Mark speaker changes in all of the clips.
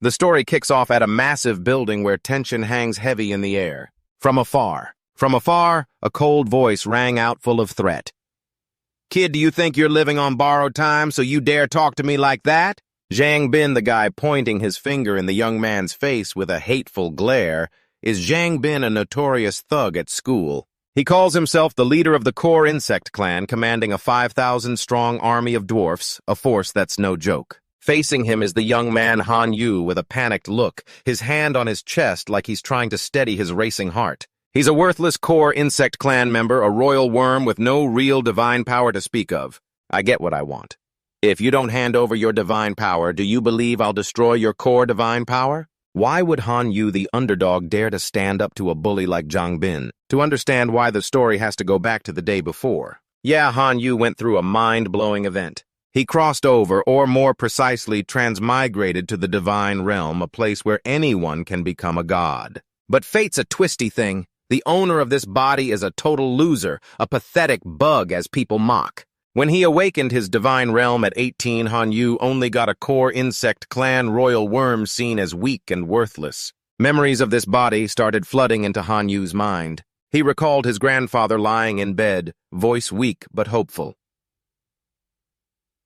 Speaker 1: The story kicks off at a massive building where tension hangs heavy in the air. From afar, a cold voice rang out full of threat. "Kid, do you think you're living on borrowed time so you dare talk to me like that?" Zhang Bin, the guy pointing his finger in the young man's face with a hateful glare, is Zhang Bin, a notorious thug at school. He calls himself the leader of the core insect clan, commanding a 5,000-strong army of dwarfs, a force that's no joke. Facing him is the young man Han Yu with a panicked look, his hand on his chest like he's trying to steady his racing heart. He's a worthless core insect clan member, a royal worm with no real divine power to speak of. I get what I want. If you don't hand over your divine power, do you believe I'll destroy your core divine power? Why would Han Yu, the underdog, dare to stand up to a bully like Zhang Bin? To understand why, the story has to go back to the day before. Yeah, Han Yu went through a mind-blowing event. He crossed over, or more precisely, transmigrated to the divine realm, a place where anyone can become a god. But fate's a twisty thing. The owner of this body is a total loser, a pathetic bug as people mock. When he awakened his divine realm at 18, Han Yu only got a core insect clan royal worm seen as weak and worthless. Memories of this body started flooding into Han Yu's mind. He recalled his grandfather lying in bed, voice weak but hopeful.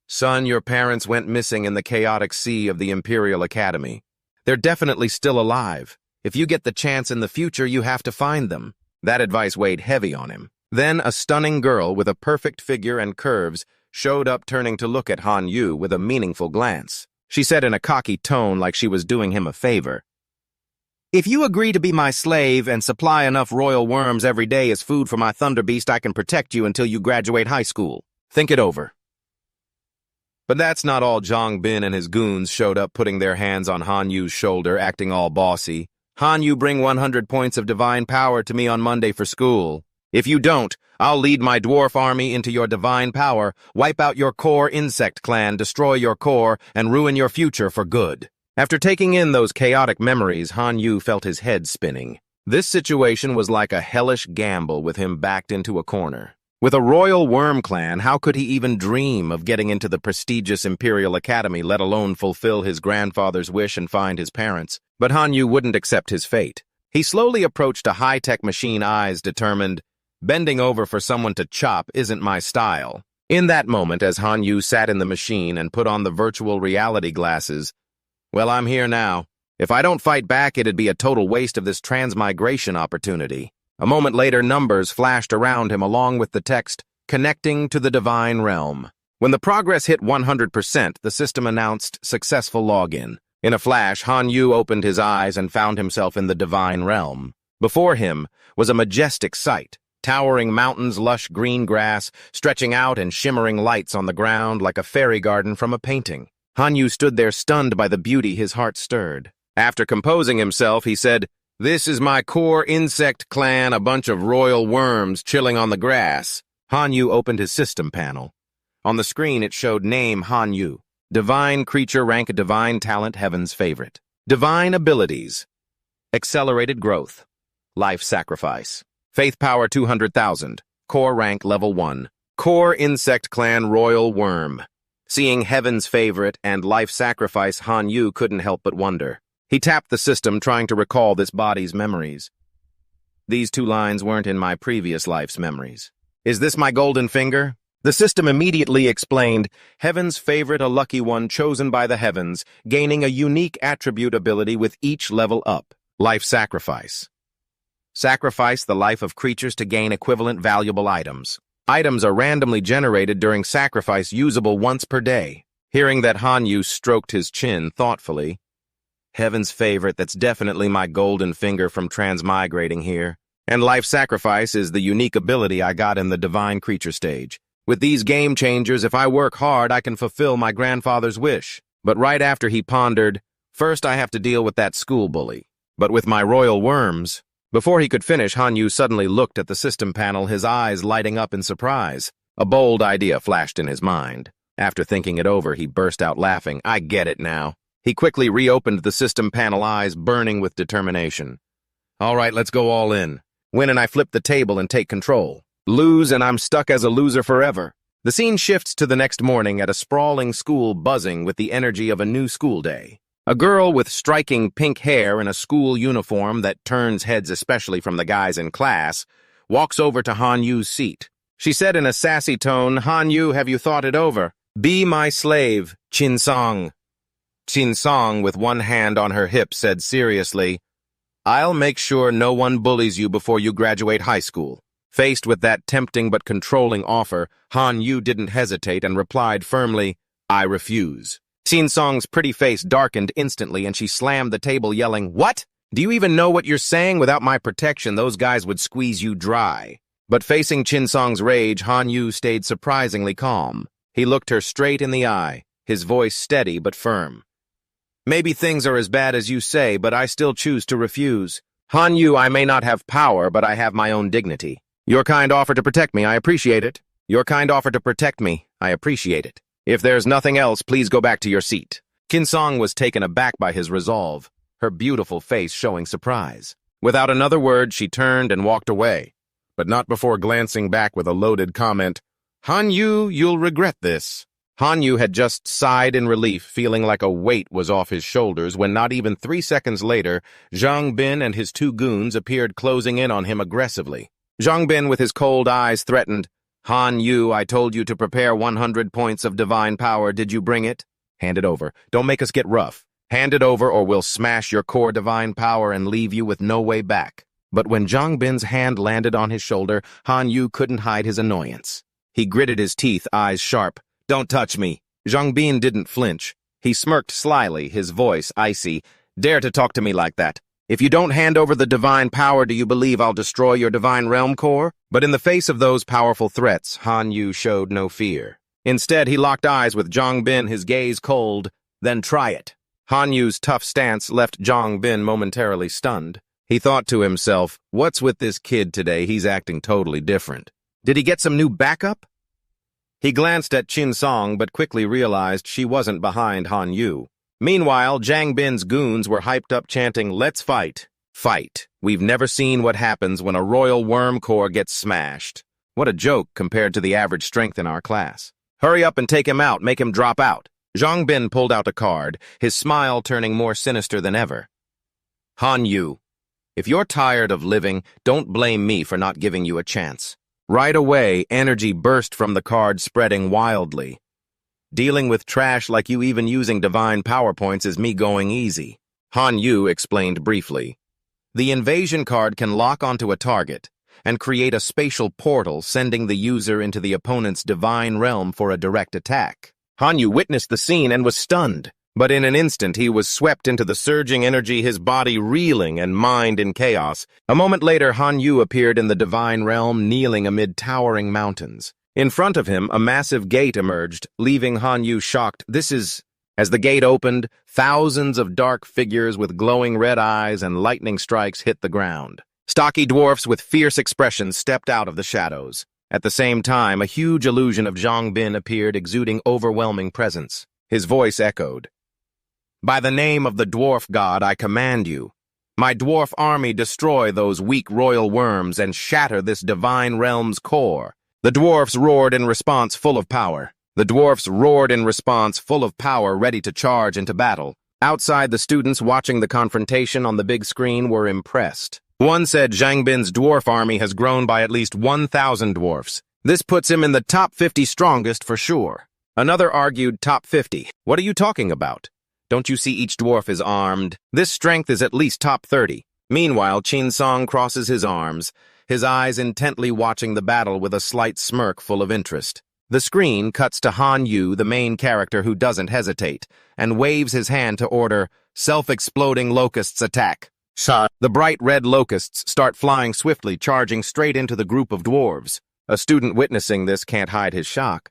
Speaker 1: "Son, your parents went missing in the chaotic sea of the Imperial Academy. They're definitely still alive. If you get the chance in the future, you have to find them." That advice weighed heavy on him. Then a stunning girl with a perfect figure and curves showed up, turning to look at Han Yu with a meaningful glance. She said in a cocky tone like she was doing him a favor, "If you agree to be my slave and supply enough royal worms every day as food for my thunder beast, I can protect you until you graduate high school. Think it over." But that's not all. Zhang Bin and his goons showed up, putting their hands on Han Yu's shoulder, acting all bossy. "Han Yu, bring 100 points of divine power to me on Monday for school. If you don't, I'll lead my dwarf army into your divine power, wipe out your core insect clan, destroy your core, and ruin your future for good." After taking in those chaotic memories, Han Yu felt his head spinning. This situation was like a hellish gamble with him backed into a corner. With a royal worm clan, how could he even dream of getting into the prestigious Imperial Academy, let alone fulfill his grandfather's wish and find his parents? But Han Yu wouldn't accept his fate. He slowly approached a high-tech machine, eyes determined. Bending over for someone to chop isn't my style. In that moment, as Han Yu sat in the machine and put on the virtual reality glasses, "Well, I'm here now. If I don't fight back, it'd be a total waste of this transmigration opportunity." A moment later, numbers flashed around him along with the text, "Connecting to the divine realm." When the progress hit 100%, the system announced successful login. In a flash, Han Yu opened his eyes and found himself in the divine realm. Before him was a majestic sight. Towering mountains, lush green grass, stretching out and shimmering lights on the ground like a fairy garden from a painting. Han Yu stood there stunned by the beauty. His heart stirred. After composing himself, he said, "This is my core insect clan, a bunch of royal worms chilling on the grass." Han Yu opened his system panel. On the screen, it showed name Han Yu. Divine creature, rank divine talent, heaven's favorite. Divine abilities. Accelerated growth. Life sacrifice. Faith power 200,000. Core rank level 1. Core insect clan royal worm. Seeing heaven's favorite and life sacrifice, Han Yu couldn't help but wonder. He tapped the system, trying to recall this body's memories. These two lines weren't in my previous life's memories. Is this my golden finger? The system immediately explained, heaven's favorite, a lucky one chosen by the heavens, gaining a unique attribute ability with each level up. Life sacrifice. Sacrifice the life of creatures to gain equivalent valuable items. Items are randomly generated during sacrifice, usable once per day. Hearing that, Han Yu stroked his chin thoughtfully. Heaven's favorite, that's definitely my golden finger from transmigrating here. And life sacrifice is the unique ability I got in the divine creature stage. With these game changers, if I work hard, I can fulfill my grandfather's wish. But right after he pondered, first I have to deal with that school bully. But with my royal worms... Before he could finish, Han Yu suddenly looked at the system panel, his eyes lighting up in surprise. A bold idea flashed in his mind. After thinking it over, he burst out laughing. I get it now. He quickly reopened the system panel, eyes burning with determination. All right, let's go all in. Win and I flip the table and take control. Lose and I'm stuck as a loser forever. The scene shifts to the next morning at a sprawling school buzzing with the energy of a new school day. A girl with striking pink hair in a school uniform that turns heads especially from the guys in class walks over to Han Yu's seat. She said in a sassy tone, "Han Yu, have you thought it over? Be my slave, Chin Song." Chin Song, with one hand on her hip, said seriously, "I'll make sure no one bullies you before you graduate high school." Faced with that tempting but controlling offer, Han Yu didn't hesitate and replied firmly, "I refuse." Chin Song's pretty face darkened instantly and she slammed the table yelling, "What? Do you even know what you're saying? Without my protection, those guys would squeeze you dry." But facing Chin Song's rage, Han Yu stayed surprisingly calm. He looked her straight in the eye, his voice steady but firm. "Maybe things are as bad as you say, but I still choose to refuse. Han Yu, I may not have power, but I have my own dignity. Your kind offer to protect me, I appreciate it. Your kind offer to protect me, I appreciate it. If there's nothing else, please go back to your seat." Chin Song was taken aback by his resolve, her beautiful face showing surprise. Without another word, she turned and walked away, but not before glancing back with a loaded comment, "Han Yu, you'll regret this." Han Yu had just sighed in relief, feeling like a weight was off his shoulders, when not even 3 seconds later, Zhang Bin and his 2 goons appeared closing in on him aggressively. Zhang Bin, with his cold eyes, threatened, "Han Yu, I told you to prepare 100 points of divine power. Did you bring it? Hand it over. Don't make us get rough. Hand it over or we'll smash your core divine power and leave you with no way back." But when Zhang Bin's hand landed on his shoulder, Han Yu couldn't hide his annoyance. He gritted his teeth, eyes sharp. "Don't touch me." Zhang Bin didn't flinch. He smirked slyly, his voice icy. "Dare to talk to me like that? If you don't hand over the divine power, do you believe I'll destroy your divine realm core?" But in the face of those powerful threats, Han Yu showed no fear. Instead, he locked eyes with Zhang Bin, his gaze cold. "Then try it." Han Yu's tough stance left Zhang Bin momentarily stunned. He thought to himself, "What's with this kid today? He's acting totally different. Did he get some new backup?" He glanced at Chin Song, but quickly realized she wasn't behind Han Yu. Meanwhile, Zhang Bin's goons were hyped up chanting, "Let's fight. Fight. We've never seen what happens when a royal worm core gets smashed. What a joke compared to the average strength in our class. Hurry up and take him out, make him drop out." Zhang Bin pulled out a card, his smile turning more sinister than ever. "Han Yu, if you're tired of living, don't blame me for not giving you a chance." Right away, energy burst from the card, spreading wildly. "Dealing with trash like you, even using divine PowerPoints, is me going easy." Han Yu explained briefly. The invasion card can lock onto a target and create a spatial portal, sending the user into the opponent's divine realm for a direct attack. Han Yu witnessed the scene and was stunned, but in an instant he was swept into the surging energy, his body reeling and mind in chaos. A moment later, Han Yu appeared in the divine realm, kneeling amid towering mountains. In front of him, a massive gate emerged, leaving Han Yu shocked. As the gate opened, thousands of dark figures with glowing red eyes and lightning strikes hit the ground. Stocky dwarfs with fierce expressions stepped out of the shadows. At the same time, a huge illusion of Zhang Bin appeared, exuding overwhelming presence. His voice echoed. "By the name of the dwarf god, I command you. My dwarf army, destroy those weak royal worms and shatter this divine realm's core." The dwarfs roared in response, full of power. Ready to charge into battle. Outside, the students watching the confrontation on the big screen were impressed. One said Zhang Bin's dwarf army has grown by at least 1,000 dwarfs. This puts him in the top 50 strongest for sure. Another argued top 50. What are you talking about? Don't you see each dwarf is armed? This strength is at least top 30. Meanwhile, Chin Song crosses his arms, his eyes intently watching the battle with a slight smirk full of interest. The screen cuts to Han Yu, the main character who doesn't hesitate, and waves his hand to order, "Self-exploding locusts attack." Shot. The bright red locusts start flying swiftly, charging straight into the group of dwarves. A student witnessing this can't hide his shock.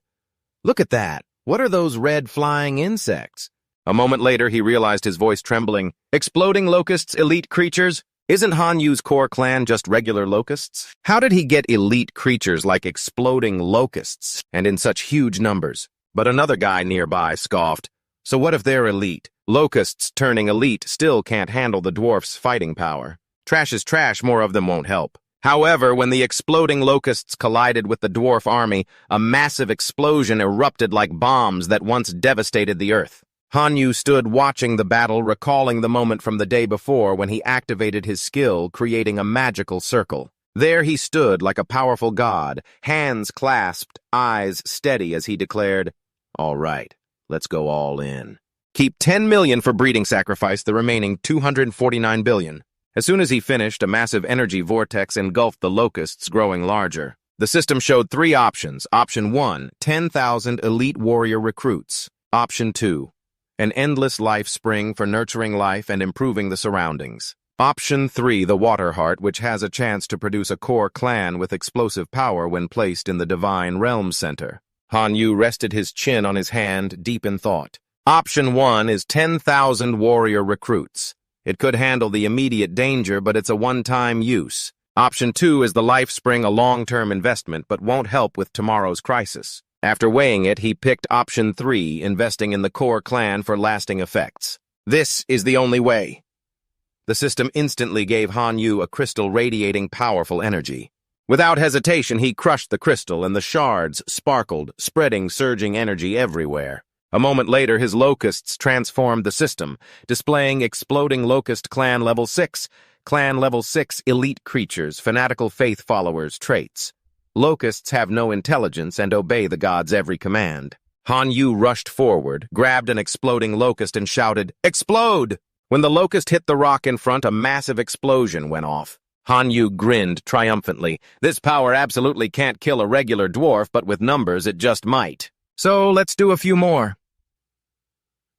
Speaker 1: "Look at that. What are those red flying insects?" A moment later, he realized, his voice trembling. "Exploding locusts, elite creatures? Isn't Han Yu's core clan just regular locusts? How did he get elite creatures like exploding locusts, and in such huge numbers?" But another guy nearby scoffed. "So what if they're elite? Locusts turning elite still can't handle the dwarfs' fighting power. Trash is trash, more of them won't help." However, when the exploding locusts collided with the dwarf army, a massive explosion erupted like bombs that once devastated the earth. Han Yu stood watching the battle, recalling the moment from the day before when he activated his skill, creating a magical circle. There he stood like a powerful god, hands clasped, eyes steady as he declared, "All right, let's go all in. Keep 10 million for breeding sacrifice, the remaining 249 billion. As soon as he finished, a massive energy vortex engulfed the Locusts, growing larger. The system showed three options. Option 1, 10,000 elite warrior recruits. Option 2, an endless life spring for nurturing life and improving the surroundings. Option 3, the Water Heart, which has a chance to produce a core clan with explosive power when placed in the Divine Realm Center. Han Yu rested his chin on his hand, deep in thought. Option 1 is 10,000 warrior recruits. It could handle the immediate danger, but it's a one-time use. Option 2 is the Life Spring, a long-term investment, but won't help with tomorrow's crisis. After weighing it, he picked Option 3, investing in the core clan for lasting effects. This is the only way. The system instantly gave Han Yu a crystal radiating powerful energy. Without hesitation, he crushed the crystal, and the shards sparkled, spreading surging energy everywhere. A moment later, his locusts transformed the system, displaying exploding Locust Clan Level 6, Clan Level 6 elite creatures, fanatical faith followers, traits. Locusts have no intelligence and obey the god's every command. Han Yu rushed forward, grabbed an exploding locust and shouted, "Explode!" When the locust hit the rock in front, a massive explosion went off. Han Yu grinned triumphantly. This power absolutely can't kill a regular dwarf, but with numbers it just might. So let's do a few more.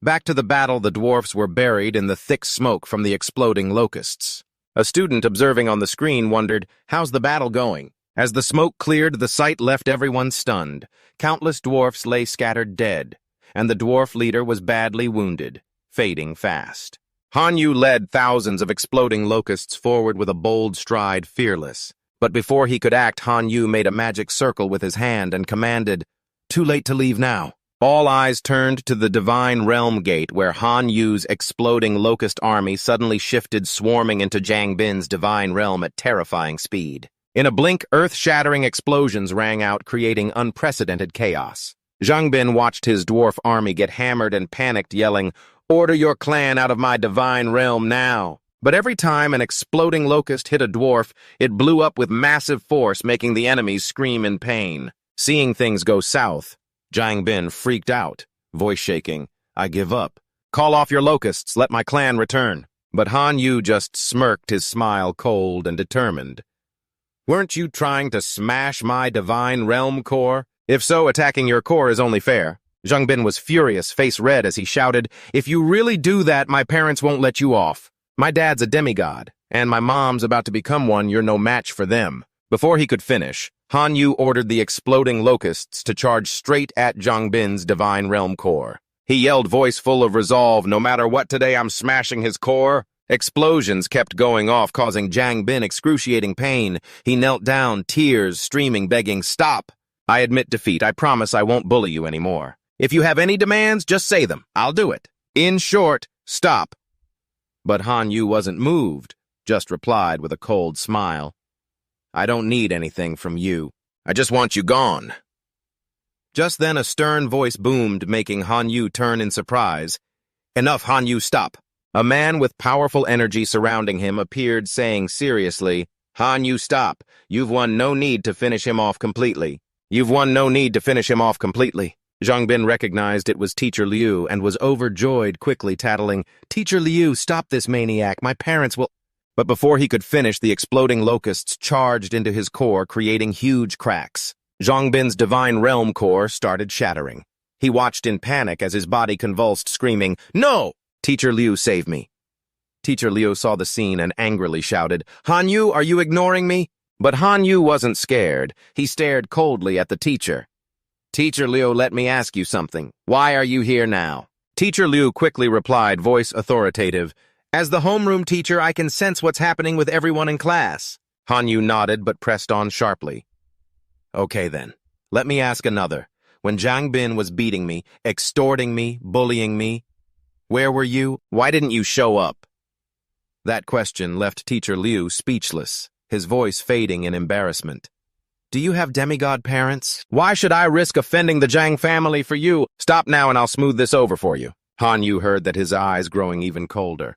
Speaker 1: Back to the battle, the dwarfs were buried in the thick smoke from the exploding locusts. A student observing on the screen wondered, "How's the battle going?" As the smoke cleared, the sight left everyone stunned. Countless dwarfs lay scattered dead, and the dwarf leader was badly wounded, fading fast. Han Yu led thousands of exploding locusts forward with a bold stride, fearless. But before he could act, Han Yu made a magic circle with his hand and commanded, "Too late to leave now." All eyes turned to the Divine Realm Gate, where Han Yu's exploding locust army suddenly shifted, swarming into Zhang Bin's Divine Realm at terrifying speed. In a blink, earth-shattering explosions rang out, creating unprecedented chaos. Zhang Bin watched his dwarf army get hammered and panicked, yelling, "Order your clan out of my divine realm now!" But every time an exploding locust hit a dwarf, it blew up with massive force, making the enemies scream in pain. Seeing things go south, Zhang Bin freaked out, voice shaking, "I give up. Call off your locusts, let my clan return." But Han Yu just smirked, his smile cold and determined. "Weren't you trying to smash my divine realm core? If so, attacking your core is only fair." Zhang Bin was furious, face red, as he shouted, "If you really do that, my parents won't let you off. My dad's a demigod, and my mom's about to become one. You're no match for them." Before he could finish, Han Yu ordered the exploding locusts to charge straight at Zhang Bin's divine realm core. He yelled, voice full of resolve, "No matter what today, I'm smashing his core." Explosions kept going off, causing Zhang Bin excruciating pain. He knelt down, tears streaming, begging, "Stop. I admit defeat. I promise I won't bully you anymore. If you have any demands, just say them. I'll do it. In short, stop." But Han Yu wasn't moved, just replied with a cold smile, "I don't need anything from you. I just want you gone." Just then a stern voice boomed, making Han Yu turn in surprise. "Enough, Han Yu, stop." A man with powerful energy surrounding him appeared, saying seriously, "Han Yu, stop. You've won, no need to finish him off completely. You've won, no need to finish him off completely." Zhang Bin recognized it was Teacher Liu and was overjoyed, quickly tattling, "Teacher Liu, stop this maniac. My parents will—" But before he could finish, the exploding locusts charged into his core, creating huge cracks. Zhang Bin's divine realm core started shattering. He watched in panic as his body convulsed, screaming, "No! Teacher Liu, save me." Teacher Liu saw the scene and angrily shouted, "Han Yu, are you ignoring me?" But Han Yu wasn't scared. He stared coldly at the teacher. "Teacher Liu, let me ask you something. Why are you here now?" Teacher Liu quickly replied, voice authoritative, "As the homeroom teacher, I can sense what's happening with everyone in class." Han Yu nodded but pressed on sharply. "Okay then, let me ask another. When Zhang Bin was beating me, extorting me, bullying me, where were you? Why didn't you show up?" That question left Teacher Liu speechless, his voice fading in embarrassment. "Do you have demigod parents? Why should I risk offending the Zhang family for you? Stop now and I'll smooth this over for you." Han Yu heard that, his eyes growing even colder.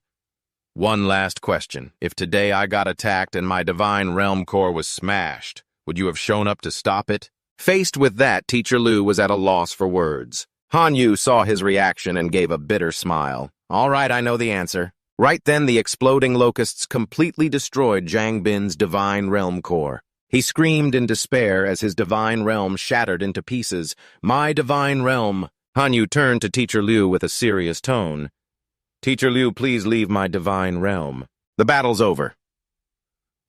Speaker 1: One last question. If today I got attacked and my divine realm core was smashed, would you have shown up to stop it? Faced with that, Teacher Liu was at a loss for words. Han Yu saw his reaction and gave a bitter smile. All right, I know the answer. Right then, the exploding locusts completely destroyed Zhang Bin's divine realm core. He screamed in despair as his divine realm shattered into pieces. My divine realm! Han Yu turned to Teacher Liu with a serious tone. Teacher Liu, please leave my divine realm. The battle's over.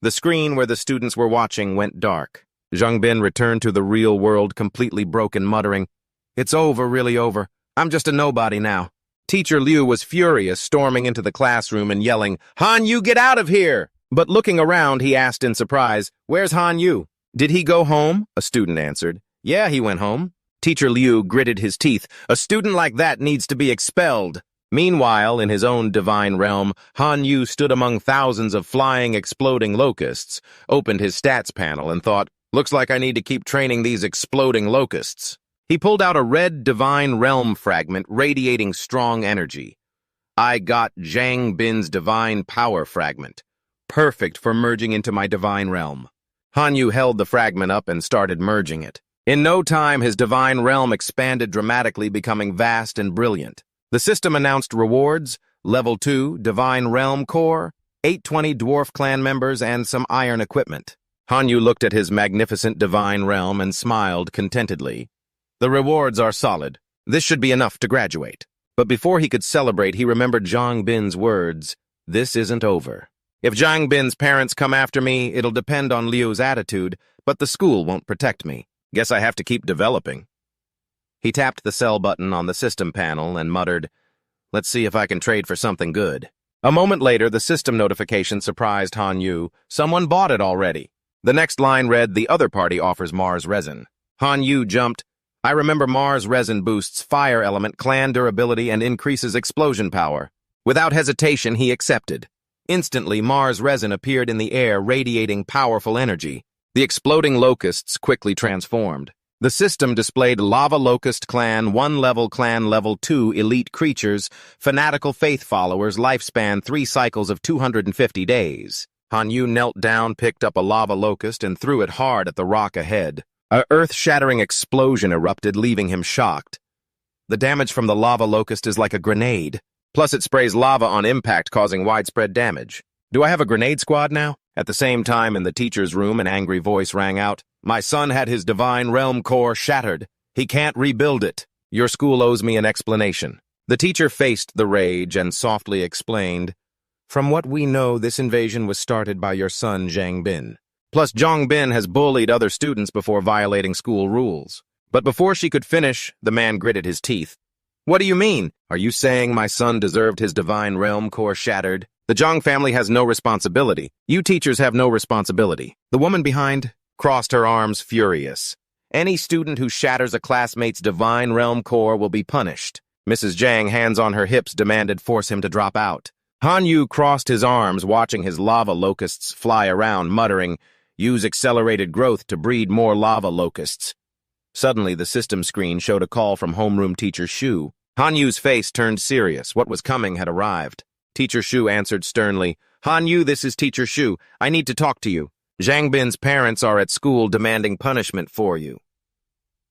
Speaker 1: The screen where the students were watching went dark. Zhang Bin returned to the real world completely broken, muttering, It's over, really over. I'm just a nobody now. Teacher Liu was furious, storming into the classroom and yelling, Han Yu, get out of here! But looking around, he asked in surprise, Where's Han Yu? Did he go home? A student answered. Yeah, he went home. Teacher Liu gritted his teeth. A student like that needs to be expelled. Meanwhile, in his own divine realm, Han Yu stood among thousands of flying, exploding locusts, opened his stats panel and thought, looks like I need to keep training these exploding locusts. He pulled out a red divine realm fragment radiating strong energy. I got Zhang Bin's divine power fragment, perfect for merging into my divine realm. Han Yu held the fragment up and started merging it. In no time, his divine realm expanded dramatically, becoming vast and brilliant. The system announced rewards, Level 2, Divine Realm Core, 820 Dwarf Clan members, and some iron equipment. Han Yu looked at his magnificent divine realm and smiled contentedly. The rewards are solid. This should be enough to graduate. But before he could celebrate, he remembered Zhang Bin's words, This isn't over. If Zhang Bin's parents come after me, it'll depend on Liu's attitude, but the school won't protect me. Guess I have to keep developing. He tapped the sell button on the system panel and muttered, Let's see if I can trade for something good. A moment later, the system notification surprised Han Yu. Someone bought it already. The next line read, The other party offers Mars resin. Han Yu jumped. I remember Mars resin boosts fire element, clan durability, and increases explosion power. Without hesitation, he accepted. Instantly, Mars resin appeared in the air, radiating powerful energy. The exploding locusts quickly transformed. The system displayed Lava Locust Clan, 1 level Clan Level 2 elite creatures, fanatical faith followers, lifespan 3 cycles of 250 days. Han Yu knelt down, picked up a lava locust, and threw it hard at the rock ahead. A earth-shattering explosion erupted, leaving him shocked. The damage from the lava locust is like a grenade. Plus it sprays lava on impact, causing widespread damage. Do I have a grenade squad now? At the same time, in the teacher's room, an angry voice rang out. My son had his divine realm core shattered. He can't rebuild it. Your school owes me an explanation. The teacher faced the rage and softly explained, From what we know, this invasion was started by your son, Zhang Bin. Plus, Zhang Bin has bullied other students before violating school rules. But before she could finish, the man gritted his teeth. What do you mean? Are you saying my son deserved his divine realm core shattered? The Zhang family has no responsibility. You teachers have no responsibility. The woman behind crossed her arms, furious. Any student who shatters a classmate's divine realm core will be punished. Mrs. Zhang, hands on her hips, demanded force him to drop out. Han Yu crossed his arms, watching his lava locusts fly around, muttering, Use accelerated growth to breed more lava locusts. Suddenly, the system screen showed a call from homeroom teacher Shu. Han Yu's face turned serious. What was coming had arrived. Teacher Shu answered sternly, Han Yu, this is Teacher Shu. I need to talk to you. Zhang Bin's parents are at school demanding punishment for you.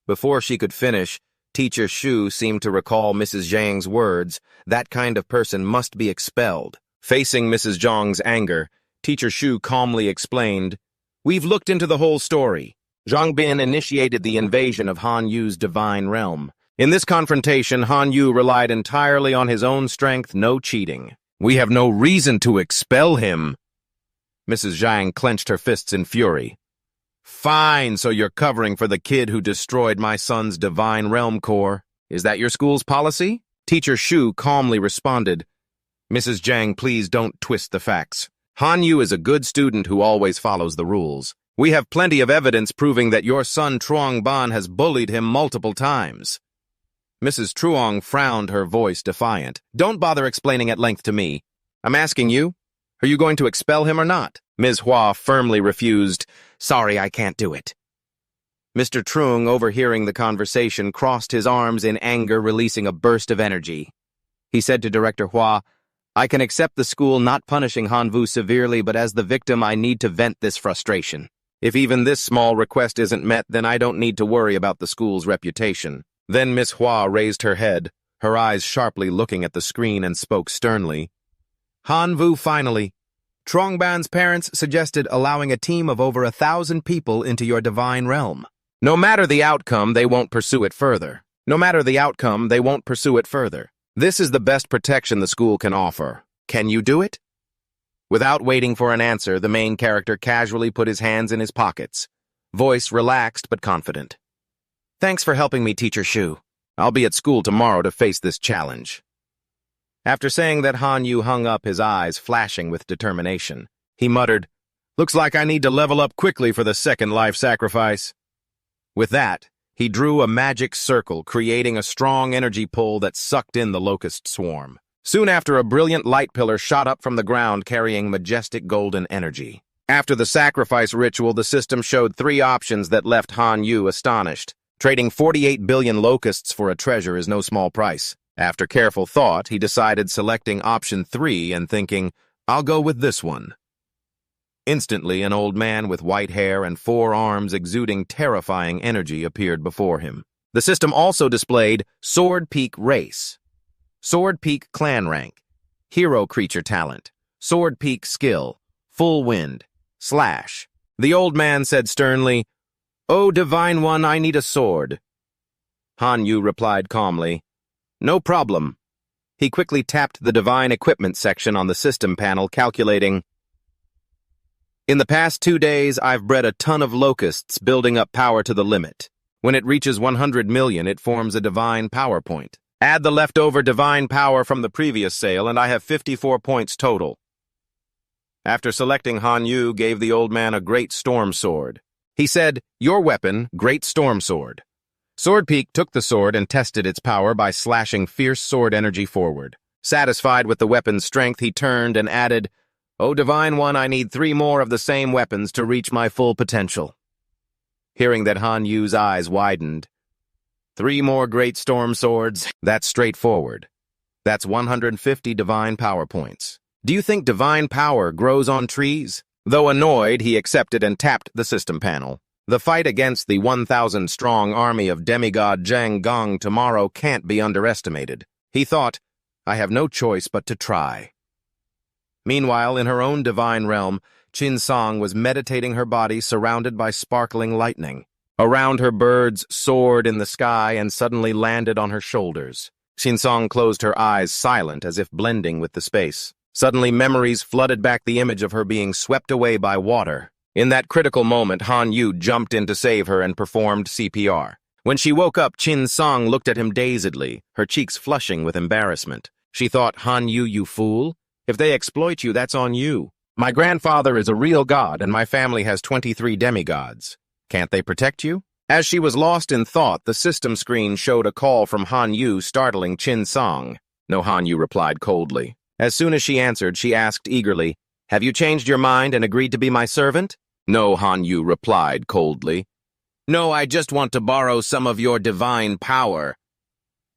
Speaker 1: Before she could finish, Teacher Shu seemed to recall Mrs. Zhang's words. That kind of person must be expelled. Facing Mrs. Zhang's anger, Teacher Shu calmly explained, We've looked into the whole story. Zhang Bin initiated the invasion of Han Yu's divine realm. In this confrontation, Han Yu relied entirely on his own strength, no cheating. We have no reason to expel him. Mrs. Zhang clenched her fists in fury. Fine, so you're covering for the kid who destroyed my son's divine realm core. Is that your school's policy? Teacher Shu calmly responded, Mrs. Zhang, please don't twist the facts. Han Yu is a good student who always follows the rules. We have plenty of evidence proving that your son Truong Ban has bullied him multiple times. Mrs. Truong frowned, her voice defiant. Don't bother explaining at length to me. I'm asking you, are you going to expel him or not? Ms. Hua firmly refused. Sorry, I can't do it. Mr. Truong, overhearing the conversation, crossed his arms in anger, releasing a burst of energy. He said to Director Hua, I can accept the school not punishing Hanvu severely, but as the victim, I need to vent this frustration. If even this small request isn't met, then I don't need to worry about the school's reputation. Then Miss Hua raised her head, her eyes sharply looking at the screen, and spoke sternly. Hanvu, finally. Trongban's parents suggested allowing a team of over 1,000 people into your divine realm. No matter the outcome, they won't pursue it further. This is the best protection the school can offer. Can you do it? Without waiting for an answer, the main character casually put his hands in his pockets, voice relaxed but confident. Thanks for helping me, Teacher Shu. I'll be at school tomorrow to face this challenge. After saying that, Han Yu hung up, his eyes flashing with determination. He muttered, Looks like I need to level up quickly for the second life sacrifice. With that, he drew a magic circle, creating a strong energy pull that sucked in the locust swarm. Soon after, a brilliant light pillar shot up from the ground carrying majestic golden energy. After the sacrifice ritual, the system showed 3 options that left Han Yu astonished. Trading 48 billion locusts for a treasure is no small price. After careful thought, he decided selecting option 3 and thinking, I'll go with this one. Instantly, an old man with white hair and 4 arms exuding terrifying energy appeared before him. The system also displayed Sword Peak Race, Sword Peak Clan Rank, Hero Creature Talent, Sword Peak Skill, Full Wind, Slash. The old man said sternly, Oh, Divine One, I need a sword. Han Yu replied calmly, No problem. He quickly tapped the Divine Equipment section on the system panel, calculating, In the past 2 days, I've bred a ton of locusts, building up power to the limit. When it reaches 100 million, it forms a divine power point. Add the leftover divine power from the previous sale, and I have 54 points total. After selecting, Han Yu gave the old man a great storm sword. He said, Your weapon, Great Storm Sword. Sword Peak took the sword and tested its power by slashing fierce sword energy forward. Satisfied with the weapon's strength, he turned and added, Oh, Divine One, I need 3 more of the same weapons to reach my full potential. Hearing that, Han Yu's eyes widened. 3 more Great Storm Swords? That's straightforward. That's 150 divine power points. Do you think divine power grows on trees? Though annoyed, he accepted and tapped the system panel. The fight against the 1,000-strong army of demigod Zhang Gong tomorrow can't be underestimated. He thought, I have no choice but to try. Meanwhile, in her own divine realm, Qin Song was meditating, her body surrounded by sparkling lightning. Around her, birds soared in the sky and suddenly landed on her shoulders. Qin Song closed her eyes, silent, as if blending with the space. Suddenly, memories flooded back the image of her being swept away by water. In that critical moment, Han Yu jumped in to save her and performed CPR. When she woke up, Qin Song looked at him dazedly, her cheeks flushing with embarrassment. She thought, Han Yu, you fool? If they exploit you, that's on you. My grandfather is a real god, and my family has 23 demigods. Can't they protect you? As she was lost in thought, the system screen showed a call from Han Yu, startling Qin Song. No, Han Yu replied coldly. As soon as she answered, she asked eagerly, Have you changed your mind and agreed to be my servant? No, Han Yu replied coldly. No, I just want to borrow some of your divine power.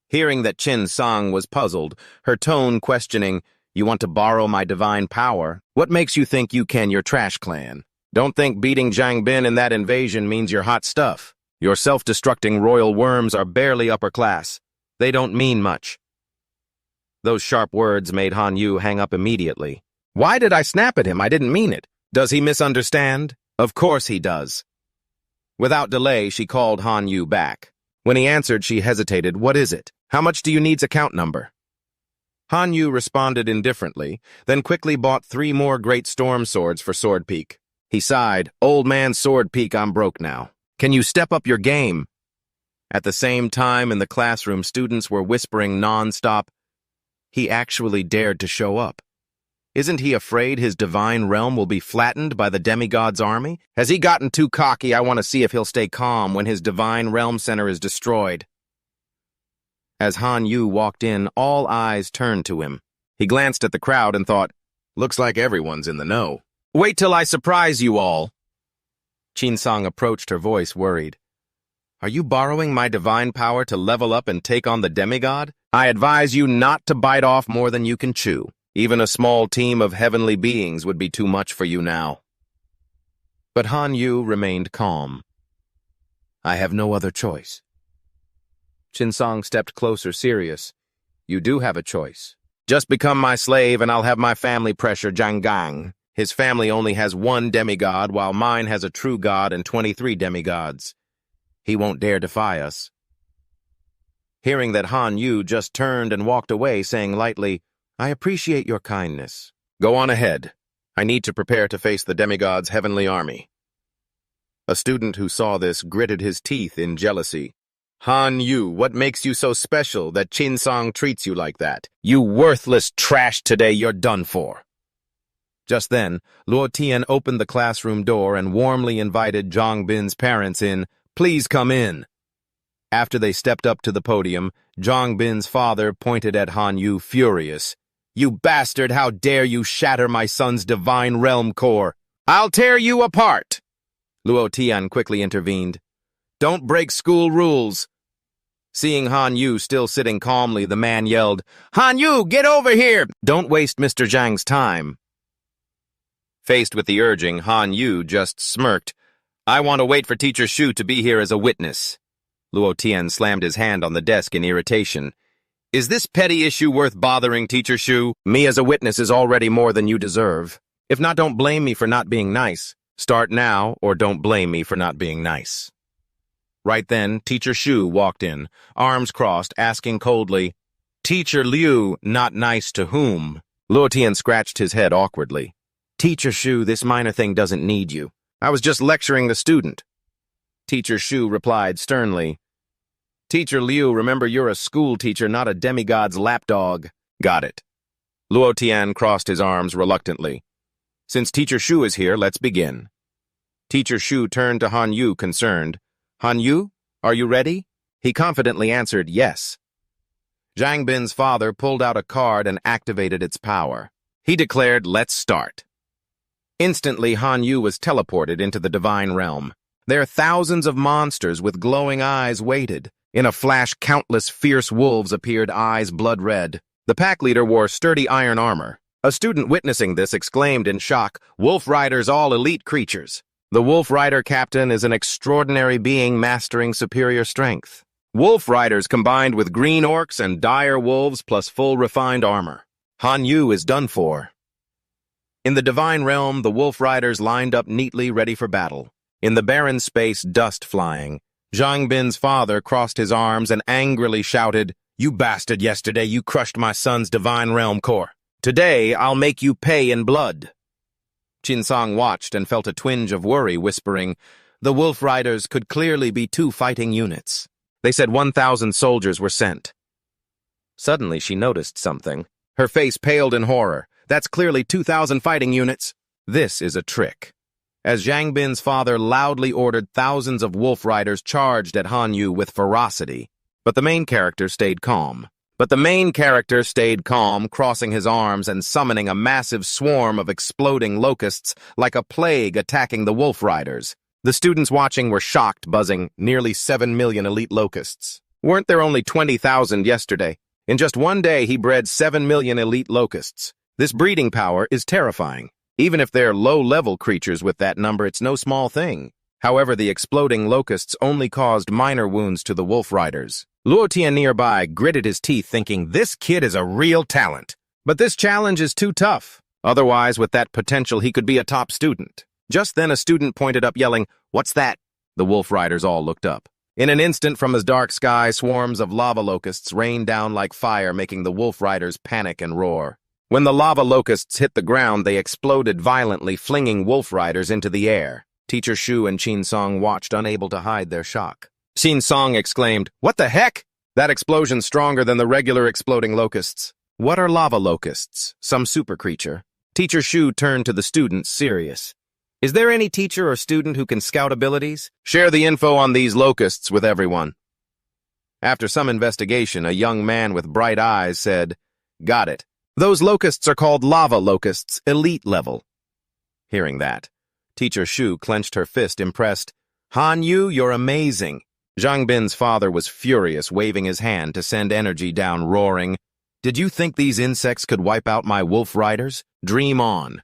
Speaker 1: Hearing that Qin Song was puzzled, her tone questioning, You want to borrow my divine power? What makes you think you can, your trash clan? Don't think beating Zhang Bin in that invasion means you're hot stuff. Your self-destructing royal worms are barely upper class. They don't mean much. Those sharp words made Han Yu hang up immediately. Why did I snap at him? I didn't mean it. Does he misunderstand? Of course he does. Without delay, she called Han Yu back. When he answered, she hesitated. What is it? How much do you need's account number? Han Yu responded indifferently, then quickly bought 3 more Great Storm Swords for Sword Peak. He sighed, Old man Sword Peak, I'm broke now. Can you step up your game? At the same time, in the classroom, students were whispering non-stop, He actually dared to show up. Isn't he afraid his divine realm will be flattened by the demigod's army? Has he gotten too cocky? I want to see if he'll stay calm when his divine realm center is destroyed. As Han Yu walked in, all eyes turned to him. He glanced at the crowd and thought, Looks like everyone's in the know. Wait till I surprise you all. Qin Song approached, her voice worried. Are you borrowing my divine power to level up and take on the demigod? I advise you not to bite off more than you can chew. Even a small team of heavenly beings would be too much for you now. But Han Yu remained calm. I have no other choice. Chinsong stepped closer, serious. You do have a choice. Just become my slave and I'll have my family pressure Zhang Gang. His family only has one demigod, while mine has a true god and 23 demigods. He won't dare defy us. Hearing that, Han Yu just turned and walked away, saying lightly, I appreciate your kindness. Go on ahead. I need to prepare to face the demigod's heavenly army. A student who saw this gritted his teeth in jealousy. Han Yu, what makes you so special that Chinsong treats you like that? You worthless trash, today you're done for. Just then, Luo Tian opened the classroom door and warmly invited Zhang Bin's parents in. Please come in. After they stepped up to the podium, Zhang Bin's father pointed at Han Yu, furious. You bastard, how dare you shatter my son's divine realm core? I'll tear you apart! Luo Tian quickly intervened. Don't break school rules. Seeing Han Yu still sitting calmly, the man yelled, Han Yu, get over here! Don't waste Mr. Zhang's time. Faced with the urging, Han Yu just smirked. I want to wait for Teacher Shu to be here as a witness. Luo Tian slammed his hand on the desk in irritation. Is this petty issue worth bothering, Teacher Shu? Me as a witness is already more than you deserve. If not, don't blame me for not being nice. Start now, or don't blame me for not being nice. Right then, Teacher Shu walked in, arms crossed, asking coldly, Teacher Liu, not nice to whom? Luo Tian scratched his head awkwardly. Teacher Shu, this minor thing doesn't need you. I was just lecturing the student. Teacher Shu replied sternly, Teacher Liu, remember you're a school teacher, not a demigod's lapdog. Got it. Luo Tian crossed his arms reluctantly. Since Teacher Shu is here, let's begin. Teacher Shu turned to Han Yu, concerned. Han Yu, are you ready? He confidently answered yes. Zhang Bin's father pulled out a card and activated its power. He declared, let's start. Instantly, Han Yu was teleported into the divine realm. There thousands of monsters with glowing eyes waited. In a flash, countless fierce wolves appeared, eyes blood red. The pack leader wore sturdy iron armor. A student witnessing this exclaimed in shock, Wolf Riders, all elite creatures. The Wolf Rider captain is an extraordinary being mastering superior strength. Wolf Riders combined with green orcs and dire wolves plus full refined armor. Han Yu is done for. In the divine realm, the Wolf Riders lined up neatly, ready for battle. In the barren space, dust flying. Zhang Bin's father crossed his arms and angrily shouted, You bastard, yesterday you crushed my son's divine realm core. Today, I'll make you pay in blood. Chinsong watched and felt a twinge of worry, whispering, The Wolf Riders could clearly be 2 fighting units. They said 1,000 soldiers were sent. Suddenly, she noticed something. Her face paled in horror. That's clearly 2,000 fighting units. This is a trick. As Zhang Bin's father loudly ordered, thousands of Wolf Riders charged at Han Yu with ferocity. But the main character stayed calm. Crossing his arms and summoning a massive swarm of exploding locusts like a plague attacking the Wolf Riders. The students watching were shocked, buzzing, nearly 7 million elite locusts. Weren't there only 20,000 yesterday? In just one day, he bred 7 million elite locusts. This breeding power is terrifying. Even if they're low-level creatures with that number, it's no small thing. However, the exploding locusts only caused minor wounds to the Wolf Riders. Luo Tian nearby gritted his teeth, thinking, this kid is a real talent. But this challenge is too tough. Otherwise, with that potential, he could be a top student. Just then, a student pointed up, yelling, What's that? The Wolf Riders all looked up. In an instant, from his dark sky, swarms of lava locusts rained down like fire, making the Wolf Riders panic and roar. When the lava locusts hit the ground, they exploded violently, flinging Wolf Riders into the air. Teacher Shu and Chinsong watched, unable to hide their shock. Chinsong exclaimed, What the heck? That explosion's stronger than the regular exploding locusts. What are lava locusts? Some super creature? Teacher Shu turned to the students, serious. Is there any teacher or student who can scout abilities? Share the info on these locusts with everyone. After some investigation, a young man with bright eyes said, Got it. Those locusts are called lava locusts, elite level. Hearing that, Teacher Shu clenched her fist, impressed. Han Yu, you're amazing. Zhang Bin's father was furious, waving his hand to send energy down, roaring, "Did you think these insects could wipe out my wolf riders? Dream on."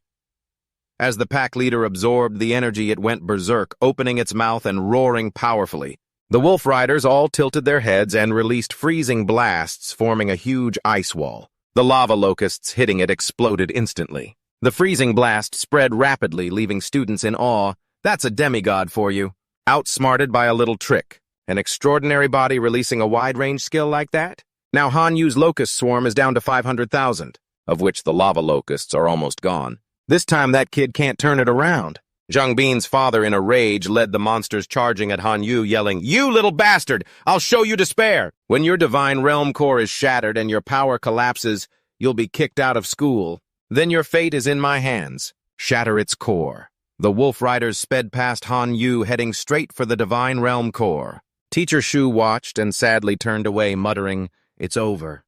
Speaker 1: As the pack leader absorbed the energy, it went berserk, opening its mouth and roaring powerfully. The wolf riders all tilted their heads and released freezing blasts, forming a huge ice wall. The lava locusts hitting it exploded instantly. The freezing blast spread rapidly, leaving students in awe. That's a demigod for you. Outsmarted by a little trick. An extraordinary body releasing a wide-range skill like that? Now Han Yu's locust swarm is down to 500,000, of which the lava locusts are almost gone. This time that kid can't turn it around. Zhang Bin's father, in a rage, led the monsters charging at Han Yu, yelling, "You little bastard! I'll show you despair! When your divine realm core is shattered and your power collapses, you'll be kicked out of school. Then your fate is in my hands. Shatter its core." The wolf riders sped past Han Yu, heading straight for the divine realm core. Teacher Shu watched and sadly turned away, muttering, "It's over."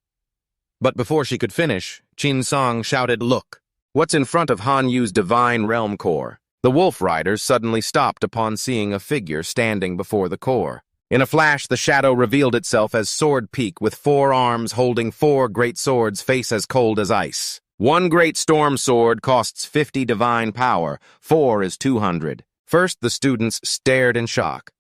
Speaker 1: But before she could finish, Qin Song shouted, "Look! What's in front of Han Yu's divine realm core?" The wolf riders suddenly stopped upon seeing a figure standing before the core. In a flash, the shadow revealed itself as Sword Peak, with 4 arms holding 4 great swords, face as cold as ice. 1 great storm sword costs 50 divine power, 4 is 200. First, the students stared in shock.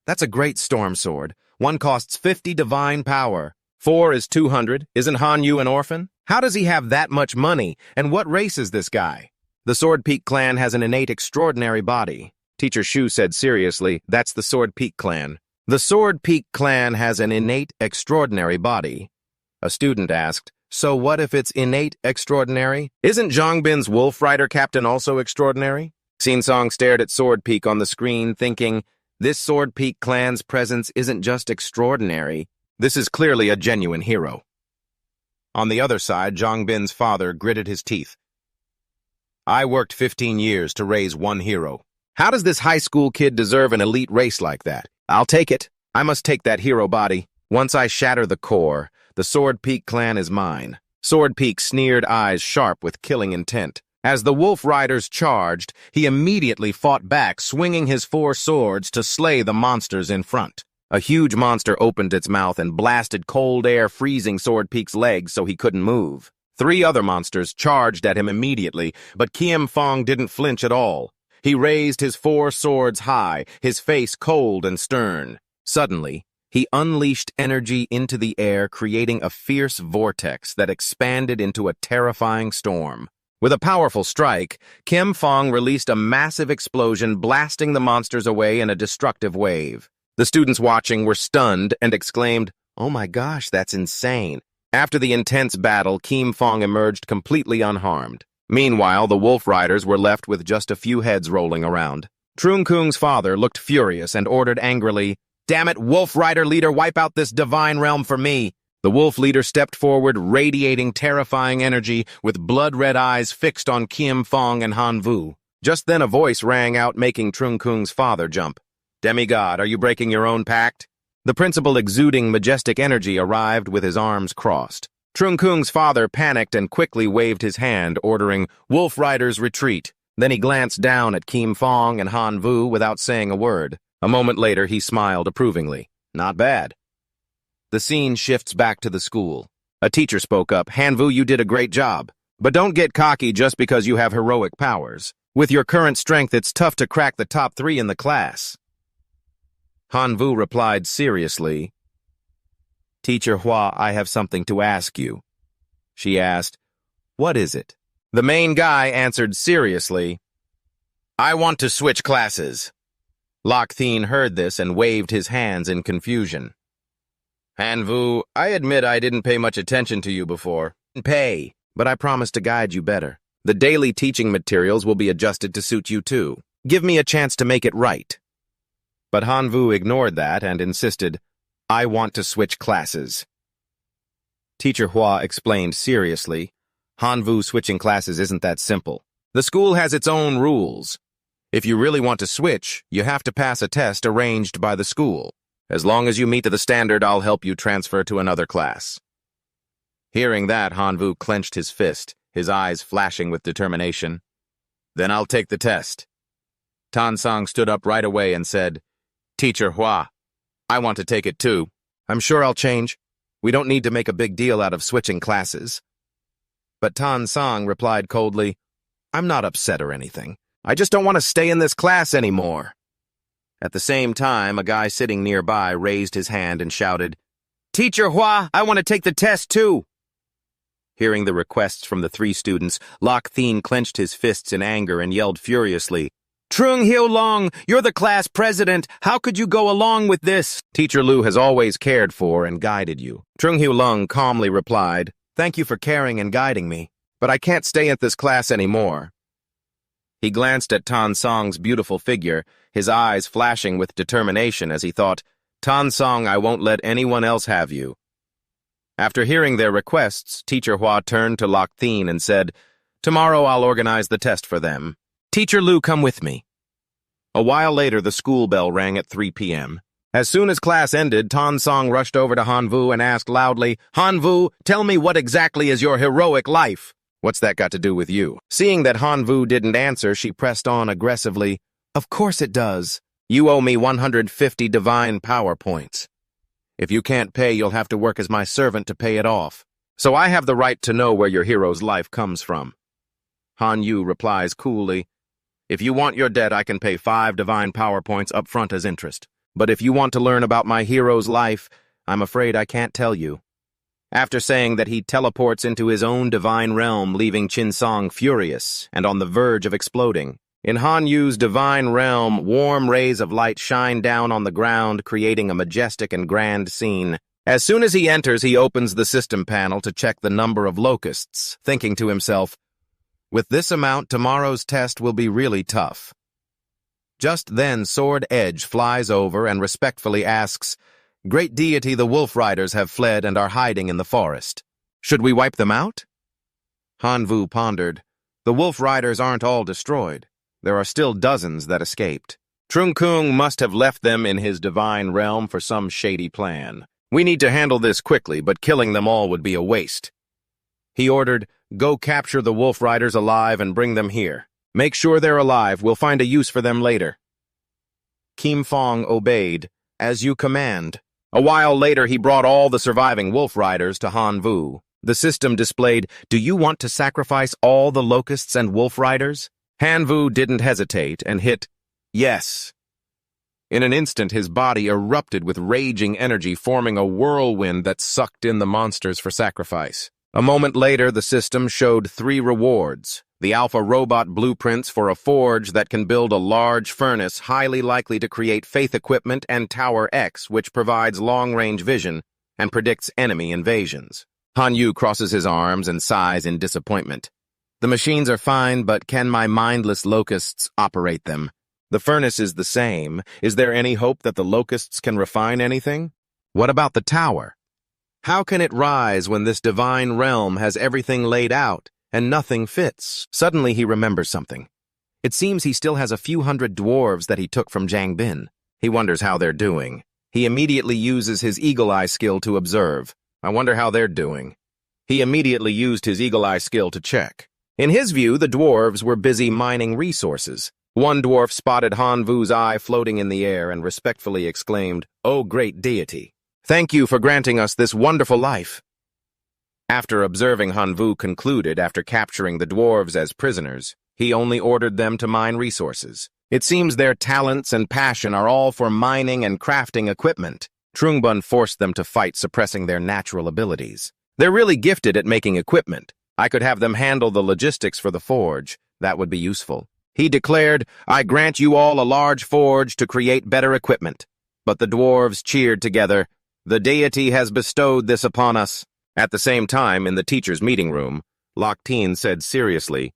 Speaker 1: That's a great storm sword. 1 costs 50 divine power. 4 is 200. Isn't Han Yu an orphan? How does he have that much money? And what race is this guy? The Sword Peak clan has an innate extraordinary body. Teacher Shu said seriously, "That's the Sword Peak clan." The Sword Peak clan has an innate extraordinary body. A student asked, "So what if it's innate extraordinary? Isn't Zhang Bin's Wolf Rider captain also extraordinary?" Xin Song stared at Sword Peak on the screen, thinking, this Sword Peak clan's presence isn't just extraordinary. This is clearly a genuine hero. On the other side, Zhang Bin's father gritted his teeth. "I worked 15 years to raise one hero. How does this high school kid deserve an elite race like that? I'll take it. I must take that hero body. Once I shatter the core, the Sword Peak clan is mine." Sword Peak sneered, eyes sharp with killing intent. As the wolf riders charged, he immediately fought back, swinging his 4 swords to slay the monsters in front. A huge monster opened its mouth and blasted cold air, freezing Sword Peak's legs so he couldn't move. 3 other monsters charged at him immediately, but Kiem Fong didn't flinch at all. He raised his 4 swords high, his face cold and stern. Suddenly, he unleashed energy into the air, creating a fierce vortex that expanded into a terrifying storm. With a powerful strike, Kiem Fong released a massive explosion, blasting the monsters away in a destructive wave. The students watching were stunned and exclaimed, "Oh my gosh, that's insane." After the intense battle, Kiem Fong emerged completely unharmed. Meanwhile, the wolf riders were left with just a few heads rolling around. Trung Kung's father looked furious and ordered angrily, "Damn it, wolf rider leader, wipe out this divine realm for me." The wolf leader stepped forward, radiating terrifying energy, with blood-red eyes fixed on Kiem Fong and Han Vu. Just then a voice rang out, making Trung Kung's father jump. "Demigod, are you breaking your own pact?" The principal, exuding majestic energy, arrived with his arms crossed. Trung Kung's father panicked and quickly waved his hand, ordering, "Wolf riders, retreat." Then he glanced down at Kiem Fong and Han Vu without saying a word. A moment later, he smiled approvingly. "Not bad." The scene shifts back to the school. A teacher spoke up, "Han Vu, you did a great job. But don't get cocky just because you have heroic powers. With your current strength, it's tough to crack the top 3 in the class." Han Vu replied seriously, "Teacher Hua, I have something to ask you." She asked, "What is it?" The main guy answered seriously, "I want to switch classes." Loc Thien heard this and waved his hands in confusion. "Han Vu, I admit I didn't pay much attention to you before." "Pay, but I promise to guide you better. The daily teaching materials will be adjusted to suit you too. Give me a chance to make it right." But Han Vu ignored that and insisted, "I want to switch classes." Teacher Hua explained seriously, "Han Vu, switching classes isn't that simple. The school has its own rules. If you really want to switch, you have to pass a test arranged by the school. As long as you meet the standard, I'll help you transfer to another class." Hearing that, Han Vu clenched his fist, his eyes flashing with determination. "Then I'll take the test." Tan Song stood up right away and said, "Teacher Hua, I want to take it too. I'm sure I'll change. We don't need to make a big deal out of switching classes. But Tan Song replied coldly, I'm not upset or anything. I just don't want to stay in this class anymore. At the same time, a guy sitting nearby raised his hand and shouted, Teacher Hua, I want to take the test too. Hearing the requests from the three students, Loc Thien clenched his fists in anger and yelled furiously, Trung Hiu Long, you're the class president. How could you go along with this? Teacher Lu has always cared for and guided you. Trung Hiu Long calmly replied, Thank you for caring and guiding me, but I can't stay at this class anymore. He glanced at Tan Song's beautiful figure, his eyes flashing with determination as he thought, Tan Song, I won't let anyone else have you. After hearing their requests, Teacher Hua turned to Loc Thien and said, Tomorrow I'll organize the test for them. Teacher Lu, come with me. A while later, the school bell rang at 3 p.m. As soon as class ended, Tan Song rushed over to Han Vu and asked loudly, Han Vu, tell me what exactly is your heroic life? What's that got to do with you? Seeing that Han Vu didn't answer, she pressed on aggressively, Of course it does. You owe me 150 divine power points. If you can't pay, you'll have to work as my servant to pay it off. So I have the right to know where your hero's life comes from. Han Yu replies coolly, If you want your debt, I can pay 5 divine power points up front as interest. But if you want to learn about my hero's life, I'm afraid I can't tell you. After saying that, he teleports into his own divine realm, leaving Qin Song furious and on the verge of exploding. In Han Yu's divine realm, warm rays of light shine down on the ground, creating a majestic and grand scene. As soon as he enters, he opens the system panel to check the number of locusts, thinking to himself, With this amount, tomorrow's test will be really tough. Just then, Sword Edge flies over and respectfully asks, Great deity, the wolf riders have fled and are hiding in the forest. Should we wipe them out? Han Vu pondered. The wolf riders aren't all destroyed. There are still dozens that escaped. Trung Kung must have left them in his divine realm for some shady plan. We need to handle this quickly, but killing them all would be a waste. He ordered, Go capture the wolf riders alive and bring them here. Make sure they're alive. We'll find a use for them later. Kim Fong obeyed. As you command. A while later, he brought all the surviving wolf riders to Han Vu. The system displayed, Do you want to sacrifice all the locusts and wolf riders? Han Vu didn't hesitate and hit, Yes. In an instant, his body erupted with raging energy, forming a whirlwind that sucked in the monsters for sacrifice. A moment later, the system showed 3 rewards. The Alpha Robot blueprints for a forge that can build a large furnace highly likely to create faith equipment, and Tower X, which provides long-range vision and predicts enemy invasions. Han Yu crosses his arms and sighs in disappointment. The machines are fine, but can my mindless locusts operate them? The furnace is the same. Is there any hope that the locusts can refine anything? What about the tower? How can it rise when this divine realm has everything laid out and nothing fits? Suddenly he remembers something. It seems he still has a few hundred dwarves that he took from Jiang Bin. He wonders how they're doing. He immediately uses his Eagle Eye skill to observe. I wonder how they're doing. He immediately used his Eagle Eye skill to check. In his view, the dwarves were busy mining resources. One dwarf spotted Han Vu's eye floating in the air and respectfully exclaimed, "Oh, great deity! Thank you for granting us this wonderful life." After observing, Han Vu concluded, after capturing the dwarves as prisoners, he only ordered them to mine resources. It seems their talents and passion are all for mining and crafting equipment. Trungbun forced them to fight, suppressing their natural abilities. They're really gifted at making equipment. I could have them handle the logistics for the forge. That would be useful. He declared, "I grant you all a large forge to create better equipment." But the dwarves cheered together. "The deity has bestowed this upon us." At the same time, in the teacher's meeting room, Loc Thien said seriously,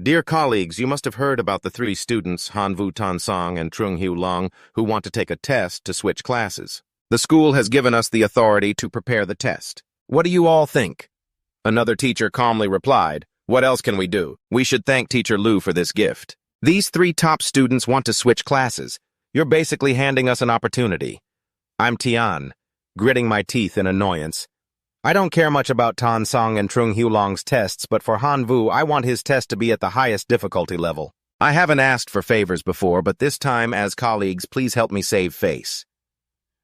Speaker 1: "Dear colleagues, you must have heard about the 3 students, Han Vu Tan Song and Trung Hiu Long, who want to take a test to switch classes. The school has given us the authority to prepare the test. What do you all think?" Another teacher calmly replied, "What else can we do? We should thank Teacher Lu for this gift. These 3 top students want to switch classes. You're basically handing us an opportunity." I'm Tian, gritting my teeth in annoyance. I don't care much about Tan Song and Trung Hiu Long's tests, but for Han Vu, I want his test to be at the highest difficulty level. I haven't asked for favors before, but this time, as colleagues, please help me save face.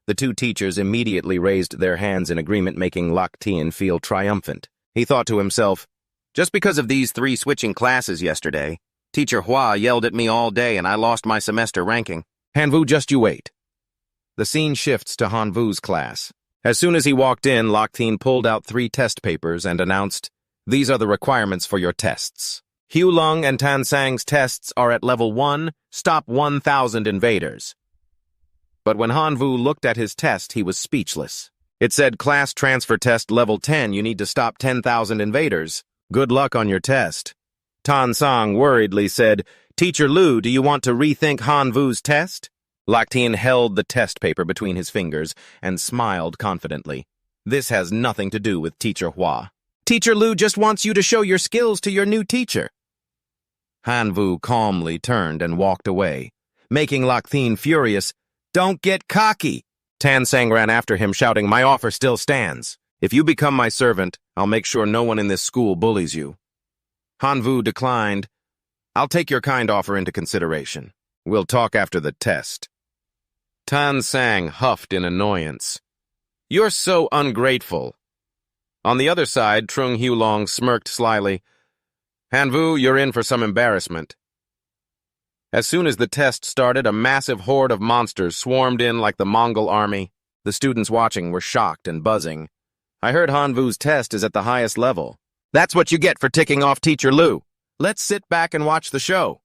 Speaker 1: The two teachers immediately raised their hands in agreement, making Loc Tien feel triumphant. He thought to himself, just because of these 3 switching classes yesterday, Teacher Hua yelled at me all day and I lost my semester ranking. Hanvu, just you wait. The scene shifts to Hanvu's class. As soon as he walked in, Loc Tien pulled out 3 test papers and announced, "These are the requirements for your tests. Hu Lung and Tan Sang's tests are at level 1, stop 1,000 invaders." But when Hanvu looked at his test, he was speechless. It said, class transfer test level 10, you need to stop 10,000 invaders. Good luck on your test. Tan Sang worriedly said, Teacher Lu, do you want to rethink Hanvu's test? Loc Tien held the test paper between his fingers and smiled confidently. This has nothing to do with Teacher Hua. Teacher Lu just wants you to show your skills to your new teacher. Hanvu calmly turned and walked away, making Loc Tien furious. Don't get cocky! Tan Sang ran after him, shouting, my offer still stands. If you become my servant, I'll make sure no one in this school bullies you. Hanvu declined. I'll take your kind offer into consideration. We'll talk after the test. Tan Sang huffed in annoyance. You're so ungrateful. On the other side, Trung Hulong smirked slyly. Hanvu, you're in for some embarrassment. As soon as the test started, a massive horde of monsters swarmed in like the Mongol army. The students watching were shocked and buzzing. I heard Hanvu's test is at the highest level. That's what you get for ticking off Teacher Lu. Let's sit back and watch the show.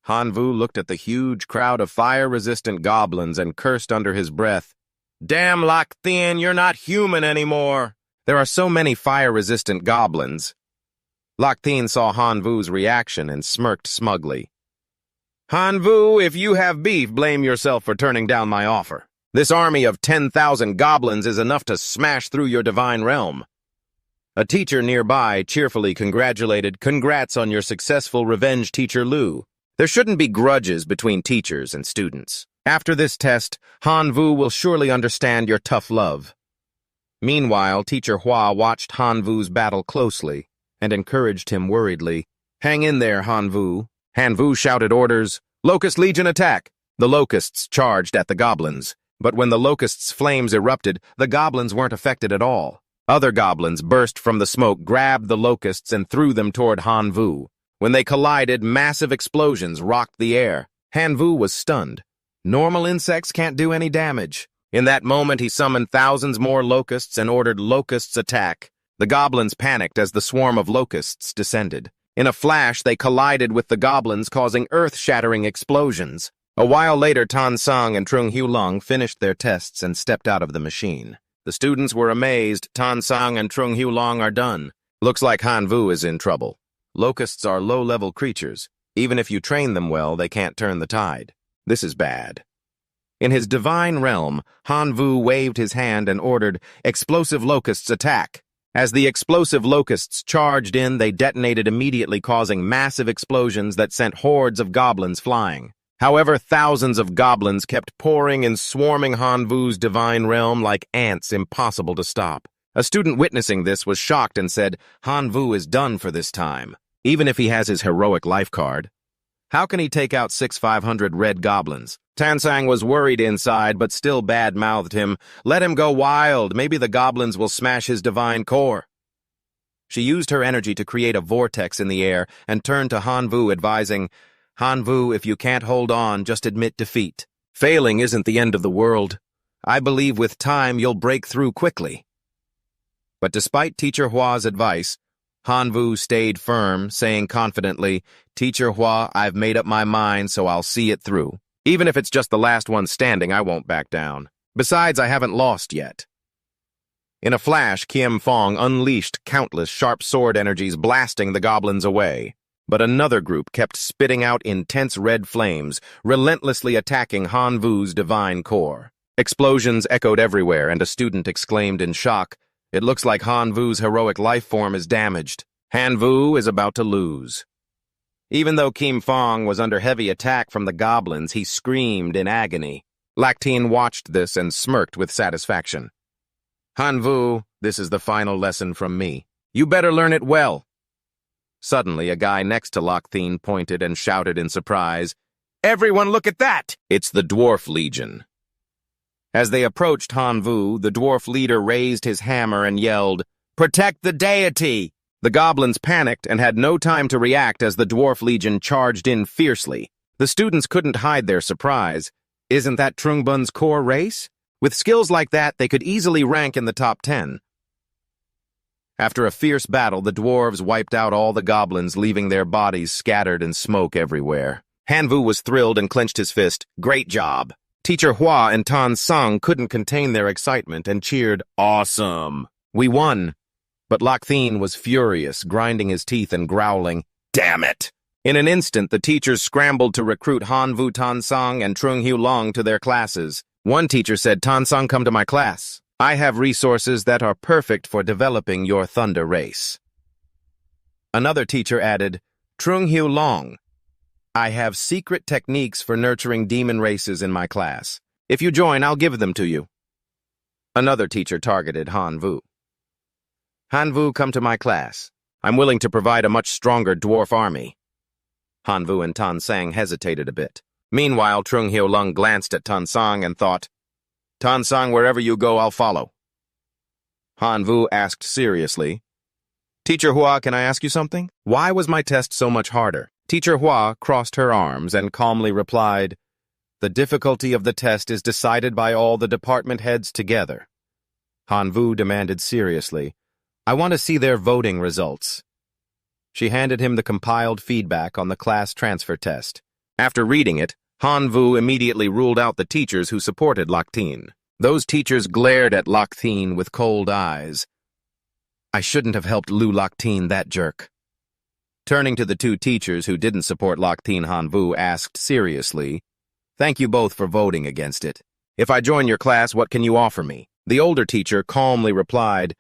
Speaker 1: Hanvu looked at the huge crowd of fire-resistant goblins and cursed under his breath. Damn, Loc Tien, you're not human anymore. There are so many fire-resistant goblins. Loc Tien saw Hanvu's reaction and smirked smugly. Hanvu, if you have beef, blame yourself for turning down my offer. This army of 10,000 goblins is enough to smash through your divine realm. A teacher nearby cheerfully congratulated, Congrats on your successful revenge, Teacher Lu. There shouldn't be grudges between teachers and students. After this test, Hanvu will surely understand your tough love. Meanwhile, Teacher Hua watched Hanvu's battle closely and encouraged him worriedly. Hang in there, Hanvu. Hanvu shouted orders. Locust Legion attack! The Locusts charged at the goblins. But when the Locusts' flames erupted, the goblins weren't affected at all. Other goblins burst from the smoke, grabbed the Locusts, and threw them toward Hanvu. When they collided, massive explosions rocked the air. Hanvu was stunned. Normal insects can't do any damage. In that moment, he summoned thousands more Locusts and ordered Locusts attack. The goblins panicked as the swarm of Locusts descended. In a flash, they collided with the goblins, causing earth-shattering explosions. A while later, Tan Sang and Trung Hulong finished their tests and stepped out of the machine. The students were amazed. Tan Sang and Trung Hulong are done. Looks like Hanvu is in trouble. Locusts are low-level creatures. Even if you train them well, they can't turn the tide. This is bad. In his divine realm, Hanvu waved his hand and ordered, Explosive Locusts attack! As the explosive Locusts charged in, they detonated immediately, causing massive explosions that sent hordes of goblins flying. However, thousands of goblins kept pouring and swarming Hanvu's divine realm like ants, impossible to stop. A student witnessing this was shocked and said, Hanvu is done for this time, even if he has his heroic life card. How can he take out 500 red goblins? Tan Sang was worried inside, but still bad-mouthed him. Let him go wild. Maybe the goblins will smash his divine core. She used her energy to create a vortex in the air and turned to Hanvu, advising, Hanvu, if you can't hold on, just admit defeat. Failing isn't the end of the world. I believe with time you'll break through quickly. But despite Teacher Hua's advice, Hanvu stayed firm, saying confidently, Teacher Hua, I've made up my mind, so I'll see it through. Even if it's just the last one standing, I won't back down. Besides, I haven't lost yet. In a flash, Kiem Fong unleashed countless sharp sword energies, blasting the goblins away. But another group kept spitting out intense red flames, relentlessly attacking Hanvu's divine core. Explosions echoed everywhere, and a student exclaimed in shock, It looks like Hanvu's heroic life form is damaged. Hanvu is about to lose. Even though Kiem Fong was under heavy attack from the goblins, he screamed in agony. Loc Tien watched this and smirked with satisfaction. Hanvu, this is the final lesson from me. You better learn it well. Suddenly, a guy next to Loc Tien pointed and shouted in surprise, Everyone look at that! It's the Dwarf Legion. As they approached Hanvu, the dwarf leader raised his hammer and yelled, "Protect the deity!" The goblins panicked and had no time to react as the dwarf legion charged in fiercely. The students couldn't hide their surprise. Isn't that Trungbun's core race? With skills like that, they could easily rank in the top 10. After a fierce battle, the dwarves wiped out all the goblins, leaving their bodies scattered in smoke everywhere. Hanvu was thrilled and clenched his fist. "Great job!" Teacher Hua and Tan Sung couldn't contain their excitement and cheered, "Awesome! We won!" But Loc Thien was furious, grinding his teeth and growling, "Damn it!" In an instant, the teachers scrambled to recruit Hanvu, Tan Sung, and Trung Hyu Long to their classes. One teacher said, "Tan Sung, come to my class. I have resources that are perfect for developing your thunder race." Another teacher added, "Trung Hyu Long, I have secret techniques for nurturing demon races in my class. If you join, I'll give them to you." Another teacher targeted Hanvu. "Hanvu, come to my class. I'm willing to provide a much stronger dwarf army." Hanvu and Tan Sang hesitated a bit. Meanwhile, Trung Hyu Long glanced at Tan Sang and thought, "Tan Sang, wherever you go, I'll follow." Hanvu asked seriously, "Teacher Hua, can I ask you something? Why was my test so much harder?" Teacher Hua crossed her arms and calmly replied, "The difficulty of the test is decided by all the department heads together." Hanvu demanded seriously, "I want to see their voting results." She handed him the compiled feedback on the class transfer test. After reading it, Hanvu immediately ruled out the teachers who supported Loc Thien. Those teachers glared at Loc Thien with cold eyes. "I shouldn't have helped Loc Thien, that jerk." Turning to the two teachers who didn't support Loc Thien, Hanvu asked seriously, "Thank you both for voting against it. If I join your class, what can you offer me?" The older teacher calmly replied,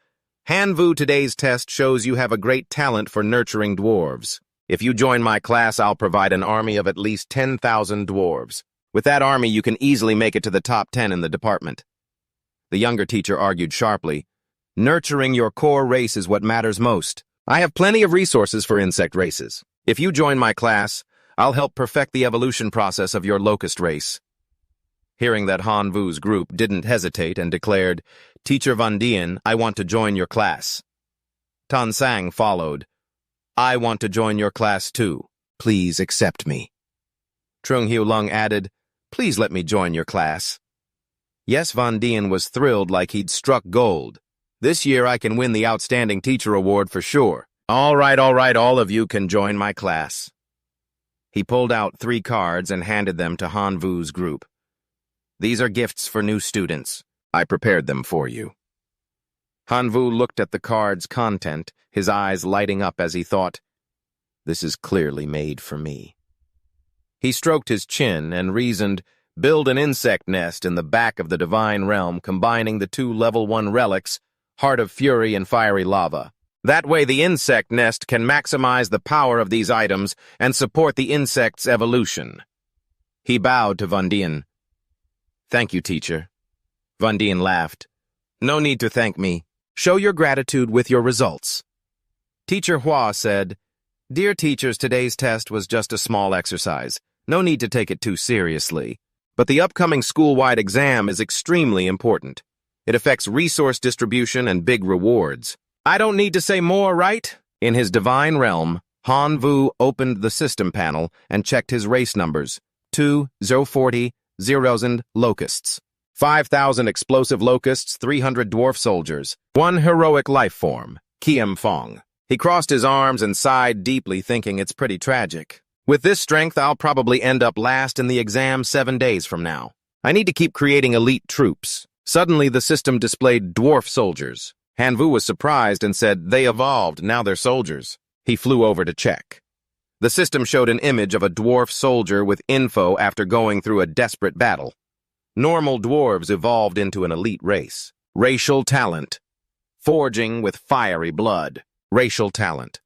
Speaker 1: "Hanvu, today's test shows you have a great talent for nurturing dwarves. If you join my class, I'll provide an army of at least 10,000 dwarves. With that army, you can easily make it to the top 10 in the department." The younger teacher argued sharply, "Nurturing your core race is what matters most. I have plenty of resources for insect races. If you join my class, I'll help perfect the evolution process of your locust race." Hearing that, Hanvu's group didn't hesitate and declared, "Teacher Van Dien, I want to join your class." Tan Sang followed, "I want to join your class too. Please accept me." Trung Hyu Long added, "Please let me join your class." Yes, Van Dien was thrilled like he'd struck gold. "This year I can win the Outstanding Teacher Award for sure. All right, all of you can join my class." He pulled out 3 cards and handed them to Hanvu's group. "These are gifts for new students. I prepared them for you." Hanvu looked at the card's content, his eyes lighting up as he thought, "This is clearly made for me." He stroked his chin and reasoned, "Build an insect nest in the back of the divine realm, combining the 2 level 1 relics, Heart of Fury and Fiery Lava. That way the insect nest can maximize the power of these items and support the insect's evolution." He bowed to Van Dien. "Thank you, teacher." Van Dien laughed. "No need to thank me. Show your gratitude with your results." Teacher Hua said, "Dear teachers, today's test was just a small exercise. No need to take it too seriously. But the upcoming school-wide exam is extremely important. It affects resource distribution and big rewards. I don't need to say more, right?" In his divine realm, Hanvu opened the system panel and checked his race numbers. 2,040, 0,000 locusts. 5,000 explosive locusts, 300 dwarf soldiers. 1 heroic life form, Kiem Fong. He crossed his arms and sighed deeply, thinking it's pretty tragic. With this strength, I'll probably end up last in the exam 7 days from now. I need to keep creating elite troops. Suddenly, the system displayed dwarf soldiers. Hanvu was surprised and said, "They evolved, now they're soldiers." He flew over to check. The system showed an image of a dwarf soldier with info after going through a desperate battle. Normal dwarves evolved into an elite race. Racial talent. Forging with fiery blood. Racial talent.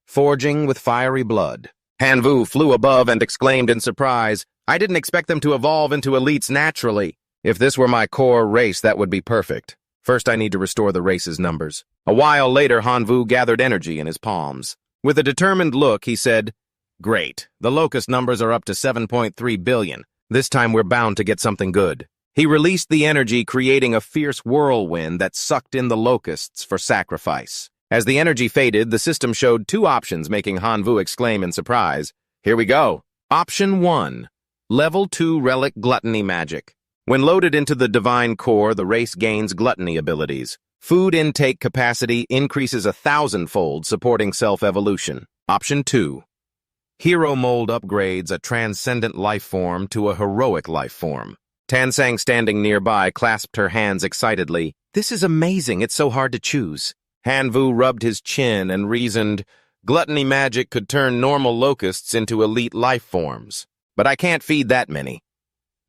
Speaker 1: Forging with fiery blood. Hanvu flew above and exclaimed in surprise, "I didn't expect them to evolve into elites naturally. If this were my core race, that would be perfect. First, I need to restore the race's numbers." A while later, Hanvu gathered energy in his palms. With a determined look, he said, "Great. The locust numbers are up to 7.3 billion. This time we're bound to get something good." He released the energy, creating a fierce whirlwind that sucked in the locusts for sacrifice. As the energy faded, the system showed two options, making Hanvu exclaim in surprise. Here we go. Option 1. Level 2 Relic Gluttony Magic. When loaded into the Divine Core, the race gains gluttony abilities. Food intake capacity increases 1,000-fold, supporting self-evolution. Option 2. Hero Mold upgrades a transcendent life form to a heroic life form. Tansang, standing nearby, clasped her hands excitedly. This is amazing, it's so hard to choose. Hanvu rubbed his chin and reasoned, gluttony magic could turn normal locusts into elite life forms. But I can't feed that many.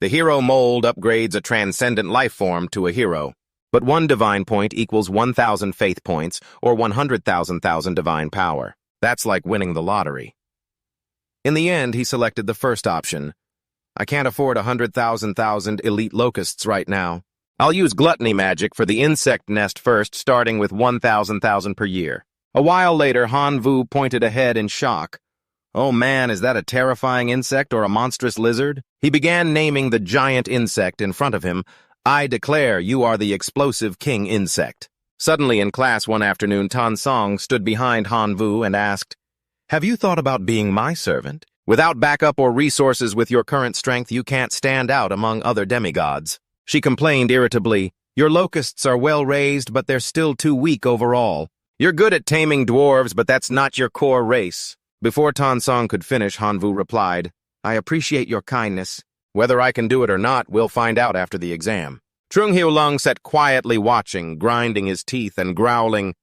Speaker 1: The hero mold upgrades a transcendent life form to a hero. But one divine point equals 1,000 faith points, or 100,000 divine power. That's like winning the lottery. In the end, he selected the first option. I can't afford 100,000 elite locusts right now. I'll use gluttony magic for the insect nest first, starting with 1,000 per year. A while later, Hanvu pointed ahead in shock. Oh man, is that a terrifying insect or a monstrous lizard? He began naming the giant insect in front of him. I declare you are the explosive king insect. Suddenly in class one afternoon, Tan Song stood behind Hanvu and asked, have you thought about being my servant? Without backup or resources with your current strength, you can't stand out among other demigods. She complained irritably, your locusts are well raised, but they're still too weak overall. You're good at taming dwarves, but that's not your core race. Before Tan Song could finish, Hanvu replied, I appreciate your kindness. Whether I can do it or not, we'll find out after the exam. Trung Hiu Lung sat quietly watching, grinding his teeth and growling,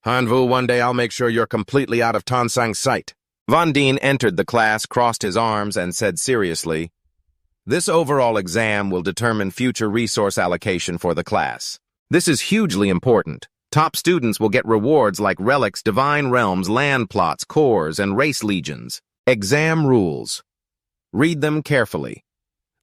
Speaker 1: Hanvu, one day I'll make sure you're completely out of Tan Sang's sight. Von Dien entered the class, crossed his arms, and said seriously, this overall exam will determine future resource allocation for the class. This is hugely important. Top students will get rewards like relics, divine realms, land plots, cores, and race legions. Exam rules. Read them carefully.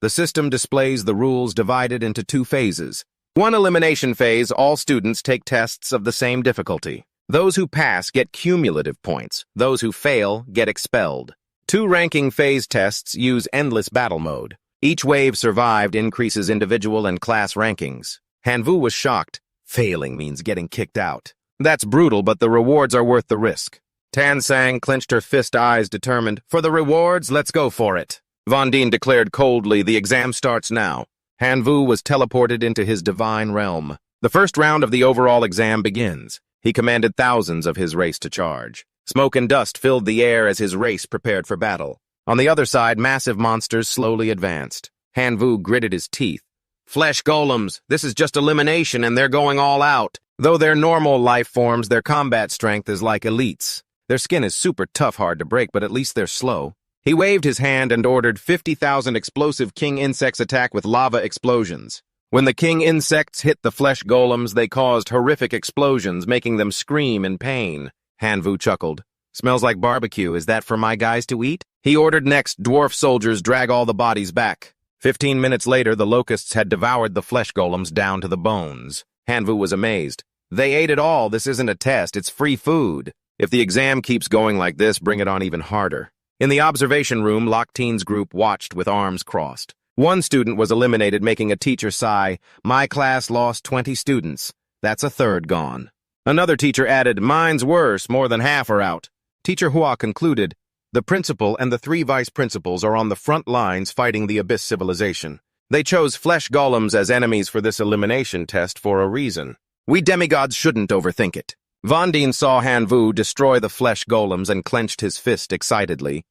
Speaker 1: The system displays the rules divided into two phases. One elimination phase, all students take tests of the same difficulty. Those who pass get cumulative points. Those who fail get expelled. Two ranking phase tests use endless battle mode. Each wave survived increases individual and class rankings. Hanvu was shocked. Failing means getting kicked out. That's brutal, but the rewards are worth the risk. Tansang clenched her fist, eyes determined. For the rewards, let's go for it. Von Dien declared coldly, the exam starts now. Hanvu was teleported into his divine realm. The first round of the overall exam begins. He commanded thousands of his race to charge. Smoke and dust filled the air as his race prepared for battle. On the other side, massive monsters slowly advanced. Hanvu gritted his teeth. Flesh golems, this is just elimination and they're going all out. Though they're normal life forms, their combat strength is like elites. Their skin is super tough, hard to break, but at least they're slow. He waved his hand and ordered 50,000 explosive king insects attack with lava explosions. When the king insects hit the flesh golems, they caused horrific explosions, making them scream in pain. Hanvu chuckled. Smells like barbecue. Is that for my guys to eat? He ordered next dwarf soldiers drag all the bodies back. 15 minutes later, the locusts had devoured the flesh golems down to the bones. Hanvu was amazed. They ate it all. This isn't a test. It's free food. If the exam keeps going like this, bring it on even harder. In the observation room, Locusts' group watched with arms crossed. One student was eliminated, making a teacher sigh. My class lost 20 students. That's a third gone. Another teacher added, mine's worse, more than half are out. Teacher Hua concluded, the principal and the 3 vice principals are on the front lines fighting the Abyss civilization. They chose flesh golems as enemies for this elimination test for a reason. We demigods shouldn't overthink it. Von Dien saw Hanvu destroy the flesh golems and clenched his fist excitedly.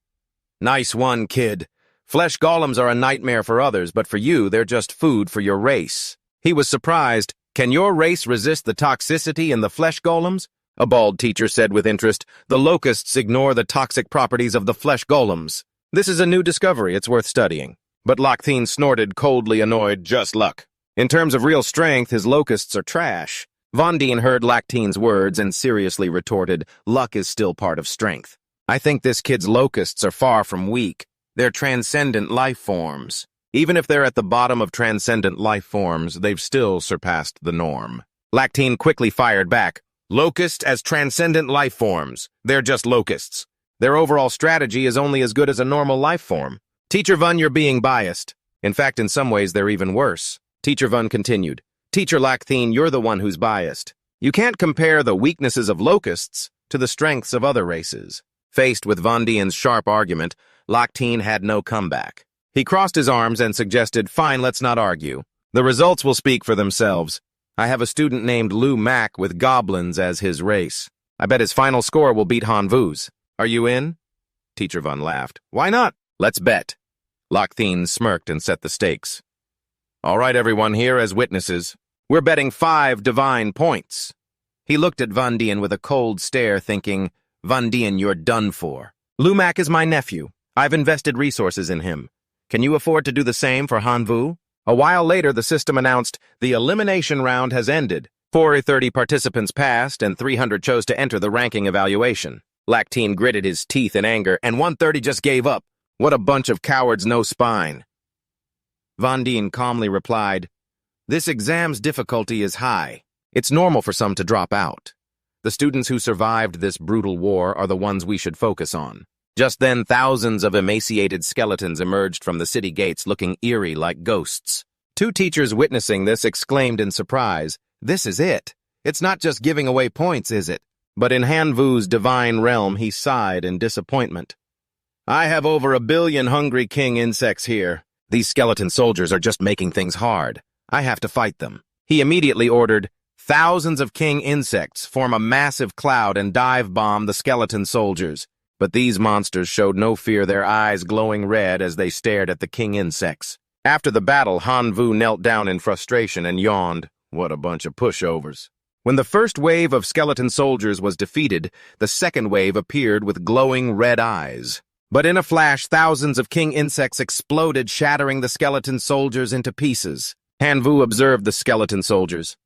Speaker 1: Nice one, kid. Flesh golems are a nightmare for others, but for you, they're just food for your race. He was surprised. Can your race resist the toxicity in the flesh golems? A bald teacher said with interest. The locusts ignore the toxic properties of the flesh golems. This is a new discovery. It's worth studying. But Locusts snorted, coldly annoyed. Just luck. In terms of real strength, his locusts are trash. Von Dien heard Locusts' words and seriously retorted, luck is still part of strength. I think this kid's locusts are far from weak. They're transcendent life forms. Even if they're at the bottom of transcendent life forms, they've still surpassed the norm. Locusts quickly fired back. Locusts as transcendent life forms. They're just locusts. Their overall strategy is only as good as a normal life form. Teacher Vun, you're being biased. In fact, in some ways, they're even worse. Teacher Vun continued. Teacher Lacthine, you're the one who's biased. You can't compare the weaknesses of Locusts to the strengths of other races. Faced with Von Dien's sharp argument, Lactine had no comeback. He crossed his arms and suggested, fine, let's not argue. The results will speak for themselves. I have a student named Lu Mac with goblins as his race. I bet his final score will beat Han Vu's. Are you in? Teacher Vun laughed. Why not? Let's bet. Lactine smirked and set the stakes. All right, everyone, here as witnesses. We're betting 5 divine points. He looked at Von Dien with a cold stare, thinking, Von Dien, you're done for. Lu Mac is my nephew. I've invested resources in him. Can you afford to do the same for Han Vu? A while later, the system announced the elimination round has ended. 430 participants passed, and 300 chose to enter the ranking evaluation. Lactine gritted his teeth in anger, and 130 just gave up. What a bunch of cowards, no spine. Von Dien calmly replied, This exam's difficulty is high. It's normal for some to drop out. The students who survived this brutal war are the ones we should focus on. Just then, thousands of emaciated skeletons emerged from the city gates looking eerie like ghosts. 2 teachers witnessing this exclaimed in surprise, This is it. It's not just giving away points, is it? But in Han Vu's divine realm, he sighed in disappointment. I have over 1 billion hungry king insects here. These skeleton soldiers are just making things hard. I have to fight them. He immediately ordered, Thousands of king insects form a massive cloud and dive bomb the skeleton soldiers. But these monsters showed no fear, their eyes glowing red as they stared at the king insects. After the battle, Han Vu knelt down in frustration and yawned. What a bunch of pushovers. When the first wave of skeleton soldiers was defeated, the second wave appeared with glowing red eyes. But in a flash, thousands of king insects exploded, shattering the skeleton soldiers into pieces. Han Vu observed the skeleton soldiers.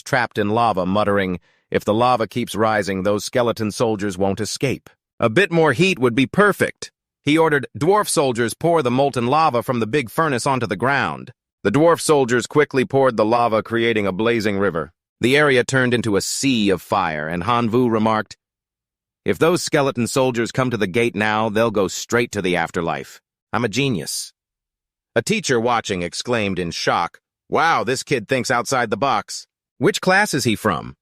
Speaker 1: Trapped in lava, muttering, If the lava keeps rising, those skeleton soldiers won't escape. A bit more heat would be perfect. He ordered dwarf soldiers pour the molten lava from the big furnace onto the ground. The dwarf soldiers quickly poured the lava, creating a blazing river. The area turned into a sea of fire, and Han Vu remarked, If those skeleton soldiers come to the gate now, they'll go straight to the afterlife. I'm a genius. A teacher watching exclaimed in shock, Wow, this kid thinks outside the box. Which class is he from?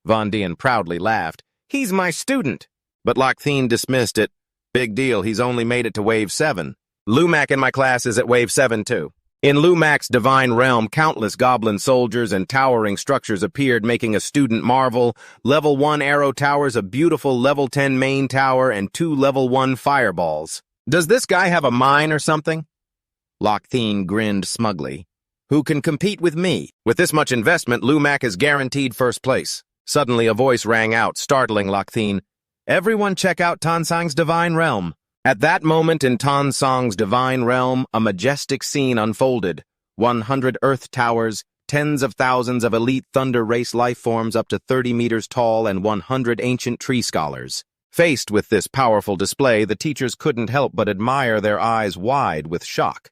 Speaker 1: Von Dien proudly laughed. He's my student. But Lactine dismissed it. Big deal, he's only made it to Wave 7. Lu Mac in my class is at Wave 7 too. In Lu Mac's divine realm, countless goblin soldiers and towering structures appeared, making a student marvel. Level 1 arrow towers, a beautiful Level 10 main tower, and 2 Level 1 fireballs. Does this guy have a mine or something? Lactine grinned smugly. Who can compete with me? With this much investment, Lu Mac is guaranteed first place. Suddenly a voice rang out, startling Lactine. Everyone check out Tansang's divine realm. At that moment in Tansang's divine realm, a majestic scene unfolded. 100 earth towers, tens of thousands of elite thunder race life forms up to 30 meters tall, and 100 ancient tree scholars. Faced with this powerful display, the teachers couldn't help but admire, their eyes wide with shock.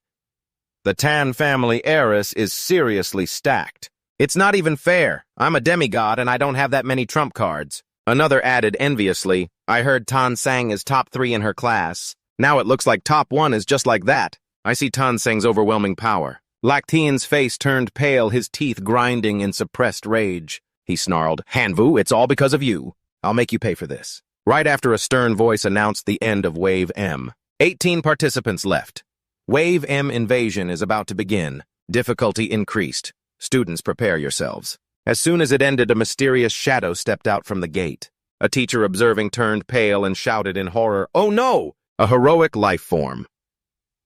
Speaker 1: The Tan family heiress is seriously stacked. It's not even fair. I'm a demigod and I don't have that many trump cards. Another added enviously, I heard Tansang is top 3 in her class. Now it looks like top 1 is just like that. I see Tansang's overwhelming power. Lactine's face turned pale, his teeth grinding in suppressed rage. He snarled, Han Vu, it's all because of you. I'll make you pay for this. Right after a stern voice announced the end of Wave M. 18 participants left. Wave M invasion is about to begin. Difficulty increased. Students, prepare yourselves. As soon as it ended, a mysterious shadow stepped out from the gate. A teacher observing turned pale and shouted in horror, Oh no! A heroic life form.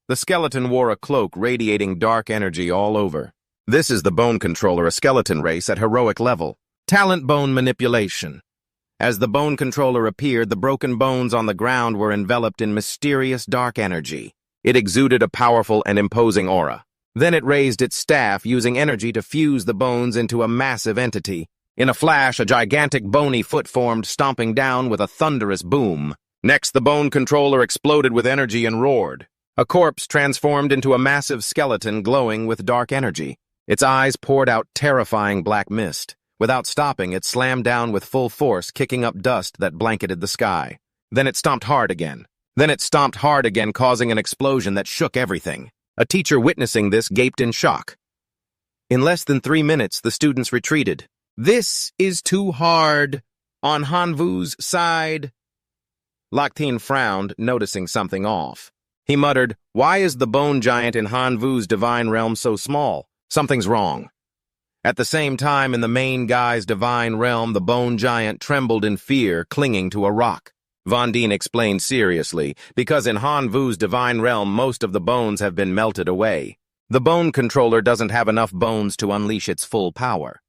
Speaker 1: The skeleton wore a cloak radiating dark energy all over. This is the bone controller, a skeleton race at heroic level. Talent bone manipulation. As the bone controller appeared, the broken bones on the ground were enveloped in mysterious dark energy. It exuded a powerful and imposing aura. Then it raised its staff, using energy to fuse the bones into a massive entity. In a flash, a gigantic bony foot formed, stomping down with a thunderous boom. Next, the bone controller exploded with energy and roared. A corpse transformed into a massive skeleton glowing with dark energy. Its eyes poured out terrifying black mist. Without stopping, it slammed down with full force, kicking up dust that blanketed the sky. Then it stomped hard again, causing an explosion that shook everything. A teacher witnessing this gaped in shock. In less than 3 minutes, the students retreated. This is too hard. On Hanvu's side. Locusts frowned, noticing something off. He muttered, "Why is the bone giant in Hanvu's divine realm so small? Something's wrong." At the same time, in the main guy's divine realm, the bone giant trembled in fear, clinging to a rock. Von Dien explained seriously, because in Hanvu's divine realm, most of the bones have been melted away. The bone controller doesn't have enough bones to unleash its full power.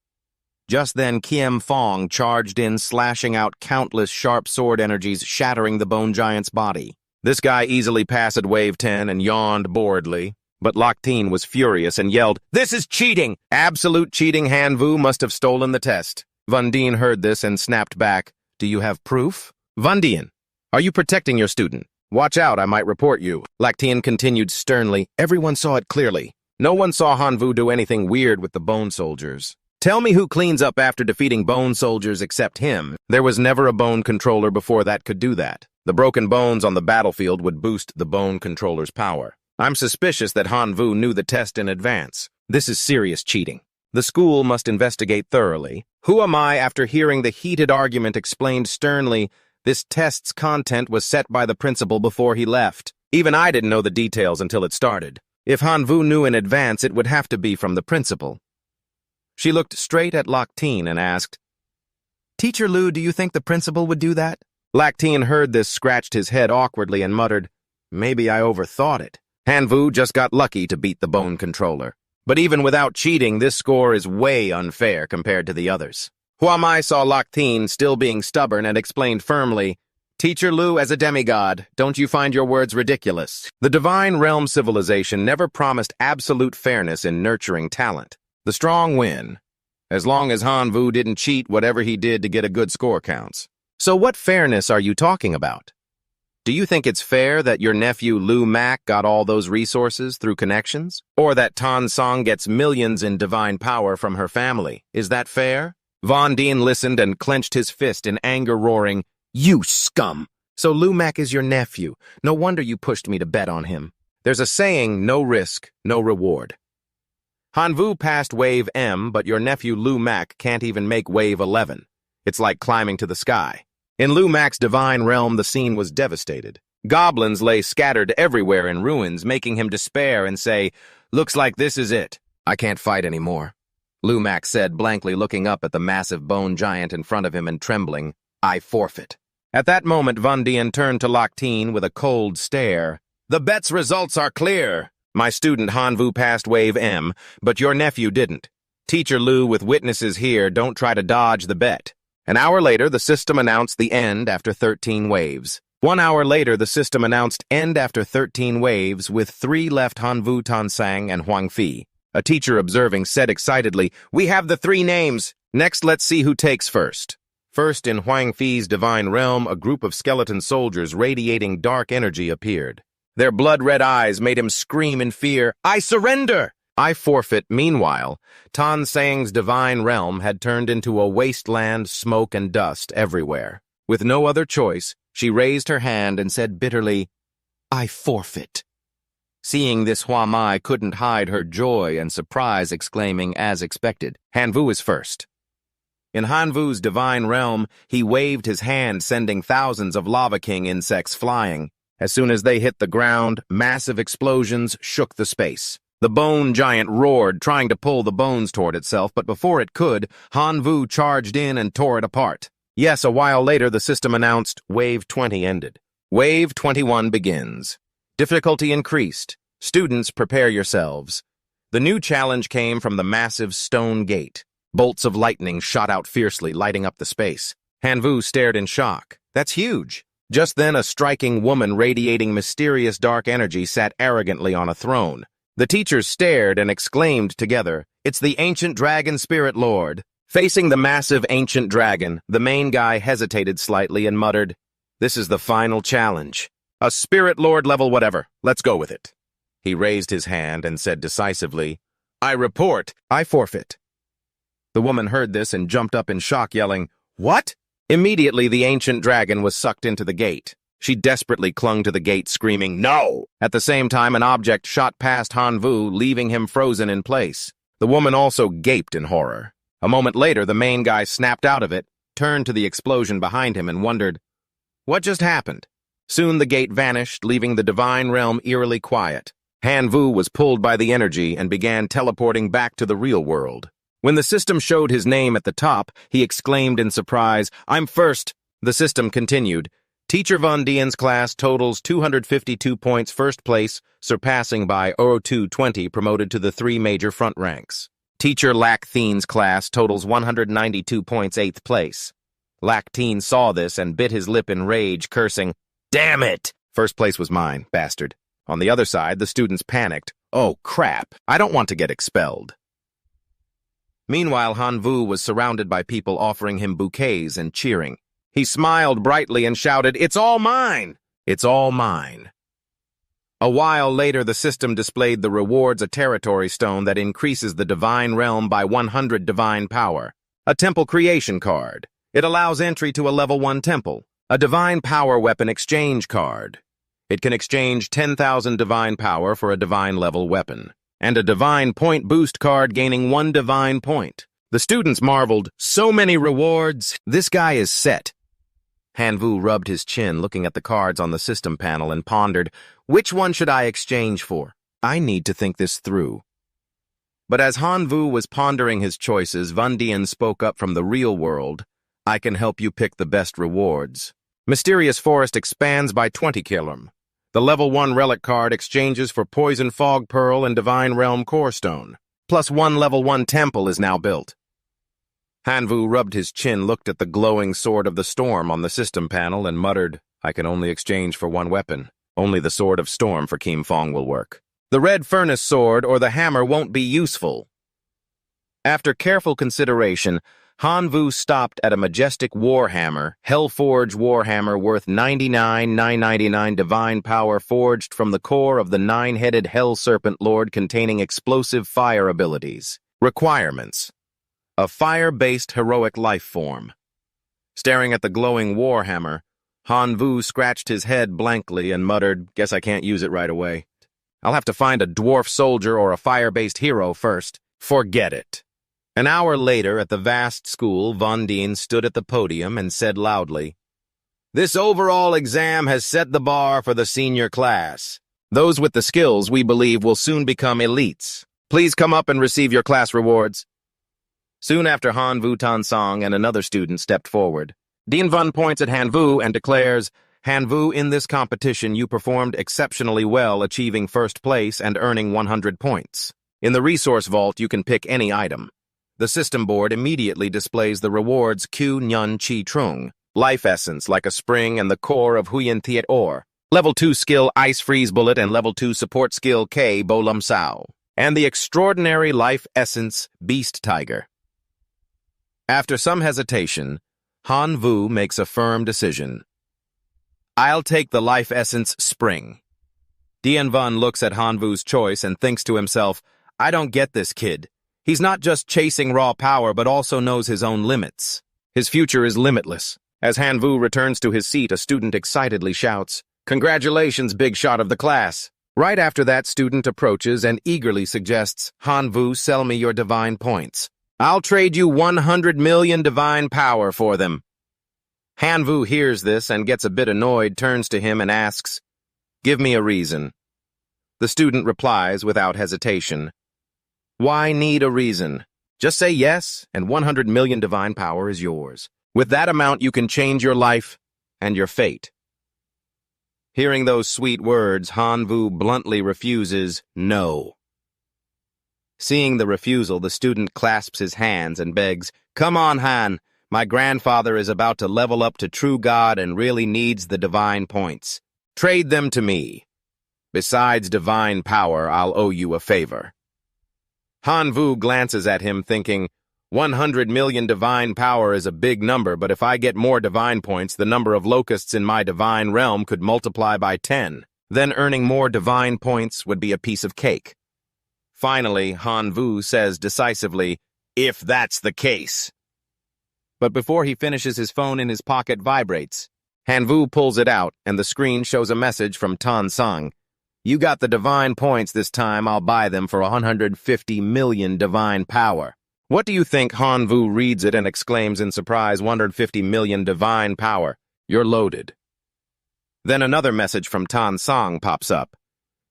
Speaker 1: Just then, Kiem Fong charged in, slashing out countless sharp sword energies, shattering the bone giant's body. This guy easily passed Wave 10 and yawned boredly, but Locusts was furious and yelled, "This is cheating! Absolute cheating! Hanvu must have stolen the test." Von Dien heard this and snapped back, "Do you have proof?" "Von Dien, are you protecting your student? Watch out, I might report you." Locusts continued sternly, "Everyone saw it clearly. No one saw Hanvu do anything weird with the bone soldiers. Tell me who cleans up after defeating bone soldiers except him. There was never a bone controller before that could do that. The broken bones on the battlefield would boost the bone controller's power. I'm suspicious that Hanvu knew the test in advance. This is serious cheating. The school must investigate thoroughly. Who am I, after hearing the heated argument explained sternly, this test's content was set by the principal before he left. Even I didn't know the details until it started. If Hanvu knew in advance, it would have to be from the principal." She looked straight at Locusts and asked, "Teacher Lu, do you think the principal would do that?" Locusts heard this, scratched his head awkwardly, and muttered, "Maybe I overthought it. Hanvu just got lucky to beat the bone controller. But even without cheating, this score is way unfair compared to the others." Huamai saw Locusts still being stubborn and explained firmly, "Teacher Lu, as a demigod, don't you find your words ridiculous? The divine realm civilization never promised absolute fairness in nurturing talent. The strong win, as long as Hanvu didn't cheat whatever he did to get a good score counts. So what fairness are you talking about? Do you think it's fair that your nephew Lu Mak got all those resources through connections? Or that Tan Song gets millions in divine power from her family? Is that fair?" Von Dien listened and clenched his fist in anger, roaring, "You scum! So Lu Mak is your nephew. No wonder you pushed me to bet on him. There's a saying, no risk, no reward. Hanvu passed Wave M, but your nephew Lu Mak can't even make Wave 11. It's like climbing to the sky." In Lu Mak's divine realm, the scene was devastated. Goblins lay scattered everywhere in ruins, making him despair and say, "Looks like this is it. I can't fight anymore." Lu Mak said, blankly looking up at the massive bone giant in front of him and trembling, "I forfeit." At that moment, Von Dien turned to Locusts with a cold stare. "The bet's results are clear. My student Hanvu passed Wave M, but your nephew didn't. Teacher Lu, with witnesses here, don't try to dodge the bet." An hour later, the system announced the end after 13 waves. 1 hour later, the system announced end after 13 waves, with 3 left: Hanvu, Tansang, and Huang Fi. A teacher observing said excitedly, "We have the 3 names. Next, let's see who takes first." First, in Huang Fi's divine realm, a group of skeleton soldiers radiating dark energy appeared. Their blood-red eyes made him scream in fear, "I surrender! I forfeit." Meanwhile, Tan Sang's divine realm had turned into a wasteland, smoke and dust everywhere. With no other choice, she raised her hand and said bitterly, "I forfeit." Seeing this, Huamai couldn't hide her joy and surprise, exclaiming, as expected, "Hanvu is first." In Hanvu's divine realm, he waved his hand, sending thousands of Lava King insects flying. As soon as they hit the ground, massive explosions shook the space. The bone giant roared, trying to pull the bones toward itself, but before it could, Hanvu charged in and tore it apart. Yes, a while later, the system announced Wave 20 ended. Wave 21 begins. Difficulty increased. Students, prepare yourselves. The new challenge came from the massive stone gate. Bolts of lightning shot out fiercely, lighting up the space. Hanvu stared in shock. That's huge. Just then, a striking woman radiating mysterious dark energy sat arrogantly on a throne. The teachers stared and exclaimed together, "It's the ancient dragon spirit lord." Facing the massive ancient dragon, the main guy hesitated slightly and muttered, "This is the final challenge. A spirit lord level whatever. Let's go with it." He raised his hand and said decisively, "I report. I forfeit." The woman heard this and jumped up in shock, yelling, "What?" Immediately, the ancient dragon was sucked into the gate. She desperately clung to the gate, screaming, "No!" At the same time, an object shot past Han Vu, leaving him frozen in place. The woman also gaped in horror. A moment later, the main guy snapped out of it, turned to the explosion behind him, and wondered, what just happened? Soon the gate vanished, leaving the divine realm eerily quiet. Han Vu was pulled by the energy and began teleporting back to the real world. When the system showed his name at the top, he exclaimed in surprise, "I'm first!" The system continued. Teacher Von Dien's class totals 252 points, first place, surpassing by 220, promoted to the 3 major front ranks. Teacher Lac Thien's class totals 192 points, 8th place. Lac Thien saw this and bit his lip in rage, cursing, "Damn it! First place was mine, bastard." On the other side, the students panicked. "Oh, crap. I don't want to get expelled." Meanwhile, Han Vu was surrounded by people offering him bouquets and cheering. He smiled brightly and shouted, "It's all mine! It's all mine!" A while later, the system displayed the rewards, a territory stone that increases the divine realm by 100 divine power, a temple creation card. It allows entry to a level 1 temple, a divine power weapon exchange card. It can exchange 10,000 divine power for a divine level weapon, and a divine point boost card gaining 1 divine point. The students marveled, "So many rewards! This guy is set." Han Vu rubbed his chin, looking at the cards on the system panel, and pondered, which one should I exchange for? I need to think this through. But as Han Vu was pondering his choices, Von Dien spoke up from the real world. "I can help you pick the best rewards. Mysterious Forest expands by 20 kilom. The level 1 relic card exchanges for Poison Fog Pearl and Divine Realm Core Stone. Plus 1 level 1 temple is now built." Han Vu rubbed his chin, looked at the glowing Sword of the Storm on the system panel, and muttered, "I can only exchange for 1 weapon. Only the Sword of Storm for Kim Fong will work. The Red Furnace Sword or the hammer won't be useful." After careful consideration, Han Vu stopped at a majestic warhammer, Hellforge warhammer worth 99,999 divine power, forged from the core of the 9-headed Hell Serpent Lord, containing explosive fire abilities. Requirements: a fire-based heroic life form. Staring at the glowing warhammer, Han Vu scratched his head blankly and muttered, "Guess I can't use it right away. I'll have to find a dwarf soldier or a fire-based hero first. Forget it." An hour later, at the vast school, Von Dien stood at the podium and said loudly, "This overall exam has set the bar for the senior class. Those with the skills we believe will soon become elites. Please come up and receive your class rewards." Soon after, Han Vu Tansong and another student stepped forward. Dien Vun points at Han Vu and declares, "Han Vu, in this competition you performed exceptionally well, achieving first place and earning 100 points. In the resource vault you can pick any item." The system board immediately displays the rewards Q Nyun Chi Trung, Life Essence like a spring and the core of Huyen Thiet Or, Level 2 skill Ice Freeze Bullet and Level 2 support skill K Bo Lum Sao, and the extraordinary Life Essence Beast Tiger. After some hesitation, Han Vu makes a firm decision. "I'll take the Life Essence Spring." Dien Vun looks at Han Vu's choice and thinks to himself, "I don't get this kid. He's not just chasing raw power, but also knows his own limits. His future is limitless." As Han Vu returns to his seat, a student excitedly shouts, "Congratulations, big shot of the class." Right after that, student approaches and eagerly suggests, "Han Vu, sell me your divine points. I'll trade you 100 million divine power for them." Han Vu hears this and gets a bit annoyed, turns to him and asks, "Give me a reason." The student replies without hesitation, "Why need a reason? Just say yes, and 100 million divine power is yours. With that amount, you can change your life and your fate." Hearing those sweet words, Han Vu bluntly refuses, "No." Seeing the refusal, the student clasps his hands and begs, "Come on, Han. My grandfather is about to level up to true God and really needs the divine points. Trade them to me. Besides divine power, I'll owe you a favor." Han Vu glances at him, thinking, 100 million divine power is a big number, but if I get more divine points, the number of locusts in my divine realm could multiply by 10. Then earning more divine points would be a piece of cake. Finally, Han Vu says decisively, "If that's the case." But before he finishes, his phone in his pocket vibrates. Hanvu pulls it out, and the screen shows a message from Tan Sung. You got the divine points this time. I'll buy them for 150 million divine power. What do you think? Hanvu reads it and exclaims in surprise, 150 million divine power. You're loaded. Then another message from Tan Sung pops up.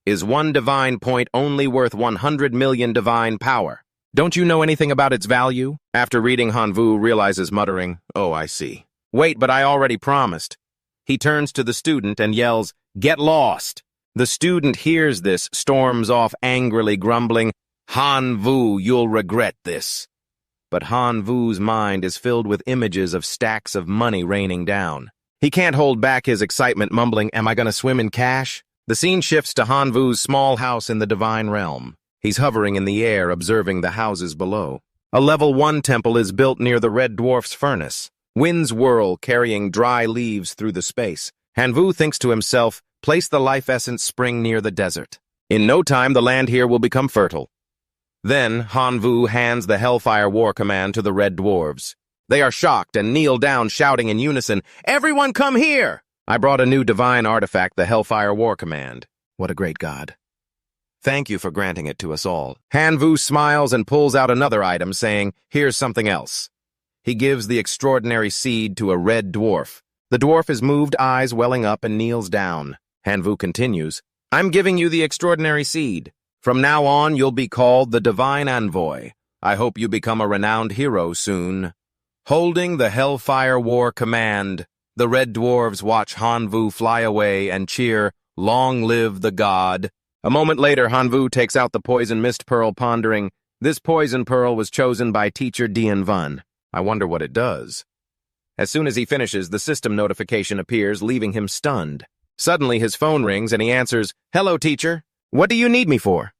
Speaker 1: Is one divine point only worth 100 million divine power? Don't you know anything about its value? After reading, Hanvu realizes, muttering, oh, I see. Wait, but I already promised. He turns to the student and yells, get lost. The student hears this, storms off angrily, grumbling, Hanvu, you'll regret this. But Hanvu's mind is filled with images of stacks of money raining down. He can't hold back his excitement, mumbling, am I going to swim in cash? The scene shifts to Hanvu's small house in the divine realm. He's hovering in the air, observing the houses below. A level 1 temple is built near the Red Dwarf's furnace. Winds whirl, carrying dry leaves through the space. Hanvu thinks to himself, place the life essence spring near the desert. In no time, the land here will become fertile. Then, Hanvu hands the Hellfire War Command to the Red Dwarves. They are shocked and kneel down, shouting in unison, everyone come here! I brought a new divine artifact, the Hellfire War Command. What a great god. Thank you for granting it to us all. Hanvu smiles and pulls out another item, saying, here's something else. He gives the extraordinary seed to a red dwarf. The dwarf is moved, eyes welling up, and kneels down. Hanvu continues, I'm giving you the extraordinary seed. From now on, you'll be called the Divine Envoy. I hope you become a renowned hero soon. Holding the Hellfire War Command, the Red Dwarves watch Hanvu fly away and cheer, long live the god. A moment later, Hanvu takes out the poison mist pearl, pondering, this poison pearl was chosen by teacher Dian Vun. I wonder what it does. As soon as he finishes, the system notification appears, leaving him stunned. Suddenly, his phone rings and he answers, hello, teacher. What do you need me for?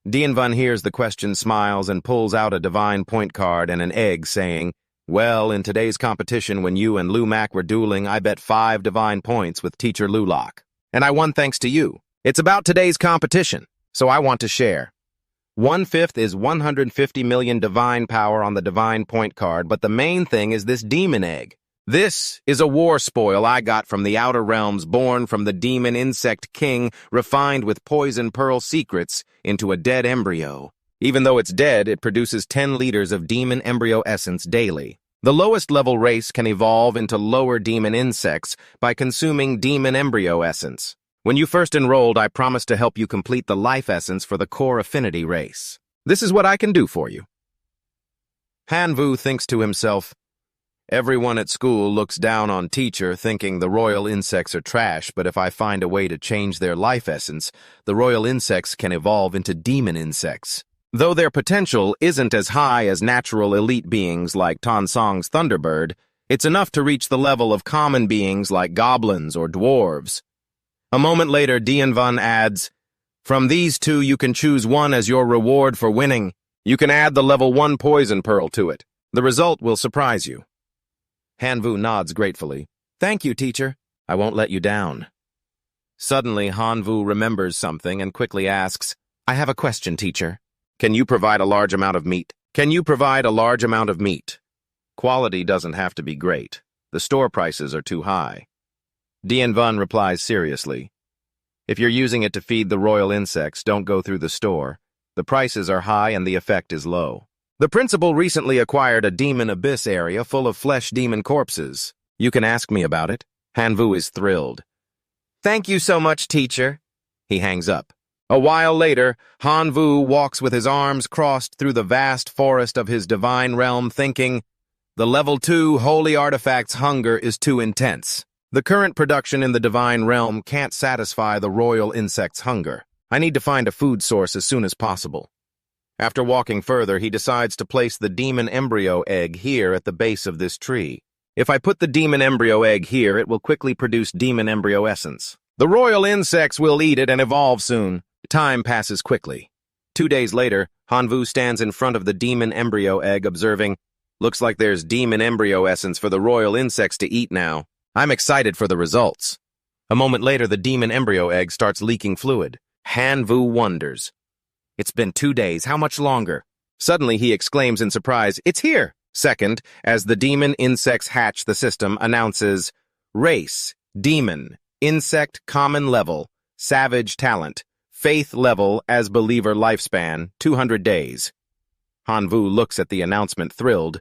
Speaker 1: Dian Vun hears the question, smiles, and pulls out a divine point card and an egg, saying, well, in today's competition when you and Lu Mac were dueling, I bet 5 divine points with teacher Lulok. And I won thanks to you. It's about today's competition, so I want to share. 1/5 is 150 million divine power on the divine point card, but the main thing is this demon egg. This is a war spoil I got from the outer realms, born from the demon insect king, refined with poison pearl secrets into a dead embryo. Even though it's dead, it produces 10 liters of demon embryo essence daily. The lowest level race can evolve into lower demon insects by consuming demon embryo essence. When you first enrolled, I promised to help you complete the life essence for the core affinity race. This is what I can do for you. Hanvu thinks to himself, everyone at school looks down on teacher, thinking the royal insects are trash, but if I find a way to change their life essence, the royal insects can evolve into demon insects. Though their potential isn't as high as natural elite beings like Tan Song's Thunderbird, it's enough to reach the level of common beings like goblins or dwarves. A moment later, Dian Vun adds, from these two you can choose one as your reward for winning. You can add the level 1 poison pearl to it. The result will surprise you. Hanvu nods gratefully. Thank you, teacher. I won't let you down. Suddenly, Hanvu remembers something and quickly asks, I have a question, teacher. Can you provide a large amount of meat? Can you provide a large amount of meat? Quality doesn't have to be great. The store prices are too high. Dian Vun replies seriously. If you're using it to feed the royal insects, don't go through the store. The prices are high and the effect is low. The principal recently acquired a demon abyss area full of flesh demon corpses. You can ask me about it. Hanvu is thrilled. Thank you so much, teacher. He hangs up. A while later, Hanvu walks with his arms crossed through the vast forest of his divine realm, thinking, the level 2 holy artifact's hunger is too intense. The current production in the divine realm can't satisfy the royal insect's hunger. I need to find a food source as soon as possible. After walking further, he decides to place the demon embryo egg here at the base of this tree. If I put the demon embryo egg here, it will quickly produce demon embryo essence. The royal insects will eat it and evolve soon. Time passes quickly. 2 days later, Hanvu stands in front of the demon embryo egg, observing, looks like there's demon embryo essence for the royal insects to eat now. I'm excited for the results. A moment later, the demon embryo egg starts leaking fluid. Hanvu wonders. It's been 2 days. How much longer? Suddenly, he exclaims in surprise, it's here! Second, as the demon insects hatch, the system announces, Race, demon. Insect, common level. Savage talent. Faith level as believer lifespan, 200 days. Hanvu looks at the announcement thrilled.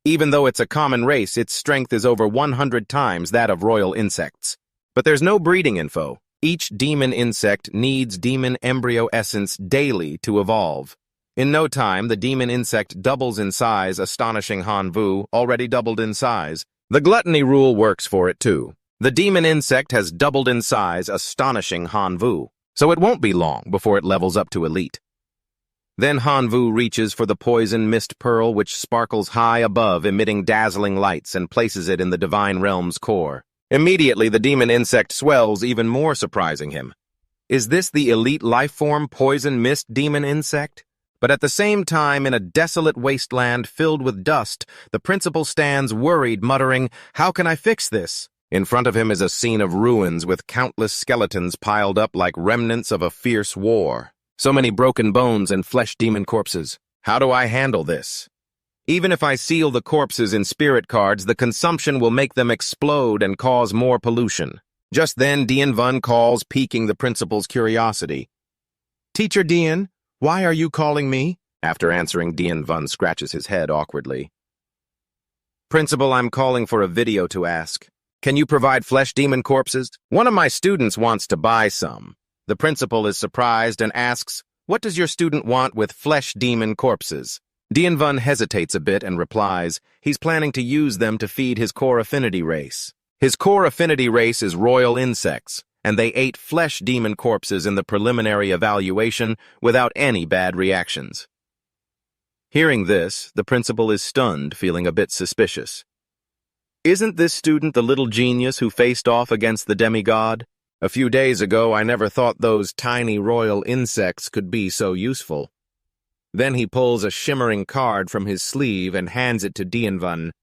Speaker 1: Even though it's a common race, its strength is over 100 times that of royal insects. But there's no breeding info. Each demon insect needs demon embryo essence daily to evolve. In no time, the demon insect doubles in size, astonishing Hanvu, already doubled in size. The gluttony rule works for it too. The demon insect has doubled in size, astonishing Hanvu, so it won't be long before it levels up to elite. Then Hanvu reaches for the poison mist pearl which sparkles high above, emitting dazzling lights, and places it in the divine realm's core. Immediately, the demon insect swells, even more surprising him. Is this the elite lifeform poison mist demon insect? But at the same time, in a desolate wasteland filled with dust, the principal stands worried, muttering, "How can I fix this?" In front of him is a scene of ruins with countless skeletons piled up like remnants of a fierce war. So many broken bones and flesh demon corpses. How do I handle this? Even if I seal the corpses in spirit cards, the consumption will make them explode and cause more pollution. Just then, Dien Vun calls, piquing the principal's curiosity. "Teacher Dien, why are you calling me?" After answering, Dien Vun scratches his head awkwardly. "Principal, I'm calling for a video to ask. Can you provide flesh demon corpses? One of my students wants to buy some." The principal is surprised and asks, "What does your student want with flesh demon corpses?" Dien Vun hesitates a bit and replies, he's planning to use them to feed his core affinity race. His core affinity race is royal insects, and they ate flesh demon corpses in the preliminary evaluation without any bad reactions. Hearing this, the principal is stunned, feeling a bit suspicious. Isn't this student the little genius who faced off against the demigod? A few days ago, I never thought those tiny royal insects could be so useful. Then he pulls a shimmering card from his sleeve and hands it to Dien Vun.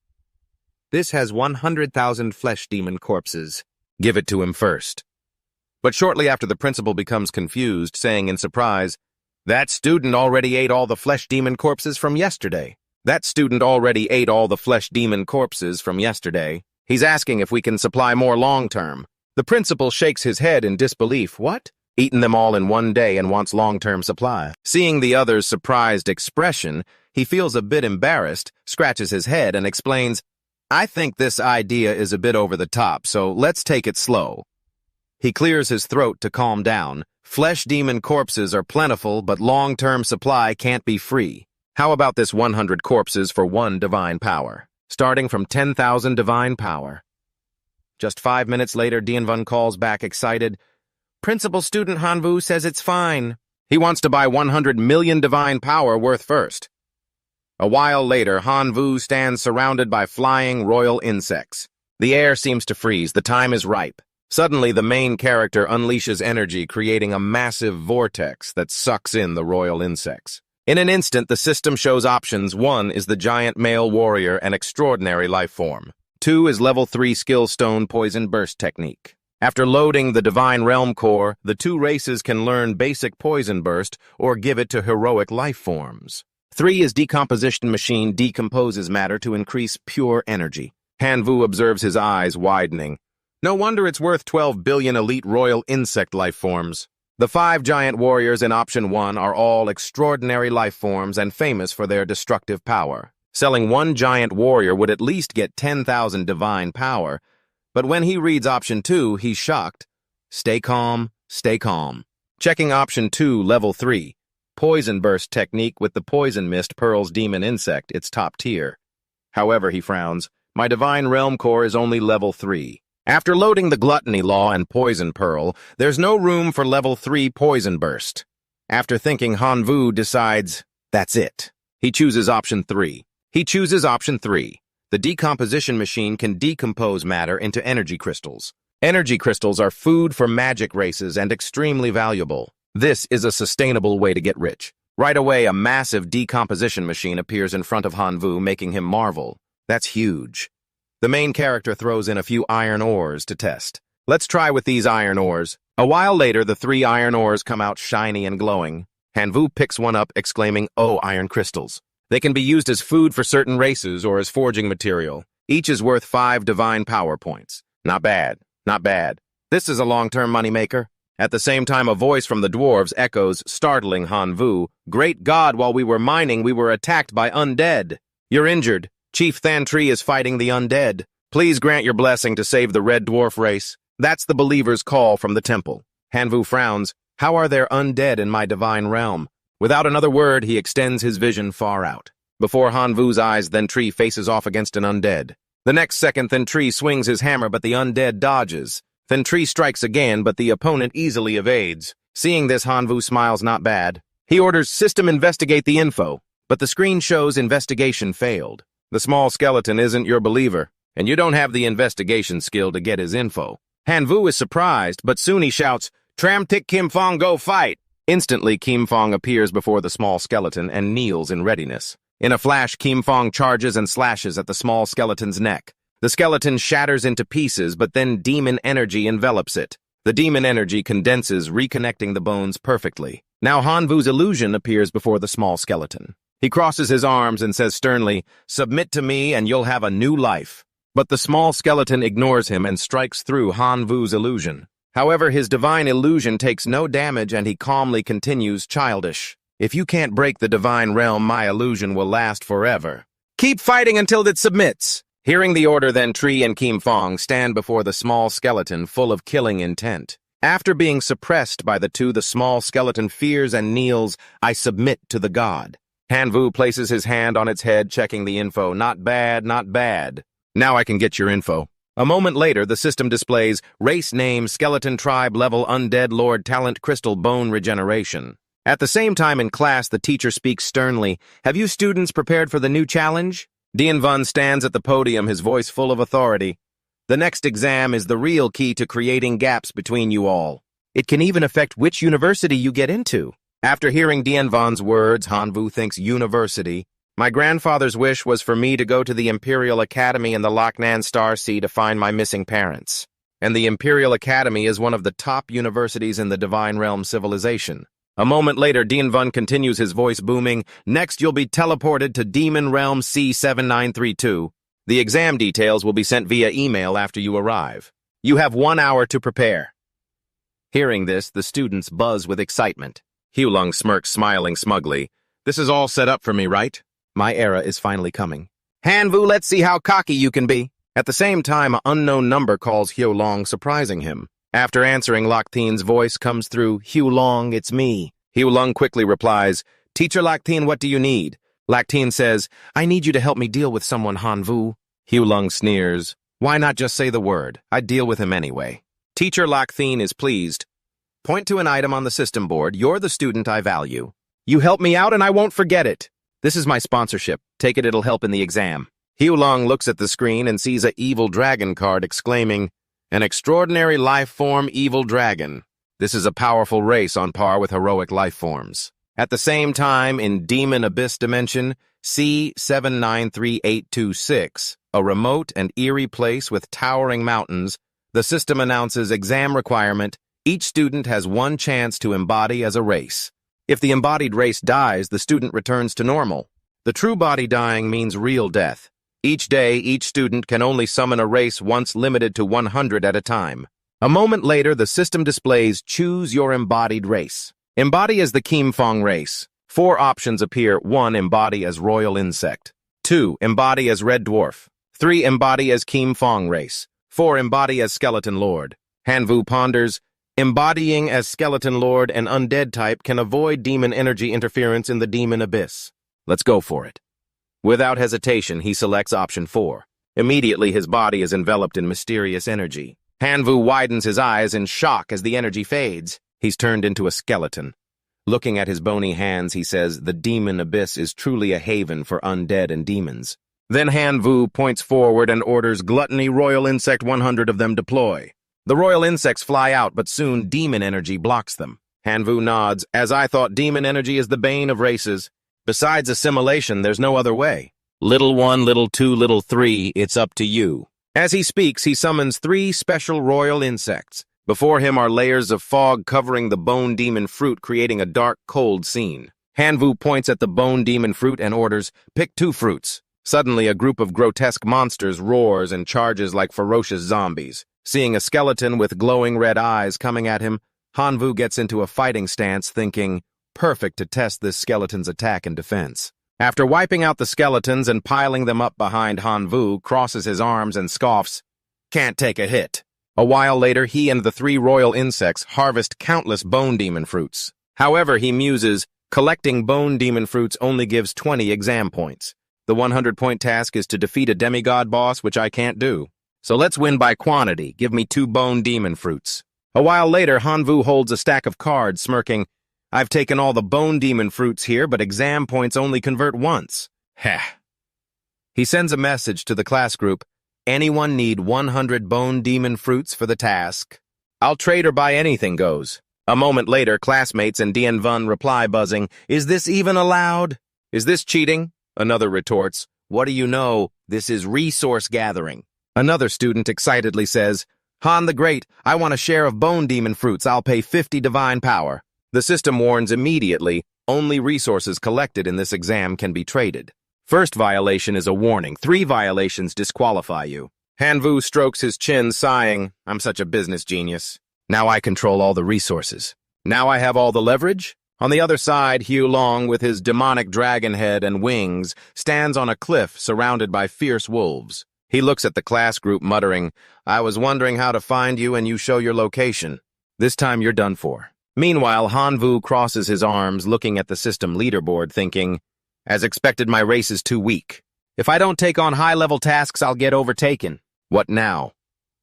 Speaker 1: This has 100,000 flesh demon corpses. Give it to him first. But shortly after, the principal becomes confused, saying in surprise, "That student already ate all the flesh demon corpses from yesterday. That student already ate all the flesh demon corpses from yesterday. He's asking if we can supply more long-term." The principal shakes his head in disbelief. What? Eaten them all in one day and wants long-term supply. Seeing the other's surprised expression, he feels a bit embarrassed, scratches his head, and explains, "I think this idea is a bit over the top, so let's take it slow." He clears his throat to calm down. Flesh demon corpses are plentiful, but long-term supply can't be free. How about this 100 corpses for 1 divine power, starting from 10,000 divine power? Just 5 minutes later, Dien Vun calls back excited. "Principal student Hanvu says it's fine. He wants to buy 100 million divine power worth first." A while later, Hanvu stands surrounded by flying royal insects. The air seems to freeze. The time is ripe. Suddenly, the main character unleashes energy, creating a massive vortex that sucks in the royal insects. In an instant, the system shows options. 1 is the giant male warrior, an extraordinary life form. 2 is level 3 skill stone poison burst technique. After loading the divine realm core, the 2 races can learn basic poison burst or give it to heroic life forms. 3 is decomposition machine decomposes matter to increase pure energy. Hanvu observes, his eyes widening. No wonder it's worth 12 billion elite royal insect life forms. The 5 giant warriors in option 1 are all extraordinary life forms and famous for their destructive power. Selling 1 giant warrior would at least get 10,000 divine power, but when he reads option 2, he's shocked. Stay calm, stay calm. Checking option 2, level 3. Poison burst technique with the poison mist pearls demon insect, its top tier. However, he frowns, my divine realm core is only level 3. After loading the gluttony law and poison pearl, there's no room for level 3 poison burst. After thinking, Hanvu decides, that's it. He chooses option 3. The decomposition machine can decompose matter into energy crystals. Energy crystals are food for magic races and extremely valuable. This is a sustainable way to get rich. Right away, a massive decomposition machine appears in front of Hanvu, making him marvel. That's huge. The main character throws in a few iron ores to test. Let's try with these iron ores. A while later, the 3 iron ores come out shiny and glowing. Hanvu picks one up, exclaiming, "Oh, iron crystals. They can be used as food for certain races or as forging material. Each is worth 5 divine power points. Not bad, not bad. This is a long-term moneymaker. At the same time, a voice from the dwarves echoes, startling Han Vu. Great God, while we were mining, we were attacked by undead. You're injured. Chief Thantri is fighting the undead. Please grant your blessing to save the red dwarf race. That's the believer's call from the temple. Han Vu frowns. How are there undead in my divine realm? Without another word, he extends his vision far out. Before Han Vu's eyes, Thantri faces off against an undead. The next second, Thantri swings his hammer, but the undead dodges. Thantri strikes again, but the opponent easily evades. Seeing this, Han Vu smiles not bad. He orders system investigate the info, but the screen shows investigation failed. The small skeleton isn't your believer, and you don't have the investigation skill to get his info. Han Vu is surprised, but soon he shouts, Tram Tik Kim Fong, go fight! Instantly, Kim Fong appears before the small skeleton and kneels in readiness. In a flash, Kim Fong charges and slashes at the small skeleton's neck. The skeleton shatters into pieces, but then demon energy envelops it. The demon energy condenses, reconnecting the bones perfectly. Now Han Vu's illusion appears before the small skeleton. He crosses his arms and says sternly, Submit to me and you'll have a new life. But the small skeleton ignores him and strikes through Han Vu's illusion. However, his divine illusion takes no damage and he calmly continues, childish. If you can't break the divine realm, my illusion will last forever. Keep fighting until it submits. Hearing the order, Thantri and Kim Fong stand before the small skeleton full of killing intent. After being suppressed by the two, the small skeleton fears and kneels, I submit to the god. Han Vu places his hand on its head, checking the info. Not bad, not bad. Now I can get your info. A moment later, the system displays race name, skeleton tribe level, undead lord, talent, crystal, bone regeneration. At the same time in class, the teacher speaks sternly. Have you students prepared for the new challenge? Dien Vun stands at the podium, his voice full of authority. The next exam is the real key to creating gaps between you all. It can even affect which university you get into. After hearing Dien Vun's words, Han Vu thinks university. My grandfather's wish was for me to go to the Imperial Academy in the Lochnan Star Sea to find my missing parents. And the Imperial Academy is one of the top universities in the Divine Realm civilization. A moment later, Dien Vun continues, his voice booming. Next, you'll be teleported to Demon Realm C7932. The exam details will be sent via email after you arrive. You have 1 hour to prepare. Hearing this, the students buzz with excitement. Hulung smirks, smiling smugly. This is all set up for me, right? My era is finally coming. Han Vu, let's see how cocky you can be. At the same time, an unknown number calls Hulung, surprising him. After answering, Loc Thin's voice comes through. Hulung, it's me. Hulung quickly replies, Teacher Loc Thin, what do you need? Loc Thin says, I need you to help me deal with someone, Han Vu. Hulung sneers. Why not just say the word? I'd deal with him anyway. Teacher Loc Thin is pleased. Point to an item on the system board. You're the student I value. You help me out and I won't forget it. This is my sponsorship. Take it, it'll help in the exam. Hulung looks at the screen and sees a evil dragon card, exclaiming, An extraordinary life form, evil dragon. This is a powerful race on par with heroic life forms. At the same time, in Demon Abyss Dimension, C793826, a remote and eerie place with towering mountains, the system announces exam requirement. Each student has one chance to embody as a race. If the embodied race dies, the student returns to normal. The true body dying means real death. Each day, each student can only summon a race once, limited to 100 at a time. A moment later, the system displays choose your embodied race. Embody as the Kim Fong race. 4 options appear. 1. Embody as royal insect. 2. Embody as red dwarf. 3. Embody as Kim Fong race. 4. Embody as skeleton lord. Han Vu ponders. Embodying as skeleton lord and undead type can avoid demon energy interference in the demon abyss. Let's go for it. Without hesitation, he selects option 4. Immediately, his body is enveloped in mysterious energy. Han Vu widens his eyes in shock as the energy fades. He's turned into a skeleton. Looking at his bony hands, he says, the demon abyss is truly a haven for undead and demons. Then Han Vu points forward and orders Gluttony Royal Insect 100 of them deploy. The royal insects fly out, but soon demon energy blocks them. Han Vu nods, as I thought demon energy is the bane of races. Besides assimilation, there's no other way. Little 1, little 2, little 3, it's up to you. As he speaks, he summons 3 special royal insects. Before him are layers of fog covering the bone demon fruit, creating a dark, cold scene. Han Vu points at the bone demon fruit and orders, pick 2 fruits. Suddenly, a group of grotesque monsters roars and charges like ferocious zombies. Seeing a skeleton with glowing red eyes coming at him, Hanvu gets into a fighting stance, thinking, perfect to test this skeleton's attack and defense. After wiping out the skeletons and piling them up behind, Hanvu crosses his arms and scoffs, "Can't take a hit." A while later, he and the 3 royal insects harvest countless bone demon fruits. However, he muses, collecting bone demon fruits only gives 20 exam points. The 100-point task is to defeat a demigod boss, which I can't do. So let's win by quantity. Give me 2 bone demon fruits. A while later, Hanvu holds a stack of cards, smirking, "I've taken all the bone demon fruits here, but exam points only convert once." Heh. He sends a message to the class group, "Anyone need 100 bone demon fruits for the task? I'll trade or buy anything goes." A moment later, classmates and Dien Vun reply, buzzing, "Is this even allowed? Is this cheating?" Another retorts, "What do you know? This is resource gathering." Another student excitedly says, "Han the Great, I want a share of bone demon fruits. I'll pay 50 divine power." The system warns immediately, only resources collected in this exam can be traded. First violation is a warning. 3 violations disqualify you. Hanvu strokes his chin, sighing, "I'm such a business genius. Now I control all the resources. Now I have all the leverage." On the other side, Hugh Long, with his demonic dragon head and wings, stands on a cliff surrounded by fierce wolves. He looks at the class group, muttering, "I was wondering how to find you, and you show your location. This time you're done for." Meanwhile, Hanvu crosses his arms, looking at the system leaderboard, thinking, "As expected, my race is too weak. If I don't take on high-level tasks, I'll get overtaken. What now?"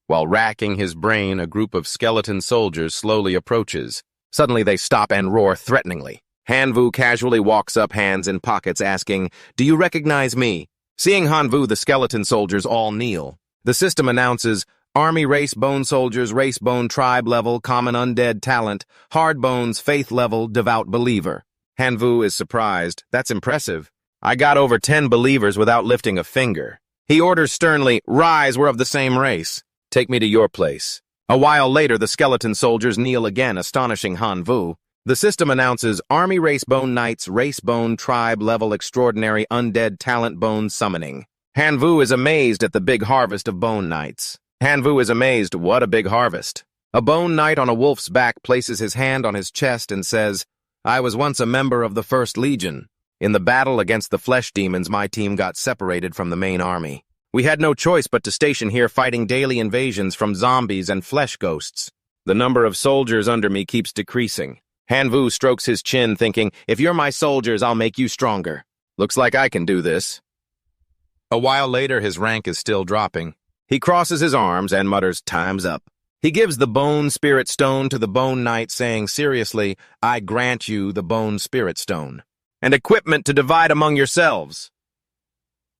Speaker 1: While racking his brain, a group of skeleton soldiers slowly approaches. Suddenly they stop and roar threateningly. Hanvu casually walks up, hands in pockets, asking, "Do you recognize me?" Seeing Hanvu, the skeleton soldiers all kneel. The system announces, "Army race bone soldiers, race bone tribe level, common undead talent, hard bones, faith level, devout believer." Hanvu is surprised. That's impressive. I got over 10 believers without lifting a finger. He orders sternly, "Rise, we're of the same race. Take me to your place." A while later, the skeleton soldiers kneel again, astonishing Hanvu. The system announces, "Army race bone knights, race bone tribe level extraordinary undead talent bone summoning." Hanvu is amazed at the big harvest of bone knights. Hanvu is amazed, what a big harvest. A bone knight on a wolf's back places his hand on his chest and says, "I was once a member of the First Legion. In the battle against the flesh demons, my team got separated from the main army. We had no choice but to station here, fighting daily invasions from zombies and flesh ghosts. The number of soldiers under me keeps decreasing." Hanvu strokes his chin, thinking, "If you're my soldiers, I'll make you stronger. Looks like I can do this." A while later, his rank is still dropping. He crosses his arms and mutters, "Time's up." He gives the bone spirit stone to the bone knight, saying seriously, "I grant you the bone spirit stone. And equipment to divide among yourselves."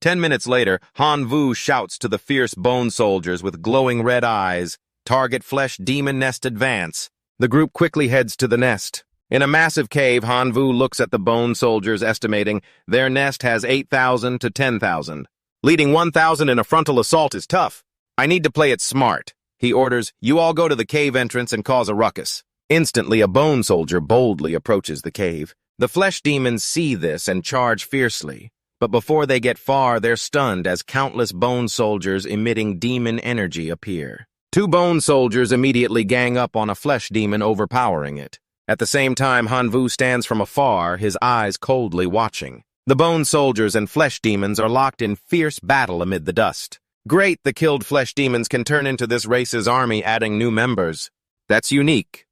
Speaker 1: 10 minutes later, Hanvu shouts to the fierce bone soldiers with glowing red eyes, "Target flesh demon nest advance." The group quickly heads to the nest. In a massive cave, Hanvu looks at the bone soldiers, estimating their nest has 8,000 to 10,000. Leading 1,000 in a frontal assault is tough. "I need to play it smart." He orders, "You all go to the cave entrance and cause a ruckus." Instantly, a bone soldier boldly approaches the cave. The flesh demons see this and charge fiercely. But before they get far, they're stunned as countless bone soldiers emitting demon energy appear. 2 bone soldiers immediately gang up on a flesh demon, overpowering it. At the same time, Hanvu stands from afar, his eyes coldly watching. The bone soldiers and flesh demons are locked in fierce battle amid the dust. Great, the killed flesh demons can turn into this race's army, adding new members. That's unique.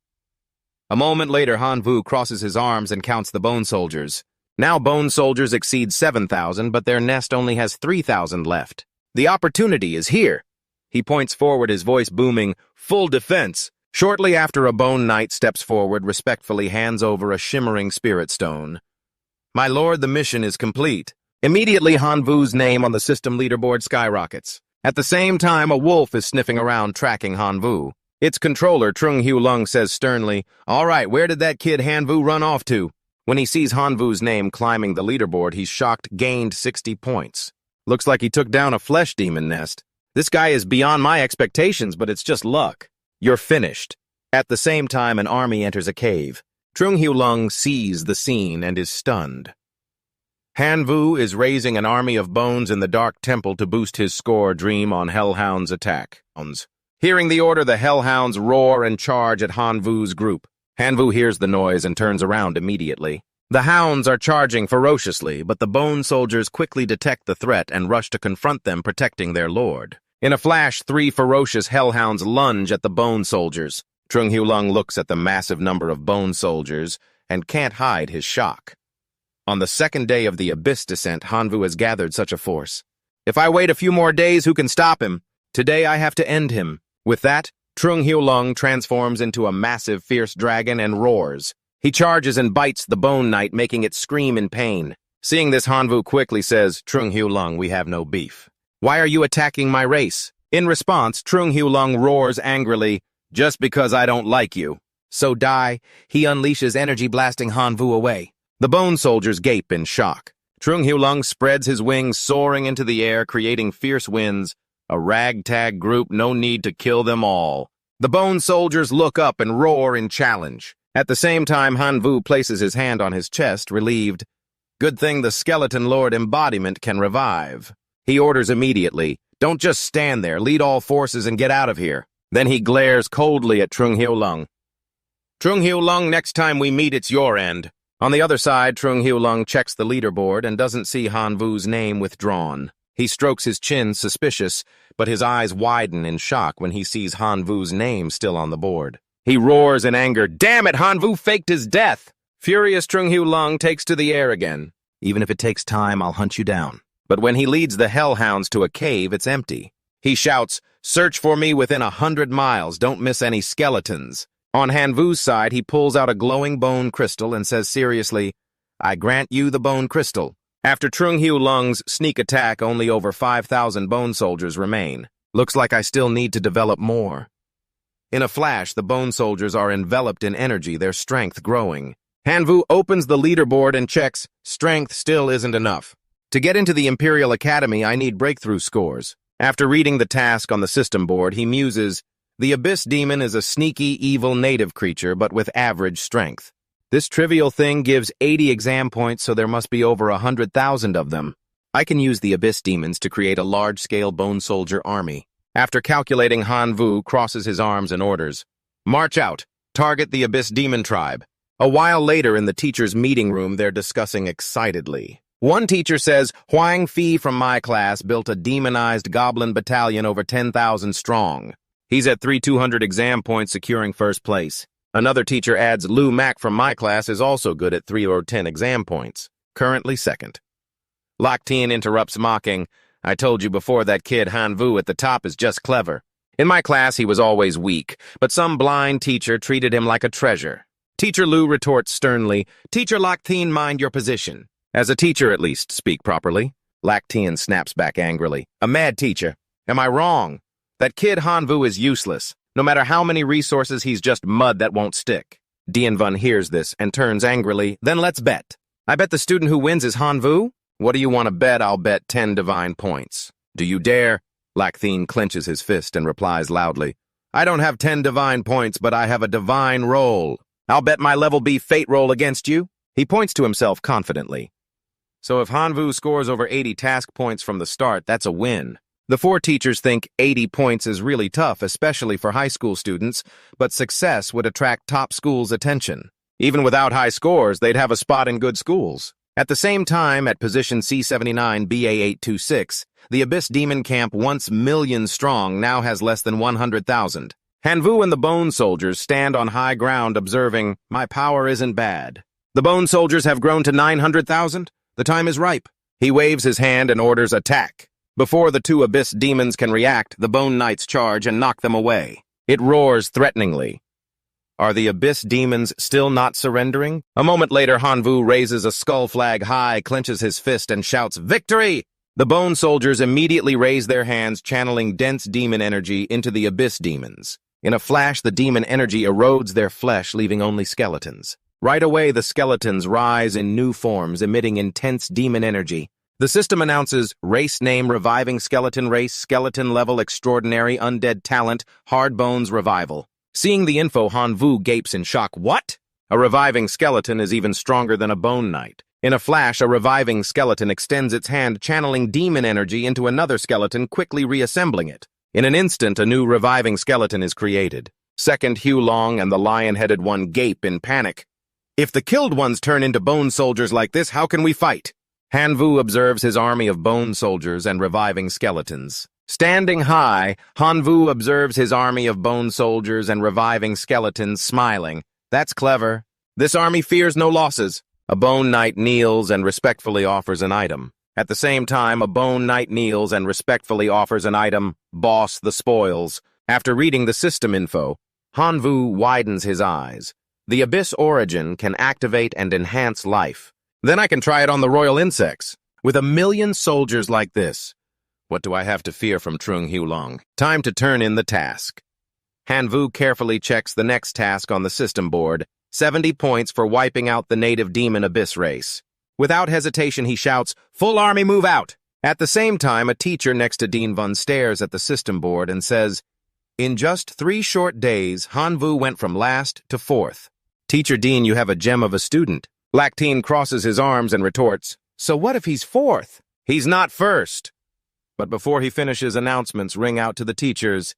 Speaker 1: A moment later, Hanvu crosses his arms and counts the bone soldiers. Now bone soldiers exceed 7,000, but their nest only has 3,000 left. The opportunity is here. He points forward, his voice booming, "Full defense." Shortly after, a bone knight steps forward, respectfully hands over a shimmering spirit stone. "My lord, the mission is complete." Immediately, Hanvu's name on the system leaderboard skyrockets. At the same time, a wolf is sniffing around, tracking Hanvu. Its controller, Trung Hugh Lung, says sternly, "All right, where did that kid Hanvu run off to?" When he sees Hanvu's name climbing the leaderboard, he's shocked, gained 60 points. Looks like he took down a flesh demon nest. This guy is beyond my expectations, but it's just luck. You're finished. At the same time, an army enters a cave. Trung Hugh Lung sees the scene and is stunned. Hanvu is raising an army of bones in the dark temple to boost his score, dream on Hellhound's attack. Hearing the order, the hellhounds roar and charge at Hanvu's group. Hanvu hears the noise and turns around immediately. The hounds are charging ferociously, but the bone soldiers quickly detect the threat and rush to confront them, protecting their lord. In a flash, 3 ferocious hellhounds lunge at the bone soldiers. Trung Hyulung looks at the massive number of bone soldiers and can't hide his shock. On the second day of the Abyss descent, Hanvu has gathered such a force. If I wait a few more days, who can stop him? Today I have to end him. With that, Trung Hyulung transforms into a massive, fierce dragon and roars. He charges and bites the bone knight, making it scream in pain. Seeing this, Hanvu quickly says, Trung Hyulung, we have no beef. Why are you attacking my race? In response, Trung Hyulung roars angrily, just because I don't like you. So die. He unleashes energy, blasting Hanvu away. The bone soldiers gape in shock. Trung Hyulung spreads his wings, soaring into the air, creating fierce winds. A ragtag group, no need to kill them all. The bone soldiers look up and roar in challenge. At the same time, Hanvu places his hand on his chest, relieved. Good thing the skeleton lord embodiment can revive. He orders immediately, don't just stand there, lead all forces and get out of here. Then he glares coldly at Trung Hyulung. Trung Hyulung, next time we meet, it's your end. On the other side, Trung Hyulung checks the leaderboard and doesn't see Hanvu's name withdrawn. He strokes his chin, suspicious, but his eyes widen in shock when he sees Hanvu's name still on the board. He roars in anger, damn it, Hanvu faked his death! Furious, Trung Hyulung takes to the air again. Even if it takes time, I'll hunt you down. But when he leads the hellhounds to a cave, it's empty. He shouts, search for me within 100 miles, don't miss any skeletons. On Hanvu's side, he pulls out a glowing bone crystal and says seriously, I grant you the bone crystal. After Trung Hyulung's sneak attack, only over 5,000 bone soldiers remain. Looks like I still need to develop more. In a flash, the bone soldiers are enveloped in energy, their strength growing. Hanvu opens the leaderboard and checks, strength still isn't enough. To get into the Imperial Academy, I need breakthrough scores. After reading the task on the system board, he muses, the Abyss Demon is a sneaky, evil native creature, but with average strength. This trivial thing gives 80 exam points, so there must be over 100,000 of them. I can use the Abyss Demons to create a large-scale bone soldier army. After calculating, Hanvu crosses his arms and orders, march out, target the Abyss Demon tribe. A while later in the teacher's meeting room, they're discussing excitedly. One teacher says, Huang Fi from my class built a demonized goblin battalion over 10,000 strong. He's at 3,200 exam points, securing first place. Another teacher adds, Lu Mac from my class is also good at 3 or 10 exam points, currently second. Locusts interrupts, mocking, I told you before that kid Hanvu at the top is just clever. In my class, he was always weak, but some blind teacher treated him like a treasure. Teacher Lu retorts sternly, Teacher Locusts, mind your position. As a teacher, at least, speak properly. Locusts snaps back angrily, a mad teacher. Am I wrong? That kid Hanvu is useless. No matter how many resources, he's just mud that won't stick. Dianvun hears this and turns angrily, then let's bet. I bet the student who wins is Hanvu? What do you want to bet? I'll bet 10 divine points. Do you dare? Locusts clenches his fist and replies loudly, I don't have 10 divine points, but I have a divine roll. I'll bet my level B fate roll against you. He points to himself confidently. So if Hanvu scores over 80 task points from the start, that's a win. The 4 teachers think 80 points is really tough, especially for high school students, but success would attract top schools' attention. Even without high scores, they'd have a spot in good schools. At the same time, at position C79 BA826, the Abyss Demon Camp, once million strong, now has less than 100,000. Hanvu and the Bone Soldiers stand on high ground observing, my power isn't bad. The Bone Soldiers have grown to 900,000. The time is ripe. He waves his hand and orders attack. Before the 2 Abyss Demons can react, the Bone Knights charge and knock them away. It roars threateningly. Are the Abyss Demons still not surrendering? A moment later, Hanvu raises a skull flag high, clenches his fist, and shouts, Victory! The Bone Soldiers immediately raise their hands, channeling dense demon energy into the Abyss Demons. In a flash, the demon energy erodes their flesh, leaving only skeletons. Right away, the skeletons rise in new forms, emitting intense demon energy. The system announces, race name reviving skeleton race, skeleton level extraordinary undead talent, hard bones revival. Seeing the info, Hanvu gapes in shock. What? A reviving skeleton is even stronger than a bone knight. In a flash, a reviving skeleton extends its hand, channeling demon energy into another skeleton, quickly reassembling it. In an instant, a new reviving skeleton is created. Second Hulong and the lion-headed one gape in panic. If the killed ones turn into bone soldiers like this, how can we fight? Hanvu observes his army of bone soldiers and reviving skeletons. Standing high, Hanvu observes his army of bone soldiers and reviving skeletons, smiling. That's clever. This army fears no losses. A bone knight kneels and respectfully offers an item. At the same time, a bone knight kneels and respectfully offers an item, boss the spoils. After reading the system info, Hanvu widens his eyes. The Abyss Origin can activate and enhance life. Then I can try it on the royal insects. With 1,000,000 soldiers like this, what do I have to fear from Trung Hulong? Time to turn in the task. Hanvu carefully checks the next task on the system board, 70 points for wiping out the native demon Abyss race. Without hesitation, he shouts, "Full army, move out!" At the same time, a teacher next to Dean Vun stares at the system board and says, "In just 3 short days, Hanvu went from last to 4th. Teacher Dean, you have a gem of a student." Lactine crosses his arms and retorts, "So what if he's 4th? He's not 1st. But before he finishes, announcements ring out to the teachers.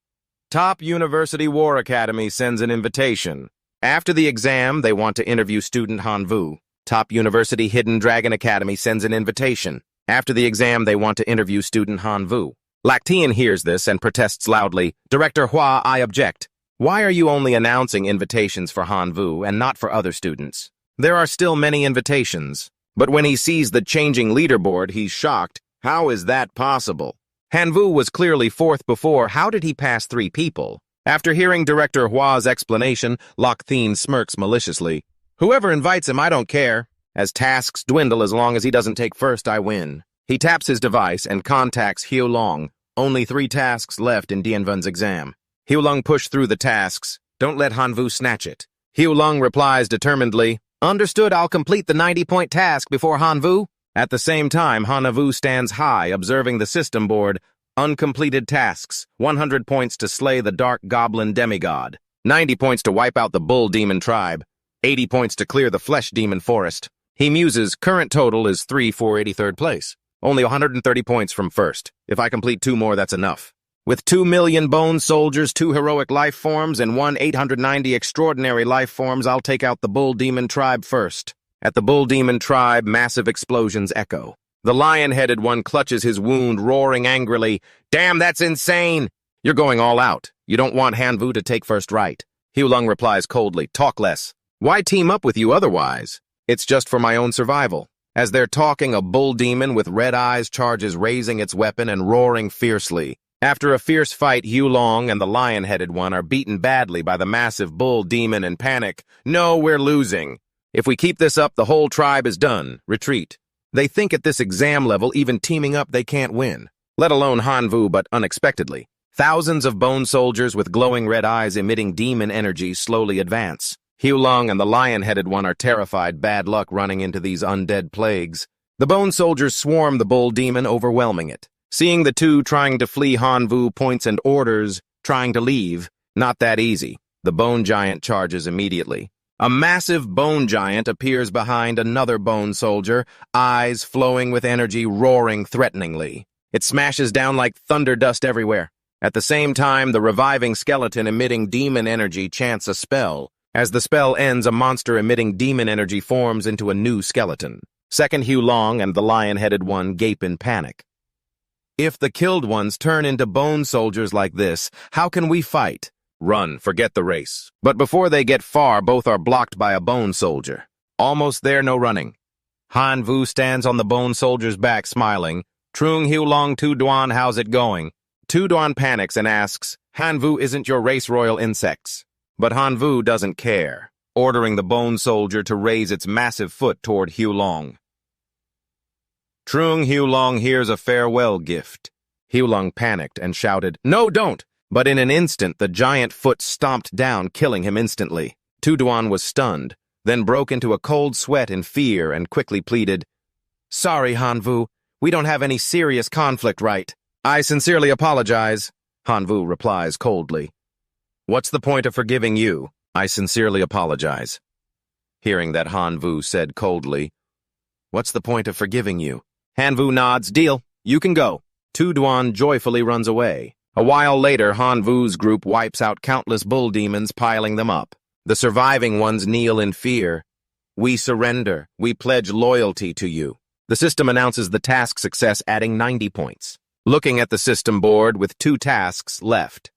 Speaker 1: Top University War Academy sends an invitation. After the exam, they want to interview student Hanvu. Top University Hidden Dragon Academy sends an invitation. After the exam, they want to interview student Hanvu. Lactine hears this and protests loudly. Director Hua, I object. Why are you only announcing invitations for Hanvu and not for other students? There are still many invitations. But when he sees the changing leaderboard, he's shocked. How is that possible? Hanvu was clearly 4th before. How did he pass 3 people? After hearing Director Hua's explanation, Lactine smirks maliciously. Whoever invites him, I don't care. As tasks dwindle, as long as he doesn't take first, I win. He taps his device and contacts Hulong. Only 3 tasks left in Dianvun's exam. Hulong pushed through the tasks. Don't let Hanvu snatch it. Hulong replies determinedly, Understood, I'll complete the 90-point task before Hanvu. At the same time, Hanvu stands high, observing the system board. Uncompleted tasks, 100 points to slay the Dark Goblin Demigod, 90 points to wipe out the Bull Demon Tribe, 80 points to clear the Flesh Demon Forest. He muses, current total is 3,483rd place. Only 130 points from 1st. If I complete 2 more, that's enough. With 2,000,000 bone soldiers, 2 heroic life forms, and 1,890 extraordinary life forms, I'll take out the Bull Demon Tribe first. At the Bull Demon Tribe, massive explosions echo. The lion-headed one clutches his wound, roaring angrily, Damn, that's insane! You're going all out. You don't want Hanvu to take first, right? Hulong replies coldly, Talk less. Why team up with you otherwise? It's just for my own survival. As they're talking, a bull demon with red eyes charges, raising its weapon and roaring fiercely. After a fierce fight, Hulong and the lion-headed one are beaten badly by the massive bull demon in panic. No, we're losing. If we keep this up, the whole tribe is done. Retreat. They think at this exam level, even teaming up, they can't win. Let alone Hanvu, but unexpectedly. Thousands of bone soldiers with glowing red eyes emitting demon energy slowly advance. Hulong and the lion-headed one are terrified, bad luck running into these undead plagues. The bone soldiers swarm the bull demon, overwhelming it. Seeing the two trying to flee, Hanvu points and orders, trying to leave. Not that easy. The bone giant charges immediately. A massive bone giant appears behind another bone soldier, eyes flowing with energy, roaring threateningly. It smashes down like thunder dust everywhere. At the same time, the reviving skeleton emitting demon energy chants a spell. As the spell ends, a monster emitting demon energy forms into a new skeleton. Second Hulong and the lion-headed one gape in panic. If the killed ones turn into bone soldiers like this, how can we fight? Run, forget the race. But before they get far, both are blocked by a bone soldier. Almost there, no running. Hanvu stands on the bone soldier's back, smiling. Trung Hulong Tu Duan, how's it going? Tu Duan panics and asks, Hanvu isn't your race royal insects. But Hanvu doesn't care, ordering the bone soldier to raise its massive foot toward Hulong. Trung Hulong hears a farewell gift. Hulong panicked and shouted, No, don't! But in an instant, the giant foot stomped down, killing him instantly. Tu Duan was stunned, then broke into a cold sweat in fear and quickly pleaded, Sorry, Hanvu, we don't have any serious conflict, right? I sincerely apologize, Hanvu replies coldly. What's the point of forgiving you? I sincerely apologize. Hearing that, Hanvu said coldly, What's the point of forgiving you? Hanvu nods, Deal, you can go. Tu Duan joyfully runs away. A while later, Han Vu's group wipes out countless bull demons, piling them up. The surviving ones kneel in fear. We surrender. We pledge loyalty to you. The system announces the task success, adding 90 points. Looking at the system board with 2 tasks left.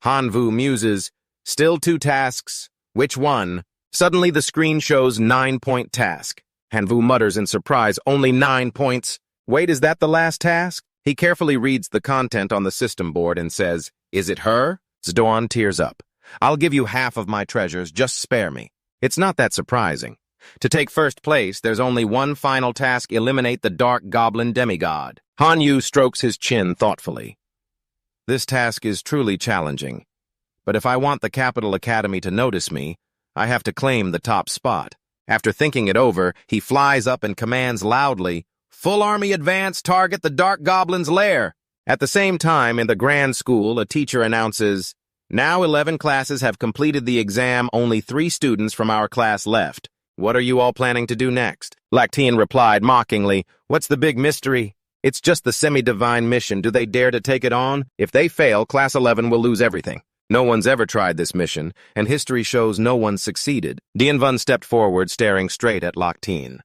Speaker 1: Han Vu muses, still 2 tasks. Which one? Suddenly the screen shows 9-point task. Han Vu mutters in surprise, only 9 points. Wait, is that the last task? He carefully reads the content on the system board and says, is it her? Zdoan tears up. I'll give you half of my treasures, just spare me. It's not that surprising. To take first place, there's only one final task: eliminate the Dark Goblin demigod. Han Yu strokes his chin thoughtfully. This task is truly challenging, but if I want the Capital Academy to notice me, I have to claim the top spot. After thinking it over, he flies up and commands loudly, "Full army advance, target the Dark Goblin's lair." At the same time, in the Grand School, a teacher announces, now 11 classes have completed the exam, only 3 students from our class left. What are you all planning to do next? Lactean replied mockingly, what's the big mystery? It's just the semi-divine mission. Do they dare to take it on? If they fail, Class 11 will lose everything. No one's ever tried this mission, and history shows no one succeeded. Dien Vun stepped forward, staring straight at Lactean.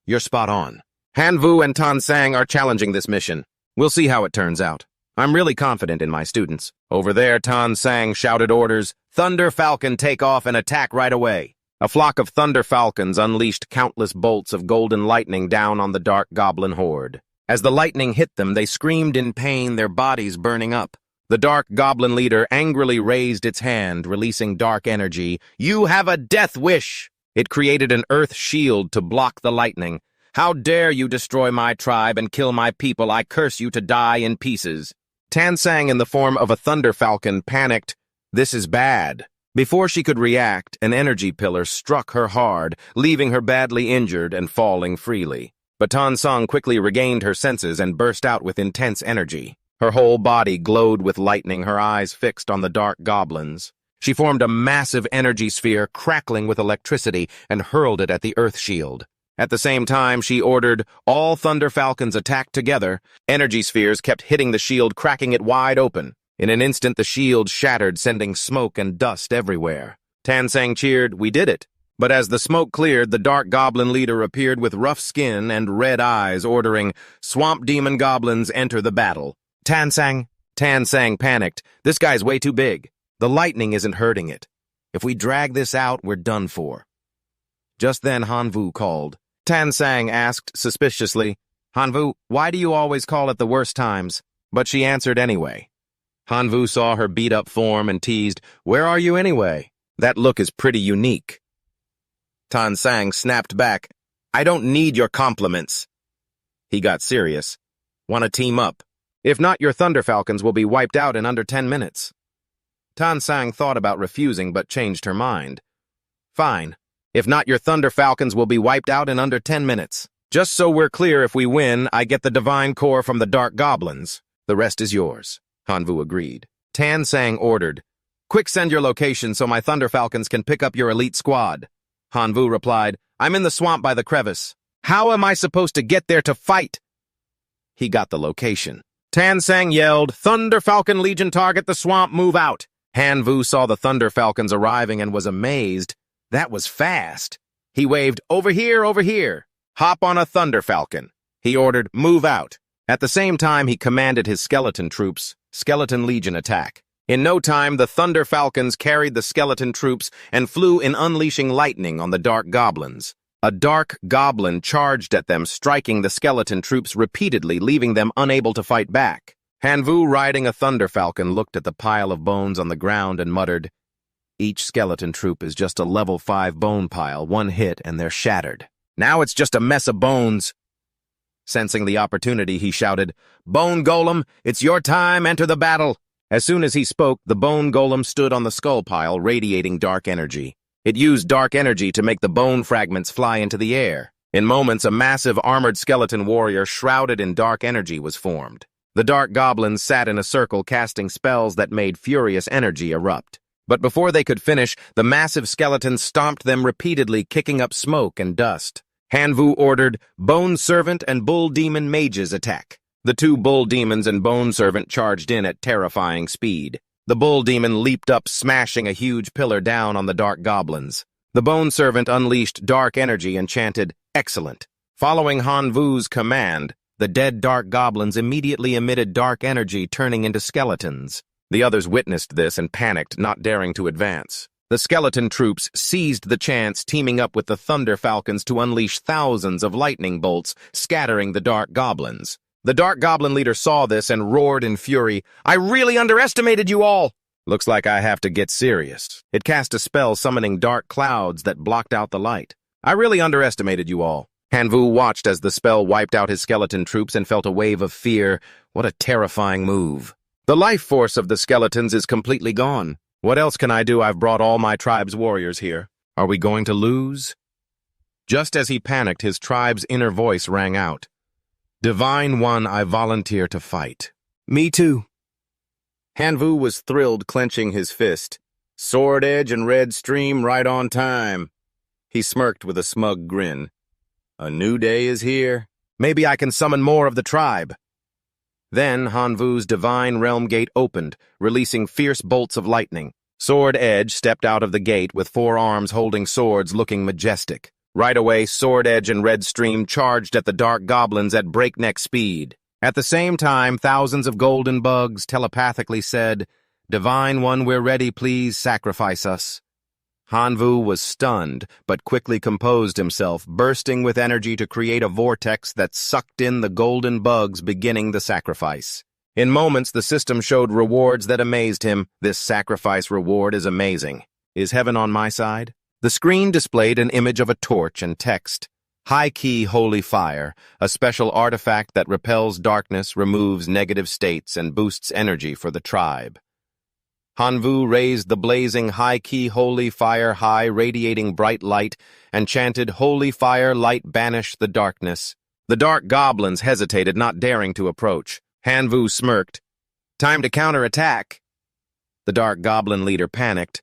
Speaker 1: You're spot on. Han Vu and Tan Sang are challenging this mission. We'll see how it turns out. I'm really confident in my students. Over there, Tan Sang shouted orders, Thunder Falcon, take off and attack right away. A flock of Thunder Falcons unleashed countless bolts of golden lightning down on the Dark Goblin horde. As the lightning hit them, they screamed in pain, their bodies burning up. The Dark Goblin leader angrily raised its hand, releasing dark energy. You have a death wish! It created an earth shield to block the lightning. How dare you destroy my tribe and kill my people? I curse you to die in pieces. Tan Sang, in the form of a Thunder Falcon, panicked. This is bad. Before she could react, an energy pillar struck her hard, leaving her badly injured and falling freely. But Tan Sang quickly regained her senses and burst out with intense energy. Her whole body glowed with lightning, her eyes fixed on the Dark Goblins. She formed a massive energy sphere crackling with electricity and hurled it at the Earth Shield. At the same time, she ordered, all Thunder Falcons attack together. Energy spheres kept hitting the shield, cracking it wide open. In an instant, the shield shattered, sending smoke and dust everywhere. Tan Sang cheered, we did it. But as the smoke cleared, the Dark Goblin leader appeared with rough skin and red eyes, ordering, Swamp Demon Goblins, enter the battle. Tan Sang panicked. This guy's way too big. The lightning isn't hurting it. If we drag this out, we're done for. Just then, Han Vu called. Tan Sang asked suspiciously, Han Vu, why do you always call at the worst times? But she answered anyway. Han Vu saw her beat-up form and teased, where are you anyway? That look is pretty unique. Tan Sang snapped back, I don't need your compliments. He got serious. Want to team up? If not, your Thunder Falcons will be wiped out in under 10 minutes. Tan Sang thought about refusing but changed her mind. Fine. If not, your Thunder Falcons will be wiped out in under 10 minutes. Just so we're clear, if we win, I get the Divine Core from the Dark Goblins. The rest is yours. Han Vu agreed. Tan Sang ordered, quick send your location so my Thunder Falcons can pick up your elite squad. Han Vu replied, I'm in the swamp by the crevice. How am I supposed to get there to fight? He got the location. Tan Sang yelled, Thunder Falcon Legion target the swamp, move out. Han Vu saw the Thunder Falcons arriving and was amazed. That was fast. He waved, over here, over here. Hop on a Thunder Falcon. He ordered, move out. At the same time, he commanded his skeleton troops, Skeleton Legion attack. In no time, the Thunder Falcons carried the skeleton troops and flew in unleashing lightning on the Dark Goblins. A Dark Goblin charged at them, striking the skeleton troops repeatedly, leaving them unable to fight back. Han Vu, riding a Thunder Falcon, looked at the pile of bones on the ground and muttered, each skeleton troop is just a level 5 bone pile, one hit and they're shattered. Now it's just a mess of bones. Sensing the opportunity, he shouted, Bone Golem, it's your time, enter the battle. As soon as he spoke, the Bone Golem stood on the skull pile, radiating dark energy. It used dark energy to make the bone fragments fly into the air. In moments, a massive armored skeleton warrior shrouded in dark energy was formed. The Dark Goblins sat in a circle, casting spells that made furious energy erupt. But before they could finish, the massive skeleton stomped them repeatedly, kicking up smoke and dust. Han Vu ordered, Bone Servant and Bull Demon Mages attack. The two bull demons and bone servant charged in at terrifying speed. The bull demon leaped up, smashing a huge pillar down on the dark goblins. The bone servant unleashed dark energy and chanted, "Excellent." Following Han Vu's command, the dead dark goblins immediately emitted dark energy, turning into skeletons. The others witnessed this and panicked, not daring to advance. The skeleton troops seized the chance, teaming up with the Thunder Falcons to unleash thousands of lightning bolts, scattering the dark goblins. The dark goblin leader saw this and roared in fury, "I really underestimated you all!" "Looks like I have to get serious." It cast a spell summoning dark clouds that blocked out the light. "I really underestimated you all." Han Vu watched as the spell wiped out his skeleton troops and felt a wave of fear. What a terrifying move. The life force of the skeletons is completely gone. What else can I do? I've brought all my tribe's warriors here. Are we going to lose? Just as he panicked, his tribe's inner voice rang out. "Divine One, I volunteer to fight." "Me too." Han Vu was thrilled, clenching his fist. "Sword Edge and Red Stream right on time." He smirked with a smug grin. "A new day is here. Maybe I can summon more of the tribe." Then Han Vu's divine realm gate opened, releasing fierce bolts of lightning. Sword Edge stepped out of the gate with 4 arms holding swords, looking majestic. Right away, Sword Edge and Red Stream charged at the dark goblins at breakneck speed. At the same time, thousands of golden bugs telepathically said, "Divine One, we're ready, please sacrifice us." Han Vu was stunned, but quickly composed himself, bursting with energy to create a vortex that sucked in the golden bugs, beginning the sacrifice. In moments, the system showed rewards that amazed him. This sacrifice reward is amazing. Is heaven on my side? The screen displayed an image of a torch and text. High Key Holy Fire, a special artifact that repels darkness, removes negative states, and boosts energy for the tribe. Han Vu raised the blazing High Key Holy Fire high, radiating bright light, and chanted, "Holy Fire, light, banish the darkness." The dark goblins hesitated, not daring to approach. Han Vu smirked. "Time to counterattack." The dark goblin leader panicked.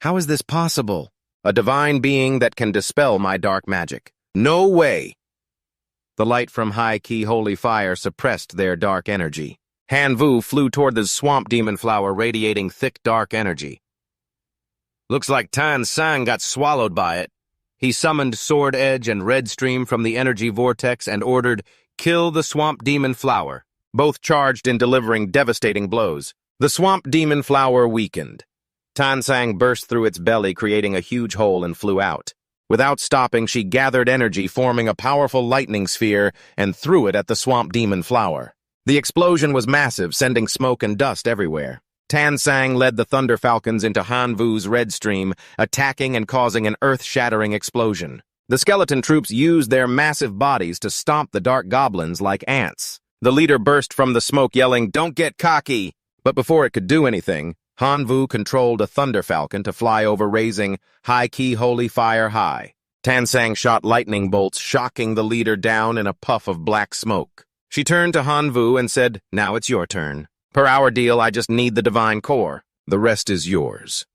Speaker 1: "How is this possible? A divine being that can dispel my dark magic. No way!" The light from High Key Holy Fire suppressed their dark energy. Han Vu flew toward the swamp demon flower, radiating thick dark energy. "Looks like Tan Sang got swallowed by it." He summoned Sword Edge and Red Stream from the energy vortex and ordered, "Kill the swamp demon flower." Both charged in delivering devastating blows. The swamp demon flower weakened. Tan Sang burst through its belly, creating a huge hole, and flew out. Without stopping, she gathered energy, forming a powerful lightning sphere, and threw it at the swamp demon flower. The explosion was massive, sending smoke and dust everywhere. Tan Sang led the Thunder Falcons into Han Vu's Red Stream, attacking and causing an earth-shattering explosion. The skeleton troops used their massive bodies to stomp the dark goblins like ants. The leader burst from the smoke, yelling, "Don't get cocky!" But before it could do anything, Han Vu controlled a Thunder Falcon to fly over, raising High Key Holy Fire high. Tan Sang shot lightning bolts, shocking the leader down in a puff of black smoke. She turned to Han Vu and said, "Now it's your turn. Per our deal, I just need the divine core. The rest is yours."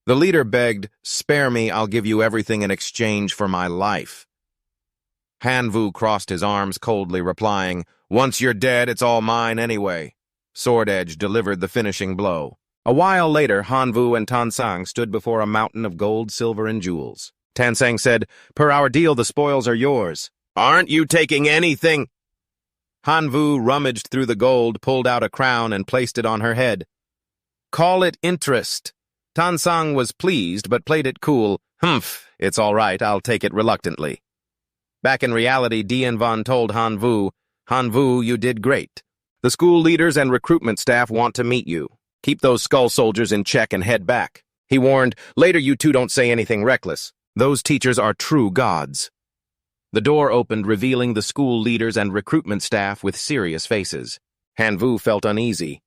Speaker 1: The leader begged, "Spare me, I'll give you everything in exchange for my life." Han Vu crossed his arms coldly, replying, "Once you're dead, it's all mine anyway." Sword Edge delivered the finishing blow. A while later, Han Vu and Tan Sang stood before a mountain of gold, silver, and jewels. Tan Sang said, "Per our deal, the spoils are yours." "Aren't you taking anything?" Han Vu rummaged through the gold, pulled out a crown, and placed it on her head. "Call it interest." Tan Sang was pleased, but played it cool. "Humph, it's all right, I'll take it reluctantly." Back in reality, Dien Van told Han Vu, "Han Vu, you did great. The school leaders and recruitment staff want to meet you. Keep those skull soldiers in check and head back." He warned, "Later you two don't say anything reckless. Those teachers are true gods." The door opened, revealing the school leaders and recruitment staff with serious faces. Han Vu felt uneasy.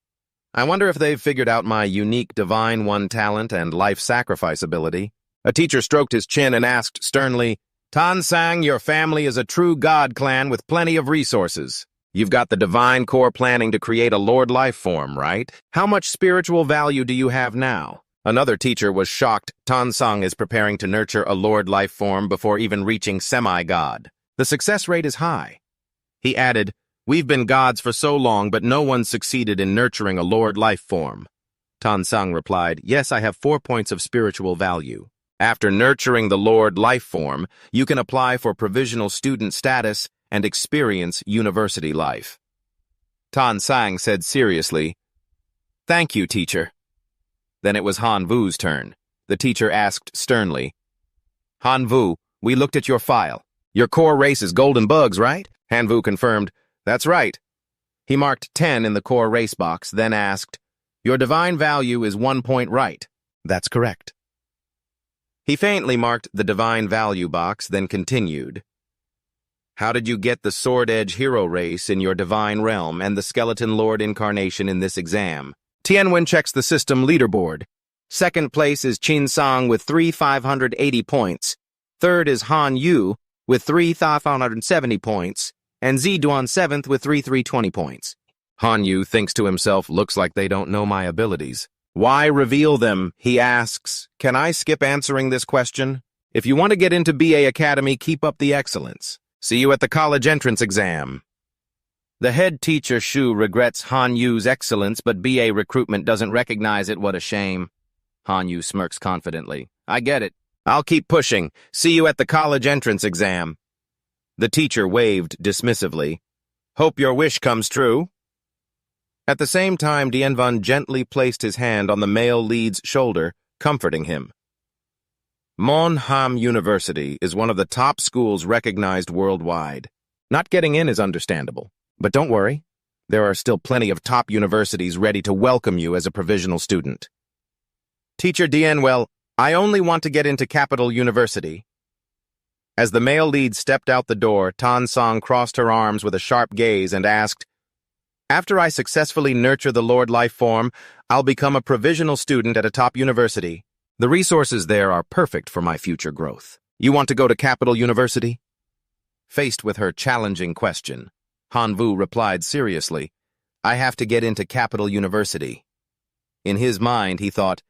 Speaker 1: "I wonder if they've figured out my unique Divine One talent and life sacrifice ability." A teacher stroked his chin and asked sternly, "Tan Sang, your family is a true god clan with plenty of resources. You've got the divine core planning to create a Lord life form, right? How much spiritual value do you have now?" Another teacher was shocked. "Tan Sang is preparing to nurture a Lord life form before even reaching semi-god. The success rate is high." He added, We've been gods for so long, but no one succeeded in nurturing a Lord life form. Tansang replied, yes, I have 4 points of spiritual value. After nurturing the Lord life form, you can apply for provisional student status and experience university life. Tansang said seriously, thank you, teacher. Then it was Han Vu's turn. The teacher asked sternly, Han Vu, we looked at your file. Your core race is golden bugs, right? Han Vu confirmed, that's right. He marked 10 in the core race box, then asked, your divine value is 1 point right. That's correct. He faintly marked the divine value box, then continued. How did you get the Sword Edge hero race in your divine realm and the Skeleton Lord incarnation in this exam? Tianwen checks the system leaderboard. Second place is Qin Sang with 3,580 points. Third is Han Yu with 3,570 points. And Ziduan 7th with 3,320 points. Han Yu thinks to himself, looks like they don't know my abilities. Why reveal them, he asks. Can I skip answering this question? If you want to get into BA Academy, keep up the excellence. See you at the college entrance exam. The head teacher Shu regrets Han Yu's excellence, but BA recruitment doesn't recognize it. What a shame. Han Yu smirks confidently. I get it. I'll keep pushing. See you at the college entrance exam. The teacher waved dismissively. Hope your wish comes true. At the same time, Dianvan gently placed his hand on the male lead's shoulder, comforting him. Manhwa University is one of the top schools recognized worldwide. Not getting in is understandable, but don't worry. There are still plenty of top universities ready to welcome you as a provisional student. Teacher Dianwell, I only want to get into Capital University. As the male lead stepped out the door, Tansang crossed her arms with a sharp gaze and asked, after I successfully nurture the Lord life form, I'll become a provisional student at a top university. The resources there are perfect for my future growth. You want to go to Capital University? Faced with her challenging question, Han Vu replied seriously, I have to get into Capital University. In his mind, he thought,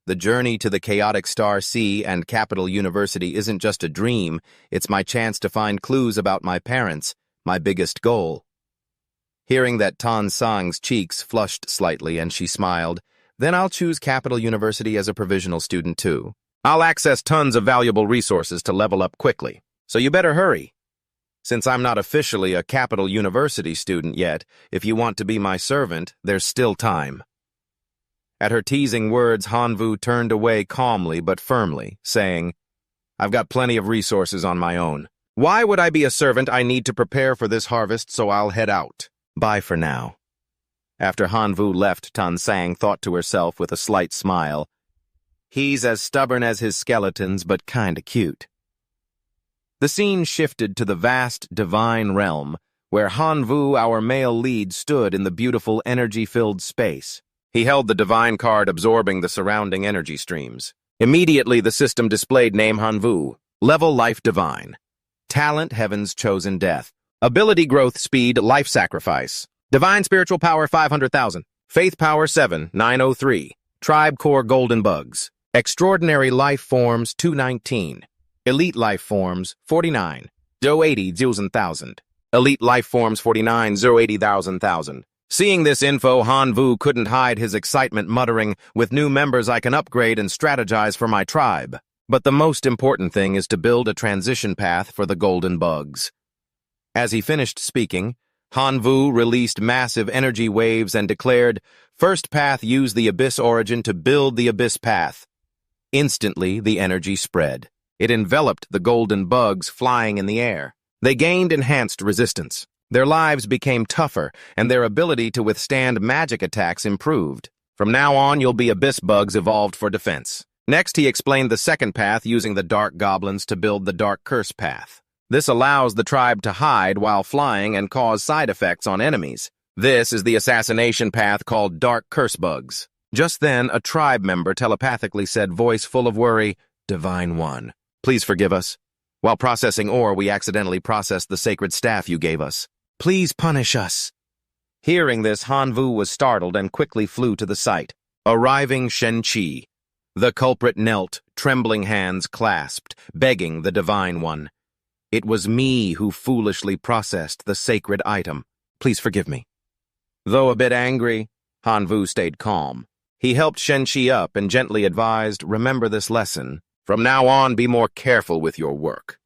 Speaker 1: the journey to the chaotic Star Sea and Capital University isn't just a dream, it's my chance to find clues about my parents, my biggest goal. Hearing that, Tansang's cheeks flushed slightly and she smiled. Then I'll choose Capital University as a provisional student too. I'll access tons of valuable resources to level up quickly, so you better hurry. Since I'm not officially a Capital University student yet, if you want to be my servant, there's still time. At her teasing words, Han Vu turned away calmly but firmly, saying, I've got plenty of resources on my own. Why would I be a servant? I need to prepare for this harvest, so I'll head out. Bye for now. After Han Vu left, Tansang thought to herself with a slight smile, he's as stubborn as his skeletons, but kinda cute. The scene shifted to the vast divine realm, where Han Vu, our male lead, stood in the beautiful energy-filled space. He held the divine card, absorbing the surrounding energy streams. Immediately, the system displayed name Han Vu, level life divine, talent heaven's chosen death, ability growth speed life sacrifice, divine spiritual power 500,000, faith power 7,903, tribe core golden bugs, extraordinary life forms 219, elite life forms 49, 080,000, elite life forms 49, 080,000. Seeing this info, Han Vu couldn't hide his excitement, muttering, with new members I can upgrade and strategize for my tribe. But the most important thing is to build a transition path for the golden bugs. As he finished speaking, Han Vu released massive energy waves and declared, First path, use the Abyss origin to build the Abyss path. Instantly, the energy spread. It enveloped the golden bugs flying in the air. They gained enhanced resistance. Their lives became tougher, and their ability to withstand magic attacks improved. From now on, you'll be Abyss bugs evolved for defense. Next, he explained the second path using the Dark Goblins to build the Dark Curse path. This allows the tribe to hide while flying and cause side effects on enemies. This is the assassination path called Dark Curse bugs. Just then, a tribe member telepathically said, voice full of worry, Divine One, please forgive us. While processing ore, we accidentally processed the sacred staff you gave us. Please punish us. Hearing this, Han Vu was startled and quickly flew to the site. Arriving Shen Qi. The culprit knelt, trembling hands clasped, begging the Divine One. It was me who foolishly processed the sacred item. Please forgive me. Though a bit angry, Hanvu stayed calm. He helped Shenqi up and gently advised, remember this lesson. From now on, be more careful with your work.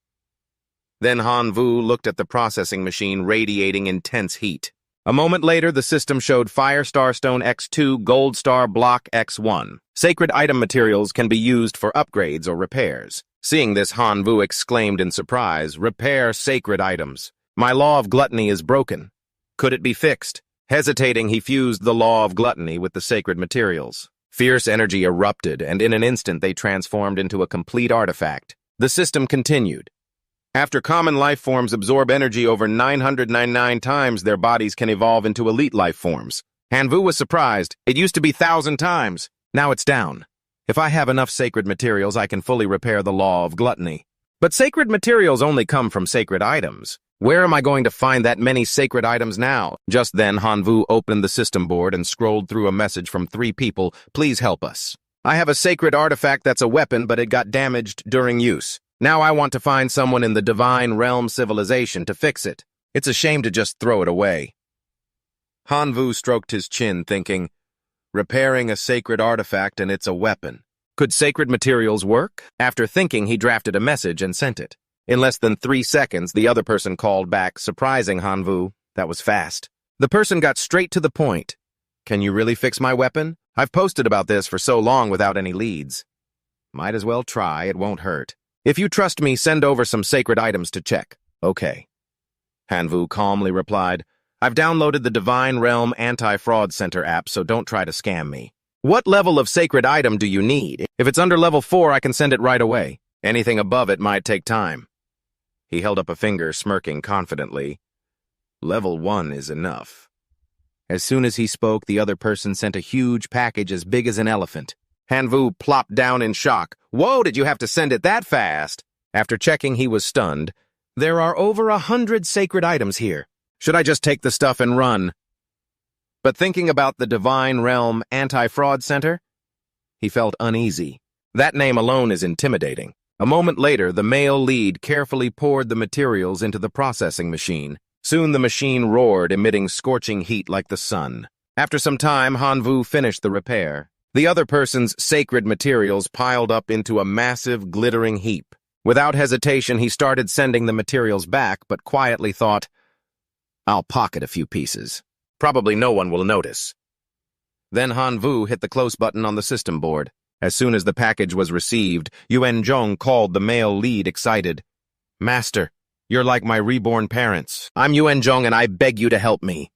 Speaker 1: Then Hanvu looked at the processing machine radiating intense heat. A moment later, the system showed Fire Star Stone X2, Gold Star Block X1. Sacred item materials can be used for upgrades or repairs. Seeing this, Hanvu exclaimed in surprise, repair sacred items. My law of gluttony is broken. Could it be fixed? Hesitating, he fused the law of gluttony with the sacred materials. Fierce energy erupted, and in an instant they transformed into a complete artifact. The system continued. After common life forms absorb energy over 999 times, their bodies can evolve into elite life forms. Hanvu was surprised. It used to be 1,000 times. Now it's down. If I have enough sacred materials, I can fully repair the law of gluttony. But sacred materials only come from sacred items. Where am I going to find that many sacred items now? Just then, Hanvu opened the system board and scrolled through a message from 3 people. Please help us. I have a sacred artifact that's a weapon, but it got damaged during use. Now I want to find someone in the Divine Realm civilization to fix it. It's a shame to just throw it away. Hanvu stroked his chin, thinking, repairing a sacred artifact and it's a weapon. Could sacred materials work? After thinking, he drafted a message and sent it. In less than 3 seconds, the other person called back, surprising Hanvu. That was fast. The person got straight to the point. Can you really fix my weapon? I've posted about this for so long without any leads. Might as well try, it won't hurt. If you trust me, send over some sacred items to check. Okay. Hanvu calmly replied, I've downloaded the Divine Realm Anti-Fraud Center app, so don't try to scam me. What level of sacred item do you need? If it's under level 4, I can send it right away. Anything above it might take time. He held up a finger, smirking confidently. Level 1 is enough. As soon as he spoke, the other person sent a huge package as big as an elephant. Hanvu plopped down in shock. Whoa, did you have to send it that fast? After checking, he was stunned. There are over 100 sacred items here. Should I just take the stuff and run? But thinking about the Divine Realm Anti-Fraud Center, he felt uneasy. That name alone is intimidating. A moment later, the male lead carefully poured the materials into the processing machine. Soon the machine roared, emitting scorching heat like the sun. After some time, Hanvu finished the repair. The other person's sacred materials piled up into a massive, glittering heap. Without hesitation, he started sending the materials back, but quietly thought, I'll pocket a few pieces. Probably no one will notice. Then Hanvu hit the close button on the system board. As soon as the package was received, Yuanzhong called the male lead, excited. Master, you're like my reborn parents. I'm Yuanzhong and I beg you to help me.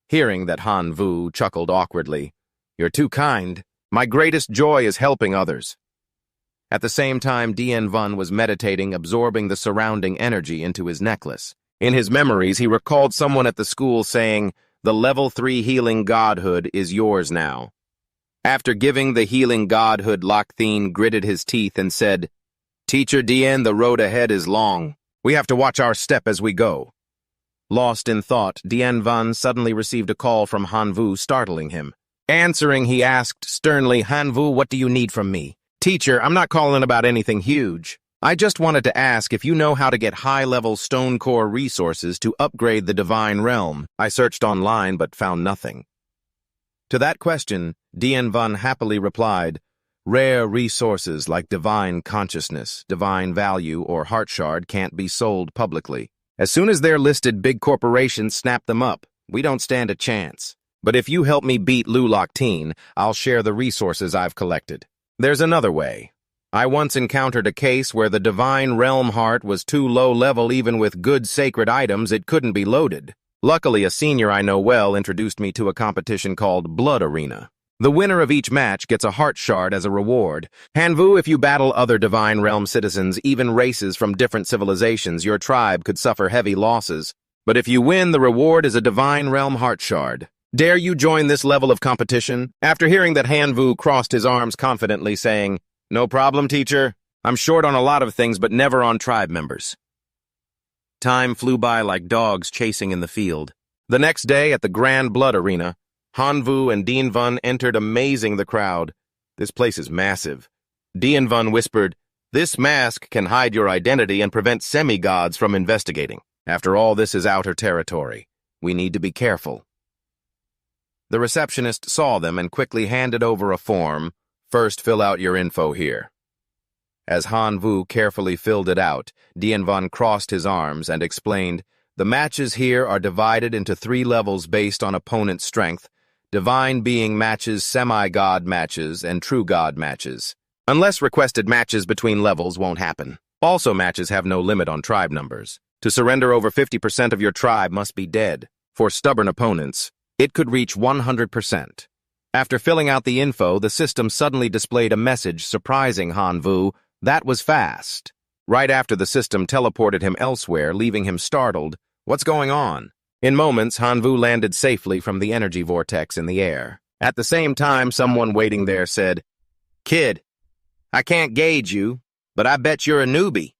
Speaker 1: Hearing that, Hanvu chuckled awkwardly. You're too kind. My greatest joy is helping others. At the same time, Dianvan was meditating, absorbing the surrounding energy into his necklace. In his memories, he recalled someone at the school saying, the level 3 healing godhood is yours now. After giving the healing godhood, Lochthen gritted his teeth and said, Teacher Dian, the road ahead is long. We have to watch our step as we go. Lost in thought, Dianvan suddenly received a call from Hanvu, startling him. Answering, he asked sternly, Hanvu, what do you need from me? Teacher, I'm not calling about anything huge. I just wanted to ask if you know how to get high-level stone core resources to upgrade the Divine Realm. I searched online but found nothing. To that question, Dianvan happily replied, rare resources like divine consciousness, divine value, or heart shard can't be sold publicly. As soon as they're listed, big corporations snap them up. We don't stand a chance. But if you help me beat Locusts, I'll share the resources I've collected. There's another way. I once encountered a case where the Divine Realm heart was too low level. Even with good sacred items, it couldn't be loaded. Luckily, a senior I know well introduced me to a competition called Blood Arena. The winner of each match gets a heart shard as a reward. Hanvu, if you battle other Divine Realm citizens, even races from different civilizations, your tribe could suffer heavy losses. But if you win, the reward is a Divine Realm heart shard. Dare you join this level of competition? After hearing that, Hanvu crossed his arms confidently, saying, No problem, teacher. I'm short on a lot of things, but never on tribe members. Time flew by like dogs chasing in the field. The next day, at the Grand Blood Arena, Hanvu and Dianvan entered, amazing the crowd. This place is massive. Dianvan whispered, This mask can hide your identity and prevent semi-gods from investigating. After all, this is outer territory. We need to be careful." The receptionist saw them and quickly handed over a form. "First, fill out your info here." As Han Vu carefully filled it out, Dien Van crossed his arms and explained, "The matches here are divided into 3 levels based on opponent strength: divine being matches, semi-god matches, and true god matches. Unless requested, matches between levels won't happen. Also, matches have no limit on tribe numbers. To surrender, over 50% of your tribe must be dead. For stubborn opponents, it could reach 100%. After filling out the info, the system suddenly displayed a message surprising Han Vu. That was fast. Right after, the system teleported him elsewhere, leaving him startled. What's going on? In moments, Han Vu landed safely from the energy vortex in the air. At the same time, someone waiting there said, "Kid, I can't gauge you, but I bet you're a newbie."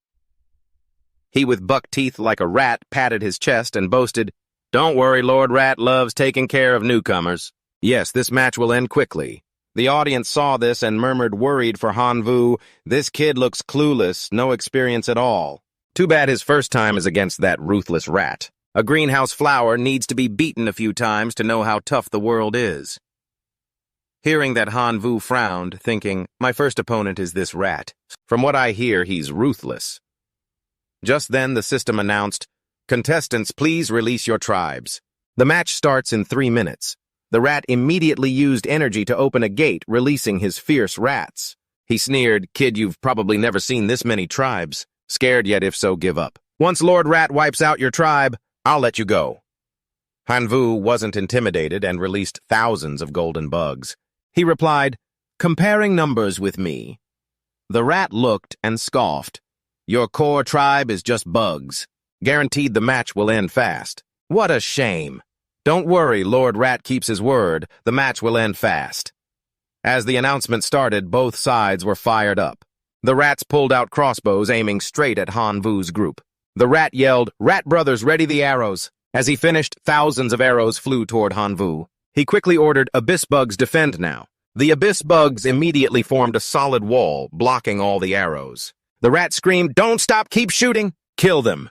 Speaker 1: He, with buck teeth like a rat, patted his chest and boasted, "Don't worry, Lord Rat loves taking care of newcomers." Yes, this match will end quickly. The audience saw this and murmured, worried for Han Vu. "This kid looks clueless, no experience at all. Too bad his first time is against that ruthless rat. A greenhouse flower needs to be beaten a few times to know how tough the world is." Hearing that, Han Vu frowned, thinking, "My first opponent is this rat. From what I hear, he's ruthless." Just then, the system announced, "Contestants, please release your tribes. The match starts in 3 minutes. The rat immediately used energy to open a gate, releasing his fierce rats. He sneered, "Kid, you've probably never seen this many tribes. Scared yet? If so, give up. Once Lord Rat wipes out your tribe, I'll let you go." Han Vu wasn't intimidated and released thousands of golden bugs. He replied, "Comparing numbers with me." The rat looked and scoffed. "Your core tribe is just bugs. Guaranteed the match will end fast." What a shame. Don't worry, Lord Rat keeps his word. The match will end fast. As the announcement started, both sides were fired up. The rats pulled out crossbows, aiming straight at Han Vu's group. The rat yelled, "Rat brothers, ready the arrows." As he finished, thousands of arrows flew toward Han Vu. He quickly ordered, "Abyss bugs, defend now." The abyss bugs immediately formed a solid wall, blocking all the arrows. The rat screamed, "Don't stop, keep shooting! Kill them!"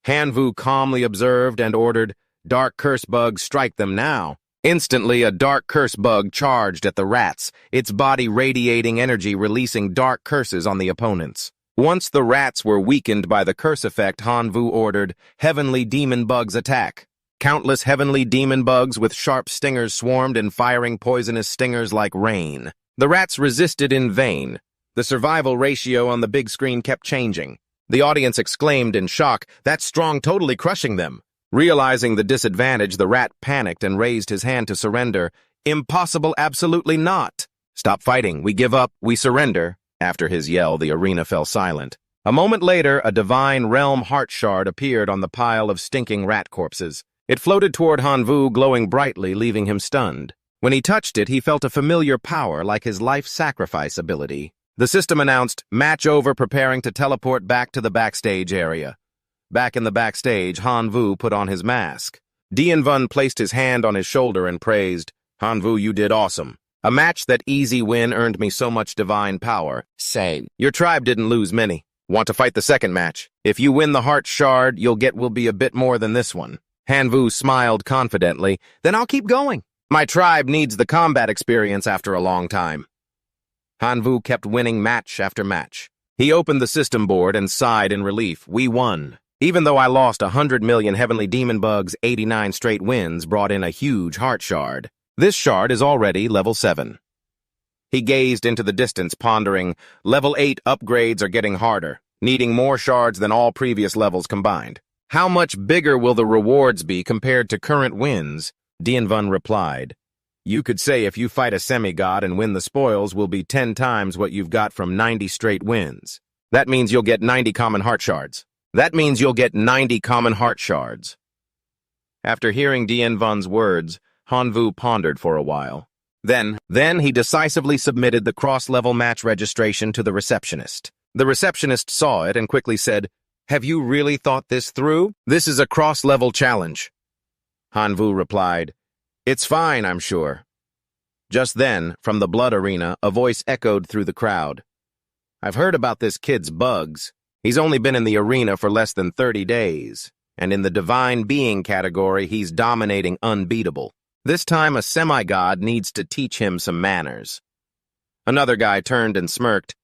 Speaker 1: Han Vu calmly observed and ordered, "Dark curse bugs, strike them now." Instantly, a dark curse bug charged at the rats, its body radiating energy, releasing dark curses on the opponents. Once the rats were weakened by the curse effect, Han Vu ordered, "Heavenly demon bugs, attack." Countless heavenly demon bugs with sharp stingers swarmed in, firing poisonous stingers like rain. The rats resisted in vain. The survival ratio on the big screen kept changing. The audience exclaimed in shock, "That's strong, totally crushing them." Realizing the disadvantage, the rat panicked and raised his hand to surrender. "Impossible, absolutely not." "Stop fighting, we give up, we surrender." After his yell, the arena fell silent. A moment later, a divine realm heart shard appeared on the pile of stinking rat corpses. It floated toward Han Vu, glowing brightly, leaving him stunned. When he touched it, he felt a familiar power, like his life sacrifice ability. The system announced, "Match over, preparing to teleport back to the backstage area." Back in the backstage, Han Vu put on his mask. Dien Van placed his hand on his shoulder and praised, "Han Vu, you did awesome. A match that easy win earned me so much divine power. Say, your tribe didn't lose many. Want to fight the second match? If you win the heart shard, you'll get will be a bit more than this one." Han Vu smiled confidently. "Then I'll keep going. My tribe needs the combat experience after a long time." Han Vu kept winning match after match. He opened the system board and sighed in relief. "We won. Even though I lost 100 million heavenly demon bugs, 89 straight wins brought in a huge heart shard. This shard is already level 7. He gazed into the distance, pondering, level 8 upgrades are getting harder, needing more shards than all previous levels combined. How much bigger will the rewards be compared to current wins? Dien Van replied, "You could say if you fight a semi-god and win the spoils will be 10 times what you've got from 90 straight wins. That means you'll get 90 common heart shards. That means you'll get 90 common heart shards." After hearing Dien Van's words, Han Vu pondered for a while. Then he decisively submitted the cross-level match registration to the receptionist. The receptionist saw it and quickly said, "Have you really thought this through? This is a cross-level challenge." Han Vu replied, "It's fine, I'm sure." Just then, from the blood arena, a voice echoed through the crowd. "I've heard about this kid's bugs. He's only been in the arena for less than 30 days, and in the divine being category, he's dominating unbeatable. This time, a semi-god needs to teach him some manners. Another guy turned and smirked.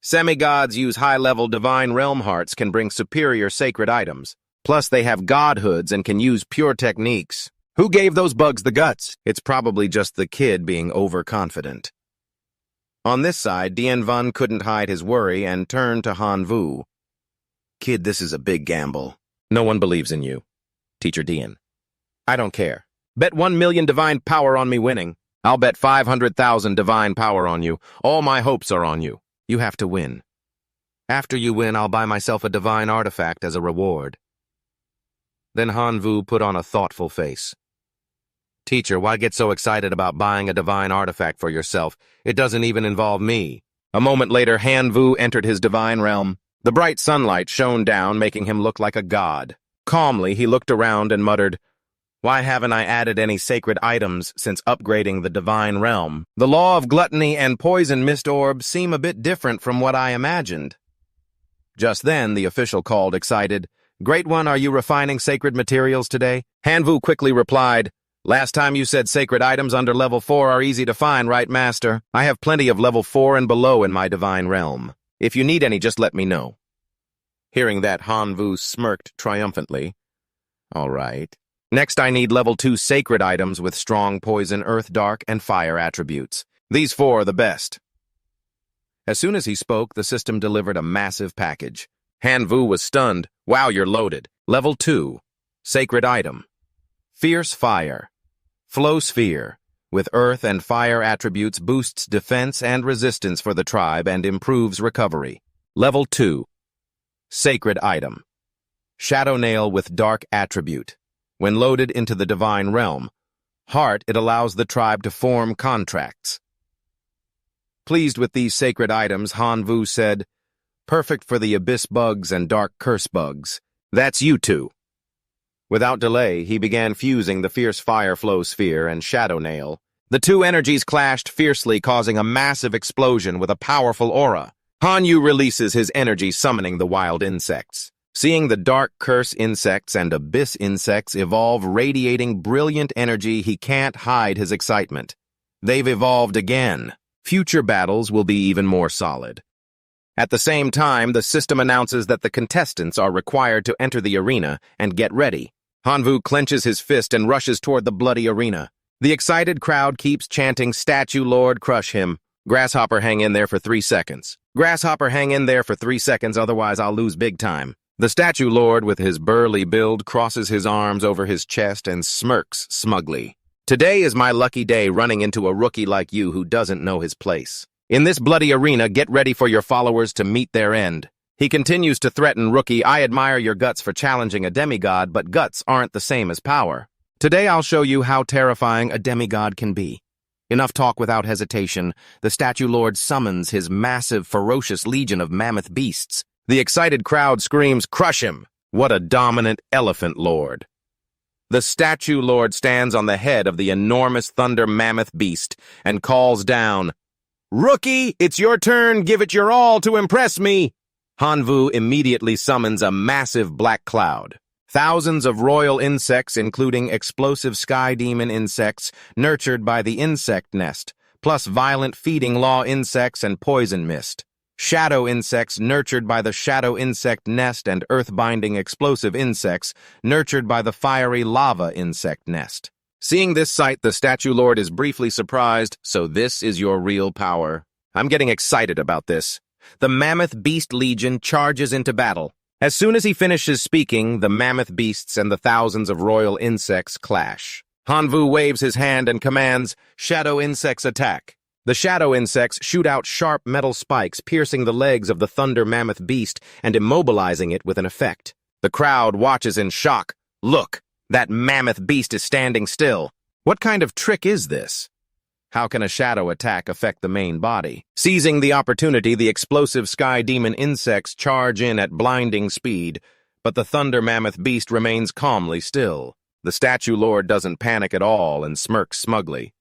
Speaker 1: Semi-gods use high-level divine realm hearts can bring superior sacred items. Plus, they have godhoods and can use pure techniques. Who gave those bugs the guts? It's probably just the kid being overconfident. On this side, Dien Vun couldn't hide his worry and turned to Han Vu. Kid, this is a big gamble. No one believes in you. Teacher Dien. I don't care. Bet 1 million divine power on me winning. I'll bet 500,000 divine power on you. All my hopes are on you. You have to win. After you win, I'll buy myself a divine artifact as a reward. Then Han Vu put on a thoughtful face. Teacher, why get so excited about buying a divine artifact for yourself? It doesn't even involve me. A moment later, Han Vu entered his divine realm. The bright sunlight shone down, making him look like a god. Calmly, he looked around and muttered, Why haven't I added any sacred items since upgrading the divine realm? The law of gluttony and poison mist orbs seem a bit different from what I imagined. Just then, the official called, excited, Great One, are you refining sacred materials today? Han Vu quickly replied, Last time you said sacred items under level 4 are easy to find, right, Master? I have plenty of level 4 and below in my divine realm. If you need any, just let me know. Hearing that, Han Vu smirked triumphantly. All right. Next, I need level 2 sacred items with strong poison, earth, dark, and fire attributes. These 4 are the best. As soon as he spoke, the system delivered a massive package. Han Vu was stunned. Wow, you're loaded. Level 2. Sacred item. Fierce Fire. Flow Sphere. With earth and fire attributes, boosts defense and resistance for the tribe and improves recovery. Level 2. Sacred item. Shadow Nail with dark attribute. When loaded into the divine realm, Heart, it allows the tribe to form contracts. Pleased with these sacred items, Han Vu said, Perfect for the abyss bugs and dark curse bugs. That's you two. Without delay, he began fusing the Fierce Fire Flow Sphere and Shadow Nail. The two energies clashed fiercely, causing a massive explosion with a powerful aura. Han Yu releases his energy, summoning the wild insects. Seeing the dark curse insects and abyss insects evolve, radiating brilliant energy, he can't hide his excitement. They've evolved again. Future battles will be even more solid. At the same time, the system announces that the contestants are required to enter the arena and get ready. Han Vu clenches his fist and rushes toward the bloody arena. The excited crowd keeps chanting, Statue Lord, crush him. Grasshopper, hang in there for 3 seconds. Grasshopper, hang in there for 3 seconds, otherwise I'll lose big time. The Statue Lord, with his burly build, crosses his arms over his chest and smirks smugly. Today is my lucky day running into a rookie like you who doesn't know his place. In this bloody arena, get ready for your followers to meet their end. He continues to threaten Rookie, I admire your guts for challenging a demigod, but guts aren't the same as power. Today I'll show you how terrifying a demigod can be. Enough talk without hesitation. The Statue Lord summons his massive, ferocious legion of mammoth beasts. The excited crowd screams, crush him! What a dominant elephant lord. The Statue Lord stands on the head of the enormous thunder mammoth beast and calls down, Rookie, it's your turn, give it your all to impress me! Han Vu immediately summons a massive black cloud. Thousands of royal insects, including explosive sky demon insects, nurtured by the insect nest, plus violent feeding law insects and poison mist. Shadow insects, nurtured by the shadow insect nest, and earth-binding explosive insects, nurtured by the fiery lava insect nest. Seeing this sight, the Statue Lord is briefly surprised. So this is your real power? I'm getting excited about this. The Mammoth Beast Legion charges into battle. As soon as he finishes speaking, the mammoth beasts and the thousands of royal insects clash. Han Vu waves his hand and commands, Shadow Insects attack. The shadow insects shoot out sharp metal spikes, piercing the legs of the thunder mammoth beast and immobilizing it with an effect. The crowd watches in shock. Look, that mammoth beast is standing still. What kind of trick is this? How can a shadow attack affect the main body? Seizing the opportunity, the explosive sky demon insects charge in at blinding speed, but the thunder mammoth beast remains calmly still. The Statue Lord doesn't panic at all and smirks smugly.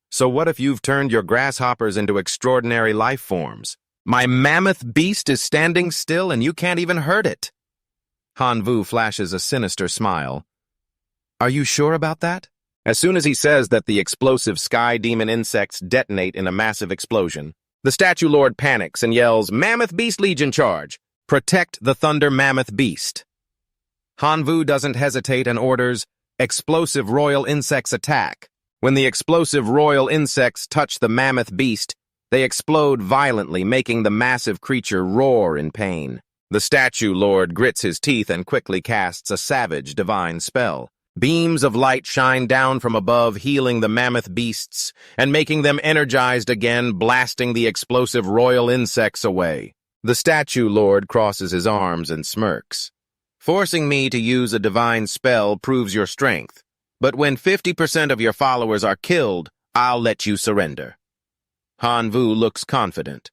Speaker 1: So what if you've turned your grasshoppers into extraordinary life forms? My mammoth beast is standing still and you can't even hurt it. Hanvu flashes a sinister smile. Are you sure about that? As soon as he says that the explosive sky demon insects detonate in a massive explosion, the Statue Lord panics and yells, Mammoth Beast Legion charge! Protect the Thunder Mammoth Beast! Hanvu doesn't hesitate and orders, Explosive Royal Insects attack! When the explosive royal insects touch the mammoth beast, they explode violently, making the massive creature roar in pain. The Statue Lord grits his teeth and quickly casts a savage divine spell. Beams of light shine down from above, healing the mammoth beasts and making them energized again, blasting the explosive royal insects away. The Statue Lord crosses his arms and smirks. Forcing me to use a divine spell proves your strength, but when 50% of your followers are killed, I'll let you surrender. Hanvu looks confident.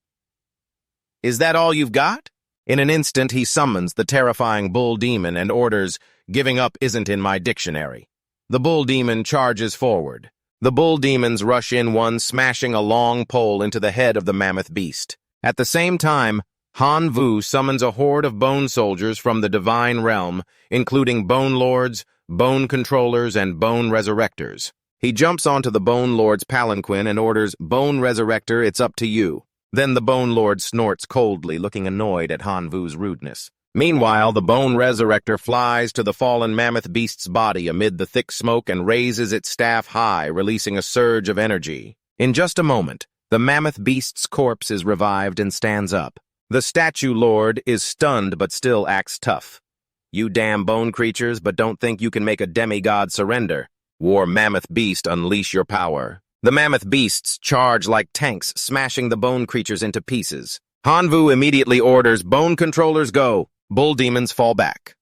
Speaker 1: Is that all you've got? In an instant, he summons the terrifying bull demon and orders, Giving up isn't in my dictionary. The bull demon charges forward. The bull demons rush in, one smashing a long pole into the head of the mammoth beast. At the same time, Hanvu summons a horde of bone soldiers from the divine realm, including bone lords, bone controllers, and bone resurrectors. He jumps onto the bone lord's palanquin and orders, Bone resurrector, it's up to you. Then the bone lord snorts coldly, looking annoyed at Hanvu's rudeness. Meanwhile, the bone resurrector flies to the fallen mammoth beast's body amid the thick smoke and raises its staff high, releasing a surge of energy. In just a moment, the mammoth beast's corpse is revived and stands up. The Statue Lord is stunned but still acts tough. You damn bone creatures, but don't think you can make a demigod surrender. War mammoth beast, unleash your power. The mammoth beasts charge like tanks, smashing the bone creatures into pieces. Hanvu immediately orders, Bone controllers go. Bull demons fall back.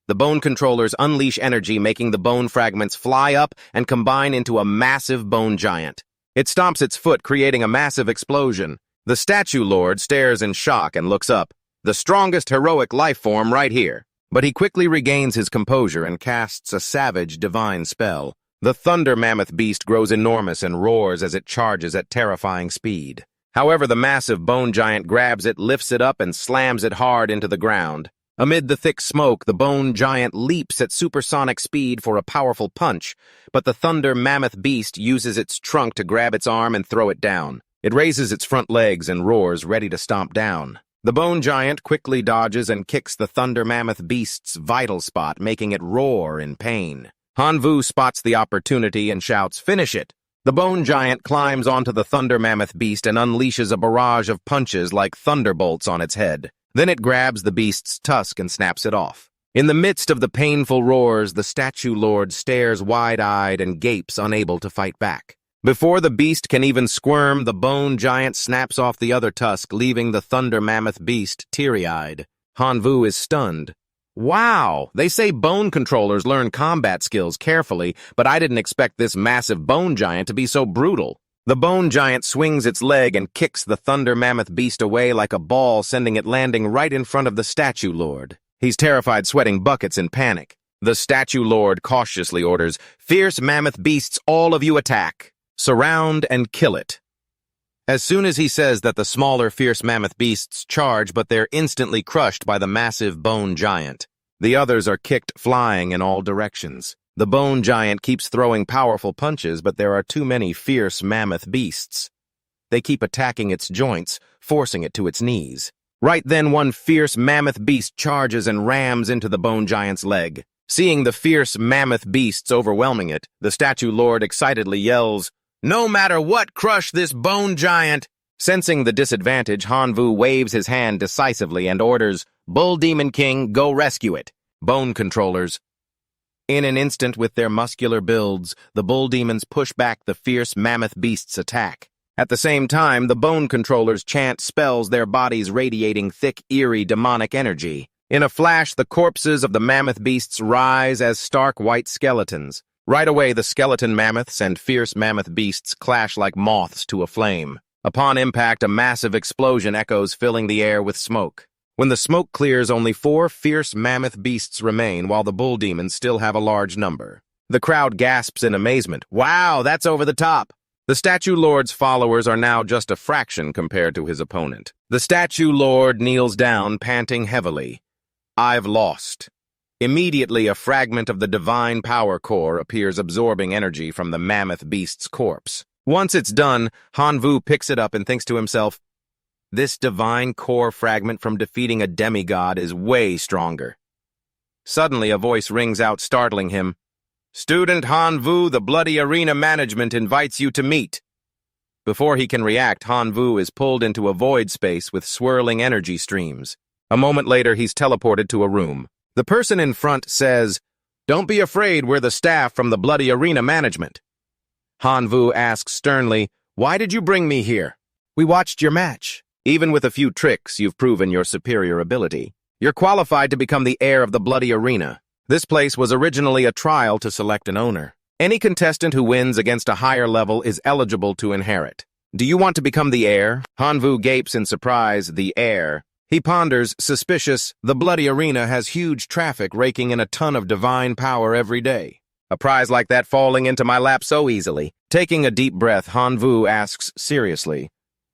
Speaker 1: The bone controllers unleash energy, making the bone fragments fly up and combine into a massive bone giant. It stomps its foot, creating a massive explosion. The Statue Lord stares in shock and looks up. The strongest heroic life form right here. But he quickly regains his composure and casts a savage divine spell. The thunder mammoth beast grows enormous and roars as it charges at terrifying speed. However, the massive bone giant grabs it, lifts it up, and slams it hard into the ground. Amid the thick smoke, the bone giant leaps at supersonic speed for a powerful punch, but the thunder mammoth beast uses its trunk to grab its arm and throw it down. It raises its front legs and roars, ready to stomp down. The bone giant quickly dodges and kicks the thunder mammoth beast's vital spot, making it roar in pain. Hanvu spots the opportunity and shouts, Finish it! The bone giant climbs onto the thunder mammoth beast and unleashes a barrage of punches like thunderbolts on its head. Then it grabs the beast's tusk and snaps it off. In the midst of the painful roars, the Statue Lord stares wide-eyed and gapes, unable to fight back. Before the beast can even squirm, the bone giant snaps off the other tusk, leaving the thunder mammoth beast teary-eyed. Hanvu is stunned. Wow, they say bone controllers learn combat skills carefully, but I didn't expect this massive bone giant to be so brutal. The bone giant swings its leg and kicks the thunder mammoth beast away like a ball, sending it landing right in front of the Statue Lord. He's terrified, sweating buckets in panic. The Statue Lord cautiously orders, Fierce mammoth beasts, all of you attack. Surround and kill it. As soon as he says that, the smaller fierce mammoth beasts charge, but they're instantly crushed by the massive bone giant. The others are kicked flying in all directions. The bone giant keeps throwing powerful punches, but there are too many fierce mammoth beasts. They keep attacking its joints, forcing it to its knees. Right then, one fierce mammoth beast charges and rams into the bone giant's leg. Seeing the fierce mammoth beasts overwhelming it, the Statue Lord excitedly yells, No matter what, crush this bone giant! Sensing the disadvantage, Hanvu waves his hand decisively and orders, Bull Demon King, go rescue it. Bone controllers. In an instant, with their muscular builds, the bull demons push back the fierce mammoth beast's attack. At the same time, the bone controllers chant spells, their bodies radiating thick, eerie, demonic energy. In a flash, the corpses of the mammoth beasts rise as stark white skeletons. Right away, the skeleton mammoths and fierce mammoth beasts clash like moths to a flame. Upon impact, a massive explosion echoes, filling the air with smoke. When the smoke clears, only 4 fierce mammoth beasts remain, while the bull demons still have a large number. The crowd gasps in amazement. Wow, that's over the top! The Statue Lord's followers are now just a fraction compared to his opponent. The Statue Lord kneels down, panting heavily. I've lost. Immediately, a fragment of the divine power core appears, absorbing energy from the mammoth beast's corpse. Once it's done, Hanvu picks it up and thinks to himself, this divine core fragment from defeating a demigod is way stronger. Suddenly, a voice rings out, startling him. Student Hanvu, the Bloody Arena Management invites you to meet. Before he can react, Hanvu is pulled into a void space with swirling energy streams. A moment later, he's teleported to a room. The person in front says, Don't be afraid, we're the staff from the Bloody Arena Management. Hanvu asks sternly, Why did you bring me here? We watched your match. Even with a few tricks, you've proven your superior ability. You're qualified to become the heir of the Bloody Arena. This place was originally a trial to select an owner. Any contestant who wins against a higher level is eligible to inherit. Do you want to become the heir? Hanvu gapes in surprise, the heir. He ponders, suspicious, the Bloody Arena has huge traffic raking in a ton of divine power every day. A prize like that falling into my lap so easily. Taking a deep breath, Hanvu asks seriously,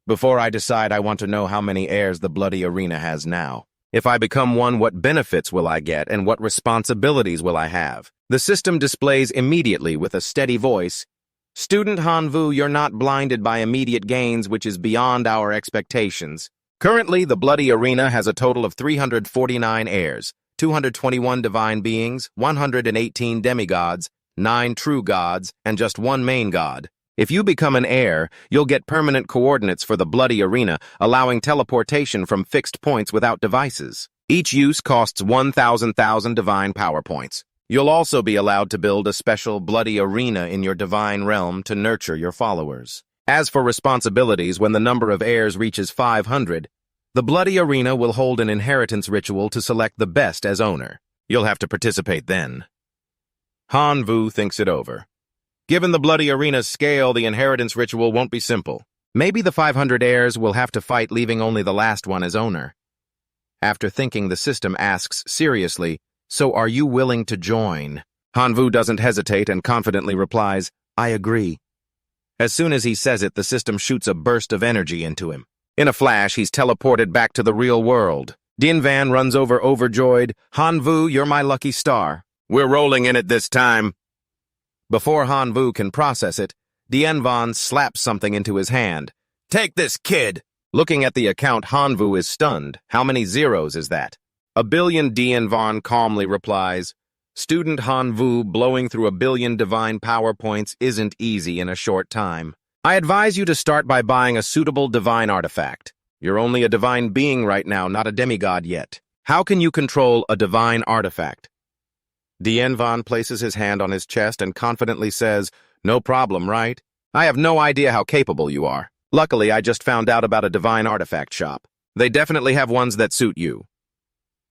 Speaker 1: Before I decide, I want to know how many heirs the Bloody Arena has now. If I become one, what benefits will I get and what responsibilities will I have? The system displays immediately with a steady voice, Student Hanvu, you're not blinded by immediate gains, which is beyond our expectations. Currently, the Bloody Arena has a total of 349 heirs, 221 divine beings, 118 demigods, 9 true gods, and just 1 main god. If you become an heir, you'll get permanent coordinates for the Bloody Arena, allowing teleportation from fixed points without devices. Each use costs 1,000 divine power points. You'll also be allowed to build a special Bloody Arena in your divine realm to nurture your followers. As for responsibilities, when the number of heirs reaches 500, the Bloody Arena will hold an inheritance ritual to select the best as owner. You'll have to participate then. Hanvu thinks it over. Given the Bloody Arena's scale, the inheritance ritual won't be simple. Maybe the 500 heirs will have to fight, leaving only the last one as owner. After thinking, the system asks seriously, So are you willing to join? Hanvu doesn't hesitate and confidently replies, I agree. As soon as he says it, the system shoots a burst of energy into him. In a flash, he's teleported back to the real world. Dinvan runs over overjoyed, Hanvu, you're my lucky star. We're rolling in it this time. Before Hanvu can process it, Dinvan slaps something into his hand. Take this, kid! Looking at the account, Hanvu is stunned. How many zeros is that? 1 billion, Dinvan calmly replies. Student Hanvu, blowing through 1 billion divine power points isn't easy in a short time. I advise you to start by buying a suitable divine artifact. You're only a divine being right now, not a demigod yet. How can you control a divine artifact? Dinvan places his hand on his chest and confidently says, No problem, right? I have no idea how capable you are. Luckily, I just found out about a divine artifact shop. They definitely have ones that suit you.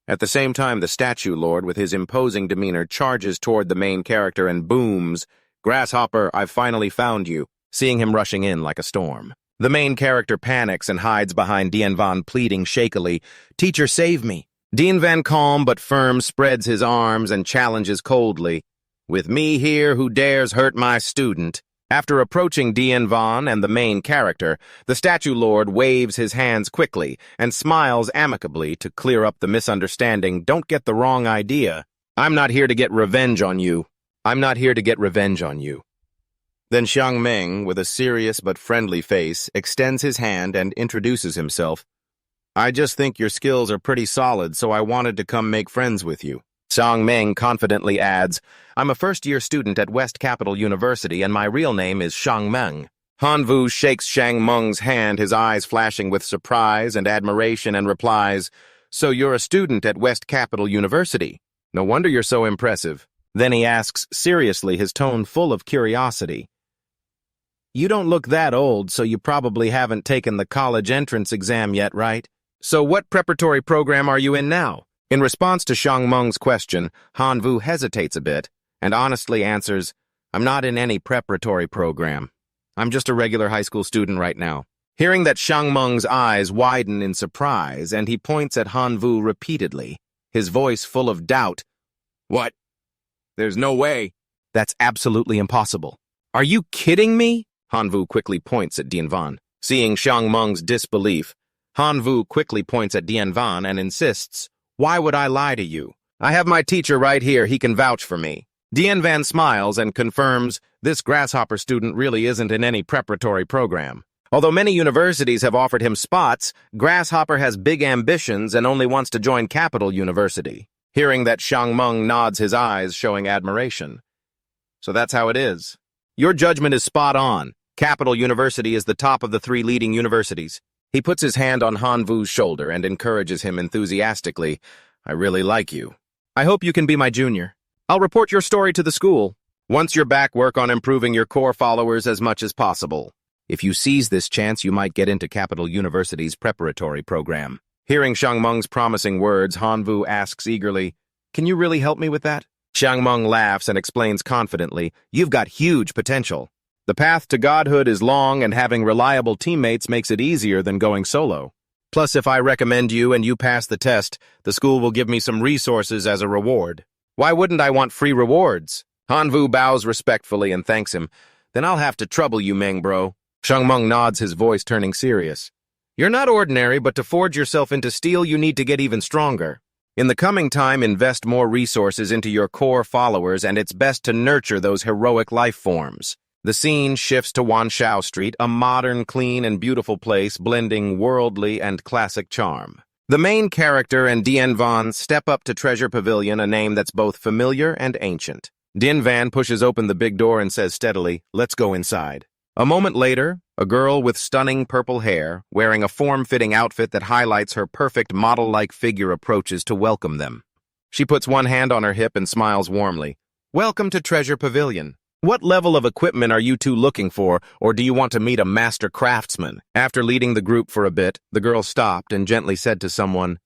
Speaker 1: At the same time, the statue lord, with his imposing demeanor, charges toward the main character and booms, Grasshopper, I've finally found you, seeing him rushing in like a storm. The main character panics and hides behind Dinvan, pleading shakily, Teacher, save me. Dinvan, calm but firm, spreads his arms and challenges coldly, With me here, who dares hurt my student? After approaching Dinvan and the main character, the statue lord waves his hands quickly and smiles amicably to clear up the misunderstanding. Don't get the wrong idea. I'm not here to get revenge on you. I'm not here to get revenge on you. Then Xiang Meng, with a serious but friendly face, extends his hand and introduces himself. I just think your skills are pretty solid, so I wanted to come make friends with you. Xiang Meng confidently adds, I'm a first-year student at West Capital University, and my real name is Xiang Meng. Hanvu shakes Xiang Meng's hand, his eyes flashing with surprise and admiration, and replies, So you're a student at West Capital University. No wonder you're so impressive. Then he asks seriously, his tone full of curiosity. You don't look that old, so you probably haven't taken the college entrance exam yet, right? So what preparatory program are you in now? In response to Xiang Meng's question, Hanvu hesitates a bit and honestly answers, I'm not in any preparatory program. I'm just a regular high school student right now. Hearing that, Xiang Meng's eyes widen in surprise, and he points at Hanvu repeatedly, his voice full of doubt. What? There's no way. That's absolutely impossible. Are you kidding me? Hanvu quickly points at Dinvan. Seeing Xiang Meng's disbelief, Hanvu quickly points at Dinvan and insists, Why would I lie to you? I have my teacher right here. He can vouch for me. Dien Van smiles and confirms this grasshopper student really isn't in any preparatory program. Although many universities have offered him spots, Grasshopper has big ambitions and only wants to join Capital University. Hearing that, Xiangmeng nods his eyes, showing admiration. So that's how it is. Your judgment is spot on. Capital University is the top of the 3 leading universities. He puts his hand on Han Vu's shoulder and encourages him enthusiastically. I really like you. I hope you can be my junior. I'll report your story to the school. Once you're back, work on improving your core followers as much as possible. If you seize this chance, you might get into Capital University's preparatory program. Hearing Xiangmeng's promising words, Han Vu asks eagerly, "Can you really help me with that?" Xiangmeng laughs and explains confidently, "You've got huge potential. The path to godhood is long, and having reliable teammates makes it easier than going solo. Plus, if I recommend you and you pass the test, the school will give me some resources as a reward. Why wouldn't I want free rewards?" Han Vu bows respectfully and thanks him. "Then I'll have to trouble you, Meng bro." Xiangmeng nods, his voice turning serious. "You're not ordinary, but to forge yourself into steel, you need to get even stronger. In the coming time, invest more resources into your core followers, and it's best to nurture those heroic life forms." The scene shifts to Wanshao Street, a modern, clean, and beautiful place blending worldly and classic charm. The main character and Dien Van step up to Treasure Pavilion, a name that's both familiar and ancient. Dien Van pushes open the big door and says steadily, "Let's go inside." A moment later, a girl with stunning purple hair, wearing a form-fitting outfit that highlights her perfect model-like figure, approaches to welcome them. She puts one hand on her hip and smiles warmly. "Welcome to Treasure Pavilion. What level of equipment are you two looking for, or do you want to meet a master craftsman?" After leading the group for a bit, the girl stopped and gently said to someone,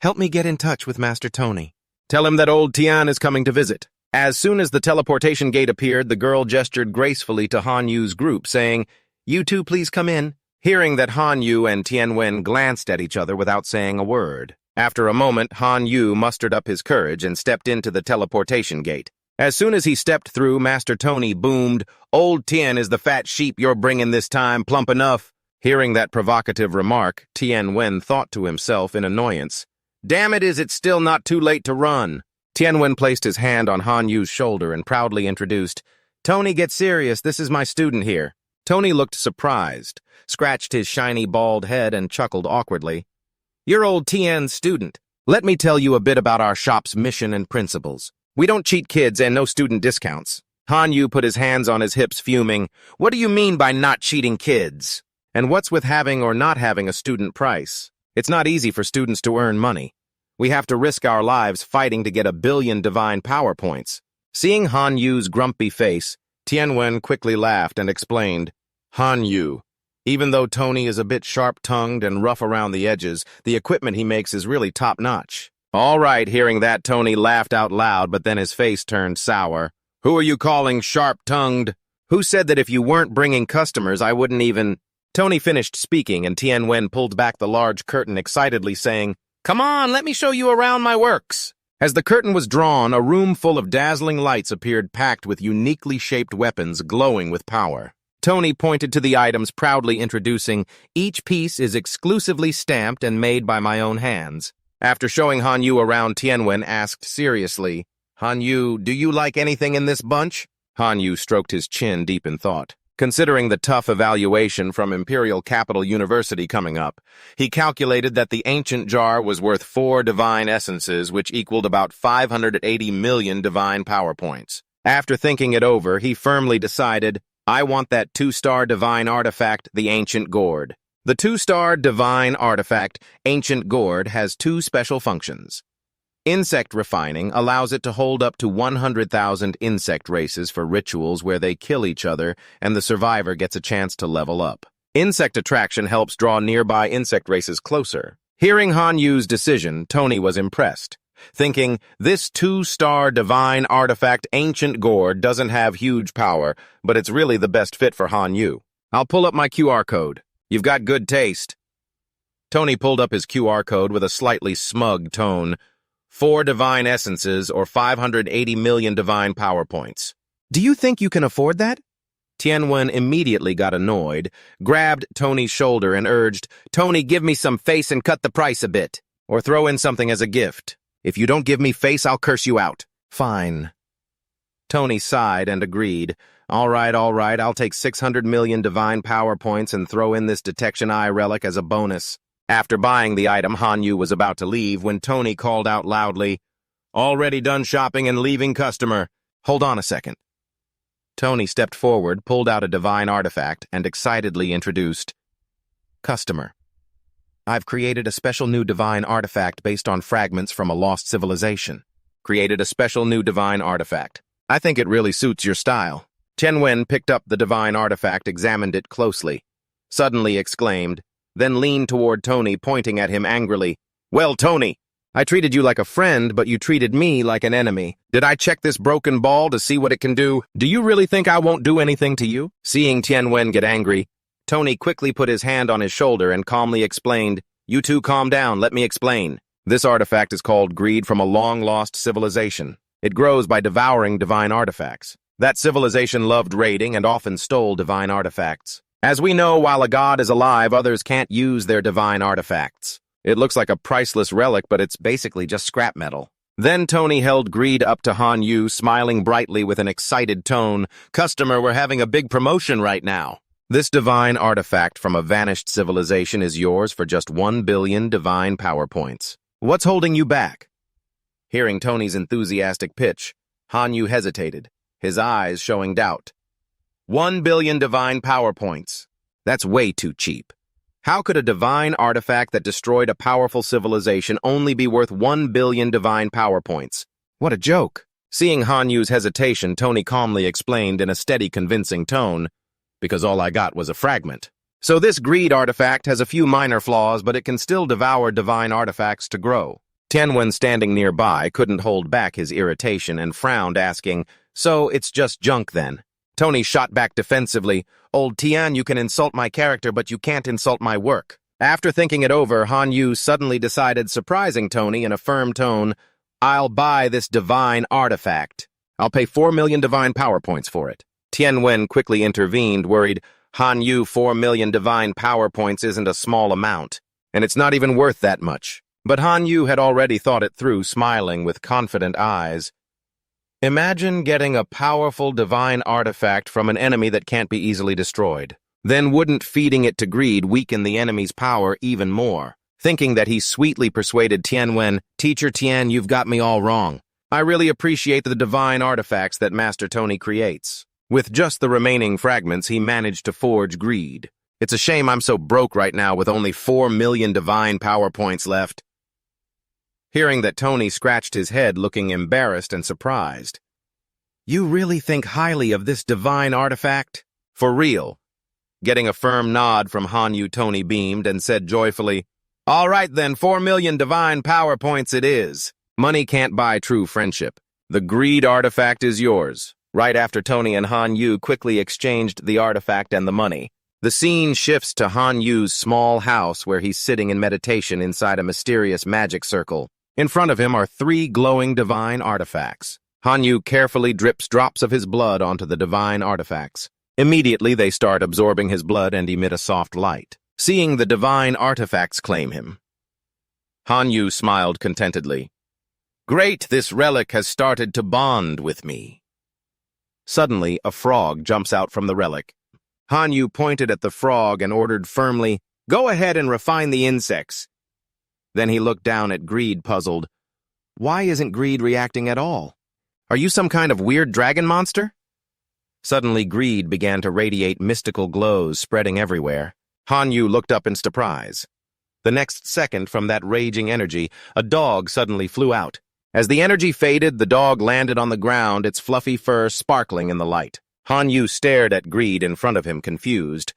Speaker 1: "Help me get in touch with Master Tony. Tell him that old Tian is coming to visit." As soon as the teleportation gate appeared, the girl gestured gracefully to Han Yu's group, saying, "You two please come in." Hearing that, Han Yu and Tian Wen glanced at each other without saying a word. After a moment, Han Yu mustered up his courage and stepped into the teleportation gate. As soon as he stepped through, Master Tony boomed, "Old Tian is the fat sheep you're bringing this time, plump enough." Hearing that provocative remark, Tian Wen thought to himself in annoyance, "Damn it, is it still not too late to run?" Tian Wen placed his hand on Han Yu's shoulder and proudly introduced, "Tony, get serious, this is my student here." Tony looked surprised, scratched his shiny bald head and chuckled awkwardly. "You're old Tian's student. Let me tell you a bit about our shop's mission and principles. We don't cheat kids and no student discounts." Han Yu put his hands on his hips, fuming. "What do you mean by not cheating kids? And what's with having or not having a student price? It's not easy for students to earn money. We have to risk our lives fighting to get 1 billion divine power points." Seeing Han Yu's grumpy face, Tian Wen quickly laughed and explained, "Han Yu, even though Tony is a bit sharp-tongued and rough around the edges, the equipment he makes is really top-notch." All right, hearing that, Tony laughed out loud, but then his face turned sour. "Who are you calling sharp-tongued? Who said that if you weren't bringing customers, I wouldn't even—" Tony finished speaking, and Tian Wen pulled back the large curtain excitedly, saying, "Come on, let me show you around my works." As the curtain was drawn, a room full of dazzling lights appeared, packed with uniquely shaped weapons glowing with power. Tony pointed to the items, proudly introducing, "Each piece is exclusively stamped and made by my own hands." After showing Han Yu around, Tian Wen asked seriously, "Han Yu, do you like anything in this bunch?" Han Yu stroked his chin deep in thought. Considering the tough evaluation from Imperial Capital University coming up, he calculated that the ancient jar was worth 4 divine essences, which equaled about 580 million divine power points. After thinking it over, he firmly decided, "I want that 2-star divine artifact, the Ancient Gourd." The 2-star divine artifact, Ancient Gourd, has 2 special functions. Insect refining allows it to hold up to 100,000 insect races for rituals where they kill each other and the survivor gets a chance to level up. Insect attraction helps draw nearby insect races closer. Hearing Han Yu's decision, Tony was impressed, thinking, this 2-star divine artifact Ancient Gourd doesn't have huge power, but it's really the best fit for Han Yu. "I'll pull up my QR code. You've got good taste." Tony pulled up his QR code with a slightly smug tone. 4 divine essences, or 580 million divine power points. "Do you think you can afford that?" Tian Wen immediately got annoyed, grabbed Tony's shoulder and urged, "Tony, give me some face and cut the price a bit." Or throw in something as a gift. If you don't give me face, I'll curse you out. Fine. Tony sighed and agreed. All right, I'll take 600 million divine power points and throw in this detection eye relic as a bonus. After buying the item, Hanyu was about to leave when Tony called out loudly, "Already done shopping and leaving customer. Hold on a second." Tony stepped forward, pulled out a divine artifact, and excitedly introduced, "Customer, I've created a special new divine artifact based on fragments from a lost civilization. Created a special new divine artifact. I think it really suits your style." Tianwen picked up the divine artifact, examined it closely, suddenly exclaimed, then leaned toward Tony, pointing at him angrily. "Well, Tony, I treated you like a friend, but you treated me like an enemy. Did I check this broken ball to see what it can do? Do you really think I won't do anything to you?" Seeing Tianwen get angry, Tony quickly put his hand on his shoulder and calmly explained, "You two calm down, let me explain. This artifact is called greed from a long-lost civilization. It grows by devouring divine artifacts. That civilization loved raiding and often stole divine artifacts. As we know, while a god is alive, others can't use their divine artifacts. It looks like a priceless relic, but it's basically just scrap metal." Then Tony held greed up to Hanyu, smiling brightly with an excited tone. "Customer, we're having a big promotion right now. This divine artifact from a vanished civilization is yours for just 1 billion divine power points. What's holding you back?" Hearing Tony's enthusiastic pitch, Hanyu hesitated, his eyes showing doubt. 1 billion divine power points. That's way too cheap. How could a divine artifact that destroyed a powerful civilization only be worth 1 billion divine power points? What a joke. Seeing Hanyu's hesitation, Tony calmly explained in a steady, convincing tone, "Because all I got was a fragment. So this greed artifact has a few minor flaws, but it can still devour divine artifacts to grow." Tianwen, standing nearby, couldn't hold back his irritation and frowned, asking, "So it's just junk then?" Tony shot back defensively, "Old Tian, you can insult my character, but you can't insult my work." After thinking it over, Hanyu suddenly decided, surprising Tony in a firm tone, "I'll buy this divine artifact. I'll pay 4 million divine power points for it." Tianwen quickly intervened, worried, "Hanyu, 4 million divine power points isn't a small amount, and it's not even worth that much." But Hanyu had already thought it through, smiling with confident eyes. "Imagine getting a powerful divine artifact from an enemy that can't be easily destroyed. Then wouldn't feeding it to greed weaken the enemy's power even more?" Thinking that he sweetly persuaded Tianwen, "Teacher Tian, you've got me all wrong. I really appreciate the divine artifacts that Master Tony creates." With just the remaining fragments, he managed to forge greed. "It's a shame I'm so broke right now with only 4 million divine power points left." Hearing that, Tony scratched his head, looking embarrassed and surprised. "You really think highly of this divine artifact? For real?" Getting a firm nod from Hanyu, Tony beamed and said joyfully, "All right then, 4 million divine power points it is. Money can't buy true friendship. The greed artifact is yours." Right after Tony and Hanyu quickly exchanged the artifact and the money, the scene shifts to Hanyu's small house where he's sitting in meditation inside a mysterious magic circle. In front of him are 3 glowing divine artifacts. Hanyu carefully drips drops of his blood onto the divine artifacts. Immediately, they start absorbing his blood and emit a soft light. Seeing the divine artifacts claim him, Hanyu smiled contentedly. "Great, this relic has started to bond with me." Suddenly, a frog jumps out from the relic. Hanyu pointed at the frog and ordered firmly, "Go ahead and refine the insects." Then he looked down at Greed, puzzled. "Why isn't Greed reacting at all? Are you some kind of weird dragon monster?" Suddenly, Greed began to radiate mystical glows, spreading everywhere. Hanyu looked up in surprise. The next second, from that raging energy, a dog suddenly flew out. As the energy faded, the dog landed on the ground, its fluffy fur sparkling in the light. Hanyu stared at Greed in front of him, confused.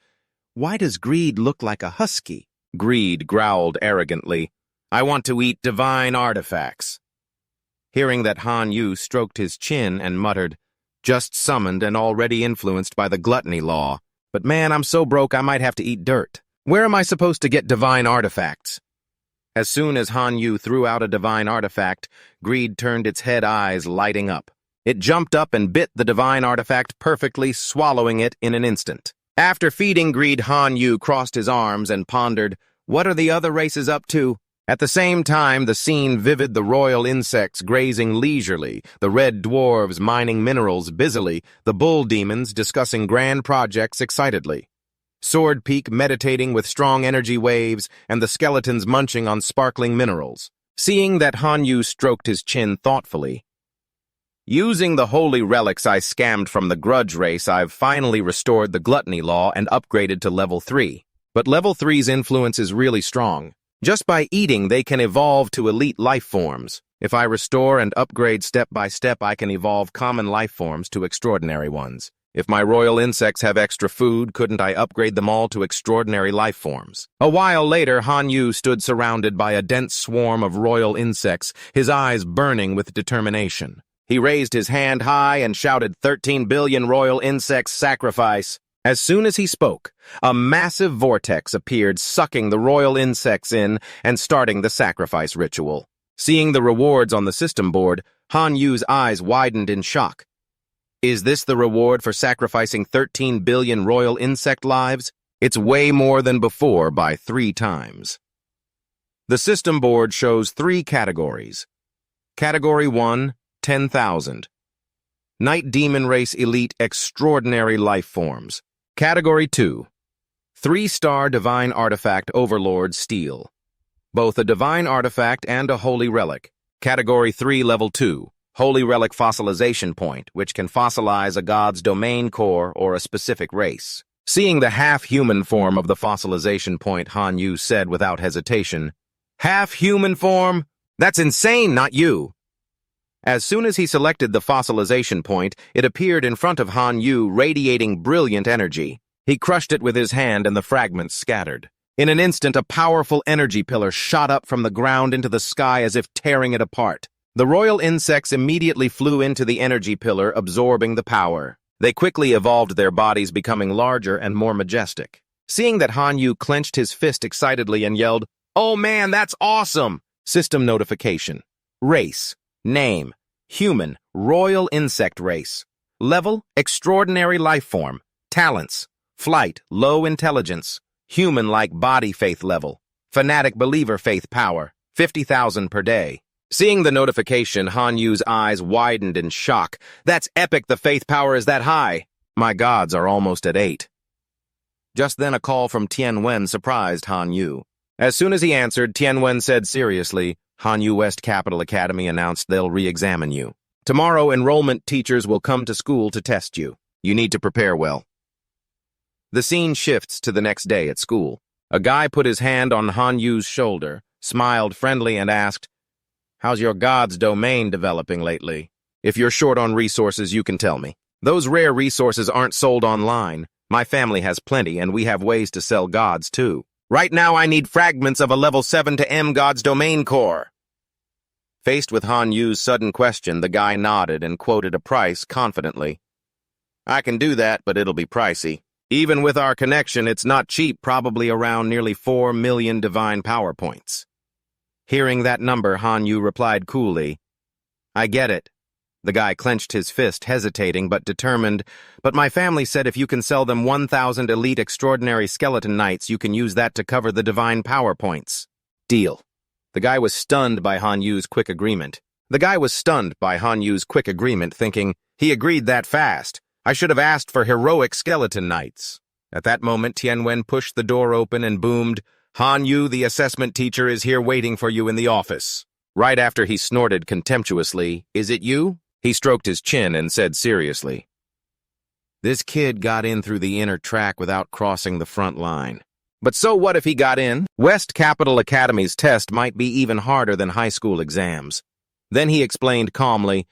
Speaker 1: "Why does Greed look like a husky?" Greed growled arrogantly, "I want to eat divine artifacts." Hearing that, Hanyu stroked his chin and muttered, "Just summoned and already influenced by the gluttony law. But man, I'm so broke I might have to eat dirt. Where am I supposed to get divine artifacts?" As soon as Hanyu threw out a divine artifact, Greed turned its head, eyes lighting up. It jumped up and bit the divine artifact perfectly, swallowing it in an instant. After feeding Greed, Hanyu crossed his arms and pondered, "What are the other races up to? At the same time, the scene vivid, the royal insects grazing leisurely, the red dwarves mining minerals busily, the bull demons discussing grand projects excitedly. Sword Peak meditating with strong energy waves, and the skeletons munching on sparkling minerals. Seeing that, Hanyu stroked his chin thoughtfully. Using the holy relics I scammed from the grudge race, I've finally restored the gluttony law and upgraded to level 3. But level 3's influence is really strong. Just by eating, they can evolve to elite life forms. If I restore and upgrade step by step, I can evolve common life forms to extraordinary ones. If my royal insects have extra food, couldn't I upgrade them all to extraordinary life forms? A while later, Hanyu stood surrounded by a dense swarm of royal insects, his eyes burning with determination. He raised his hand high and shouted, 13 billion royal insects sacrifice. As soon as he spoke, a massive vortex appeared, sucking the royal insects in and starting the sacrifice ritual. Seeing the rewards on the system board, Hanyu's eyes widened in shock. Is this the reward for sacrificing 13 billion royal insect lives? It's way more than before by 3 times. The system board shows 3 categories. Category 1, 10,000. Night Demon Race Elite Extraordinary Life Forms. Category 2. 3-star Divine Artifact Overlord Steel. Both a Divine Artifact and a Holy Relic. Category 3 Level 2. Holy Relic Fossilization Point, which can fossilize a god's domain core or a specific race. Seeing the half-human form of the fossilization point, Hanyu said without hesitation, Half-human form? That's insane, not you. As soon as he selected the fossilization point, it appeared in front of Hanyu, radiating brilliant energy. He crushed it with his hand and the fragments scattered. In an instant, a powerful energy pillar shot up from the ground into the sky as if tearing it apart. The royal insects immediately flew into the energy pillar, absorbing the power. They quickly evolved their bodies, becoming larger and more majestic. Seeing that, Hanyu clenched his fist excitedly and yelled, "Oh man, that's awesome!" System notification. Race. Name, human, royal insect race. Level, extraordinary life form. Talents, flight, low intelligence. Human-like body faith level. Fanatic believer faith power, 50,000 per day. Seeing the notification, Hanyu's eyes widened in shock. That's epic, the faith power is that high. My gods are almost at 8. Just then a call from Tianwen surprised Hanyu. As soon as he answered, Tianwen said seriously, Hanyu West Capital Academy announced they'll re-examine you. Tomorrow, enrollment teachers will come to school to test you. You need to prepare well. The scene shifts to the next day at school. A guy put his hand on Hanyu's shoulder, smiled friendly, and asked, How's your god's domain developing lately? If you're short on resources, you can tell me. Those rare resources aren't sold online. My family has plenty, and we have ways to sell gods, too. Right now, I need fragments of a level 7 to M god's domain core. Faced with Hanyu's sudden question, the guy nodded and quoted a price confidently. I can do that, but it'll be pricey. Even with our connection, it's not cheap, probably around nearly 4 million divine power points. Hearing that number, Hanyu replied coolly, I get it. The guy clenched his fist, hesitating but determined. But my family said if you can sell them 1,000 elite extraordinary skeleton knights, you can use that to cover the divine power points. Deal. The guy was stunned by Hanyu's quick agreement. Thinking, he agreed that fast. I should have asked for heroic skeleton knights. At that moment, Tianwen pushed the door open and boomed, Hanyu, the assessment teacher, is here waiting for you in the office. Right after he snorted contemptuously, Is it you? He stroked his chin and said seriously, This kid got in through the inner track without crossing the front line. But so what if he got in? West Capital Academy's test might be even harder than high school exams. Then he explained calmly,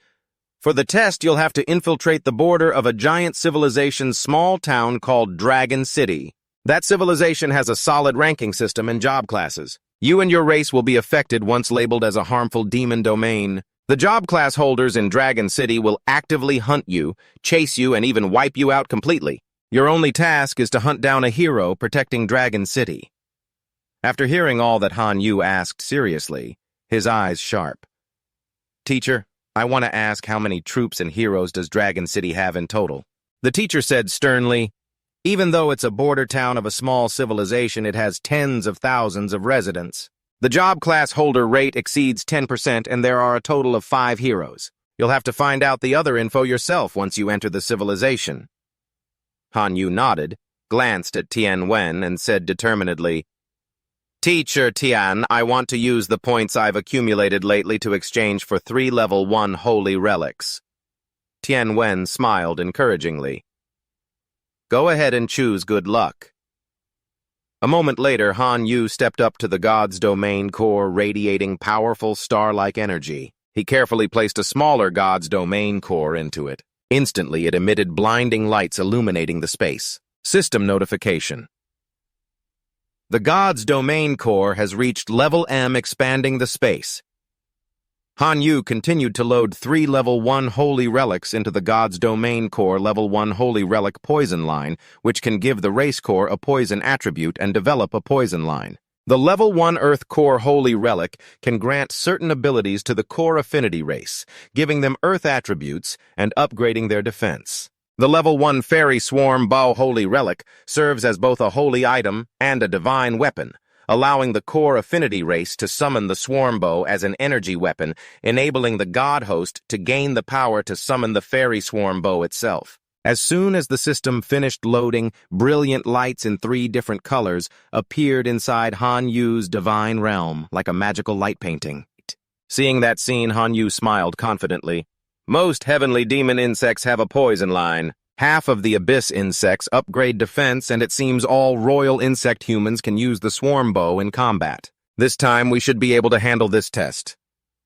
Speaker 1: For the test, you'll have to infiltrate the border of a giant civilization's small town called Dragon City. That civilization has a solid ranking system and job classes. You and your race will be affected once labeled as a harmful demon domain. The job class holders in Dragon City will actively hunt you, chase you, and even wipe you out completely. Your only task is to hunt down a hero protecting Dragon City. After hearing all that, Hanyu asked seriously, his eyes sharp. Teacher, I want to ask how many troops and heroes does Dragon City have in total? The teacher said sternly, Even though it's a border town of a small civilization, it has tens of thousands of residents. The job class holder rate exceeds 10% and there are a total of 5 heroes. You'll have to find out the other info yourself once you enter the civilization. Han Yu nodded, glanced at Tian Wen, and said determinedly, Teacher Tian, I want to use the points I've accumulated lately to exchange for 3 level 1 holy relics. Tian Wen smiled encouragingly. Go ahead and choose good luck. A moment later, Han Yu stepped up to the god's domain core, radiating powerful star-like energy. He carefully placed a smaller god's domain core into it. Instantly, it emitted blinding lights illuminating the space. System notification. The god's domain core has reached level M, expanding the space. Han Yu continued to load 3 level 1 holy relics into the god's domain core level 1 holy relic poison line, which can give the race core a poison attribute and develop a poison line. The level 1 earth core holy relic can grant certain abilities to the core affinity race, giving them earth attributes and upgrading their defense. The level 1 fairy swarm bow holy relic serves as both a holy item and a divine weapon, allowing the core affinity race to summon the swarm bow as an energy weapon, enabling the god host to gain the power to summon the fairy swarm bow itself. As soon as the system finished loading, brilliant lights in 3 different colors appeared inside Han Yu's divine realm, like a magical light painting. Seeing that scene, Han Yu smiled confidently. Most heavenly demon insects have a poison line. Half of the abyss insects upgrade defense, and it seems all royal insect humans can use the swarm bow in combat. This time we should be able to handle this test.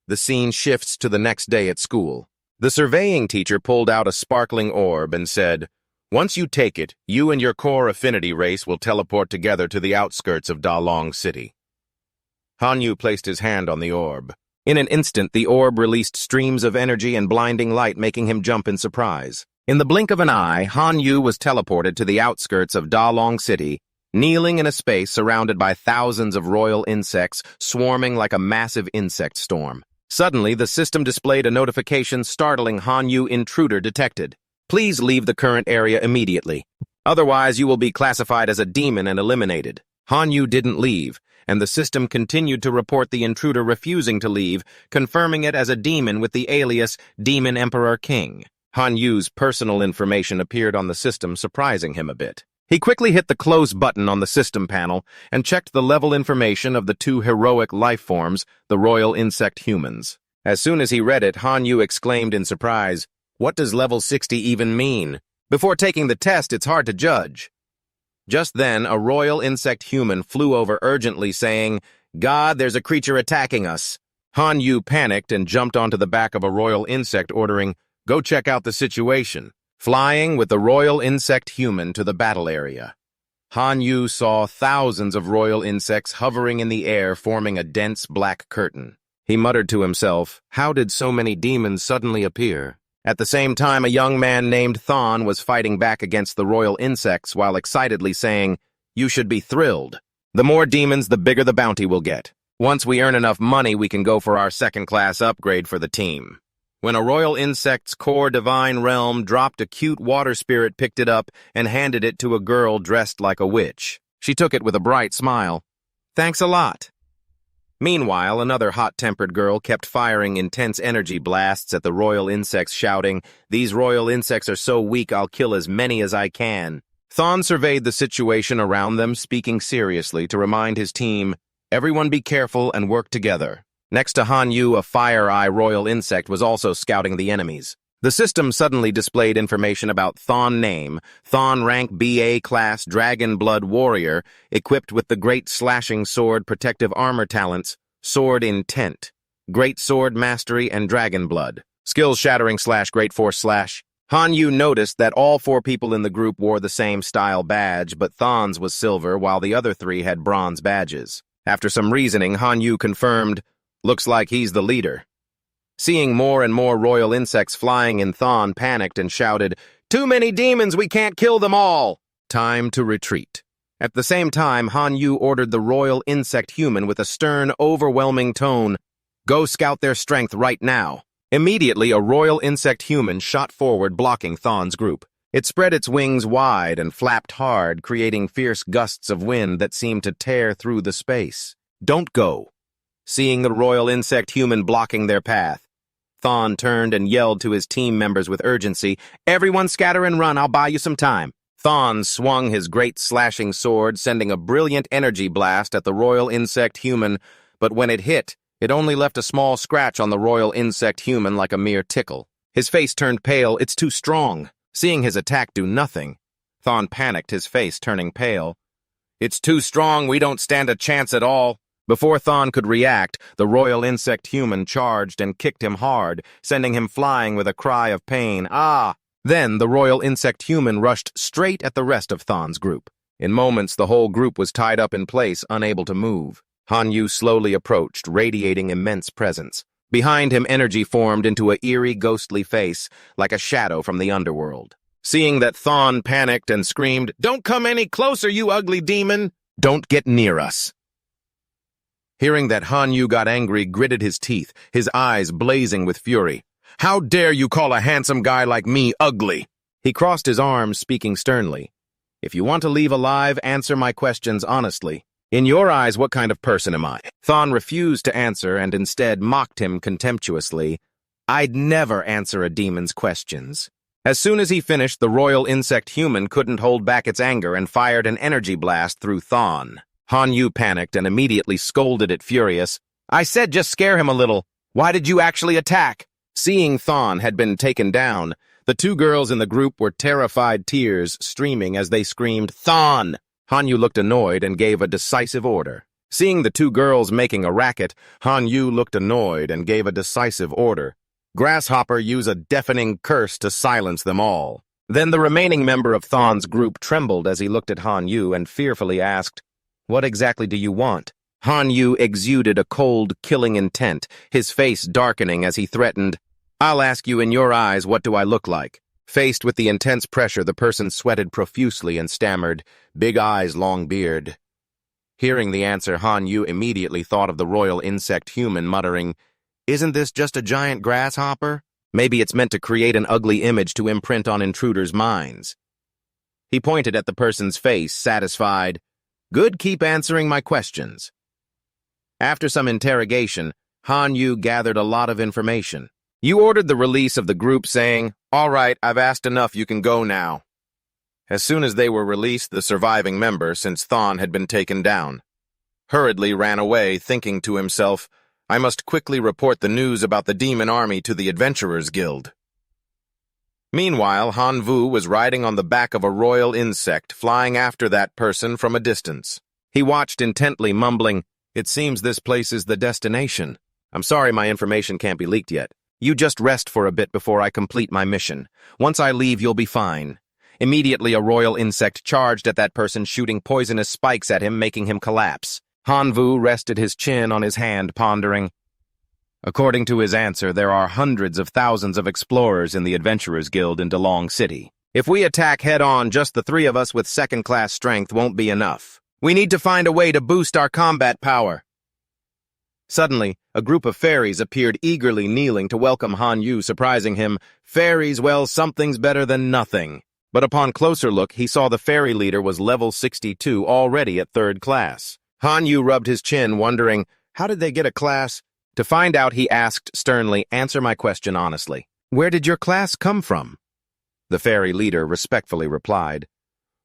Speaker 1: The scene shifts to the next day at school. The surveying teacher pulled out a sparkling orb and said, Once you take it, you and your core affinity race will teleport together to the outskirts of Dalong City. Han Yu placed his hand on the orb. In an instant, the orb released streams of energy and blinding light, making him jump in surprise. In the blink of an eye, Han Yu was teleported to the outskirts of Dalong City, kneeling in a space surrounded by thousands of royal insects swarming like a massive insect storm. Suddenly, the system displayed a notification startling Han Yu. Intruder detected. Please leave the current area immediately. Otherwise, you will be classified as a demon and eliminated. Han Yu didn't leave, and the system continued to report the intruder refusing to leave, confirming it as a demon with the alias Demon Emperor King. Han Yu's personal information appeared on the system, surprising him a bit. He quickly hit the close button on the system panel and checked the level information of the 2 heroic life forms, the royal insect humans. As soon as he read it, Han Yu exclaimed in surprise, What does level 60 even mean? Before taking the test, it's hard to judge. Just then, a royal insect human flew over urgently, saying, God, there's a creature attacking us. Han Yu panicked and jumped onto the back of a royal insect, ordering, Go check out the situation. Flying with the royal insect human to the battle area. Han Yu saw thousands of royal insects hovering in the air, forming a dense black curtain. He muttered to himself, How did so many demons suddenly appear? At the same time, a young man named Thon was fighting back against the royal insects while excitedly saying, You should be thrilled. The more demons, the bigger the bounty we'll get. Once we earn enough money, we can go for our second-class upgrade for the team. When a royal insect's core divine realm dropped, a cute water spirit picked it up and handed it to a girl dressed like a witch. She took it with a bright smile. Thanks a lot. Meanwhile, another hot-tempered girl kept firing intense energy blasts at the royal insects, shouting, These royal insects are so weak I'll kill as many as I can. Thon surveyed the situation around them, speaking seriously to remind his team, Everyone be careful and work together. Next to Han Yu, a fire-eye royal insect was also scouting the enemies. The system suddenly displayed information about Thon name, Thon rank BA class Dragon Blood Warrior, equipped with the Great Slashing Sword protective armor talents, Sword Intent, Great Sword Mastery, and Dragon Blood. Skills Shattering / Great Force / Han Yu noticed that all 4 people in the group wore the same style badge, but Thon's was silver while the other 3 had bronze badges. After some reasoning, Han Yu confirmed, Looks like he's the leader. Seeing more and more royal insects flying in, Thon panicked and shouted, Too many demons, we can't kill them all! Time to retreat. At the same time, Han Yu ordered the royal insect human with a stern, overwhelming tone, Go scout their strength right now. Immediately, a royal insect human shot forward, blocking Thon's group. It spread its wings wide and flapped hard, creating fierce gusts of wind that seemed to tear through the space. Don't go. seeing the royal insect human blocking their path. Thawne turned and yelled to his team members with urgency, "Everyone scatter and run, I'll buy you some time." Thawne swung his great slashing sword, sending a brilliant energy blast at the royal insect human, but when it hit, it only left a small scratch on the royal insect human like a mere tickle. His face turned pale. "It's too strong." Seeing his attack do nothing, Thawne panicked, his face turning pale. "It's too strong, we don't stand a chance at all." Before Thawne could react, the royal insect human charged and kicked him hard, sending him flying with a cry of pain. "Ah!" Then the royal insect human rushed straight at the rest of Thawne's group. In moments, the whole group was tied up in place, unable to move. Hanyu slowly approached, radiating immense presence. Behind him, energy formed into an eerie, ghostly face, like a shadow from the underworld. Seeing that, Thawne panicked and screamed, "Don't come any closer, you ugly demon! Don't get near us!" Hearing that, Hanyu got angry, gritted his teeth, his eyes blazing with fury. "How dare you call a handsome guy like me ugly?" He crossed his arms, speaking sternly. "If you want to leave alive, answer my questions honestly. In your eyes, what kind of person am I?" Thawne refused to answer and instead mocked him contemptuously. "I'd never answer a demon's questions." As soon as he finished, the royal insect human couldn't hold back its anger and fired an energy blast through Thawne. Hanyu panicked and immediately scolded it, furious. "I said just scare him a little. Why did you actually attack?" Seeing Thawne had been taken down, the two girls in the group were terrified, tears streaming as they screamed, "Thawne!" Hanyu looked annoyed and gave a decisive order. Seeing the two girls making a racket, Hanyu looked annoyed and gave a decisive order. "Grasshopper, use a deafening curse to silence them all." Then the remaining member of Thawne's group trembled as he looked at Hanyu and fearfully asked, "What exactly do you want?" Hanyu exuded a cold, killing intent, his face darkening as he threatened, "I'll ask you in your eyes, what do I look like?" Faced with the intense pressure, the person sweated profusely and stammered, "Big eyes, long beard." Hearing the answer, Hanyu immediately thought of the royal insect human, muttering, "Isn't this just a giant grasshopper? Maybe it's meant to create an ugly image to imprint on intruders' minds." He pointed at the person's face, satisfied. "Good, keep answering my questions." After some interrogation, Hanyu gathered a lot of information. "You ordered the release of the group, saying, 'All right, I've asked enough, you can go now.'" As soon as they were released, the surviving member, since Thawne had been taken down, hurriedly ran away, thinking to himself, "I must quickly report the news about the demon army to the Adventurers Guild." Meanwhile, Hanvu was riding on the back of a royal insect, flying after that person from a distance. He watched intently, mumbling, "It seems this place is the destination. I'm sorry my information can't be leaked yet. You just rest for a bit before I complete my mission. Once I leave, you'll be fine." Immediately, a royal insect charged at that person, shooting poisonous spikes at him, making him collapse. Hanvu rested his chin on his hand, pondering. According to his answer, there are hundreds of thousands of explorers in the Adventurers Guild in Delong City. If we attack head-on, just the three of us with second-class strength won't be enough. We need to find a way to boost our combat power. Suddenly, a group of fairies appeared, eagerly kneeling to welcome Hanyu, surprising him. Fairies, well, something's better than nothing. But upon closer look, he saw the fairy leader was level 62, already at 3rd class. Hanyu rubbed his chin, wondering, how did they get a class? To find out, he asked sternly, "Answer my question honestly. Where did your class come from?" The fairy leader respectfully replied,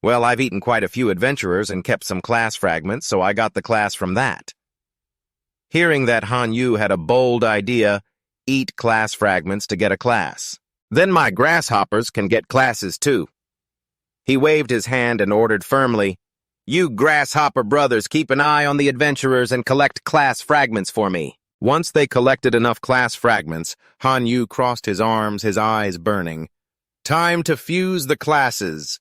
Speaker 1: "Well, I've eaten quite a few adventurers and kept some class fragments, so I got the class from that." Hearing that, Hanyu had a bold idea, eat class fragments to get a class. Then my grasshoppers can get classes too. He waved his hand and ordered firmly, "You grasshopper brothers, keep an eye on the adventurers and collect class fragments for me." Once they collected enough class fragments, Hanyu crossed his arms, his eyes burning. "Time to fuse the classes."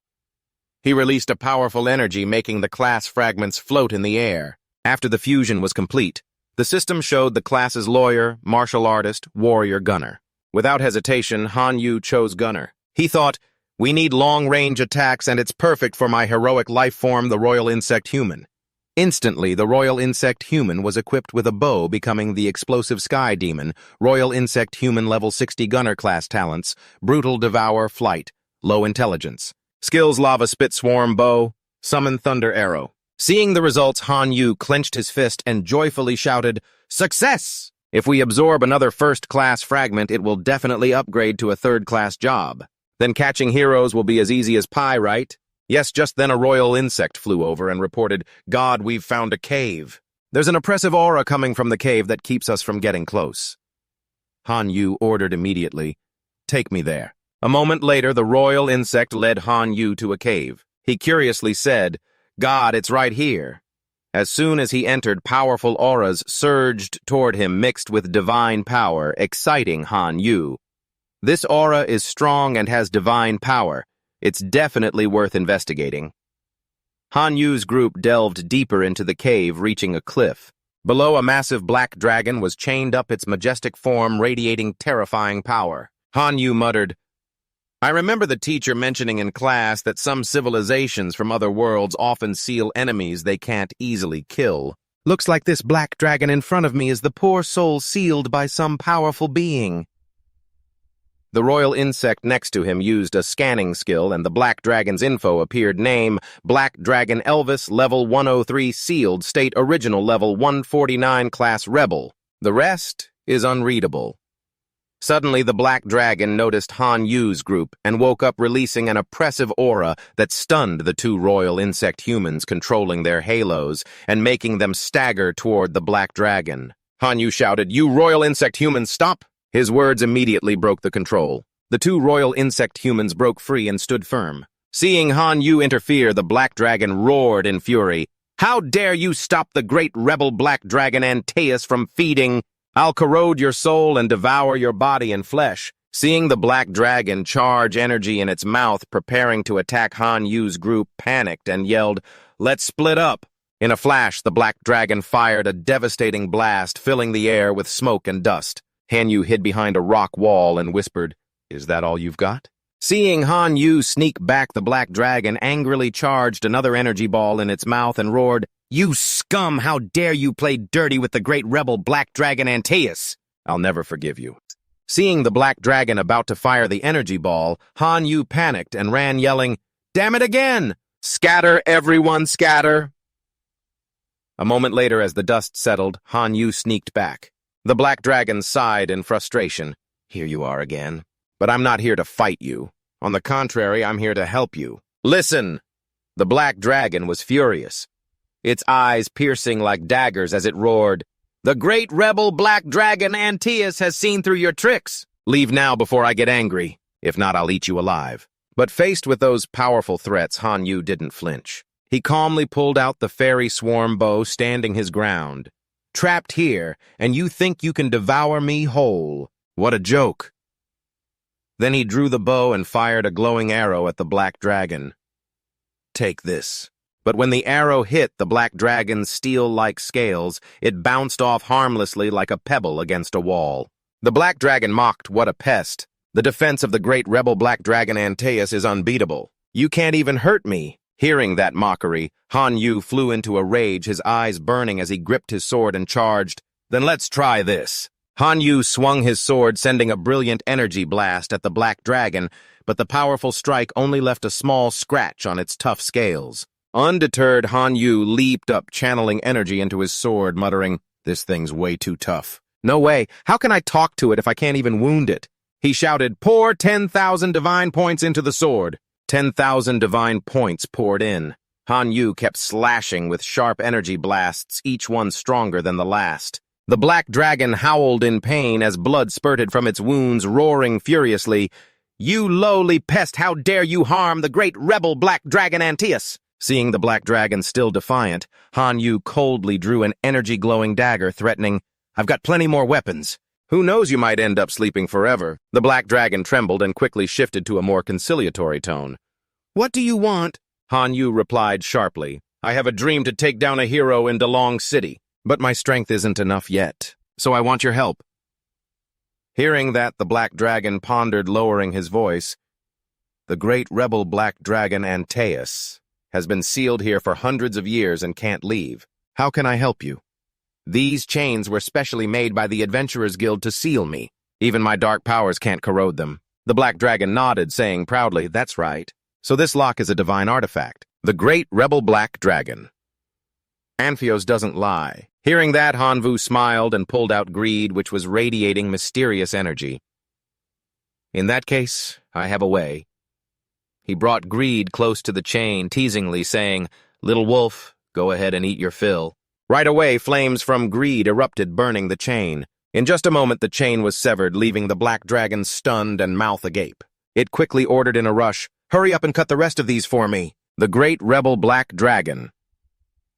Speaker 1: He released a powerful energy, making the class fragments float in the air. After the fusion was complete, the system showed the classes lawyer, martial artist, warrior, gunner. Without hesitation, Hanyu chose gunner. He thought, "We need long-range attacks, and it's perfect for my heroic life form, the royal insect human." Instantly, the royal insect human was equipped with a bow, becoming the explosive sky demon, royal insect human level 60 gunner class talents, brutal devour, flight, low intelligence. Skills: lava spit swarm bow, summon thunder arrow. Seeing the results, Hanyu clenched his fist and joyfully shouted, Success! If we absorb another first-class fragment, it will definitely upgrade to a third-class job. Then catching heroes will be as easy as pie, right? Yes, just then a royal insect flew over and reported, "God, we've found a cave." There's an oppressive aura coming from the cave that keeps us from getting close. Han Yu ordered immediately, "Take me there." A moment later, the royal insect led Han Yu to a cave. He curiously said, "God, it's right here." As soon as he entered, powerful auras surged toward him mixed with divine power, exciting Han Yu. This aura is strong and has divine power. It's definitely worth investigating. Han Yu's group delved deeper into the cave, reaching a cliff. Below, a massive black dragon was chained up, its majestic form radiating terrifying power. Han Yu muttered, "I remember the teacher mentioning in class that some civilizations from other worlds often seal enemies they can't easily kill. Looks like this black dragon in front of me is the poor soul sealed by some powerful being." The royal insect next to him used a scanning skill, and the black dragon's info appeared: name, Black Dragon Elvis, level 103, sealed, state original, level 149, class rebel. The rest is unreadable. Suddenly, the black dragon noticed Han Yu's group and woke up, releasing an oppressive aura that stunned the two royal insect humans controlling their halos and making them stagger toward the black dragon. Han Yu shouted, "You royal insect humans, stop!" His words immediately broke the control. The two royal insect humans broke free and stood firm. Seeing Han Yu interfere, the black dragon roared in fury. "How dare you stop the great rebel black dragon Antaeus from feeding? I'll corrode your soul and devour your body and flesh." Seeing the black dragon charge energy in its mouth, preparing to attack Han Yu's group, panicked and yelled, "Let's split up." In a flash, the black dragon fired a devastating blast, filling the air with smoke and dust. Han Yu hid behind a rock wall and whispered, "Is that all you've got?" Seeing Han Yu sneak back, the black dragon angrily charged another energy ball in its mouth and roared, "You scum! How dare you play dirty with the great rebel black dragon Antaeus? I'll never forgive you." Seeing the black dragon about to fire the energy ball, Han Yu panicked and ran yelling, "Damn it again! Scatter, everyone, scatter!" A moment later, as the dust settled, Han Yu sneaked back. The black dragon sighed in frustration. "Here you are again. But I'm not here to fight you. On the contrary, I'm here to help you. Listen!" The black dragon was furious, its eyes piercing like daggers as it roared, "The great rebel black dragon Antaeus has seen through your tricks. Leave now before I get angry. If not, I'll eat you alive." But faced with those powerful threats, Han Yu didn't flinch. He calmly pulled out the fairy swarm bow, standing his ground. "Trapped here, and you think you can devour me whole? What a joke." Then he drew the bow and fired a glowing arrow at the black dragon. "Take this." But when the arrow hit the black dragon's steel-like scales, it bounced off harmlessly like a pebble against a wall. The black dragon mocked, "What a pest. The defense of the great rebel black dragon Antaeus is unbeatable. You can't even hurt me." Hearing that mockery, Han Yu flew into a rage, his eyes burning as he gripped his sword and charged. "Then let's try this." Han Yu swung his sword, sending a brilliant energy blast at the black dragon, but the powerful strike only left a small scratch on its tough scales. Undeterred, Han Yu leaped up, channeling energy into his sword, muttering, "This thing's way too tough. No way. How can I talk to it if I can't even wound it?" He shouted, "Pour 10,000 divine points into the sword." 10,000 divine points poured in. Han Yu kept slashing with sharp energy blasts, each one stronger than the last. The black dragon howled in pain as blood spurted from its wounds, roaring furiously, "You lowly pest, how dare you harm the great rebel black dragon Antaeus?" Seeing the black dragon still defiant, Han Yu coldly drew an energy-glowing dagger, threatening, "I've got plenty more weapons. Who knows, you might end up sleeping forever." The black dragon trembled and quickly shifted to a more conciliatory tone. "What do you want?" Han Yu replied sharply, "I have a dream to take down a hero in Dalong City, but my strength isn't enough yet, so I want your help." Hearing that, the black dragon pondered, lowering his voice. "The great rebel black dragon Antaeus has been sealed here for hundreds of years and can't leave. How can I help you? These chains were specially made by the Adventurers Guild to seal me. Even my dark powers can't corrode them." The black dragon nodded, saying proudly, "That's right. So this lock is a divine artifact. The great rebel black dragon." Amphios doesn't lie. Hearing that, Hanvu smiled and pulled out greed, which was radiating mysterious energy. In that case, I have a way. He brought greed close to the chain, teasingly saying, "Little wolf, go ahead and eat your fill." Right away, flames from greed erupted, burning the chain. In just a moment, the chain was severed, leaving the black dragon stunned and mouth agape. It quickly ordered in a rush, "Hurry up and cut the rest of these for me." The great rebel black dragon.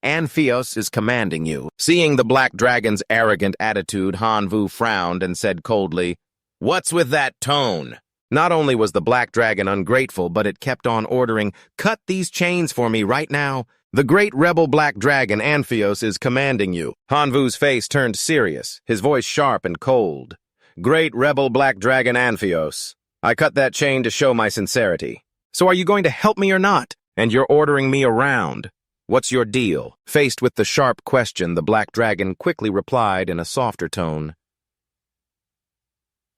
Speaker 1: Amphios is commanding you. Seeing the black dragon's arrogant attitude, Hanvu frowned and said coldly, "What's with that tone?" Not only was the black dragon ungrateful, but it kept on ordering, "Cut these chains for me right now." The great rebel black dragon Amphios is commanding you. Hanvu's face turned serious, his voice sharp and cold. "Great rebel black dragon Amphios, I cut that chain to show my sincerity. So are you going to help me or not? And you're ordering me around. What's your deal?" Faced with the sharp question, the black dragon quickly replied in a softer tone.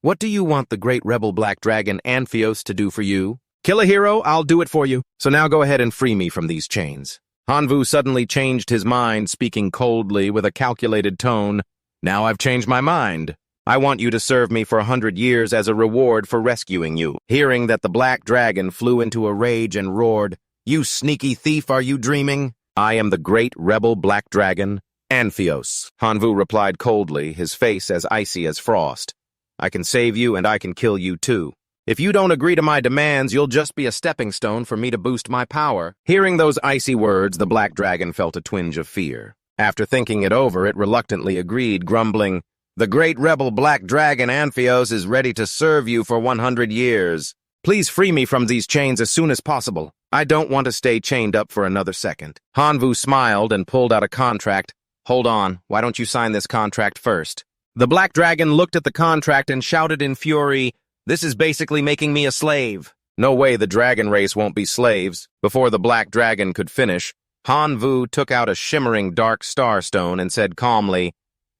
Speaker 1: "What do you want the great rebel black dragon Amphios to do for you? Kill a hero, I'll do it for you. So now go ahead and free me from these chains." Hanvu suddenly changed his mind, speaking coldly with a calculated tone. "Now I've changed my mind. I want you to serve me for 100 years as a reward for rescuing you." Hearing that, the black dragon flew into a rage and roared, "You sneaky thief, are you dreaming? I am the great rebel black dragon, Amphios." Hanvu replied coldly, his face as icy as frost. "I can save you and I can kill you too. If you don't agree to my demands, you'll just be a stepping stone for me to boost my power." Hearing those icy words, the black dragon felt a twinge of fear. After thinking it over, it reluctantly agreed, grumbling, "The great rebel black dragon Amphios is ready to serve you for 100 years. Please free me from these chains as soon as possible. I don't want to stay chained up for another second." Hanvu smiled and pulled out a contract. "Hold on, why don't you sign this contract first?" The black dragon looked at the contract and shouted in fury, "This is basically making me a slave." No way, the dragon race won't be slaves. Before the black dragon could finish, Hanvu took out a shimmering dark starstone and said calmly,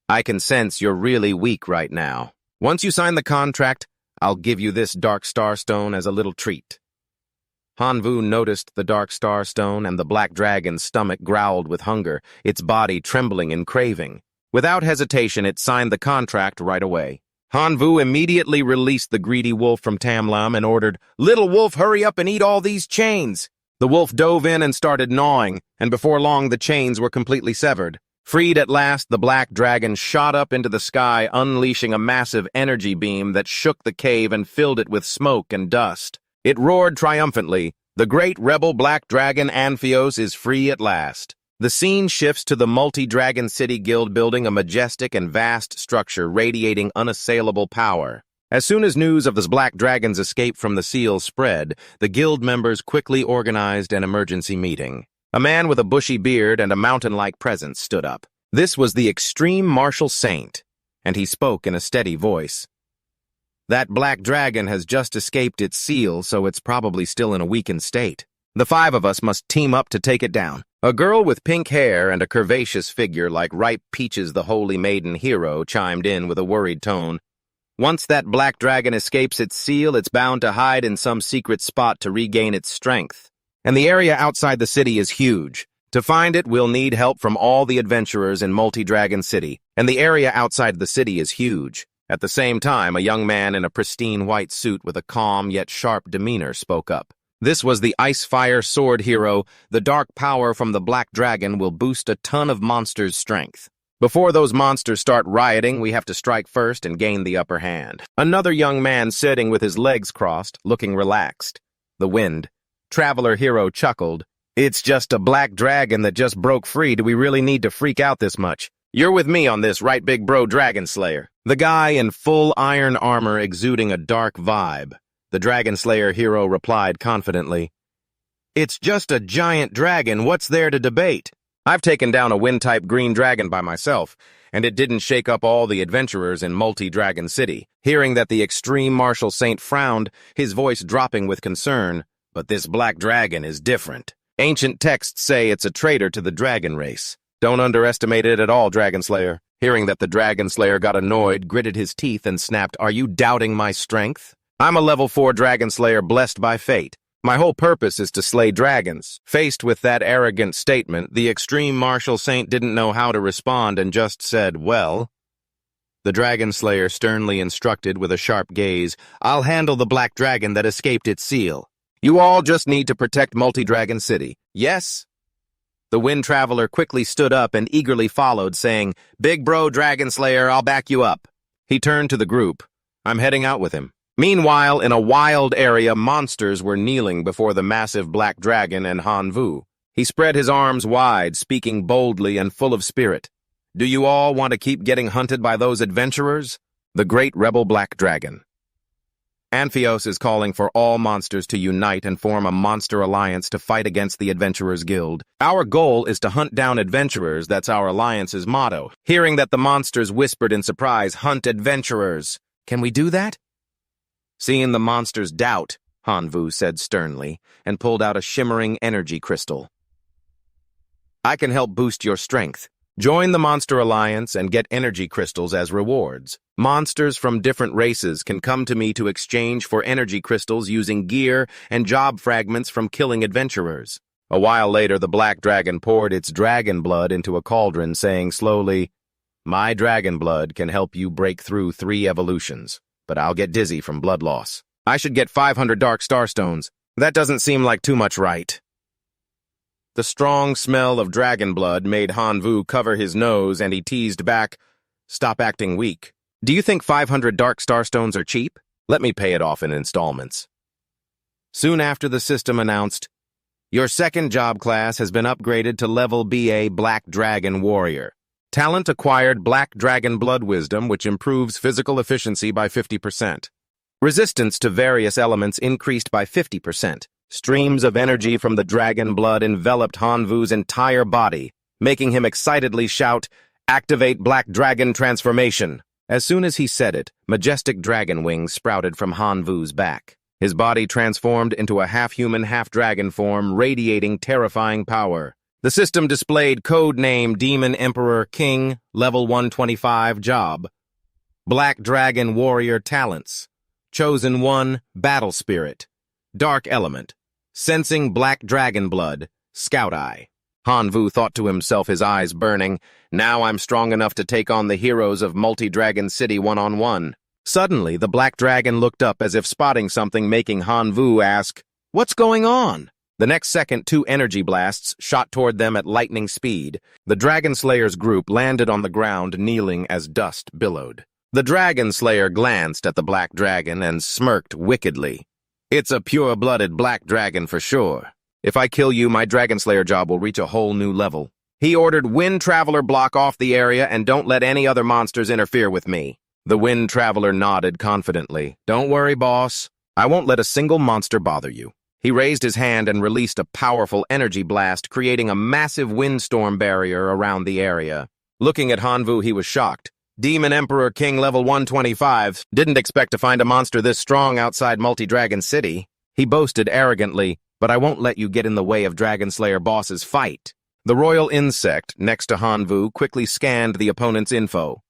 Speaker 1: "I can sense you're really weak right now. Once you sign the contract, I'll give you this dark starstone as a little treat." Hanvu noticed the dark starstone, and the black dragon's stomach growled with hunger, its body trembling in craving. Without hesitation, it signed the contract right away. Hanvu immediately released the greedy wolf from Tamlam and ordered, "Little wolf, hurry up and eat all these chains." The wolf dove in and started gnawing, and before long the chains were completely severed. Freed at last, the black dragon shot up into the sky, unleashing a massive energy beam that shook the cave and filled it with smoke and dust. It roared triumphantly, "The great rebel black dragon Amphios is free at last." The scene shifts to the multi-Dragon City Guild building, a majestic and vast structure radiating unassailable power. As soon as news of the black dragon's escape from the seal spread, the guild members quickly organized an emergency meeting. A man with a bushy beard and a mountain-like presence stood up. This was the extreme martial saint, and he spoke in a steady voice. "That black dragon has just escaped its seal, so it's probably still in a weakened state. The 5 of us must team up to take it down." A girl with pink hair and a curvaceous figure like ripe peaches, the holy maiden hero, chimed in with a worried tone. "Once that black dragon escapes its seal, it's bound to hide in some secret spot to regain its strength. And the area outside the city is huge. To find it, we'll need help from all the adventurers in Multi-Dragon City. And the area outside the city is huge." At the same time, a young man in a pristine white suit with a calm yet sharp demeanor spoke up. This was the Ice Fire Sword hero. "The dark power from the black dragon will boost a ton of monsters' strength. Before those monsters start rioting, we have to strike first and gain the upper hand." Another young man sitting with his legs crossed, looking relaxed. The Wind Traveler hero chuckled. "It's just a black dragon that just broke free. Do we really need to freak out this much? You're with me on this, right, big bro dragon slayer?" The guy in full iron armor exuding a dark vibe. The Dragon Slayer hero replied confidently, "It's just a giant dragon. What's there to debate? I've taken down a wind-type green dragon by myself, and it didn't shake up all the adventurers in Multi-Dragon City." Hearing that, the extreme martial saint frowned, his voice dropping with concern. "But this black dragon is different. Ancient texts say it's a traitor to the dragon race. Don't underestimate it at all, Dragon Slayer." Hearing that, the Dragon Slayer got annoyed, gritted his teeth, and snapped, "Are you doubting my strength? I'm a level 4 Dragon Slayer blessed by fate. My whole purpose is to slay dragons. Faced with that arrogant statement, the extreme martial saint didn't know how to respond and just said, well. The dragon slayer sternly instructed with a sharp gaze, I'll handle the black dragon that escaped its seal. You all just need to protect Multi-Dragon City. Yes? The Wind Traveler quickly stood up and eagerly followed, saying, Big bro, Dragon Slayer, I'll back you up. He turned to the group. I'm heading out with him. Meanwhile, in a wild area, monsters were kneeling before the massive black dragon and Han Vu. He spread his arms wide, speaking boldly and full of spirit. Do you all want to keep getting hunted by those adventurers? The great rebel black dragon. Amphios is calling for all monsters to unite and form a monster alliance to fight against the Adventurers Guild. Our goal is to hunt down adventurers, that's our alliance's motto. Hearing that, the monsters whispered in surprise, Hunt adventurers. Can we do that? Seeing the monsters' doubt, Han Vu said sternly, and pulled out a shimmering energy crystal. I can help boost your strength. Join the Monster Alliance and get energy crystals as rewards. Monsters from different races can come to me to exchange for energy crystals using gear and job fragments from killing adventurers. A while later, the black dragon poured its dragon blood into a cauldron, saying slowly, My dragon blood can help you break through 3 evolutions, but I'll get dizzy from blood loss. I should get 500 dark starstones. That doesn't seem like too much, right? The strong smell of dragon blood made Han Vu cover his nose, and he teased back, Stop acting weak. Do you think 500 dark starstones are cheap? Let me pay it off in installments. Soon after, the system announced, Your second job class has been upgraded to level BA Black Dragon Warrior. Talent acquired Black Dragon Blood Wisdom, which improves physical efficiency by 50%. Resistance to various elements increased by 50%. Streams of energy from the dragon blood enveloped Han Vu's entire body, making him excitedly shout, Activate Black Dragon Transformation. As soon as he said it, majestic dragon wings sprouted from Han Vu's back. His body transformed into a half-human, half-dragon form, radiating terrifying power. The system displayed code name Demon Emperor King, level 125 job. Black Dragon Warrior talents. Chosen 1, Battle Spirit. Dark Element. Sensing Black Dragon Blood, Scout Eye. Han Vu thought to himself, his eyes burning, Now I'm strong enough to take on the heroes of Multi-Dragon City one-on-one. Suddenly, the black dragon looked up as if spotting something, making Han Vu ask, What's going on? The next second, 2 energy blasts shot toward them at lightning speed. The Dragon Slayer's group landed on the ground, kneeling as dust billowed. The Dragon Slayer glanced at the black dragon and smirked wickedly. It's a pure-blooded black dragon for sure. If I kill you, my Dragon Slayer job will reach a whole new level. He ordered Wind Traveler block off the area and don't let any other monsters interfere with me. The Wind Traveler nodded confidently. Don't worry, boss. I won't let a single monster bother you. He raised his hand and released a powerful energy blast, creating a massive windstorm barrier around the area. Looking at Han Vu, he was shocked. Demon Emperor King level 125 didn't expect to find a monster this strong outside Multi-Dragon City. He boasted arrogantly, but I won't let you get in the way of Dragon Slayer boss's fight. The royal insect next to Han Vu quickly scanned the opponent's info.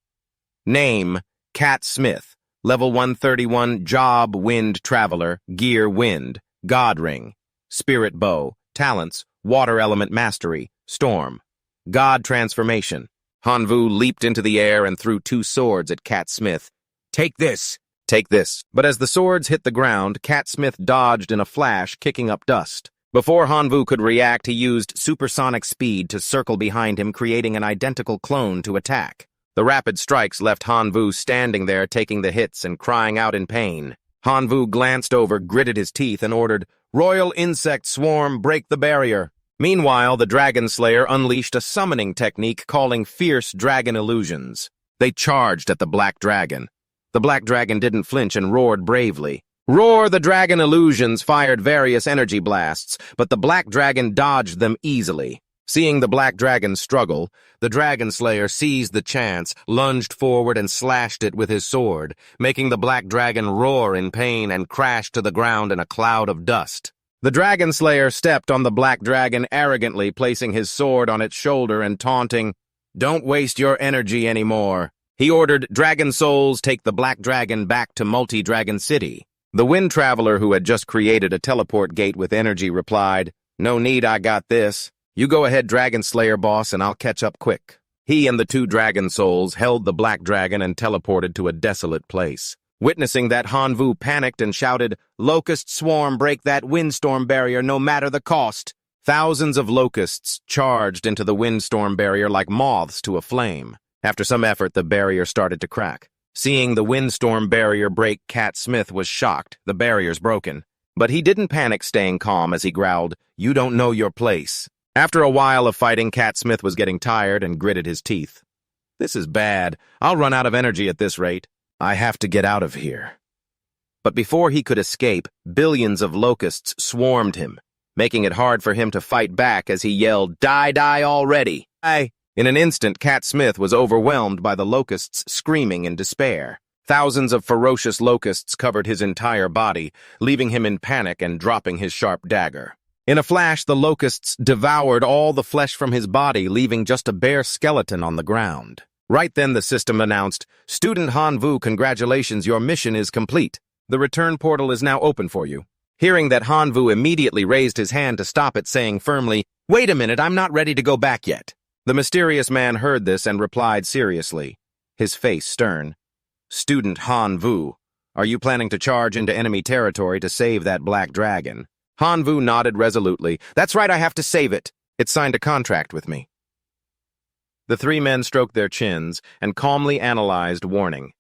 Speaker 1: Name, Cat Smith, level 131, job Wind Traveler, gear Wind, God Ring, Spirit Bow, talents, Water Element Mastery, Storm, God Transformation. Han Vu leaped into the air and threw 2 swords at Cat Smith. Take this! Take this! But as the swords hit the ground, Cat Smith dodged in a flash, kicking up dust. Before Han Vu could react, he used supersonic speed to circle behind him, creating an identical clone to attack. The rapid strikes left Han Vu standing there, taking the hits and crying out in pain. Han Vu glanced over, gritted his teeth, and ordered, Royal Insect Swarm, break the barrier. Meanwhile, the Dragon Slayer unleashed a summoning technique calling Fierce Dragon Illusions. They charged at the Black Dragon. The Black Dragon didn't flinch and roared bravely. Roar! The Dragon Illusions fired various energy blasts, but the Black Dragon dodged them easily. Seeing the Black Dragon struggle, the Dragon Slayer seized the chance, lunged forward and slashed it with his sword, making the Black Dragon roar in pain and crash to the ground in a cloud of dust. The Dragon Slayer stepped on the Black Dragon arrogantly, placing his sword on its shoulder and taunting, Don't waste your energy anymore. He ordered Dragon Souls take the Black Dragon back to Multi-Dragon City. The wind traveler who had just created a teleport gate with energy replied, "No need, I got this. You go ahead, Dragon Slayer boss, and I'll catch up quick." He and the two dragon souls held the black dragon and teleported to a desolate place. Witnessing that, Hanvu panicked and shouted, "Locust swarm, break that windstorm barrier no matter the cost." Thousands of locusts charged into the windstorm barrier like moths to a flame. After some effort, the barrier started to crack. Seeing the windstorm barrier break, Cat Smith was shocked. The barrier's broken. But he didn't panic, staying calm as he growled, "You don't know your place." After a while of fighting, Cat Smith was getting tired and gritted his teeth. "This is bad. I'll run out of energy at this rate. I have to get out of here." But before he could escape, billions of locusts swarmed him, making it hard for him to fight back as he yelled, "Die, die already!" In an instant, Cat Smith was overwhelmed by the locusts screaming in despair. Thousands of ferocious locusts covered his entire body, leaving him in panic and dropping his sharp dagger. In a flash, the locusts devoured all the flesh from his body, leaving just a bare skeleton on the ground. Right then, the system announced, "Student Hanvu, congratulations, your mission is complete. The return portal is now open for you." Hearing that, Hanvu immediately raised his hand to stop it, saying firmly, "Wait a minute, I'm not ready to go back yet." The mysterious man heard this and replied seriously, his face stern, "Student Hanvu, are you planning to charge into enemy territory to save that black dragon?" Hanvu nodded resolutely. "That's right, I have to save it. It signed a contract with me." The three men stroked their chins and calmly analyzed, warning.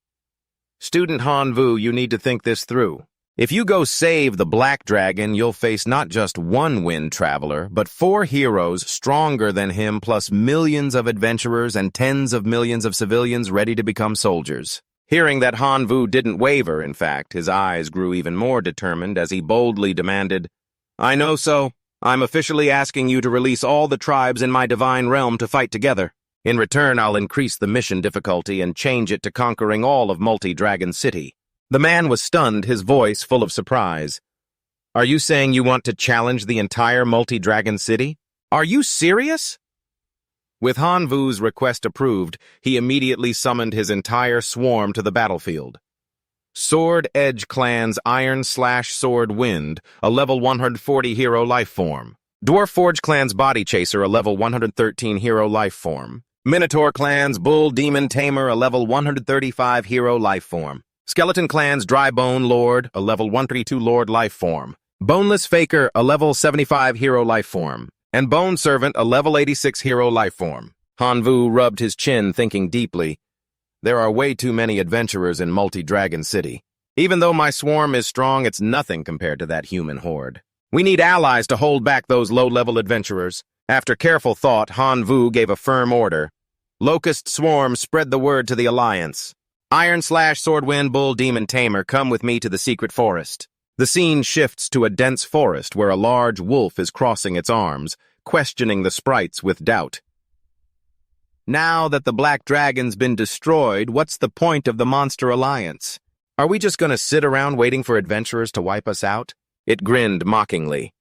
Speaker 1: "Student Hanvu, you need to think this through. If you go save the black dragon, you'll face not just one wind traveler, but 4 heroes stronger than him, plus millions of adventurers and tens of millions of civilians ready to become soldiers." Hearing that, Hanvu didn't waver. In fact, his eyes grew even more determined as he boldly demanded, "I know so. I'm officially asking you to release all the tribes in my divine realm to fight together. In return, I'll increase the mission difficulty and change it to conquering all of Multi-Dragon City." The man was stunned, his voice full of surprise. "Are you saying you want to challenge the entire Multi-Dragon City? Are you serious?" With Hanvu's request approved, he immediately summoned his entire swarm to the battlefield. Sword Edge Clan's Iron/Sword Wind, a level 140 hero life form. Dwarf Forge Clan's Body Chaser, a level 113 hero life form. Minotaur Clan's Bull Demon Tamer, a level 135 hero life form. Skeleton Clan's Dry Bone Lord, a level 132 Lord life form. Boneless Faker, a level 75 hero life form. And Bone Servant, a level 86 hero life form. Hanvu rubbed his chin, thinking deeply. There are way too many adventurers in Multi-Dragon City. Even though my swarm is strong, it's nothing compared to that human horde. We need allies to hold back those low-level adventurers. After careful thought, Hanvu gave a firm order. Locust Swarm, spread the word to the Alliance. Iron/Swordwind Bull Demon Tamer, come with me to the secret forest. The scene shifts to a dense forest where a large wolf is crossing its arms, questioning the sprites with doubt. Now that the Black Dragon's been destroyed, what's the point of the Monster Alliance? Are we just going to sit around waiting for adventurers to wipe us out? It grinned mockingly.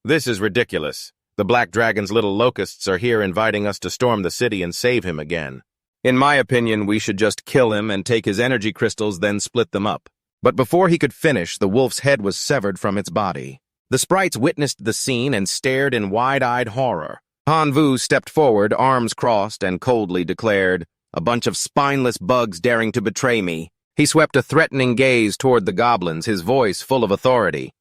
Speaker 1: This is ridiculous. The Black Dragon's little locusts are here inviting us to storm the city and save him again. In my opinion, we should just kill him and take his energy crystals, then split them up. But before he could finish, the wolf's head was severed from its body. The sprites witnessed the scene and stared in wide-eyed horror. Hanvu stepped forward, arms crossed, and coldly declared, "A bunch of spineless bugs daring to betray me." He swept a threatening gaze toward the goblins, his voice full of authority.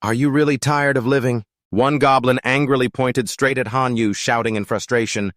Speaker 1: "Are you really tired of living?" One goblin angrily pointed straight at Hanyu, shouting in frustration,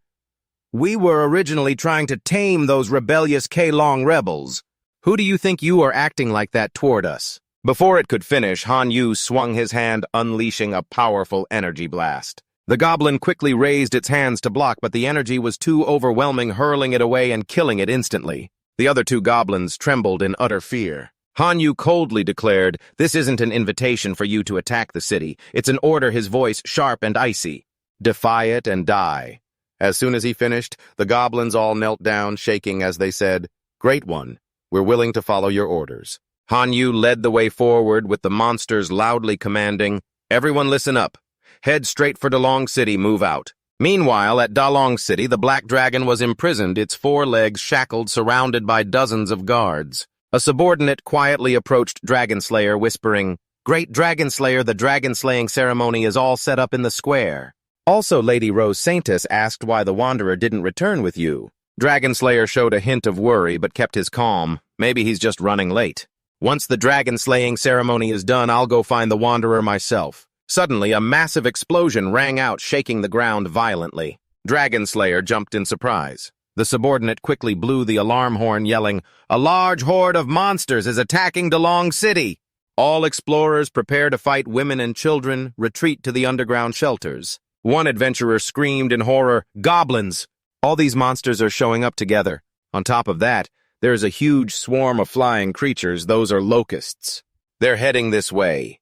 Speaker 1: "We were originally trying to tame those rebellious K-Long rebels. Who do you think you are acting like that toward us?" Before it could finish, Hanyu swung his hand, unleashing a powerful energy blast. The goblin quickly raised its hands to block, but the energy was too overwhelming, hurling it away and killing it instantly. The other two goblins trembled in utter fear. Hanyu coldly declared, "This isn't an invitation for you to attack the city. It's an order," his voice sharp and icy. "Defy it and die." As soon as he finished, the goblins all knelt down, shaking as they said, "Great one, we're willing to follow your orders." Hanyu led the way forward with the monsters loudly commanding, "Everyone listen up. Head straight for Dalong City, move out." Meanwhile, at Dalong City, the Black Dragon was imprisoned, its 4 legs shackled, surrounded by dozens of guards. A subordinate quietly approached Dragonslayer, whispering, "Great Dragonslayer, the dragon-slaying ceremony is all set up in the square." Also, Lady Rose Saintess asked why the Wanderer didn't return with you. Dragonslayer showed a hint of worry, but kept his calm. Maybe he's just running late. Once the dragon-slaying ceremony is done, I'll go find the Wanderer myself. Suddenly, a massive explosion rang out, shaking the ground violently. Dragonslayer jumped in surprise. The subordinate quickly blew the alarm horn, yelling, "A large horde of monsters is attacking Delong City! All explorers prepare to fight women and children, retreat to the underground shelters." One adventurer screamed in horror, "Goblins! All these monsters are showing up together. On top of that, there is a huge swarm of flying creatures. Those are locusts. They're heading this way."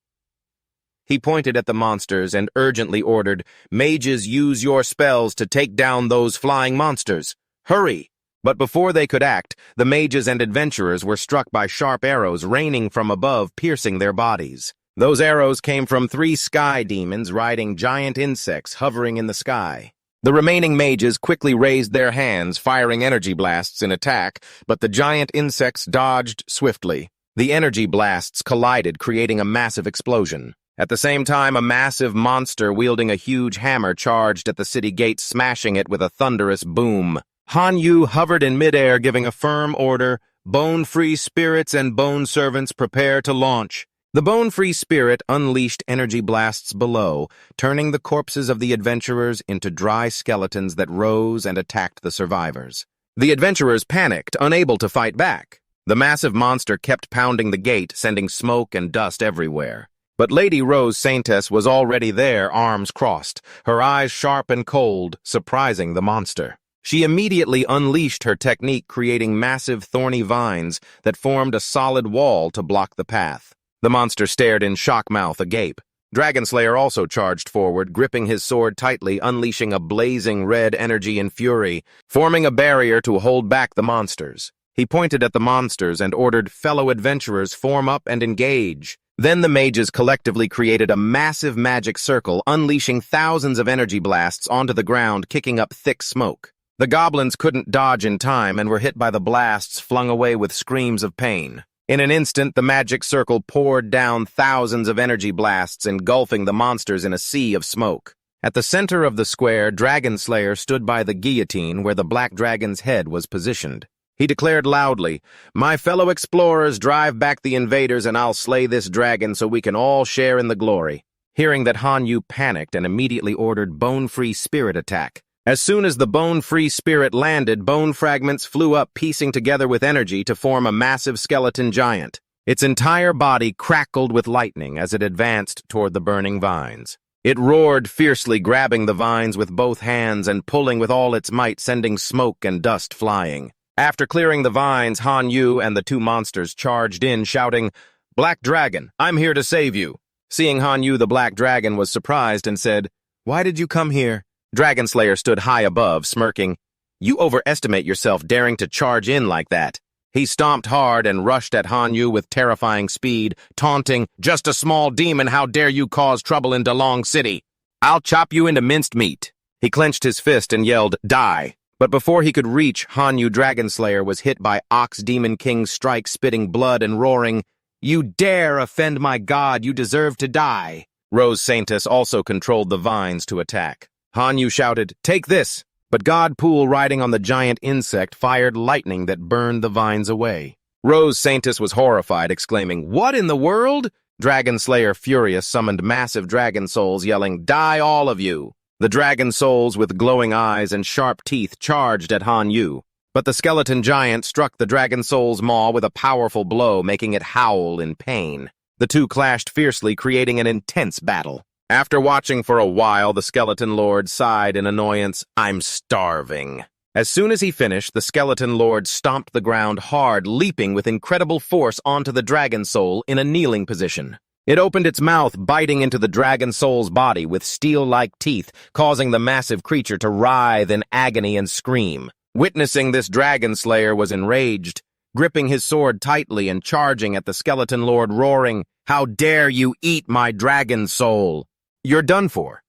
Speaker 1: He pointed at the monsters and urgently ordered, "Mages, use your spells to take down those flying monsters. Hurry!" But before they could act, the mages and adventurers were struck by sharp arrows raining from above, piercing their bodies. Those arrows came from 3 sky demons riding giant insects hovering in the sky. The remaining mages quickly raised their hands, firing energy blasts in attack, but the giant insects dodged swiftly. The energy blasts collided, creating a massive explosion. At the same time, a massive monster wielding a huge hammer charged at the city gate, smashing it with a thunderous boom. Han Yu hovered in midair, giving a firm order, "Bone-free spirits and bone servants prepare to launch." The bone-free spirit unleashed energy blasts below, turning the corpses of the adventurers into dry skeletons that rose and attacked the survivors. The adventurers panicked, unable to fight back. The massive monster kept pounding the gate, sending smoke and dust everywhere. But Lady Rose Saintess was already there, arms crossed, her eyes sharp and cold, surprising the monster. She immediately unleashed her technique, creating massive thorny vines that formed a solid wall to block the path. The monster stared in shock, mouth agape. Dragonslayer also charged forward, gripping his sword tightly, unleashing a blazing red energy and fury, forming a barrier to hold back the monsters. He pointed at the monsters and ordered, "Fellow adventurers, form up and engage." Then the mages collectively created a massive magic circle, unleashing thousands of energy blasts onto the ground, kicking up thick smoke. The goblins couldn't dodge in time and were hit by the blasts, flung away with screams of pain. In an instant, the magic circle poured down thousands of energy blasts, engulfing the monsters in a sea of smoke. At the center of the square, Dragonslayer stood by the guillotine where the black dragon's head was positioned. He declared loudly, "My fellow explorers, drive back the invaders and I'll slay this dragon so we can all share in the glory." Hearing that, Han Yu panicked and immediately ordered bone-free spirit attack. As soon as the bone-free spirit landed, bone fragments flew up, piecing together with energy to form a massive skeleton giant. Its entire body crackled with lightning as it advanced toward the burning vines. It roared fiercely, grabbing the vines with both hands and pulling with all its might, sending smoke and dust flying. After clearing the vines, Han Yu and the 2 monsters charged in, shouting, "Black Dragon, I'm here to save you." Seeing Han Yu, the Black Dragon was surprised and said, "Why did you come here?" Dragonslayer stood high above, smirking, "You overestimate yourself, daring to charge in like that." He stomped hard and rushed at Han Yu with terrifying speed, taunting, "Just a small demon, how dare you cause trouble in Delong City? I'll chop you into minced meat." He clenched his fist and yelled, "Die!" But before he could reach Han Yu, Dragonslayer was hit by Ox Demon King's strike, spitting blood and roaring, "You dare offend my god, you deserve to die." Rose Saintess also controlled the vines to attack. Han Yu shouted, "Take this!" But God Pool, riding on the giant insect, fired lightning that burned the vines away. Rose Saintess was horrified, exclaiming, "What in the world?" Dragonslayer, furious, summoned massive dragon souls, yelling, "Die, all of you!" The dragon souls with glowing eyes and sharp teeth charged at Han Yu. But the skeleton giant struck the dragon soul's maw with a powerful blow, making it howl in pain. The 2 clashed fiercely, creating an intense battle. After watching for a while, the skeleton lord sighed in annoyance, "I'm starving." As soon as he finished, the skeleton lord stomped the ground hard, leaping with incredible force onto the dragon soul in a kneeling position. It opened its mouth, biting into the dragon soul's body with steel-like teeth, causing the massive creature to writhe in agony and scream. Witnessing this, Dragonslayer was enraged, gripping his sword tightly and charging at the skeleton lord, roaring, "How dare you eat my dragon soul? You're done for."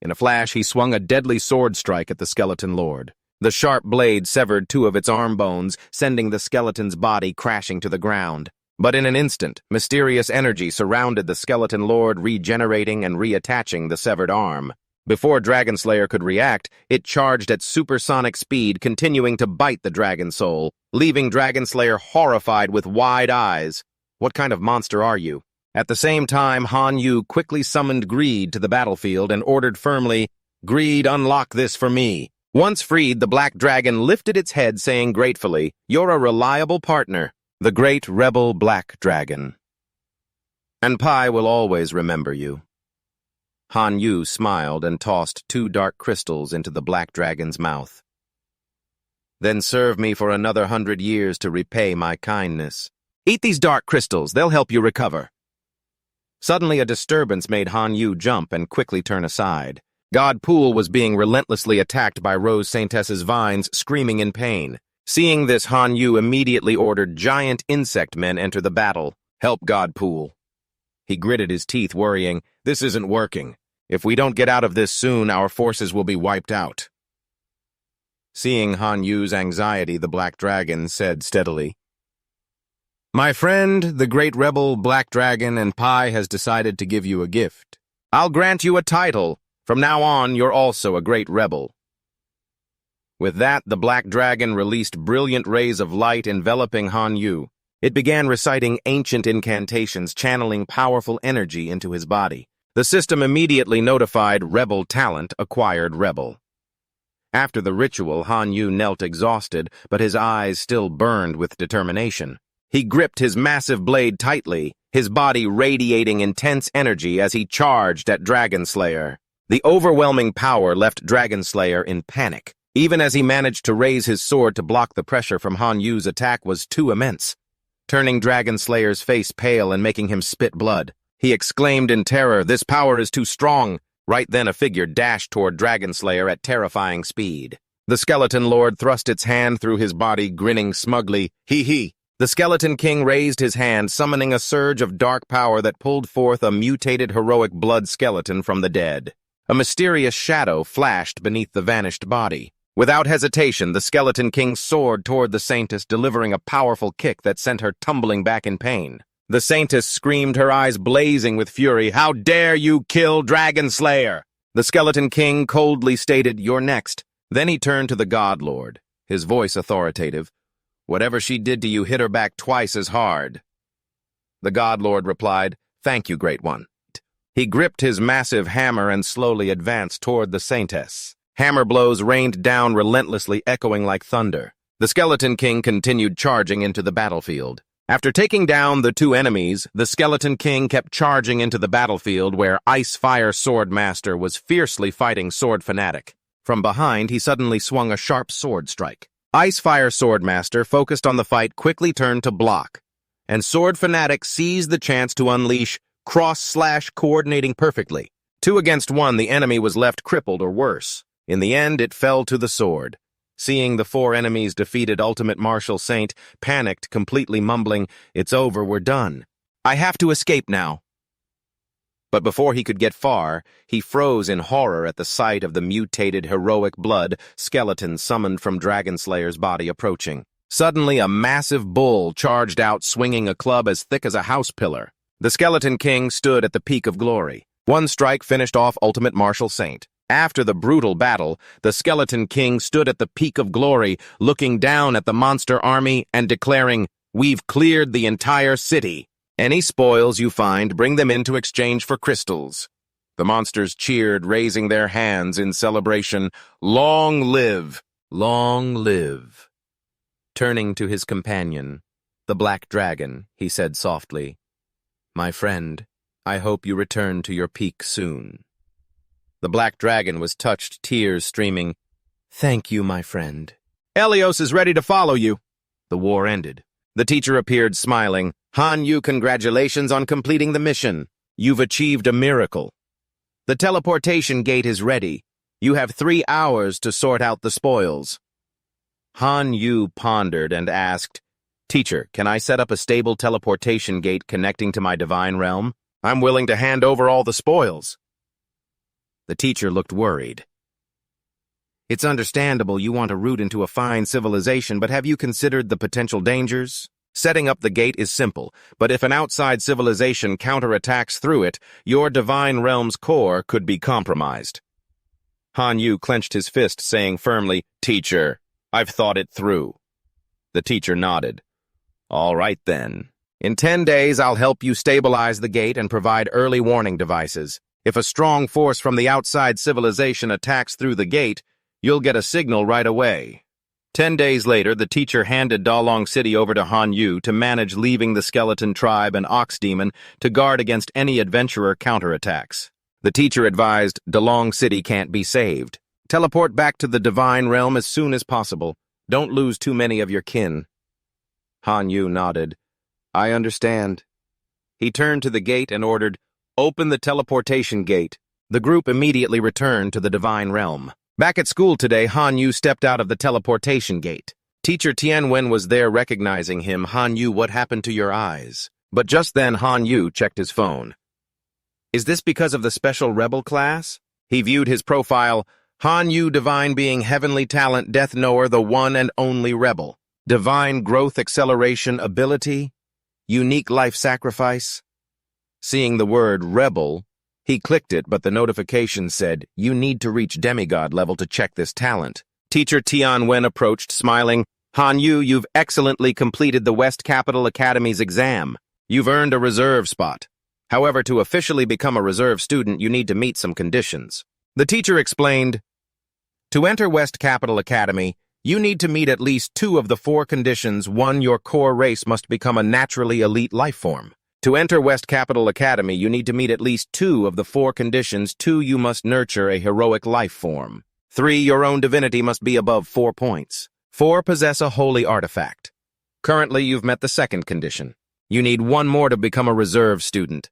Speaker 1: In a flash, he swung a deadly sword strike at the skeleton lord. The sharp blade severed two of its arm bones, sending the skeleton's body crashing to the ground. But in an instant, mysterious energy surrounded the skeleton lord, regenerating and reattaching the severed arm. Before Dragonslayer could react, it charged at supersonic speed, continuing to bite the dragon soul, leaving Dragonslayer horrified with wide eyes. What kind of monster are you? At the same time, Han Yu quickly summoned Greed to the battlefield and ordered firmly, "Greed, unlock this for me." Once freed, the black dragon lifted its head, saying gratefully, "You're a reliable partner, the great rebel black dragon. And Pai will always remember you." Han Yu smiled and tossed 2 dark crystals into the black dragon's mouth. "Then serve me for another 100 years to repay my kindness. Eat these dark crystals, they'll help you recover." Suddenly a disturbance made Han Yu jump and quickly turn aside. God Pool was being relentlessly attacked by Rose Saintess's vines, screaming in pain. Seeing this, Han Yu immediately ordered giant insect men enter the battle. "Help God Pool." He gritted his teeth, worrying, "This isn't working. If we don't get out of this soon, our forces will be wiped out." Seeing Han Yu's anxiety, the Black Dragon said steadily, "My friend, the great rebel Black Dragon and Pai has decided to give you a gift. I'll grant you a title. From now on, you're also a great rebel." With that, the Black Dragon released brilliant rays of light enveloping Han Yu. It began reciting ancient incantations, channeling powerful energy into his body. The system immediately notified Rebel Talent acquired Rebel. After the ritual, Han Yu knelt exhausted, but his eyes still burned with determination. He gripped his massive blade tightly, his body radiating intense energy as he charged at Dragonslayer. The overwhelming power left Dragonslayer in panic. Even as he managed to raise his sword to block the pressure from Han Yu's attack was too immense, turning Dragonslayer's face pale and making him spit blood. He exclaimed in terror, "This power is too strong." Right then a figure dashed toward Dragonslayer at terrifying speed. The Skeleton Lord thrust its hand through his body, grinning smugly. Hee. The Skeleton King raised his hand, summoning a surge of dark power that pulled forth a mutated heroic blood skeleton from the dead. A mysterious shadow flashed beneath the vanished body. Without hesitation, the Skeleton King soared toward the Saintess, delivering a powerful kick that sent her tumbling back in pain. The Saintess screamed, her eyes blazing with fury, "How dare you kill Dragonslayer!" The Skeleton King coldly stated, "You're next." Then he turned to the God Lord, his voice authoritative. "Whatever she did to you, hit her back twice as hard." The God Lord replied, "Thank you, Great One." He gripped his massive hammer and slowly advanced toward the Saintess. Hammer blows rained down relentlessly, echoing like thunder. The Skeleton King continued charging into the battlefield. After taking down the 2 enemies, the Skeleton King kept charging into the battlefield where Ice Fire Sword Master was fiercely fighting Sword Fanatic. From behind, he suddenly swung a sharp sword strike. Ice Fire Sword Master, focused on the fight, quickly turned to block, and Sword Fanatic seized the chance to unleash cross/coordinating perfectly. 2 against 1, the enemy was left crippled or worse. In the end, it fell to the sword. Seeing the 4 enemies defeated, Ultimate Martial Saint panicked, completely mumbling, "It's over, we're done. I have to escape now." But before he could get far, he froze in horror at the sight of the mutated heroic blood skeleton summoned from Dragonslayer's body approaching. Suddenly, a massive bull charged out, swinging a club as thick as a house pillar. The Skeleton King stood at the peak of glory. One strike finished off Ultimate Martial Saint. After the brutal battle, the Skeleton King stood at the peak of glory, looking down at the monster army and declaring, "We've cleared the entire city. Any spoils you find, bring them in to exchange for crystals." The monsters cheered, raising their hands in celebration. "Long live! Long live!" Turning to his companion, the Black Dragon, he said softly, "My friend, I hope you return to your peak soon." The Black Dragon was touched, tears streaming. "Thank you, my friend." "Helios is ready to follow you." The war ended. The teacher appeared, smiling. "Han Yu, congratulations on completing the mission. You've achieved a miracle. The teleportation gate is ready. You have 3 hours to sort out the spoils." Han Yu pondered and asked, "Teacher, can I set up a stable teleportation gate connecting to my divine realm? I'm willing to hand over all the spoils." The teacher looked worried. It's understandable you want to root into a fine civilization, but have you considered the potential dangers? Setting up the gate is simple, but if an outside civilization counterattacks through it, your divine realm's core could be compromised. Han Yu clenched his fist, saying firmly, "Teacher, I've thought it through." The teacher nodded. "All right, then. In 10 days, I'll help you stabilize the gate and provide early warning devices. If a strong force from the outside civilization attacks through the gate, you'll get a signal right away." 10 days later, the teacher handed Dalong City over to Han Yu to manage, leaving the skeleton tribe and ox demon to guard against any adventurer counterattacks. The teacher advised Dalong City can't be saved. Teleport back to the divine realm as soon as possible. Don't lose too many of your kin. Han Yu nodded. "I understand." He turned to the gate and ordered, "Open the teleportation gate." The group immediately returned to the divine realm. Back at school today, Han Yu stepped out of the teleportation gate. Teacher Tianwen was there, recognizing him. "Han Yu, what happened to your eyes?" But just then, Han Yu checked his phone. Is this because of the special rebel class? He viewed his profile. Han Yu, divine being, heavenly talent, death knower, the one and only rebel. Divine growth acceleration ability. Unique life sacrifice. Seeing the word rebel, he clicked it, but the notification said, "You need to reach demigod level to check this talent." Teacher Tianwen approached, smiling. "Han Yu, you've excellently completed the West Capital Academy's exam. You've earned a reserve spot. However, to officially become a reserve student, you need to meet some conditions." The teacher explained, "To enter West Capital Academy, you need to meet at least 2 of the 4 conditions. 1, your core race must become a naturally elite life form. To enter West Capital Academy, you need to meet at least 2 of the 4 conditions. 2, you must nurture a heroic life form. 3, your own divinity must be above 4 points. 4, possess a holy artifact. Currently, you've met the 2nd condition. You need 1 more to become a reserve student."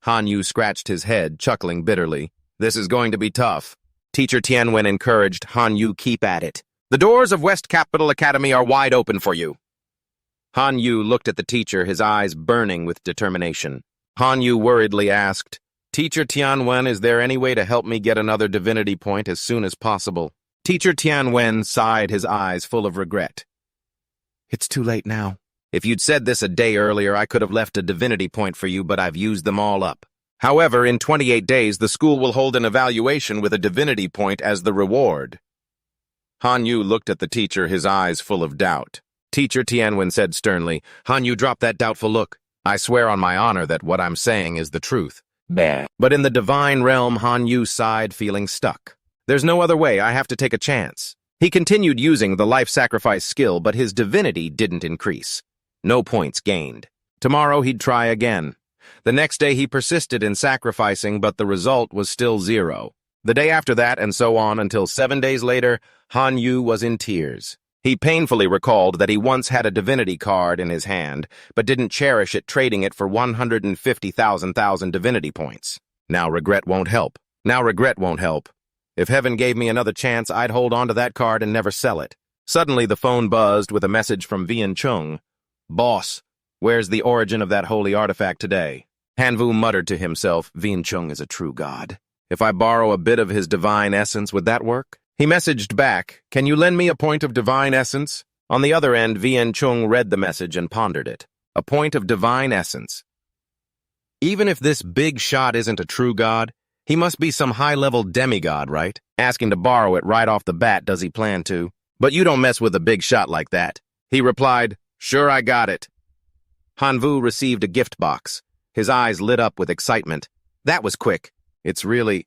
Speaker 1: Han Yu scratched his head, chuckling bitterly. "This is going to be tough." Teacher Tianwen encouraged, "Han Yu, keep at it. The doors of West Capital Academy are wide open for you." Han Yu looked at the teacher, his eyes burning with determination. Han Yu worriedly asked, "Teacher Tianwen, is there any way to help me get another divinity point as soon as possible?" Teacher Tianwen sighed, his eyes full of regret. "It's too late now. If you'd said this a day earlier, I could have left a divinity point for you, but I've used them all up. However, in 28 days, the school will hold an evaluation with a divinity point as the reward." Han Yu looked at the teacher, his eyes full of doubt. Teacher Tianwen said sternly, "Han Yu, drop that doubtful look. I swear on my honor that what I'm saying is the truth." Bah. But in the divine realm, Han Yu sighed, feeling stuck. "There's no other way. I have to take a chance." He continued using the life sacrifice skill, but his divinity didn't increase. No points gained. Tomorrow he'd try again. The next day he persisted in sacrificing, but the result was still 0. The day after that, and so on until 7 days later, Han Yu was in tears. He painfully recalled that he once had a divinity card in his hand, but didn't cherish it, trading it for 150,000 divinity points. Now regret won't help. If heaven gave me another chance, I'd hold on to that card and never sell it. Suddenly the phone buzzed with a message from Vian Chung. "Boss, where's the origin of that holy artifact today?" Hanvu muttered to himself, "Vian Chung is a true god. If I borrow a bit of his divine essence, would that work?" He messaged back, "Can you lend me a point of divine essence?" On the other end, Vian Chung read the message and pondered it. A point of divine essence. Even if this big shot isn't a true god, he must be some high-level demigod, right? Asking to borrow it right off the bat, does he plan to? "But you don't mess with a big shot like that." He replied, "Sure, I got it." Hanvu received a gift box. His eyes lit up with excitement. That was quick. It's really...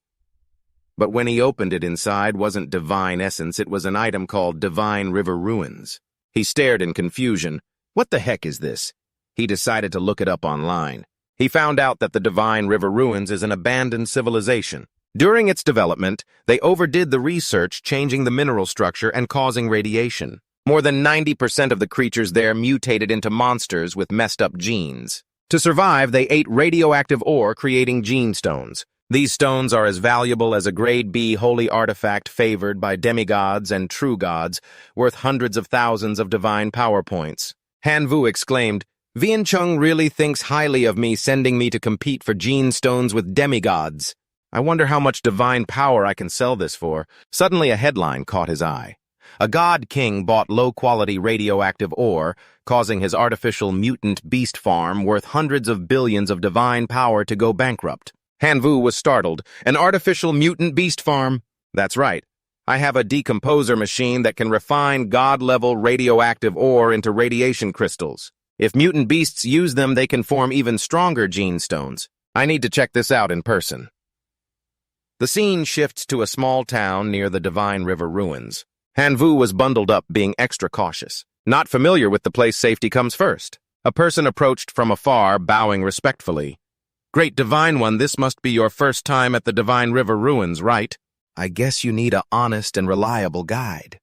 Speaker 1: But when he opened it, inside wasn't divine essence, it was an item called Divine River Ruins. He stared in confusion. What the heck is this? He decided to look it up online. He found out that the Divine River Ruins is an abandoned civilization. During its development, they overdid the research, changing the mineral structure and causing radiation. More than 90% of the creatures there mutated into monsters with messed up genes. To survive, they ate radioactive ore, creating gene stones. These stones are as valuable as a grade B holy artifact favored by demigods and true gods, worth hundreds of thousands of divine power points. Hanvu exclaimed, "Vian Chung really thinks highly of me, sending me to compete for gene stones with demigods." I wonder how much divine power I can sell this for. Suddenly a headline caught his eye. A god king bought low-quality radioactive ore, causing his artificial mutant beast farm worth hundreds of billions of divine power to go bankrupt. Hanvu was startled. An artificial mutant beast farm? That's right. I have a decomposer machine that can refine god-level radioactive ore into radiation crystals. If mutant beasts use them, they can form even stronger gene stones. I need to check this out in person. The scene shifts to a small town near the Divine River ruins. Hanvu was bundled up, being extra cautious. Not familiar with the place, safety comes first. A person approached from afar, bowing respectfully. "Great Divine One, this must be your first time at the Divine River ruins, right? I guess you need a honest and reliable guide."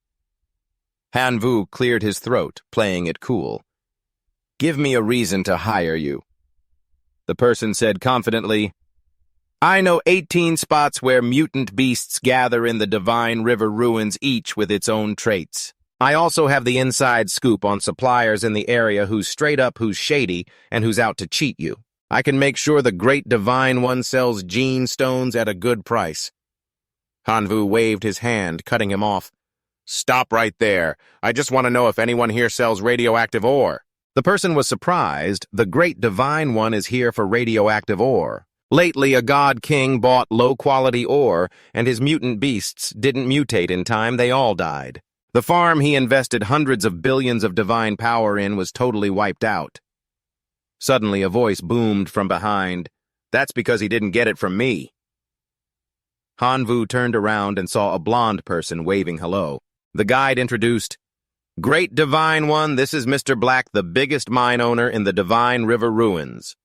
Speaker 1: Hanvu cleared his throat, playing it cool. "Give me a reason to hire you." The person said confidently, "I know 18 spots where mutant beasts gather in the Divine River ruins, each with its own traits. I also have the inside scoop on suppliers in the area who's straight up, who's shady, and who's out to cheat you. I can make sure the Great Divine One sells gene stones at a good price." Hanvu waved his hand, cutting him off. "Stop right there. I just want to know if anyone here sells radioactive ore." The person was surprised. The Great Divine One is here for radioactive ore. Lately, a god king bought low-quality ore, and his mutant beasts didn't mutate in time, they all died. The farm he invested hundreds of billions of divine power in was totally wiped out. Suddenly, a voice boomed from behind. "That's because he didn't get it from me." Hanvu turned around and saw a blonde person waving hello. The guide introduced, "Great Divine One, this is Mr. Black, the biggest mine owner in the Divine River ruins."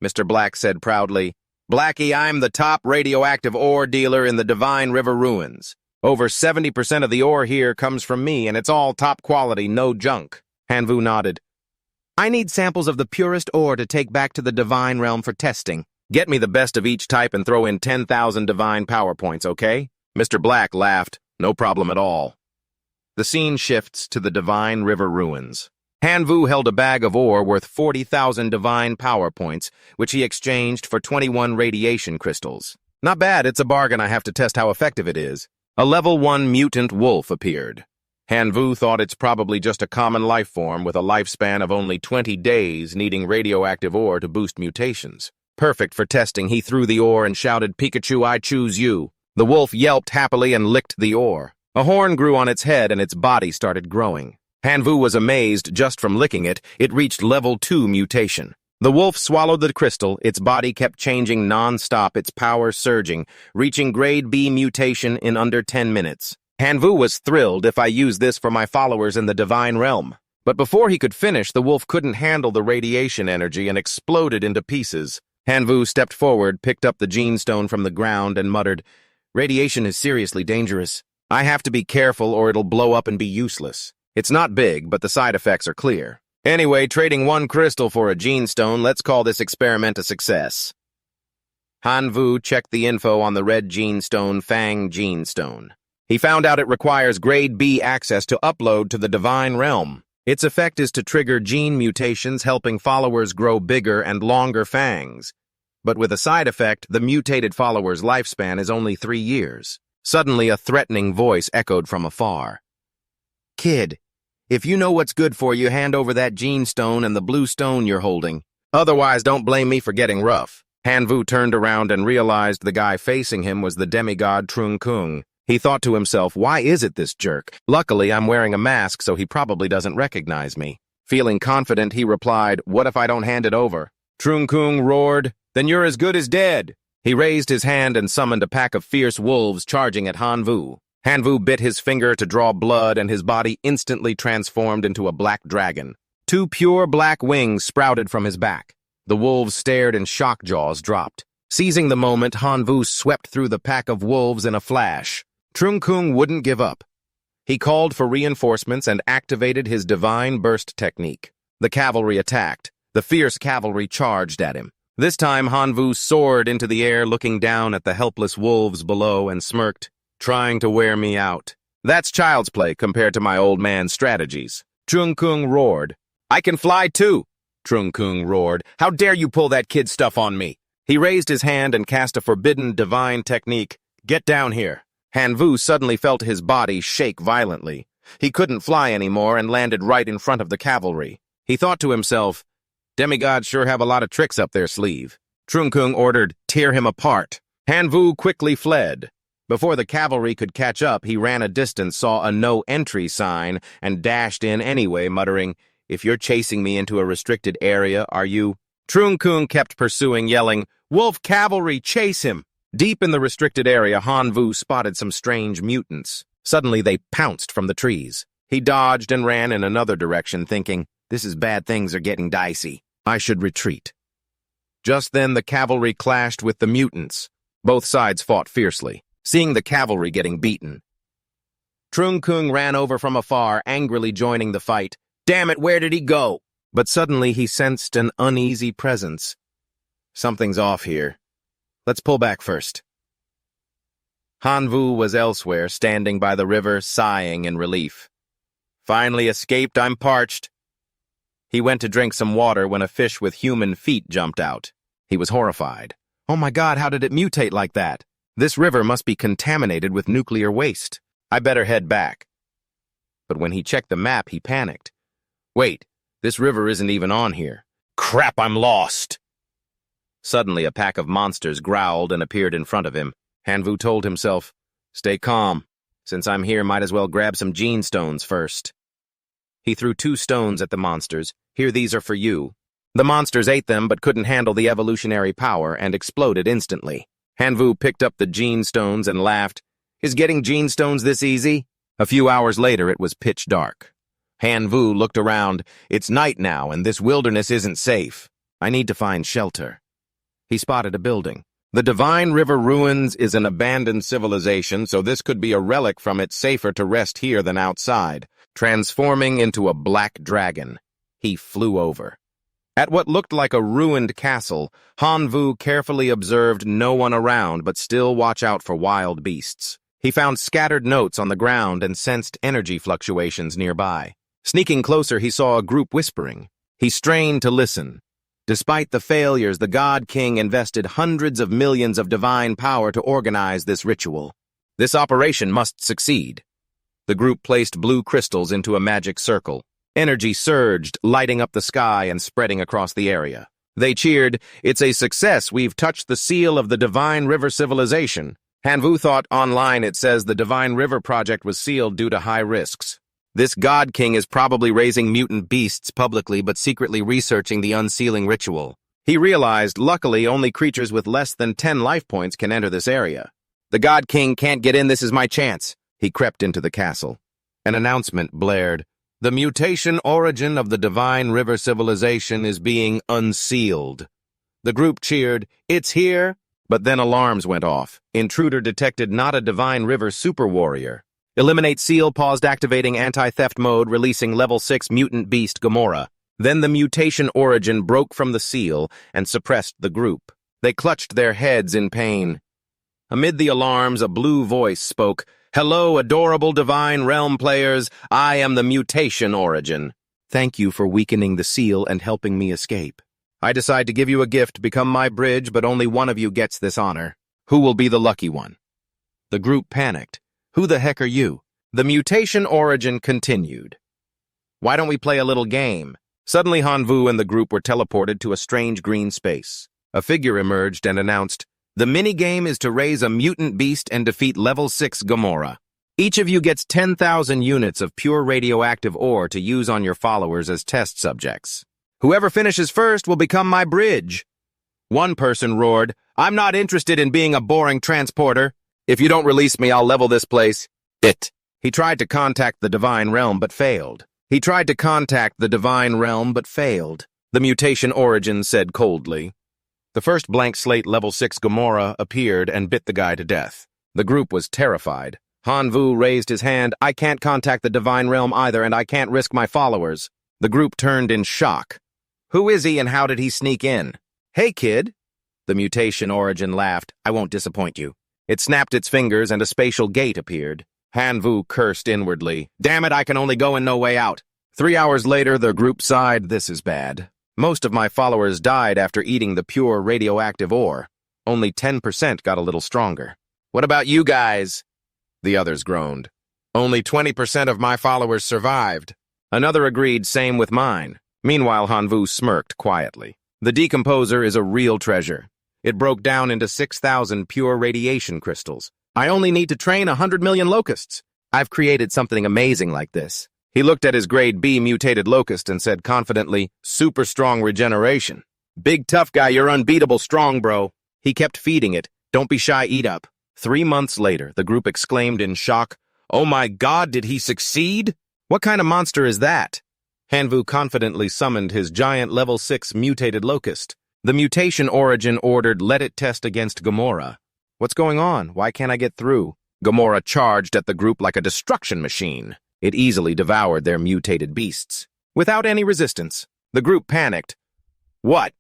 Speaker 1: Mr. Black said proudly, "Blackie, I'm the top radioactive ore dealer in the Divine River ruins. Over 70% of the ore here comes from me, and it's all top quality, no junk." Hanvu nodded. "I need samples of the purest ore to take back to the Divine Realm for testing. Get me the best of each type and throw in 10,000 divine power points, okay?" Mr. Black laughed. "No problem at all." The scene shifts to the Divine River ruins. Hanvu held a bag of ore worth 40,000 divine power points, which he exchanged for 21 radiation crystals. "Not bad, it's a bargain. I have to test how effective it is." A level 1 mutant wolf appeared. Hanvu thought it's probably just a common life form with a lifespan of only 20 days, needing radioactive ore to boost mutations. Perfect for testing, he threw the ore and shouted, "Pikachu, I choose you." The wolf yelped happily and licked the ore. A horn grew on its head and its body started growing. Hanvu was amazed just from licking it. It reached level 2 mutation. The wolf swallowed the crystal. Its body kept changing non-stop, its power surging, reaching grade B mutation in under 10 minutes. Hanvu was thrilled. "If I use this for my followers in the Divine Realm." But before he could finish, the wolf couldn't handle the radiation energy and exploded into pieces. Hanvu stepped forward, picked up the gene stone from the ground, and muttered, "Radiation is seriously dangerous. I have to be careful or it'll blow up and be useless. It's not big, but the side effects are clear. Anyway, trading one crystal for a gene stone, let's call this experiment a success." Hanvu checked the info on the red gene stone, Fang Gene Stone. He found out it requires grade B access to upload to the Divine Realm. Its effect is to trigger gene mutations, helping followers grow bigger and longer fangs. But with a side effect, the mutated follower's lifespan is only 3 years. Suddenly, a threatening voice echoed from afar. "Kid, if you know what's good for you, hand over that gene stone and the blue stone you're holding. Otherwise, don't blame me for getting rough." Hanvu turned around and realized the guy facing him was the demigod Trung Kung. He thought to himself, "Why is it this jerk? Luckily, I'm wearing a mask, so he probably doesn't recognize me." Feeling confident, he replied, "What if I don't hand it over?" Trung Kung roared, "Then you're as good as dead." He raised his hand and summoned a pack of fierce wolves charging at Hanvu. Hanvu bit his finger to draw blood, and his body instantly transformed into a black dragon. 2 pure black wings sprouted from his back. The wolves stared and shock jaws dropped. Seizing the moment, Hanvu swept through the pack of wolves in a flash. Trung Kung wouldn't give up. He called for reinforcements and activated his divine burst technique. The cavalry attacked. The fierce cavalry charged at him. This time, Hanvu soared into the air, looking down at the helpless wolves below and smirked, "Trying to wear me out. That's child's play compared to my old man's strategies." Trung Kung roared. "I can fly too!" Trung Kung roared. "How dare you pull that kid stuff on me?" He raised his hand and cast a forbidden divine technique. Get down here. Han Vu suddenly felt his body shake violently. He couldn't fly anymore and landed right in front of the cavalry. He thought to himself, demigods sure have a lot of tricks up their sleeve. Trunkung ordered, tear him apart. Han Vu quickly fled. Before the cavalry could catch up, he ran a distance, saw a no-entry sign, and dashed in anyway, muttering, if you're chasing me into a restricted area, are you? Trunkung kept pursuing, yelling, Wolf cavalry, chase him! Deep in the restricted area, Han Vu spotted some strange mutants. Suddenly, they pounced from the trees. He dodged and ran in another direction, thinking, this is bad, things are getting dicey. I should retreat. Just then, the cavalry clashed with the mutants. Both sides fought fiercely, seeing the cavalry getting beaten. Trunkung ran over from afar, angrily joining the fight. Damn it, where did he go? But suddenly he sensed an uneasy presence. Something's off here. Let's pull back first. Han Vu was elsewhere, standing by the river, sighing in relief. Finally escaped, I'm parched. He went to drink some water when a fish with human feet jumped out. He was horrified. Oh my God, how did it mutate like that? This river must be contaminated with nuclear waste. I better head back. But when he checked the map, he panicked. Wait, this river isn't even on here. Crap, I'm lost! Suddenly, a pack of monsters growled and appeared in front of him. Han Vu told himself, stay calm. Since I'm here, might as well grab some gene stones first. He threw 2 stones at the monsters. Here, these are for you. The monsters ate them but couldn't handle the evolutionary power and exploded instantly. Han Vu picked up the gene stones and laughed. Is getting gene stones this easy? A few hours later, it was pitch dark. Han Vu looked around. It's night now, and this wilderness isn't safe. I need to find shelter. He spotted a building. The Divine River Ruins is an abandoned civilization, so this could be a relic from it, safer to rest here than outside. Transforming into a black dragon, he flew over. At what looked like a ruined castle, Han Vu carefully observed no one around but still watch out for wild beasts. He found scattered notes on the ground and sensed energy fluctuations nearby. Sneaking closer, he saw a group whispering. He strained to listen. Despite the failures, the God King invested hundreds of millions of divine power to organize this ritual. This operation must succeed. The group placed blue crystals into a magic circle. Energy surged, lighting up the sky and spreading across the area. They cheered, it's a success, we've touched the seal of the Divine River civilization. Han Vu thought online it says the Divine River project was sealed due to high risks. This God King is probably raising mutant beasts publicly but secretly researching the unsealing ritual. He realized, luckily, only creatures with less than 10 life points can enter this area. The God King can't get in, this is my chance. He crept into the castle. An announcement blared. The mutation origin of the Divine River civilization is being unsealed. The group cheered, it's here, but then alarms went off. Intruder detected, not a Divine River super warrior. Eliminate seal, paused activating anti-theft mode, releasing level 6 mutant beast Gamora. Then the mutation origin broke from the seal and suppressed the group. They clutched their heads in pain. Amid the alarms, a blue voice spoke, Hello, adorable Divine Realm players. I am the mutation origin. Thank you for weakening the seal and helping me escape. I decide to give you a gift, become my bridge, but only one of you gets this honor. Who will be the lucky one? The group panicked. Who the heck are you? The mutation origin continued. Why don't we play a little game? Suddenly, Han Vu and the group were teleported to a strange green space. A figure emerged and announced, the minigame is to raise a mutant beast and defeat level 6 Gamora. Each of you gets 10,000 units of pure radioactive ore to use on your followers as test subjects. Whoever finishes first will become my bridge. One person roared, I'm not interested in being a boring transporter. If you don't release me, I'll level this place. He tried to contact the Divine Realm but failed. The mutation origin said coldly. The first blank slate level 6 Gamora appeared and bit the guy to death. The group was terrified. Han Vu raised his hand. I can't contact the Divine Realm either, and I can't risk my followers. The group turned in shock. Who is he and how did he sneak in? Hey, kid. The mutation origin laughed. I won't disappoint you. It snapped its fingers and a spatial gate appeared. Han Vu cursed inwardly. Damn it, I can only go and no way out. 3 hours later, the group sighed, this is bad. Most of my followers died after eating the pure radioactive ore. Only 10% got a little stronger. What about you guys? The others groaned. Only 20% of my followers survived. Another agreed, same with mine. Meanwhile, Hanvu smirked quietly. The decomposer is a real treasure. It broke down into 6,000 pure radiation crystals. I only need to train 100 million locusts. I've created something amazing like this. He looked at his grade B mutated locust and said confidently, super strong regeneration. Big tough guy, you're unbeatable strong, bro. He kept feeding it. Don't be shy, eat up. 3 months later, the group exclaimed in shock, "Oh my God, did he succeed? What kind of monster is that?" Hanvu confidently summoned his giant level 6 mutated locust. The mutation origin ordered let it test against Gamora. What's going on? Why can't I get through? Gamora charged at the group like a destruction machine. It easily devoured their mutated beasts. Without any resistance, the group panicked. What?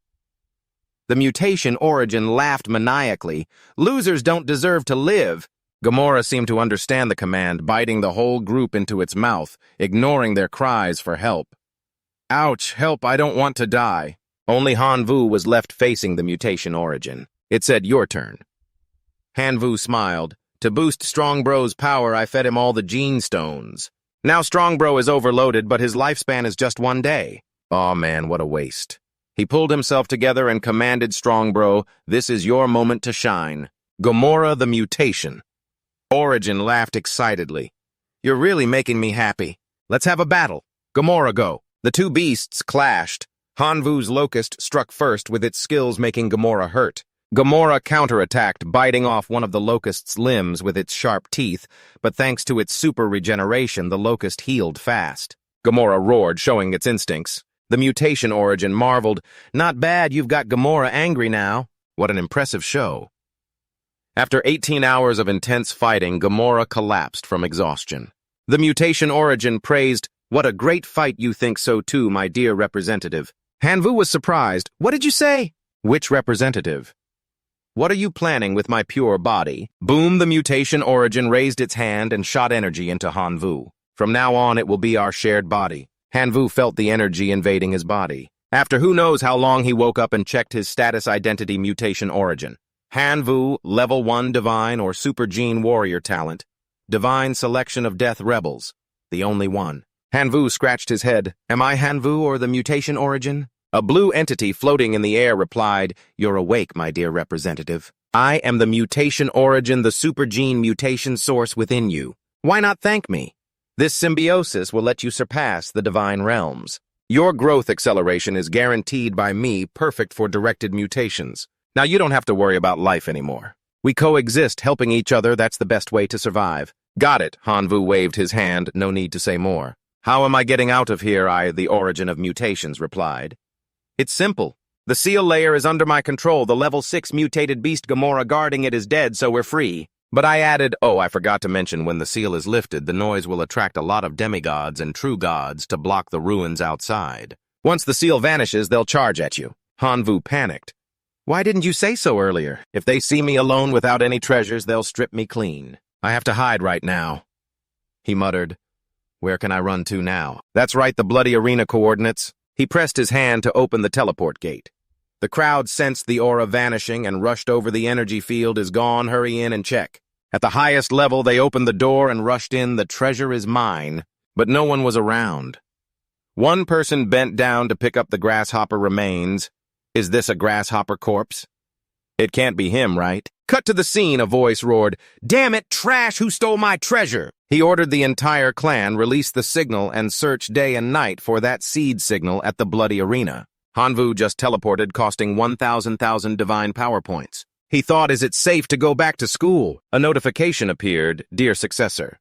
Speaker 1: The mutation origin laughed maniacally. Losers don't deserve to live. Gamora seemed to understand the command, biting the whole group into its mouth, ignoring their cries for help. Ouch, help, I don't want to die. Only Hanvu was left facing the mutation origin. It said, your turn. Hanvu smiled. To boost Strong Bro's power, I fed him all the gene stones. Now Strong Bro is overloaded, but his lifespan is just 1 day. Aw man, what a waste. He pulled himself together and commanded Strong Bro, this is your moment to shine. Gamora the mutation. Origin laughed excitedly. You're really making me happy. Let's have a battle. Gamora go. The two beasts clashed. Hanvu's locust struck first with its skills making Gamora hurt. Gamora counterattacked, biting off one of the locust's limbs with its sharp teeth, but thanks to its super regeneration, the locust healed fast. Gamora roared, showing its instincts. The mutation origin marveled, not bad, you've got Gamora angry now. What an impressive show. After 18 hours of intense fighting, Gamora collapsed from exhaustion. The mutation origin praised, what a great fight, you think so too, my dear representative. Hanvu was surprised. What did you say? Which representative? What are you planning with my pure body? Boom, the mutation origin raised its hand and shot energy into Hanvu. From now on, it will be our shared body. Hanvu felt the energy invading his body. After who knows how long, he woke up and checked his status identity mutation origin. Hanvu, level 1 divine or super gene warrior talent. Divine selection of death rebels. The only one. Hanvu scratched his head. Am I Hanvu or the mutation origin? A blue entity floating in the air replied, you're awake, my dear representative. I am the mutation origin, the super gene mutation source within you. Why not thank me? This symbiosis will let you surpass the divine realms. Your growth acceleration is guaranteed by me, perfect for directed mutations. Now you don't have to worry about life anymore. We coexist, helping each other, that's the best way to survive. Got it, Hanvu waved his hand, no need to say more. How am I getting out of here, I, the origin of mutations, replied. It's simple. The seal layer is under my control. The level 6 mutated beast Gamora guarding it is dead, so we're free. But I added, oh, I forgot to mention, when the seal is lifted, the noise will attract a lot of demigods and true gods to block the ruins outside. Once the seal vanishes, they'll charge at you. Hanvu panicked. Why didn't you say so earlier? If they see me alone without any treasures, they'll strip me clean. I have to hide right now. He muttered. Where can I run to now? That's right, the bloody arena coordinates. He pressed his hand to open the teleport gate. The crowd sensed the aura vanishing and rushed over. The energy field is gone. Hurry in and check. At the highest level, they opened the door and rushed in. The treasure is mine. But no one was around. One person bent down to pick up the grasshopper remains. Is this a grasshopper corpse? It can't be him, right? Cut to the scene, a voice roared. Damn it, trash, who stole my treasure? He ordered the entire clan release the signal and search day and night for that seed signal at the bloody arena. Hanvu just teleported, costing 1,000 divine power points. He thought, is it safe to go back to school? A notification appeared, dear successor.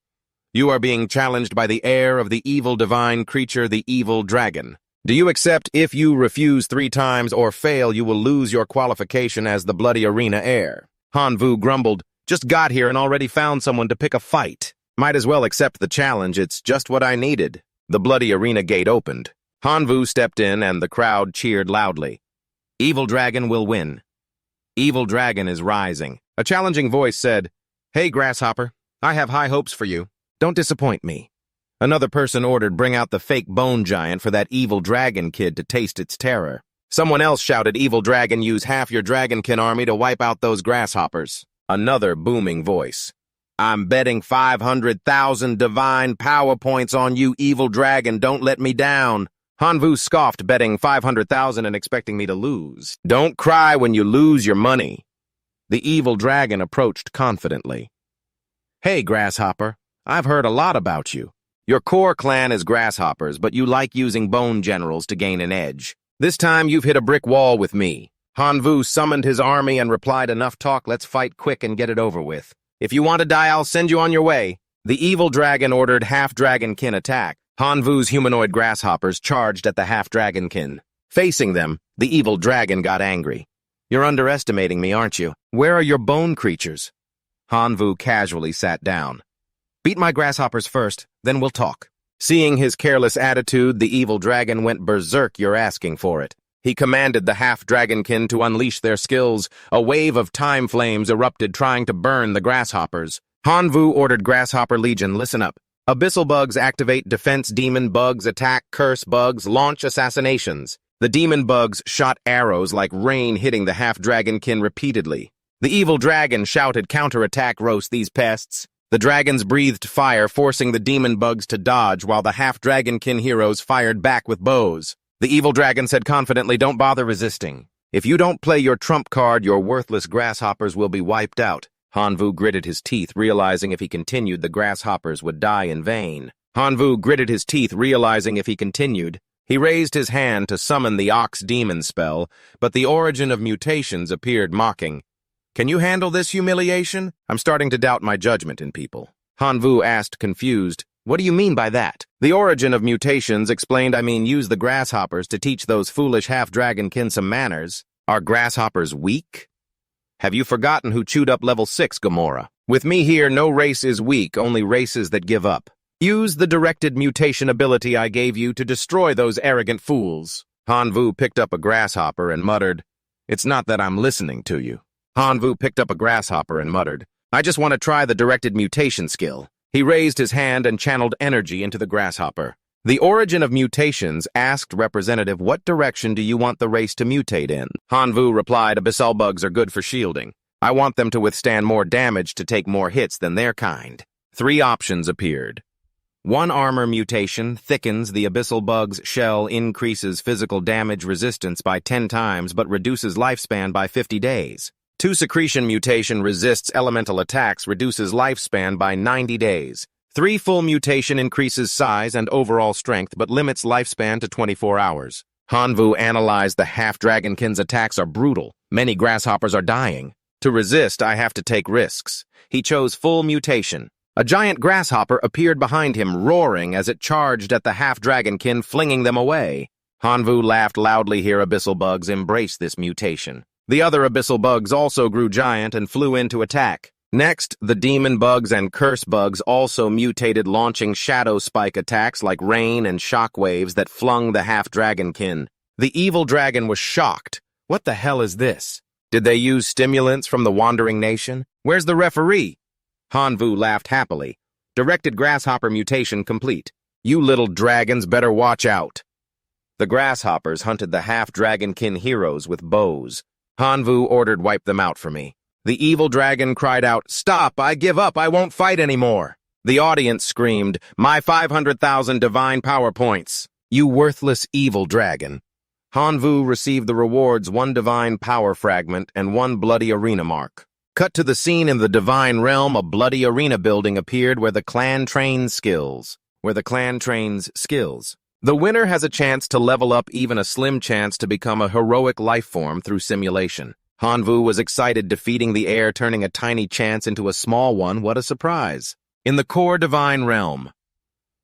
Speaker 1: You are being challenged by the heir of the evil divine creature, the evil dragon. Do you accept? If you refuse 3 times or fail, you will lose your qualification as the bloody arena heir. Hanvu grumbled, just got here and already found someone to pick a fight. Might as well accept the challenge, it's just what I needed. The bloody arena gate opened. Hanvu stepped in and the crowd cheered loudly. Evil Dragon will win. Evil Dragon is rising. A challenging voice said, Hey, Grasshopper, I have high hopes for you. Don't disappoint me. Another person ordered, bring out the fake bone giant for that evil dragon kid to taste its terror. Someone else shouted, evil dragon, use half your dragonkin army to wipe out those grasshoppers. Another booming voice. I'm betting 500,000 divine power points on you, evil dragon, don't let me down. Hanvu scoffed, betting 500,000 and expecting me to lose. Don't cry when you lose your money. The evil dragon approached confidently. Hey, Grasshopper, I've heard a lot about you. Your core clan is grasshoppers, but you like using bone generals to gain an edge. This time you've hit a brick wall with me. Hanvu summoned his army and replied, enough talk, let's fight quick and get it over with. If you want to die, I'll send you on your way. The evil dragon ordered half-dragonkin attack. Hanvu's humanoid grasshoppers charged at the half-dragonkin. Facing them, the evil dragon got angry. You're underestimating me, aren't you? Where are your bone creatures? Hanvu casually sat down. Beat my grasshoppers first, then we'll talk. Seeing his careless attitude, the evil dragon went berserk. You're asking for it. He commanded the half-dragonkin to unleash their skills. A wave of time flames erupted, trying to burn the grasshoppers. Hanvu ordered Grasshopper Legion, listen up. Abyssal bugs activate defense, demon bugs attack, curse bugs launch assassinations. The demon bugs shot arrows like rain, hitting the half-dragonkin repeatedly. The evil dragon shouted, counterattack, roast these pests. The dragons breathed fire, forcing the demon bugs to dodge, while the half-dragonkin heroes fired back with bows. The evil dragon said confidently, don't bother resisting. If you don't play your trump card, your worthless grasshoppers will be wiped out. Hanvu gritted his teeth, realizing if he continued, the grasshoppers would die in vain. He raised his hand to summon the Ox Demon spell, but the Origin of Mutations appeared, mocking. Can you handle this humiliation? I'm starting to doubt my judgment in people. Hanvu asked, confused. What do you mean by that? The Origin of Mutations explained, I mean use the grasshoppers to teach those foolish half-dragonkin some manners. Are grasshoppers weak? Have you forgotten who chewed up level 6, Gamora? With me here, no race is weak, only races that give up. Use the directed mutation ability I gave you to destroy those arrogant fools. Hanvu picked up a grasshopper and muttered, It's not that I'm listening to you. I just want to try the directed mutation skill. He raised his hand and channeled energy into the grasshopper. The Origin of Mutations asked Representative, what direction do you want the race to mutate in? Hanvu replied, abyssal bugs are good for shielding. I want them to withstand more damage to take more hits than their kind. 3 options appeared. 1 armor mutation thickens the abyssal bug's shell, increases physical damage resistance by 10 times but reduces lifespan by 50 days. 2 secretion mutation resists elemental attacks, reduces lifespan by 90 days. 3 full mutation increases size and overall strength but limits lifespan to 24 hours. Hanvu analyzed the half-dragonkin's attacks are brutal. Many grasshoppers are dying. To resist, I have to take risks. He chose full mutation. A giant grasshopper appeared behind him, roaring as it charged at the half-dragonkin, flinging them away. Hanvu laughed loudly. Here, abyssal bugs embrace this mutation. The other abyssal bugs also grew giant and flew in to attack. Next, the demon bugs and curse bugs also mutated, launching shadow spike attacks like rain and shock waves that flung the half-dragonkin. The evil dragon was shocked. What the hell is this? Did they use stimulants from the Wandering Nation? Where's the referee? Hanvu laughed happily. Directed grasshopper mutation complete. You little dragons better watch out. The grasshoppers hunted the half-dragonkin heroes with bows. Hanvu ordered, wipe them out for me. The evil dragon cried out, stop, I give up, I won't fight anymore. The audience screamed, my 500,000 divine power points. You worthless evil dragon. Hanvu received the rewards, 1 divine power fragment and 1 bloody arena mark. Cut to the scene in the divine realm. A bloody arena building appeared where the clan trains skills. The winner has a chance to level up, even a slim chance to become a heroic life form through simulation. Hanvu was excited, defeating the heir, turning a tiny chance into a small one. What a surprise. In the core divine realm,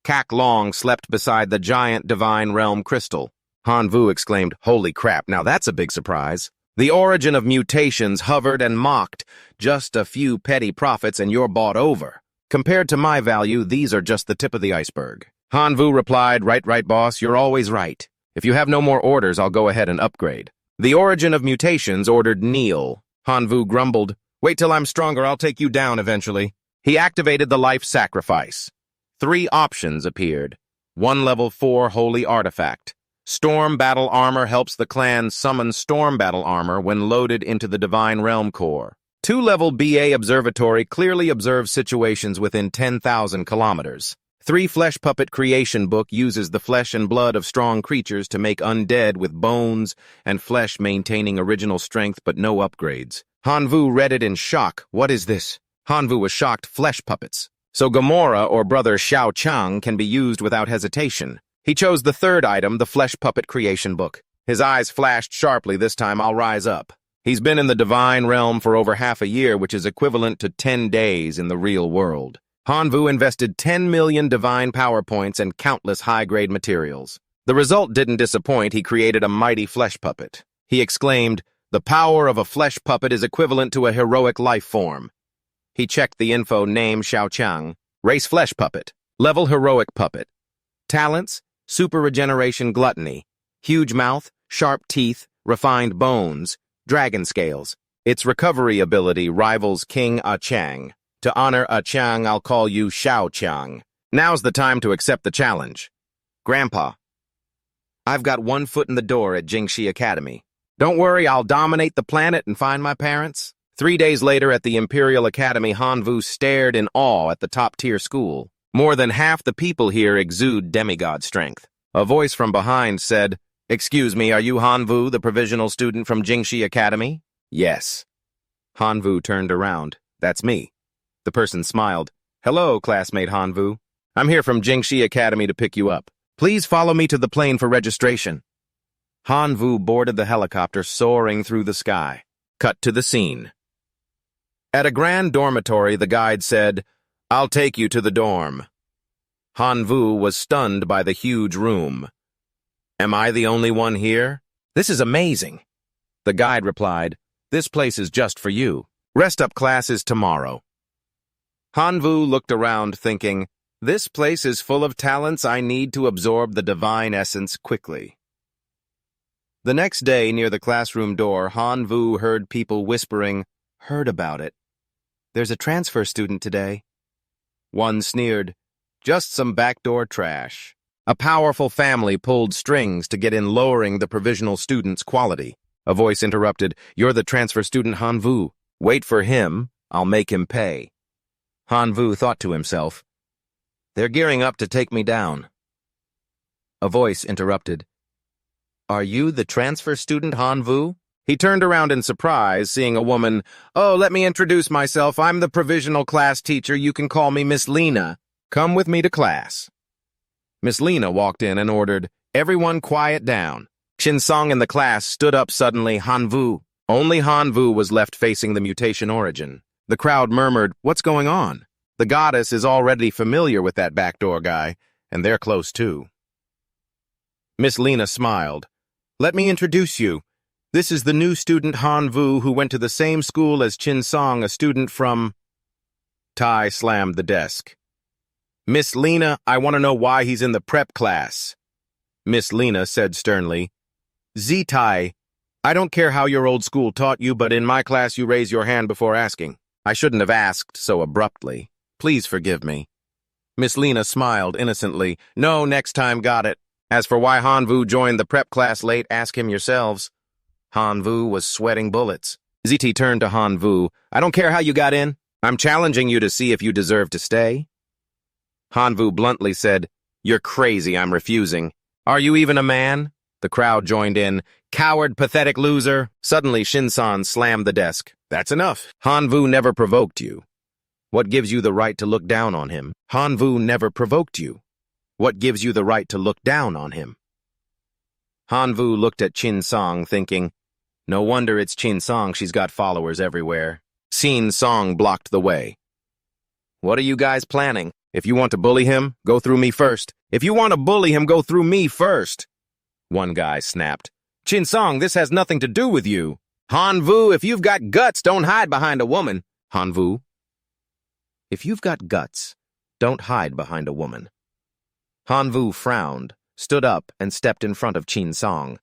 Speaker 1: Kak Long slept beside the giant divine realm crystal. Hanvu exclaimed, holy crap, now that's a big surprise. The Origin of Mutations hovered and mocked. Just a few petty profits and you're bought over. Compared to my value, these are just the tip of the iceberg. Hanvu replied, right, boss, you're always right. If you have no more orders, I'll go ahead and upgrade. The Origin of Mutations ordered kneel. Hanvu grumbled, wait till I'm stronger, I'll take you down eventually. He activated the life sacrifice. 3 options appeared. 1 level 4 holy artifact. Storm battle armor helps the clan summon storm battle armor when loaded into the divine realm core. 2 level BA observatory clearly observes situations within 10,000 kilometers. 3 flesh puppet creation book uses the flesh and blood of strong creatures to make undead with bones and flesh maintaining original strength but no upgrades. Hanvu read it in shock. What is this? Hanvu was shocked. Flesh puppets. So Gamora or brother Xiao Chang can be used without hesitation. He chose the 3rd item, the flesh puppet creation book. His eyes flashed sharply. This time I'll rise up. He's been in the divine realm for over half a year, which is equivalent to 10 days in the real world. Hanvu invested 10 million divine power points and countless high-grade materials. The result didn't disappoint. He created a mighty flesh puppet. He exclaimed, "The power of a flesh puppet is equivalent to a heroic life form." He checked the info. Name Xiao Chang. Race flesh puppet. Level heroic puppet. Talents: super regeneration gluttony. Huge mouth, sharp teeth, refined bones, dragon scales. Its recovery ability rivals King Ah Chang. To honor Ah Chang, I'll call you Xiao Chang. Now's the time to accept the challenge. Grandpa, I've got 1 foot in the door at Jingxi Academy. Don't worry, I'll dominate the planet and find my parents. 3 days later at the Imperial Academy, Hanvu stared in awe at the top-tier school. More than half the people here exude demigod strength. A voice from behind said, "Excuse me, are you Hanvu, the provisional student from Jingxi Academy?" "Yes." Hanvu turned around. "That's me." The person smiled. "Hello, classmate Hanvu. I'm here from Jingxi Academy to pick you up. Please follow me to the plane for registration." Hanvu boarded the helicopter soaring through the sky. Cut to the scene. At a grand dormitory, the guide said, "I'll take you to the dorm." Hanvu was stunned by the huge room. "Am I the only one here? This is amazing." The guide replied, "This place is just for you. Rest-up class is tomorrow." Hanvu looked around thinking, "This place is full of talents. I need to absorb the divine essence quickly." The next day, near the classroom door, Hanvu heard people whispering, "Heard about it. There's a transfer student today." One sneered, "Just some backdoor trash." A powerful family pulled strings to get in, lowering the provisional student's quality. A voice interrupted, "You're the transfer student Hanvu. Wait for him. I'll make him pay." Hanvu thought to himself, "They're gearing up to take me down." A voice interrupted, "Are you the transfer student Hanvu?" He turned around in surprise, seeing a woman. "Oh, let me introduce myself. I'm the provisional class teacher. You can call me Miss Lena. Come with me to class." Miss Lena walked in and ordered, "Everyone quiet down." Shinsong in the class stood up suddenly. "Hanvu." Only Hanvu was left facing the mutation origin. The crowd murmured, "What's going on?" The goddess is already familiar with that backdoor guy, and they're close too. Miss Lena smiled. "Let me introduce you. This is the new student Hanvu who went to the same school as Shinsong, a student from—" Tai slammed the desk. "Miss Lena, I want to know why he's in the prep class." Miss Lena said sternly, "Tai, I don't care how your old school taught you, but in my class you raise your hand before asking. I shouldn't have asked so abruptly. Please forgive me." Miss Lena smiled innocently. "No, next time, got it. As for why Hanvu joined the prep class late, ask him yourselves." Hanvu was sweating bullets. ZT turned to Hanvu. "I don't care how you got in. I'm challenging you to see if you deserve to stay." Hanvu bluntly said, "You're crazy, I'm refusing. Are you even a man?" The crowd joined in. "Coward, pathetic loser." Suddenly, Shinsan slammed the desk. "That's enough. Hanvu never provoked you. What gives you the right to look down on him? Hanvu never provoked you. What gives you the right to look down on him?" Hanvu looked at Song, thinking, "No wonder it's Song. She's got followers everywhere." Song blocked the way. "What are you guys planning? If you want to bully him, go through me first. If you want to bully him, go through me first." One guy snapped, "Song, this has nothing to do with you." "Hanvu, if you've got guts, don't hide behind a woman." "Hanvu, if you've got guts, don't hide behind a woman." Hanvu frowned, stood up, and stepped in front of Song.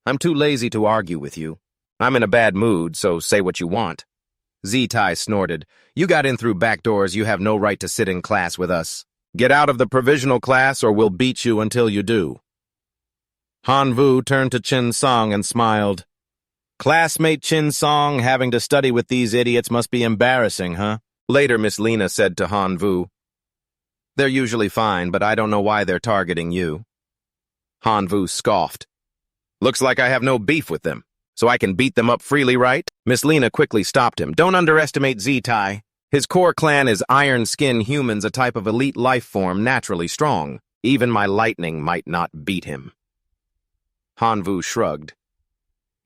Speaker 1: "I'm too lazy to argue with you. I'm in a bad mood, so say what you want." Tai snorted, "You got in through back doors. You have no right to sit in class with us." Get out of the provisional class or we'll beat you until you do. Han Vu turned to Chin Song and smiled. Classmate Chin Song having to study with these idiots must be embarrassing, huh? Later, Miss Lena said to Han Vu, They're usually fine, but I don't know why they're targeting you. Han Vu scoffed. Looks like I have no beef with them, so I can beat them up freely, right? Miss Lena quickly stopped him. Don't underestimate Z-Tai. His core clan is iron-skin humans, a type of elite life form naturally strong. Even my lightning might not beat him. Han Vu shrugged.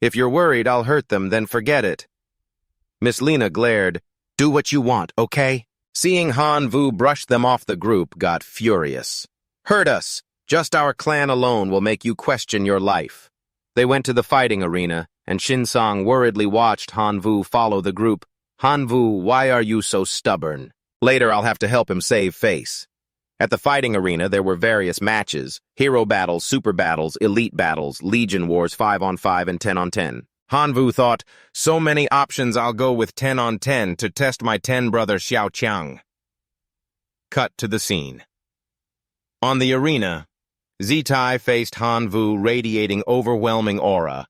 Speaker 1: If you're worried I'll hurt them, then forget it. Miss Lena glared. Do what you want, okay? Seeing Han Vu brush them off, the group got furious. Hurt us. Just our clan alone will make you question your life. They went to the fighting arena, and Shin Song worriedly watched Han Vu follow the group. Han Vu, why are you so stubborn? Later I'll have to help him save face. At the fighting arena, there were various matches: hero battles, super battles, elite battles, legion wars, 5-on-5 and 10-on-10. Han Vu thought, so many options, I'll go with 10-on-10 to test my 10-brother Xiao Qiang. Cut to the scene. On the arena, Z-Tai faced Han Vu, radiating overwhelming aura.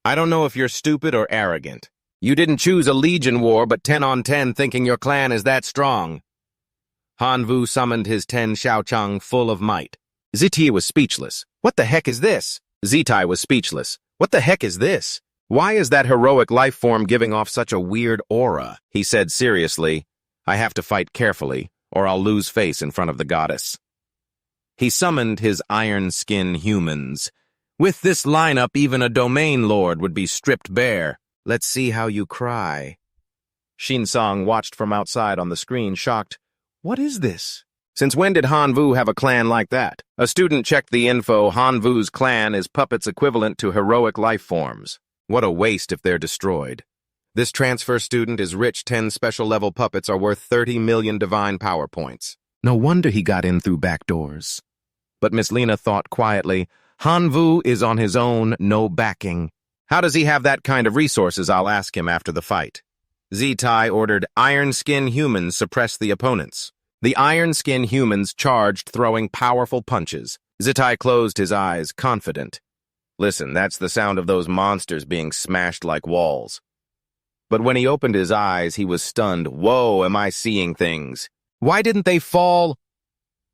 Speaker 1: I don't know if you're stupid or arrogant. You didn't choose a legion war, but 10-on-10 thinking your clan is that strong. Han Vu summoned his 10 Xiao Qiang full of might. Z-Tai was speechless. What the heck is this? Z-Tai was speechless. What the heck is this? Why is that heroic life form giving off such a weird aura? He said seriously, I have to fight carefully, or I'll lose face in front of the goddess. He summoned his iron-skin humans. With this lineup, even a domain lord would be stripped bare. Let's see how you cry. Shin Song watched from outside on the screen, shocked. What is this? Since when did Han Vu have a clan like that? A student checked the info. Han Vu's clan is puppets equivalent to heroic life forms. What a waste if they're destroyed. This transfer student is rich. 10 special-level puppets are worth 30 million divine power points. No wonder he got in through back doors. But Miss Lena thought quietly, Han Vu is on his own, no backing. How does he have that kind of resources? I'll ask him after the fight. Z-Tai ordered iron-skin humans suppress the opponents. The iron-skin humans charged, throwing powerful punches. Z-Tai closed his eyes, confident. Listen, that's the sound of those monsters being smashed like walls. But when he opened his eyes, he was stunned. Whoa, am I seeing things? Why didn't they fall?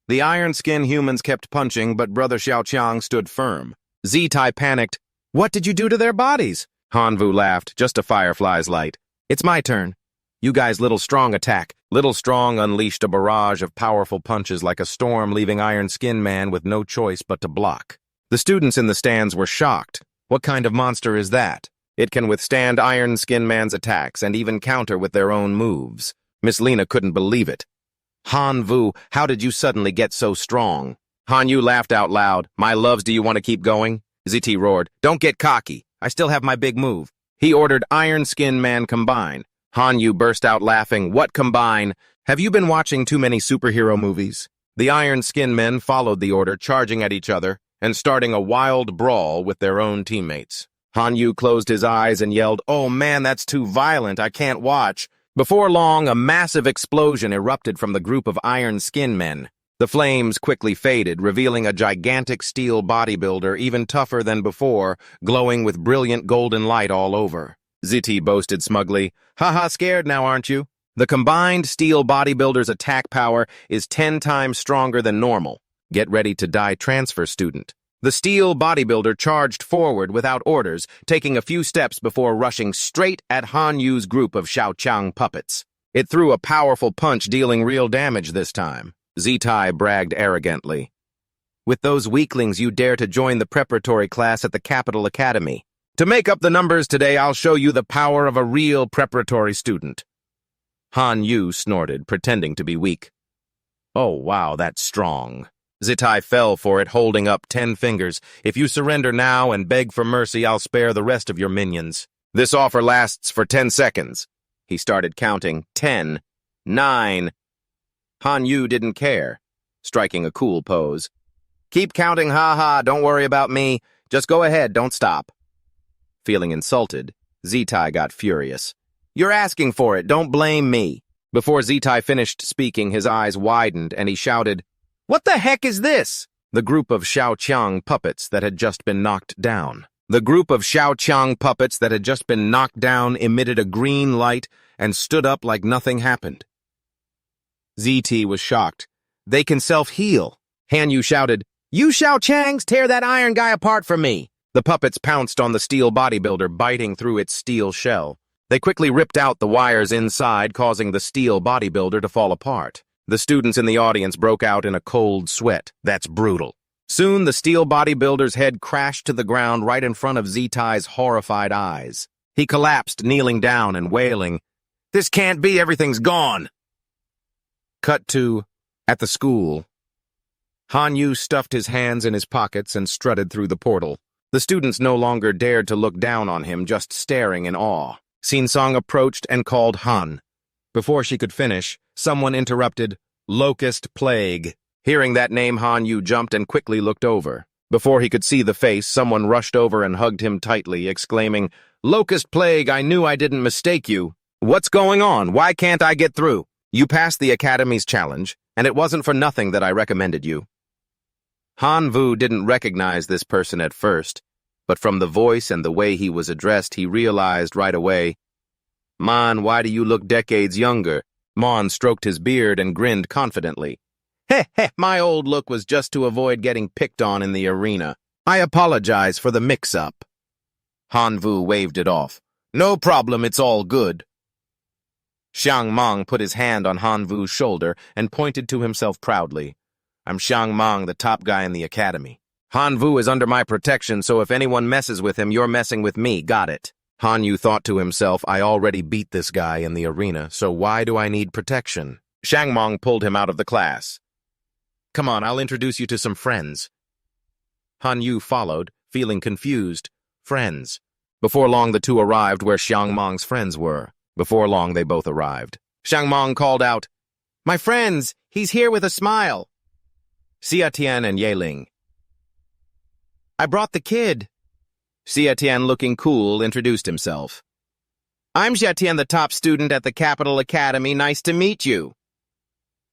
Speaker 1: The iron-skin humans kept punching, but Brother Xiao Qiang stood firm. Z-Tai panicked. What did you do to their bodies? Han Vu laughed, just a firefly's light. It's my turn. You guys, Little Strong attack. Little Strong unleashed a barrage of powerful punches like a storm, leaving Iron Skin Man with no choice but to block. The students in the stands were shocked. What kind of monster is that? It can withstand Iron Skin Man's attacks and even counter with their own moves. Miss Lena couldn't believe it. Han Vu, how did you suddenly get so strong? Han Yu laughed out loud. My loves, do you want to keep going? ZT roared. Don't get cocky. I still have my big move. He ordered Iron Skin Man combine. Han Yu burst out laughing. What combine? Have you been watching too many superhero movies? The Iron Skin Men followed the order, charging at each other and starting a wild brawl with their own teammates. Han Yu closed his eyes and yelled, Oh man, that's too violent. I can't watch. Before long, a massive explosion erupted from the group of Iron Skin Men. The flames quickly faded, revealing a gigantic steel bodybuilder, even tougher than before, glowing with brilliant golden light all over. ZT boasted smugly, Haha, scared now, aren't you? The combined steel bodybuilder's attack power is 10 times stronger than normal. Get ready to die, transfer student. The steel bodybuilder charged forward without orders, taking a few steps before rushing straight at Han Yu's group of Xiao Qiang puppets. It threw a powerful punch, dealing real damage this time. Z-Tai bragged arrogantly. With those weaklings, you dare to join the preparatory class at the Capital Academy. To make up the numbers today, I'll show you the power of a real preparatory student. Han Yu snorted, pretending to be weak. Oh, wow, that's strong. Z-Tai fell for it, holding up 10 fingers. If you surrender now and beg for mercy, I'll spare the rest of your minions. This offer lasts for 10 seconds. He started counting. 10, 9. Han Yu didn't care, striking a cool pose. Keep counting, ha-ha, don't worry about me. Just go ahead, don't stop. Feeling insulted, Z-Tai got furious. You're asking for it, don't blame me. Before Zitai finished speaking, his eyes widened and he shouted, "What the heck is this?" The group of Xiaoqiang puppets that had just been knocked down. The group of Xiaoqiang puppets that had just been knocked down emitted a green light and stood up like nothing happened. ZT was shocked. "They can self-heal." Han Yu shouted, "You Xiaoqiangs, tear that iron guy apart from me!" The puppets pounced on the steel bodybuilder, biting through its steel shell. They quickly ripped out the wires inside, causing the steel bodybuilder to fall apart. The students in the audience broke out in a cold sweat. That's brutal. Soon, the steel bodybuilder's head crashed to the ground right in front of Zitai's horrified eyes. He collapsed, kneeling down and wailing, "This can't be, everything's gone." Cut to, at the school. Han Yu stuffed his hands in his pockets and strutted through the portal. The students no longer dared to look down on him, just staring in awe. Sinsong approached and called Han. Before she could finish, someone interrupted, "Locust Plague." Hearing that name, Han Yu jumped and quickly looked over. Before he could see the face, someone rushed over and hugged him tightly, exclaiming, "Locust Plague, I knew I didn't mistake you. What's going on? Why can't I get through? You passed the Academy's challenge, and it wasn't for nothing that I recommended you." Han Vu didn't recognize this person at first, but from the voice and the way he was addressed, he realized right away. "Man, why do you look decades younger?" Mon stroked his beard and grinned confidently. "Heh heh, my old look was just to avoid getting picked on in the arena. I apologize for the mix-up." Han Vu waved it off. "No problem, it's all good." Xiang Mong put his hand on Han Vu's shoulder and pointed to himself proudly. "I'm Xiang Mong, the top guy in the academy. Han Vu is under my protection, so if anyone messes with him, you're messing with me, got it?" Han Yu thought to himself, "I already beat this guy in the arena, so why do I need protection?" Xiang Mong pulled him out of the class. "Come on, I'll introduce you to some friends." Han Yu followed, feeling confused. Friends. Before long, the two arrived where Xiang Mong's friends were. Before long, they both arrived. Xiang Mong called out, "My friends, he's here with a smile." Xia Tian and Ye Ling. "I brought the kid." Xia Tian, looking cool, introduced himself. "I'm Xia Tian, the top student at the Capital Academy. Nice to meet you."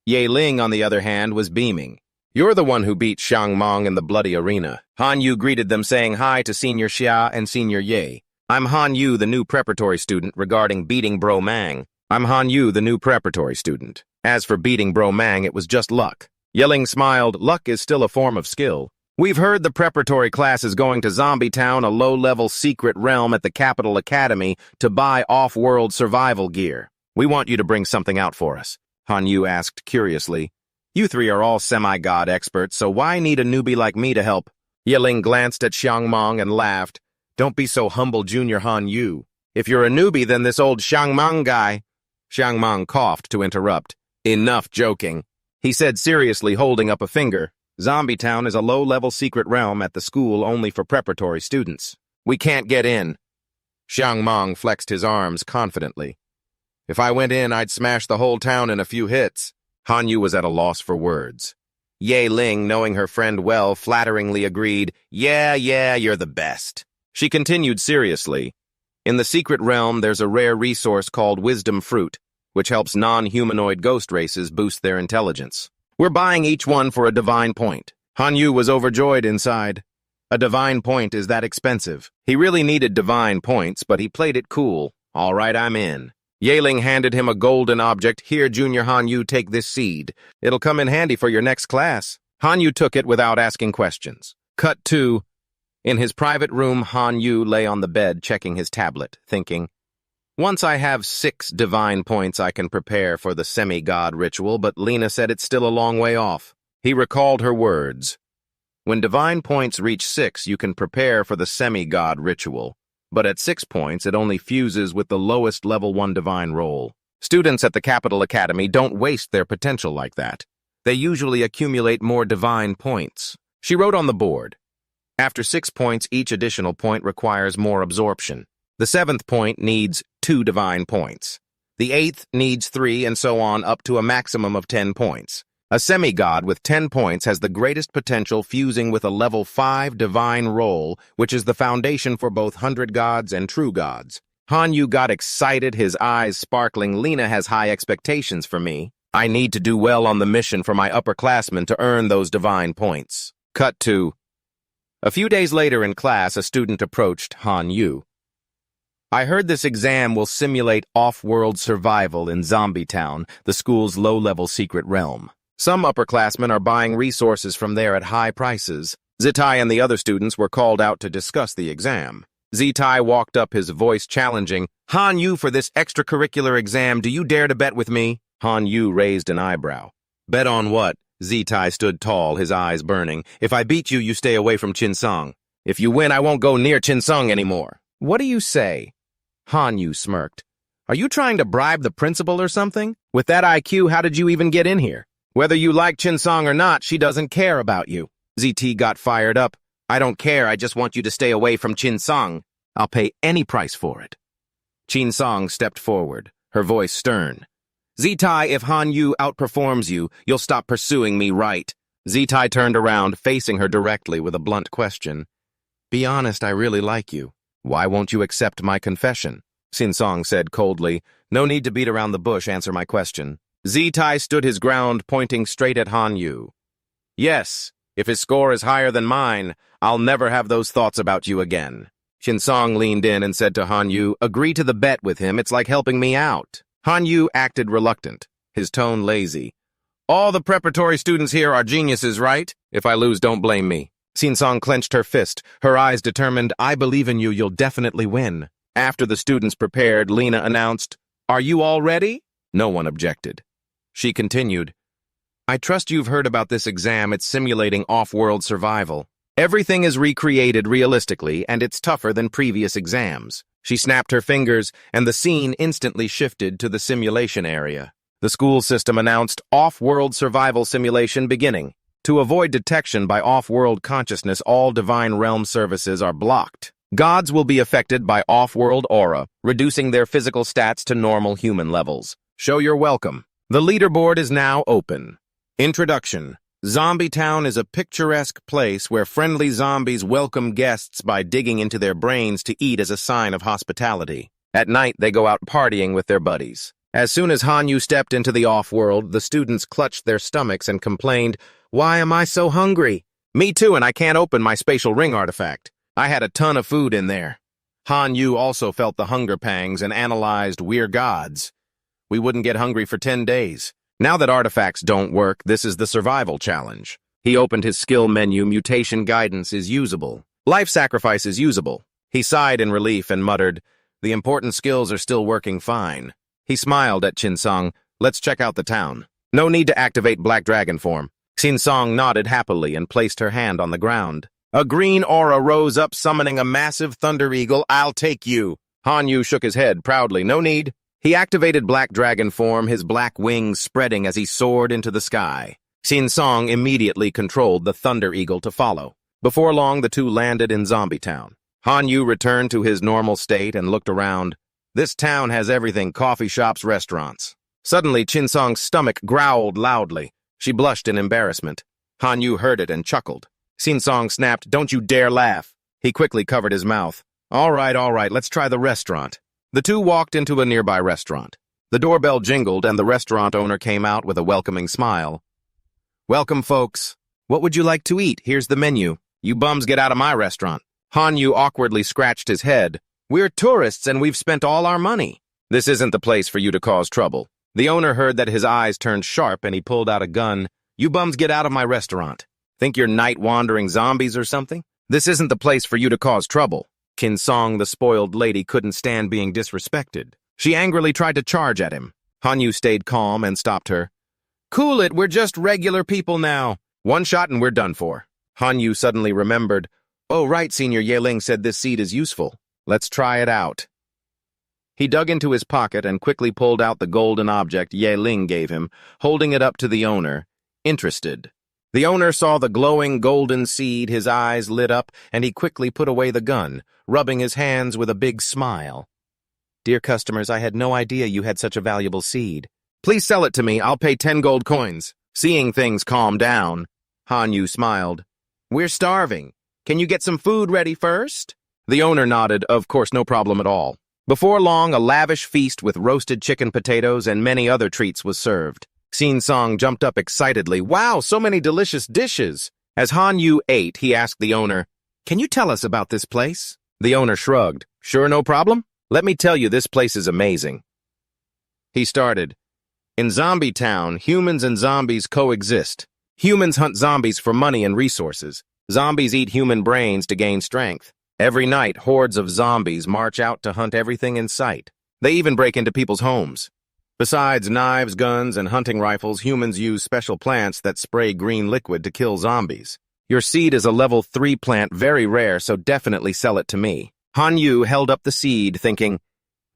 Speaker 1: Ye Ling, on the other hand, was beaming. "You're the one who beat Xiang Mong in the bloody arena." Han Yu greeted them, saying hi to Senior Xia and Senior Ye. "I'm Han Yu, the new preparatory student, regarding beating Bro Mang." "I'm Han Yu, the new preparatory student. As for beating Bro Mang, it was just luck." Ye Ling smiled. "Luck is still a form of skill. We've heard the preparatory class is going to Zombie Town, a low-level secret realm at the Capital Academy, to buy off-world survival gear. We want you to bring something out for us." Han Yu asked curiously. "You three are all semi-god experts, so why need a newbie like me to help?" Ye Ling glanced at Xiang Mong and laughed. "Don't be so humble, Junior Han Yu. If you're a newbie, then this old Xiang Mong guy—" Xiang Mong coughed to interrupt. "Enough joking," he said seriously, holding up a finger. "Zombie Town is a low-level secret realm at the school only for preparatory students. We can't get in." Xiang Mong flexed his arms confidently. "If I went in, I'd smash the whole town in a few hits." Han Yu was at a loss for words. Ye Ling, knowing her friend well, flatteringly agreed, Yeah, you're the best." She continued seriously. "In the secret realm, there's a rare resource called Wisdom Fruit, which helps non-humanoid ghost races boost their intelligence. We're buying each one for a divine point." Han Yu was overjoyed inside. A divine point is that expensive. He really needed divine points, but he played it cool. "All right, I'm in." Ye Ling handed him a golden object. "Here, Junior Han Yu, take this seed. It'll come in handy for your next class." Han Yu took it without asking questions. Cut to, in his private room, Han Yu lay on the bed checking his tablet, thinking, "Once I have 6 divine points, I can prepare for the semi-god ritual, but Lena said it's still a long way off." He recalled her words. "When divine points reach 6, you can prepare for the semi-god ritual. But at 6 points, it only fuses with the lowest level 1 divine roll. Students at the Capital Academy don't waste their potential like that. They usually accumulate more divine points." She wrote on the board. After 6 points, each additional point requires more absorption. The 7th point needs 2 divine points. The 8th needs 3, and so on up to a maximum of 10 points. A semi-god with 10 points has the greatest potential fusing with a level 5 divine roll, which is the foundation for both 100 gods and true gods. Han Yu got excited, his eyes sparkling. Lena has high expectations for me. I need to do well on the mission for my upperclassmen to earn those divine points. Cut to... A few days later in class, a student approached Han Yu. I heard this exam will simulate off-world survival in Zombie Town, the school's low-level secret realm. Some upperclassmen are buying resources from there at high prices. Zitai and the other students were called out to discuss the exam. Zitai walked up, his voice challenging. Han Yu, for this extracurricular exam, do you dare to bet with me? Han Yu raised an eyebrow. Bet on what? Zitai stood tall, his eyes burning. If I beat you, you stay away from Chinsong. If you win, I won't go near Chinsong anymore. What do you say? Han Yu smirked. Are you trying to bribe the principal or something? With that IQ, how did you even get in here? Whether you like Chinsong or not, she doesn't care about you. ZT got fired up. I don't care, I just want you to stay away from Chinsong. I'll pay any price for it. Chinsong stepped forward, her voice stern. Zitai, if Han Yu outperforms you, you'll stop pursuing me, right? Zitai turned around, facing her directly with a blunt question. Be honest, I really like you. Why won't you accept my confession? Chinsong said coldly. No need to beat around the bush, answer my question. Zitai stood his ground, pointing straight at Han Yu. Yes, if his score is higher than mine, I'll never have those thoughts about you again. Chinsong leaned in and said to Han Yu, agree to the bet with him, it's like helping me out. Han Yu acted reluctant, his tone lazy. All the preparatory students here are geniuses, right? If I lose, don't blame me. Chinsong clenched her fist, her eyes determined. I believe in you, you'll definitely win. After the students prepared, Lena announced, Are you all ready? No one objected. She continued, I trust you've heard about this exam. It's simulating off-world survival. Everything is recreated realistically, and it's tougher than previous exams. She snapped her fingers, and the scene instantly shifted to the simulation area. The school system announced off-world survival simulation beginning. To avoid detection by off-world consciousness, all Divine Realm services are blocked. Gods will be affected by off-world aura, reducing their physical stats to normal human levels. Show your welcome. The leaderboard is now open. Introduction. Zombie Town is a picturesque place where friendly zombies welcome guests by digging into their brains to eat as a sign of hospitality. At night, they go out partying with their buddies. As soon as Han Yu stepped into the off-world, the students clutched their stomachs and complained, Why am I so hungry? Me too, and I can't open my spatial ring artifact. I had a ton of food in there. Han Yu also felt the hunger pangs and analyzed, We're gods. We wouldn't get hungry for 10 days. Now that artifacts don't work, this is the survival challenge. He opened his skill menu. Mutation guidance is usable. Life sacrifice is usable. He sighed in relief and muttered, The important skills are still working fine. He smiled at Chinsong. Let's check out the town. No need to activate Black Dragon form. Chinsong nodded happily and placed her hand on the ground. A green aura rose up, summoning a massive thunder eagle. I'll take you. Han Yu shook his head proudly. No need. He activated Black Dragon form, his black wings spreading as he soared into the sky. Chinsong immediately controlled the Thunder Eagle to follow. Before long, the two landed in Zombie Town. Han Yu returned to his normal state and looked around. This town has everything, coffee shops, restaurants. Suddenly, Chinsong's stomach growled loudly. She blushed in embarrassment. Han Yu heard it and chuckled. Chinsong snapped, Don't you dare laugh. He quickly covered his mouth. All right, let's try the restaurant. The two walked into a nearby restaurant. The doorbell jingled and the restaurant owner came out with a welcoming smile. Welcome, folks. What would you like to eat? Here's the menu. You bums get out of my restaurant. Han Yu awkwardly scratched his head. We're tourists and we've spent all our money. This isn't the place for you to cause trouble. The owner heard that his eyes turned sharp and he pulled out a gun. You bums get out of my restaurant. Think you're night-wandering zombies or something? This isn't the place for you to cause trouble. Chinsong, the spoiled lady, couldn't stand being disrespected. She angrily tried to charge at him. Han Yu stayed calm and stopped her. Cool it, we're just regular people now. One shot and we're done for. Han Yu suddenly remembered. Oh, right, Senior Yeling said this seed is useful. Let's try it out. He dug into his pocket and quickly pulled out the golden object Yeling gave him, holding it up to the owner, interested. The owner saw the glowing golden seed, his eyes lit up, and he quickly put away the gun, rubbing his hands with a big smile. Dear customers, I had no idea you had such a valuable seed. Please sell it to me, I'll pay 10 gold coins. Seeing things calm down, Han Yu smiled. We're starving. Can you get some food ready first? The owner nodded, of course, no problem at all. Before long, a lavish feast with roasted chicken potatoes and many other treats was served. Sin Song jumped up excitedly. Wow, so many delicious dishes! As Han Yu ate, he asked the owner, "Can you tell us about this place?" The owner shrugged. "Sure, no problem. Let me tell you, this place is amazing." He started. In Zombie Town, humans and zombies coexist. Humans hunt zombies for money and resources. Zombies eat human brains to gain strength. Every night, hordes of zombies march out to hunt everything in sight. They even break into people's homes. Besides knives, guns, and hunting rifles, humans use special plants that spray green liquid to kill zombies. Your seed is a level 3 plant, very rare, so definitely sell it to me. Han Yu held up the seed, thinking,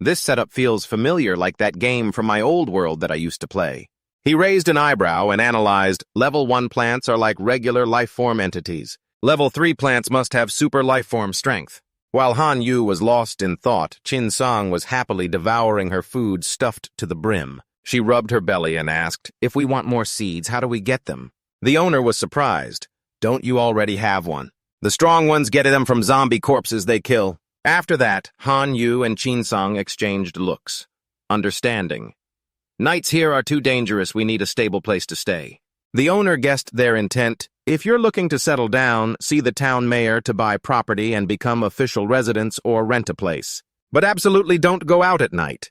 Speaker 1: this setup feels familiar, like that game from my old world that I used to play. He raised an eyebrow and analyzed. Level 1 plants are like regular life-form entities. Level 3 plants must have super life-form strength. While Han Yu was lost in thought, Chin Song was happily devouring her food stuffed to the brim. She rubbed her belly and asked, if we want more seeds, how do we get them? The owner was surprised. Don't you already have one? The strong ones get them from zombie corpses they kill. After that, Han Yu and Chin Song exchanged looks. Understanding. Nights here are too dangerous, we need a stable place to stay. The owner guessed their intent. If you're looking to settle down, see the town mayor to buy property and become official residents or rent a place. But absolutely don't go out at night.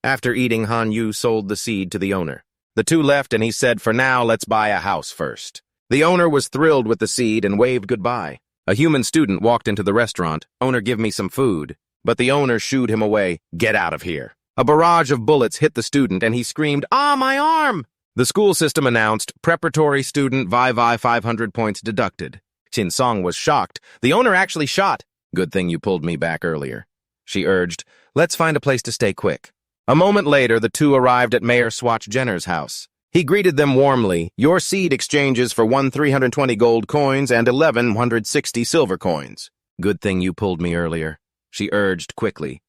Speaker 1: After eating, Han Yu sold the seed to the owner. The two left and he said, for now, let's buy a house first. The owner was thrilled with the seed and waved goodbye. A human student walked into the restaurant. Owner, give me some food. But the owner shooed him away. Get out of here. A barrage of bullets hit the student and he screamed, ah, my arm! The school system announced, preparatory student VI 500 points deducted. Chin Song was shocked. The owner actually shot. Good thing you pulled me back earlier. She urged, let's find a place to stay quick. A moment later, the two arrived at Mayor Swatch Jenner's house. He greeted them warmly. Your seed exchanges for 320 gold coins and 160 silver coins. Good thing you pulled me earlier. She urged quickly.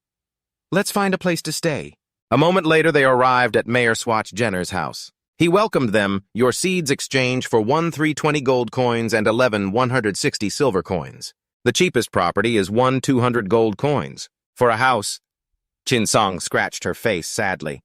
Speaker 1: Let's find a place to stay. A moment later, they arrived at Mayor Swatch Jenner's house. He welcomed them. Your seeds exchange for 320 gold coins and 160 silver coins. The cheapest property is 200 gold coins. For a house, Chin Song scratched her face sadly.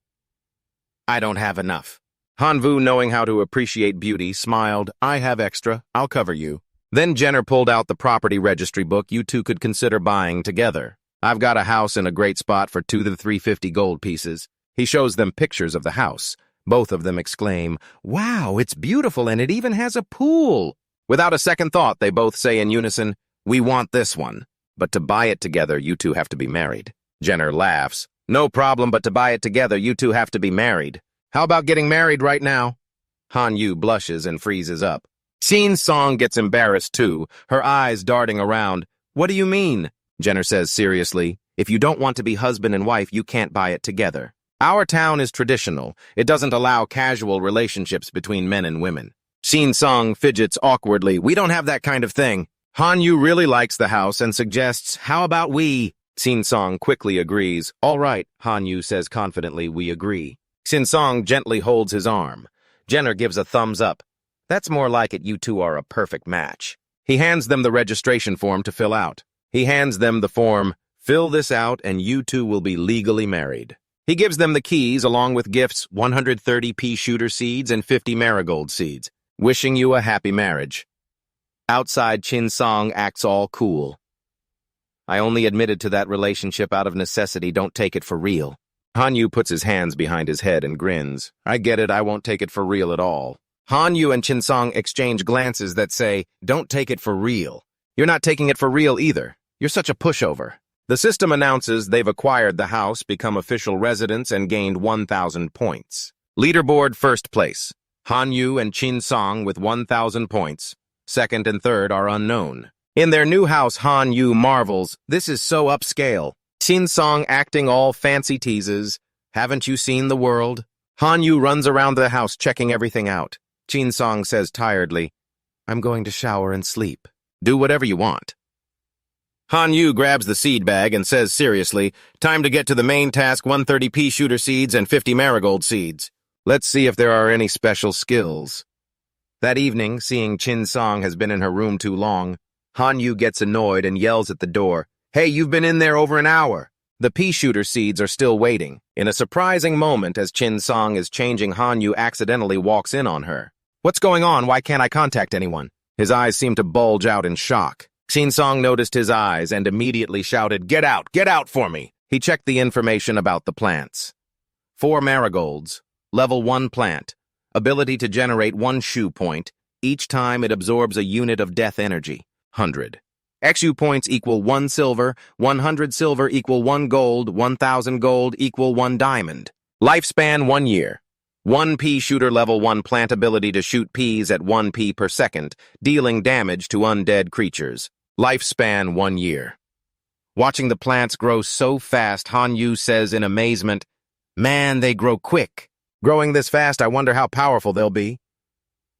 Speaker 1: I don't have enough. Han Vu, knowing how to appreciate beauty, smiled. I have extra. I'll cover you. Then Jenner pulled out the property registry book. You two could consider buying together. I've got a house in a great spot for 2 to 350 gold pieces. He shows them pictures of the house. Both of them exclaim, wow, it's beautiful and it even has a pool. Without a second thought, they both say in unison, we want this one. But to buy it together, you two have to be married. Jenner laughs. No problem, but to buy it together, you two have to be married. How about getting married right now? Han Yu blushes and freezes up. Chin Song gets embarrassed too, her eyes darting around. What do you mean? Jenner says seriously. If you don't want to be husband and wife, you can't buy it together. Our town is traditional. It doesn't allow casual relationships between men and women. Chin Song fidgets awkwardly. We don't have that kind of thing. Han Yu really likes the house and suggests, how about we? Chin Song quickly agrees. All right, Han Yu says confidently, we agree. Chin Song gently holds his arm. Jenner gives a thumbs up. That's more like it, you two are a perfect match. He hands them the registration form to fill out. He hands them the form, fill this out and you two will be legally married. He gives them the keys along with gifts, 130 pea shooter seeds and 50 marigold seeds, wishing you a happy marriage. Outside, Chin Song acts all cool. I only admitted to that relationship out of necessity, don't take it for real. Han Yu puts his hands behind his head and grins. I get it, I won't take it for real at all. Han Yu and Chin Song exchange glances that say, don't take it for real. You're not taking it for real either. You're such a pushover. The system announces they've acquired the house, become official residents, and gained 1,000 points. Leaderboard first place. Han Yu and Chin Song with 1,000 points. Second and third are unknown. In their new house, Han Yu marvels, this is so upscale. Chin Song acting all fancy teases. Haven't you seen the world? Han Yu runs around the house checking everything out. Chin Song says tiredly, I'm going to shower and sleep. Do whatever you want. Han Yu grabs the seed bag and says seriously, time to get to the main task, 130 pea shooter seeds and 50 marigold seeds. Let's see if there are any special skills. That evening, seeing Chin Song has been in her room too long, Han Yu gets annoyed and yells at the door, hey, you've been in there over an hour. The pea shooter seeds are still waiting. In a surprising moment, as Chin Song is changing, Han Yu accidentally walks in on her. What's going on? Why can't I contact anyone? His eyes seem to bulge out in shock. Chin Song noticed his eyes and immediately shouted, Get out for me! He checked the information about the plants. 4 marigolds, level 1 plant, ability to generate 1 shu point. Each time it absorbs a unit of death energy, 100. XU points equal 1 silver, 100 silver equal 1 gold, 1,000 gold equal 1 diamond. Lifespan 1 year. 1 pea shooter level 1 plant ability to shoot peas at 1 pea per second, dealing damage to undead creatures. Lifespan 1 year. Watching the plants grow so fast, Han Yu says in amazement, Man, they grow quick. Growing this fast, I wonder how powerful they'll be.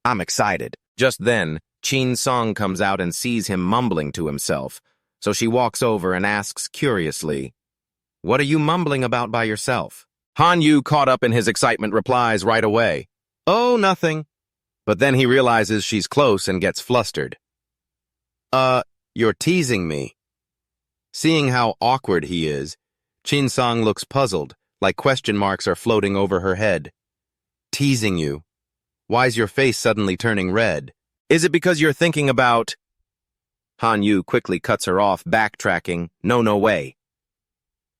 Speaker 1: I'm excited. Just then, Chin Song comes out and sees him mumbling to himself, so she walks over and asks curiously, What are you mumbling about by yourself? Han Yu, caught up in his excitement, replies right away, Oh, nothing. But then he realizes she's close and gets flustered. You're teasing me. Seeing how awkward he is, Chin Song looks puzzled, like question marks are floating over her head. Teasing you? Why's your face suddenly turning red? Is it because you're thinking about... Han Yu quickly cuts her off, backtracking, No way.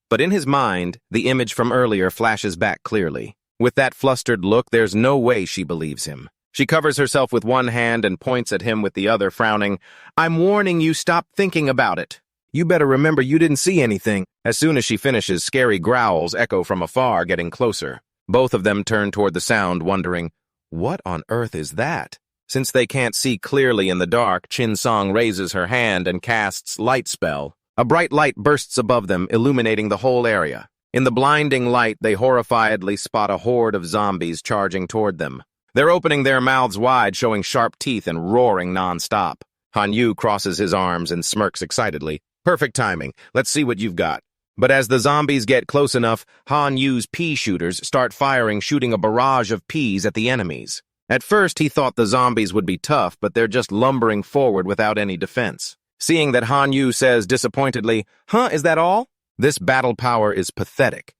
Speaker 1: But in his mind, the image from earlier flashes back clearly. With that flustered look, there's no way she believes him. She covers herself with one hand and points at him with the other, frowning. I'm warning you, stop thinking about it. You better remember you didn't see anything. As soon as she finishes, scary growls echo from afar, getting closer. Both of them turn toward the sound, wondering, what on earth is that? Since they can't see clearly in the dark, Chin Song raises her hand and casts Light Spell. A bright light bursts above them, illuminating the whole area. In the blinding light, they horrifiedly spot a horde of zombies charging toward them. They're opening their mouths wide, showing sharp teeth and roaring non-stop. Han Yu crosses his arms and smirks excitedly. Perfect timing. Let's see what you've got. But as the zombies get close enough, Han Yu's pea shooters start firing, shooting a barrage of peas at the enemies. At first, he thought the zombies would be tough, but they're just lumbering forward without any defense. Seeing that, Han Yu says disappointedly, Is that all? This battle power is pathetic.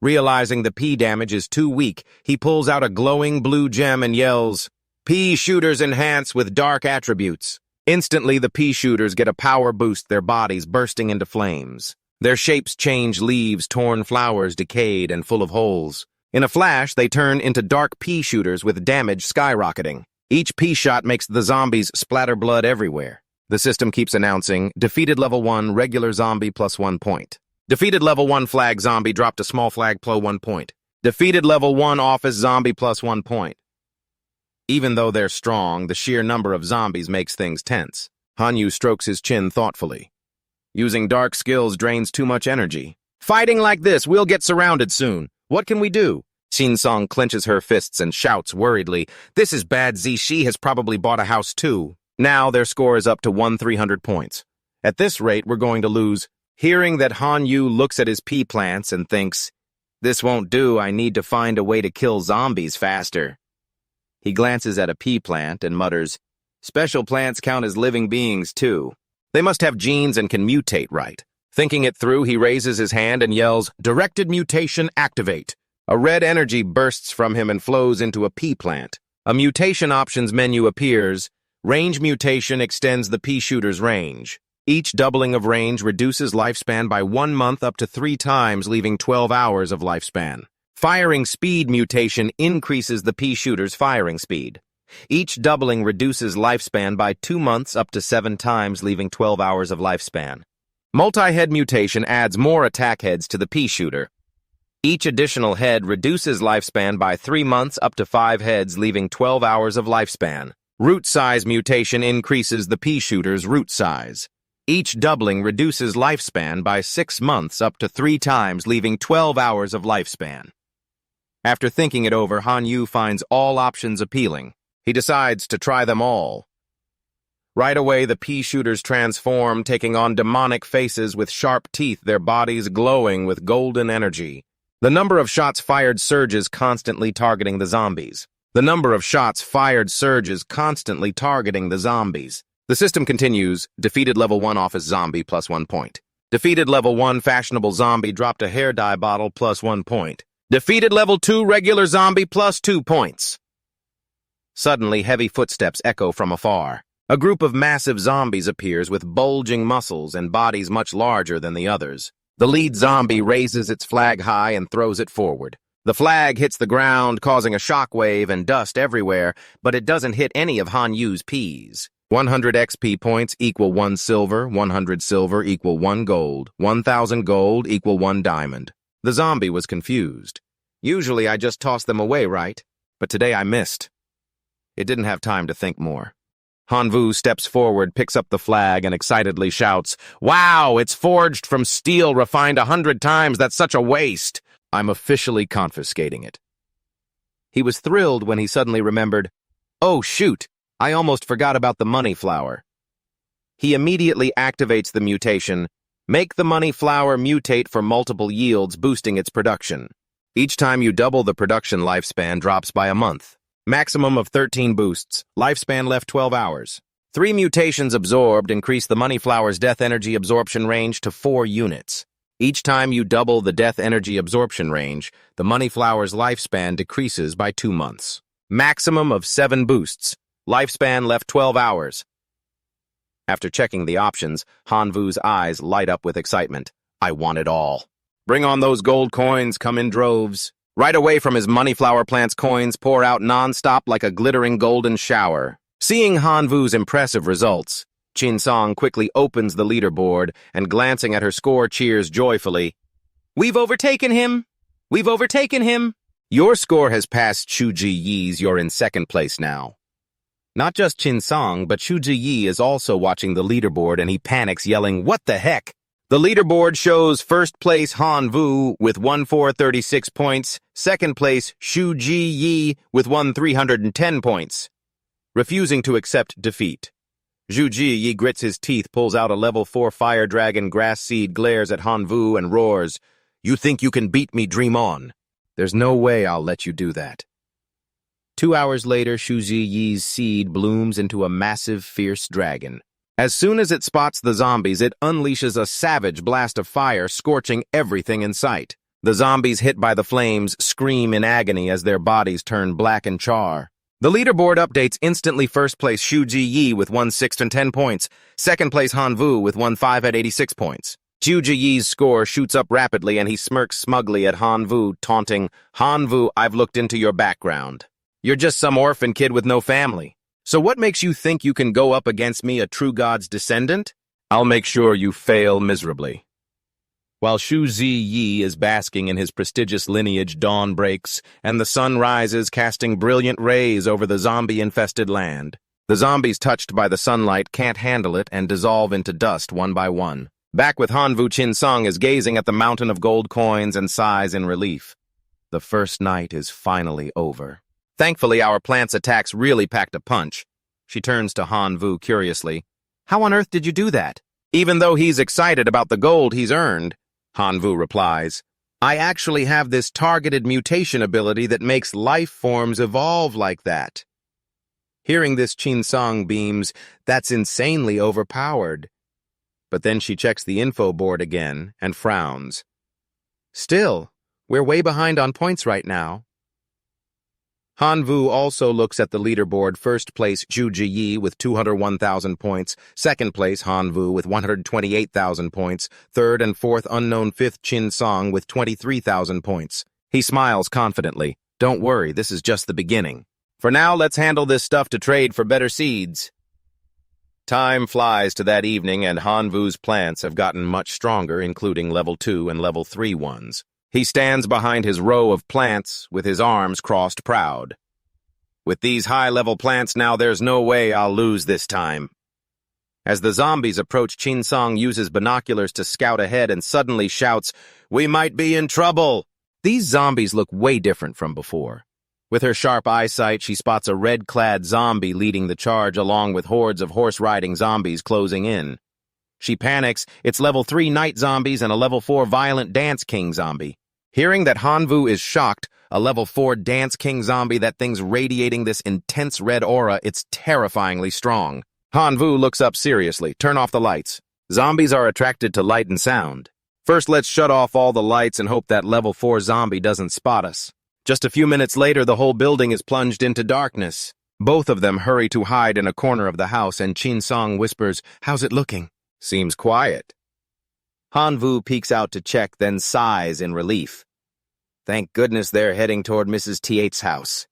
Speaker 1: Realizing the pea damage is too weak, he pulls out a glowing blue gem and yells, Pea shooters enhance with dark attributes. Instantly, the pea shooters get a power boost, their bodies bursting into flames. Their shapes change: leaves, torn flowers, decayed and full of holes. In a flash, they turn into dark pea shooters with damage skyrocketing. Each pea shot makes the zombies splatter blood everywhere. The system keeps announcing, defeated level 1 regular zombie plus 1 point. Defeated level 1 flag zombie dropped a small flag plus 1 point. Defeated level 1 office zombie plus 1 point. Even though they're strong, the sheer number of zombies makes things tense. Han Yu strokes his chin thoughtfully. Using dark skills drains too much energy. Fighting like this, we'll get surrounded soon. What can we do? Chin Song clenches her fists and shouts worriedly, This is bad. She has probably bought a house too. Now their score is up to 300 points. At this rate, we're going to lose. Hearing that, Han Yu looks at his pea plants and thinks, This won't do. I need to find a way to kill zombies faster. He glances at a pea plant and mutters, Special plants count as living beings too. They must have genes and can mutate right. Thinking it through, he raises his hand and yells, Directed mutation activate. A red energy bursts from him and flows into a pea plant. A mutation options menu appears. Range mutation extends the pea shooter's range. Each doubling of range reduces lifespan by 1 month up to 3 times, leaving 12 hours of lifespan. Firing speed mutation increases the pea shooter's firing speed. Each doubling reduces lifespan by 2 months up to 7 times, leaving 12 hours of lifespan. Multi-head mutation adds more attack heads to the pea shooter. Each additional head reduces lifespan by 3 months up to 5 heads, leaving 12 hours of lifespan. Root size mutation increases the pea shooter's root size. Each doubling reduces lifespan by 6 months up to 3 times, leaving 12 hours of lifespan. After thinking it over, Han Yu finds all options appealing. He decides to try them all. Right away, the pea shooters transform, taking on demonic faces with sharp teeth, their bodies glowing with golden energy. The number of shots fired surges, constantly targeting the zombies. The system continues, defeated level 1 office zombie plus 1 point. Defeated level 1 fashionable zombie dropped a hair dye bottle plus 1 point. Defeated level 2 regular zombie plus 2 points. Suddenly, heavy footsteps echo from afar. A group of massive zombies appears with bulging muscles and bodies much larger than the others. The lead zombie raises its flag high and throws it forward. The flag hits the ground, causing a shockwave and dust everywhere, but it doesn't hit any of Han Yu's peas. 100 XP points equal 1 silver, 100 silver equal 1 gold, 1,000 gold equal 1 diamond. The zombie was confused. Usually I just toss them away, right? But today I missed. It didn't have time to think more. Hanvu steps forward, picks up the flag, and excitedly shouts, "Wow, it's forged from steel refined 100 times. That's such a waste. I'm officially confiscating it." He was thrilled when he suddenly remembered, "Oh, shoot, I almost forgot about the money flower." He immediately activates the mutation, make the money flower mutate for multiple yields, boosting its production. Each time you double the production lifespan drops by a month. Maximum of 13 boosts, lifespan left 12 hours. 3 mutations absorbed increase the money flower's death energy absorption range to 4 units. Each time you double the death energy absorption range, the money flower's lifespan decreases by 2 months. Maximum of 7 boosts. Lifespan left 12 hours. After checking the options, Hanvu's eyes light up with excitement. I want it all. Bring on those gold coins, come in droves. Right away from his money flower plant's coins pour out non-stop like a glittering golden shower. Seeing Hanvu's impressive results, Chin Song quickly opens the leaderboard and glancing at her score cheers joyfully. "We've overtaken him! We've overtaken him! Your score has passed Shuji Yi's. You're in second place now." Not just Chin Song, but Shuji Yi is also watching the leaderboard and he panics, yelling, "What the heck?" The leaderboard shows first place Hanvu with 1,436 points, second place Shuji Yi with 1,310 points. Refusing to accept defeat, Shuji Yi grits his teeth, pulls out a level 4 fire dragon grass seed, glares at Hanvu and roars, "You think you can beat me? Dream on. There's no way I'll let you do that." 2 hours later, Shuji Yi's seed blooms into a massive, fierce dragon. As soon as it spots the zombies, it unleashes a savage blast of fire, scorching everything in sight. The zombies hit by the flames scream in agony as their bodies turn black and char. The leaderboard updates instantly. First place Shuji Yi with 1,610 points. Second place Hanvu with 1,586 points. Shuji Yi's score shoots up rapidly and he smirks smugly at Hanvu, taunting, "Hanvu, I've looked into your background. You're just some orphan kid with no family. So what makes you think you can go up against me, a true god's descendant? I'll make sure you fail miserably." While Shuji Yi is basking in his prestigious lineage, dawn breaks, and the sun rises, casting brilliant rays over the zombie-infested land. The zombies touched by the sunlight can't handle it and dissolve into dust one by one. Back with Hanvu, Chin Song is gazing at the mountain of gold coins and sighs in relief. The first night is finally over. Thankfully, our plant's attacks really packed a punch. She turns to Hanvu curiously. "How on earth did you do that?" Even though he's excited about the gold he's earned, Hanvu replies, "I actually have this targeted mutation ability that makes life forms evolve like that." Hearing this, Chin Song beams, "That's insanely overpowered." But then she checks the info board again and frowns. "Still, we're way behind on points right now." Hanvu also looks at the leaderboard. First place Shuji Yi with 201,000 points, second place Hanvu with 128,000 points, third and fourth unknown fifth Chin Song with 23,000 points. He smiles confidently. "Don't worry, this is just the beginning. For now, let's handle this stuff to trade for better seeds." Time flies to that evening and Hanvu's plants have gotten much stronger, including level 2 and level 3 ones. He stands behind his row of plants with his arms crossed proud. "With these high-level plants now, there's no way I'll lose this time." As the zombies approach, Chin Song uses binoculars to scout ahead and suddenly shouts, "We might be in trouble!" These zombies look way different from before. With her sharp eyesight, she spots a red-clad zombie leading the charge along with hordes of horse-riding zombies closing in. She panics. It's level 3 night zombies and a level 4 violent dance king zombie. Hearing that Hanvu is shocked, a level 4 dance king zombie, that thing's radiating this intense red aura, it's terrifyingly strong. Hanvu looks up seriously. "Turn off the lights." Zombies are attracted to light and sound. First, let's shut off all the lights and hope that level 4 zombie doesn't spot us. Just a few minutes later, the whole building is plunged into darkness. Both of them hurry to hide in a corner of the house, and Chin Song whispers, "How's it looking?" "Seems quiet." Han Vu peeks out to check, then sighs in relief. Thank goodness they're heading toward Mrs. T8's house.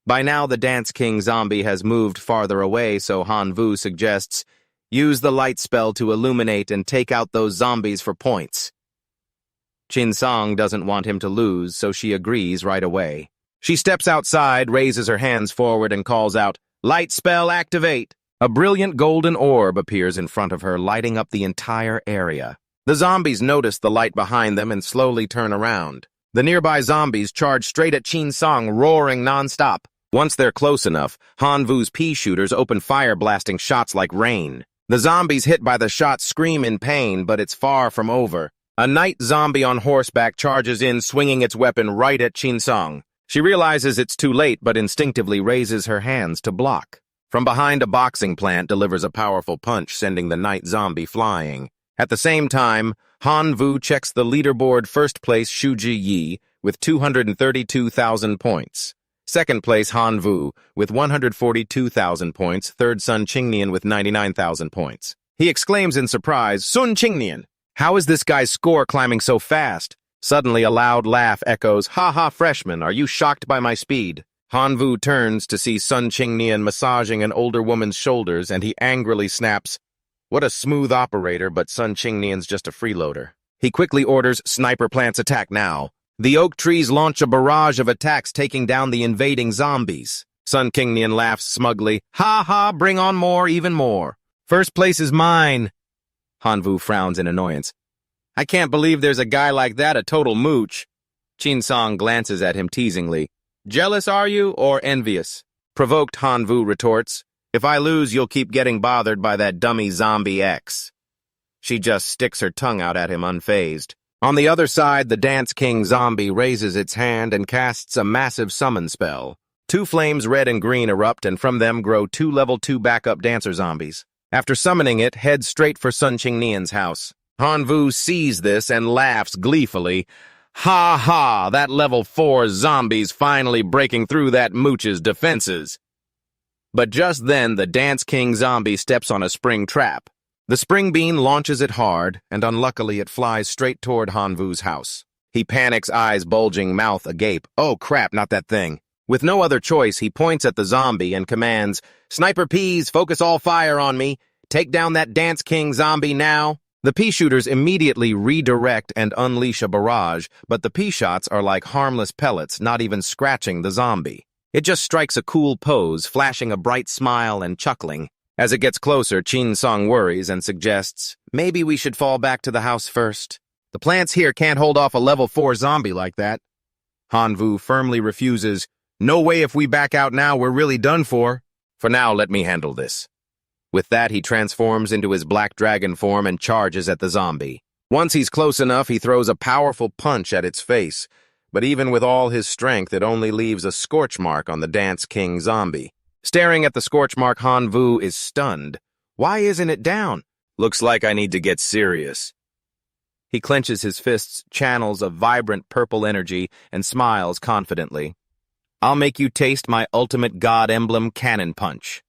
Speaker 1: By now, the Dance King zombie has moved farther away, so Han Vu suggests, use the light spell to illuminate and take out those zombies for points. Chin Song doesn't want him to lose, so she agrees right away. She steps outside, raises her hands forward, and calls out, "Light spell activate!" A brilliant golden orb appears in front of her, lighting up the entire area. The zombies notice the light behind them and slowly turn around. The nearby zombies charge straight at Chin Song, roaring non-stop. Once they're close enough, Han Vu's pea shooters open fire, blasting shots like rain. The zombies hit by the shots scream in pain, but it's far from over. A night zombie on horseback charges in, swinging its weapon right at Chin Song. She realizes it's too late, but instinctively raises her hands to block. From behind, a boxing plant delivers a powerful punch, sending the night zombie flying. At the same time, Han Vu checks the leaderboard. First place Shuji Yi with 232,000 points. Second place Han Vu with 142,000 points. Third Sun Qingnian with 99,000 points. He exclaims in surprise, "Sun Qingnian! How is this guy's score climbing so fast?" Suddenly a loud laugh echoes, "Ha ha, freshman, are you shocked by my speed?" Han Vu turns to see Sun Qingnian massaging an older woman's shoulders, and he angrily snaps, "What a smooth operator, but Sun Qingnian's just a freeloader." He quickly orders, "Sniper plants attack now." The oak trees launch a barrage of attacks, taking down the invading zombies. Sun Qingnian laughs smugly, "Ha ha, bring on more, even more. First place is mine." Han Vu frowns in annoyance. "I can't believe there's a guy like that, a total mooch." Chin Song glances at him teasingly. "Jealous, are you, or envious?" Provoked, Han Vu retorts, "If I lose, you'll keep getting bothered by that dummy zombie X." She just sticks her tongue out at him unfazed. On the other side, the Dance King zombie raises its hand and casts a massive summon spell. 2 flames, red and green, erupt, and from them grow 2 level 2 backup dancer zombies. After summoning it, head straight for Sun Qingnian's house. Han Vu sees this and laughs gleefully. "Ha ha, that level 4 zombie's finally breaking through that mooch's defenses." But just then, the Dance King zombie steps on a spring trap. The spring bean launches it hard, and unluckily it flies straight toward Han Vu's house. He panics, eyes bulging, mouth agape. "Oh crap, not that thing." With no other choice, he points at the zombie and commands, "Sniper peas, focus all fire on me. Take down that Dance King zombie now." The pea shooters immediately redirect and unleash a barrage, but the pea shots are like harmless pellets, not even scratching the zombie. It just strikes a cool pose, flashing a bright smile and chuckling. As it gets closer, Chin Song worries and suggests, "Maybe we should fall back to the house first. The plants here can't hold off a level 4 zombie like that." Han Vu firmly refuses, "No way, if we back out now, we're really done for. For now, let me handle this." With that, he transforms into his black dragon form and charges at the zombie. Once he's close enough, he throws a powerful punch at its face, but even with all his strength, it only leaves a scorch mark on the Dance King zombie. Staring at the scorch mark, Han Vu is stunned. Why isn't it down? Looks like I need to get serious. He clenches his fists, channels of vibrant purple energy, and smiles confidently. "I'll make you taste my ultimate god emblem cannon punch."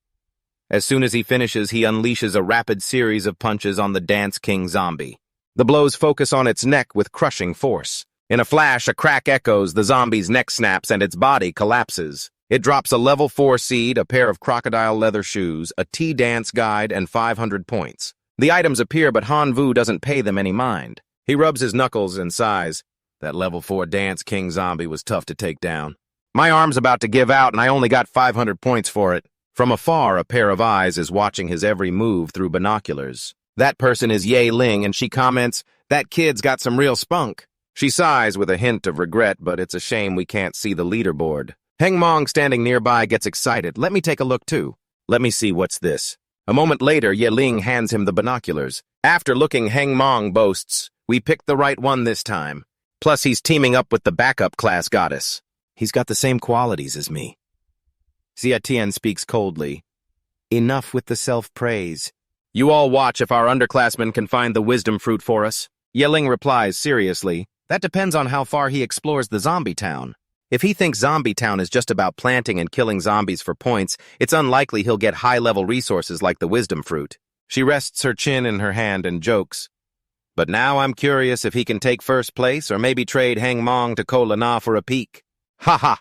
Speaker 1: As soon as he finishes, he unleashes a rapid series of punches on the Dance King zombie. The blows focus on its neck with crushing force. In a flash, a crack echoes, the zombie's neck snaps, and its body collapses. It drops a level 4 seed, a pair of crocodile leather shoes, a T-dance guide, and 500 points. The items appear, but Han Vu doesn't pay them any mind. He rubs his knuckles and sighs. That level 4 Dance King zombie was tough to take down. My arm's about to give out, and I only got 500 points for it. From afar, a pair of eyes is watching his every move through binoculars. That person is Ye Ling, and she comments, "That kid's got some real spunk." She sighs with a hint of regret, but it's a shame we can't see the leaderboard. Heng Mong, standing nearby, gets excited. "Let me take a look, too." "Let me see, what's this?" A moment later, Ye Ling hands him the binoculars. After looking, Heng Mong boasts, "We picked the right one this time. Plus, he's teaming up with the backup class goddess. He's got the same qualities as me." Xia Tian speaks coldly. "Enough with the self-praise. You all watch if our underclassmen can find the wisdom fruit for us. Yeling replies seriously, that depends on how far he explores the zombie town. If he thinks zombie town is just about planting and killing zombies for points, it's unlikely he'll get high-level resources like the wisdom fruit. She rests her chin in her hand and jokes. But now I'm curious if he can take first place or maybe trade Hang Mong to Ko Na for a peek. Ha ha!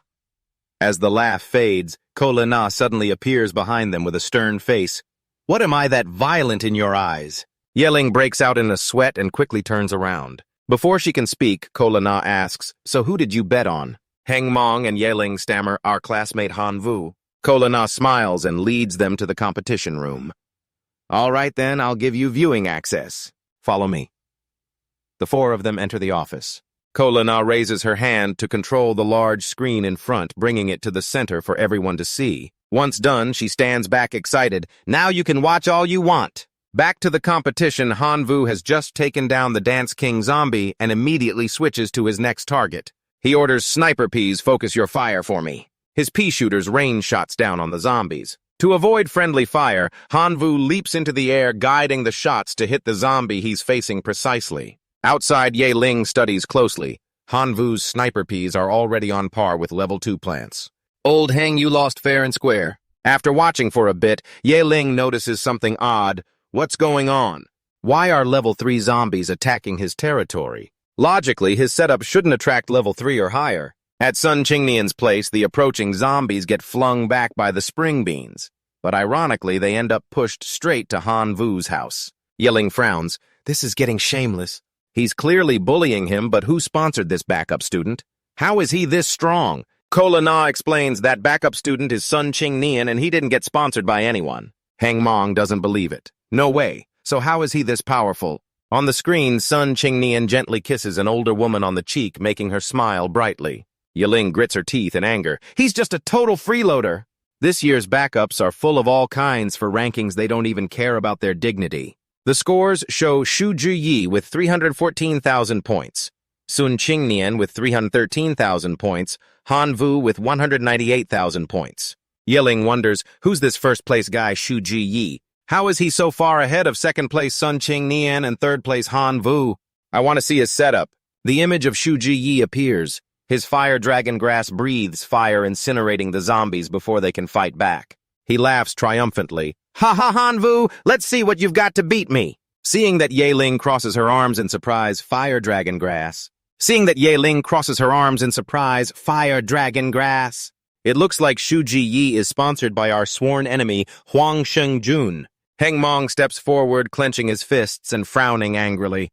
Speaker 1: As the laugh fades, Ko Na suddenly appears behind them with a stern face. What am I that violent in your eyes? Yeling breaks out in a sweat and quickly turns around. Before she can speak, Ko Na asks, so who did you bet on? Hang Mong and Yeling stammer, our classmate Han Vu. Ko Na smiles and leads them to the competition room. All right then, I'll give you viewing access. Follow me. The four of them enter the office. Ko Na raises her hand to control the large screen in front, bringing it to the center for everyone to see. Once done, she stands back excited. Now you can watch all you want. Back to the competition, Han Vu has just taken down the Dance King zombie and immediately switches to his next target. He orders Sniper Peas focus your fire for me. His pea shooters rain shots down on the zombies. To avoid friendly fire, Han Vu leaps into the air, guiding the shots to hit the zombie he's facing precisely. Outside, Ye Ling studies closely. Han Vu's Sniper Peas are already on par with level 2 plants. Old Hang, you lost fair and square. After watching for a bit, Ye Ling notices something odd. What's going on? Why are level 3 zombies attacking his territory? Logically, his setup shouldn't attract level 3 or higher. At Sun Qingnian's place, the approaching zombies get flung back by the spring beans. But ironically, they end up pushed straight to Han Vu's house. Yeling frowns. This is getting shameless. He's clearly bullying him, but who sponsored this backup student? How is he this strong? Ko Na explains that backup student is Sun Qingnian and he didn't get sponsored by anyone. Hang Mong doesn't believe it. No way. So how is he this powerful? On the screen, Sun Qingnian gently kisses an older woman on the cheek, making her smile brightly. Yeling grits her teeth in anger. He's just a total freeloader. This year's backups are full of all kinds for rankings they don't even care about their dignity. The scores show Xu Zhiyi with 314,000 points, Sun Qingnian with 313,000 points, Han Vu with 198,000 points. Yeling wonders, who's this first-place guy Xu Zhiyi? How is he so far ahead of second-place Sun Qingnian and third-place Han Vu? I want to see his setup. The image of Xu Zhiyi appears. His fire dragon grass breathes fire, incinerating the zombies before they can fight back. He laughs triumphantly. Ha ha, Han Vu, let's see what you've got to beat me. Seeing that Yeling crosses her arms in surprise, fire dragon grass. Fire dragon grass. It looks like Xu Zhiyi is sponsored by our sworn enemy, Huang Shengjun. Heng Mong steps forward, clenching his fists and frowning angrily.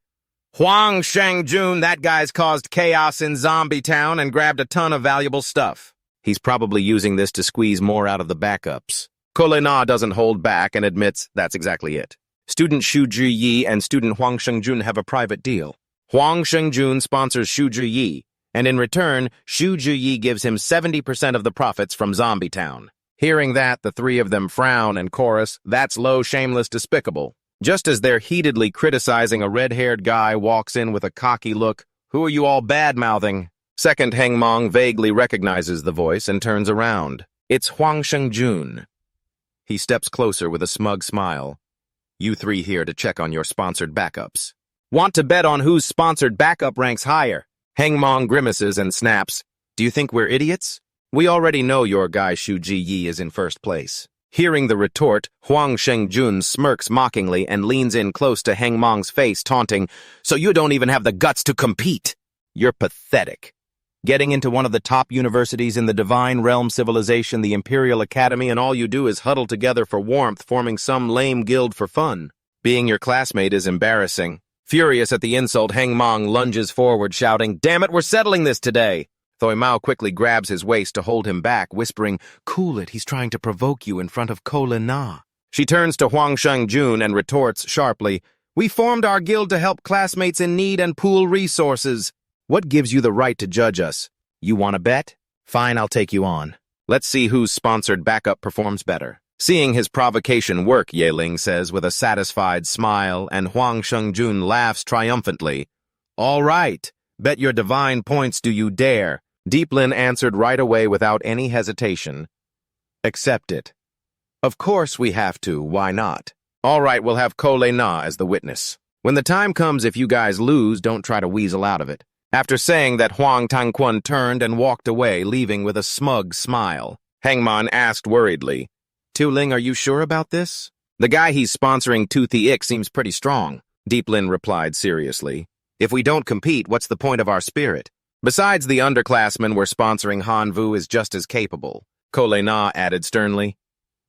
Speaker 1: Huang Shengjun, that guy's caused chaos in Zombie Town and grabbed a ton of valuable stuff. He's probably using this to squeeze more out of the backups. Ko Na doesn't hold back and admits that's exactly it. Student Xu Zhiyi and student Huang Shengjun have a private deal. Huang Shengjun sponsors Xu Zhiyi, and in return, Xu Zhiyi gives him 70% of the profits from Zombie Town. Hearing that, the three of them frown and chorus, that's low, shameless, despicable. Just as they're heatedly criticizing, a red-haired guy walks in with a cocky look. Who are you all bad-mouthing? Second Heng Mong vaguely recognizes the voice and turns around. It's Huang Shengjun. He steps closer with a smug smile. You three here to check on your sponsored backups. Want to bet on whose sponsored backup ranks higher? Heng Mong grimaces and snaps. Do you think we're idiots? We already know your guy Xu Zhiyi is in first place. Hearing the retort, Huang Shengjun smirks mockingly and leans in close to Heng Mong's face, taunting, so you don't even have the guts to compete. You're pathetic. Getting into one of the top universities in the Divine Realm civilization, the Imperial Academy, and all you do is huddle together for warmth, forming some lame guild for fun. Being your classmate is embarrassing. Furious at the insult, Heng Mong lunges forward, shouting, Damn it, we're settling this today! Thoi Mao quickly grabs his waist to hold him back, whispering, Cool it, he's trying to provoke you in front of Ko Na. She turns to Huang Shengjun and retorts sharply, We formed our guild to help classmates in need and pool resources. What gives you the right to judge us? You want to bet? Fine, I'll take you on. Let's see whose sponsored backup performs better. Seeing his provocation work, Yeling says with a satisfied smile, and Huang Shengjun laughs triumphantly. All right, bet your divine points do you dare. Deeplin answered right away without any hesitation. Accept it. Of course we have to, why not? All right, we'll have Ko Na as the witness. When the time comes, if you guys lose, don't try to weasel out of it. After saying that, Huang Tangquan turned and walked away, leaving with a smug smile. Hangman asked worriedly, Tu Ling, are you sure about this? The guy he's sponsoring, Tu Thi Ik, seems pretty strong. Deep Lin replied seriously. If we don't compete, what's the point of our spirit? Besides, the underclassmen we're sponsoring Han Vu is just as capable. Ko Na added sternly.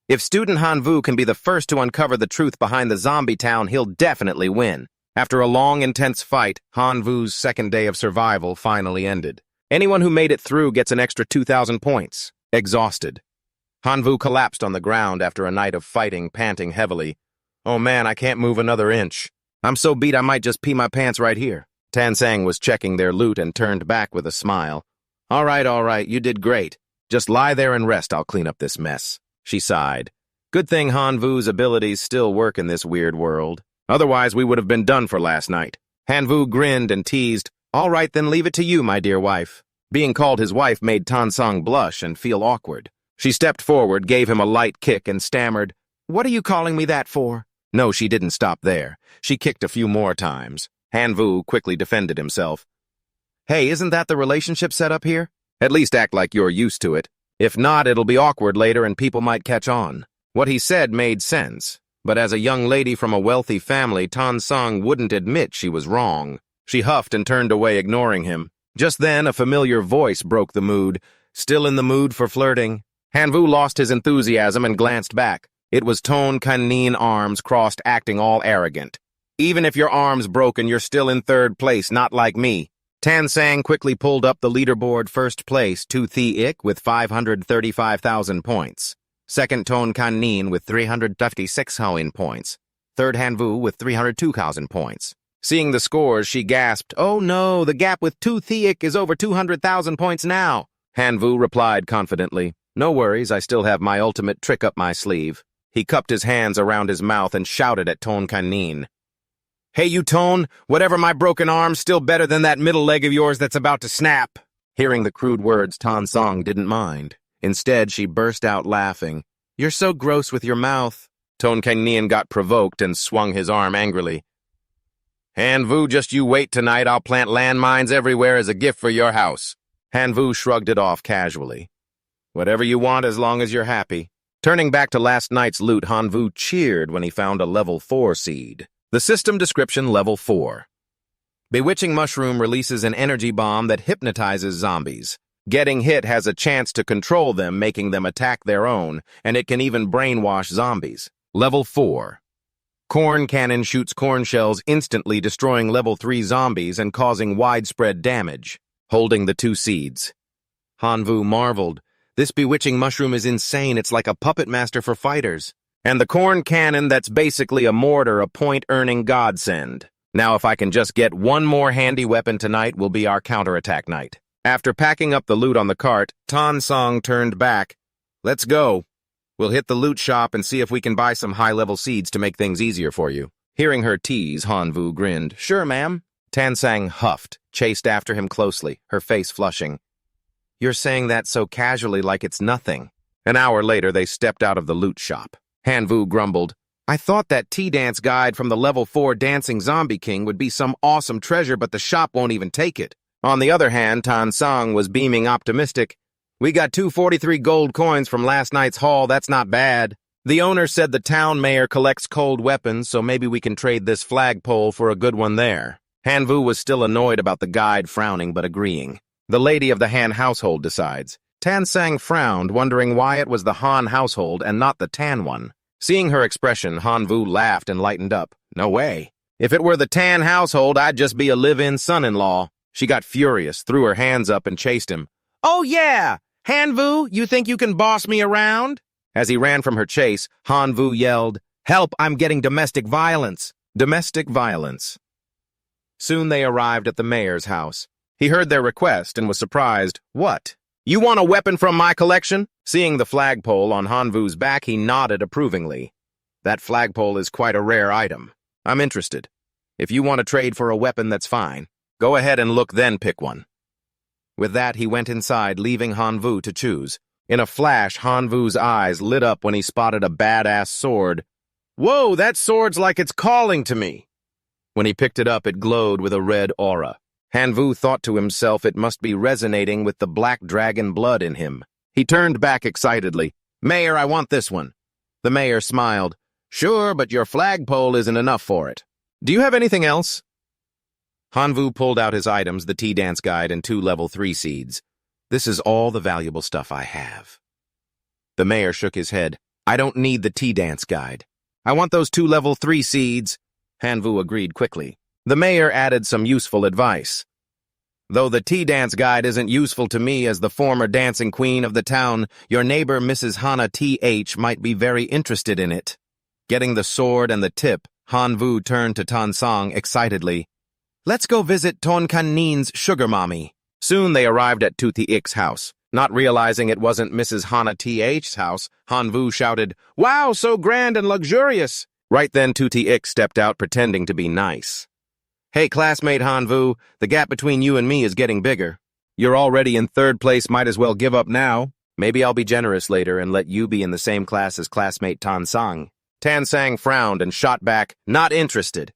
Speaker 1: If student Han Vu can be the first to uncover the truth behind the zombie town, he'll definitely win. After a long, intense fight, Han Vu's second day of survival finally ended. Anyone who made it through gets an extra 2,000 points. Exhausted. Han Vu collapsed on the ground after a night of fighting, panting heavily. Oh man, I can't move another inch. I'm so beat I might just pee my pants right here. Tan Sang was checking their loot and turned back with a smile. All right, you did great. Just lie there and rest, I'll clean up this mess. She sighed. Good thing Han Vu's abilities still work in this weird world. Otherwise, we would have been done for last night. Han Vu grinned and teased, All right, then leave it to you, my dear wife. Being called his wife made Tan Sang blush and feel awkward. She stepped forward, gave him a light kick, and stammered, What are you calling me that for? No, she didn't stop there. She kicked a few more times. Han Vu quickly defended himself. Hey, isn't that the relationship set up here? At least act like you're used to it. If not, it'll be awkward later and people might catch on. What he said made sense, but as a young lady from a wealthy family, Tan Sang wouldn't admit she was wrong. She huffed and turned away, ignoring him. Just then, a familiar voice broke the mood. Still in the mood for flirting? Han Vu lost his enthusiasm and glanced back. It was Ton Kan-nin, arms crossed, acting all arrogant. Even if your arm's broken, you're still in third place, not like me. Tan Sang quickly pulled up the leaderboard. First place, Tu Thi Ik with 535,000 points. Second, Ton Kan-nin with 356,000 points. Third, Han Vu with 302,000 points. Seeing the scores, she gasped, Oh no, the gap with Tu Thi Ik is over 200,000 points now. Han Vu replied confidently, No worries, I still have my ultimate trick up my sleeve. He cupped his hands around his mouth and shouted at Ton Kan-nin. Hey, you Tone, whatever my broken arm's still better than that middle leg of yours that's about to snap. Hearing the crude words, Tan Sang didn't mind. Instead, she burst out laughing. You're so gross with your mouth. Ton Kan-nin got provoked and swung his arm angrily. Han Vu, just you wait tonight. I'll plant landmines everywhere as a gift for your house. Han Vu shrugged it off casually. Whatever you want as long as you're happy. Turning back to last night's loot, Han Vu cheered when he found a level 4 seed. The system description, level 4. Bewitching mushroom releases an energy bomb that hypnotizes zombies. Getting hit has a chance to control them, making them attack their own, and it can even brainwash zombies. Level 4. Corn cannon shoots corn shells, instantly destroying level 3 zombies and causing widespread damage. Holding the 2 seeds. Han Vu marveled. This bewitching mushroom is insane. It's like a puppet master for fighters. And the corn cannon, that's basically a mortar, a point-earning godsend. Now if I can just get one more handy weapon tonight, will be our counterattack night. After packing up the loot on the cart, Tan Sang turned back. Let's go. We'll hit the loot shop and see if we can buy some high-level seeds to make things easier for you. Hearing her tease, Han Vu grinned. Sure, ma'am. Tan Sang huffed, chased after him closely, her face flushing. You're saying that so casually like it's nothing. An hour later, they stepped out of the loot shop. Han Vu grumbled, I thought that tea-dance guide from the level 4 Dancing Zombie King would be some awesome treasure, but the shop won't even take it. On the other hand, Tan Sang was beaming optimistic. We got 243 gold coins from last night's haul, that's not bad. The owner said the town mayor collects cold weapons, so maybe we can trade this flagpole for a good one there. Han Vu was still annoyed about the guide, frowning but agreeing. The lady of the Han household decides. Tan Sang frowned, wondering why it was the Han household and not the Tan one. Seeing her expression, Han Vu laughed and lightened up. No way. If it were the Tan household, I'd just be a live-in son-in-law. She got furious, threw her hands up and chased him. Oh yeah! Han Vu, you think you can boss me around? As he ran from her chase, Han Vu yelled, Help, I'm getting domestic violence. Domestic violence. Soon they arrived at the mayor's house. He heard their request and was surprised. What? You want a weapon from my collection? Seeing the flagpole on Han Vu's back, he nodded approvingly. That flagpole is quite a rare item. I'm interested. If you want to trade for a weapon, that's fine. Go ahead and look, then pick one. With that, he went inside, leaving Han Vu to choose. In a flash, Han Vu's eyes lit up when he spotted a badass sword. Whoa, that sword's like it's calling to me. When he picked it up, it glowed with a red aura. Hanvu thought to himself it must be resonating with the black dragon blood in him. He turned back excitedly. Mayor, I want this one. The mayor smiled. Sure, but your flagpole isn't enough for it. Do you have anything else? Hanvu pulled out his items, the tea dance guide and 2 level 3 seeds. This is all the valuable stuff I have. The mayor shook his head. I don't need the tea dance guide. I want those 2 level 3 seeds. Hanvu agreed quickly. The mayor added some useful advice. Though the tea dance guide isn't useful to me as the former dancing queen of the town, your neighbor Mrs. Hana Th might be very interested in it. Getting the sword and the tip, Hanvu turned to Tansong excitedly. Let's go visit Tonkanin's sugar mommy. Soon they arrived at Tuti Ik's house. Not realizing it wasn't Mrs. Hana Th's house, Hanvu shouted, Wow, so grand and luxurious! Right then Tuti Ik stepped out pretending to be nice. Hey, classmate Hanvu, the gap between you and me is getting bigger. You're already in 3rd place, might as well give up now. Maybe I'll be generous later and let you be in the same class as classmate Tansang. Tansang frowned and shot back, not interested.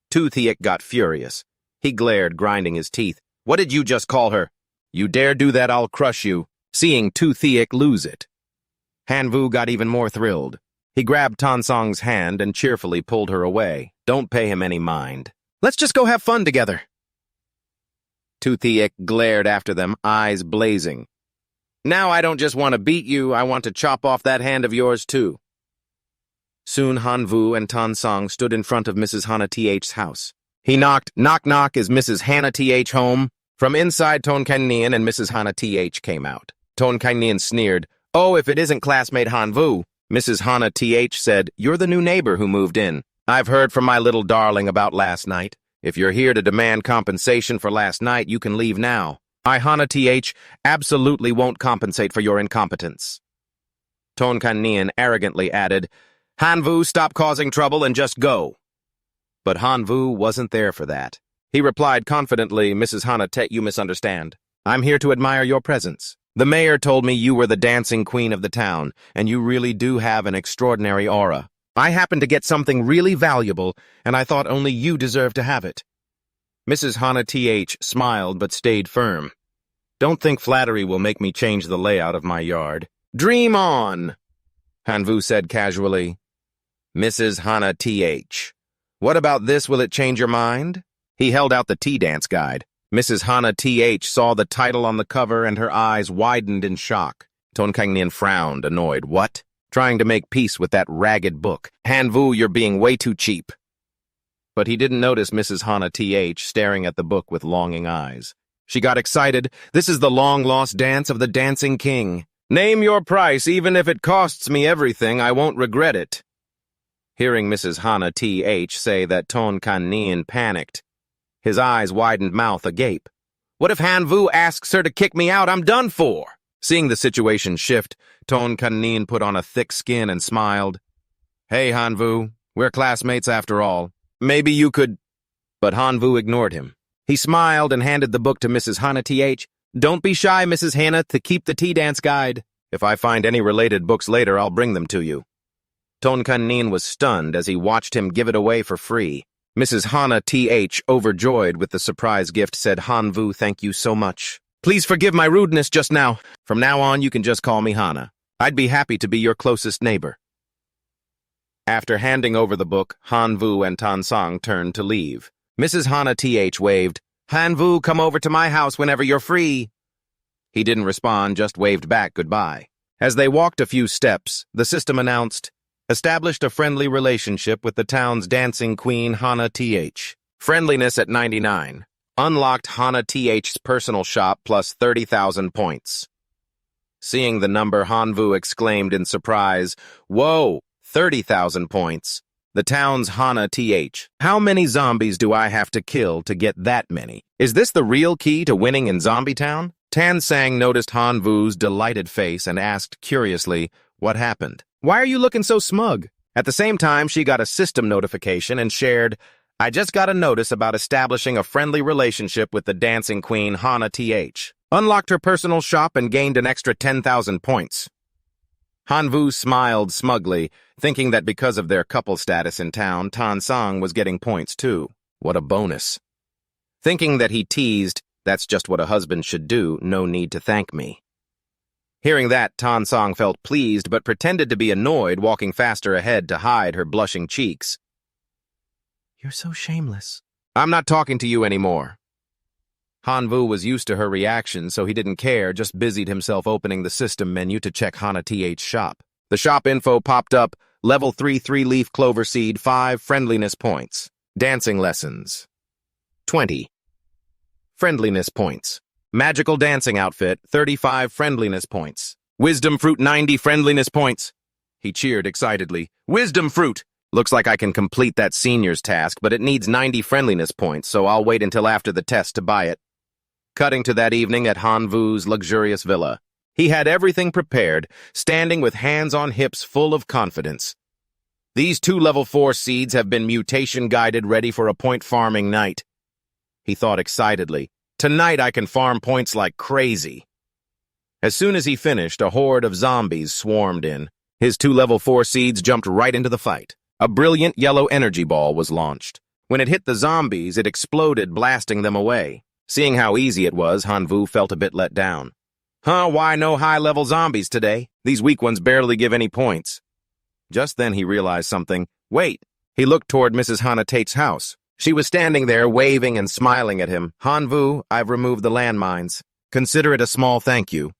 Speaker 1: Tuti Ik got furious. He glared, grinding his teeth. What did you just call her? You dare do that, I'll crush you. Seeing Tuti Ik lose it. Hanvu got even more thrilled. He grabbed Tansong's hand and cheerfully pulled her away. Don't pay him any mind. Let's just go have fun together. Tuti Ik glared after them, eyes blazing. Now I don't just want to beat you, I want to chop off that hand of yours too. Soon Hanvu and Tansong stood in front of Mrs. Hana Th's house. He knocked, knock knock, is Mrs. Hana Th home? From inside, Tonkainian and Mrs. Hana Th came out. Tonkainian sneered, Oh, if it isn't classmate Hanvu. Mrs. Hana Th said, You're the new neighbor who moved in. I've heard from my little darling about last night. If you're here to demand compensation for last night, you can leave now. I, Hana Th, absolutely won't compensate for your incompetence. Tonkainian arrogantly added, Hanvu, stop causing trouble and just go. But Hanvu wasn't there for that. He replied confidently, Mrs. Hana Th, you misunderstand. I'm here to admire your presence. The mayor told me you were the dancing queen of the town, and you really do have an extraordinary aura. I happened to get something really valuable, and I thought only you deserve to have it. Mrs. Hana Th smiled but stayed firm. Don't think flattery will make me change the layout of my yard. Dream on, Hanvu said casually. Mrs. Hana Th, what about this? Will it change your mind? He held out the tea dance guide. Mrs. Hana Th saw the title on the cover and her eyes widened in shock. Tonkainian frowned, annoyed. What? Trying to make peace with that ragged book. Hanvu, you're being way too cheap. But he didn't notice Mrs. Hana Th staring at the book with longing eyes. She got excited. This is the long-lost dance of the dancing king. Name your price, even if it costs me everything, I won't regret it. Hearing Mrs. Hana Th say that, Tonkainian panicked. His eyes widened, mouth agape. What if Hanvu asks her to kick me out? I'm done for. Seeing the situation shift, Tonkainian put on a thick skin and smiled. Hey, Hanvu, we're classmates after all. Maybe you could... But Hanvu ignored him. He smiled and handed the book to Mrs. Hana Th. Don't be shy, Mrs. Hana, to keep the tea dance guide. If I find any related books later, I'll bring them to you. Tonkainian was stunned as he watched him give it away for free. Mrs. Hana Th, overjoyed with the surprise gift, said, Hanvu, thank you so much. Please forgive my rudeness just now. From now on, you can just call me Hana. I'd be happy to be your closest neighbor. After handing over the book, Hanvu and Tansong turned to leave. Mrs. Hana Th waved, Hanvu, come over to my house whenever you're free. He didn't respond, just waved back goodbye. As they walked a few steps, the system announced, established a friendly relationship with the town's dancing queen, Hana Th. Friendliness at 99. Unlocked Hana Th's personal shop plus 30,000 points. Seeing the number, Hanvu exclaimed in surprise, Whoa, 30,000 points. The town's Hana Th. How many zombies do I have to kill to get that many? Is this the real key to winning in Zombie Town? Tansang noticed Hanvu's delighted face and asked curiously, what happened? Why are you looking so smug? At the same time, she got a system notification and shared, I just got a notice about establishing a friendly relationship with the dancing queen, Hana Th. Unlocked her personal shop and gained an extra 10,000 points. Hanvu smiled smugly, thinking that because of their couple status in town, Tan Song was getting points too. What a bonus. Thinking that he teased, "That's just what a husband should do, no need to thank me." Hearing that, Tan Song felt pleased but pretended to be annoyed, walking faster ahead to hide her blushing cheeks. "You're so shameless." "I'm not talking to you anymore." Hanvu was used to her reaction, so he didn't care, just busied himself opening the system menu to check Hana TH's shop. The shop info popped up: Level 3 3-leaf clover seed, 5 friendliness points. Dancing lessons, 20. Friendliness points. Magical dancing outfit, 35 friendliness points. Wisdom fruit, 90 friendliness points. He cheered excitedly. Wisdom fruit! Looks like I can complete that senior's task, but it needs 90 friendliness points, so I'll wait until after the test to buy it. Cutting to that evening at Hanvu's luxurious villa. He had everything prepared, standing with hands on hips full of confidence. These 2 level 4 seeds have been mutation-guided, ready for a point farming night. He thought excitedly. Tonight I can farm points like crazy. As soon as he finished, a horde of zombies swarmed in. His 2 level 4 seeds jumped right into the fight. A brilliant yellow energy ball was launched. When it hit the zombies, it exploded, blasting them away. Seeing how easy it was, Hanvu felt a bit let down. Why no high-level zombies today? These weak ones barely give any points. Just then he realized something. Wait! He looked toward Mrs. Hana Tate's house. She was standing there, waving and smiling at him. Hanvu, I've removed the landmines. Consider it a small thank you.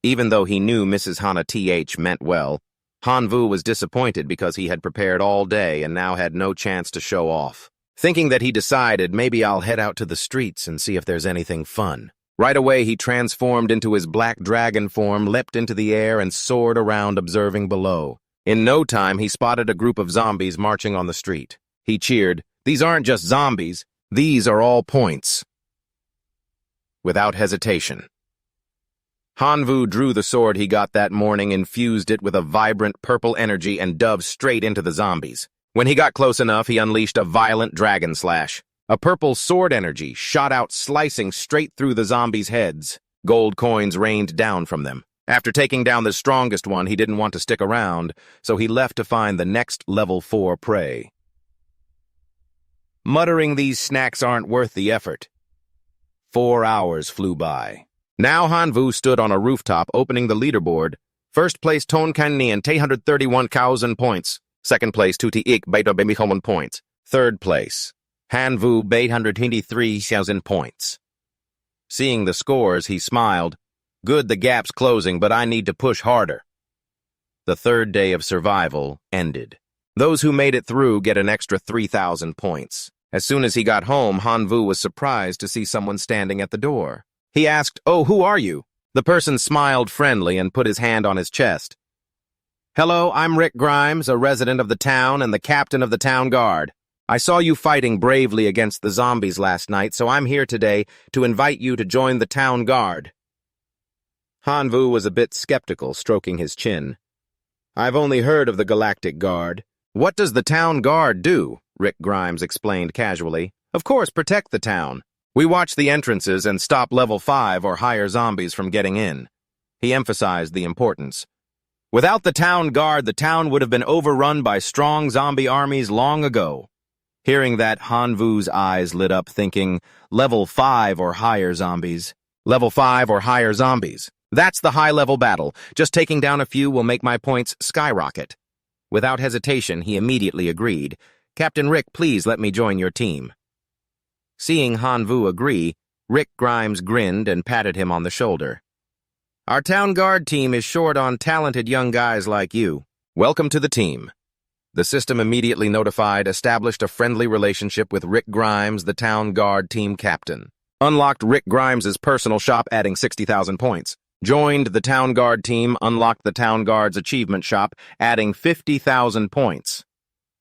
Speaker 1: Even though he knew Mrs. Hana TH meant well, Hanvu was disappointed because he had prepared all day and now had no chance to show off. Thinking that he decided, maybe I'll head out to the streets and see if there's anything fun. Right away, he transformed into his black dragon form, leapt into the air, and soared around, observing below. In no time, he spotted a group of zombies marching on the street. He cheered, "These aren't just zombies, these are all points." Without hesitation, Hanvu drew the sword he got that morning, infused it with a vibrant purple energy, and dove straight into the zombies. When he got close enough, he unleashed a violent dragon slash. A purple sword energy shot out, slicing straight through the zombies' heads. Gold coins rained down from them. After taking down the strongest one, he didn't want to stick around, so he left to find the next level 4 prey. Muttering these snacks aren't worth the effort. 4 hours flew by. Now Hanvu stood on a rooftop, opening the leaderboard. First place Ton Kan Nian, 831,000 points. Second place Tuti Ik, 821 points. Third place Hanvu, 823,000 points. Seeing the scores, he smiled. Good, the gap's closing, but I need to push harder. The third day of survival ended. Those who made it through get an extra 3,000 points. As soon as he got home, Hanvu was surprised to see someone standing at the door. He asked, "Oh, who are you?" The person smiled friendly and put his hand on his chest. "Hello, I'm Rick Grimes, a resident of the town and the captain of the town guard. I saw you fighting bravely against the zombies last night, so I'm here today to invite you to join the town guard." Hanvu was a bit skeptical, stroking his chin. "I've only heard of the Galactic Guard." "What does the town guard do?" Rick Grimes explained casually. "Of course, protect the town. We watch the entrances and stop level 5 or higher zombies from getting in." He emphasized the importance. Without the town guard, the town would have been overrun by strong zombie armies long ago. Hearing that, Hanvu's eyes lit up, thinking, level 5 or higher zombies. Level 5 or higher zombies. That's the high-level battle. Just taking down a few will make my points skyrocket. Without hesitation, he immediately agreed. "Captain Rick, please let me join your team." Seeing Hanvu agree, Rick Grimes grinned and patted him on the shoulder. "Our town guard team is short on talented young guys like you. Welcome to the team." The system immediately notified, established a friendly relationship with Rick Grimes, the town guard team captain. Unlocked Rick Grimes' personal shop, adding 60,000 points. Joined the town guard team, unlocked the town guard's achievement shop, adding 50,000 points.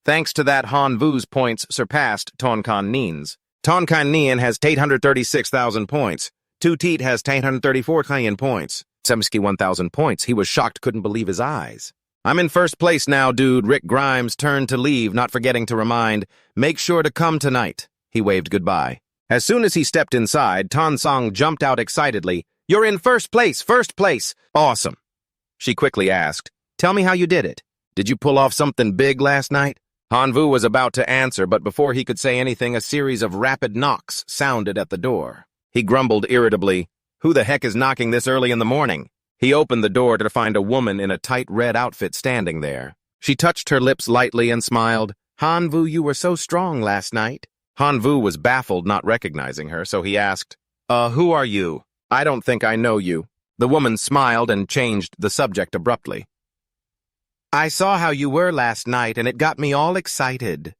Speaker 1: Thanks to that, Hanvu's points surpassed Ton Kan Nian's. Ton Kan Nian has 836,000 points. Tutit has 834,000 points. Semsky 1,000 points. He was shocked, couldn't believe his eyes. "I'm in first place now, dude." Rick Grimes turned to leave, not forgetting to remind, "Make sure to come tonight." He waved goodbye. As soon as he stepped inside, Tan Song jumped out excitedly. "You're in first place, first place!" "Awesome." She quickly asked, "Tell me how you did it. Did you pull off something big last night?" Hanvu was about to answer, but before he could say anything, a series of rapid knocks sounded at the door. He grumbled irritably, "Who the heck is knocking this early in the morning?" He opened the door to find a woman in a tight red outfit standing there. She touched her lips lightly and smiled. "Hanvu, you were so strong last night." Hanvu was baffled, not recognizing her, so he asked, Who are you? I don't think I know you." The woman smiled and changed the subject abruptly. "I saw how you were last night, and it got me all excited."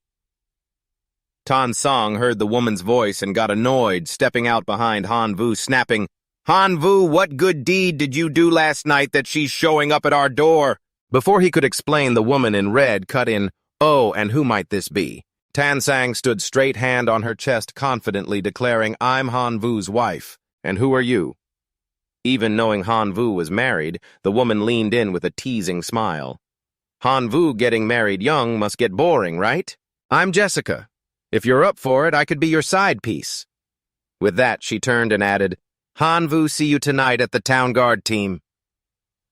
Speaker 1: Tan Song heard the woman's voice and got annoyed, stepping out behind Hanvu, snapping, "Hanvu, what good deed did you do last night that she's showing up at our door?" Before he could explain, the woman in red cut in, "Oh, and who might this be?" Tan Sang stood straight, hand on her chest, confidently declaring, "I'm Hanvu's wife. And who are you?" Even knowing Hanvu was married, the woman leaned in with a teasing smile. "Hanvu getting married young must get boring, right? I'm Jessica. If you're up for it, I could be your side piece." With that, she turned and added, "Hanvu, see you tonight at the town guard team."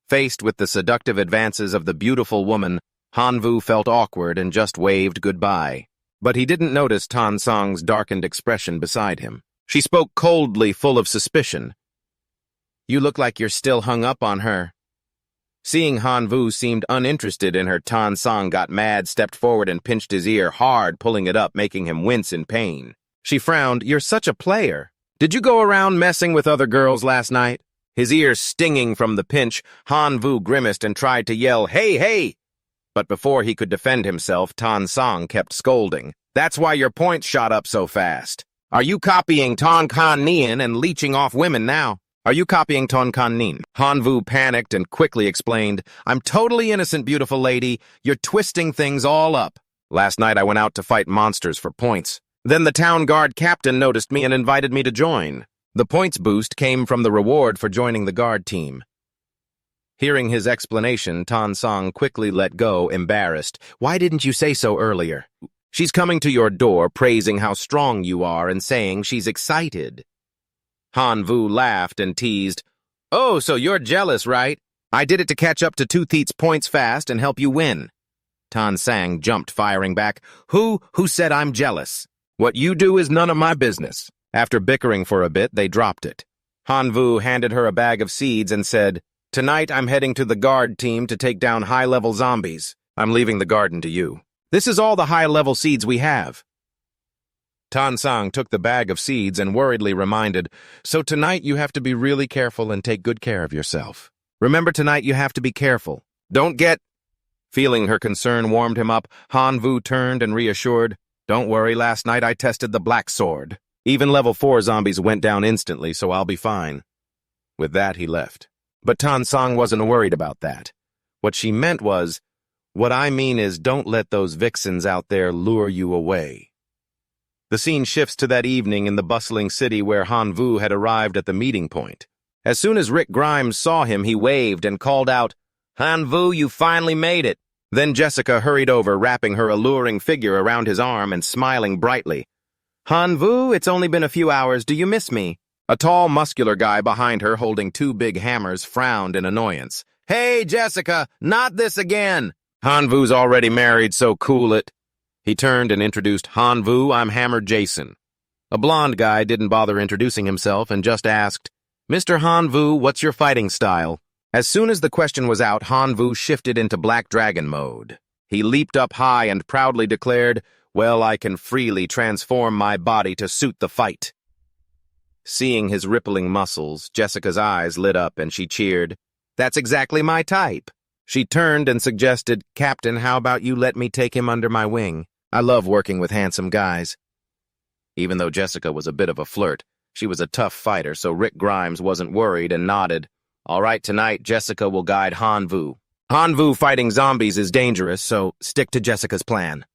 Speaker 1: Faced with the seductive advances of the beautiful woman, Hanvu felt awkward and just waved goodbye. But he didn't notice Tan Song's darkened expression beside him. She spoke coldly, full of suspicion. "You look like you're still hung up on her." Seeing Hanvu seemed uninterested in her, Tan Song got mad, stepped forward and pinched his ear hard, pulling it up, making him wince in pain. She frowned. "You're such a player. Did you go around messing with other girls last night?" His ears stinging from the pinch, Hanvu grimaced and tried to yell, "Hey, hey!" But before he could defend himself, Tan Song kept scolding. "That's why your points shot up so fast. Are you copying Ton Kan Nien and leeching off women now? Are you copying Ton Kan Nien?" Hanvu panicked and quickly explained, "I'm totally innocent, beautiful lady. You're twisting things all up. Last night I went out to fight monsters for points. Then the town guard captain noticed me and invited me to join. The points boost came from the reward for joining the guard team." Hearing his explanation, Tan Song quickly let go, embarrassed. "Why didn't you say so earlier? She's coming to your door, praising how strong you are and saying she's excited." Hanvu laughed and teased, "Oh, so you're jealous, right? I did it to catch up to Two Thiet's points fast and help you win." Tan Sang jumped, firing back, Who said I'm jealous? What you do is none of my business." After bickering for a bit, they dropped it. Hanvu handed her a bag of seeds and said, "Tonight I'm heading to the guard team to take down high-level zombies. I'm leaving the garden to you. This is all the high-level seeds we have." Tan Sang took the bag of seeds and worriedly reminded, "So tonight you have to be really careful and take good care of yourself. Remember, tonight you have to be careful. Don't get—" Feeling her concern warmed him up, Hanvu turned and reassured, "Don't worry, last night I tested the black sword. Even level 4 zombies went down instantly, so I'll be fine." With that, he left. But Tan Sang wasn't worried about that. What she meant was, "What I mean is, don't let those vixens out there lure you away." The scene shifts to that evening in the bustling city where Hanvu had arrived at the meeting point. As soon as Rick Grimes saw him, he waved and called out, "Hanvu, you finally made it." Then Jessica hurried over, wrapping her alluring figure around his arm and smiling brightly. "Hanvu, it's only been a few hours. Do you miss me?" A tall, muscular guy behind her, holding 2 big hammers, frowned in annoyance. "Hey, Jessica, not this again." "Hanvu's already married, so cool it." He turned and introduced, "Hanvu, I'm Hammer Jason." A blonde guy didn't bother introducing himself and just asked, "Mr. Hanvu, what's your fighting style?" As soon as the question was out, Hanvu shifted into Black Dragon mode. He leaped up high and proudly declared, "Well, I can freely transform my body to suit the fight." Seeing his rippling muscles, Jessica's eyes lit up and she cheered, "That's exactly my type." She turned and suggested, "Captain, how about you let me take him under my wing? I love working with handsome guys." Even though Jessica was a bit of a flirt, she was a tough fighter, so Rick Grimes wasn't worried and nodded. "All right, tonight, Jessica will guide Hanvu. Hanvu fighting zombies is dangerous, so stick to Jessica's plan."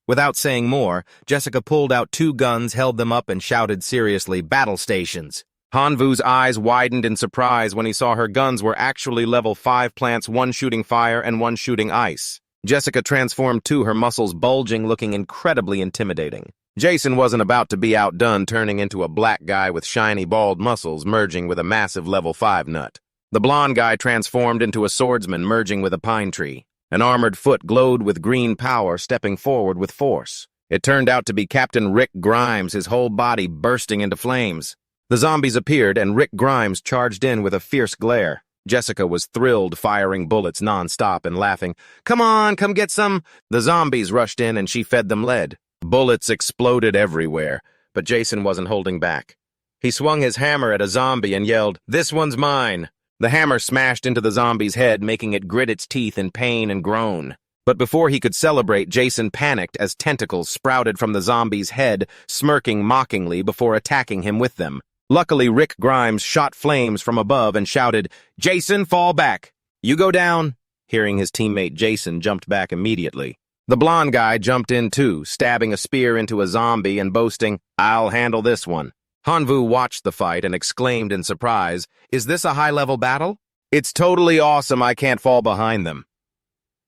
Speaker 1: Without saying more, Jessica pulled out 2 guns, held them up, and shouted seriously, "Battle stations." Hanvu's eyes widened in surprise when he saw her guns were actually level 5 plants, 1 shooting fire and 1 shooting ice. Jessica transformed too, her muscles bulging, looking incredibly intimidating. Jason wasn't about to be outdone, turning into a black guy with shiny, bald muscles, merging with a massive level 5 nut. The blonde guy transformed into a swordsman merging with a pine tree. An armored foot glowed with green power, stepping forward with force. It turned out to be Captain Rick Grimes, his whole body bursting into flames. The zombies appeared, and Rick Grimes charged in with a fierce glare. Jessica was thrilled, firing bullets nonstop and laughing. "Come on, come get some." The zombies rushed in, and she fed them lead. Bullets exploded everywhere, but Jason wasn't holding back. He swung his hammer at a zombie and yelled, "This one's mine." The hammer smashed into the zombie's head, making it grit its teeth in pain and groan. But before he could celebrate, Jason panicked as tentacles sprouted from the zombie's head, smirking mockingly before attacking him with them. Luckily, Rick Grimes shot flames from above and shouted, "Jason, fall back. You go down." Hearing his teammate Jason jumped back immediately. The blonde guy jumped in too, stabbing a spear into a zombie and boasting, "I'll handle this one." Hanvu watched the fight and exclaimed in surprise, "Is this a high-level battle? It's totally awesome. I can't fall behind them."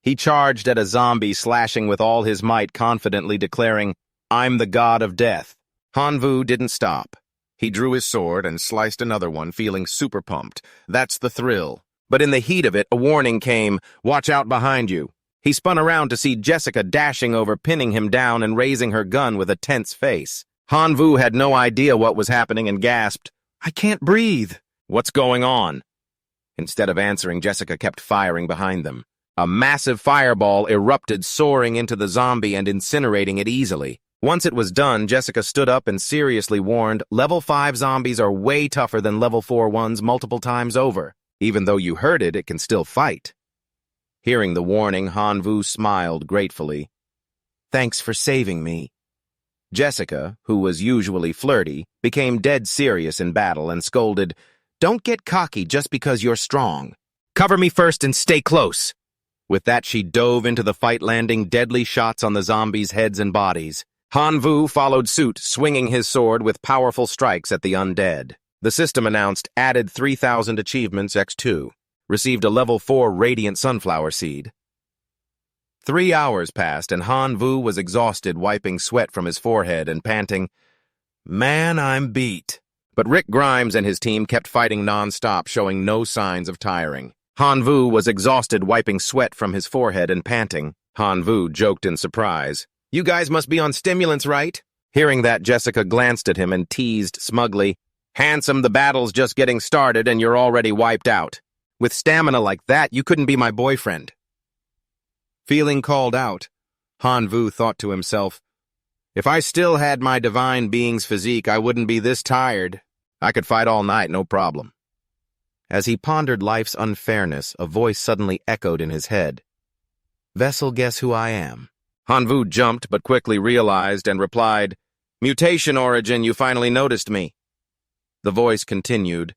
Speaker 1: He charged at a zombie, slashing with all his might, confidently declaring, "I'm the god of death." Hanvu didn't stop. He drew his sword and sliced another one, feeling super pumped. That's the thrill. But in the heat of it, a warning came, "Watch out behind you." He spun around to see Jessica dashing over, pinning him down and raising her gun with a tense face. Hanvu had no idea what was happening and gasped, "I can't breathe." "What's going on?" Instead of answering, Jessica kept firing behind them. A massive fireball erupted, soaring into the zombie and incinerating it easily. Once it was done, Jessica stood up and seriously warned, "Level 5 zombies are way tougher than level 4 ones multiple times over. Even though you hurt it, it can still fight." Hearing the warning, Hanvu smiled gratefully. "Thanks for saving me." Jessica, who was usually flirty, became dead serious in battle and scolded, "Don't get cocky just because you're strong. Cover me first and stay close." With that, she dove into the fight, landing deadly shots on the zombies' heads and bodies. Hanvu followed suit, swinging his sword with powerful strikes at the undead. The system announced, added 3,000 achievements X2. Received a level 4 radiant sunflower seed. 3 hours passed, and Hanvu was exhausted, wiping sweat from his forehead and panting, "Man, I'm beat." But Rick Grimes and his team kept fighting non-stop, showing no signs of tiring. Hanvu was exhausted, wiping sweat from his forehead and panting. Hanvu joked in surprise, "You guys must be on stimulants, right?" Hearing that, Jessica glanced at him and teased smugly, "Handsome, the battle's just getting started and you're already wiped out. With stamina like that, you couldn't be my boyfriend." Feeling called out, Hanvu thought to himself, "If I still had my divine being's physique, I wouldn't be this tired. I could fight all night, no problem." As he pondered life's unfairness, a voice suddenly echoed in his head. "Vessel, guess who I am?" Hanvu jumped, but quickly realized and replied, "Mutation Origin, you finally noticed me." The voice continued,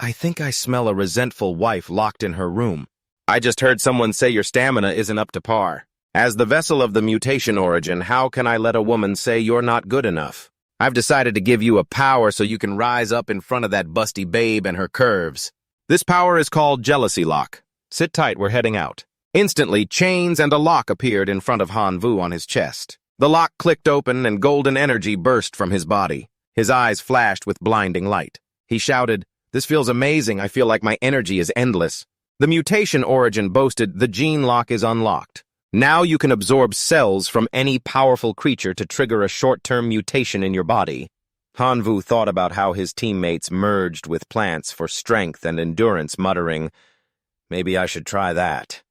Speaker 1: "I think I smell a resentful wife locked in her room. I just heard someone say your stamina isn't up to par. As the vessel of the Mutation Origin, how can I let a woman say you're not good enough? I've decided to give you a power so you can rise up in front of that busty babe and her curves. This power is called Jealousy Lock. Sit tight, we're heading out." Instantly, chains and a lock appeared in front of Hanvu on his chest. The lock clicked open and golden energy burst from his body. His eyes flashed with blinding light. He shouted, "This feels amazing. I feel like my energy is endless." The Mutation Origin boasted, "The gene lock is unlocked. Now you can absorb cells from any powerful creature to trigger a short-term mutation in your body." Hanvu thought about how his teammates merged with plants for strength and endurance, muttering, "Maybe I should try that."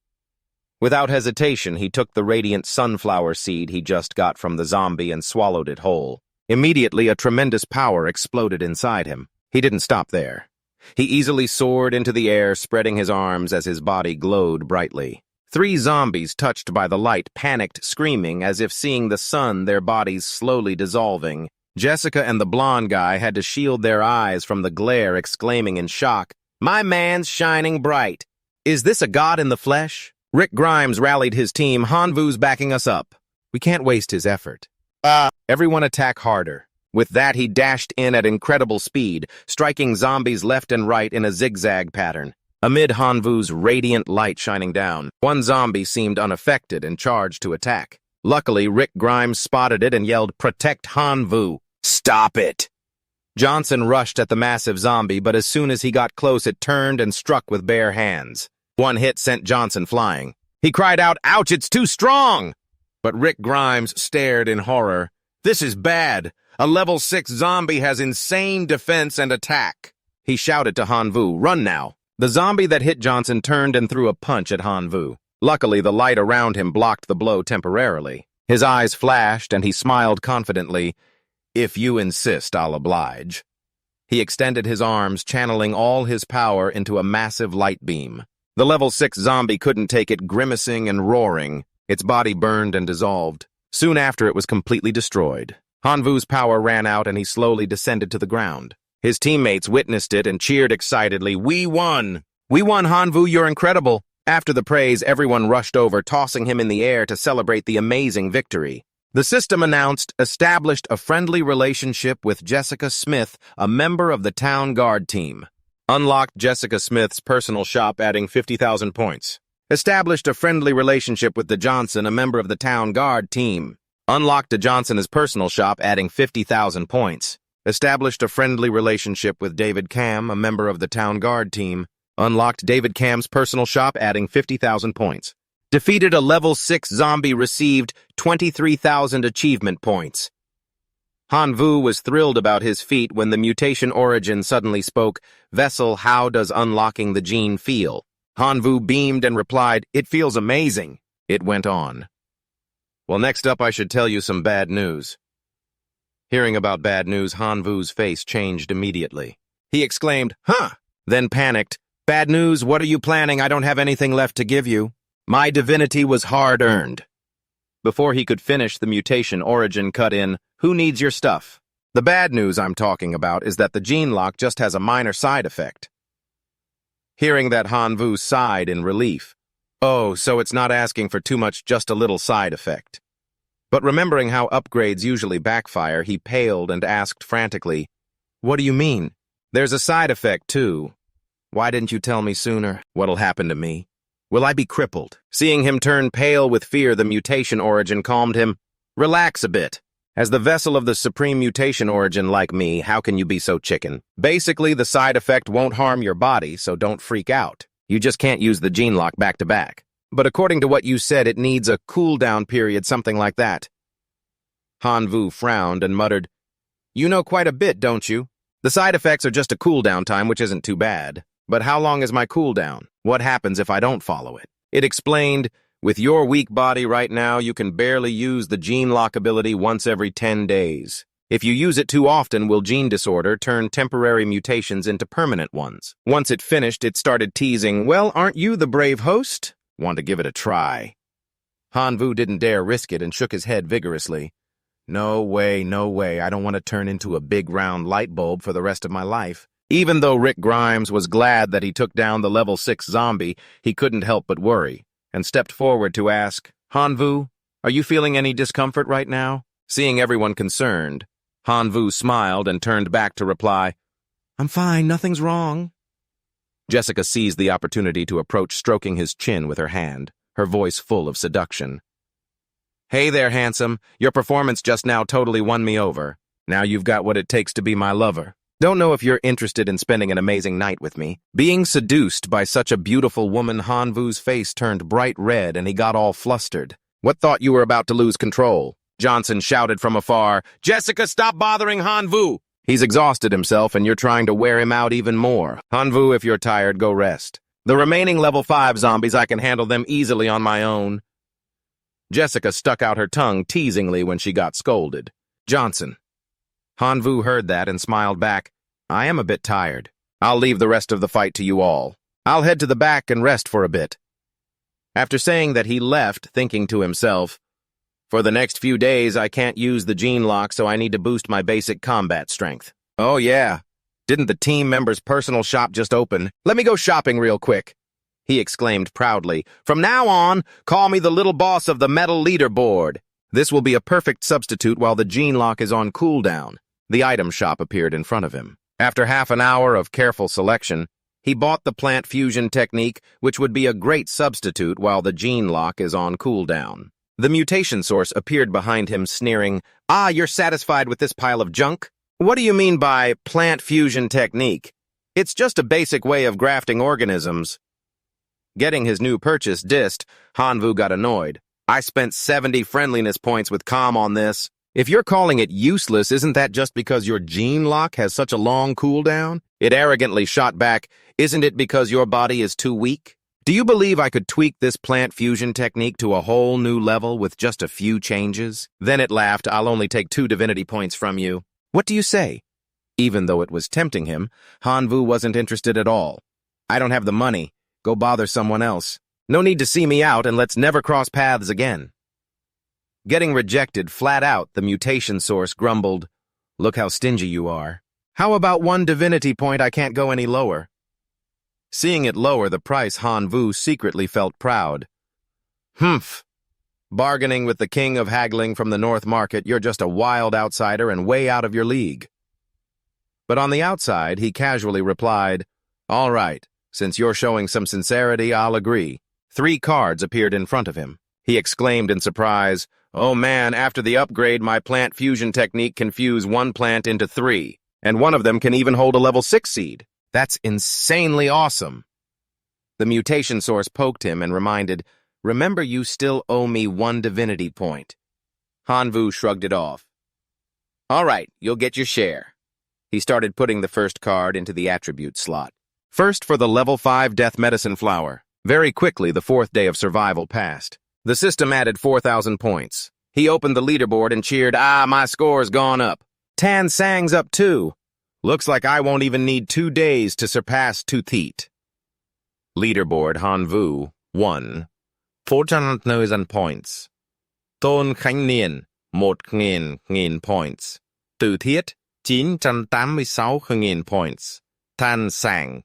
Speaker 1: Without hesitation, he took the radiant sunflower seed he just got from the zombie and swallowed it whole. Immediately, a tremendous power exploded inside him. He didn't stop there. He easily soared into the air, spreading his arms as his body glowed brightly. 3 zombies, touched by the light, panicked, screaming as if seeing the sun, their bodies slowly dissolving. Jessica and the blonde guy had to shield their eyes from the glare, exclaiming in shock, "My man's shining bright. Is this a god in the flesh?" Rick Grimes rallied his team. "Hanvu's backing us up. We can't waste his effort. Everyone attack harder." With that, he dashed in at incredible speed, striking zombies left and right in a zigzag pattern. Amid Hanvu's radiant light shining down, one zombie seemed unaffected and charged to attack. Luckily, Rick Grimes spotted it and yelled, "Protect Hanvu." "Stop it!" Johnson rushed at the massive zombie, but as soon as he got close, it turned and struck with bare hands. One hit sent Johnson flying. He cried out, "Ouch, it's too strong!" But Rick Grimes stared in horror. "This is bad. A level 6 zombie has insane defense and attack." He shouted to Hanvu, "Run now." The zombie that hit Johnson turned and threw a punch at Hanvu. Luckily, the light around him blocked the blow temporarily. His eyes flashed, and he smiled confidently. "If you insist, I'll oblige." He extended his arms, channeling all his power into a massive light beam. The level 6 zombie couldn't take it, grimacing and roaring. Its body burned and dissolved. Soon after, it was completely destroyed. Hanvu's power ran out, and he slowly descended to the ground. His teammates witnessed it and cheered excitedly. "We won! We won, Hanvu, you're incredible!" After the praise, everyone rushed over, tossing him in the air to celebrate the amazing victory. The system announced, established a friendly relationship with Jessica Smith, a member of the Town Guard team. Unlocked Jessica Smith's personal shop, adding 50,000 points. Established a friendly relationship with the Johnson, a member of the Town Guard team. Unlocked the Johnson's personal shop, adding 50,000 points. Established a friendly relationship with David Cam, a member of the Town Guard team. Unlocked David Cam's personal shop, adding 50,000 points. Defeated a level 6 zombie, received 23,000 achievement points. Hanvu was thrilled about his feat when the mutation origin suddenly spoke. "Vessel, how does unlocking the gene feel?" Hanvu beamed and replied, "It feels amazing." It went on. "Well, next up I should tell you some bad news." Hearing about bad news, Hanvu's face changed immediately. He exclaimed, "Huh!" Then panicked. "Bad news? What are you planning? I don't have anything left to give you. My divinity was hard-earned." Before he could finish, the mutation origin cut in, "Who needs your stuff?" "The bad news I'm talking about is that the gene lock just has a minor side effect." Hearing that, Hanvu sighed in relief. "Oh, so it's not asking for too much, just a little side effect." But remembering how upgrades usually backfire, he paled and asked frantically, "What do you mean?" "There's a side effect, too. Why didn't you tell me sooner? What'll happen to me? Will I be crippled?" Seeing him turn pale with fear, the mutation origin calmed him. "Relax a bit. As the vessel of the supreme mutation origin like me, how can you be so chicken? Basically, the side effect won't harm your body, so don't freak out. You just can't use the gene lock back to back. But according to what you said, it needs a cooldown period, something like that." Hanvu frowned and muttered, "You know quite a bit, don't you? The side effects are just a cooldown time, which isn't too bad. But how long is my cooldown? What happens if I don't follow it?" It explained, "With your weak body right now, you can barely use the gene lock ability once every 10 days. If you use it too often, will gene disorder turn temporary mutations into permanent ones." Once it finished, it started teasing, "Well, aren't you the brave host? Want to give it a try?" Hanvu didn't dare risk it and shook his head vigorously. No way, I don't want to turn into a big round light bulb for the rest of my life." Even though Rick Grimes was glad that he took down the level 6 zombie, he couldn't help but worry, and stepped forward to ask, "Hanvu, are you feeling any discomfort right now?" Seeing everyone concerned, Hanvu smiled and turned back to reply, "I'm fine, nothing's wrong." Jessica seized the opportunity to approach, stroking his chin with her hand, her voice full of seduction. "Hey there, handsome. Your performance just now totally won me over. Now you've got what it takes to be my lover. Don't know if you're interested in spending an amazing night with me." Being seduced by such a beautiful woman, Hanvu's face turned bright red and he got all flustered. "What thought you were about to lose control?" Johnson shouted from afar, "Jessica, stop bothering Hanvu! He's exhausted himself and you're trying to wear him out even more. Hanvu, if you're tired, go rest. The remaining level 5 zombies, I can handle them easily on my own." Jessica stuck out her tongue teasingly when she got scolded. "Johnson." Hanvu heard that and smiled back. "I am a bit tired. I'll leave the rest of the fight to you all. I'll head to the back and rest for a bit." After saying that, he left, thinking to himself, "For the next few days, I can't use the gene lock, so I need to boost my basic combat strength. Oh yeah, didn't the team member's personal shop just open? Let me go shopping real quick," he exclaimed proudly. "From now on, call me the little boss of the metal leaderboard. This will be a perfect substitute while the gene lock is on cooldown." The item shop appeared in front of him. After half an hour of careful selection, he bought the plant fusion technique, which would be a great substitute while the gene lock is on cooldown. The mutation source appeared behind him, sneering, "Ah, you're satisfied with this pile of junk? What do you mean by plant fusion technique? It's just a basic way of grafting organisms. Getting his new purchase dissed, Hanvu got annoyed. I spent 70 friendliness points with Calm on this. If you're calling it useless, isn't that just because your gene lock has such a long cooldown? It arrogantly shot back, isn't it because your body is too weak? Do you believe I could tweak this plant fusion technique to a whole new level with just a few changes? Then it laughed, I'll only take 2 divinity points from you. What do you say? Even though it was tempting him, Hanvu wasn't interested at all. I don't have the money. Go bother someone else. No need to see me out, and let's never cross paths again. Getting rejected flat out, the mutation source grumbled, Look how stingy you are. How about 1 divinity point? I can't go any lower. Seeing it lower the price, Hanvu secretly felt proud. Humph. Bargaining with the king of haggling from the North Market, you're just a wild outsider and way out of your league. But on the outside, he casually replied, All right, since you're showing some sincerity, I'll agree. 3 cards appeared in front of him. He exclaimed in surprise, Oh man, after the upgrade, my plant fusion technique can fuse 1 plant into 3, and one of them can even hold a level 6 seed. That's insanely awesome. The mutation source poked him and reminded, Remember, you still owe me 1 divinity point. Hanvu shrugged it off. All right, you'll get your share. He started putting the first card into the attribute slot. First for the level 5 death medicine flower. Very quickly, the 4th day of survival passed. The system added 4,000 points. He opened the leaderboard and cheered, my score's gone up. Tan Sang's up too. Looks like I won't even need 2 days to surpass Toothheat. Leaderboard Hanvu 1. 400,000 points. Tôn Khánh Niên 1,000 points. Toothheat 986,000 points. Tan Sang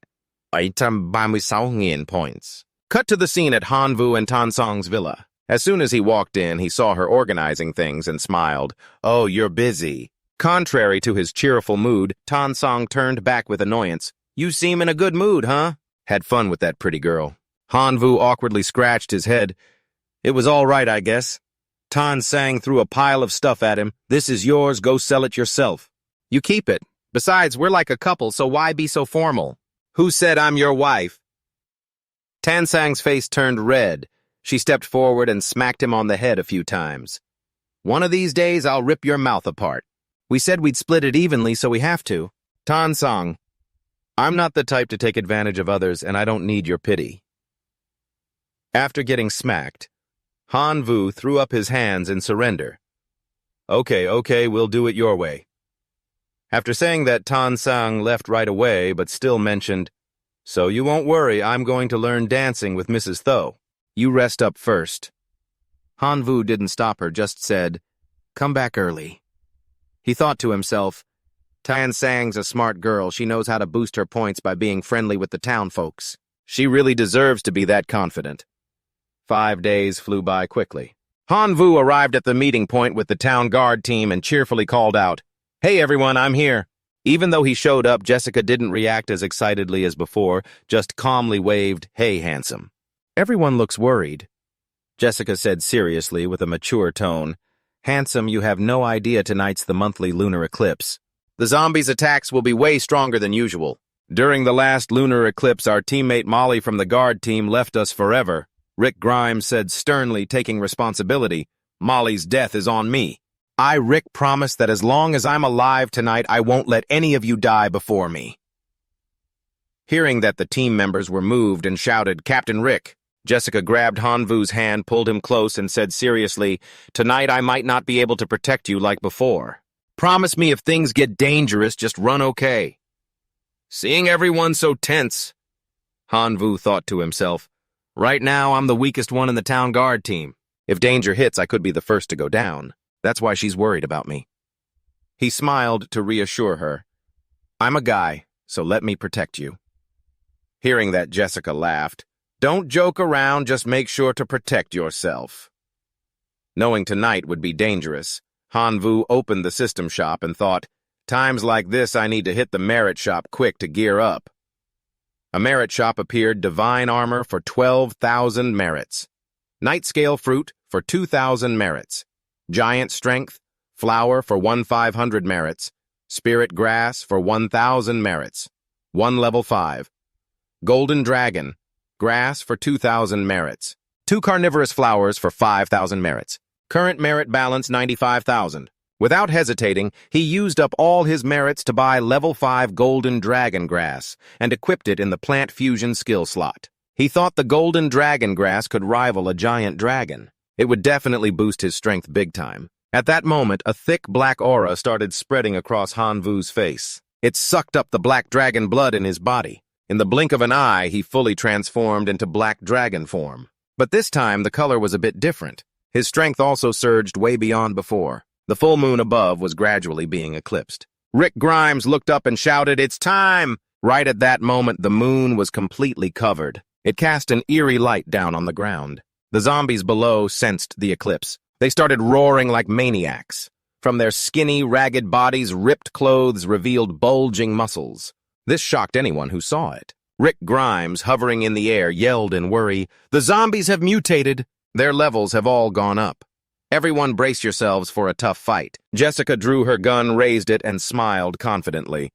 Speaker 1: 836,000 points. Cut to the scene at Hanvu and Tan Sang's villa. As soon as he walked in, he saw her organizing things and smiled. Oh, you're busy. Contrary to his cheerful mood, Tan Sang turned back with annoyance. You seem in a good mood, huh? Had fun with that pretty girl. Hanvu awkwardly scratched his head. It was all right, I guess. Tan Sang threw a pile of stuff at him. This is yours, go sell it yourself. You keep it. Besides, we're like a couple, so why be so formal? Who said I'm your wife? Tan Sang's face turned red. She stepped forward and smacked him on the head a few times. One of these days, I'll rip your mouth apart. We said we'd split it evenly, so we have to. Tan Sang, I'm not the type to take advantage of others, and I don't need your pity. After getting smacked, Hanvu threw up his hands in surrender. Okay, we'll do it your way. After saying that, Tan Sang left right away, but still mentioned, So you won't worry, I'm going to learn dancing with Mrs. Tho. You rest up first. Hanvu didn't stop her, just said, Come back early. He thought to himself, Tan Sang's a smart girl. She knows how to boost her points by being friendly with the town folks. She really deserves to be that confident. 5 days flew by quickly. Hanvu arrived at the meeting point with the town guard team and cheerfully called out, Hey everyone, I'm here. Even though he showed up, Jessica didn't react as excitedly as before, just calmly waved, Hey handsome. Everyone looks worried. Jessica said seriously with a mature tone, Handsome, you have no idea tonight's the monthly lunar eclipse. The zombies' attacks will be way stronger than usual. During the last lunar eclipse, our teammate Molly from the guard team left us forever. Rick Grimes said sternly, taking responsibility, Molly's death is on me. I, Rick, promise that as long as I'm alive tonight, I won't let any of you die before me. Hearing that the team members were moved and shouted, Captain Rick, Jessica grabbed Hanvu's hand, pulled him close, and said seriously, Tonight I might not be able to protect you like before. Promise me if things get dangerous, just run okay. Seeing everyone so tense, Hanvu thought to himself, Right now I'm the weakest one in the town guard team. If danger hits, I could be the first to go down. That's why she's worried about me. He smiled to reassure her. I'm a guy, so let me protect you. Hearing that, Jessica laughed. Don't joke around, just make sure to protect yourself. Knowing tonight would be dangerous, Hanvu opened the system shop and thought, Times like this I need to hit the merit shop quick to gear up. A merit shop appeared, divine armor for 12,000 merits. Night scale fruit for 2,000 merits. Giant strength, flower for 1,500 merits. Spirit Grass for 1,000 merits. 1 level 5. Golden Dragon. Grass for 2,000 merits. 2 carnivorous flowers for 5,000 merits. Current merit balance 95,000. Without hesitating, he used up all his merits to buy level 5 Golden Dragon Grass and equipped it in the Plant Fusion skill slot. He thought the Golden Dragon Grass could rival a giant dragon. It would definitely boost his strength big time. At that moment, a thick black aura started spreading across Han Vu's face. It sucked up the black dragon blood in his body. In the blink of an eye, he fully transformed into black dragon form. But this time, the color was a bit different. His strength also surged way beyond before. The full moon above was gradually being eclipsed. Rick Grimes looked up and shouted, "It's time!" Right at that moment, the moon was completely covered. It cast an eerie light down on the ground. The zombies below sensed the eclipse. They started roaring like maniacs. From their skinny, ragged bodies, ripped clothes revealed bulging muscles. This shocked anyone who saw it. Rick Grimes, hovering in the air, yelled in worry, "The zombies have mutated! Their levels have all gone up. Everyone brace yourselves for a tough fight." Jessica drew her gun, raised it, and smiled confidently.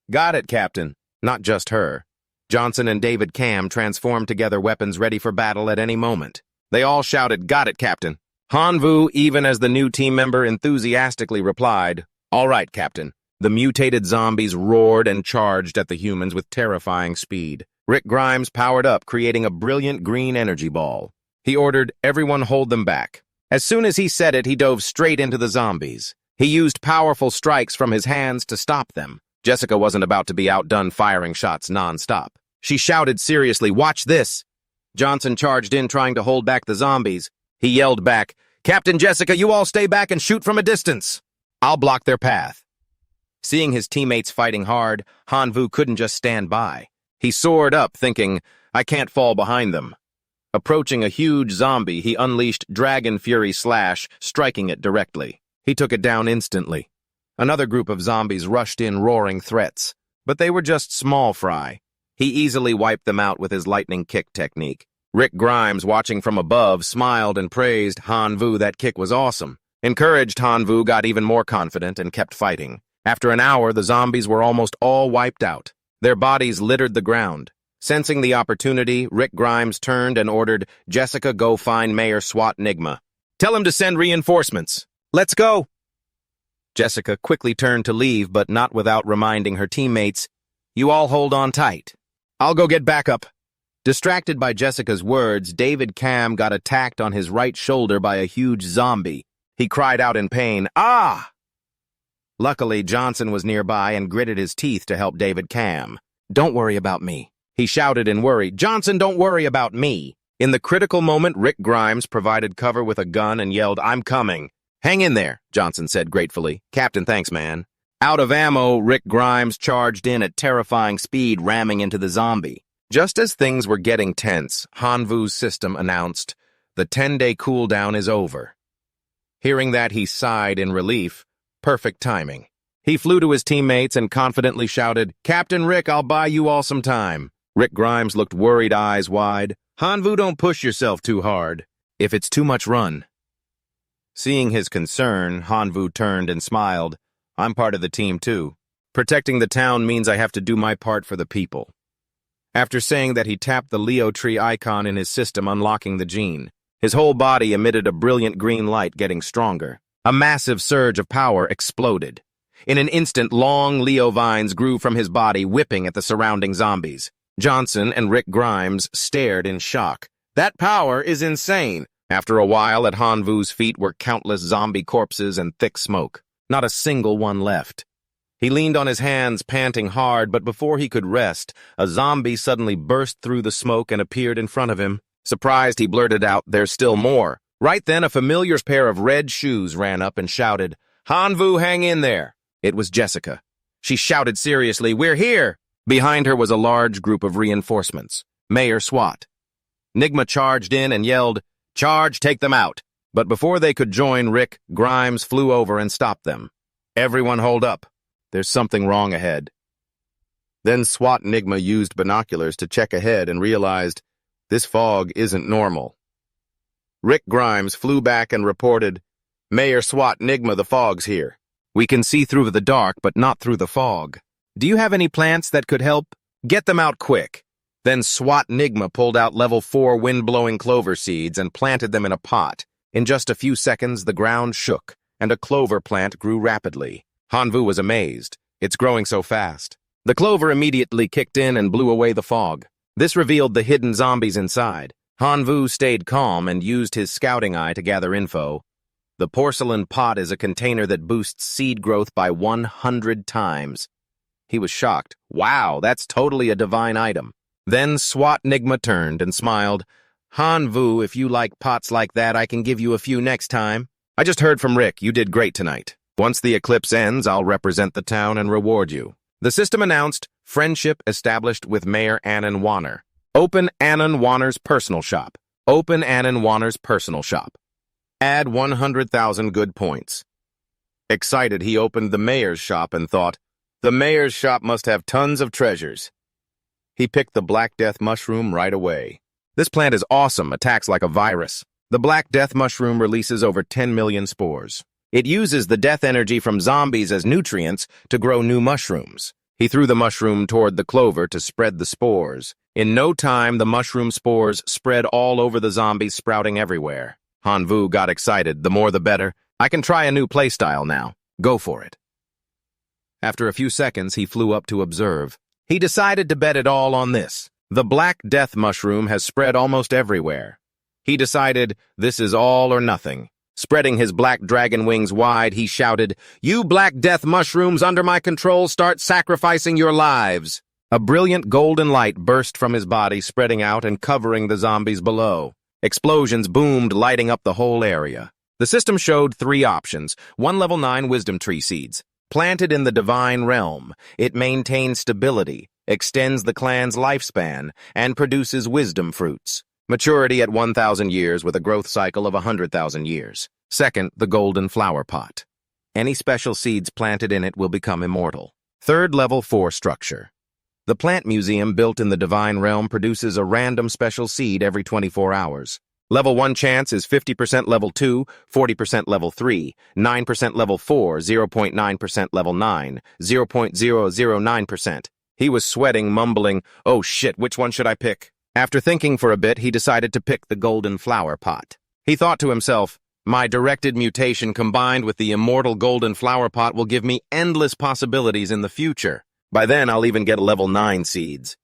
Speaker 1: "Got it, Captain." Not just her. Johnson and David Cam transformed together, weapons ready for battle at any moment. They all shouted, "Got it, Captain." Han Vu, even as the new team member, enthusiastically replied, "All right, Captain." The mutated zombies roared and charged at the humans with terrifying speed. Rick Grimes powered up, creating a brilliant green energy ball. He ordered, "Everyone hold them back." As soon as he said it, he dove straight into the zombies. He used powerful strikes from his hands to stop them. Jessica wasn't about to be outdone firing shots non-stop. She shouted seriously, "Watch this!" Johnson charged in, trying to hold back the zombies. He yelled back, "Captain Jessica, you all stay back and shoot from a distance. I'll block their path." Seeing his teammates fighting hard, Han Vu couldn't just stand by. He soared up, thinking, "I can't fall behind them." Approaching a huge zombie, he unleashed Dragon Fury Slash, striking it directly. He took it down instantly. Another group of zombies rushed in, roaring threats. But they were just small fry. He easily wiped them out with his lightning kick technique. Rick Grimes, watching from above, smiled and praised Han Vu. That kick was awesome. Encouraged, Han Vu got even more confident and kept fighting. After an hour, the zombies were almost all wiped out. Their bodies littered the ground. Sensing the opportunity, Rick Grimes turned and ordered, "Jessica, go find Mayor SWAT Nigma. Tell him to send reinforcements. Let's go!" Jessica quickly turned to leave, but not without reminding her teammates, "You all hold on tight. I'll go get backup." Distracted by Jessica's words, David Cam got attacked on his right shoulder by a huge zombie. He cried out in pain, "Ah!" Luckily, Johnson was nearby and gritted his teeth to help David Cam. "Don't worry about me," he shouted in worry. "Johnson, don't worry about me." In the critical moment, Rick Grimes provided cover with a gun and yelled, "I'm coming." "Hang in there," Johnson said gratefully. "Captain, thanks, man." Out of ammo, Rick Grimes charged in at terrifying speed, ramming into the zombie. Just as things were getting tense, Han Vu's system announced, "The 10-day cooldown is over." Hearing that, he sighed in relief. Perfect timing. He flew to his teammates and confidently shouted, "Captain Rick, I'll buy you all some time." Rick Grimes looked worried, eyes wide. "Han Vu, don't push yourself too hard. If it's too much, run." Seeing his concern, Han Vu turned and smiled. "I'm part of the team, too. Protecting the town means I have to do my part for the people." After saying that, he tapped the Leo tree icon in his system, unlocking the gene. His whole body emitted a brilliant green light, getting stronger. A massive surge of power exploded. In an instant, long Leo vines grew from his body, whipping at the surrounding zombies. Johnson and Rick Grimes stared in shock. "That power is insane." After a while, at Han Vu's feet were countless zombie corpses and thick smoke. Not a single one left. He leaned on his hands, panting hard, but before he could rest, a zombie suddenly burst through the smoke and appeared in front of him. Surprised, he blurted out, "There's still more." Right then, a familiar pair of red shoes ran up and shouted, "Han Vu, hang in there." It was Jessica. She shouted seriously, "We're here!" Behind her was a large group of reinforcements. Mayor SWAT. Nigma charged in and yelled, "Charge, take them out." But before they could join, Rick Grimes flew over and stopped them. "Everyone hold up. There's something wrong ahead." Then SWAT Nigma used binoculars to check ahead and realized this fog isn't normal. Rick Grimes flew back and reported, "Mayor SWAT Nigma, the fog's here." We can see through the dark, but not through the fog. Do you have any plants that could help? Get them out quick. Then SWAT Nigma pulled out level 4 wind-blowing clover seeds and planted them in a pot. In just a few seconds, the ground shook, and a clover plant grew rapidly. Hanvu was amazed. It's growing so fast. The clover immediately kicked in and blew away the fog. This revealed the hidden zombies inside. Hanvu stayed calm and used his scouting eye to gather info. The porcelain pot is a container that boosts seed growth by 100 times. He was shocked. Wow, that's totally a divine item. Then SWAT Nigma turned and smiled. Hanvu, if you like pots like that, I can give you a few next time. I just heard from Rick. You did great tonight. Once the eclipse ends, I'll represent the town and reward you. The system announced friendship established with Mayor Annan Warner. Open Annan Warner's personal shop. Open Annan Warner's personal shop. Add 100,000 good points. Excited, he opened the mayor's shop and thought, the mayor's shop must have tons of treasures. He picked the Black Death mushroom right away. This plant is awesome, attacks like a virus. The Black Death mushroom releases over 10 million spores. It uses the death energy from zombies as nutrients to grow new mushrooms. He threw the mushroom toward the clover to spread the spores. In no time, the mushroom spores spread all over the zombies, sprouting everywhere. Hanvu got excited. The more the better. I can try a new playstyle now. Go for it. After a few seconds, he flew up to observe. He decided to bet it all on this. The Black Death mushroom has spread almost everywhere. He decided this is all or nothing. Spreading his black dragon wings wide, he shouted, "You Black Death mushrooms under my control, start sacrificing your lives!" A brilliant golden light burst from his body, spreading out and covering the zombies below. Explosions boomed, lighting up the whole area. The system showed 3 options. 1 level 9 wisdom tree seeds. Planted in the divine realm, it maintains stability, extends the clan's lifespan, and produces wisdom fruits. Maturity at 1,000 years with a growth cycle of 100,000 years. Second, the golden flower pot. Any special seeds planted in it will become immortal. Third, level 4 structure. The plant museum built in the divine realm produces a random special seed every 24 hours. Level 1 chance is 50% level 2, 40% level 3, 9% level 4, 0.9% level 9, 0.009%. He was sweating, mumbling, "Oh shit, which one should I pick?" After thinking for a bit, he decided to pick the golden flower pot. He thought to himself, my directed mutation combined with the immortal golden flower pot will give me endless possibilities in the future. By then, I'll even get level 9 seeds.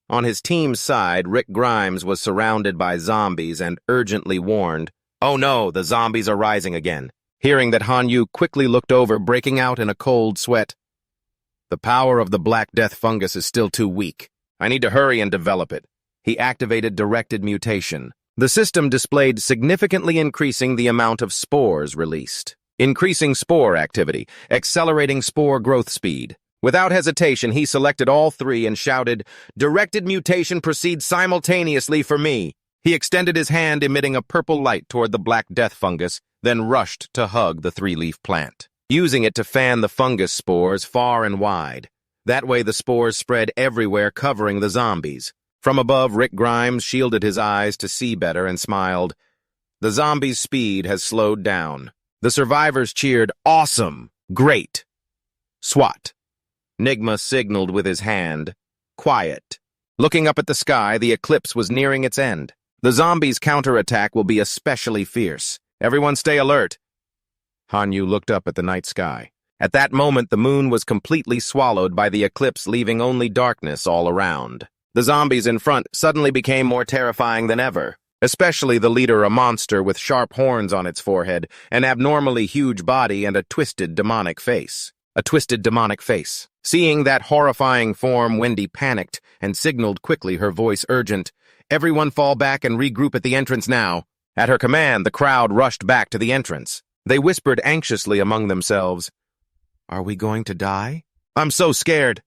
Speaker 1: On his team's side, Rick Grimes was surrounded by zombies and urgently warned, "Oh no, the zombies are rising again." Hearing that, Hanyu quickly looked over, breaking out in a cold sweat. The power of the Black Death fungus is still too weak. I need to hurry and develop it. He activated directed mutation. The system displayed significantly increasing the amount of spores released. Increasing spore activity, accelerating spore growth speed. Without hesitation, he selected all 3 and shouted, "Directed mutation proceeds simultaneously for me." He extended his hand, emitting a purple light toward the Black Death fungus, then rushed to hug the 3-leaf plant, using it to fan the fungus spores far and wide. That way the spores spread everywhere, covering the zombies. From above, Rick Grimes shielded his eyes to see better and smiled. The zombies' speed has slowed down. The survivors cheered, "Awesome! Great!" SWAT. Nigma signaled with his hand, "Quiet." Looking up at the sky, the eclipse was nearing its end. The zombies' counterattack will be especially fierce. Everyone stay alert. Hanyu looked up at the night sky. At that moment, the moon was completely swallowed by the eclipse, leaving only darkness all around. The zombies in front suddenly became more terrifying than ever, especially the leader, a monster with sharp horns on its forehead, an abnormally huge body, and a twisted demonic face. A twisted demonic face. Seeing that horrifying form, Wendy panicked and signaled quickly, her voice urgent, "Everyone fall back and regroup at the entrance now." At her command, the crowd rushed back to the entrance. They whispered anxiously among themselves, "Are we going to die? I'm so scared."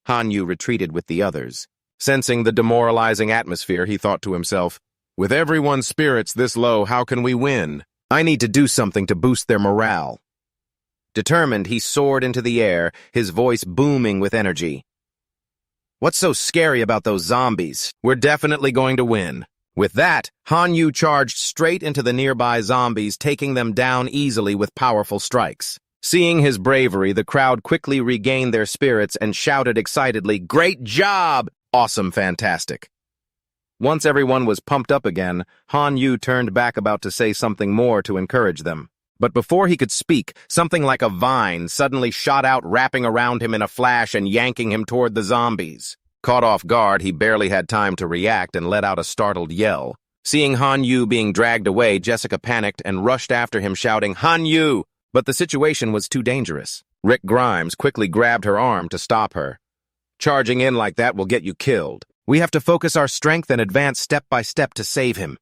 Speaker 1: Hanyu retreated with the others. Sensing the demoralizing atmosphere, he thought to himself, "With everyone's spirits this low, how can we win? I need to do something to boost their morale." Determined, he soared into the air, his voice booming with energy. "What's so scary about those zombies? We're definitely going to win." With that, Hanyu charged straight into the nearby zombies, taking them down easily with powerful strikes. Seeing his bravery, the crowd quickly regained their spirits and shouted excitedly, "Great job! Awesome, fantastic!" Once everyone was pumped up again, Han Yu turned back about to say something more to encourage them. But before he could speak, something like a vine suddenly shot out, wrapping around him in a flash and yanking him toward the zombies. Caught off guard, he barely had time to react and let out a startled yell. Seeing Han Yu being dragged away, Jessica panicked and rushed after him, shouting, "Han Yu!" But the situation was too dangerous. Rick Grimes quickly grabbed her arm to stop her. "Charging in like that will get you killed. We have to focus our strength and advance step by step to save him."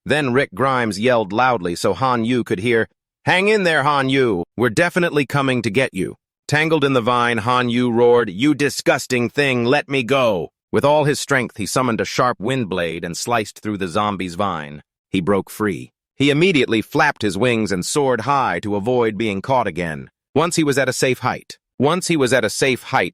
Speaker 1: Then Rick Grimes yelled loudly so Han Yu could hear, "Hang in there, Han Yu! We're definitely coming to get you." Tangled in the vine, Han Yu roared, "You disgusting thing, let me go!" With all his strength, he summoned a sharp wind blade and sliced through the zombie's vine. He broke free. He immediately flapped his wings and soared high to avoid being caught again. Once he was at a safe height,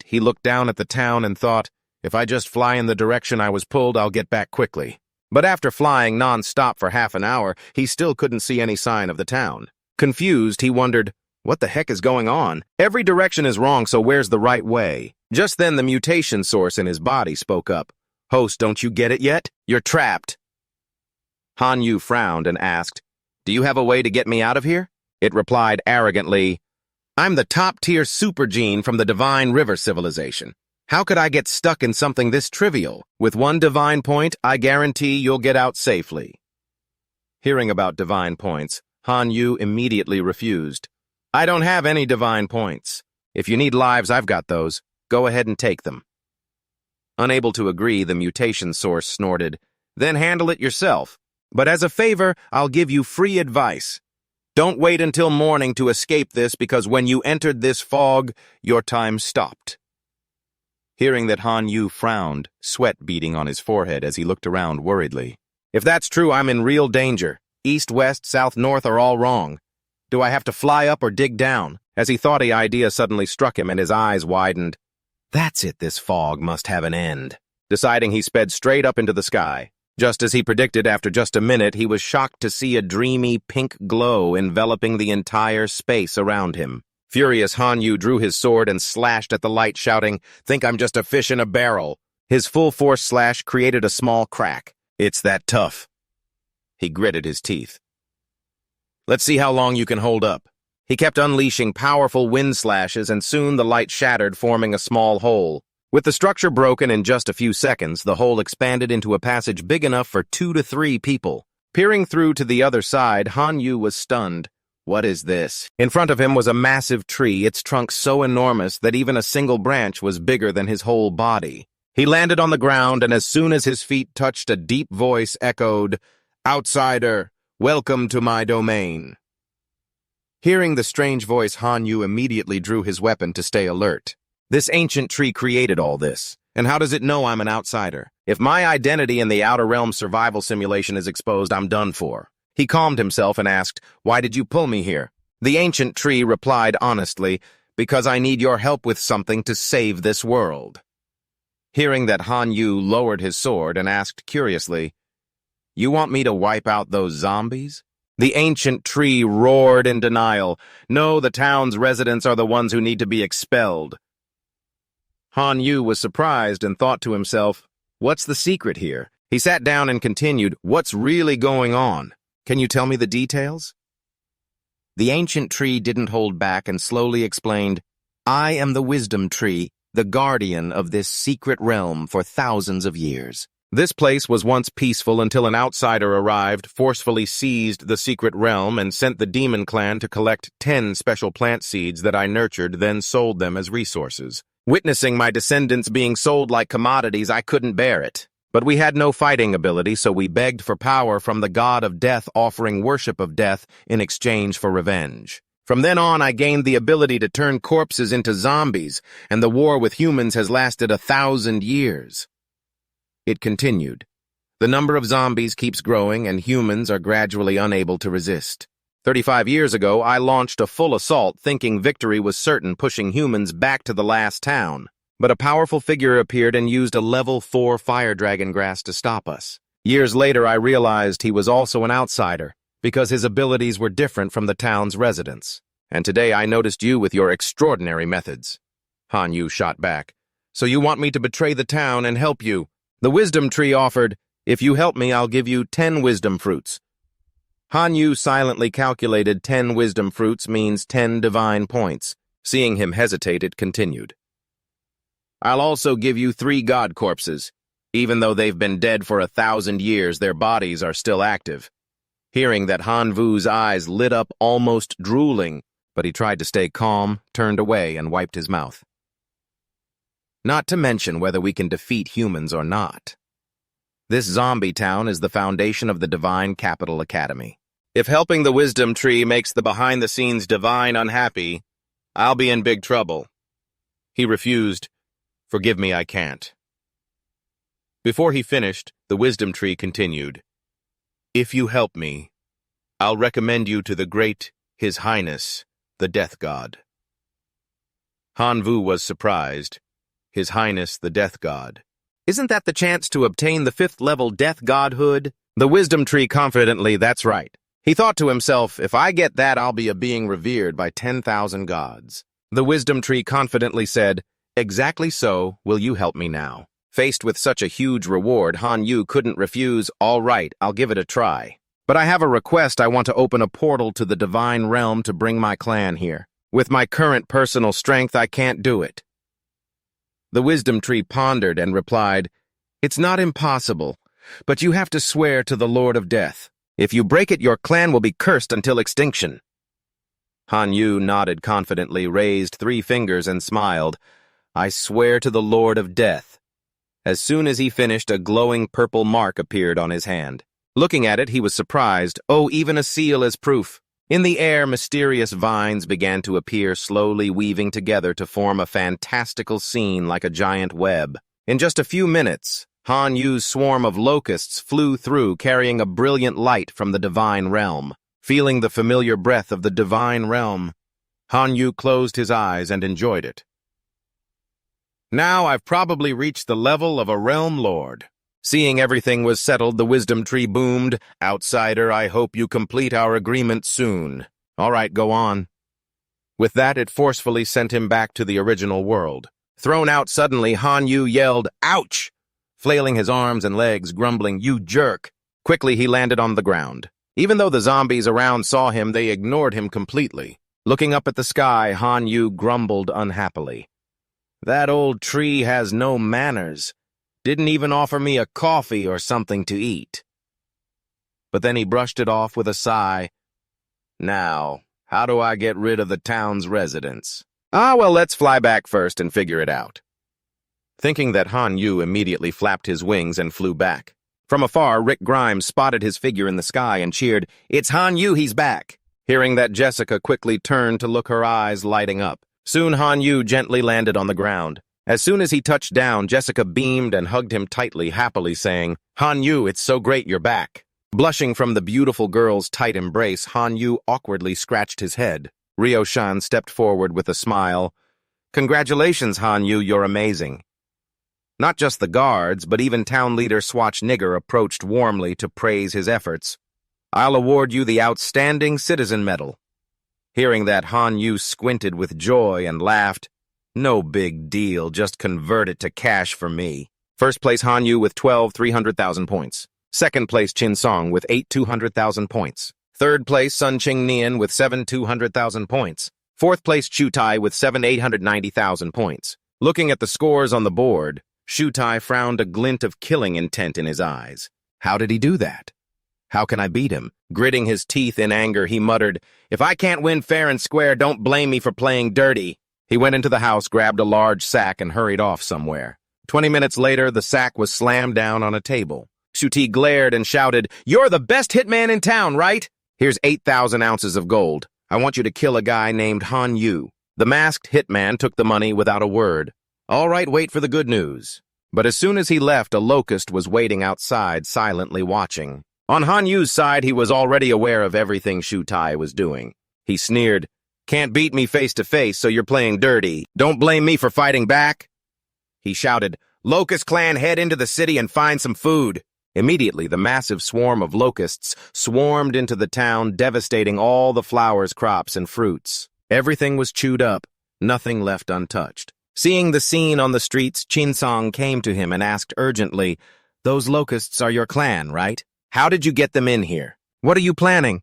Speaker 1: he looked down at the town and thought, "If I just fly in the direction I was pulled, I'll get back quickly." But after flying non-stop for half an hour, he still couldn't see any sign of the town. Confused, he wondered, what the heck is going on? Every direction is wrong, so where's the right way? Just then the mutation source in his body spoke up. "Host, don't you get it yet? You're trapped." Han Yu frowned and asked, "Do you have a way to get me out of here?" It replied arrogantly, "I'm the top-tier super gene from the Divine River civilization. How could I get stuck in something this trivial? With one divine point, I guarantee you'll get out safely." Hearing about divine points, Han Yu immediately refused. "I don't have any divine points. If you need lives, I've got those. Go ahead and take them." Unable to agree, the mutation source snorted, "Then handle it yourself. But as a favor, I'll give you free advice. Don't wait until morning to escape this, because when you entered this fog, your time stopped." Hearing that, Han Yu frowned, sweat beading on his forehead as he looked around worriedly. "If that's true, I'm in real danger. East, west, south, north are all wrong. Do I have to fly up or dig down?" As he thought, an idea suddenly struck him and his eyes widened. "That's it, this fog must have an end." Deciding, he sped straight up into the sky. Just as he predicted, after just a minute, he was shocked to see a dreamy pink glow enveloping the entire space around him. Furious, Han Yu drew his sword and slashed at the light, shouting, "Think I'm just a fish in a barrel." His full-force slash created a small crack. "It's that tough." He gritted his teeth. "Let's see how long you can hold up." He kept unleashing powerful wind slashes, and soon the light shattered, forming a small hole. With the structure broken in just a few seconds, the hole expanded into a passage big enough for 2 to 3 people. Peering through to the other side, Han Yu was stunned. What is this? In front of him was a massive tree, its trunk so enormous that even a single branch was bigger than his whole body. He landed on the ground, and as soon as his feet touched, a deep voice echoed, "Outsider, welcome to my domain." Hearing the strange voice, Han Yu immediately drew his weapon to stay alert. This ancient tree created all this, and how does it know I'm an outsider? If my identity in the Outer Realm survival simulation is exposed, I'm done for. He calmed himself and asked, "Why did you pull me here?" The ancient tree replied honestly, "Because I need your help with something to save this world." Hearing that, Han Yu lowered his sword and asked curiously, "You want me to wipe out those zombies?" The ancient tree roared in denial. "No, the town's residents are the ones who need to be expelled." Han Yu was surprised and thought to himself, "What's the secret here?" He sat down and continued, "What's really going on? Can you tell me the details?" The ancient tree didn't hold back and slowly explained, "I am the wisdom tree, the guardian of this secret realm for thousands of years. This place was once peaceful until an outsider arrived, forcefully seized the secret realm, and sent the demon clan to collect 10 special plant seeds that I nurtured, then sold them as resources. Witnessing my descendants being sold like commodities, I couldn't bear it. But we had no fighting ability, so we begged for power from the god of death, offering worship of death in exchange for revenge. From then on, I gained the ability to turn corpses into zombies, and the war with humans has lasted 1,000 years. It continued. The number of zombies keeps growing, and humans are gradually unable to resist. 35 years ago, I launched a full assault, thinking victory was certain, pushing humans back to the last town. But a powerful figure appeared and used a level 4 fire dragon grass to stop us. Years later, I realized he was also an outsider, because his abilities were different from the town's residents. And today I noticed you with your extraordinary methods. Han Yu shot back. So you want me to betray the town and help you? The wisdom tree offered, if you help me, I'll give you 10 wisdom fruits. Han Yu silently calculated 10 wisdom fruits means 10 divine points. Seeing him hesitate, it continued. I'll also give you 3 god corpses. Even though they've been dead for 1,000 years, their bodies are still active. Hearing that, Han Vu's eyes lit up, almost drooling, but he tried to stay calm, turned away, and wiped his mouth. Not to mention whether we can defeat humans or not. This zombie town is the foundation of the Divine Capital Academy. If helping the wisdom tree makes the behind-the-scenes divine unhappy, I'll be in big trouble. He refused. Forgive me, I can't. Before he finished, the wisdom tree continued. If you help me, I'll recommend you to the great His Highness, the Death God. Han Vu was surprised. His Highness, the Death God. Isn't that the chance to obtain the 5th-level Death Godhood? The wisdom tree confidently, that's right. He thought to himself, if I get that, I'll be a being revered by 10,000 gods. The wisdom tree confidently said, exactly so, will you help me now? Faced with such a huge reward, Han Yu couldn't refuse. All right, I'll give it a try. But I have a request. I want to open a portal to the divine realm to bring my clan here. With my current personal strength, I can't do it. The wisdom tree pondered and replied, it's not impossible, but you have to swear to the Lord of Death. If you break it, your clan will be cursed until extinction. Han Yu nodded confidently, raised 3 fingers and smiled. I swear to the Lord of Death. As soon as he finished, a glowing purple mark appeared on his hand. Looking at it, he was surprised. Oh, even a seal is proof. In the air, mysterious vines began to appear, slowly weaving together to form a fantastical scene like a giant web. In just a few minutes, Han Yu's swarm of locusts flew through, carrying a brilliant light from the divine realm. Feeling the familiar breath of the divine realm, Han Yu closed his eyes and enjoyed it. Now I've probably reached the level of a realm lord. Seeing everything was settled, the wisdom tree boomed. Outsider, I hope you complete our agreement soon. All right, go on. With that, it forcefully sent him back to the original world. Thrown out suddenly, Han Yu yelled, ouch! Flailing his arms and legs, grumbling, you jerk. Quickly, he landed on the ground. Even though the zombies around saw him, they ignored him completely. Looking up at the sky, Han Yu grumbled unhappily. That old tree has no manners. Didn't even offer me a coffee or something to eat. But then he brushed it off with a sigh. Now, how do I get rid of the town's residents? Well, let's fly back first and figure it out. Thinking that, Han Yu immediately flapped his wings and flew back. From afar, Rick Grimes spotted his figure in the sky and cheered, it's Han Yu, he's back. Hearing that, Jessica quickly turned to look, her eyes lighting up. Soon Han Yu gently landed on the ground. As soon as he touched down, Jessica beamed and hugged him tightly, happily saying, Han Yu, it's so great you're back. Blushing from the beautiful girl's tight embrace, Han Yu awkwardly scratched his head. Ryo-shan stepped forward with a smile. Congratulations, Han Yu, you're amazing. Not just the guards, but even town leader Swatch Nigger approached warmly to praise his efforts. I'll award you the Outstanding Citizen Medal. Hearing that, Han Yu squinted with joy and laughed. No big deal, just convert it to cash for me. First place Han Yu with 12 300,000 points. Second place Chin Song with 8 200,000 points. Third place Sun Ching Nian with 7 200,000 points. Fourth place Chu Tai with 7 890,000 points. Looking at the scores on the board, Chu Tai frowned, a glint of killing intent in his eyes. How did he do that? How can I beat him? Gritting his teeth in anger, he muttered, if I can't win fair and square, don't blame me for playing dirty. He went into the house, grabbed a large sack, and hurried off somewhere. 20 minutes later, the sack was slammed down on a table. Shuti glared and shouted, you're the best hitman in town, right? Here's 8,000 ounces of gold. I want you to kill a guy named Han Yu. The masked hitman took the money without a word. All right, wait for the good news. But as soon as he left, a locust was waiting outside, silently watching. On Han Yu's side, he was already aware of everything Chu Tai was doing. He sneered, can't beat me face to face, so you're playing dirty. Don't blame me for fighting back. He shouted, Locust clan, head into the city and find some food. Immediately, the massive swarm of locusts swarmed into the town, devastating all the flowers, crops, and fruits. Everything was chewed up, nothing left untouched. Seeing the scene on the streets, Chinsong came to him and asked urgently, "Those locusts are your clan, right? How did you get them in here? What are you planning?"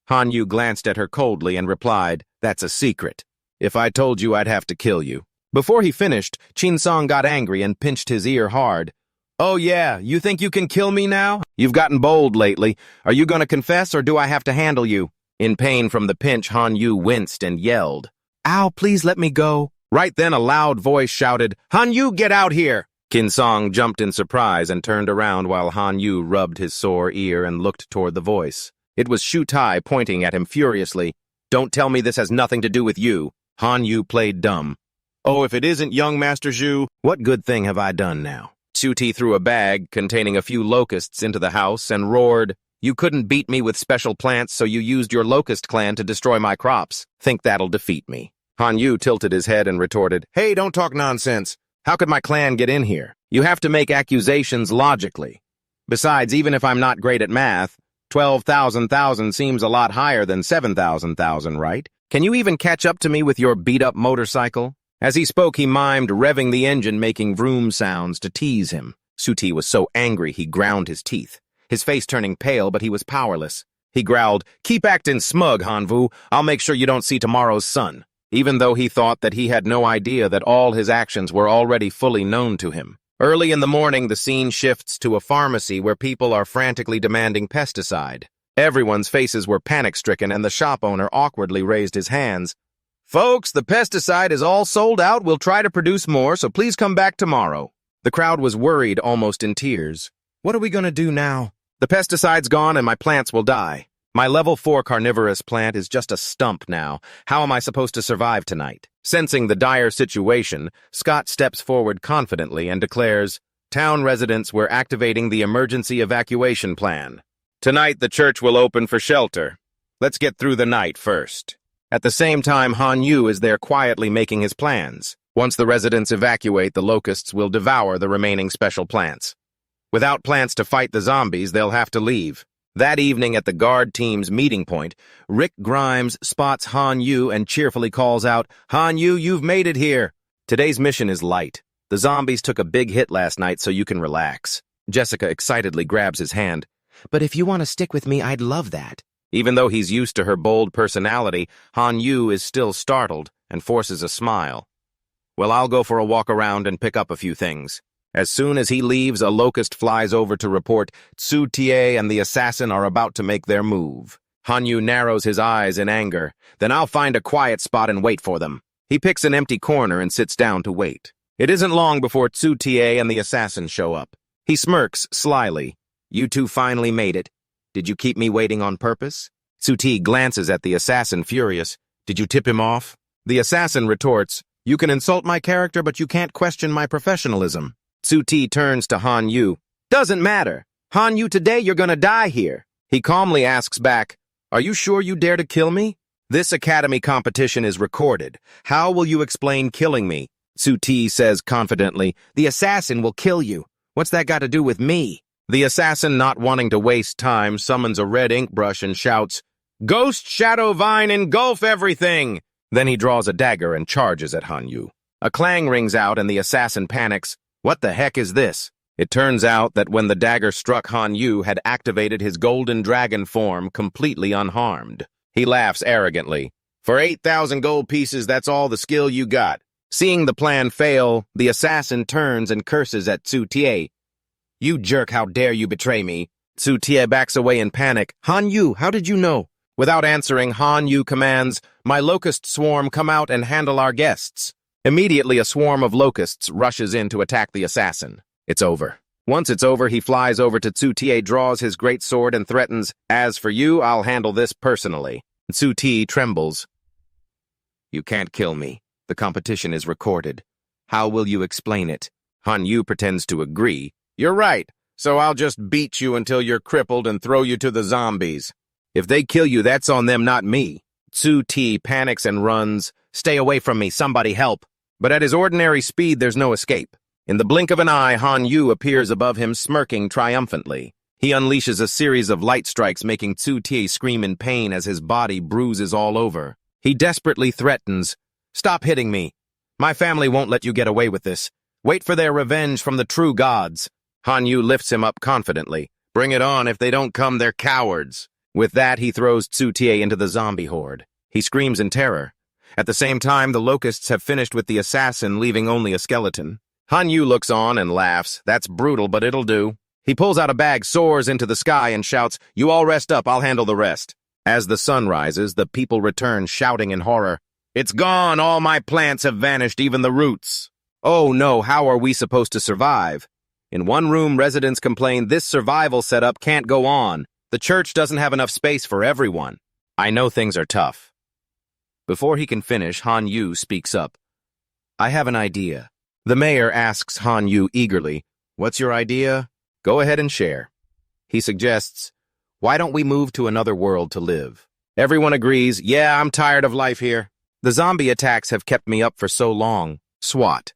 Speaker 1: Han Yu glanced at her coldly and replied, "That's a secret. If I told you, I'd have to kill you." Before he finished, Chinsong got angry and pinched his ear hard. "Oh yeah, you think you can kill me now? You've gotten bold lately. Are you gonna confess or do I have to handle you?" In pain from the pinch, Han Yu winced and yelled, "Ow, please let me go." Right then a loud voice shouted, "Han Yu, get out here!" Chinsong jumped in surprise and turned around while Han Yu rubbed his sore ear and looked toward the voice. It was Shu Tai pointing at him furiously. "Don't tell me this has nothing to do with you." Han Yu played dumb. "Oh, if it isn't young Master Zhu, what good thing have I done now?" Shu Tai threw a bag containing a few locusts into the house and roared, "You couldn't beat me with special plants, so you used your locust clan to destroy my crops. Think that'll defeat me." Han Yu tilted his head and retorted, "Hey, don't talk nonsense. How could my clan get in here? You have to make accusations logically. Besides, even if I'm not great at math, 12,000 seems a lot higher than 7,000, right? Can you even catch up to me with your beat-up motorcycle?" As he spoke, he mimed revving the engine, making vroom sounds to tease him. Shu Tai was so angry he ground his teeth, his face turning pale, but he was powerless. He growled, "Keep acting smug, Hanvu. I'll make sure you don't see tomorrow's sun," even though he thought that he had no idea that all his actions were already fully known to him. Early in the morning, the scene shifts to a pharmacy where people are frantically demanding pesticide. Everyone's faces were panic-stricken, and the shop owner awkwardly raised his hands. "Folks, the pesticide is all sold out. We'll try to produce more, so please come back tomorrow." The crowd was worried, almost in tears. "What are we going to do now? The pesticide's gone and my plants will die. My level 4 carnivorous plant is just a stump now. How am I supposed to survive tonight?" Sensing the dire situation, Scott steps forward confidently and declares, "Town residents, we're activating the emergency evacuation plan. Tonight the church will open for shelter. Let's get through the night first." At the same time, Han Yu is there quietly making his plans. Once the residents evacuate, the locusts will devour the remaining special plants. Without plants to fight the zombies, they'll have to leave. That evening at the guard team's meeting point, Rick Grimes spots Han Yu and cheerfully calls out, "Han Yu, you've made it here. Today's mission is light. The zombies took a big hit last night, so you can relax." Jessica excitedly grabs his hand. "But if you want to stick with me, I'd love that." Even though he's used to her bold personality, Han Yu is still startled and forces a smile. "Well, I'll go for a walk around and pick up a few things." As soon as he leaves, a locust flies over to report Tsu Tie and the assassin are about to make their move. Han Yu narrows his eyes in anger. "Then I'll find a quiet spot and wait for them." He picks an empty corner and sits down to wait. It isn't long before Tsu Tie and the assassin show up. He smirks slyly. "You two finally made it. Did you keep me waiting on purpose?" Tsu Tie glances at the assassin, furious. "Did you tip him off?" The assassin retorts, "You can insult my character, but you can't question my professionalism." Tsu Tie turns to Han Yu. "Doesn't matter. Han Yu, today you're gonna die here." He calmly asks back, "Are you sure you dare to kill me? This academy competition is recorded. How will you explain killing me?" Tsu Tie says confidently, "The assassin will kill you. What's that got to do with me?" The assassin, not wanting to waste time, summons a red ink brush and shouts, "Ghost Shadow Vine, engulf everything!" Then he draws a dagger and charges at Han Yu. A clang rings out and the assassin panics. What the heck is this? It turns out that when the dagger struck, Han Yu had activated his golden dragon form completely unharmed. He laughs arrogantly. "For 8,000 gold pieces, that's all the skill you got." Seeing the plan fail, the assassin turns and curses at Tsu Tie. "You jerk, how dare you betray me?" Tsu Tie backs away in panic. "Han Yu, how did you know?" Without answering, Han Yu commands, "My locust swarm, come out and handle our guests." Immediately, a swarm of locusts rushes in to attack the assassin. It's over. Once it's over, he flies over to Tsu Tie, draws his great sword, and threatens, "As for you, I'll handle this personally." Tsu Tie trembles. "You can't kill me. The competition is recorded. How will you explain it?" Han Yu pretends to agree. "You're right, so I'll just beat you until you're crippled and throw you to the zombies. If they kill you, that's on them, not me." Tsu Tie panics and runs. "Stay away from me, somebody help." But at his ordinary speed, there's no escape. In the blink of an eye, Han Yu appears above him, smirking triumphantly. He unleashes a series of light strikes, making Tsu Tie scream in pain as his body bruises all over. He desperately threatens, "Stop hitting me. My family won't let you get away with this. Wait for their revenge from the true gods." Han Yu lifts him up confidently. "Bring it on. If they don't come, they're cowards." With that, he throws Tzu Tie into the zombie horde. He screams in terror. At the same time, the Locusts have finished with the assassin, leaving only a skeleton. Han Yu looks on and laughs. "That's brutal, but it'll do." He pulls out a bag, soars into the sky, and shouts, "You all rest up, I'll handle the rest." As the sun rises, the people return, shouting in horror, "It's gone! All my plants have vanished, even the roots." Oh no, how are we supposed to survive? In one room, residents complain this survival setup can't go on. The church doesn't have enough space for everyone. I know things are tough. Before he can finish, Han Yu speaks up. "I have an idea." The mayor asks Han Yu eagerly, "What's your idea?" "Go ahead and share." He suggests, "Why don't we move to another world to live?" Everyone agrees, "Yeah, I'm tired of life here. The zombie attacks have kept me up for so long." SWAT.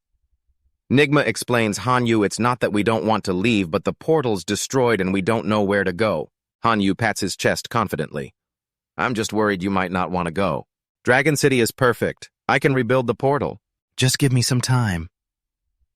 Speaker 1: Nigma explains, Han Yu, "It's not that we don't want to leave, but the portal's destroyed and we don't know where to go." Han Yu pats his chest confidently. "I'm just worried you might not want to go. Dragon City is perfect. I can rebuild the portal. Just give me some time."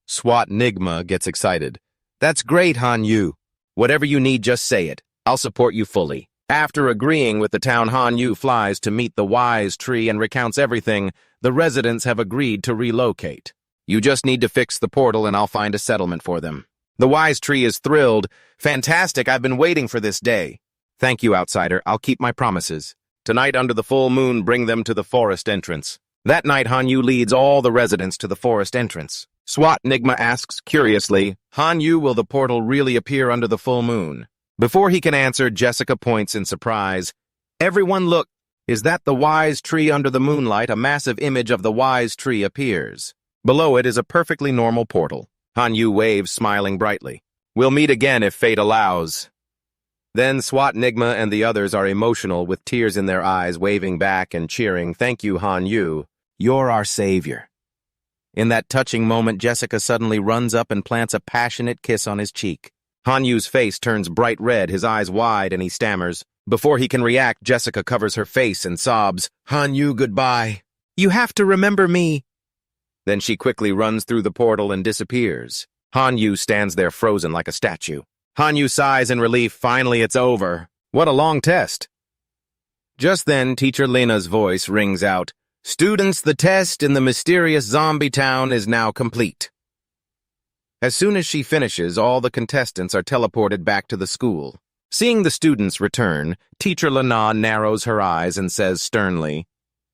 Speaker 1: SWAT Nigma gets excited. "That's great, Han Yu. Whatever you need, just say it. I'll support you fully." After agreeing with the town, Han Yu flies to meet the wise tree and recounts everything. The residents have agreed to relocate. "You just need to fix the portal and I'll find a settlement for them." The wise tree is thrilled. "Fantastic, I've been waiting for this day." "Thank you, outsider. I'll keep my promises. Tonight, under the full moon, bring them to the forest entrance." That night, Han Yu leads all the residents to the forest entrance. SWAT Nigma asks curiously, "Han Yu, will the portal really appear under the full moon?" Before he can answer, Jessica points in surprise. "Everyone look! Is that the wise tree under the moonlight?" A massive image of the wise tree appears. Below it is a perfectly normal portal. Han Yu waves, smiling brightly. "We'll meet again if fate allows." Then SWAT Nigma and the others are emotional with tears in their eyes, waving back and cheering, "Thank you, Han Yu. You're our savior." In that touching moment, Jessica suddenly runs up and plants a passionate kiss on his cheek. Han Yu's face turns bright red, his eyes wide, and he stammers. Before he can react, Jessica covers her face and sobs, "Han Yu, goodbye. You have to remember me." Then she quickly runs through the portal and disappears. Han Yu stands there frozen like a statue. Han Yu sighs in relief. Finally, it's over. What a long test. Just then, Teacher Lena's voice rings out, "Students, the test in the mysterious zombie town is now complete." As soon as she finishes, all the contestants are teleported back to the school. Seeing the students return, Teacher Lena narrows her eyes and says sternly,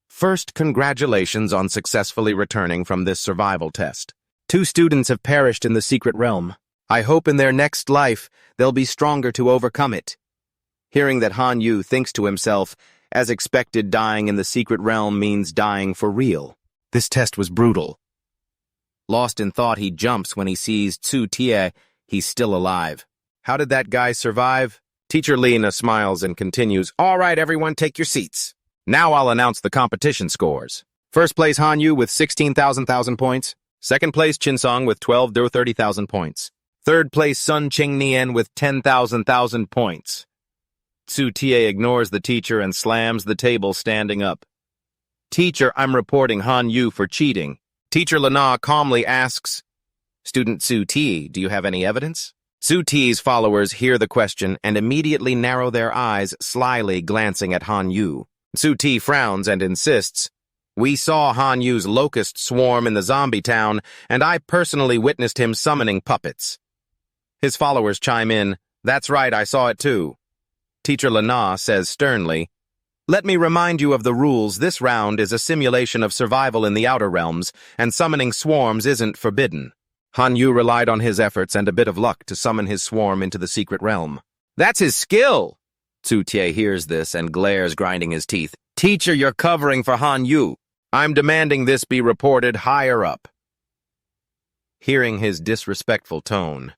Speaker 1: "First, congratulations on successfully returning from this survival test. 2 students have perished in the secret realm. I hope in their next life they'll be stronger to overcome it." Hearing that, Han Yu thinks to himself, as expected, dying in the secret realm means dying for real. This test was brutal. Lost in thought, he jumps when he sees Tzu Tie. He's still alive. How did that guy survive? Teacher Lena smiles and continues, "All right, everyone, take your seats. Now I'll announce the competition scores. First place, Han Yu with 16,000 points. Second place, Chinsong with 12 to 30,000 points. Third place, Sun Qingnian with 10,000 points. Tzu Tie ignores the teacher and slams the table, standing up. "Teacher, I'm reporting Han Yu for cheating." Teacher Lena calmly asks, "Student Tzu Tie, do you have any evidence?" Tzu Tie's followers hear the question and immediately narrow their eyes, slyly glancing at Han Yu. Tzu Tie frowns and insists, "We saw Han Yu's locust swarm in the zombie town, and I personally witnessed him summoning puppets." His followers chime in, "That's right, I saw it too." Teacher Lena says sternly, "Let me remind you of the rules. This round is a simulation of survival in the outer realms, and summoning swarms isn't forbidden." Han Yu relied on his efforts and a bit of luck to summon his swarm into the secret realm. "That's his skill!" Tzu Tie hears this and glares, grinding his teeth. "Teacher, you're covering for Han Yu. I'm demanding this be reported higher up." Hearing his disrespectful tone,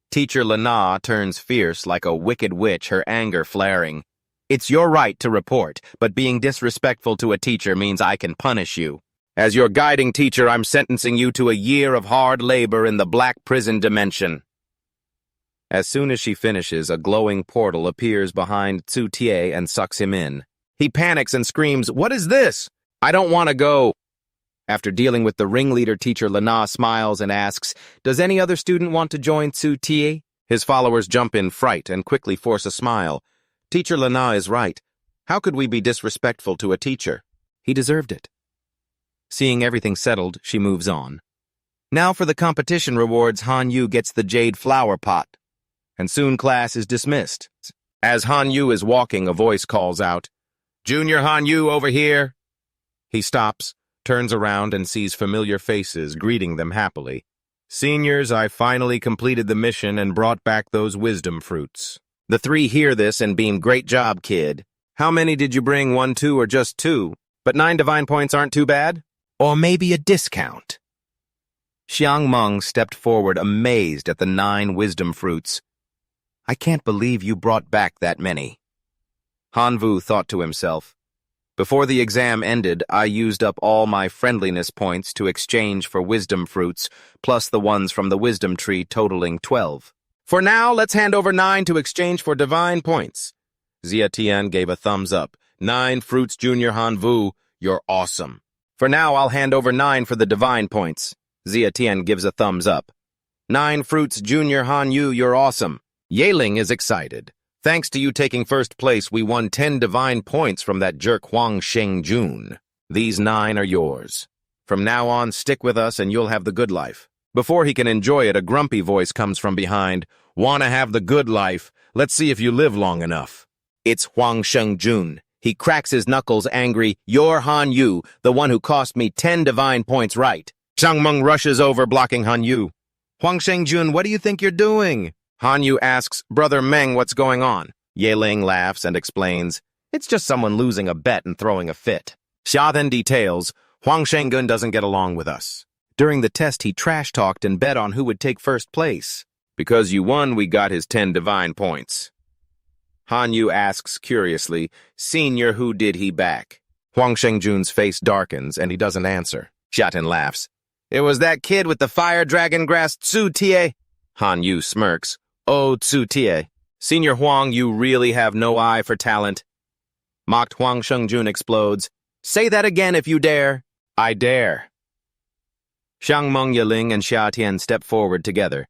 Speaker 1: Teacher Lena turns fierce like a wicked witch, her anger flaring. "It's your right to report, but being disrespectful to a teacher means I can punish you. As your guiding teacher, I'm sentencing you to a year of hard labor in the black prison dimension." As soon as she finishes, a glowing portal appears behind Tzu Tie and sucks him in. He panics and screams, "What is this?" I don't want to go. After dealing with the ringleader, Teacher Lana smiles and asks, does any other student want to join Tsu Tie? His followers jump in fright and quickly force a smile. Teacher Lana is right. How could we be disrespectful to a teacher? He deserved it. Seeing everything settled, she moves on. Now for the competition rewards, Han Yu gets the jade flower pot. And soon class is dismissed. As Han Yu is walking, a voice calls out, Junior Han Yu over here. He stops, turns around and sees familiar faces greeting them happily. Seniors, I finally completed the mission and brought back those wisdom fruits. The three hear this and beam, great job, kid. How many did you bring, 1, 2, or just 2? But 9 divine points aren't too bad? Or maybe a discount? Xiang Meng stepped forward, amazed at the 9 wisdom fruits. I can't believe you brought back that many. Han Vu thought to himself, before the exam ended, I used up all my friendliness points to exchange for wisdom fruits, plus the ones from the wisdom tree totaling 12. For now, let's hand over 9 to exchange for divine points. Xia Tian gave a thumbs up. 9 fruits, Junior Han Vu, you're awesome. For now, I'll hand over 9 for the divine points. Xia Tian gives a thumbs up. 9 fruits, Junior Han Yu, you're awesome. Yeling is excited. Thanks to you taking first place, we won 10 divine points from that jerk Huang Shengjun. These 9 are yours. From now on, stick with us and you'll have the good life. Before he can enjoy it, a grumpy voice comes from behind. Wanna have the good life? Let's see if you live long enough. It's Huang Shengjun. He cracks his knuckles angry. You're Han Yu, the one who cost me 10 divine points, right? Xiang Meng rushes over, blocking Han Yu. Huang Shengjun, what do you think you're doing? Han Yu asks, Brother Meng, what's going on? Yeling laughs and explains, it's just someone losing a bet and throwing a fit. Xia then details, Huang Shengjun doesn't get along with us. During the test, he trash-talked and bet on who would take first place. Because you won, we got his 10 divine points. Han Yu asks curiously, Senior, who did he back? Huang Shengjun's face darkens and he doesn't answer. Xiaotin laughs. It was that kid with the fire dragon grass, Tsu Tie. Han Yu smirks. Oh, Tsu Tie. Senior Huang, you really have no eye for talent. Mocked Huang Shengjun explodes. Say that again if you dare. I dare. Xiang Meng, Yeling, and Xia Tian step forward together.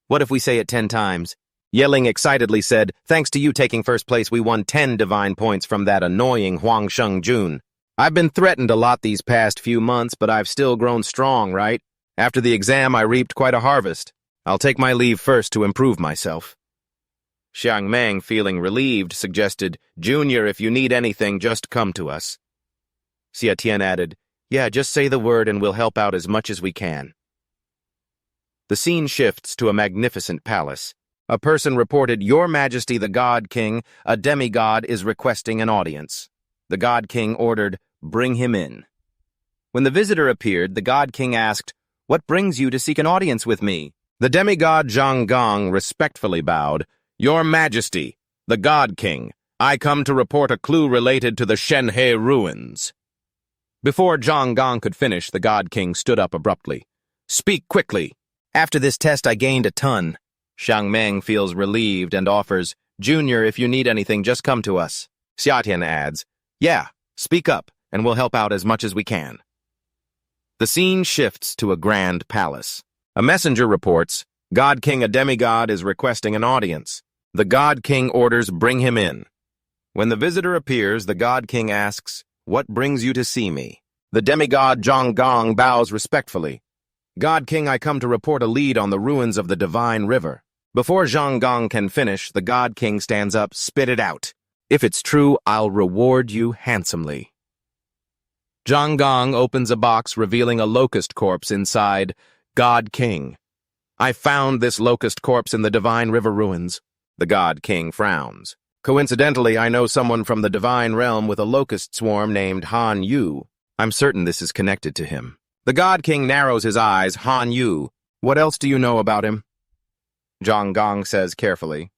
Speaker 1: What if we say it 10 times? Yeling excitedly said, thanks to you taking first place, we won 10 divine points from that annoying Huang Shengjun. I've been threatened a lot these past few months, but I've still grown strong, right? After the exam, I reaped quite a harvest. I'll take my leave first to improve myself. Xiang Meng, feeling relieved, suggested, Junior, if you need anything, just come to us. Xia Tian added, yeah, just say the word and we'll help out as much as we can. The scene shifts to a magnificent palace. A person reported, Your Majesty the God King, a demigod, is requesting an audience. The God King ordered, bring him in. When the visitor appeared, the God King asked, what brings you to seek an audience with me? The demigod Zhang Gong respectfully bowed, Your Majesty, the God King, I come to report a clue related to the Shenhe ruins. Before Zhang Gong could finish, the God King stood up abruptly. Speak quickly. After this test, I gained a ton. Xiang Meng feels relieved and offers, Junior, if you need anything, just come to us. Xiatian adds, yeah, speak up, and we'll help out as much as we can. The scene shifts to a grand palace. A messenger reports, God King, a demigod, is requesting an audience. The God King orders, bring him in. When the visitor appears, the God King asks, what brings you to see me? The demigod Zhang Gong bows respectfully. God King, I come to report a lead on the ruins of the Divine River. Before Zhang Gong can finish, the God King stands up, spit it out. If it's true, I'll reward you handsomely. Zhang Gong opens a box revealing a locust corpse inside. God King. I found this locust corpse in the Divine River ruins. The God King frowns. Coincidentally, I know someone from the Divine Realm with a locust swarm named Han Yu. I'm certain this is connected to him. The God King narrows his eyes. Han Yu. What else do you know about him? Zhang Gong says carefully.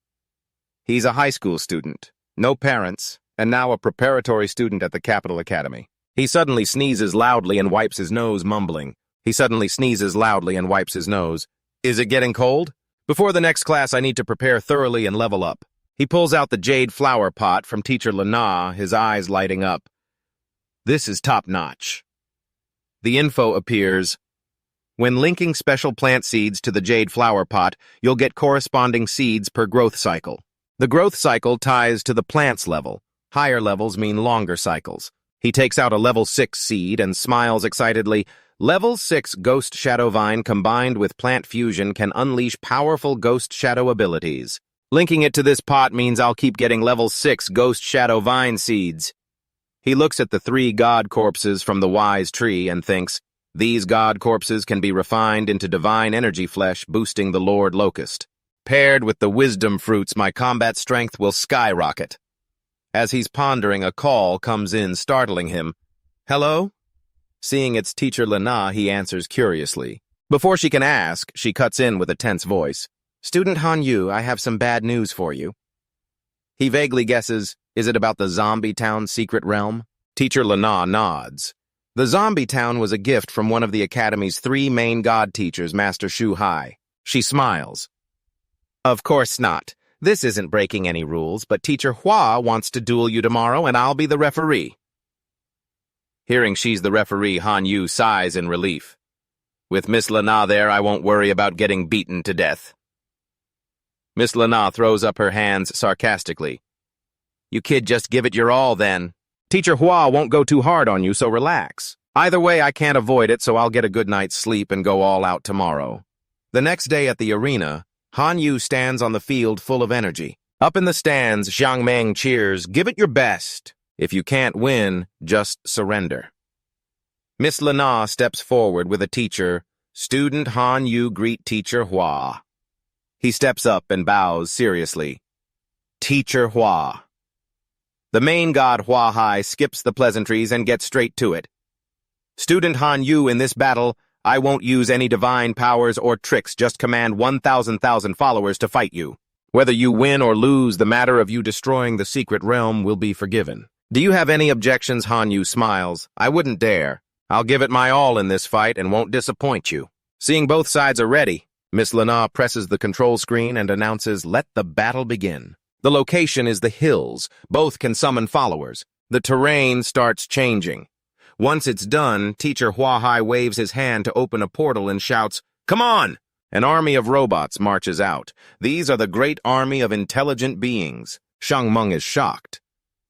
Speaker 1: He's a high school student, no parents, and now a preparatory student at the Capital Academy. He suddenly sneezes loudly and wipes his nose, mumbling. He suddenly sneezes loudly and wipes his nose. Is it getting cold? Before the next class, I need to prepare thoroughly and level up. He pulls out the jade flower pot from Teacher Lana, his eyes lighting up. This is top-notch. The info appears. When linking special plant seeds to the jade flower pot, you'll get corresponding seeds per growth cycle. The growth cycle ties to the plant's level. Higher levels mean longer cycles. He takes out a level 6 seed and smiles excitedly. Level 6 Ghost Shadow Vine combined with plant fusion can unleash powerful Ghost Shadow abilities. Linking it to this pot means I'll keep getting level 6 Ghost Shadow Vine seeds. He looks at the 3 god corpses from the wise tree and thinks, these god corpses can be refined into divine energy flesh, boosting the Lord Locust. Paired with the wisdom fruits, my combat strength will skyrocket. As he's pondering, a call comes in, startling him. Hello? Seeing it's Teacher Lena, he answers curiously. Before she can ask, she cuts in with a tense voice. Student Han Yu, I have some bad news for you. He vaguely guesses, is it about the Zombie Town secret realm? Teacher Lena nods. The Zombie Town was a gift from one of the Academy's 3 main god teachers, Master Shu Hai. She smiles. Of course not. This isn't breaking any rules, but Teacher Hua wants to duel you tomorrow, and I'll be the referee. Hearing she's the referee, Han Yu sighs in relief. With Miss Lena there, I won't worry about getting beaten to death. Miss Lena throws up her hands sarcastically. You kid, just give it your all, then. Teacher Hua won't go too hard on you, so relax. Either way, I can't avoid it, so I'll get a good night's sleep and go all out tomorrow. The next day at the arena, Han Yu stands on the field full of energy. Up in the stands, Xiang Meng cheers, give it your best. If you can't win, just surrender. Miss Lena steps forward with a teacher. Student Han Yu greet Teacher Hua. He steps up and bows seriously. Teacher Hua. The main god Hua Hai skips the pleasantries and gets straight to it. Student Han Yu, in this battle, I won't use any divine powers or tricks, just command 1,000 followers to fight you. Whether you win or lose, the matter of you destroying the secret realm will be forgiven. Do you have any objections? Han Yu smiles. I wouldn't dare. I'll give it my all in this fight and won't disappoint you. Seeing both sides are ready, Miss Lena presses the control screen and announces, let the battle begin. The location is the hills. Both can summon followers. The terrain starts changing. Once it's done, Teacher Hua Hai waves his hand to open a portal and shouts, come on! An army of robots marches out. These are the great army of intelligent beings. Xiang Meng is shocked.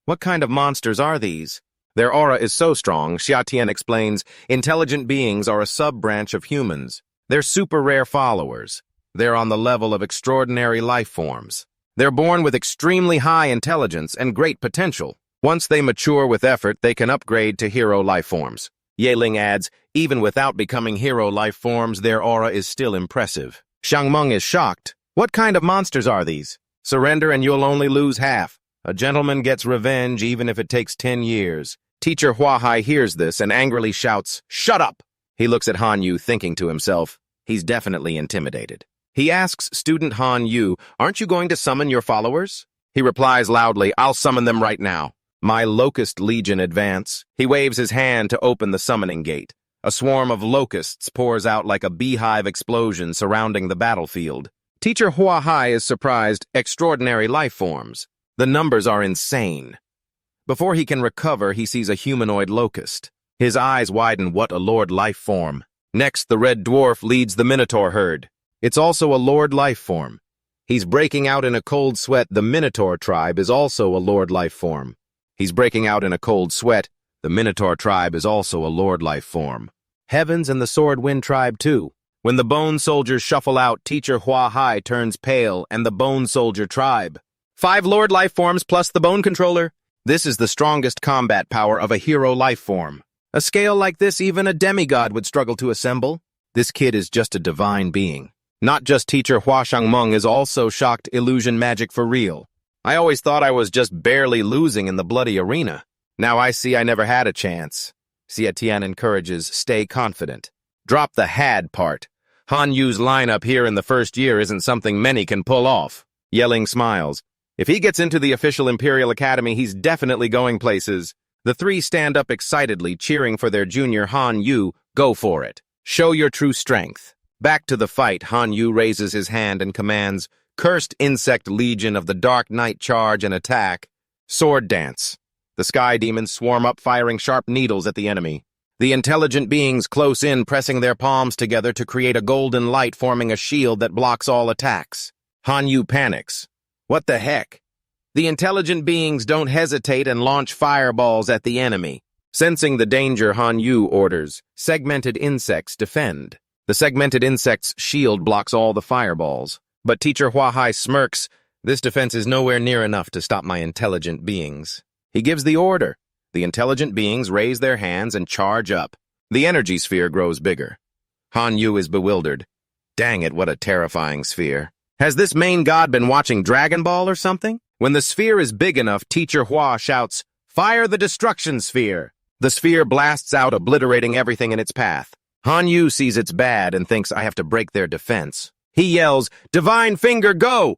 Speaker 1: What kind of monsters are these? Their aura is so strong, Xia Tian explains, intelligent beings are a sub-branch of humans. They're super rare followers. They're on the level of extraordinary life forms. They're born with extremely high intelligence and great potential. Once they mature with effort, they can upgrade to hero life forms. Yeling adds, even without becoming hero life forms, their aura is still impressive. Xiang Meng is shocked. What kind of monsters are these? Surrender and you'll only lose half. A gentleman gets revenge even if it takes 10 years. Teacher Hua Hai hears this and angrily shouts, shut up! He looks at Han Yu, thinking to himself, he's definitely intimidated. He asks student Han Yu, aren't you going to summon your followers? He replies loudly, I'll summon them right now. My Locust Legion advance. He waves his hand to open the summoning gate. A swarm of locusts pours out like a beehive explosion surrounding the battlefield. Teacher Hua Hai is surprised, extraordinary life forms. The numbers are insane. Before he can recover, he sees a humanoid locust. His eyes widen, what a lord life form. Next, the red dwarf leads the minotaur herd. It's also a lord life form. He's breaking out in a cold sweat. The minotaur tribe is also a lord life form. He's breaking out in a cold sweat. The minotaur tribe is also a lord life form. Heavens and the sword wind tribe too. When the bone soldiers shuffle out, Teacher Hua Hai turns pale and the bone soldier tribe. 5 lord life forms plus the bone controller. This is the strongest combat power of a hero life form. A scale like this, even a demigod would struggle to assemble. This kid is just a divine being. Not just Teacher Hua Xiang Meng is also shocked illusion magic for real. I always thought I was just barely losing in the bloody arena. Now I see I never had a chance. Xia Tian encourages, stay confident. Drop the had part. Han Yu's lineup here in the first year isn't something many can pull off. Yelling smiles. If he gets into the official Imperial Academy, he's definitely going places. The 3 stand up excitedly, cheering for their junior Han Yu. Go for it. Show your true strength. Back to the fight, Han Yu raises his hand and commands, Cursed Insect Legion of the Dark Night charge and attack. Sword dance. The sky demons swarm up, firing sharp needles at the enemy. The intelligent beings close in, pressing their palms together to create a golden light, forming a shield that blocks all attacks. Hanyu panics. What the heck? The intelligent beings don't hesitate and launch fireballs at the enemy. Sensing the danger, Hanyu orders, segmented insects defend. The segmented insect's shield blocks all the fireballs. But Teacher Huahai smirks. This defense is nowhere near enough to stop my intelligent beings. He gives the order. The intelligent beings raise their hands and charge up. The energy sphere grows bigger. Hanyu is bewildered. Dang it, what a terrifying sphere. Has this main god been watching Dragon Ball or something? When the sphere is big enough, Teacher Hua shouts, "Fire the destruction sphere!" The sphere blasts out, obliterating everything in its path. Hanyu sees it's bad and thinks, I have to break their defense. He yells, "Divine Finger, go!"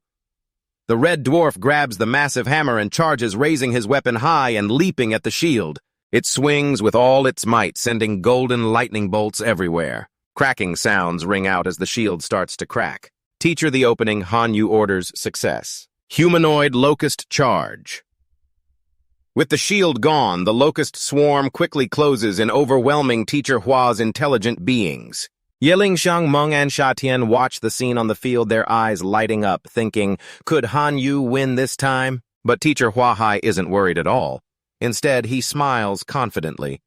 Speaker 1: The red dwarf grabs the massive hammer and charges, raising his weapon high and leaping at the shield. It swings with all its might, sending golden lightning bolts everywhere. Cracking sounds ring out as the shield starts to crack. Teacher the opening, Hanyu orders success. Humanoid Locust Charge. With the shield gone, the Locust swarm quickly closes in overwhelming Teacher Hua's intelligent beings. Yiling Xiangmeng and Shatian watch the scene on the field, their eyes lighting up, thinking, could Hanyu win this time? But Teacher Huahai isn't worried at all. Instead, he smiles confidently.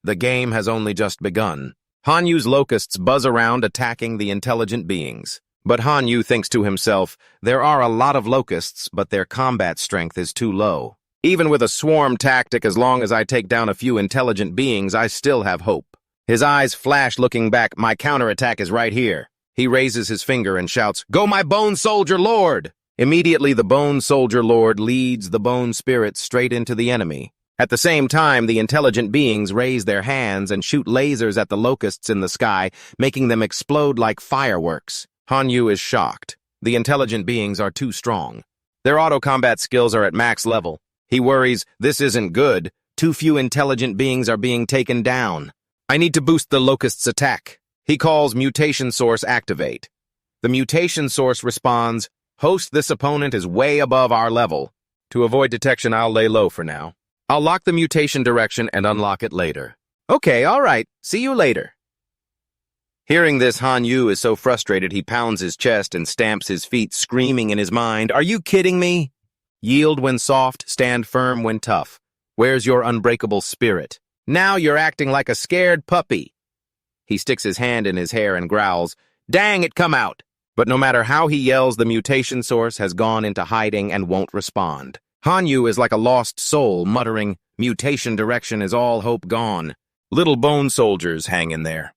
Speaker 1: The game has only just begun. Hanyu's locusts buzz around, attacking the intelligent beings. But Hanyu thinks to himself, there are a lot of locusts, but their combat strength is too low. Even with a swarm tactic, as long as I take down a few intelligent beings, I still have hope. His eyes flash, looking back. My counterattack is right here. He raises his finger and shouts, "Go, my Bone Soldier Lord!" Immediately, the Bone Soldier Lord leads the Bone Spirits straight into the enemy. At the same time, the intelligent beings raise their hands and shoot lasers at the locusts in the sky, making them explode like fireworks. Hanyu is shocked. The intelligent beings are too strong. Their auto-combat skills are at max level. He worries, this isn't good. Too few intelligent beings are being taken down. I need to boost the Locust's attack. He calls Mutation Source activate. The Mutation Source responds, host, this opponent is way above our level. To avoid detection, I'll lay low for now. I'll lock the mutation direction and unlock it later. Okay, all right. See you later. Hearing this, Hanyu is so frustrated he pounds his chest and stamps his feet, screaming in his mind, are you kidding me? Yield when soft, stand firm when tough. Where's your unbreakable spirit? Now you're acting like a scared puppy. He sticks his hand in his hair and growls, dang it, come out. But no matter how he yells, the mutation source has gone into hiding and won't respond. Hanyu is like a lost soul, muttering, mutation direction is all hope gone. Little bone soldiers hang in there.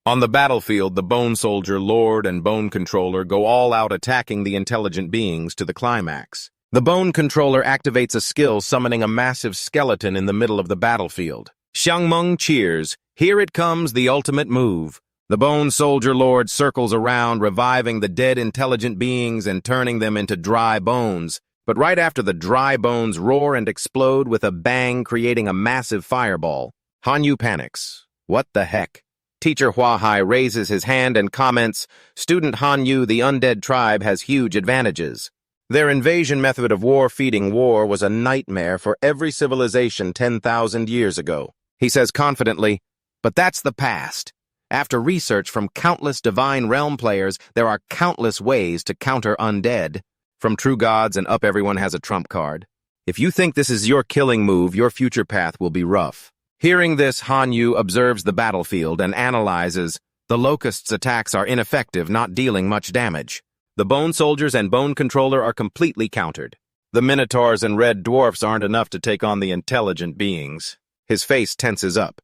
Speaker 1: On the battlefield, the Bone Soldier Lord and Bone Controller go all out, attacking the intelligent beings to the climax. The Bone Controller activates a skill, summoning a massive skeleton in the middle of the battlefield. Xiangmeng cheers. Here it comes, the ultimate move. The Bone Soldier Lord circles around, reviving the dead intelligent beings and turning them into dry bones. But right after the dry bones roar and explode with a bang, creating a massive fireball. Hanyu panics. What the heck? Teacher Huahai raises his hand and comments, Student Hanyu, the undead tribe has huge advantages. Their invasion method of war-feeding war was a nightmare for every civilization 10,000 years ago. He says confidently, but that's the past. After research from countless Divine Realm players, there are countless ways to counter undead. From true gods and up, everyone has a trump card. If you think this is your killing move, your future path will be rough. Hearing this, Hanyu observes the battlefield and analyzes. The Locusts' attacks are ineffective, not dealing much damage. The Bone Soldiers and Bone Controller are completely countered. The Minotaurs and Red Dwarfs aren't enough to take on the intelligent beings. His face tenses up.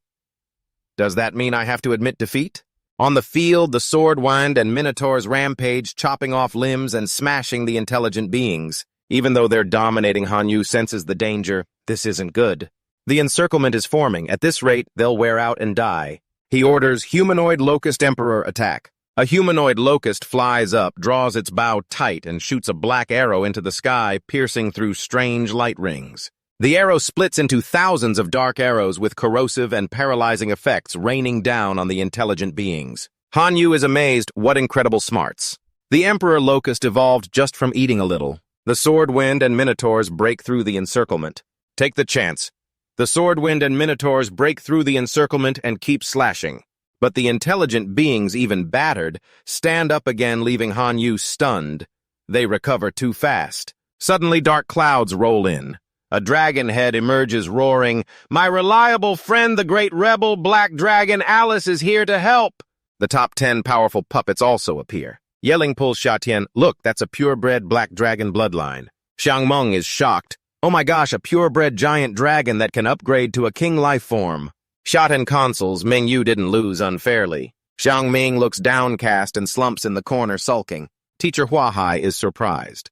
Speaker 1: Does that mean I have to admit defeat? On the field, the Swordwind and Minotaurs rampage, chopping off limbs and smashing the intelligent beings. Even though they're dominating, Hanyu senses the danger. This isn't good. The encirclement is forming. At this rate, they'll wear out and die. He orders Humanoid Locust Emperor attack. A humanoid locust flies up, draws its bow tight, and shoots a black arrow into the sky, piercing through strange light rings. The arrow splits into thousands of dark arrows with corrosive and paralyzing effects raining down on the intelligent beings. Hanyu is amazed. What incredible smarts. The Emperor Locust evolved just from eating a little. The Swordwind and Minotaurs break through the encirclement. Take the chance. The Swordwind and Minotaurs break through the encirclement and keep slashing. But the intelligent beings, even battered, stand up again, leaving Hanyu stunned. They recover too fast. Suddenly, dark clouds roll in. A dragon head emerges roaring, "My reliable friend, the great rebel Black Dragon Alice is here to help!" The top 10 powerful puppets also appear. Yelling pulls Xiatian, "Look, that's a purebred Black Dragon bloodline." Xiang Meng is shocked. "Oh my gosh, a purebred giant dragon that can upgrade to a king life form." Shot in consoles, Ming Yu didn't lose unfairly. Xiang Ming looks downcast and slumps in the corner sulking. Teacher Hua Hai is surprised.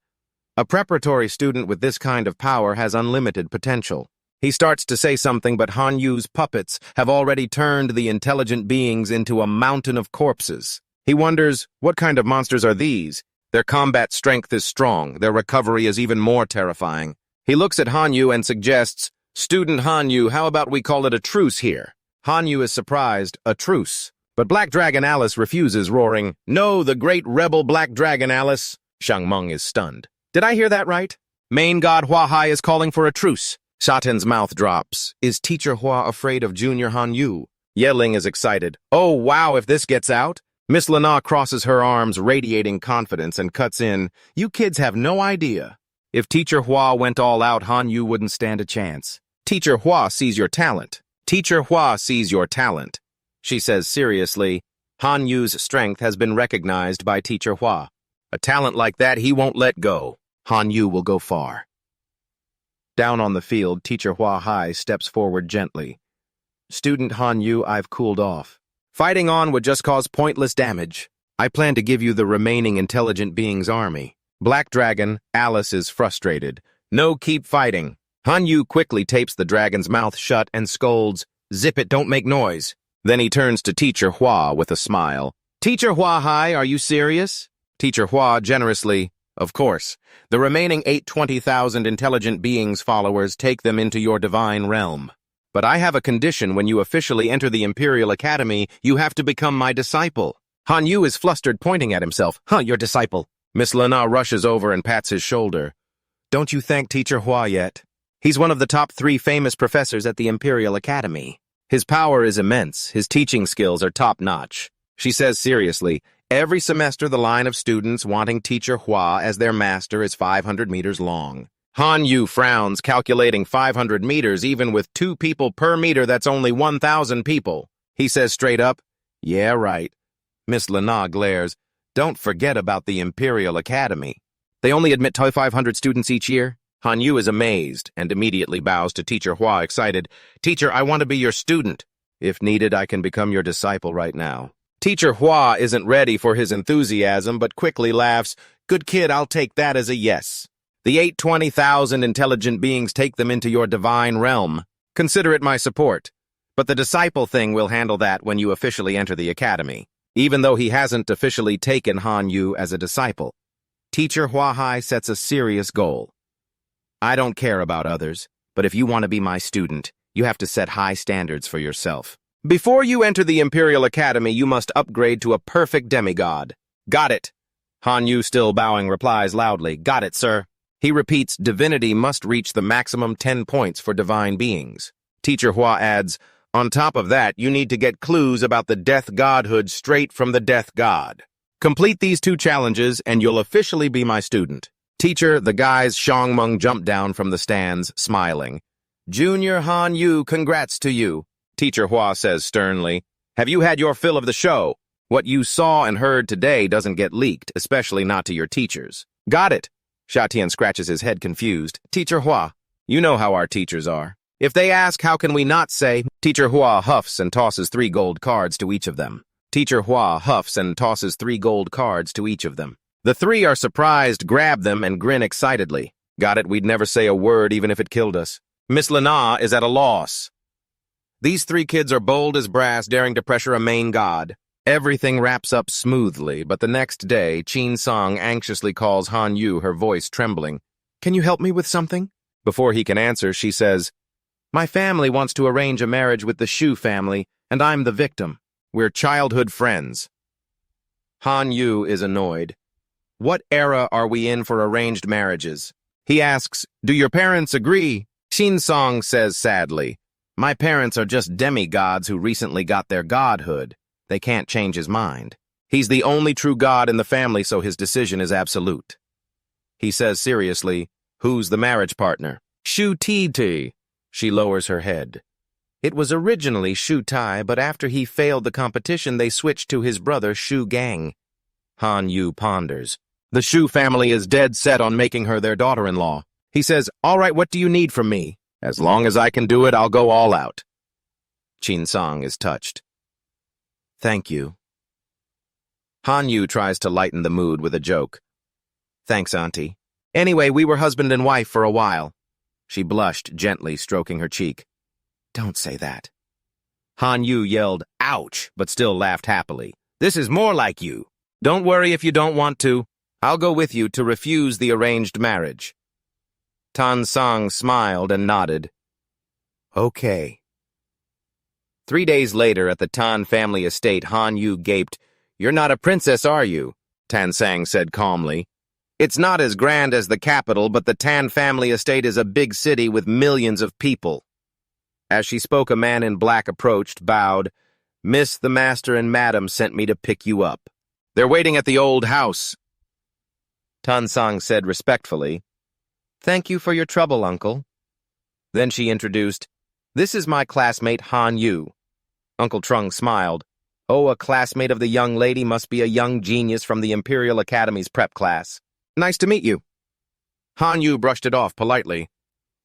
Speaker 1: A preparatory student with this kind of power has unlimited potential. He starts to say something, but Han Yu's puppets have already turned the intelligent beings into a mountain of corpses. He wonders, what kind of monsters are these? Their combat strength is strong. Their recovery is even more terrifying. He looks at Han Yu and suggests, "Student Han Yu, how about we call it a truce here?" Han Yu is surprised, a truce. But Black Dragon Alice refuses, roaring, "No, the great rebel Black Dragon Alice." Xiang Meng is stunned. "Did I hear that right? Main God Hua Hai is calling for a truce." Shatin's mouth drops. Is Teacher Hua afraid of Junior Han Yu? Yeling is excited. "Oh, wow, if this gets out." Miss Lana crosses her arms, radiating confidence, and cuts in, "You kids have no idea. If Teacher Hua went all out, Han Yu wouldn't stand a chance. Teacher Hua sees your talent. Teacher Hua sees your talent." She says seriously, "Han Yu's strength has been recognized by Teacher Hua. A talent like that he won't let go. Han Yu will go far." Down on the field, Teacher Hua Hai steps forward gently. "Student Han Yu, I've cooled off. Fighting on would just cause pointless damage. I plan to give you the remaining intelligent beings' army." Black Dragon, Alice is frustrated. "No, keep fighting." Han Yu quickly tapes the dragon's mouth shut and scolds, "Zip it, don't make noise." Then he turns to Teacher Hua with a smile. "Teacher Hua Hai, are you serious?" Teacher Hua generously, "Of course. The remaining 820,000 intelligent beings followers, take them into your divine realm. But I have a condition: when you officially enter the Imperial Academy, you have to become my disciple." Han Yu is flustered, pointing at himself. Your disciple." Miss Lana rushes over and pats his shoulder. "Don't you thank Teacher Hua yet? He's one of the top 3 famous professors at the Imperial Academy. His power is immense. His teaching skills are top-notch." She says seriously, "Every semester the line of students wanting Teacher Hua as their master is 500 meters long." Han Yu frowns, calculating 500 meters. Even with 2 people per meter, that's only 1,000 people. He says straight up, "Yeah, right." Miss Lana glares, "Don't forget about the Imperial Academy. They only admit 500 students each year." Han Yu is amazed and immediately bows to Teacher Hua, excited. "Teacher, I want to be your student. If needed, I can become your disciple right now." Teacher Hua isn't ready for his enthusiasm, but quickly laughs. "Good kid, I'll take that as a yes. The 820,000 intelligent beings, take them into your divine realm. Consider it my support. But the disciple thing, we'll handle that when you officially enter the academy." Even though he hasn't officially taken Han Yu as a disciple, Teacher Hua Hai sets a serious goal. "I don't care about others, but if you want to be my student, you have to set high standards for yourself. Before you enter the Imperial Academy, you must upgrade to a perfect demigod." "Got it." Han Yu, still bowing, replies loudly, "Got it, sir." He repeats, "Divinity must reach the maximum 10 points for divine beings." Teacher Hua adds, "On top of that, you need to get clues about the death godhood straight from the death god. Complete these 2 challenges, and you'll officially be my student." "Teacher," the guys Xiang Meng jump down from the stands, smiling. "Junior Han Yu, congrats to you." Teacher Hua says sternly, "Have you had your fill of the show? What you saw and heard today doesn't get leaked, especially not to your teachers." "Got it." Xiatian scratches his head, confused. "Teacher Hua, you know how our teachers are. If they ask, how can we not say?" Teacher Hua huffs and tosses 3 gold cards to each of them. Teacher Hua huffs and tosses 3 gold cards to each of them. The 3 are surprised, grab them, and grin excitedly. "Got it, we'd never say a word even if it killed us." Miss Lana is at a loss. These 3 kids are bold as brass, daring to pressure a main god. Everything wraps up smoothly, but the next day, Qin Song anxiously calls Han Yu, her voice trembling. "Can you help me with something?" Before he can answer, she says, "My family wants to arrange a marriage with the Shu family, and I'm the victim. We're childhood friends." Han Yu is annoyed. What era are we in for arranged marriages? He asks, "Do your parents agree?" Shin Song says sadly, "My parents are just demigods who recently got their godhood. They can't change his mind. He's the only true god in the family, so his decision is absolute." He says seriously, "Who's the marriage partner?" Shu Ti. She lowers her head. It was originally Shu Tai, but after he failed the competition, they switched to his brother Shu Gang. Han Yu ponders. The Shu family is dead set on making her their daughter-in-law. He says, "All right, what do you need from me? As long as I can do it, I'll go all out." Chin Song is touched. "Thank you." Han Yu tries to lighten the mood with a joke. "Thanks, Auntie. Anyway, we were husband and wife for a while." She blushed, gently stroking her cheek. "Don't say that." Han Yu yelled, "Ouch," but still laughed happily. "This is more like you. Don't worry if you don't want to. I'll go with you to refuse the arranged marriage." Tan Song smiled and nodded. "Okay." 3 days later, at the Tan family estate, Han Yu gaped. "You're not a princess, are you?" Tan Sang said calmly. "It's not as grand as the capital, but the Tan family estate is a big city with millions of people." As she spoke, a man in black approached, bowed. "Miss, the master and madam sent me to pick you up. They're waiting at the old house." Tan Sang said respectfully, "Thank you for your trouble, uncle." Then she introduced, "This is my classmate Han Yu." Uncle Trung smiled. "Oh, a classmate of the young lady must be a young genius from the Imperial Academy's prep class. Nice to meet you." Han Yu brushed it off politely.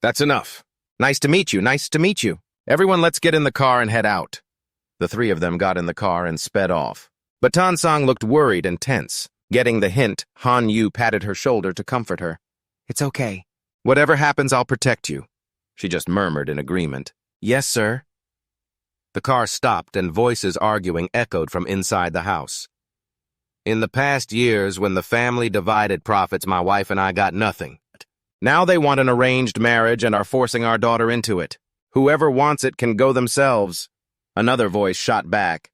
Speaker 1: "That's enough. Nice to meet you, nice to meet you. Everyone, let's get in the car and head out." The three of them got in the car and sped off. But Tan Sang looked worried and tense. Getting the hint, Han Yu patted her shoulder to comfort her. "It's okay. Whatever happens, I'll protect you." She just murmured in agreement. "Yes, sir." The car stopped and voices arguing echoed from inside the house. "In the past years, when the family divided profits, my wife and I got nothing. Now they want an arranged marriage and are forcing our daughter into it. Whoever wants it can go themselves." Another voice shot back.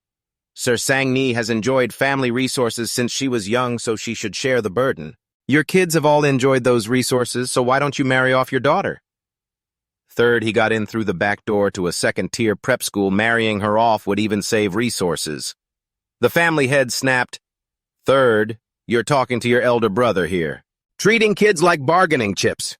Speaker 1: "Sir Sang-ni has enjoyed family resources since she was young, so she should share the burden. Your kids have all enjoyed those resources, so why don't you marry off your daughter?" Third, he got in through the back door to a second-tier prep school. Marrying her off would even save resources. The family head snapped. "Third, you're talking to your elder brother here. Treating kids like bargaining chips."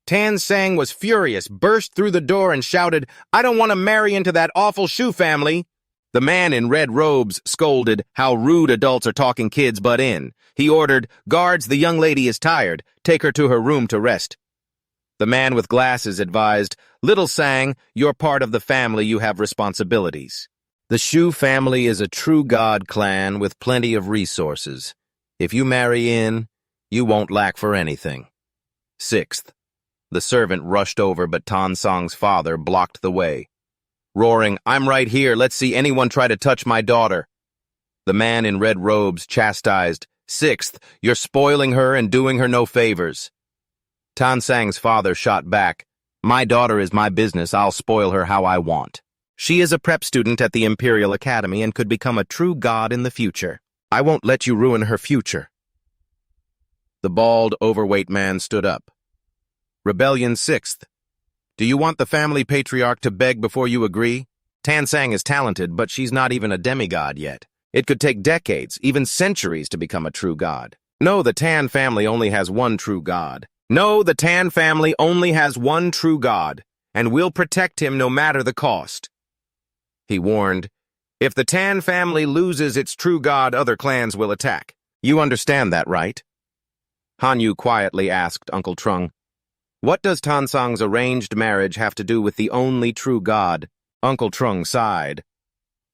Speaker 1: Tan Sang was furious, burst through the door and shouted, "I don't want to marry into that awful Shu family." The man in red robes scolded, "How rude adults are talking kids butt in." He ordered, "Guards, the young lady is tired. Take her to her room to rest." The man with glasses advised, "Little Sang, you're part of the family, you have responsibilities. The Shu family is a true god clan with plenty of resources. If you marry in, you won't lack for anything." Sixth, the servant rushed over, but Tan Song's father blocked the way, roaring, "I'm right here, let's see anyone try to touch my daughter." The man in red robes chastised, "Sixth, you're spoiling her and doing her no favors." Tan Sang's father shot back, "My daughter is my business, I'll spoil her how I want. She is a prep student at the Imperial Academy and could become a true god in the future. I won't let you ruin her future." The bald, overweight man stood up. "Rebellion sixth. Do you want the family patriarch to beg before you agree? Tan Sang is talented, but she's not even a demigod yet. It could take decades, even centuries, to become a true god. No, the Tan family only has one true god. No, the Tan family only has one true god, and we'll protect him no matter the cost." He warned, "If the Tan family loses its true god, other clans will attack. You understand that, right?" Han Yu quietly asked Uncle Trung, "What does Tan Sang's arranged marriage have to do with the only true god?" Uncle Trung sighed.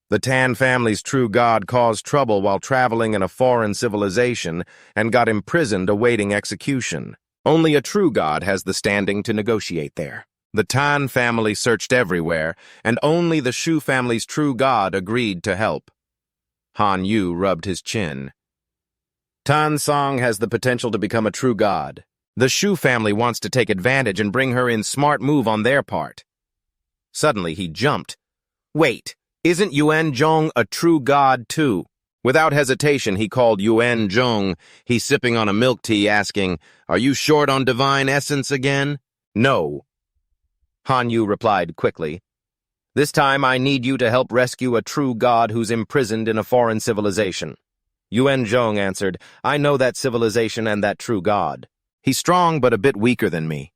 Speaker 1: "The Tan family's true god caused trouble while traveling in a foreign civilization and got imprisoned awaiting execution. Only a true god has the standing to negotiate there. The Tan family searched everywhere, and only the Shu family's true god agreed to help." Han Yu rubbed his chin. "Tan Song has the potential to become a true god. The Shu family wants to take advantage and bring her in. Smart move on their part." Suddenly he jumped. "Wait, isn't Yuan Zhong a true god too?" Without hesitation, he called Yuan Zhong. He's sipping on a milk tea, asking, "Are you short on divine essence again?" "No." Han Yu replied quickly. This time I need you to help rescue a true god who's imprisoned in a foreign civilization. Yuan Zhong answered, I know that civilization and that true god. He's strong but a bit weaker than me.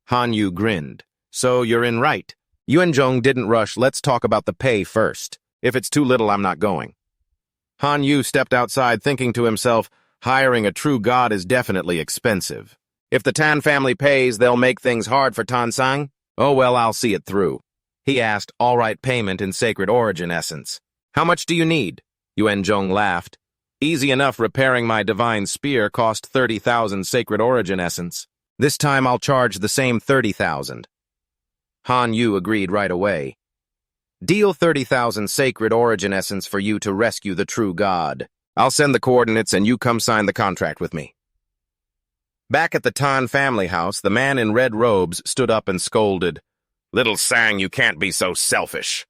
Speaker 1: Han Yu grinned. So you're in right. Yuan Zhong didn't rush. Let's talk about the pay first. If it's too little, I'm not going. Han Yu stepped outside thinking to himself, hiring a true god is definitely expensive. If the Tan family pays, they'll make things hard for Tan Sang. Oh well, I'll see it through. He asked, all right payment in sacred origin essence. How much do you need? Yuan Zhong laughed. Easy enough, repairing my divine spear cost 30,000 sacred origin essence. This time I'll charge the same 30,000. Han Yu agreed right away. Deal 30,000 sacred origin essence for you to rescue the true god. I'll send the coordinates and you come sign the contract with me. Back at the Tan family house, the man in red robes stood up and scolded, Little Sang, you can't be so selfish.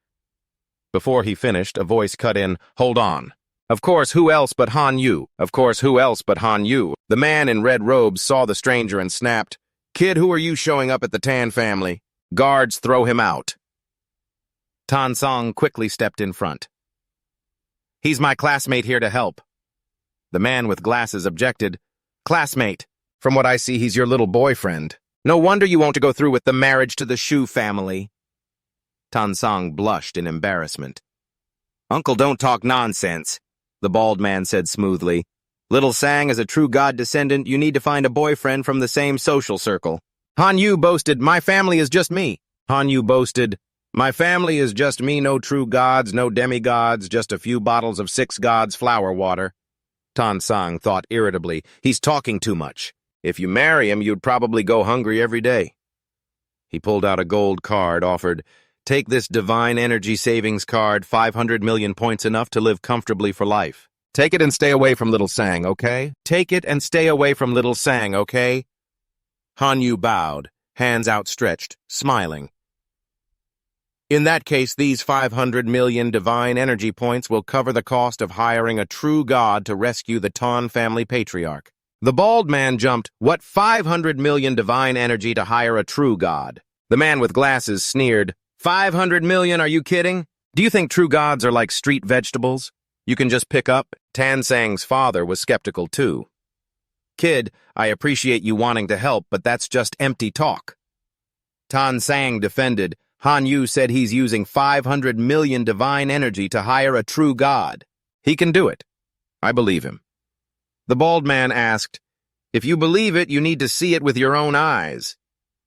Speaker 1: Before he finished, a voice cut in, Hold on. Of course, who else but Han Yu? Of course, who else but Han Yu? The man in red robes saw the stranger and snapped, Kid, who are you showing up at the Tan family? Guards, throw him out. Tan Sang quickly stepped in front. He's my classmate here to help. The man with glasses objected, Classmate, from what I see, he's your little boyfriend. No wonder you won't go through with the marriage to the Shu family. Tan Sang blushed in embarrassment. Uncle, don't talk nonsense, the bald man said smoothly. Little Sang, as a true god descendant, you need to find a boyfriend from the same social circle. Han Yu boasted, My family is just me. Han Yu boasted, My family is just me, no true gods, no demigods, just a few bottles of 6 gods flower water. Tan Sang thought irritably, He's talking too much. If you marry him, you'd probably go hungry every day. He pulled out a gold card, offered, Take this divine energy savings card, 500 million points enough to live comfortably for life. Take it and stay away from Little Sang, okay? Take it and stay away from Little Sang, okay? Han Yu bowed, hands outstretched, smiling. In that case, these 500 million divine energy points will cover the cost of hiring a true god to rescue the Tan family patriarch. The bald man jumped, What 500 million divine energy to hire a true god? The man with glasses sneered, 500 million, are you kidding? Do you think true gods are like street vegetables? You can just pick up? Tan Sang's father was skeptical too. Kid, I appreciate you wanting to help, but that's just empty talk. Tan Sang defended, Han Yu said he's using 500 million divine energy to hire a true god. He can do it. I believe him. The bald man asked, If you believe it, you need to see it with your own eyes.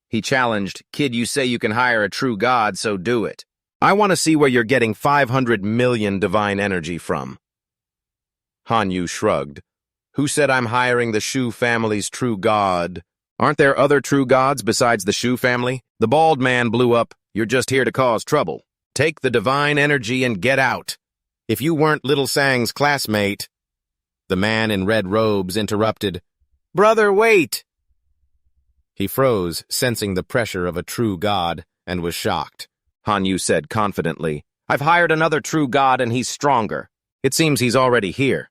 Speaker 1: He challenged, Kid, you say you can hire a true god, so do it. I want to see where you're getting 500 million divine energy from. Han Yu shrugged. Who said I'm hiring the Shu family's true god? Aren't there other true gods besides the Shu family? The bald man blew up. You're just here to cause trouble. Take the divine energy and get out. If you weren't Little Sang's classmate... The man in red robes interrupted. Brother, wait! He froze, sensing the pressure of a true god, and was shocked. Han Yu said confidently, I've hired another true god and he's stronger. It seems he's already here.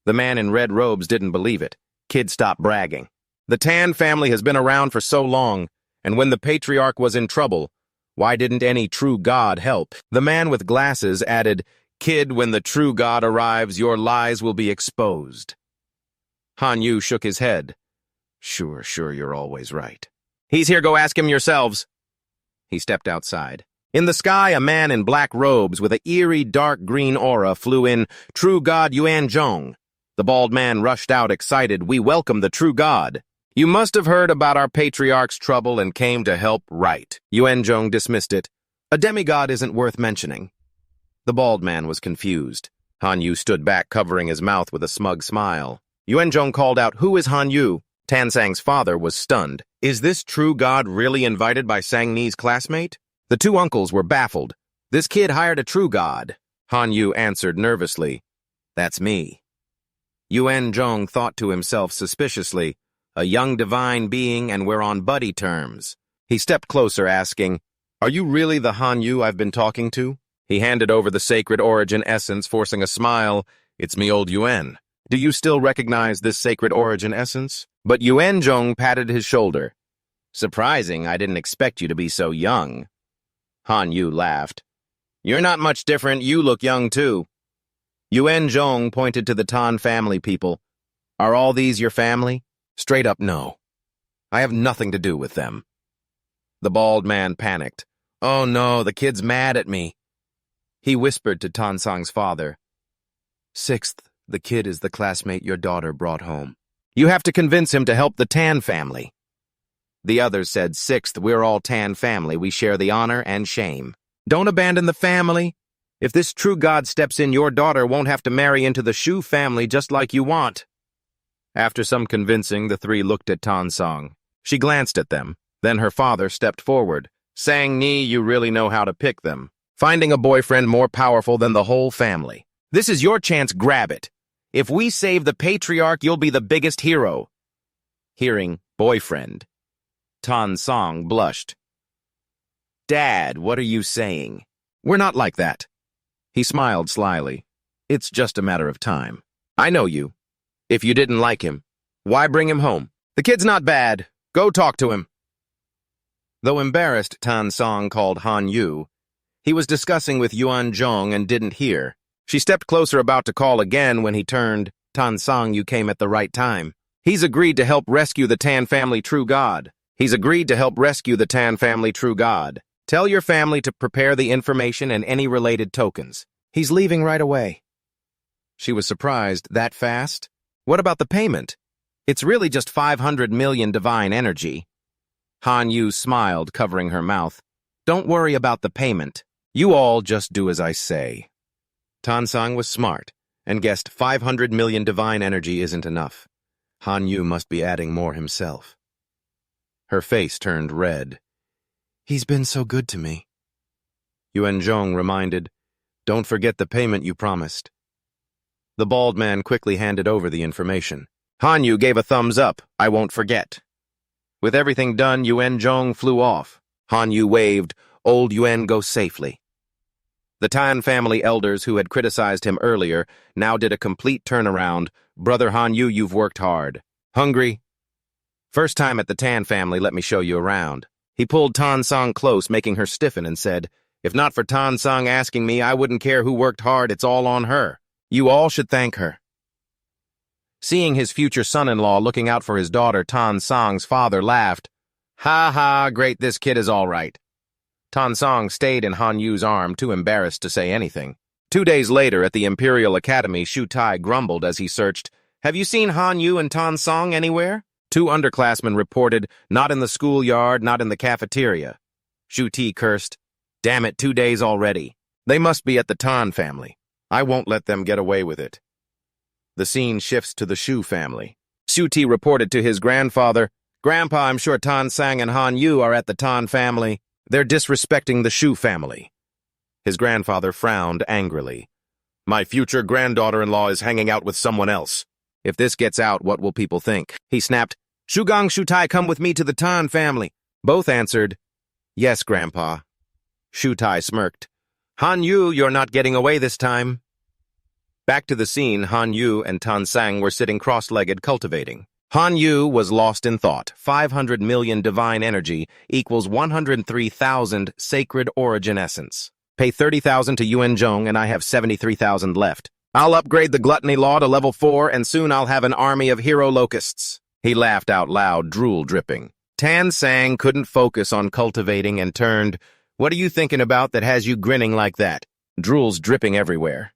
Speaker 1: The man in red robes didn't believe it. Kid, stop bragging. The Tan family has been around for so long, and when the patriarch was in trouble, why didn't any true god help? The man with glasses added, Kid, when the true god arrives, your lies will be exposed. Han Yu shook his head. Sure, you're always right. He's here, go ask him yourselves. He stepped outside. In the sky, a man in black robes with an eerie dark green aura flew in, True God Yuan Zhong. The bald man rushed out excited, We welcome the true god. You must have heard about our patriarch's trouble and came to help right. Yuan Zhong dismissed it. A demigod isn't worth mentioning. The bald man was confused. Han Yu stood back, covering his mouth with a smug smile. Yuan Zhong called out, Who is Han Yu? Tan Sang's father was stunned. Is this true god really invited by Sang Ni's classmate? The two uncles were baffled. This kid hired a true god. Han Yu answered nervously. That's me. Yuan Zhong thought to himself suspiciously, a young divine being and we're on buddy terms. He stepped closer, asking, Are you really the Han Yu I've been talking to? He handed over the sacred origin essence, forcing a smile. It's me, old Yuan. Do you still recognize this sacred origin essence? But Yuan Zhong patted his shoulder. Surprising, I didn't expect you to be so young. Han Yu laughed. You're not much different, you look young too. Yuan Zhong pointed to the Tan family people. Are all these your family? Straight up no. I have nothing to do with them. The bald man panicked. Oh no, the kid's mad at me. He whispered to Tan Sang's father. Sixth, the kid is the classmate your daughter brought home. You have to convince him to help the Tan family. The others said, Sixth, we're all Tan family. We share the honor and shame. Don't abandon the family. If this true God steps in, your daughter won't have to marry into the Shu family just like you want. After some convincing, the three looked at Tan Sang. She glanced at them. Then her father stepped forward. Sang Ni, you really know how to pick them. Finding a boyfriend more powerful than the whole family. This is your chance, grab it. If we save the patriarch, you'll be the biggest hero. Hearing boyfriend, Tan Sang blushed. Dad, what are you saying? We're not like that. He smiled slyly. It's just a matter of time. I know you. If you didn't like him, why bring him home? The kid's not bad. Go talk to him. Though embarrassed, Tan Sang called Han Yu. He was discussing with Yuan Zhong and didn't hear. She stepped closer about to call again when he turned. Tan Sang, you came at the right time. He's agreed to help rescue the Tan family true God. He's agreed to help rescue the Tan family true God. Tell your family to prepare the information and any related tokens. He's leaving right away. She was surprised. That fast? What about the payment? It's really just 500 million divine energy. Han Yu smiled, covering her mouth. Don't worry about the payment. You all just do as I say. Tan Sang was smart and guessed 500 million divine energy isn't enough. Han Yu must be adding more himself. Her face turned red. He's been so good to me. Yuan Zhong reminded, don't forget the payment you promised. The bald man quickly handed over the information. Han Yu gave a thumbs up. I won't forget. With everything done, Yuan Zhong flew off. Han Yu waved, old Yuan go safely. The Tan family elders who had criticized him earlier now did a complete turnaround. Brother Han Yu, you've worked hard. Hungry? First time at the Tan family, let me show you around. He pulled Tan Sang close, making her stiffen, and said, if not for Tan Sang asking me, I wouldn't care who worked hard, it's all on her. You all should thank her. Seeing his future son-in-law looking out for his daughter, Tan Sang's father laughed. Ha ha, great, this kid is all right. Tan Sang stayed in Han Yu's arm, too embarrassed to say anything. 2 days later, at the Imperial Academy, Shu Tai grumbled as he searched. Have you seen Han Yu and Tan Sang anywhere? 2 underclassmen reported, not in the schoolyard, not in the cafeteria. Shu Ti cursed. Damn it, 2 days already. They must be at the Tan family. I won't let them get away with it. The scene shifts to the Shu family. Shu Ti reported to his grandfather, Grandpa, I'm sure Tan Sang and Han Yu are at the Tan family. They're disrespecting the Shu family. His grandfather frowned angrily. My future granddaughter-in-law is hanging out with someone else. If this gets out, what will people think? He snapped, Shugang Shu Tai, come with me to the Tan family. Both answered, Yes, Grandpa. Shu Tai smirked. Han Yu, you're not getting away this time. Back to the scene, Han Yu and Tan Sang were sitting cross-legged cultivating. Han Yu was lost in thought. 500 million divine energy equals 103,000 sacred origin essence. Pay 30,000 to Yuan Zhong and I have 73,000 left. I'll upgrade the gluttony law to level 4 and soon I'll have an army of hero locusts. He laughed out loud, drool dripping. Tan Sang couldn't focus on cultivating and turned, What are you thinking about that has you grinning like that? Drool's dripping everywhere.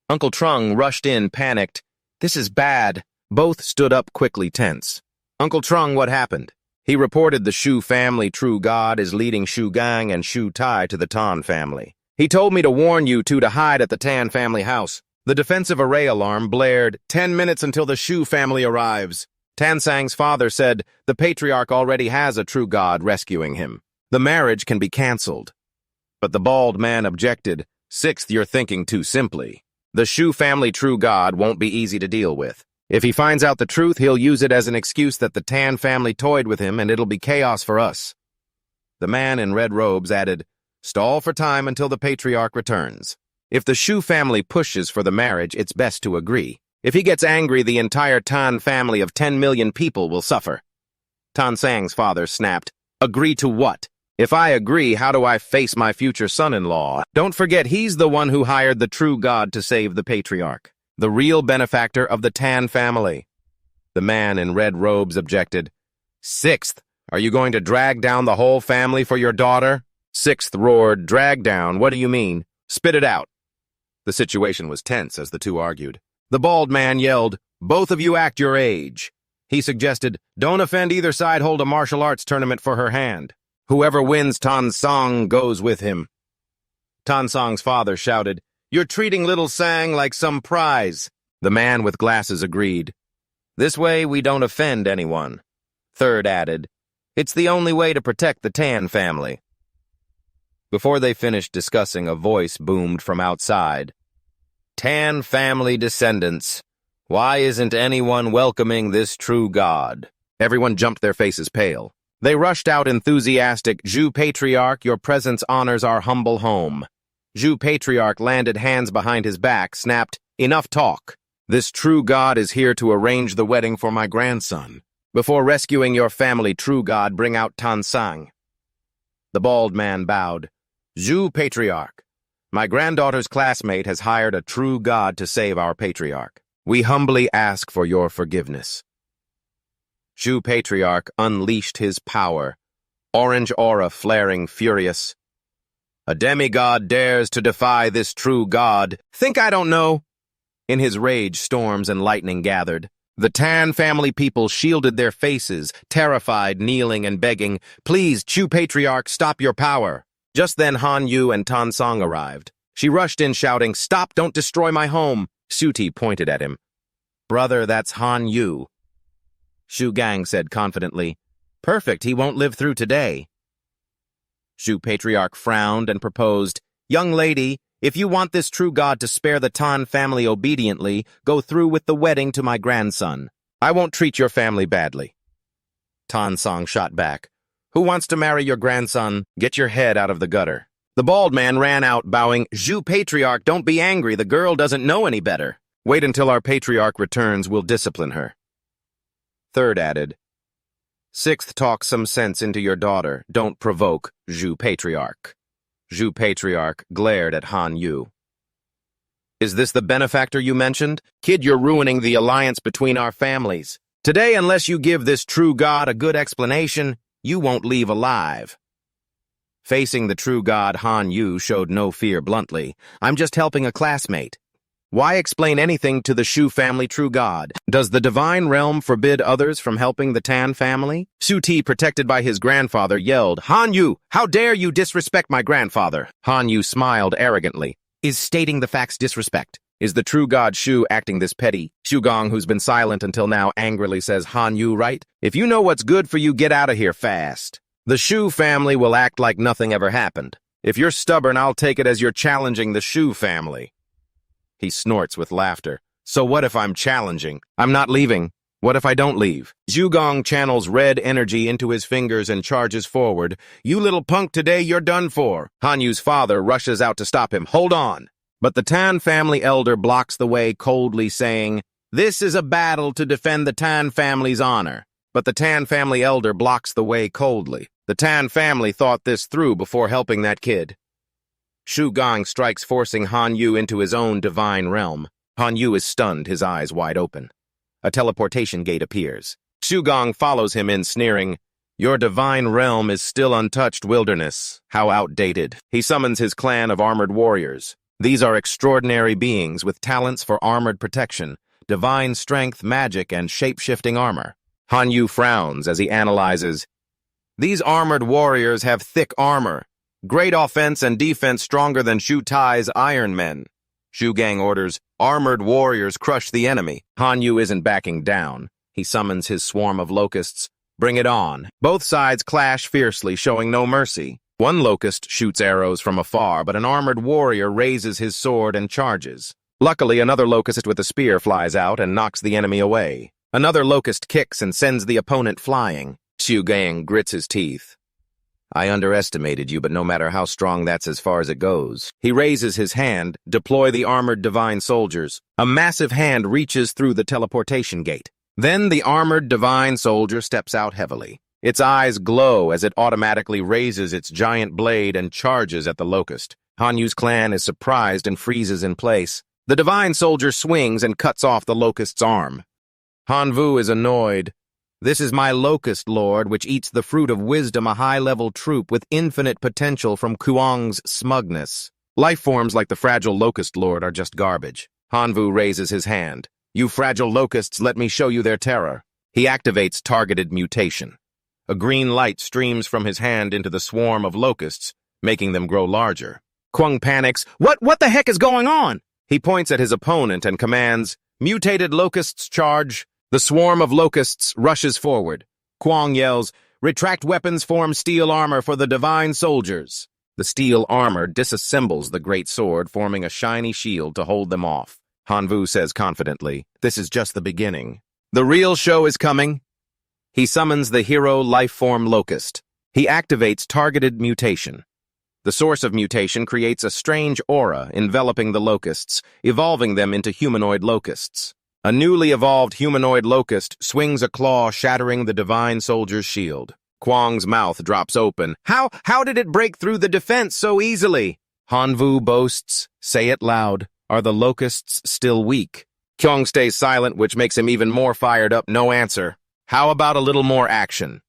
Speaker 1: Uncle Trung rushed in, panicked. This is bad. Both stood up quickly, tense. Uncle Trung, what happened? He reported the Shu family true God is leading Shu Gang and Shu Tai to the Tan family. He told me to warn you two to hide at the Tan family house. The defensive array alarm blared, 10 minutes until the Shu family arrives. Tan Sang's father said the patriarch already has a true God rescuing him. The marriage can be canceled. But the bald man objected. Sixth, you're thinking too simply. The Shu family true God won't be easy to deal with. If he finds out the truth, he'll use it as an excuse that the Tan family toyed with him and it'll be chaos for us. The man in red robes added, Stall for time until the patriarch returns. If the Shu family pushes for the marriage, it's best to agree. If he gets angry, the entire Tan family of 10 million people will suffer. Tan Sang's father snapped, Agree to what? If I agree, how do I face my future son-in-law? Don't forget, he's the one who hired the true god to save the patriarch, the real benefactor of the Tan family. The man in red robes objected. Sixth, are you going to drag down the whole family for your daughter? Sixth roared, drag down, what do you mean? Spit it out. The situation was tense as the two argued. The bald man yelled, both of you act your age. He suggested, don't offend either side, hold a martial arts tournament for her hand. Whoever wins Tan Song goes with him. Tan Song's father shouted, you're treating little Sang like some prize. The man with glasses agreed. This way we don't offend anyone. Third added, it's the only way to protect the Tan family. Before they finished discussing, a voice boomed from outside. Tan family descendants, why isn't anyone welcoming this true god? Everyone jumped, their faces pale. They rushed out enthusiastic, Zhu Patriarch, your presence honors our humble home. Zhu Patriarch landed hands behind his back, snapped, enough talk. This true god is here to arrange the wedding for my grandson. Before rescuing your family, true god, bring out Tan Sang. The bald man bowed. Zhu Patriarch, my granddaughter's classmate has hired a true god to save our patriarch. We humbly ask for your forgiveness. Zhu Patriarch unleashed his power, orange aura flaring furious. A demigod dares to defy this true god. Think I don't know? In his rage, storms and lightning gathered. The Tan family people shielded their faces, terrified, kneeling and begging, please, Zhu Patriarch, stop your power. Just then Han Yu and Tan Song arrived. She rushed in shouting, stop, don't destroy my home. Suti pointed at him. Brother, that's Han Yu. Shu Gang said confidently, perfect, he won't live through today. Zhu Patriarch frowned and proposed, young lady, if you want this true god to spare the Tan family obediently, go through with the wedding to my grandson. I won't treat your family badly. Tan Song shot back. Who wants to marry your grandson? Get your head out of the gutter. The bald man ran out, bowing, Zhu Patriarch, don't be angry, the girl doesn't know any better. Wait until our patriarch returns, we'll discipline her. Third added, Sixth, talk some sense into your daughter, don't provoke, Zhu Patriarch. Zhu Patriarch glared at Han Yu. Is this the benefactor you mentioned? Kid, you're ruining the alliance between our families. Today, unless you give this true god a good explanation, you won't leave alive. Facing the true god, Han Yu showed no fear bluntly. I'm just helping a classmate. Why explain anything to the Shu family true god? Does the divine realm forbid others from helping the Tan family? Suti, protected by his grandfather, yelled, Han Yu, how dare you disrespect my grandfather? Han Yu smiled arrogantly. Is stating the facts disrespect? Is the true god Shu acting this petty? Shu Gong, who's been silent until now, angrily says, Han Yu, right? If you know what's good for you, get out of here fast. The Shu family will act like nothing ever happened. If you're stubborn, I'll take it as you're challenging the Shu family. He snorts with laughter. So what if I'm challenging? I'm not leaving. What if I don't leave? Zhu Gong channels red energy into his fingers and charges forward. You little punk, today you're done for. Han Yu's father rushes out to stop him. Hold on. But the Tan family elder blocks the way coldly, saying, this is a battle to defend the Tan family's honor. But the Tan family elder blocks the way coldly. The Tan family thought this through before helping that kid. Shu Gong strikes, forcing Han Yu into his own divine realm. Han Yu is stunned, his eyes wide open. A teleportation gate appears. Shu Gong follows him in, sneering, your divine realm is still untouched wilderness. How outdated. He summons his clan of armored warriors. These are extraordinary beings with talents for armored protection, divine strength, magic, and shape-shifting armor. Han Yu frowns as he analyzes. These armored warriors have thick armor, great offense and defense stronger than Shu Tai's Iron Men. Shu Gang orders, armored warriors crush the enemy. Han Yu isn't backing down. He summons his swarm of locusts. Bring it on. Both sides clash fiercely, showing no mercy. One locust shoots arrows from afar, but an armored warrior raises his sword and charges. Luckily, another locust with a spear flies out and knocks the enemy away. Another locust kicks and sends the opponent flying. Shu Gang grits his teeth. I underestimated you, but no matter how strong, that's as far as it goes. He raises his hand, deploy the armored divine soldiers. A massive hand reaches through the teleportation gate. Then the armored divine soldier steps out heavily. Its eyes glow as it automatically raises its giant blade and charges at the Locust. Hanyu's clan is surprised and freezes in place. The divine soldier swings and cuts off the Locust's arm. Hanvu is annoyed. This is my Locust Lord, which eats the fruit of wisdom, a high-level troop with infinite potential from Kuang's smugness. Life forms like the fragile Locust Lord are just garbage. Hanvu raises his hand. You fragile locusts, let me show you their terror. He activates targeted mutation. A green light streams from his hand into the swarm of locusts, making them grow larger. Kuang panics. What the heck is going on? He points at his opponent and commands, Mutated locusts charge. The swarm of locusts rushes forward. Kuang yells, Retract weapons, form steel armor for the divine soldiers. The steel armor disassembles the great sword, forming a shiny shield to hold them off. Hanvu says confidently, This is just the beginning. The real show is coming. He summons the hero life-form Locust. He activates targeted mutation. The source of mutation creates a strange aura enveloping the locusts, evolving them into humanoid locusts. A newly evolved humanoid locust swings a claw, shattering the divine soldier's shield. Kuang's mouth drops open. How did it break through the defense so easily? Hanvu boasts, Say it loud. Are the locusts still weak? Kuang stays silent, which makes him even more fired up. No answer. How about a little more action?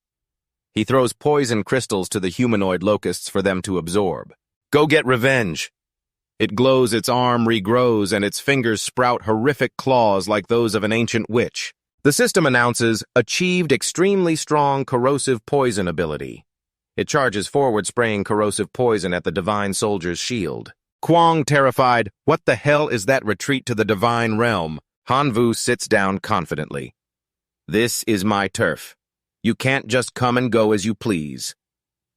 Speaker 1: He throws poison crystals to the humanoid locusts for them to absorb. Go get revenge. It glows, its arm regrows, and its fingers sprout horrific claws like those of an ancient witch. The system announces, Achieved extremely strong corrosive poison ability. It charges forward, spraying corrosive poison at the divine soldier's shield. Kuang, terrified, What the hell is that retreat to the divine realm? Hanvu sits down confidently. This is my turf. You can't just come and go as you please.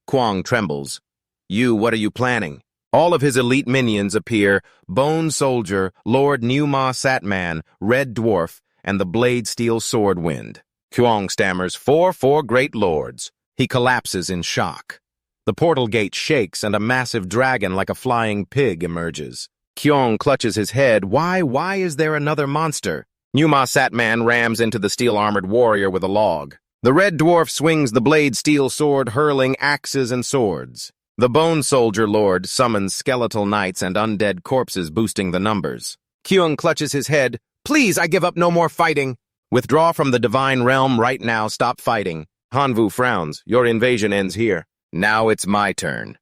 Speaker 1: Kuang trembles. What are you planning? All of his elite minions appear, Bone Soldier, Lord Numa Satman, Red Dwarf, and the Blade Steel Sword Wind. Kuang stammers, Four great lords. He collapses in shock. The portal gate shakes and a massive dragon like a flying pig emerges. Kuang clutches his head. Why is there another monster? Numa Satman rams into the steel-armored warrior with a log. The Red Dwarf swings the blade steel sword, hurling axes and swords. The Bone Soldier Lord summons skeletal knights and undead corpses, boosting the numbers. Kuang clutches his head. Please, I give up, no more fighting. Withdraw from the divine realm right now, stop fighting. Hanvu frowns. Your invasion ends here. Now it's my turn.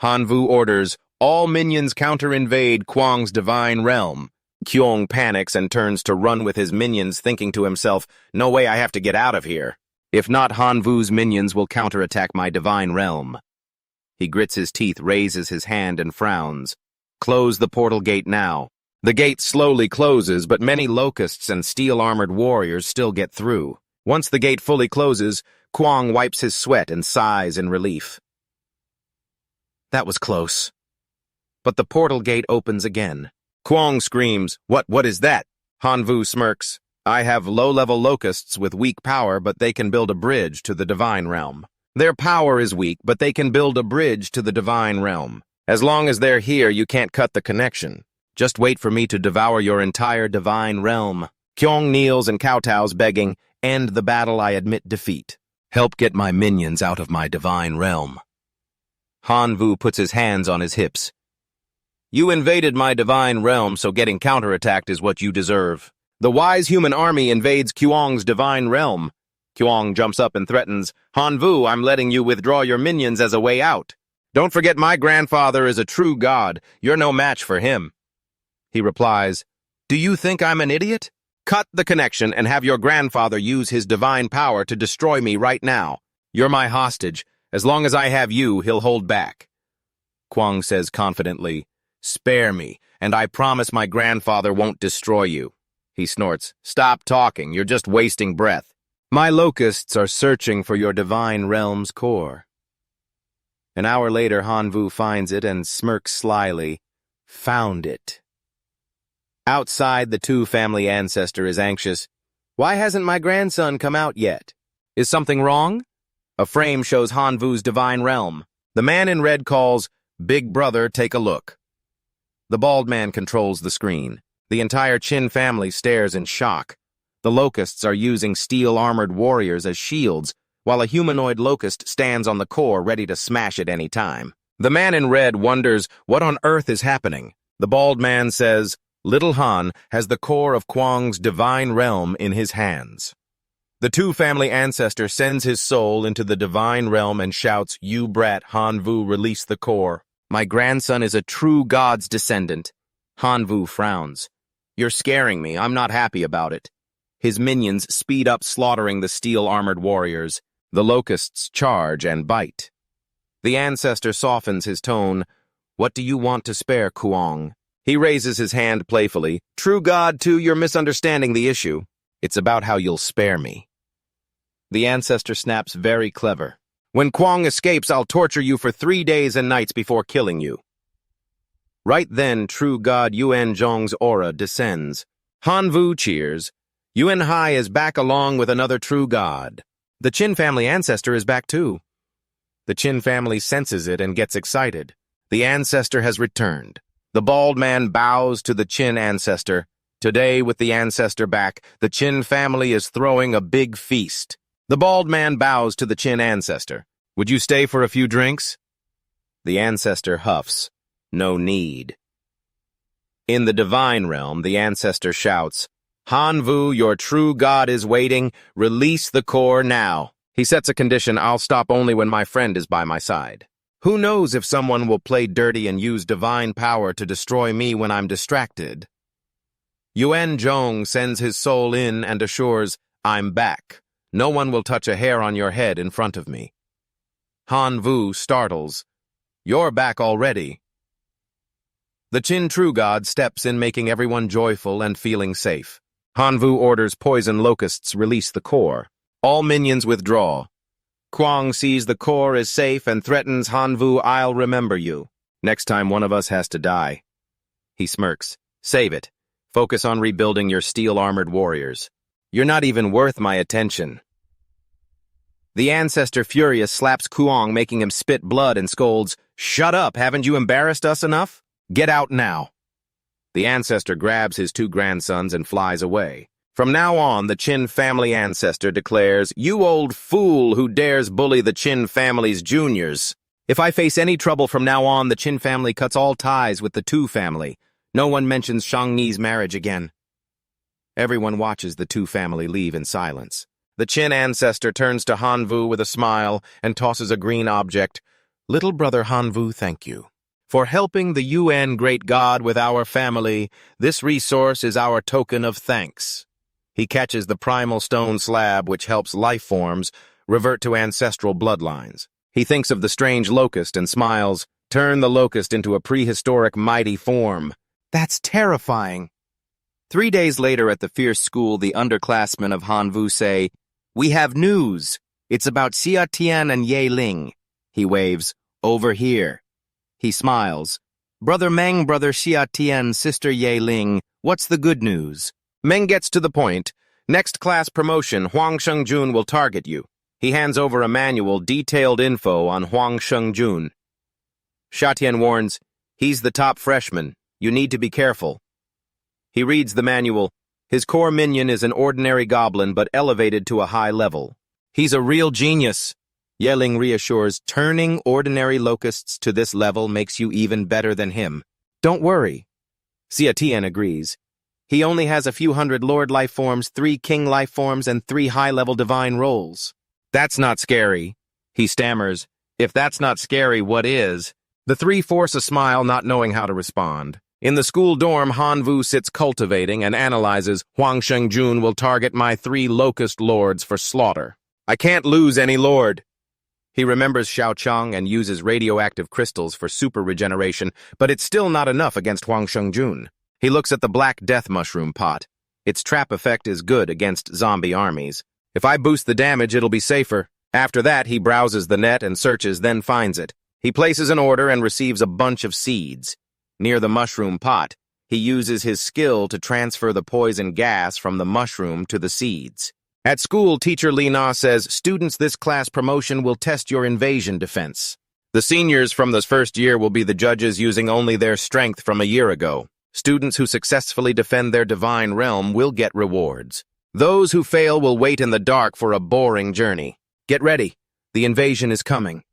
Speaker 1: Hanvu orders, all minions counter-invade Kuang's divine realm. Kuang panics and turns to run with his minions, thinking to himself, No way, I have to get out of here. If not, Hanvu's minions will counterattack my divine realm. He grits his teeth, raises his hand, and frowns. Close the portal gate now. The gate slowly closes, but many locusts and steel-armored warriors still get through. Once the gate fully closes, Kuang wipes his sweat and sighs in relief. That was close. But the portal gate opens again. Kuang screams, What is that? Hanvu smirks. I have low-level locusts with weak power, but they can build a bridge to the divine realm. Their power is weak, but they can build a bridge to the divine realm. As long as they're here, you can't cut the connection. Just wait for me to devour your entire divine realm. Kuang kneels and kowtows, begging, End the battle, I admit defeat. Help get my minions out of my divine realm. Hanvu puts his hands on his hips. You invaded my divine realm, so getting counterattacked is what you deserve. The wise human army invades Kuang's divine realm. Kuang jumps up and threatens, Hanvu, I'm letting you withdraw your minions as a way out. Don't forget my grandfather is a true god. You're no match for him. He replies, Do you think I'm an idiot? Cut the connection and have your grandfather use his divine power to destroy me right now. You're my hostage. As long as I have you, he'll hold back. Kuang says confidently, Spare me, and I promise my grandfather won't destroy you. He snorts, Stop talking, you're just wasting breath. My locusts are searching for your divine realm's core. An hour later, Hanvu finds it and smirks slyly. Found it. Outside, the two-family ancestor is anxious. Why hasn't my grandson come out yet? Is something wrong? A frame shows Hanvu's divine realm. The man in red calls, Big brother, take a look. The bald man controls the screen. The entire Qin family stares in shock. The locusts are using steel-armored warriors as shields, while a humanoid locust stands on the core ready to smash at any time. The man in red wonders what on earth is happening. The bald man says, Little Han has the core of Kwang's divine realm in his hands. The two-family ancestor sends his soul into the divine realm and shouts, You brat, Hanvu, release the core. My grandson is a true god's descendant. Hanvu frowns. You're scaring me. I'm not happy about it. His minions speed up slaughtering the steel-armored warriors. The locusts charge and bite. The ancestor softens his tone. What do you want to spare, Kwang? He raises his hand playfully. True God, too, you're misunderstanding the issue. It's about how you'll spare me. The ancestor snaps, very clever. When Kwang escapes, I'll torture you for 3 days and nights before killing you. Right then, true God Yuan Zhong's aura descends. Hanvu cheers. Yuan Hai is back along with another true god. The Qin family ancestor is back too. The Qin family senses it and gets excited. The ancestor has returned. The bald man bows to the Qin ancestor. Today, with the ancestor back, the Qin family is throwing a big feast. The bald man bows to the Qin ancestor. Would you stay for a few drinks? The ancestor huffs. No need. In the divine realm, the ancestor shouts, Hanvu, your true god is waiting. Release the core now. He sets a condition, I'll stop only when my friend is by my side. Who knows if someone will play dirty and use divine power to destroy me when I'm distracted? Yuan Zhong sends his soul in and assures, I'm back. No one will touch a hair on your head in front of me. Hanvu startles. You're back already. The Qin true god steps in, making everyone joyful and feeling safe. Hanvu orders poison locusts release the core. All minions withdraw. Kwang sees the core is safe and threatens Hanvu, I'll remember you. Next time one of us has to die. He smirks. Save it. Focus on rebuilding your steel-armored warriors. You're not even worth my attention. The ancestor, furious, slaps Kwang, making him spit blood and scolds, Shut up, haven't you embarrassed us enough? Get out now. The ancestor grabs his 2 grandsons and flies away. From now on, the Qin family ancestor declares, You old fool who dares bully the Qin family's juniors. If I face any trouble from now on, the Qin family cuts all ties with the Tu family. No one mentions Shangni's marriage again. Everyone watches the Tu family leave in silence. The Qin ancestor turns to Hanvu with a smile and tosses a green object. Little brother Hanvu, thank you. For helping the UN great god with our family, this resource is our token of thanks. He catches the primal stone slab which helps life forms revert to ancestral bloodlines. He thinks of the strange locust and smiles. Turn the locust into a prehistoric mighty form. That's terrifying. 3 days later at the fierce school, the underclassmen of Hanvu say, We have news. It's about Xia Tian and Ye Ling. He waves, Over here. He smiles. Brother Meng, brother Xia Tian, sister Ye Ling, what's the good news? Meng gets to the point. Next class promotion, Huang Shengjun will target you. He hands over a manual, detailed info on Huang Shengjun. Xia Tian warns, He's the top freshman. You need to be careful. He reads the manual. His core minion is an ordinary goblin, but elevated to a high level. He's a real genius. Ye Ling reassures, turning ordinary locusts to this level makes you even better than him. Don't worry. Xia Tian agrees. He only has a few hundred Lord life forms, 3 King life forms, and 3 high-level divine roles. That's not scary. He stammers. If that's not scary, what is? The 3 force a smile, not knowing how to respond. In the school dorm, Hanvu sits cultivating and analyzes, Huang Shengjun will target my 3 locust lords for slaughter. I can't lose any lord. He remembers Xiaochang and uses radioactive crystals for super regeneration, but it's still not enough against Huang Shengjun. He looks at the black death mushroom pot. Its trap effect is good against zombie armies. If I boost the damage, it'll be safer. After that, he browses the net and searches, then finds it. He places an order and receives a bunch of seeds. Near the mushroom pot, he uses his skill to transfer the poison gas from the mushroom to the seeds. At school, teacher Li Na says, Students, this class promotion will test your invasion defense. The seniors from this first year will be the judges using only their strength from a year ago. Students who successfully defend their divine realm will get rewards. Those who fail will wait in the dark for a boring journey. Get ready. The invasion is coming.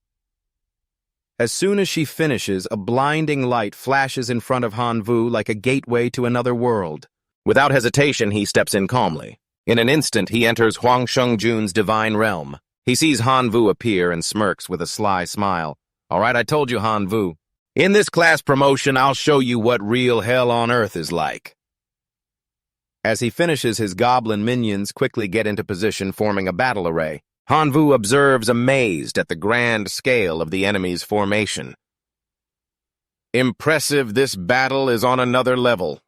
Speaker 1: As soon as she finishes, a blinding light flashes in front of Han Vu like a gateway to another world. Without hesitation, he steps in calmly. In an instant, he enters Huang Sheng-jun's divine realm. He sees Han Vu appear and smirks with a sly smile. All right, I told you, Han Vu. In this class promotion, I'll show you what real hell on earth is like. As he finishes, his goblin minions quickly get into position, forming a battle array. Han Vu observes amazed at the grand scale of the enemy's formation. Impressive, this battle is on another level.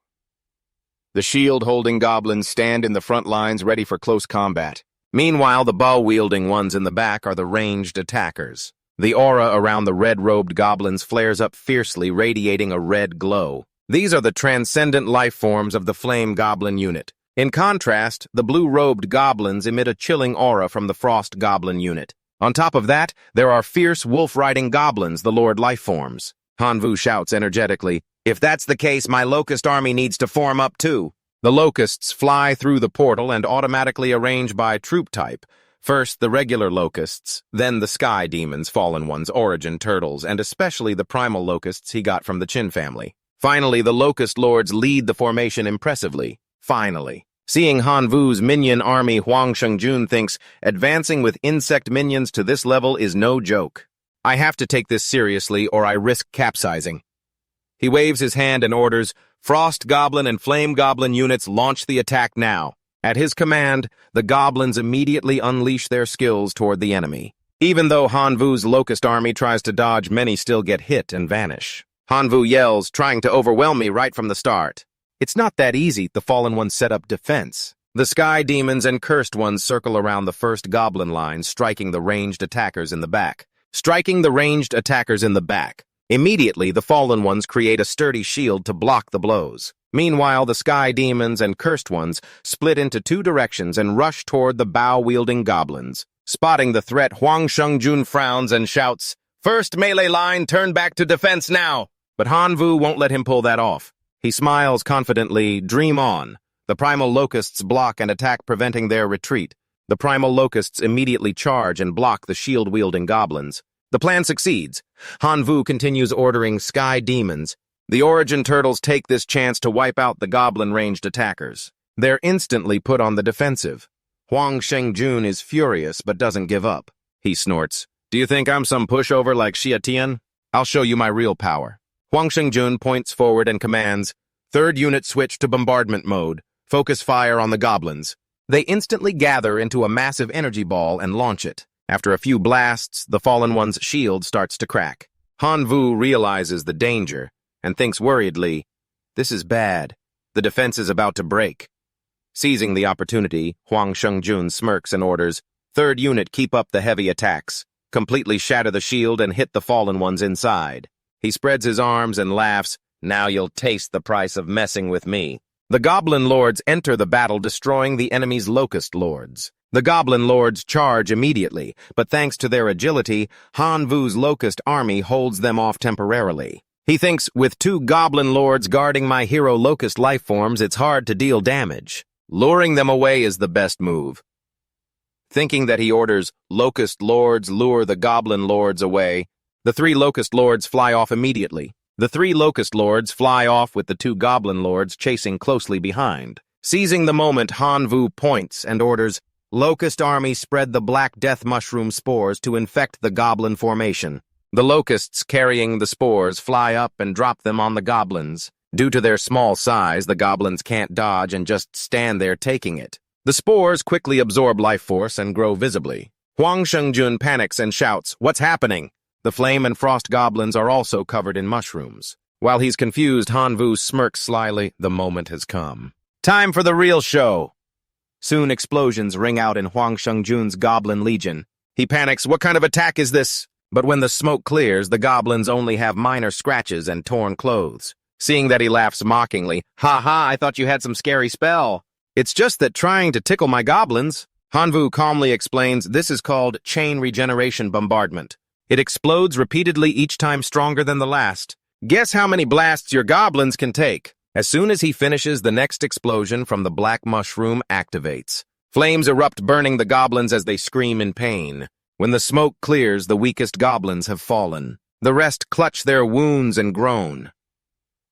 Speaker 1: The shield-holding goblins stand in the front lines ready for close combat. Meanwhile, the bow-wielding ones in the back are the ranged attackers. The aura around the red-robed goblins flares up fiercely, radiating a red glow. These are the transcendent life forms of the Flame Goblin unit. In contrast, the blue-robed goblins emit a chilling aura from the Frost Goblin unit. On top of that, there are fierce wolf-riding goblins, the Lord life forms. Han Vu shouts energetically, "If that's the case, my Locust army needs to form up too." The Locusts fly through the portal and automatically arrange by troop type. First, the regular Locusts, then the Sky Demons, Fallen Ones, Origin Turtles, and especially the Primal Locusts he got from the Qin family. Finally, the Locust Lords lead the formation impressively. Finally. Seeing Han Vu's minion army, Huang Sheng-jun thinks, advancing with insect minions to this level is no joke. I have to take this seriously or I risk capsizing. He waves his hand and orders, Frost Goblin and Flame Goblin units launch the attack now. At his command, the goblins immediately unleash their skills toward the enemy. Even though Han Vu's Locust army tries to dodge, many still get hit and vanish. Han Vu yells, trying to overwhelm me right from the start. It's not that easy, the Fallen Ones set up defense. The Sky Demons and Cursed Ones circle around the first goblin line, striking the ranged attackers in the back. Immediately, the Fallen Ones create a sturdy shield to block the blows. Meanwhile, the Sky Demons and Cursed Ones split into two directions and rush toward the bow-wielding goblins. Spotting the threat, Huang Sheng-jun frowns and shouts, "First melee line, turn back to defense now!" But Han Vu won't let him pull that off. He smiles confidently, dream on. The Primal Locusts block and attack, preventing their retreat. The Primal Locusts immediately charge and block the shield-wielding goblins. The plan succeeds. Han Vu continues ordering Sky Demons. The Origin Turtles take this chance to wipe out the goblin-ranged attackers. They're instantly put on the defensive. Huang Sheng-jun is furious but doesn't give up. He snorts, "Do you think I'm some pushover like Xia Tian? I'll show you my real power." Huang Sheng-jun points forward and commands, "Third unit switch to bombardment mode. Focus fire on the goblins." They instantly gather into a massive energy ball and launch it. After a few blasts, the Fallen One's shield starts to crack. Han Vu realizes the danger and thinks worriedly, "This is bad. The defense is about to break." Seizing the opportunity, Huang Sheng-jun smirks and orders, "Third unit, keep up the heavy attacks. Completely shatter the shield and hit the Fallen Ones inside." He spreads his arms and laughs, "Now you'll taste the price of messing with me." The Goblin Lords enter the battle, destroying the enemy's Locust Lords. The Goblin Lords charge immediately, but thanks to their agility, Han Vu's Locust army holds them off temporarily. He thinks, with two Goblin Lords guarding my hero Locust life forms, it's hard to deal damage. Luring them away is the best move. Thinking that he orders, Locust Lords lure the Goblin Lords away, the three Locust Lords fly off immediately. The three Locust Lords fly off with the two Goblin Lords chasing closely behind. Seizing the moment, Han Vu points and orders, Locust army spread the Black Death Mushroom spores to infect the Goblin formation. The Locusts carrying the spores fly up and drop them on the Goblins. Due to their small size, the Goblins can't dodge and just stand there taking it. The spores quickly absorb life force and grow visibly. Huang Sheng-jun panics and shouts, "What's happening?" The Flame and Frost Goblins are also covered in mushrooms. While he's confused, Han Vu smirks slyly. The moment has come. Time for the real show. Soon explosions ring out in Huang Sheng-jun's Goblin Legion. He panics, "What kind of attack is this?" But when the smoke clears, the goblins only have minor scratches and torn clothes. Seeing that, he laughs mockingly. "Ha ha, I thought you had some scary spell." "It's just that trying to tickle my goblins." Han Vu calmly explains, "This is called chain regeneration bombardment. It explodes repeatedly, each time stronger than the last. Guess how many blasts your goblins can take." As soon as he finishes, the next explosion from the black mushroom activates. Flames erupt, burning the goblins as they scream in pain. When the smoke clears, the weakest goblins have fallen. The rest clutch their wounds and groan.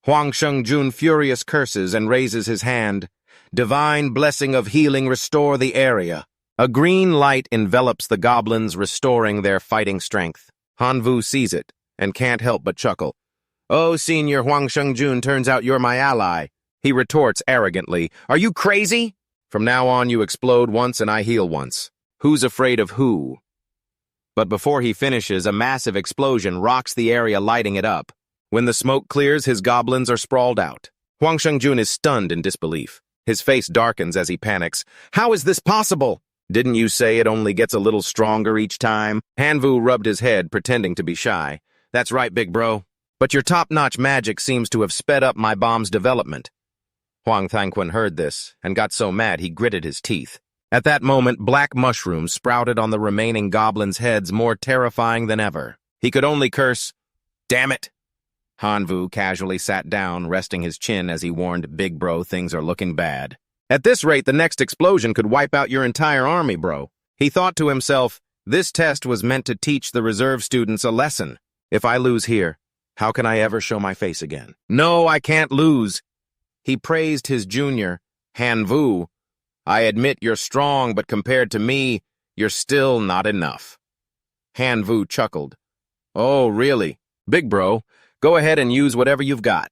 Speaker 1: Huang Shengjun furious curses and raises his hand. Divine blessing of healing restore the area. A green light envelops the goblins, restoring their fighting strength. Hanvu sees it and can't help but chuckle. "Oh, Senior Huang Shengjun, turns out you're my ally." He retorts arrogantly, "Are you crazy? From now on you explode once and I heal once. Who's afraid of who?" But before he finishes, a massive explosion rocks the area, lighting it up. When the smoke clears, his goblins are sprawled out. Huang Shengjun is stunned in disbelief. His face darkens as he panics. "How is this possible? Didn't you say it only gets a little stronger each time?" Hanvu rubbed his head, pretending to be shy. "That's right, big bro. But your top-notch magic seems to have sped up my bomb's development." Huang Tangquan heard this and got so mad he gritted his teeth. At that moment, black mushrooms sprouted on the remaining goblins' heads, more terrifying than ever. He could only curse, "Damn it!" Hanvu casually sat down, resting his chin as he warned, "Big bro, things are looking bad. At this rate, the next explosion could wipe out your entire army, bro." He thought to himself, this test was meant to teach the reserve students a lesson. If I lose here, how can I ever show my face again? No, I can't lose. He praised his junior, Hanvu. "I admit you're strong, but compared to me, you're still not enough." Hanvu chuckled. "Oh, really? Big bro, go ahead and use whatever you've got."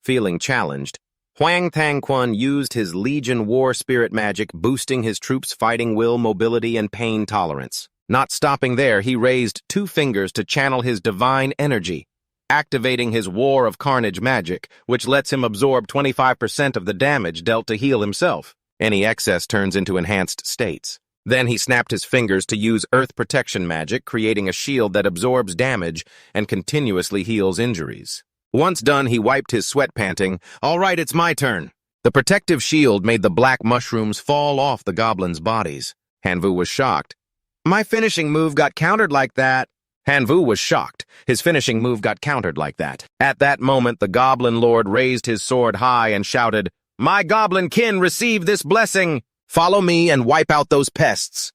Speaker 1: Feeling challenged, Huang Tangquan used his Legion War Spirit magic, boosting his troops' fighting will, mobility, and pain tolerance. Not stopping there, he raised 2 fingers to channel his divine energy, activating his War of Carnage magic, which lets him absorb 25% of the damage dealt to heal himself. Any excess turns into enhanced states. Then he snapped his fingers to use Earth Protection magic, creating a shield that absorbs damage and continuously heals injuries. Once done, he wiped his sweat, panting, "All right, it's my turn." The protective shield made the black mushrooms fall off the goblins' bodies. Hanvu was shocked. "My finishing move got countered like that." Hanvu was shocked. His finishing move got countered like that. At that moment, the Goblin Lord raised his sword high and shouted, "My goblin kin, receive this blessing! Follow me and wipe out those pests!"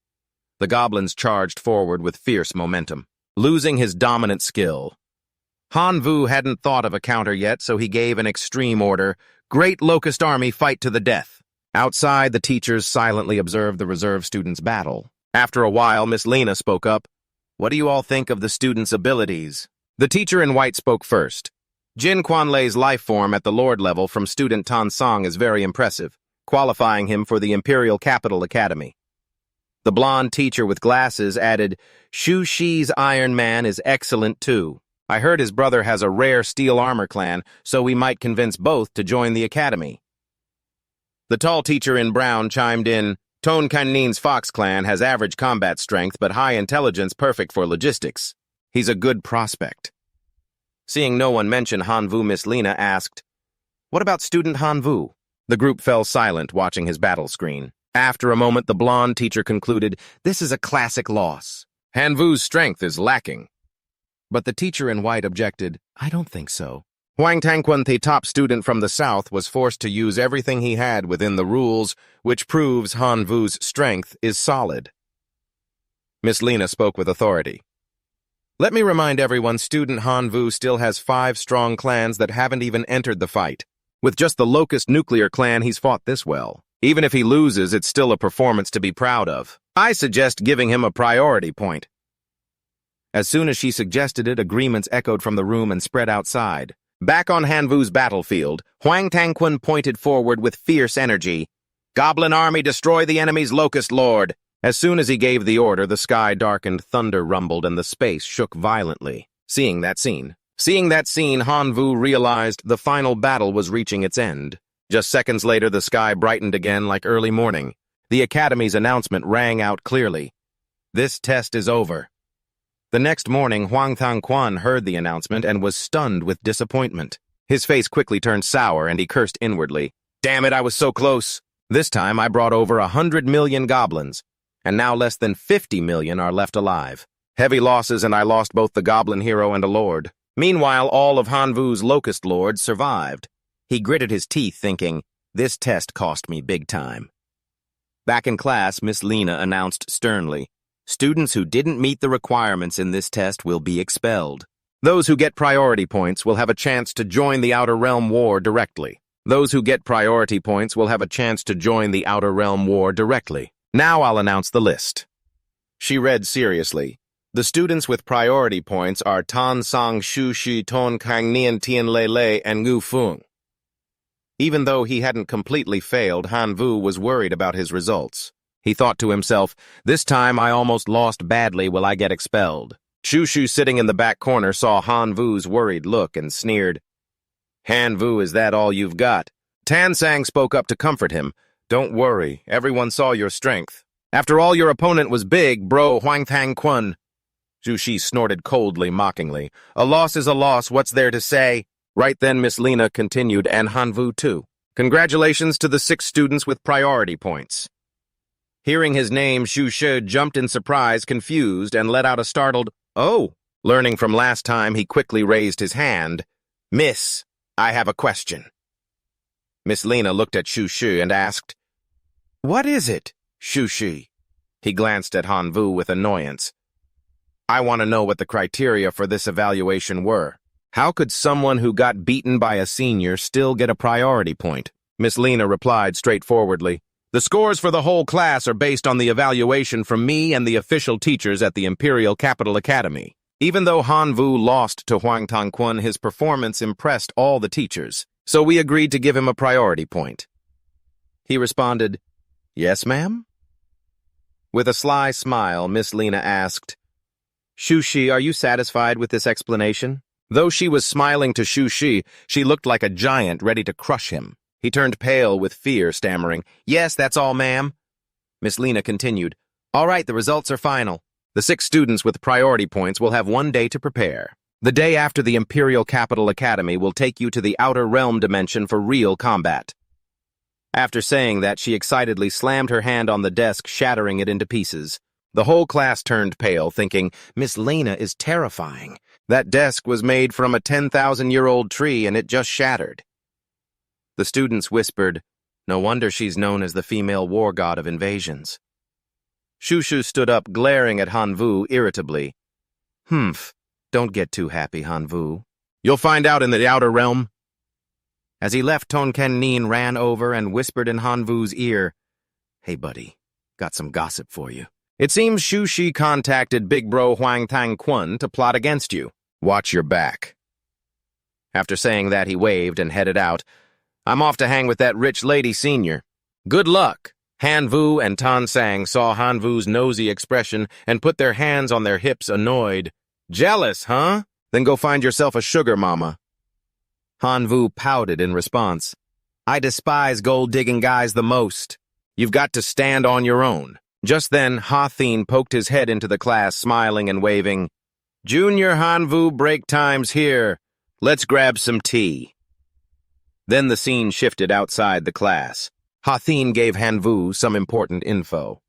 Speaker 1: The goblins charged forward with fierce momentum, losing his dominant skill. Hanvu hadn't thought of a counter yet, so he gave an extreme order, "Great Locust Army, fight to the death." Outside, the teachers silently observed the reserve students' battle. After a while, Miss Lena spoke up. "What do you all think of the students' abilities?" The teacher in white spoke first. "Jin Quanlei's life form at the Lord level from student Tan Song is very impressive, qualifying him for the Imperial Capital Academy." The blonde teacher with glasses added, "Shu Shi's Iron Man is excellent too. I heard his brother has a rare steel armor clan, so we might convince both to join the academy." The tall teacher in brown chimed in, "Ton Kannin's Fox clan has average combat strength but high intelligence, perfect for logistics. He's a good prospect." Seeing no one mention Hanvu, Miss Lena asked, "What about student Hanvu?" The group fell silent, watching his battle screen. After a moment, the blonde teacher concluded, "This is a classic loss. Hanvu's strength is lacking." But the teacher in white objected, "I don't think so." Huang Tangquan, the top student from the south, was forced to use everything he had within the rules, which proves Hanvu's strength is solid. Miss Lena spoke with authority. "Let me remind everyone, student Hanvu still has 5 strong clans that haven't even entered the fight. With just the Locust nuclear clan, he's fought this well. Even if he loses, it's still a performance to be proud of. I suggest giving him a priority point." As soon as she suggested it, agreements echoed from the room and spread outside. Back on Hanvu's battlefield, Huang Tangquan pointed forward with fierce energy. "Goblin army, destroy the enemy's Locust Lord." As soon as he gave the order, the sky darkened, thunder rumbled, and the space shook violently. Seeing that scene, Hanvu realized the final battle was reaching its end. Just seconds later, the sky brightened again like early morning. The Academy's announcement rang out clearly. "This test is over." The next morning, Huang Tangquan heard the announcement and was stunned with disappointment. His face quickly turned sour and he cursed inwardly. "Damn it, I was so close. This time I brought over 100 million goblins, and now less than 50 million are left alive. Heavy losses, and I lost both the goblin hero and a lord. Meanwhile, all of Hanvu's Locust Lords survived." He gritted his teeth, thinking, "This test cost me big time." Back in class, Miss Lena announced sternly, "Students who didn't meet the requirements in this test will be expelled. Those who get priority points will have a chance to join the Outer Realm War directly. Those who get priority points will have a chance to join the Outer Realm War directly. Now I'll announce the list." She read seriously. The students with priority points are Tan Sang Shu Shi Ton Kang Nian Tian Lei and Ngu Fung. Even though he hadn't completely failed, Han Vu was worried about his results. He thought to himself, "This time I almost lost badly. Will I get expelled?" Shu Shu, sitting in the back corner, saw Han Vu's worried look and sneered. "Han Vu, is that all you've got?" Tan Sang spoke up to comfort him. "Don't worry, everyone saw your strength. After all, your opponent was big, bro, Huang Tang Kun." Zhu Shi snorted coldly, mockingly. "A loss is a loss, what's there to say?" Right then, Miss Lena continued, "And Han Vu, too. Congratulations to the 6 students with priority points." Hearing his name, Shu Shi jumped in surprise, confused, and let out a startled, "Oh." Learning from last time, he quickly raised his hand. "Miss, I have a question." Miss Lena looked at Shu Shi and asked, "What is it, Shu Shi?" He glanced at Han Vu with annoyance. "I want to know what the criteria for this evaluation were. How could someone who got beaten by a senior still get a priority point?" Miss Lena replied straightforwardly, "The scores for the whole class are based on the evaluation from me and the official teachers at the Imperial Capital Academy. Even though Han Vu lost to Huang Tangquan, his performance impressed all the teachers, so we agreed to give him a priority point." He responded, "Yes, ma'am?" With a sly smile, Miss Lena asked, "Shu Shi, are you satisfied with this explanation?" Though she was smiling to Shu Shi, she looked like a giant ready to crush him. He turned pale with fear, stammering, "Yes, that's all, ma'am." Miss Lena continued, "All right, the results are final. The 6 students with priority points will have 1 day to prepare. The day after the Imperial Capital Academy will take you to the Outer Realm dimension for real combat." After saying that, she excitedly slammed her hand on the desk, shattering it into pieces. The whole class turned pale, thinking, "Miss Lena is terrifying. That desk was made from a 10,000-year-old tree, and it just shattered." The students whispered, "No wonder she's known as the female war god of invasions." Shu Shu stood up, glaring at Han Vu irritably. "Humph, don't get too happy, Han Vu. You'll find out in the Outer Realm." As he left, Ton Ken Nin ran over and whispered in Han Vu's ear, "Hey, buddy, got some gossip for you. It seems Shu Shi contacted Big Bro Huang Tang Quan to plot against you. Watch your back." After saying that, he waved and headed out. "I'm off to hang with that rich lady senior. Good luck." Han Vu and Tan Sang saw Han Vu's nosy expression and put their hands on their hips, annoyed. "Jealous, huh? Then go find yourself a sugar mama." Han Vu pouted in response. "I despise gold-digging guys the most. You've got to stand on your own." Just then, Ha Thin poked his head into the class, smiling and waving. "Junior Han Vu break time's here. Let's grab some tea." Then the scene shifted outside the class. Ha Thin gave Han Vu some important info.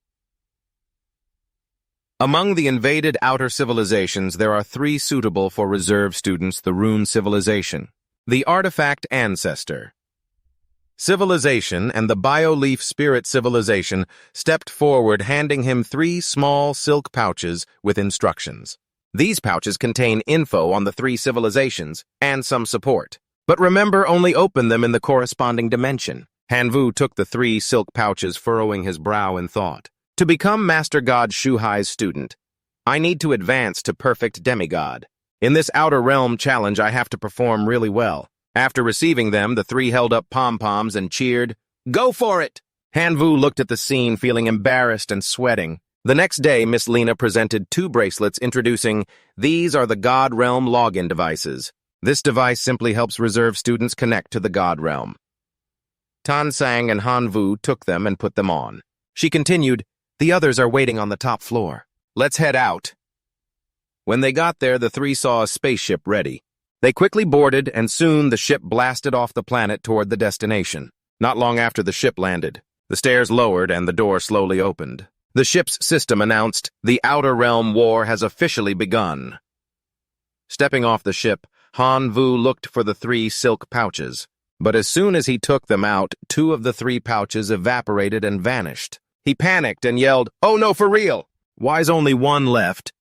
Speaker 1: Among the invaded outer civilizations, there are 3 suitable for reserve students: the Rune Civilization, the Artifact Ancestor Civilization, and the Bioleaf Spirit Civilization stepped forward, handing him 3 small silk pouches with instructions. These pouches contain info on the 3 civilizations and some support. But remember, only open them in the corresponding dimension. Han Vu took the 3 silk pouches, furrowing his brow in thought. To become Master God Shu Hai's student, I need to advance to perfect demigod. In this Outer Realm challenge, I have to perform really well. After receiving them, the 3 held up pom-poms and cheered, "Go for it!" Han Vu looked at the scene, feeling embarrassed and sweating. The next day, Miss Lena presented 2 bracelets introducing, "These are the God Realm login devices. This device simply helps reserve students connect to the God Realm." Tan Sang and Han Vu took them and put them on. She continued, "The others are waiting on the top floor. Let's head out." When they got there, the 3 saw a spaceship ready. They quickly boarded, and soon the ship blasted off the planet toward the destination. Not long after the ship landed, the stairs lowered and the door slowly opened. The ship's system announced, "The Outer Realm War has officially begun." Stepping off the ship, Han Vu looked for the 3 silk pouches. But as soon as he took them out, 2 of the 3 pouches evaporated and vanished. He panicked and yelled, "Oh no, for real! Why's only one left?"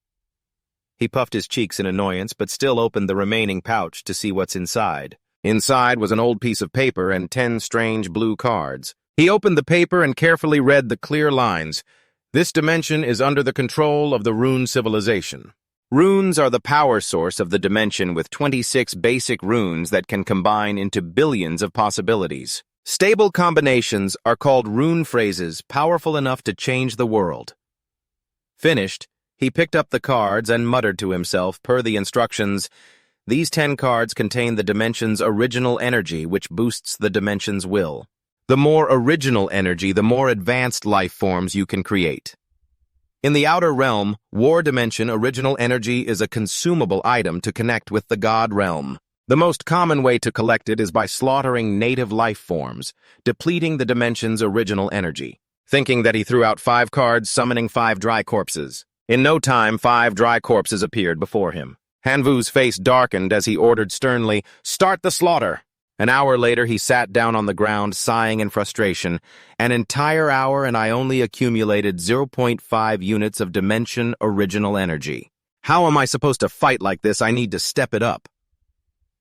Speaker 1: He puffed his cheeks in annoyance, but still opened the remaining pouch to see what's inside. Inside was an old piece of paper and 10 strange blue cards. He opened the paper and carefully read the clear lines. This dimension is under the control of the rune civilization. Runes are the power source of the dimension with 26 basic runes that can combine into billions of possibilities. Stable combinations are called rune phrases powerful enough to change the world. Finished, he picked up the cards and muttered to himself, per the instructions, "These 10 cards contain the dimension's original energy, which boosts the dimension's will. The more original energy, the more advanced life forms you can create." In the outer realm, War Dimension original energy is a consumable item to connect with the God realm. The most common way to collect it is by slaughtering native life forms, depleting the dimension's original energy. Thinking that he threw out 5 cards, summoning 5 dry corpses. In no time, 5 dry corpses appeared before him. Hanvu's face darkened as he ordered sternly, "Start the slaughter!" An hour later, he sat down on the ground, sighing in frustration. An entire hour and I only accumulated 0.5 units of dimension original energy. How am I supposed to fight like this? I need to step it up.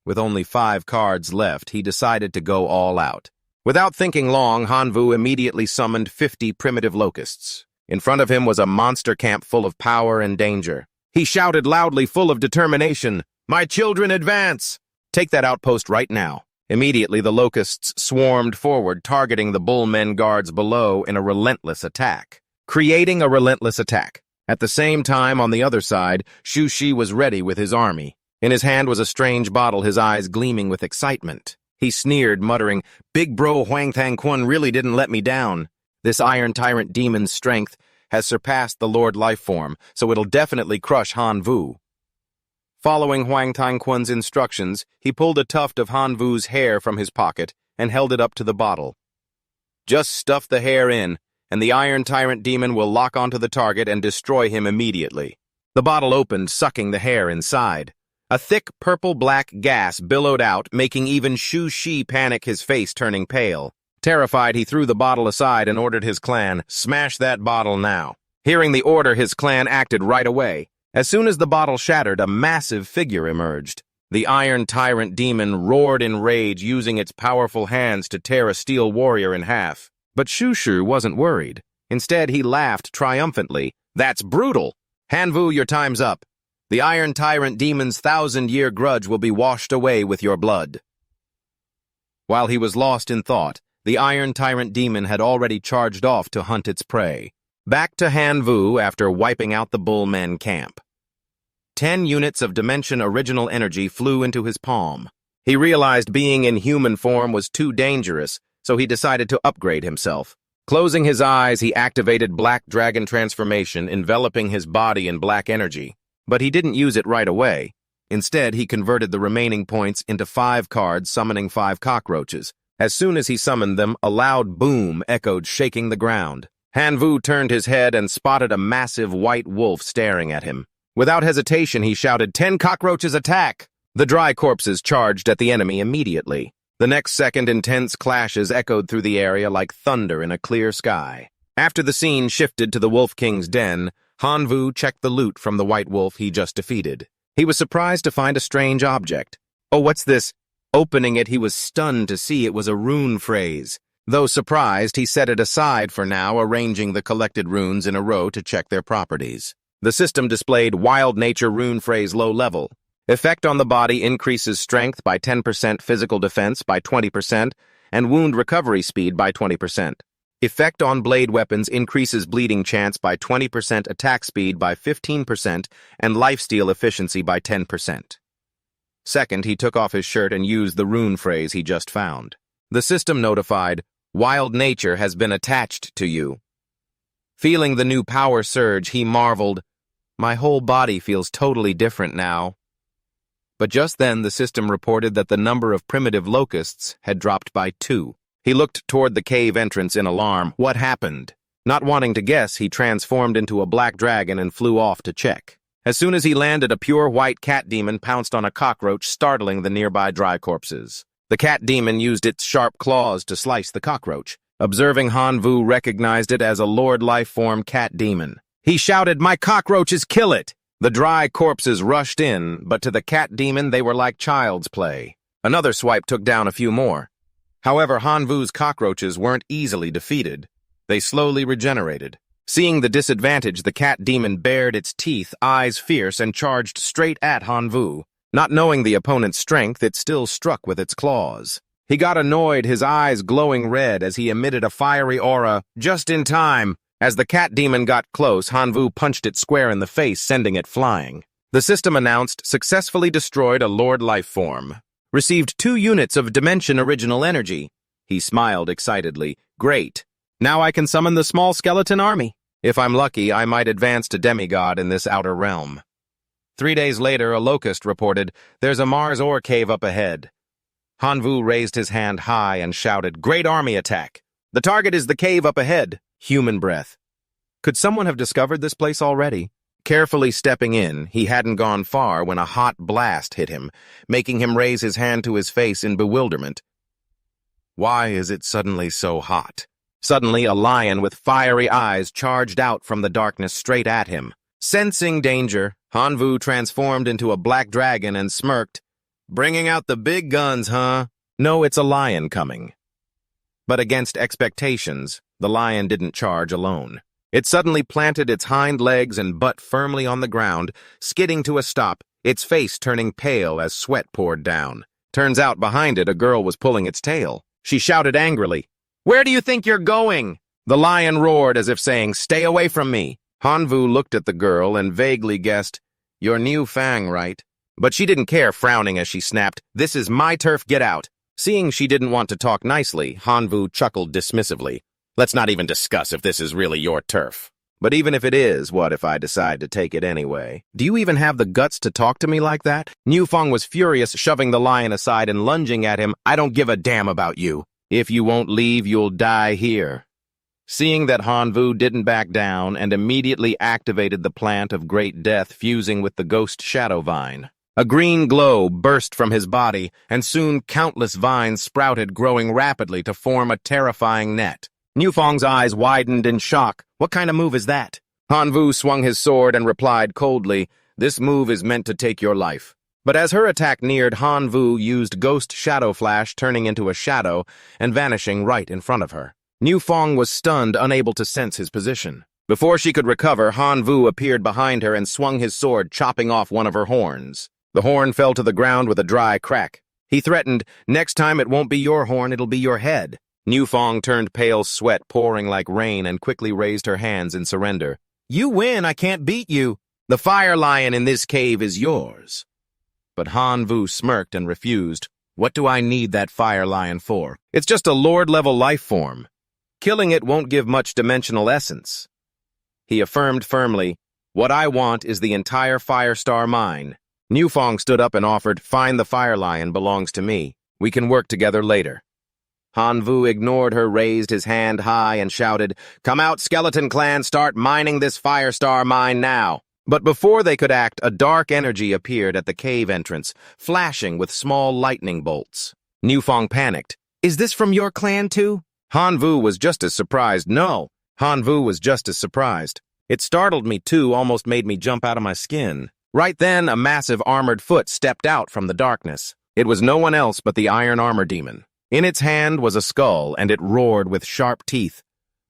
Speaker 1: With only 5 cards left, he decided to go all out. Without thinking long, Hanvu immediately summoned 50 primitive locusts. In front of him was a monster camp full of power and danger. He shouted loudly, full of determination, "My children, advance! Take that outpost right now." Immediately, the locusts swarmed forward, targeting the bullmen guards below in a relentless attack. Creating a relentless attack. At the same time, on the other side, Shu Shi was ready with his army. In his hand was a strange bottle, his eyes gleaming with excitement. He sneered, muttering, "Big bro Huang Tang Kun really didn't let me down. This Iron Tyrant demon's strength has surpassed the Lord Lifeform, so it'll definitely crush Hanvu." Following Huang Tang Kun's instructions, he pulled a tuft of Hanvu's hair from his pocket and held it up to the bottle. "Just stuff the hair in, and the Iron Tyrant demon will lock onto the target and destroy him immediately." The bottle opened, sucking the hair inside. A thick purple-black gas billowed out, making even Shu Shi panic, his face turning pale. Terrified, he threw the bottle aside and ordered his clan, "Smash that bottle now." Hearing the order, his clan acted right away. As soon as the bottle shattered, a massive figure emerged. The Iron Tyrant demon roared in rage, using its powerful hands to tear a steel warrior in half. But Shu Shi wasn't worried. Instead, he laughed triumphantly. "That's brutal! Hanvu, your time's up. The Iron Tyrant demon's 1,000-year grudge will be washed away with your blood." While he was lost in thought, the Iron Tyrant demon had already charged off to hunt its prey. Back to Hanvu after wiping out the bullmen camp. 10 units of dimension original energy flew into his palm. He realized being in human form was too dangerous, so he decided to upgrade himself. Closing his eyes, he activated Black Dragon Transformation, enveloping his body in black energy. But he didn't use it right away. Instead, he converted the remaining points into 5 cards, summoning 5 cockroaches. As soon as he summoned them, a loud boom echoed, shaking the ground. Hanvu turned his head and spotted a massive white wolf staring at him. Without hesitation, he shouted, "10 cockroaches, attack!" The dry corpses charged at the enemy immediately. The next second, intense clashes echoed through the area like thunder in a clear sky. After the scene shifted to the Wolf King's den, Hanvu checked the loot from the white wolf he just defeated. He was surprised to find a strange object. "Oh, what's this?" Opening it, he was stunned to see it was a rune phrase. Though surprised, he set it aside for now, arranging the collected runes in a row to check their properties. The system displayed Wild Nature Rune Phrase Low Level. Effect on the body increases strength by 10%, physical defense by 20%, and wound recovery speed by 20%. Effect on blade weapons increases bleeding chance by 20%, attack speed by 15%, and lifesteal efficiency by 10%. Second, he took off his shirt and used the rune phrase he just found. The system notified, "Wild nature has been attached to you." Feeling the new power surge, he marveled, "My whole body feels totally different now." But just then, the system reported that the number of primitive locusts had dropped by 2. He looked toward the cave entrance in alarm. What happened? Not wanting to guess, he transformed into a black dragon and flew off to check. As soon as he landed, a pure white cat demon pounced on a cockroach, startling the nearby dry corpses. The cat demon used its sharp claws to slice the cockroach. Observing Hanvu recognized it as a Lord Lifeform cat demon. He shouted, "My cockroaches, kill it!" The dry corpses rushed in, but to the cat demon they were like child's play. Another swipe took down a few more. However, Hanvu's cockroaches weren't easily defeated. They slowly regenerated. Seeing the disadvantage, the cat demon bared its teeth, eyes fierce, and charged straight at Hanvu. Not knowing the opponent's strength, it still struck with its claws. He got annoyed, his eyes glowing red as he emitted a fiery aura, just in time. As the cat demon got close, Hanvu punched it square in the face, sending it flying. The system announced, "Successfully destroyed a Lord Lifeform. Received 2 units of Dimension Original Energy." He smiled excitedly. "Great. Now I can summon the small skeleton army. If I'm lucky, I might advance to demigod in this outer realm." 3 days later, a Locust reported, "There's a Mars ore cave up ahead." Hanvu raised his hand high and shouted, "Great army attack! The target is the cave up ahead." Human breath. Could someone have discovered this place already? Carefully stepping in, he hadn't gone far when a hot blast hit him, making him raise his hand to his face in bewilderment. Why is it suddenly so hot? Suddenly, a lion with fiery eyes charged out from the darkness straight at him. Sensing danger, Hanvu transformed into a black dragon and smirked. "Bringing out the big guns, huh? No, it's a lion coming." But against expectations, the lion didn't charge alone. It suddenly planted its hind legs and butt firmly on the ground, skidding to a stop, its face turning pale as sweat poured down. Turns out behind it, a girl was pulling its tail. She shouted angrily, "Where do you think you're going?" The lion roared as if saying, "Stay away from me." Hanvu looked at the girl and vaguely guessed, "Your new fang, right?" But she didn't care, frowning as she snapped, "This is my turf, get out." Seeing she didn't want to talk nicely, Hanvu chuckled dismissively. "Let's not even discuss if this is really your turf. But even if it is, what if I decide to take it anyway? Do you even have the guts to talk to me like that?" Newfong was furious, shoving the lion aside and lunging at him. "I don't give a damn about you. If you won't leave, you'll die here." Seeing that Hanvu didn't back down and immediately activated the plant of great death fusing with the ghost shadow vine. A green glow burst from his body, and soon countless vines sprouted, growing rapidly to form a terrifying net. Newfong's eyes widened in shock. "What kind of move is that?" Hanvu swung his sword and replied coldly, "This move is meant to take your life." But as her attack neared, Hanvu used Ghost Shadow Flash, turning into a shadow and vanishing right in front of her. Newfong was stunned, unable to sense his position. Before she could recover, Hanvu appeared behind her and swung his sword, chopping off one of her horns. The horn fell to the ground with a dry crack. He threatened, "Next time it won't be your horn, it'll be your head." Newfong turned pale, sweat pouring like rain, and quickly raised her hands in surrender. "You win, I can't beat you. The fire lion in this cave is yours." But Hanvu smirked and refused. "What do I need that fire lion for? It's just a Lord-level life form. Killing it won't give much dimensional essence." He affirmed firmly, "What I want is the entire Firestar mine." Newfong stood up and offered, "Fine, the fire lion belongs to me. We can work together later." Hanvu ignored her, raised his hand high, and shouted, "Come out, Skeleton Clan, start mining this Firestar mine now." But before they could act, a dark energy appeared at the cave entrance, flashing with small lightning bolts. Newfong panicked. "Is this from your clan too?" Hanvu was just as surprised. No, Hanvu was just as surprised. "It startled me too, almost made me jump out of my skin." Right then, a massive armored foot stepped out from the darkness. It was no one else but the Iron Armor Demon. In its hand was a skull, and it roared with sharp teeth.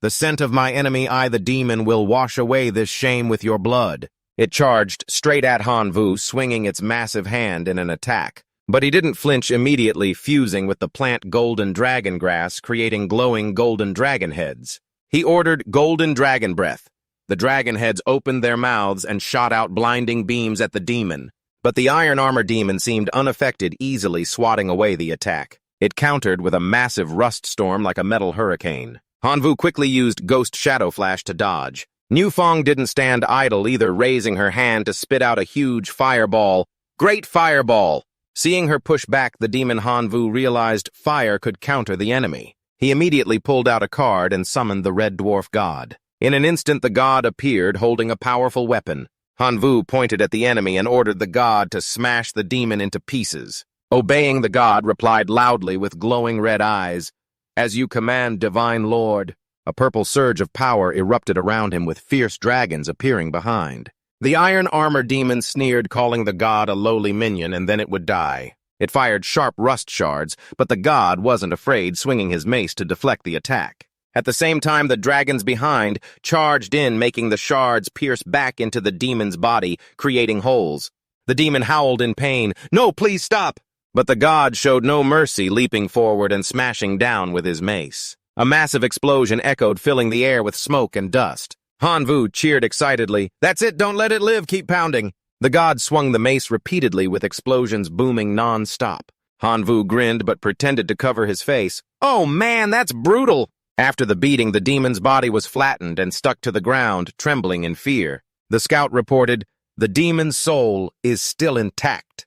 Speaker 1: "The scent of my enemy, I the demon, will wash away this shame with your blood." It charged straight at Hanvu, swinging its massive hand in an attack. But he didn't flinch immediately, fusing with the plant golden dragon grass, creating glowing golden dragon heads. He ordered golden dragon breath. The dragon heads opened their mouths and shot out blinding beams at the demon. But the Iron Armor Demon seemed unaffected, easily swatting away the attack. It countered with a massive rust storm like a metal hurricane. Hanvu quickly used Ghost Shadow Flash to dodge. Newfong didn't stand idle either, raising her hand to spit out a huge fireball. Great fireball! Seeing her push back the demon, Hanvu realized fire could counter the enemy. He immediately pulled out a card and summoned the Red Dwarf God. In an instant, the god appeared, holding a powerful weapon. Hanvu pointed at the enemy and ordered the god to smash the demon into pieces. Obeying, the god replied loudly with glowing red eyes, As you command, Divine Lord. A purple surge of power erupted around him with fierce dragons appearing behind. The iron armor demon sneered, calling the god a lowly minion, and then it would die. It fired sharp rust shards, but the god wasn't afraid, swinging his mace to deflect the attack. At the same time, the dragons behind charged in, making the shards pierce back into the demon's body, creating holes. The demon howled in pain. "No, please stop!" But the god showed no mercy, leaping forward and smashing down with his mace. A massive explosion echoed, filling the air with smoke and dust. Hanvu cheered excitedly. "That's it, don't let it live, keep pounding." The god swung the mace repeatedly with explosions booming non-stop. Hanvu grinned but pretended to cover his face. "Oh man, that's brutal!" After the beating, the demon's body was flattened and stuck to the ground, trembling in fear. The scout reported, "The demon's soul is still intact."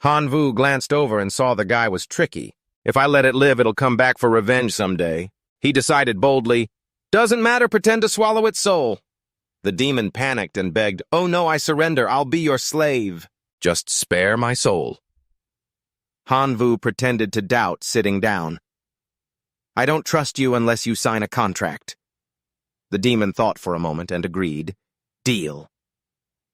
Speaker 1: Hanvu glanced over and saw the guy was tricky. "If I let it live, it'll come back for revenge someday." He decided boldly, "Doesn't matter, pretend to swallow its soul." The demon panicked and begged, "Oh no, I surrender, I'll be your slave." "Just spare my soul." Hanvu pretended to doubt, sitting down. "I don't trust you unless you sign a contract." The demon thought for a moment and agreed. "Deal."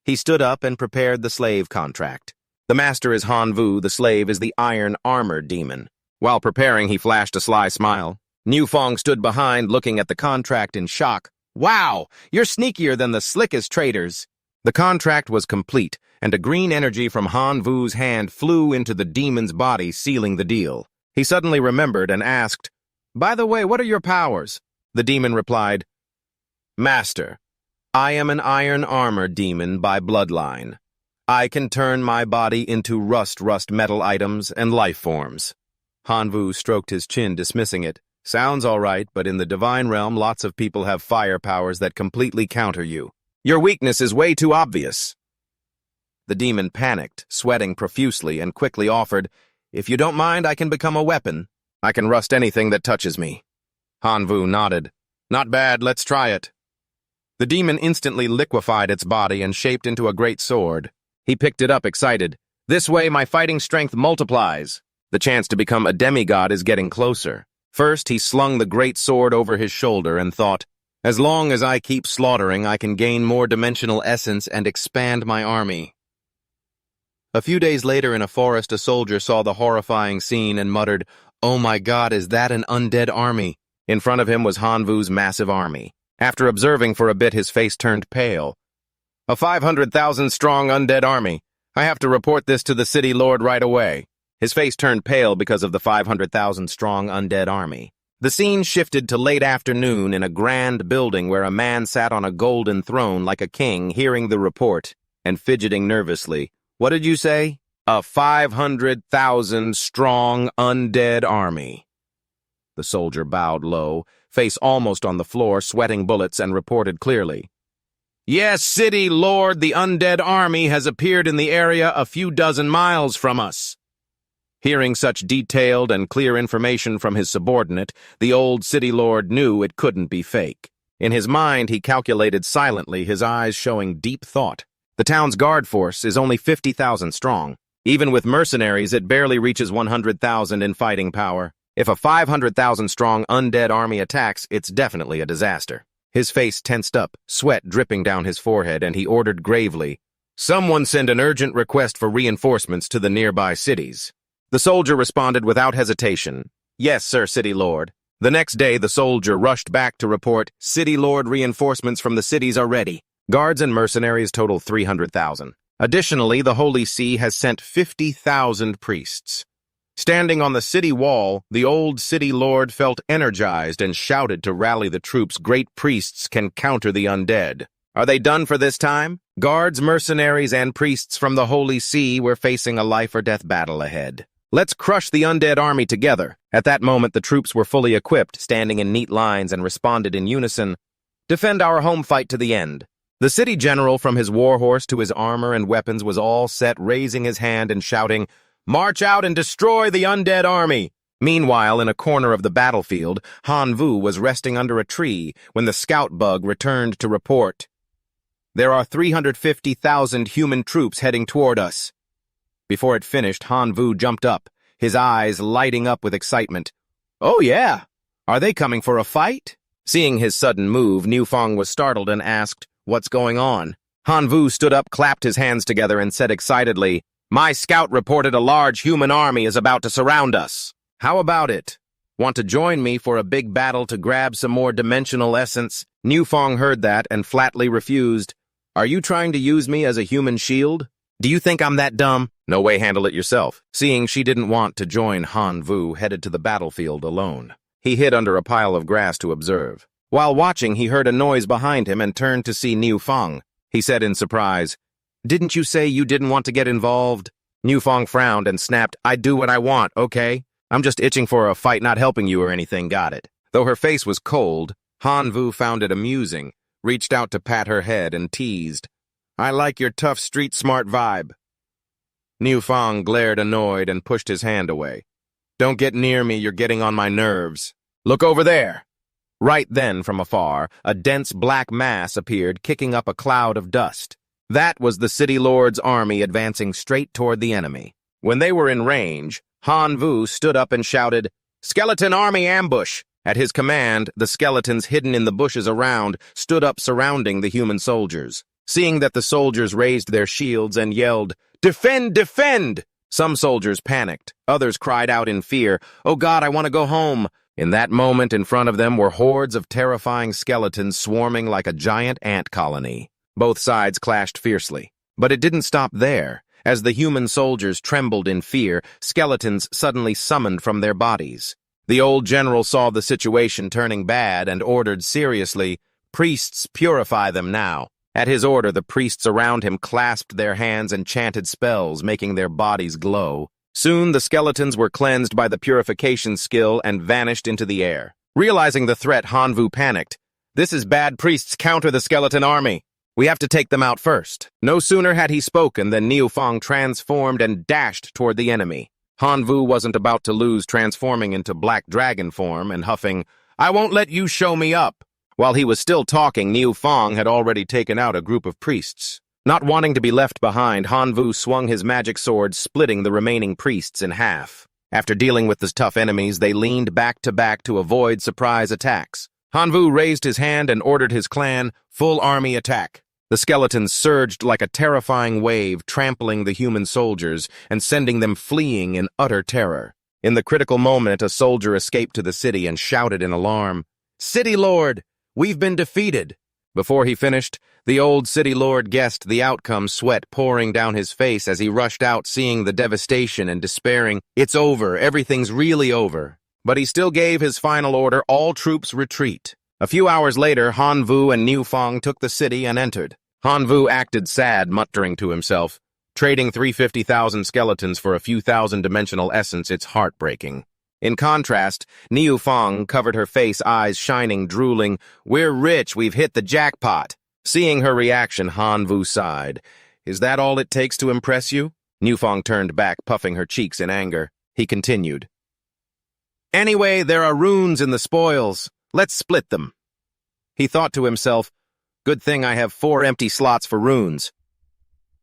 Speaker 1: He stood up and prepared the slave contract. The master is Hanvu, the slave is the iron armor demon. While preparing, he flashed a sly smile. Newfong stood behind, looking at the contract in shock. "Wow, you're sneakier than the slickest traders." The contract was complete, and a green energy from Hanvu's hand flew into the demon's body, sealing the deal. He suddenly remembered and asked, "By the way, what are your powers?" The demon replied, "Master, I am an iron armor demon by bloodline. I can turn my body into rust metal items and life forms." Hanvu stroked his chin, dismissing it. "Sounds all right, but in the divine realm, lots of people have fire powers that completely counter you. Your weakness is way too obvious." The demon panicked, sweating profusely, and quickly offered, "If you don't mind, I can become a weapon. I can rust anything that touches me." Hanvu nodded. "Not bad, let's try it." The demon instantly liquefied its body and shaped into a great sword. He picked it up, excited. "This way, my fighting strength multiplies." The chance to become a demigod is getting closer. First, he slung the great sword over his shoulder and thought, "As long as I keep slaughtering, I can gain more dimensional essence and expand my army." A few days later in a forest, a soldier saw the horrifying scene and muttered, "Oh my God, is that an undead army?" In front of him was Hanvu's massive army. After observing for a bit, his face turned pale. "A 500,000-strong undead army. I have to report this to the city lord right away." His face turned pale because of the 500,000-strong undead army. The scene shifted to late afternoon in a grand building where a man sat on a golden throne like a king, hearing the report and fidgeting nervously. "What did you say?" "A 500,000-strong undead army." The soldier bowed low, face almost on the floor, sweating bullets, and reported clearly. "Yes, city lord, the undead army has appeared in the area a few dozen miles from us." Hearing such detailed and clear information from his subordinate, the old city lord knew it couldn't be fake. In his mind, he calculated silently, his eyes showing deep thought. The town's guard force is only 50,000 strong. Even with mercenaries, it barely reaches 100,000 in fighting power. If a 500,000-strong undead army attacks, it's definitely a disaster. His face tensed up, sweat dripping down his forehead, and he ordered gravely, "Someone send an urgent request for reinforcements to the nearby cities." The soldier responded without hesitation, "Yes, sir, city lord." The next day, the soldier rushed back to report, "City lord, reinforcements from the cities are ready." Guards and mercenaries total 300,000. Additionally, the Holy See has sent 50,000 priests. Standing on the city wall, the old city lord felt energized and shouted to rally the troops. "Great priests can counter the undead." Are they done for this time? Guards, mercenaries, and priests from the Holy See were facing a life-or-death battle ahead. "Let's crush the undead army together." At that moment, the troops were fully equipped, standing in neat lines, and responded in unison, "Defend our home fight to the end." The city general, from his warhorse to his armor and weapons, was all set, raising his hand and shouting, "March out and destroy the undead army!" Meanwhile, in a corner of the battlefield, Hanvu was resting under a tree when the scout bug returned to report, "There are 350,000 human troops heading toward us." Before it finished, Hanvu jumped up, his eyes lighting up with excitement. Oh yeah. Are they coming for a fight? Seeing his sudden move, Niu Fang was startled and asked, "What's going on?" Han Vu stood up, clapped his hands together, and said excitedly, "My scout reported a large human army is about to surround us. How about it? Want to join me for a big battle to grab some more dimensional essence?" Niu Fang heard that and flatly refused. "Are you trying to use me as a human shield? Do you think I'm that dumb? No way, handle it yourself." Seeing she didn't want to join, Han Vu headed to the battlefield alone. He hid under a pile of grass to observe. While watching, he heard a noise behind him and turned to see Niu Fang. He said in surprise, "Didn't you say you didn't want to get involved?" Niu Fang frowned and snapped, "I do what I want, okay? I'm just itching for a fight, not helping you or anything, got it?" Though her face was cold, Han Vu found it amusing, reached out to pat her head and teased, "I like your tough street-smart vibe." Niu Fang glared annoyed and pushed his hand away. "Don't get near me, you're getting on my nerves. Look over there." Right then, from afar, a dense black mass appeared, kicking up a cloud of dust. That was the City Lord's army advancing straight toward the enemy. When they were in range, Han Vu stood up and shouted, "Skeleton army ambush!" At his command, the skeletons hidden in the bushes around stood up surrounding the human soldiers. Seeing that the soldiers raised their shields and yelled, "Defend! Defend!" Some soldiers panicked. Others cried out in fear, "Oh God, I want to go home." In that moment, in front of them were hordes of terrifying skeletons swarming like a giant ant colony. Both sides clashed fiercely. But it didn't stop there. As the human soldiers trembled in fear, skeletons suddenly summoned from their bodies. The old general saw the situation turning bad and ordered seriously, "Priests, purify them now." At his order, the priests around him clasped their hands and chanted spells, making their bodies glow. Soon the skeletons were cleansed by the purification skill and vanished into the air. Realizing the threat, Han Vu panicked. "This is bad, priests, counter the skeleton army. We have to take them out first." No sooner had he spoken than Niu Fang transformed and dashed toward the enemy. Han Vu wasn't about to lose, transforming into black dragon form and huffing, "I won't let you show me up." While he was still talking, Niu Fang had already taken out a group of priests. Not wanting to be left behind, Han Vu swung his magic sword, splitting the remaining priests in half. After dealing with the tough enemies, they leaned back to avoid surprise attacks. Han Vu raised his hand and ordered his clan, "Full army attack." The skeletons surged like a terrifying wave, trampling the human soldiers and sending them fleeing in utter terror. In the critical moment, a soldier escaped to the city and shouted in alarm, "City Lord, we've been defeated." Before he finished, the old City Lord guessed the outcome, sweat pouring down his face as he rushed out, seeing the devastation and despairing, "It's over, everything's really over." But he still gave his final order, "All troops retreat." A few hours later, Han Vu and Niu Fang took the city and entered. Han Vu acted sad, muttering to himself, "Trading 350,000 skeletons for a few thousand dimensional essence, it's heartbreaking." In contrast, Niu Fang covered her face, eyes shining, drooling, "We're rich, we've hit the jackpot." Seeing her reaction, Han Vu sighed. "Is that all it takes to impress you?" Niu Fang turned back, puffing her cheeks in anger. He continued, "Anyway, there are runes in the spoils. Let's split them." He thought to himself, "Good thing I have 4 empty slots for runes."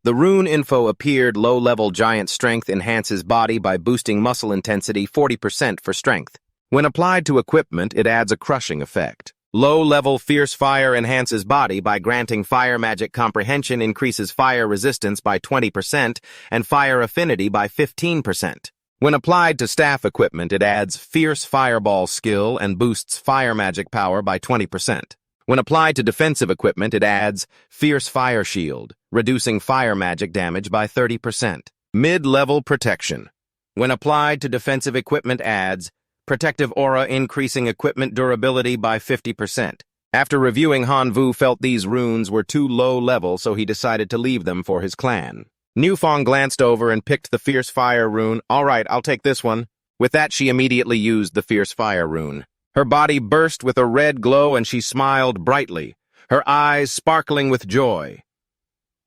Speaker 1: The rune info appeared. Low-level giant strength enhances body by boosting muscle intensity 40% for strength. When applied to equipment, it adds a crushing effect. Low-level fierce fire enhances body by granting fire magic comprehension, increases fire resistance by 20% and fire affinity by 15%. When applied to staff equipment, it adds fierce fireball skill and boosts fire magic power by 20%. When applied to defensive equipment, it adds Fierce Fire Shield, reducing fire magic damage by 30%. Mid-level protection. When applied to defensive equipment, adds Protective Aura, increasing equipment durability by 50%. After reviewing, Han Vu felt these runes were too low level, so he decided to leave them for his clan. Niu Fang glanced over and picked the Fierce Fire rune. "All right, I'll take this one." With that, she immediately used the Fierce Fire rune. Her body burst with a red glow and she smiled brightly, her eyes sparkling with joy.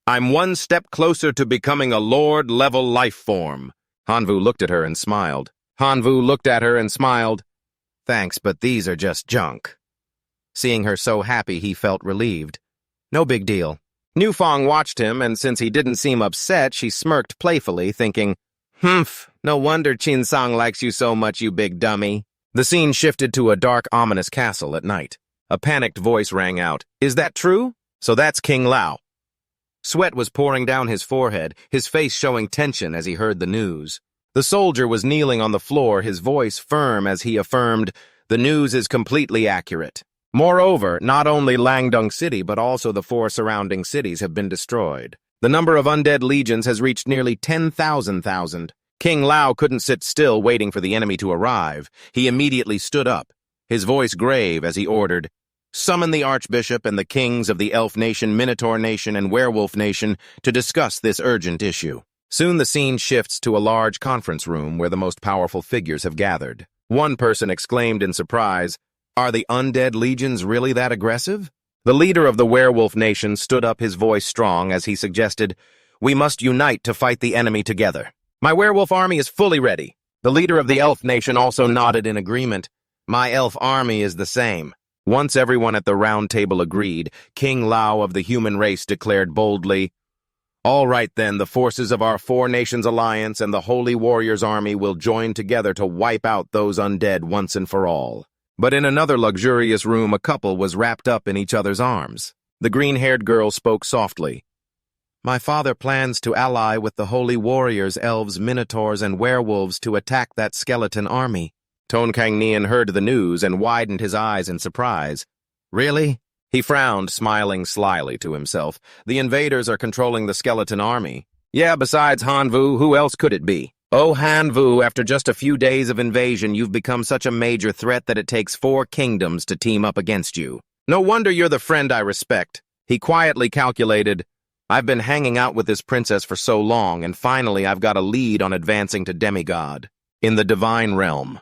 Speaker 1: "I'm one step closer to becoming a Lord-level life form." Han Vu looked at her and smiled. "Thanks, but these are just junk." Seeing her so happy, he felt relieved. "No big deal." Niu Fang watched him, and since he didn't seem upset, she smirked playfully, thinking, "Humph, no wonder Qin Sang likes you so much, you big dummy." The scene shifted to a dark, ominous castle at night. A panicked voice rang out. "Is that true? So that's King Lao." Sweat was pouring down his forehead, his face showing tension as he heard the news. The soldier was kneeling on the floor, his voice firm as he affirmed, "The news is completely accurate. Moreover, not only Langdong City but also the 4 surrounding cities have been destroyed. The number of undead legions has reached nearly 10,000. King Lao couldn't sit still waiting for the enemy to arrive. He immediately stood up, his voice grave as he ordered, "Summon the Archbishop and the kings of the Elf Nation, Minotaur Nation, and Werewolf Nation to discuss this urgent issue." Soon the scene shifts to a large conference room where the most powerful figures have gathered. One person exclaimed in surprise, "Are the undead legions really that aggressive?" The leader of the Werewolf Nation stood up, his voice strong, as he suggested, "We must unite to fight the enemy together. My werewolf army is fully ready." The leader of the Elf Nation also nodded in agreement. "My elf army is the same." Once everyone at the round table agreed, King Lao of the human race declared boldly, "All right then, the forces of our 4 nations alliance and the Holy Warriors army will join together to wipe out those undead once and for all." But in another luxurious room, a couple was wrapped up in each other's arms. The green-haired girl spoke softly. "My father plans to ally with the Holy Warriors, elves, minotaurs, and werewolves to attack that skeleton army." Ton Kang Nian heard the news and widened his eyes in surprise. "Really?" He frowned, smiling slyly to himself. "The invaders are controlling the skeleton army." "Yeah, besides Hanvu, who else could it be?" "Oh, Hanvu, after just a few days of invasion, you've become such a major threat that it takes 4 kingdoms to team up against you. No wonder you're the friend I respect." He quietly calculated, "I've been hanging out with this princess for so long, and finally I've got a lead on advancing to demigod in the divine realm."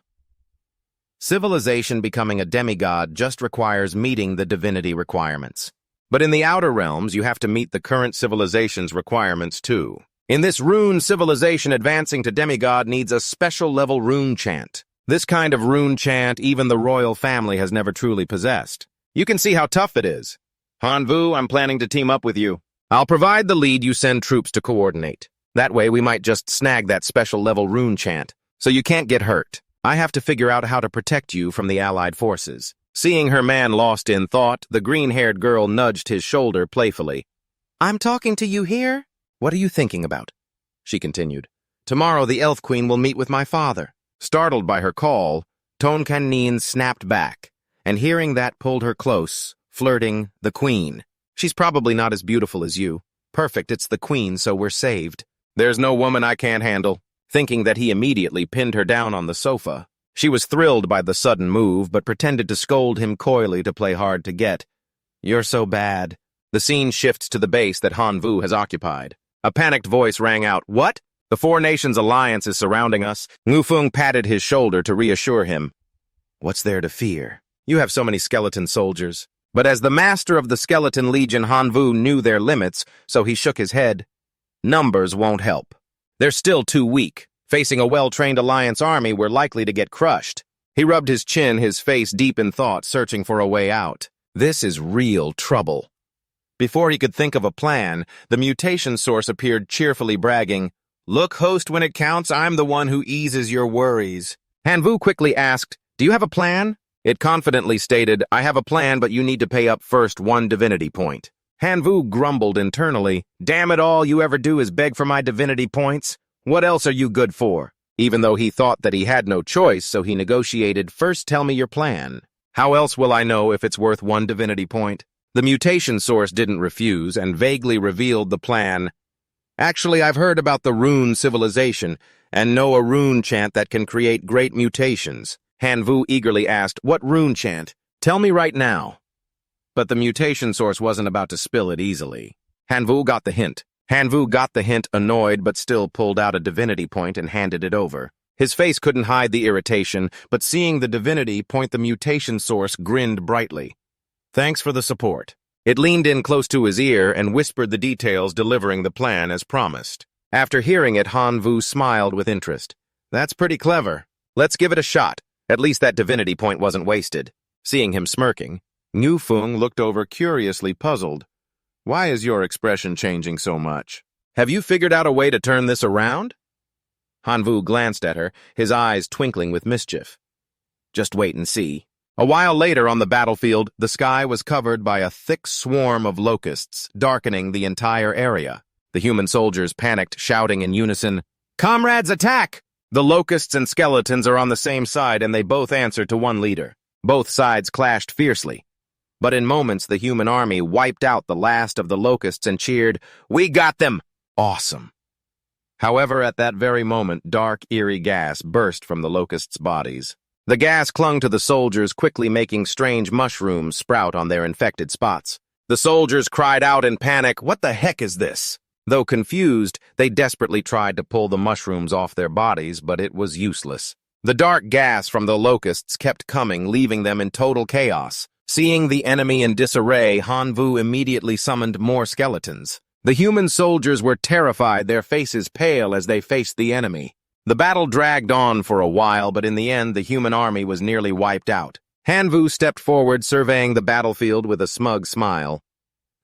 Speaker 1: Civilization becoming a demigod just requires meeting the divinity requirements. But in the outer realms, you have to meet the current civilization's requirements too. In this rune civilization, advancing to demigod needs a special-level rune chant. This kind of rune chant even the royal family has never truly possessed. You can see how tough it is. "Hanvu, I'm planning to team up with you. I'll provide the lead you send troops to coordinate. That way we might just snag that special-level rune chant, so you can't get hurt. I have to figure out how to protect you from the Allied forces." Seeing her man lost in thought, the green-haired girl nudged his shoulder playfully. "I'm talking to you here? What are you thinking about?" she continued. "Tomorrow the Elf Queen will meet with my father." Startled by her call, Ton Kan Nien snapped back, and hearing that pulled her close, flirting, "The Queen. She's probably not as beautiful as you. Perfect, it's the Queen, so we're saved. There's no woman I can't handle." Thinking that he immediately pinned her down on the sofa. She was thrilled by the sudden move, but pretended to scold him coyly to play hard to get. "You're so bad." The scene shifts to the base that Hanvu has occupied. A panicked voice rang out, "What? The 4 nations alliance is surrounding us." Ngufeng patted his shoulder to reassure him. "What's there to fear? You have so many skeleton soldiers." But as the master of the skeleton legion, Hanvu knew their limits, so he shook his head. "Numbers won't help. They're still too weak. Facing a well-trained alliance army, we're likely to get crushed." He rubbed his chin, his face deep in thought, searching for a way out. This is real trouble. Before he could think of a plan, the mutation source appeared, cheerfully bragging, "Look, host, when it counts, I'm the one who eases your worries." Hanvu quickly asked, "Do you have a plan?" It confidently stated, "I have a plan, but you need to pay up first 1 divinity point." Hanvu grumbled internally, "Damn it all, you ever do is beg for my divinity points. What else are you good for?" Even though he thought that he had no choice, so he negotiated, "First tell me your plan. How else will I know if it's worth 1 divinity point?" The mutation source didn't refuse and vaguely revealed the plan. "Actually, I've heard about the rune civilization and know a rune chant that can create great mutations." Hanvu eagerly asked, "What rune chant? Tell me right now." But the mutation source wasn't about to spill it easily. Hanvu got the hint. Annoyed, but still pulled out a divinity point and handed it over. His face couldn't hide the irritation, but seeing the divinity point, the mutation source grinned brightly. "Thanks for the support." It leaned in close to his ear and whispered the details, delivering the plan as promised. After hearing it, Hanvu smiled with interest. "That's pretty clever. Let's give it a shot. At least that divinity point wasn't wasted." Seeing him smirking, Ngufeng looked over, curiously puzzled. "Why is your expression changing so much? Have you figured out a way to turn this around?" Hanvu glanced at her, his eyes twinkling with mischief. Just wait and see. A while later on the battlefield, the sky was covered by a thick swarm of locusts, darkening the entire area. The human soldiers panicked, shouting in unison, "Comrades, attack!" The locusts and skeletons are on the same side, and they both answer to one leader. Both sides clashed fiercely. But in moments, the human army wiped out the last of the locusts and cheered, "We got them!" Awesome. However, at that very moment, dark, eerie gas burst from the locusts' bodies. The gas clung to the soldiers, quickly making strange mushrooms sprout on their infected spots. The soldiers cried out in panic, "What the heck is this?" Though confused, they desperately tried to pull the mushrooms off their bodies, but it was useless. The dark gas from the locusts kept coming, leaving them in total chaos. Seeing the enemy in disarray, Hanvu immediately summoned more skeletons. The human soldiers were terrified, their faces pale as they faced the enemy. The battle dragged on for a while, but in the end, the human army was nearly wiped out. Hanvu stepped forward, surveying the battlefield with a smug smile.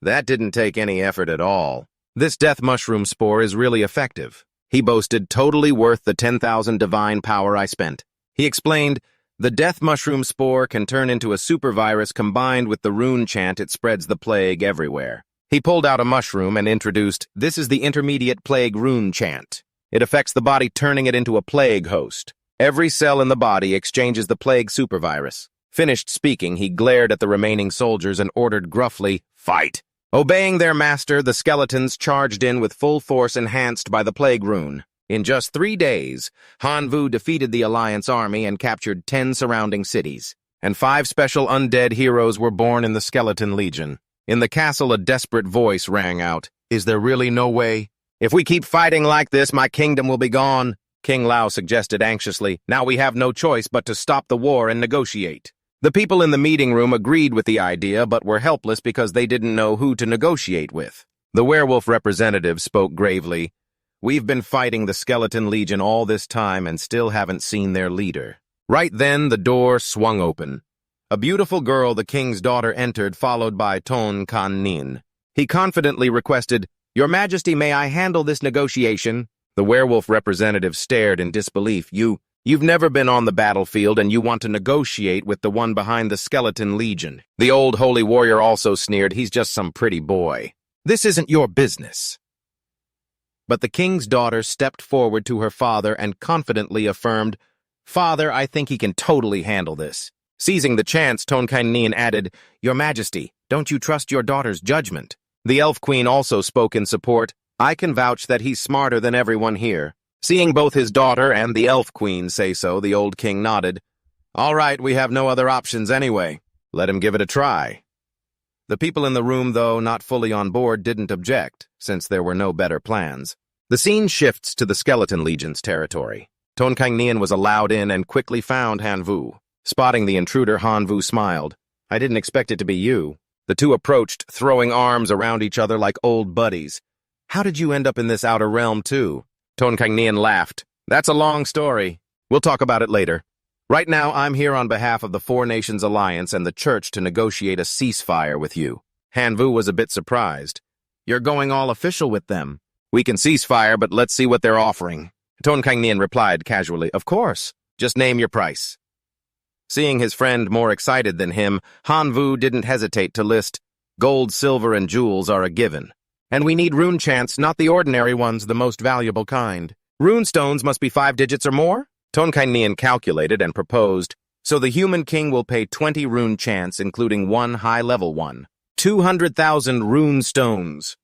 Speaker 1: That didn't take any effort at all. This death mushroom spore is really effective. He boasted, totally worth the 10,000 divine power I spent. He explained, the death mushroom spore can turn into a supervirus combined with the rune chant it spreads the plague everywhere. He pulled out a mushroom and introduced, this is the intermediate plague rune chant. It affects the body, turning it into a plague host. Every cell in the body exchanges the plague supervirus. Finished speaking, he glared at the remaining soldiers and ordered gruffly, fight! Obeying their master, the skeletons charged in with full force enhanced by the plague rune. In just 3 days, Hanvu defeated the Alliance army and captured 10 surrounding cities. And 5 special undead heroes were born in the Skeleton Legion. In the castle, a desperate voice rang out, is there really no way? If we keep fighting like this, my kingdom will be gone. King Lao suggested anxiously, now we have no choice but to stop the war and negotiate. The people in the meeting room agreed with the idea, but were helpless because they didn't know who to negotiate with. The werewolf representative spoke gravely. We've been fighting the Skeleton Legion all this time and still haven't seen their leader. Right then, the door swung open. A beautiful girl, the king's daughter, entered, followed by Ton Kan Nin. He confidently requested, Your Majesty, may I handle this negotiation? The werewolf representative stared in disbelief. You've never been on the battlefield and you want to negotiate with the one behind the Skeleton Legion. The old holy warrior also sneered, he's just some pretty boy. This isn't your business. But the king's daughter stepped forward to her father and confidently affirmed, Father, I think he can totally handle this. Seizing the chance, Tonkainin added, Your Majesty, don't you trust your daughter's judgment? The elf queen also spoke in support. I can vouch that he's smarter than everyone here. Seeing both his daughter and the elf queen say so, the old king nodded. All right, we have no other options anyway. Let him give it a try. The people in the room, though not fully on board, didn't object, since there were no better plans. The scene shifts to the Skeleton Legion's territory. Tonkainin was allowed in and quickly found Hanvu. Spotting the intruder, Hanvu smiled. I didn't expect it to be you. The two approached, throwing arms around each other like old buddies. How did you end up in this outer realm, too? Tonkainin laughed. That's a long story. We'll talk about it later. Right now, I'm here on behalf of the Four Nations Alliance and the Church to negotiate a ceasefire with you. Hanvu was a bit surprised. You're going all official with them. We can ceasefire, but let's see what they're offering. Tonkainin replied casually, Of course. Just name your price. Seeing his friend more excited than him, Hanvu didn't hesitate to list, Gold, silver, and jewels are a given. And we need rune chants, not the ordinary ones, the most valuable kind. Rune stones must be 5 digits or more? Tonkainin calculated and proposed, so the human king will pay 20 rune chants, including 1 high-level one. 200,000 rune stones.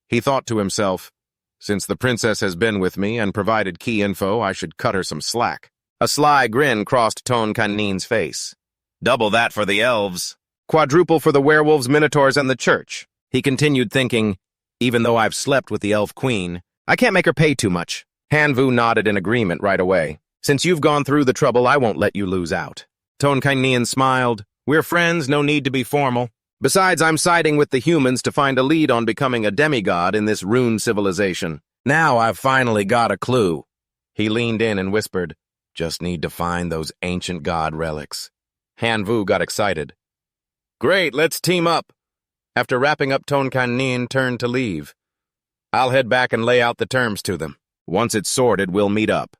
Speaker 1: He thought to himself, since the princess has been with me and provided key info, I should cut her some slack. A sly grin crossed Tonkainin's face. Double that for the elves. Quadruple for the werewolves, minotaurs, and the church. He continued thinking, even though I've slept with the elf queen, I can't make her pay too much. Hanvu nodded in agreement right away. Since you've gone through the trouble, I won't let you lose out. Tonkainin smiled. We're friends, no need to be formal. Besides, I'm siding with the humans to find a lead on becoming a demigod in this rune civilization. Now I've finally got a clue. He leaned in and whispered, just need to find those ancient god relics. Hanvu got excited. Great, let's team up. After wrapping up, Tonkainin turned to leave. I'll head back and lay out the terms to them. Once it's sorted, we'll meet up.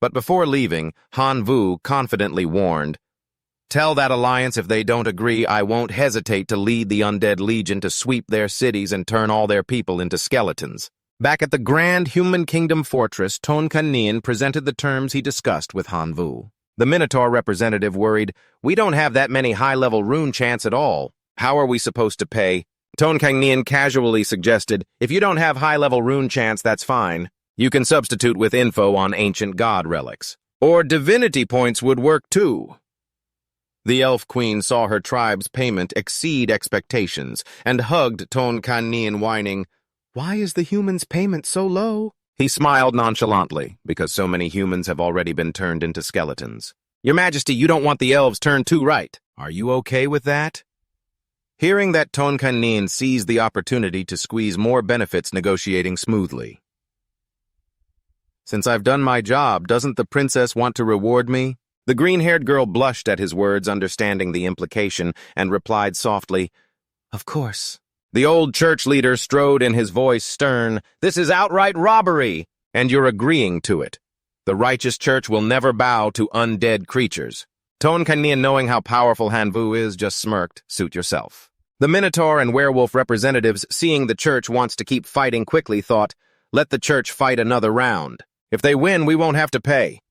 Speaker 1: But before leaving, Han Vu confidently warned, "Tell that alliance if they don't agree, I won't hesitate to lead the Undead Legion to sweep their cities and turn all their people into skeletons." Back at the Grand Human Kingdom Fortress, Ton Kanyin presented the terms he discussed with Han Vu. The Minotaur representative worried, "We don't have that many high-level rune chants at all. How are we supposed to pay?" Ton Kanyin casually suggested, "If you don't have high-level rune chants, that's fine. You can substitute with info on ancient god relics. Or divinity points would work too." The Elf Queen saw her tribe's payment exceed expectations and hugged Ton Kanyin, whining, "Why is the humans' payment so low?" He smiled nonchalantly, because so many humans have already been turned into skeletons. "Your Majesty, you don't want the elves turned too, right? Are you okay with that?" Hearing that, Ton Kanyin seized the opportunity to squeeze more benefits, negotiating smoothly. "Since I've done my job, doesn't the princess want to reward me?" The green-haired girl blushed at his words, understanding the implication, and replied softly, "Of course." The old church leader strode in, his voice stern, "This is outright robbery, and you're agreeing to it. The righteous church will never bow to undead creatures." Ton Kanyin, knowing how powerful Han Vu is, just smirked, "Suit yourself." The Minotaur and werewolf representatives, seeing the church wants to keep fighting quickly, thought, "Let the church fight another round. If they win, we won't have to pay.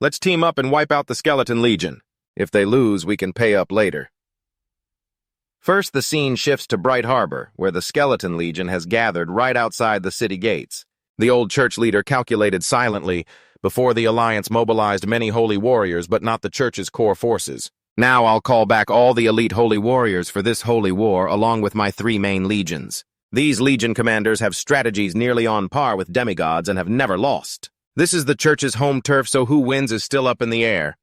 Speaker 1: Let's team up and wipe out the Skeleton Legion. If they lose, we can pay up later." First, the scene shifts to Bright Harbor, where the Skeleton Legion has gathered right outside the city gates. The old church leader calculated silently. Before, the Alliance mobilized many holy warriors, but not the church's core forces. Now I'll call back all the elite holy warriors for this holy war, along with my 3 main legions. These legion commanders have strategies nearly on par with demigods and have never lost. This is the church's home turf, so who wins is still up in the air.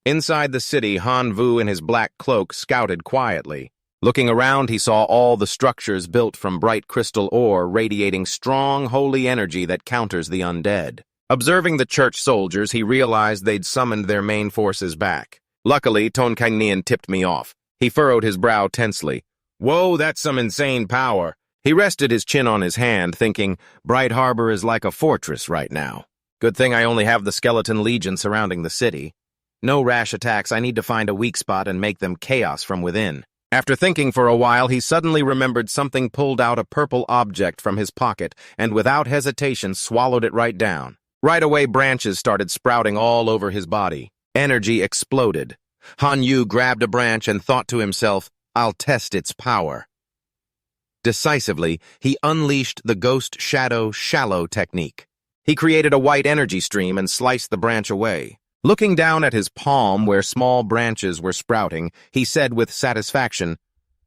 Speaker 1: Inside the city, Han Vu in his black cloak scouted quietly. Looking around, he saw all the structures built from bright crystal ore, radiating strong, holy energy that counters the undead. Observing the church soldiers, he realized they'd summoned their main forces back. Luckily, Ton Kanyin tipped me off. He furrowed his brow tensely. "Whoa, that's some insane power." He rested his chin on his hand, thinking, Bright Harbor is like a fortress right now. Good thing I only have the Skeleton Legion surrounding the city. No rash attacks. I need to find a weak spot and make them chaos from within. After thinking for a while, he suddenly remembered something, pulled out a purple object from his pocket, and without hesitation swallowed it right down. Right away, branches started sprouting all over his body. Energy exploded. Han Yu grabbed a branch and thought to himself, "I'll test its power." Decisively, he unleashed the Ghost Shadow Shallow technique. He created a white energy stream and sliced the branch away. Looking down at his palm where small branches were sprouting, he said with satisfaction,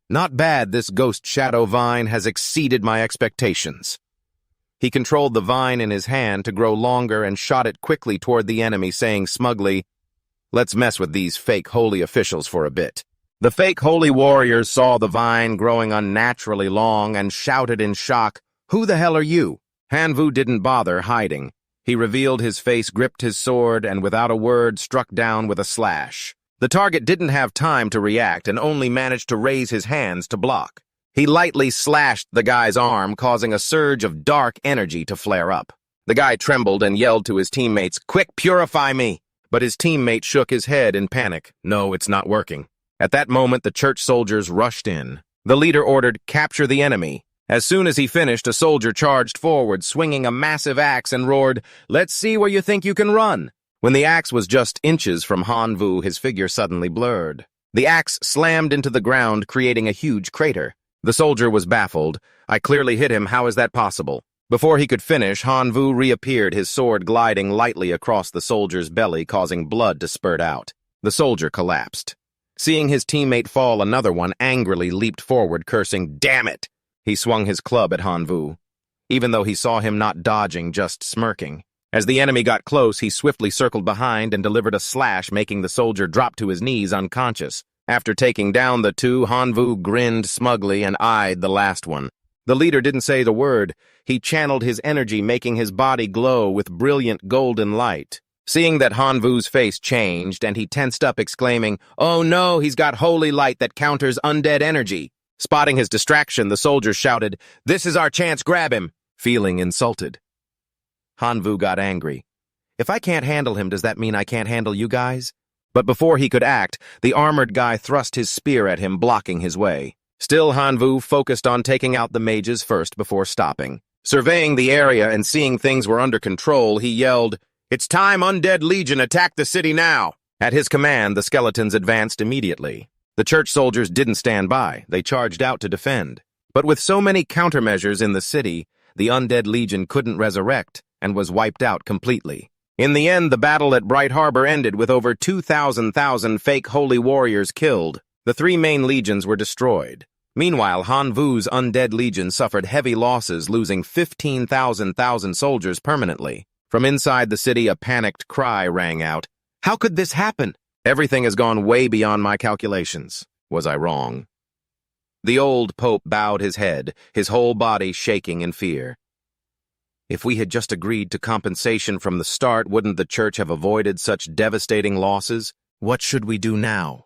Speaker 1: "Not bad, this Ghost Shadow vine has exceeded my expectations." He controlled the vine in his hand to grow longer and shot it quickly toward the enemy, saying smugly, "Let's mess with these fake holy officials for a bit." The fake holy warriors saw the vine growing unnaturally long and shouted in shock, "Who the hell are you?" Han Vu didn't bother hiding. He revealed his face, gripped his sword, and without a word struck down with a slash. The target didn't have time to react and only managed to raise his hands to block. He lightly slashed the guy's arm, causing a surge of dark energy to flare up. The guy trembled and yelled to his teammates, "Quick, purify me!" But his teammate shook his head in panic. "No, it's not working." At that moment, the church soldiers rushed in. The leader ordered, "Capture the enemy." As soon as he finished, a soldier charged forward, swinging a massive axe, and roared, "Let's see where you think you can run." When the axe was just inches from Han Vu, his figure suddenly blurred. The axe slammed into the ground, creating a huge crater. The soldier was baffled. "I clearly hit him. How is that possible?" Before he could finish, Han Vu reappeared, his sword gliding lightly across the soldier's belly, causing blood to spurt out. The soldier collapsed. Seeing his teammate fall, another one angrily leaped forward, cursing, "Damn it!" He swung his club at Han Vu, even though he saw him not dodging, just smirking. As the enemy got close, he swiftly circled behind and delivered a slash, making the soldier drop to his knees unconscious. After taking down the two, Han Vu grinned smugly and eyed the last one. The leader didn't say the word. He channeled his energy, making his body glow with brilliant golden light. Seeing that, Han Vu's face changed, and he tensed up, exclaiming, "Oh no, he's got holy light that counters undead energy." Spotting his distraction, the soldier shouted, "This is our chance, grab him!" Feeling insulted, Han Vu got angry. If I can't handle him, does that mean I can't handle you guys? But before he could act, the armored guy thrust his spear at him, blocking his way. Still, Hanvu focused on taking out the mages first before stopping. Surveying the area and seeing things were under control, he yelled, "It's time, Undead Legion, attack the city now!" At his command, the skeletons advanced immediately. The church soldiers didn't stand by. They charged out to defend. But with so many countermeasures in the city, the Undead Legion couldn't resurrect and was wiped out completely. In the end, the battle at Bright Harbor ended with over 2,000 fake holy warriors killed. The three main legions were destroyed. Meanwhile, Hanvu's Undead Legion suffered heavy losses, losing 15,000 soldiers permanently. From inside the city, a panicked cry rang out. How could this happen? Everything has gone way beyond my calculations. Was I wrong? The old pope bowed his head, his whole body shaking in fear. If we had just agreed to compensation from the start, wouldn't the church have avoided such devastating losses? What should we do now?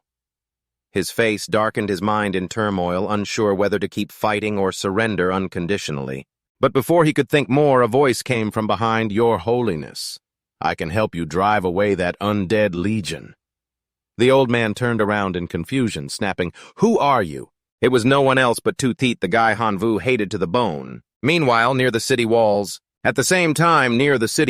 Speaker 1: His face darkened, his mind in turmoil, unsure whether to keep fighting or surrender unconditionally. But before he could think more, a voice came from behind. Your Holiness, I can help you drive away that Undead Legion. The old man turned around in confusion, snapping, Who are you? It was no one else but Toothit, the guy Hanvu hated to the bone. Meanwhile, near the city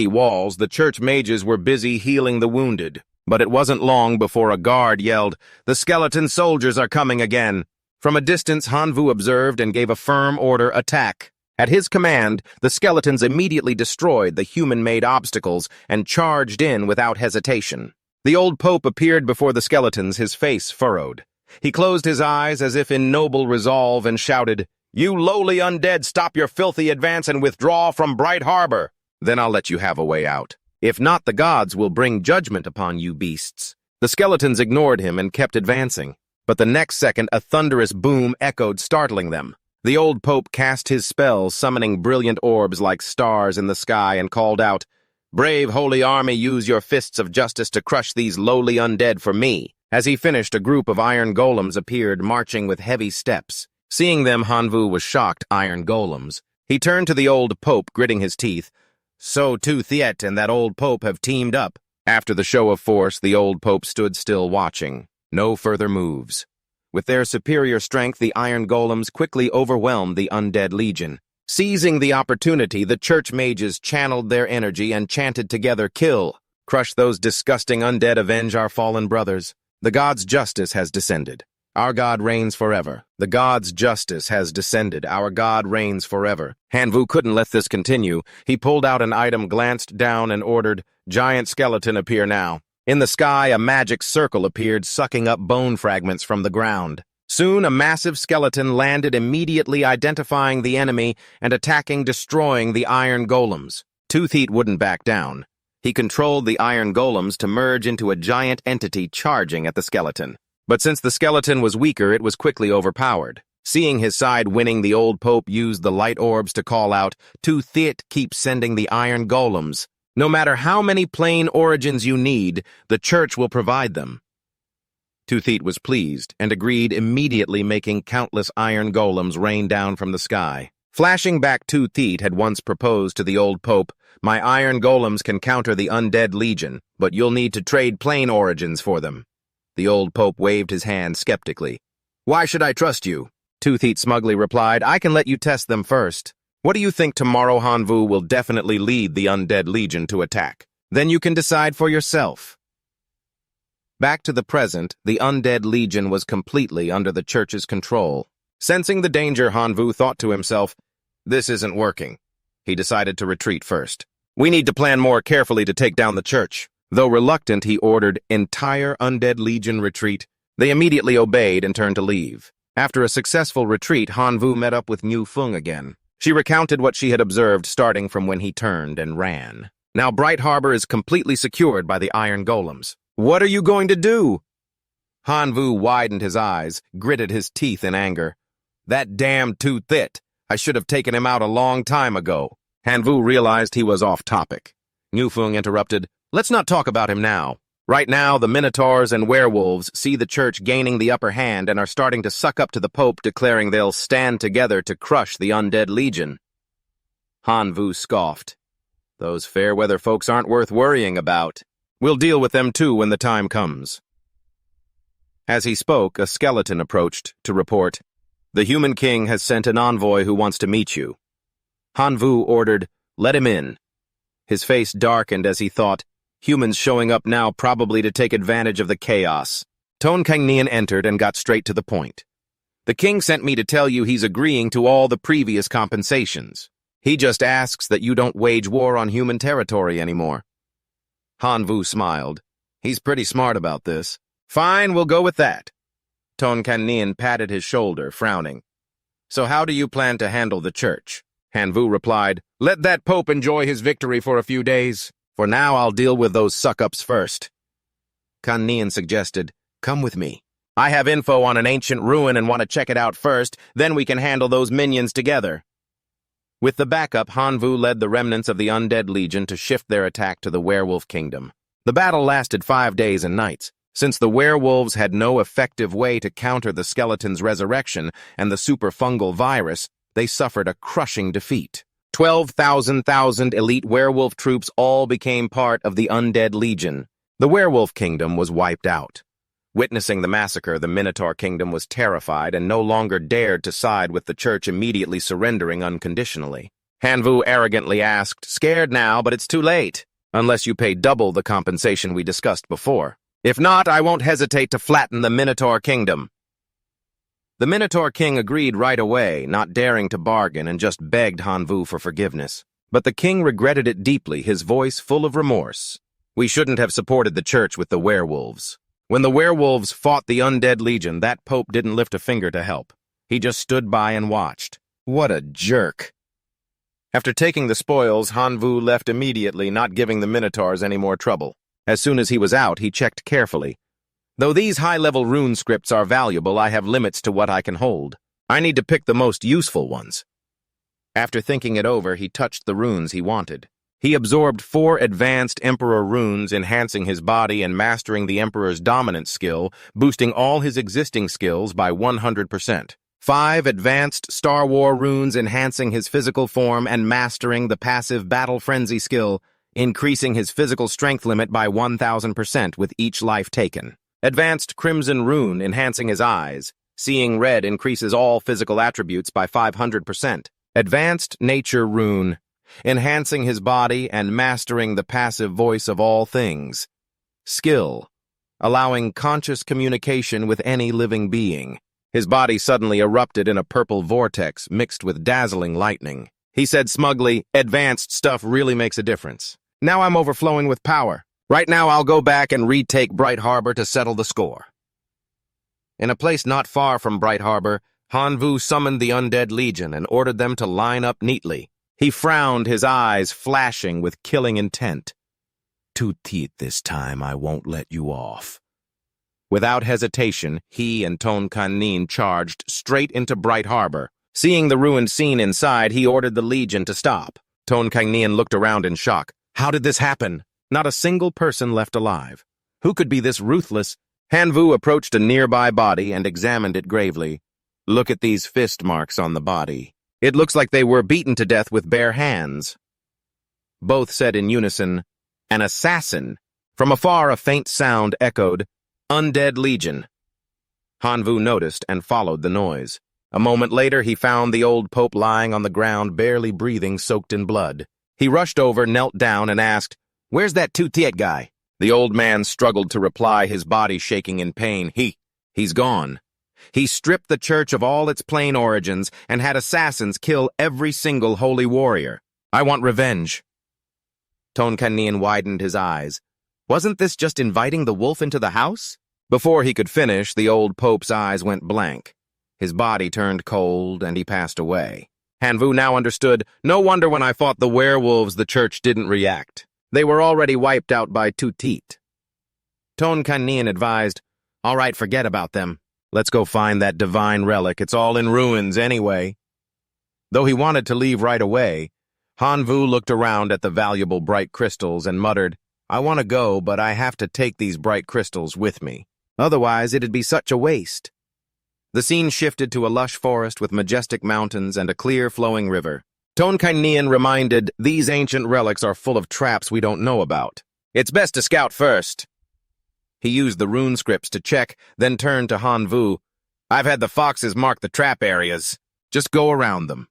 Speaker 1: walls, the church mages were busy healing the wounded. But it wasn't long before a guard yelled, The skeleton soldiers are coming again. From a distance, Hanvu observed and gave a firm order, attack. At his command, the skeletons immediately destroyed the human-made obstacles and charged in without hesitation. The old pope appeared before the skeletons, his face furrowed. He closed his eyes as if in noble resolve and shouted, You lowly undead, stop your filthy advance and withdraw from Bright Harbor. Then I'll let you have a way out. If not, the gods will bring judgment upon you beasts. The skeletons ignored him and kept advancing. But the next second, a thunderous boom echoed, startling them. The old pope cast his spell, summoning brilliant orbs like stars in the sky, and called out, Brave holy army, use your fists of justice to crush these lowly undead for me. As he finished, a group of iron golems appeared, marching with heavy steps. Seeing them, Hanvu was shocked. Iron golems. He turned to the old pope, gritting his teeth. So Toothit and that old pope have teamed up. After the show of force, the old pope stood still watching. No further moves. With their superior strength, the iron golems quickly overwhelmed the Undead Legion. Seizing the opportunity, the church mages channeled their energy and chanted together, Kill! Crush those disgusting undead, avenge our fallen brothers. The god's justice has descended. Our God reigns forever. The god's justice has descended. Our God reigns forever. Hanvu couldn't let this continue. He pulled out an item, glanced down, and ordered, Giant skeleton, appear now. In the sky, a magic circle appeared, sucking up bone fragments from the ground. Soon, a massive skeleton landed, immediately identifying the enemy and attacking, destroying the iron golems. Toothit wouldn't back down. He controlled the iron golems to merge into a giant entity charging at the skeleton. But since the skeleton was weaker, it was quickly overpowered. Seeing his side winning, the old pope used the light orbs to call out, Toothit, keep sending the iron golems. No matter how many plane origins you need, the church will provide them. Toothit was pleased and agreed, immediately making countless iron golems rain down from the sky. Flashing back, Toothit had once proposed to the old pope, My iron golems can counter the Undead Legion, but you'll need to trade plane origins for them. The old pope waved his hand skeptically. Why should I trust you? Toothit smugly replied, I can let you test them first. What do you think tomorrow Hanvu will definitely lead the Undead Legion to attack? Then you can decide for yourself. Back to the present, the Undead Legion was completely under the church's control. Sensing the danger, Hanvu thought to himself, This isn't working. He decided to retreat first. We need to plan more carefully to take down the church. Though reluctant, he ordered entire Undead Legion retreat. They immediately obeyed and turned to leave. After a successful retreat, Hanvu met up with Niu Feng again. She recounted what she had observed, starting from when he turned and ran. Now Bright Harbor is completely secured by the iron golems. What are you going to do? Hanvu widened his eyes, gritted his teeth in anger. That damn Toothit! I should have taken him out a long time ago. Hanvu realized he was off topic. Niu Feng interrupted. Let's not talk about him now. Right now, the Minotaurs and werewolves see the church gaining the upper hand and are starting to suck up to the Pope, declaring they'll stand together to crush the Undead Legion. Hanvu scoffed. Those fair-weather folks aren't worth worrying about. We'll deal with them too when the time comes. As he spoke, a skeleton approached to report, "The human king has sent an envoy who wants to meet you." Hanvu ordered, "Let him in." His face darkened as he thought, humans showing up now probably to take advantage of the chaos. Ton Kangnian entered and got straight to the point. "The king sent me to tell you he's agreeing to all the previous compensations. He just asks that you don't wage war on human territory anymore." Hanvu smiled. "He's pretty smart about this." "Fine, we'll go with that." Ton Kangnian patted his shoulder, frowning. "So how do you plan to handle the church?" Hanvu replied, "Let that pope enjoy his victory for a few days. For now, I'll deal with those suck-ups first." Kangnian suggested, "Come with me. I have info on an ancient ruin and want to check it out first, then we can handle those minions together." With the backup, Hanvu led the remnants of the Undead Legion to shift their attack to the Werewolf Kingdom. The battle lasted 5 days and nights. Since the werewolves had no effective way to counter the skeleton's resurrection and the super-fungal virus, they suffered a crushing defeat. 12,000 elite werewolf troops all became part of the Undead Legion. The Werewolf Kingdom was wiped out. Witnessing the massacre, the Minotaur Kingdom was terrified and no longer dared to side with the church, immediately surrendering unconditionally. Hanvu arrogantly asked, "Scared now, but it's too late, unless you pay double the compensation we discussed before. If not, I won't hesitate to flatten the Minotaur Kingdom." The Minotaur King agreed right away, not daring to bargain, and just begged Hanvu for forgiveness. But the king regretted it deeply, his voice full of remorse. "We shouldn't have supported the church with the werewolves. When the werewolves fought the Undead Legion, that pope didn't lift a finger to help. He just stood by and watched. What a jerk." After taking the spoils, Hanvu left immediately, not giving the Minotaurs any more trouble. As soon as he was out, he checked carefully. "Though these high-level rune scripts are valuable, I have limits to what I can hold. I need to pick the most useful ones." After thinking it over, he touched the runes he wanted. He absorbed 4 advanced Emperor runes, enhancing his body and mastering the Emperor's dominant skill, boosting all his existing skills by 100%. 5 advanced Star War runes, enhancing his physical form and mastering the passive Battle Frenzy skill, increasing his physical strength limit by 1,000% with each life taken. Advanced Crimson rune, enhancing his eyes. Seeing red increases all physical attributes by 500%. Advanced Nature rune, enhancing his body and mastering the passive voice of all things. Skill, allowing conscious communication with any living being. His body suddenly erupted in a purple vortex mixed with dazzling lightning. He said smugly, "Advanced stuff really makes a difference. Now I'm overflowing with power. Right now I'll go back and retake Bright Harbor to settle the score." In a place not far from Bright Harbor, Hanvu summoned the Undead Legion and ordered them to line up neatly. He frowned, his eyes flashing with killing intent. "Two teeth this time, I won't let you off." Without hesitation, he and Ton Kangnian charged straight into Bright Harbor. Seeing the ruined scene inside, he ordered the Legion to stop. Ton Kangnian looked around in shock. How did this happen? Not a single person left alive. Who could be this ruthless? Hanvu approached a nearby body and examined it gravely. "Look at these fist marks on the body. It looks like they were beaten to death with bare hands." Both said in unison, "An assassin." From afar, a faint sound echoed, "Undead Legion." Hanvu noticed and followed the noise. A moment later, he found the old pope lying on the ground, barely breathing, soaked in blood. He rushed over, knelt down, and asked, "Where's that two-tiet guy?" The old man struggled to reply, his body shaking in pain. He's gone. He stripped the church of all its plain origins and had assassins kill every single holy warrior. I want revenge." Ton Kangnian widened his eyes. Wasn't this just inviting the wolf into the house? Before he could finish, the old pope's eyes went blank. His body turned cold, and he passed away. Hanvu now understood. No wonder when I fought the werewolves, the church didn't react. They were already wiped out by Tutit. Ton Kangnian advised, "All right, forget about them. Let's go find that divine relic. It's all in ruins anyway." Though he wanted to leave right away, Hanvu looked around at the valuable bright crystals and muttered, "I want to go, but I have to take these bright crystals with me. Otherwise, it'd be such a waste." The scene shifted to a lush forest with majestic mountains and a clear flowing river. Tonkainian reminded, these ancient relics are full of traps we don't know about. It's best to scout first. He used the rune scripts to check, then turned to Hanvu. I've had the foxes mark the trap areas. Just go around them.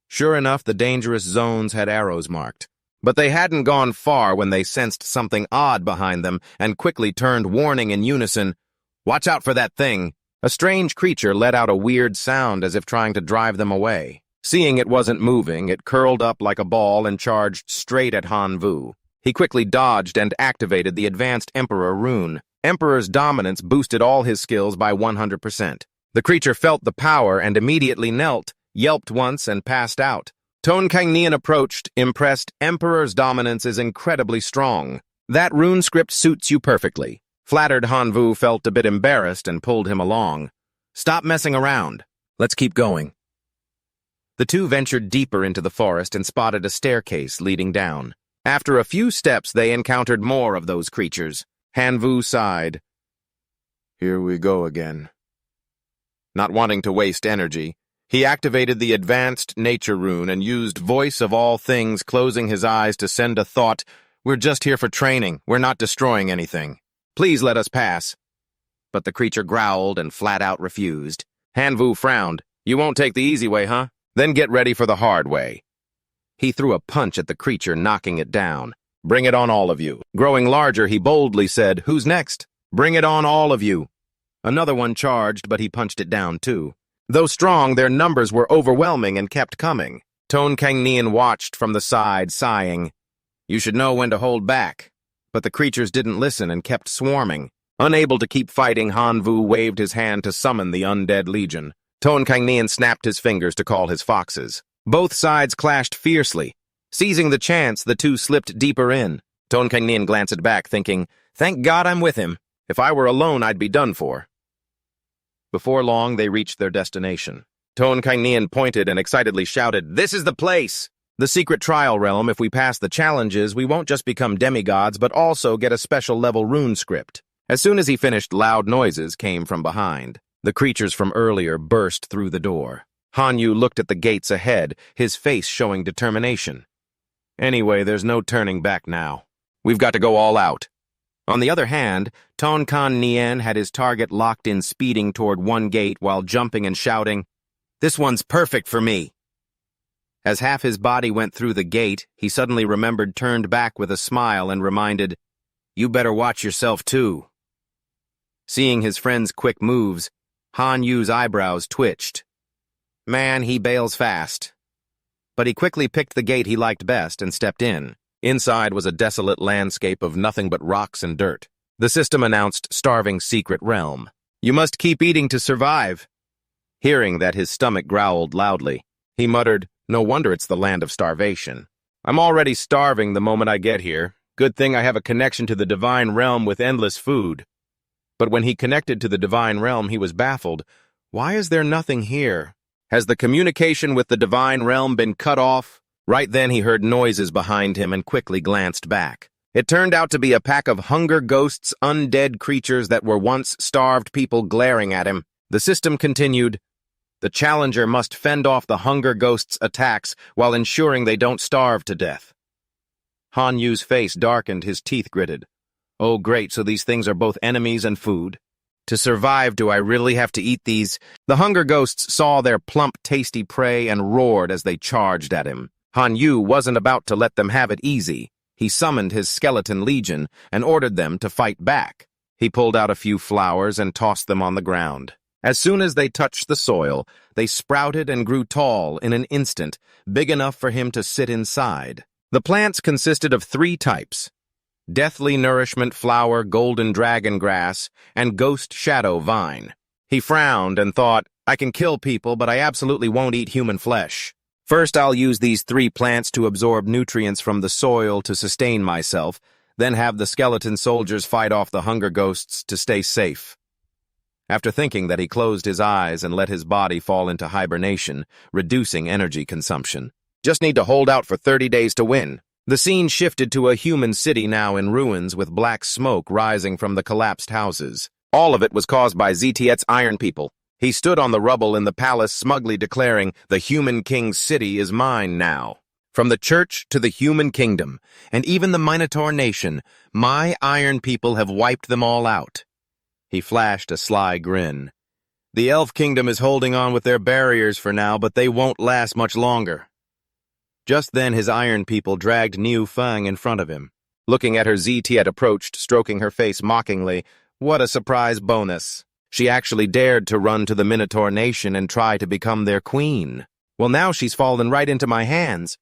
Speaker 1: Sure enough, the dangerous zones had arrows marked. But they hadn't gone far when they sensed something odd behind them and quickly turned, warning in unison, "Watch out for that thing." A strange creature let out a weird sound as if trying to drive them away. Seeing it wasn't moving, it curled up like a ball and charged straight at Hanvu. He quickly dodged and activated the advanced Emperor rune. Emperor's dominance boosted all his skills by 100%. The creature felt the power and immediately knelt, yelped once, and passed out. Tonkainian approached, impressed. Emperor's dominance is incredibly strong. That rune script suits you perfectly. Flattered, Hanvu felt a bit embarrassed and pulled him along. Stop messing around. Let's keep going. The two ventured deeper into the forest and spotted a staircase leading down. After a few steps, they encountered more of those creatures. Hanvu sighed. Here we go again. Not wanting to waste energy, he activated the advanced nature rune and used voice of all things, closing his eyes to send a thought, "We're just here for training. We're not destroying anything. Please let us pass." But the creature growled and flat out refused. Hanvu frowned. You won't take the easy way, huh? Then get ready for the hard way. He threw a punch at the creature, knocking it down. Bring it on, all of you. Growing larger, he boldly said, Who's next? Bring it on, all of you. Another one charged, but he punched it down, too. Though strong, their numbers were overwhelming and kept coming. Tonkainian watched from the side, sighing. You should know when to hold back. But the creatures didn't listen and kept swarming. Unable to keep fighting, Hanvu waved his hand to summon the undead legion. Tonkainian snapped his fingers to call his foxes. Both sides clashed fiercely. Seizing the chance, the two slipped deeper in. Tonkainian glanced back, thinking, Thank God I'm with him. If I were alone, I'd be done for. Before long, they reached their destination. Tonkainian pointed and excitedly shouted, This is the place! The secret trial realm. If we pass the challenges, we won't just become demigods, but also get a special level rune script. As soon as he finished, loud noises came from behind. The creatures from earlier burst through the door. Hanyu looked at the gates ahead, his face showing determination. Anyway, there's no turning back now. We've got to go all out. On the other hand, Tonkainian had his target locked in, speeding toward one gate while jumping and shouting, This one's perfect for me. As half his body went through the gate, he suddenly remembered, turned back with a smile, and reminded, You better watch yourself too. Seeing his friend's quick moves, Hanyu's eyebrows twitched. Man, he bails fast. But he quickly picked the gate he liked best and stepped in. Inside was a desolate landscape of nothing but rocks and dirt. The system announced starving secret realm. You must keep eating to survive. Hearing that, his stomach growled loudly. He muttered, No wonder it's the land of starvation. I'm already starving the moment I get here. Good thing I have a connection to the divine realm with endless food. But when he connected to the divine realm, he was baffled. Why is there nothing here? Has the communication with the divine realm been cut off? Right then he heard noises behind him and quickly glanced back. It turned out to be a pack of hunger ghosts, undead creatures that were once starved people glaring at him. The system continued, The challenger must fend off the hunger ghosts' attacks while ensuring they don't starve to death. Hanyu's face darkened, his teeth gritted. Oh great, so these things are both enemies and food. To survive, do I really have to eat these? The hunger ghosts saw their plump, tasty prey and roared as they charged at him. Hanyu wasn't about to let them have it easy. He summoned his skeleton legion and ordered them to fight back. He pulled out a few flowers and tossed them on the ground. As soon as they touched the soil, they sprouted and grew tall in an instant, big enough for him to sit inside. The plants consisted of 3 types: Deathly Nourishment Flower, Golden Dragon Grass, and Ghost Shadow Vine. He frowned and thought, I can kill people, but I absolutely won't eat human flesh. First, I'll use these 3 plants to absorb nutrients from the soil to sustain myself, then have the skeleton soldiers fight off the hunger ghosts to stay safe. After thinking that, he closed his eyes and let his body fall into hibernation, reducing energy consumption. Just need to hold out for 30 days to win. The scene shifted to a human city now in ruins with black smoke rising from the collapsed houses. All of it was caused by ZTE's Iron People. He stood on the rubble in the palace, smugly declaring, "The Human King's city is mine now. From the church to the human kingdom, and even the Minotaur nation, my iron people have wiped them all out." He flashed a sly grin. "The elf kingdom is holding on with their barriers for now, but they won't last much longer." Just then his iron people dragged Niu Feng in front of him. Looking at her, Zetiet approached, stroking her face mockingly. What a surprise bonus. She actually dared to run to the Minotaur nation and try to become their queen. Well, now she's fallen right into my hands.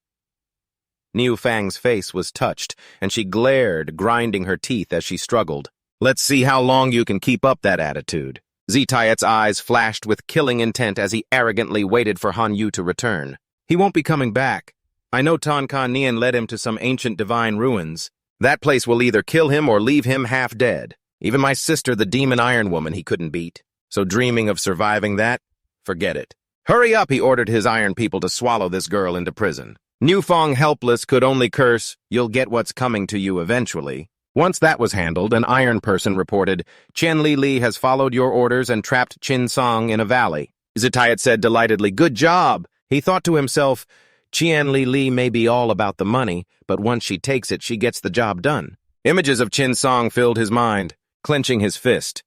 Speaker 1: Niu Feng's face was touched, and she glared, grinding her teeth as she struggled. "Let's see how long you can keep up that attitude." Zetiet's eyes flashed with killing intent as he arrogantly waited for Han Yu to return. "He won't be coming back. I know Tan Kan Nian led him to some ancient divine ruins. That place will either kill him or leave him half dead. Even my sister, the demon Iron Woman, he couldn't beat. So dreaming of surviving that? Forget it. Hurry up," he ordered his iron people to swallow this girl into prison. Niu Feng, helpless, could only curse, "You'll get what's coming to you eventually." Once that was handled, an iron person reported, "Chen Li has followed your orders and trapped Qin Song in a valley." Zetiet said delightedly, "Good job." He thought to himself, Qian Li may be all about the money, but once she takes it, she gets the job done. Images of Qin Song filled his mind, clenching his fist.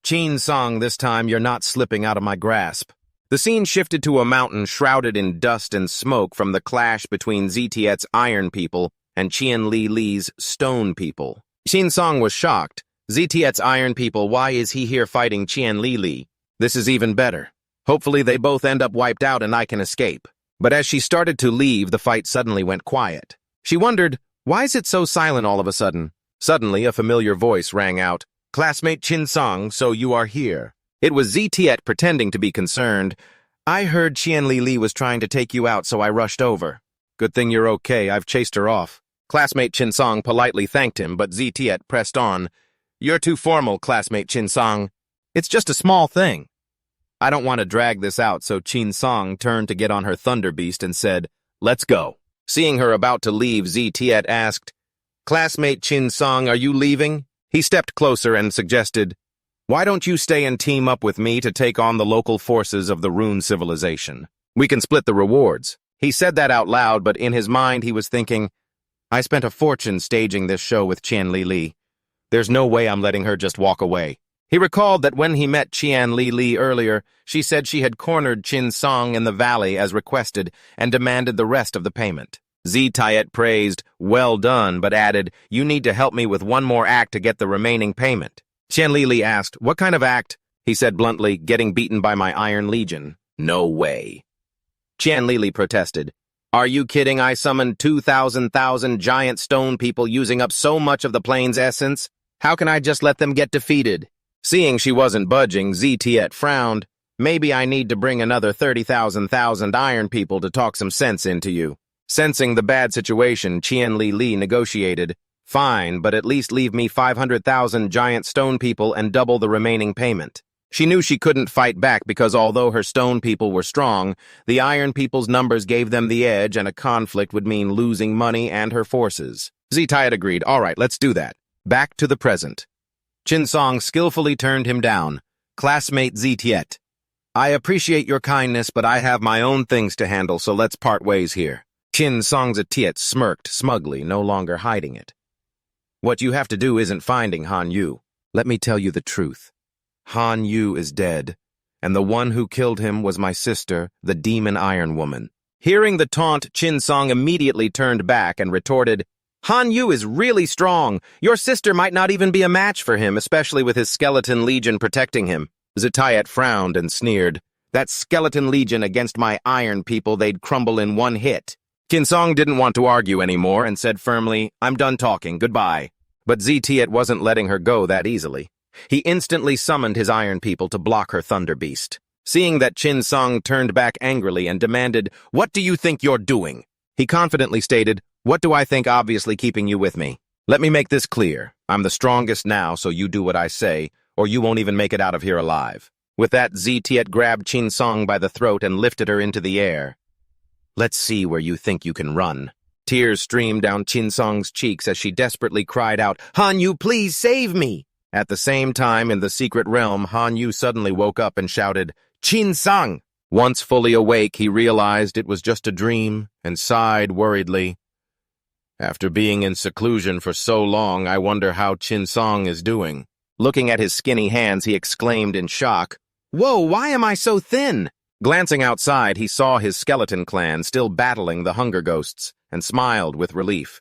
Speaker 1: "Qin Song, this time you're not slipping out of my grasp." The scene shifted to a mountain shrouded in dust and smoke from the clash between Zetiet's iron people and Qian Li's stone people. Qin Song was shocked. "Zetiet's iron people, why is he here fighting Qian Li? This is even better. Hopefully they both end up wiped out and I can escape." But as she started to leave, the fight suddenly went quiet. She wondered, why is it so silent all of a sudden? Suddenly, a familiar voice rang out, "Classmate Qin Song, so you are here." It was Zetiet pretending to be concerned. "I heard Qian Li was trying to take you out, so I rushed over." "Good thing you're okay, I've chased her off." Classmate Qin Song politely thanked him, but Zetiet pressed on. "You're too formal, Classmate Qin Song. It's just a small thing." "I don't want to drag this out," so Qin Song turned to get on her thunder beast and said, "Let's go." Seeing her about to leave, Zetiet asked, "Classmate Qin Song, are you leaving?" He stepped closer and suggested, "Why don't you stay and team up with me to take on the local forces of the Rune civilization? We can split the rewards." He said that out loud, but in his mind he was thinking, "I spent a fortune staging this show with Qian Li. There's no way I'm letting her just walk away." He recalled that when he met Qian Li earlier, she said she had cornered Qin Song in the valley as requested and demanded the rest of the payment. Zetiet praised, "Well done," but added, "You need to help me with one more act to get the remaining payment." Qian Li asked, "What kind of act?" He said bluntly, "Getting beaten by my Iron Legion." "No way." Qian Li protested, "Are you kidding? I summoned 2,000 giant stone people using up so much of the plane's essence. How can I just let them get defeated?" Seeing she wasn't budging, Zetiet frowned. "Maybe I need to bring another 30,000 iron people to talk some sense into you." Sensing the bad situation, Qian Li negotiated, "Fine, but at least leave me 500,000 giant stone people and double the remaining payment." She knew she couldn't fight back because although her stone people were strong, the iron people's numbers gave them the edge and a conflict would mean losing money and her forces. Zetiet agreed, "All right, let's do that." Back to the present. Qin Song skillfully turned him down. "Classmate Zetiet, I appreciate your kindness, but I have my own things to handle, so let's part ways here." Qin Song Zetiet smirked smugly, no longer hiding it. "What you have to do isn't finding Han Yu. Let me tell you the truth. Han Yu is dead, and the one who killed him was my sister, the demon Iron Woman." Hearing the taunt, Qin Song immediately turned back and retorted, "Han Yu is really strong. Your sister might not even be a match for him, especially with his skeleton legion protecting him." Zetiet frowned and sneered. "That skeleton legion against my iron people, they'd crumble in one hit." Qin Song didn't want to argue anymore and said firmly, "I'm done talking, goodbye." But Zetiet wasn't letting her go that easily. He instantly summoned his iron people to block her thunder beast. Seeing that, Qin Song turned back angrily and demanded, "What do you think you're doing?" He confidently stated, "What do I think, obviously keeping you with me? Let me make this clear. I'm the strongest now, so you do what I say, or you won't even make it out of here alive." With that, Zetiet grabbed Qin Song by the throat and lifted her into the air. "Let's see where you think you can run." Tears streamed down Qin Song's cheeks as she desperately cried out, "Han Yu, please save me!" At the same time, in the secret realm, Han Yu suddenly woke up and shouted, "Qin Sang!" Once fully awake, he realized it was just a dream and sighed worriedly. After being in seclusion for so long, I wonder how Qin Sang is doing. Looking at his skinny hands, he exclaimed in shock, "Whoa, why am I so thin?" Glancing outside, he saw his skeleton clan still battling the hunger ghosts and smiled with relief.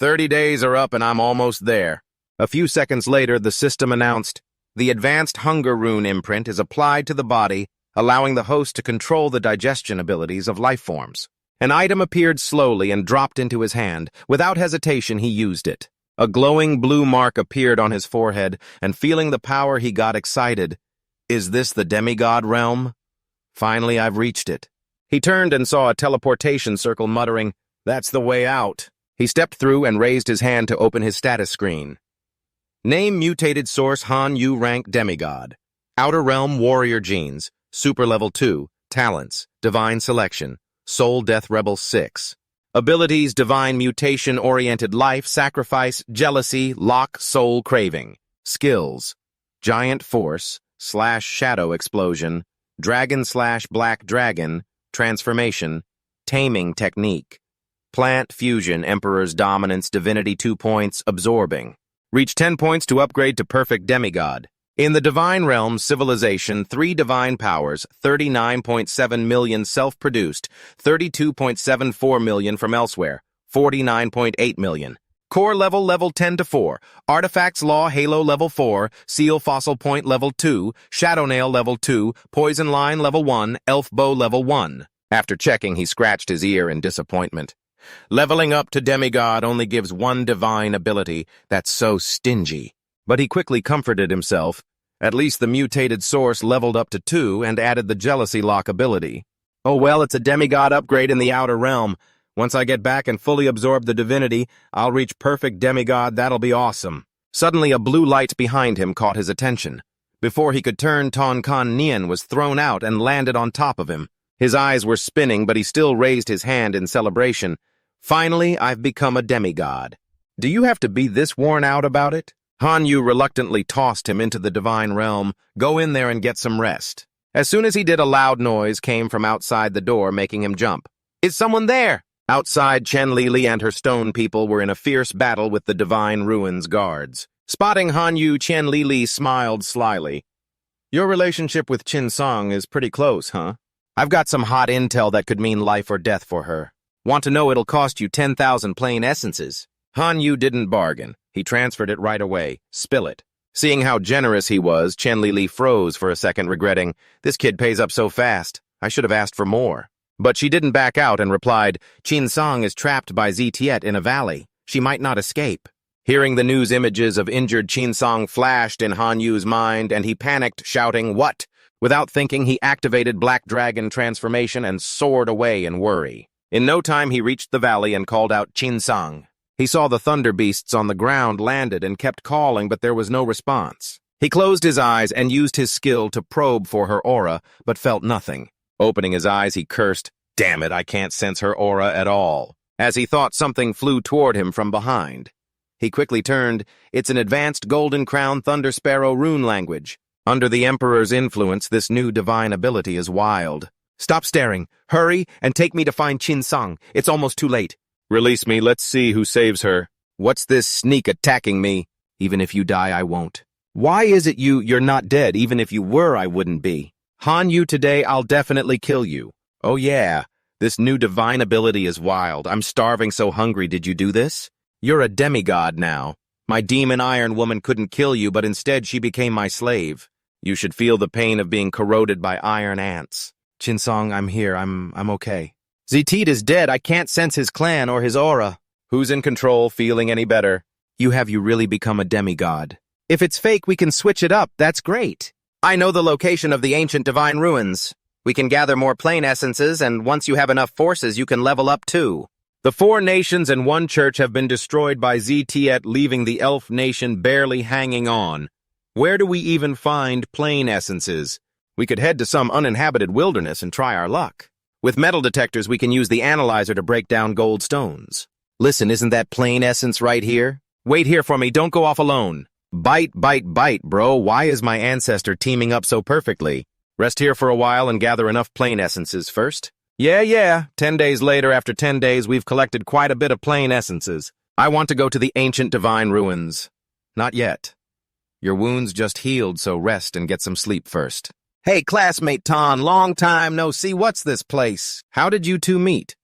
Speaker 1: 30 days are up and I'm almost there. A few seconds later, the system announced, the advanced hunger rune imprint is applied to the body, allowing the host to control the digestion abilities of life forms. An item appeared slowly and dropped into his hand. Without hesitation, he used it. A glowing blue mark appeared on his forehead, and feeling the power, he got excited. Is this the demigod realm? Finally, I've reached it. He turned and saw a teleportation circle muttering, "That's the way out." He stepped through and raised his hand to open his status screen. Name mutated source Han Yu rank demigod. Outer realm warrior genes. Super level 2. Talents. Divine selection. Soul Death Rebel 6. Abilities: Divine Mutation Oriented Life, Sacrifice, Jealousy, Lock, Soul Craving. Skills: Giant Force, /Shadow Explosion, Dragon/Black Dragon, Transformation, Taming Technique. Plant Fusion, Emperor's Dominance, Divinity 2 points, Absorbing. Reach 10 points to upgrade to Perfect Demigod. In the Divine Realm, Civilization, 3 Divine Powers, 39.7 million self-produced, 32.74 million from elsewhere, 49.8 million. Core level 10 to 4. Artifacts Law Halo level 4, Seal Fossil Point level 2, Shadow Nail level 2, Poison Line level 1, Elf Bow level 1. After checking, he scratched his ear in disappointment. Leveling up to demigod only gives 1 divine ability. That's so stingy. But he quickly comforted himself. At least the mutated source leveled up to 2 and added the jealousy lock ability. Oh well, it's a demigod upgrade in the outer realm. Once I get back and fully absorb the divinity, I'll reach perfect demigod. That'll be awesome. Suddenly a blue light behind him caught his attention. Before he could turn, Ton Kan Nian was thrown out and landed on top of him. His eyes were spinning, but he still raised his hand in celebration. Finally, I've become a demigod. Do you have to be this worn out about it? Han Yu reluctantly tossed him into the divine realm. Go in there and get some rest. As soon as he did, a loud noise came from outside the door, making him jump. Is someone there? Outside, Chen Lili and her stone people were in a fierce battle with the divine ruins guards. Spotting Han Yu, Chen Lili smiled slyly. Your relationship with Qin Sang is pretty close, huh? I've got some hot intel that could mean life or death for her. Want to know it'll cost you 10,000 plain essences? Han Yu didn't bargain. He transferred it right away. Spill it. Seeing how generous he was, Chen Lili froze for a second, regretting, this kid pays up so fast. I should have asked for more. But she didn't back out and replied, Qin Sang is trapped by Ztiet in a valley. She might not escape. Hearing the news, images of injured Qin Sang flashed in Han Yu's mind, and he panicked, shouting, "What?" Without thinking, he activated Black Dragon transformation and soared away in worry. In no time, he reached the valley and called out, Qin Sang. He saw the thunder beasts on the ground, landed, and kept calling, but there was no response. He closed his eyes and used his skill to probe for her aura, but felt nothing. Opening his eyes, he cursed, "Damn it, I can't sense her aura at all." As he thought, something flew toward him from behind. He quickly turned. It's an advanced Golden Crown Thunder Sparrow rune language. Under the Emperor's influence, this new divine ability is wild. Stop staring. Hurry and take me to find Qin Sang. It's almost too late. Release me. Let's see who saves her. What's this sneak attacking me? Even if you die, I won't. Why is it you're not dead? Even if you were, I wouldn't be. Han Yu, today I'll definitely kill you. Oh yeah, this new divine ability is wild. I'm starving so hungry. Did you do this? You're a demigod now. My demon Iron Woman couldn't kill you, but instead she became my slave. You should feel the pain of being corroded by iron ants. Qin Sang, I'm here. I'm okay. Ztiet is dead. I can't sense his clan or his aura. Who's in control? Feeling any better? You really become a demigod? If it's fake, we can switch it up. That's great. I know the location of the ancient divine ruins. We can gather more plane essences, and once you have enough forces, you can level up too. The 4 nations and 1 church have been destroyed by Ztiet, leaving the elf nation barely hanging on. Where do we even find plane essences? We could head to some uninhabited wilderness and try our luck. With metal detectors, we can use the analyzer to break down gold stones. Listen, isn't that plane essence right here? Wait here for me. Don't go off alone. Bite, bite, bite, bro. Why is my ancestor teaming up so perfectly? Rest here for a while and gather enough plane essences first. Yeah. 10 days later, after 10 days, we've collected quite a bit of plane essences. I want to go to the ancient divine ruins. Not yet. Your wounds just healed, so rest and get some sleep first. Hey, classmate Ton, long time no see. What's this place? How did you two meet?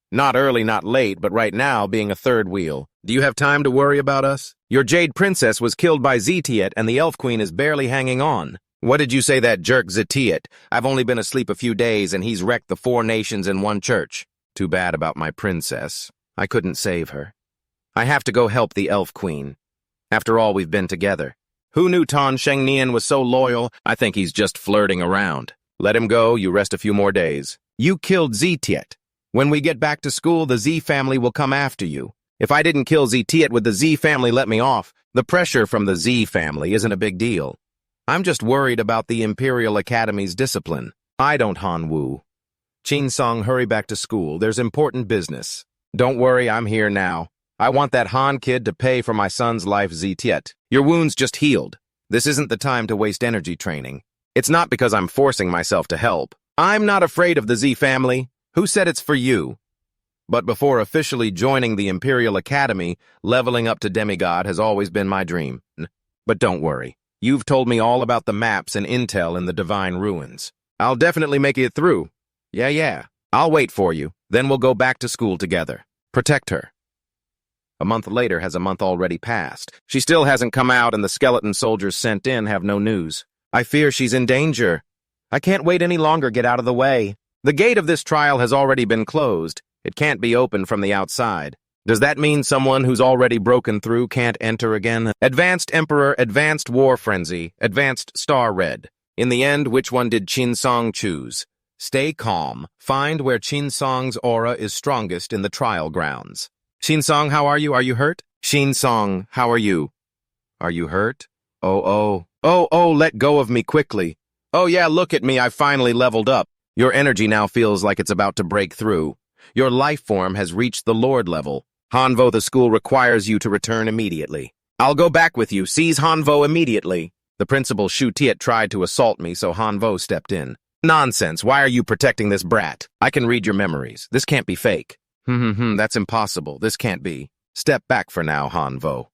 Speaker 1: Not early, not late, but right now, being a third wheel. Do you have time to worry about us? Your Jade Princess was killed by Zetiet, and the Elf Queen is barely hanging on. What did you say that jerk Zetiet? I've only been asleep a few days, and he's wrecked the 4 nations in one church. Too bad about my princess. I couldn't save her. I have to go help the Elf Queen. After all, we've been together. Who knew Tan Shengnian was so loyal? I think he's just flirting around. Let him go, you rest a few more days. You killed Zetiet. When we get back to school, the Z family will come after you. If I didn't kill Zetiet, would the Z family let me off? The pressure from the Z family isn't a big deal. I'm just worried about the Imperial Academy's discipline. I don't Hanwoo. Qin Song, hurry back to school. There's important business. Don't worry, I'm here now. I want that Han kid to pay for my son's life, Zetiet. Your wounds just healed. This isn't the time to waste energy training. It's not because I'm forcing myself to help. I'm not afraid of the Z family. Who said it's for you? But before officially joining the Imperial Academy, leveling up to demigod has always been my dream. But don't worry. You've told me all about the maps and intel in the Divine Ruins. I'll definitely make it through. Yeah. I'll wait for you. Then we'll go back to school together. Protect her. A month later has a month already passed. She still hasn't come out, and the skeleton soldiers sent in have no news. I fear she's in danger. I can't wait any longer. Get out of the way. The gate of this trial has already been closed. It can't be opened from the outside. Does that mean someone who's already broken through can't enter again? Advanced Emperor, Advanced War Frenzy, Advanced Star Red. In the end, which one did Qin Song choose? Stay calm. Find where Qin Song's aura is strongest in the trial grounds. Qin Song, how are you? Are you hurt? Qin Song, how are you? Are you hurt? Oh, let go of me quickly. Oh yeah, look at me, I finally leveled up. Your energy now feels like it's about to break through. Your life form has reached the Lord level. Hanvo, the school requires you to return immediately. I'll go back with you. Seize Hanvo immediately. The principal Shu Tiet tried to assault me, so Hanvo stepped in. Nonsense, why are you protecting this brat? I can read your memories. This can't be fake. That's impossible. This can't be. Step back for now, Hanvo.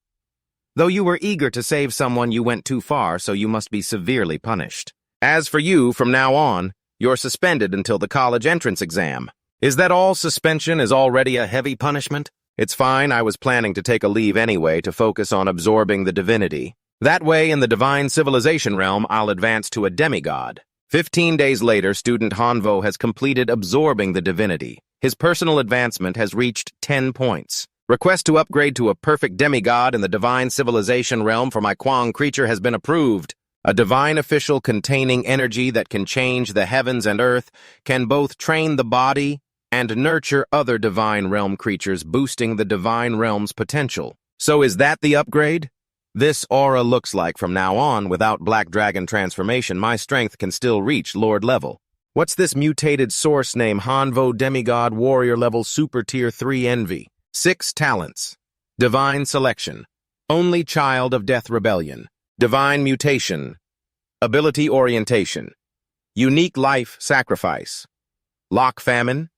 Speaker 1: Though you were eager to save someone, you went too far, so you must be severely punished. As for you, from now on, you're suspended until the college entrance exam. Is that all? Suspension is already a heavy punishment? It's fine, I was planning to take a leave anyway to focus on absorbing the divinity. That way, in the divine civilization realm, I'll advance to a demigod. 15 days later, student Hanvo has completed absorbing the divinity. His personal advancement has reached 10 points. Request to upgrade to a perfect demigod in the divine civilization realm for my Kwang creature has been approved. A divine official containing energy that can change the heavens and earth, can both train the body and nurture other divine realm creatures, boosting the divine realm's potential. So is that the upgrade? This aura looks like from now on, without Black Dragon transformation, my strength can still reach Lord level. What's this mutated source name? Hanvo Demigod Warrior Level Super Tier 3 Envy. 6 talents. Divine Selection. Only Child of Death Rebellion. Divine Mutation. Ability Orientation. Unique Life Sacrifice. Lock Famine.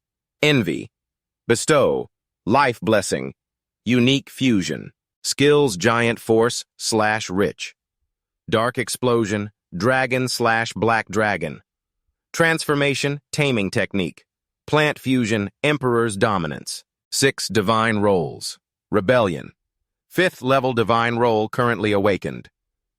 Speaker 1: Envy. Bestow. Life Blessing. Unique Fusion. Skills Giant Force / Rich. Dark Explosion. Dragon / Black Dragon. Transformation Taming Technique. Plant Fusion Emperor's Dominance. 6 Divine Roles. Rebellion. 5th level Divine Role currently awakened.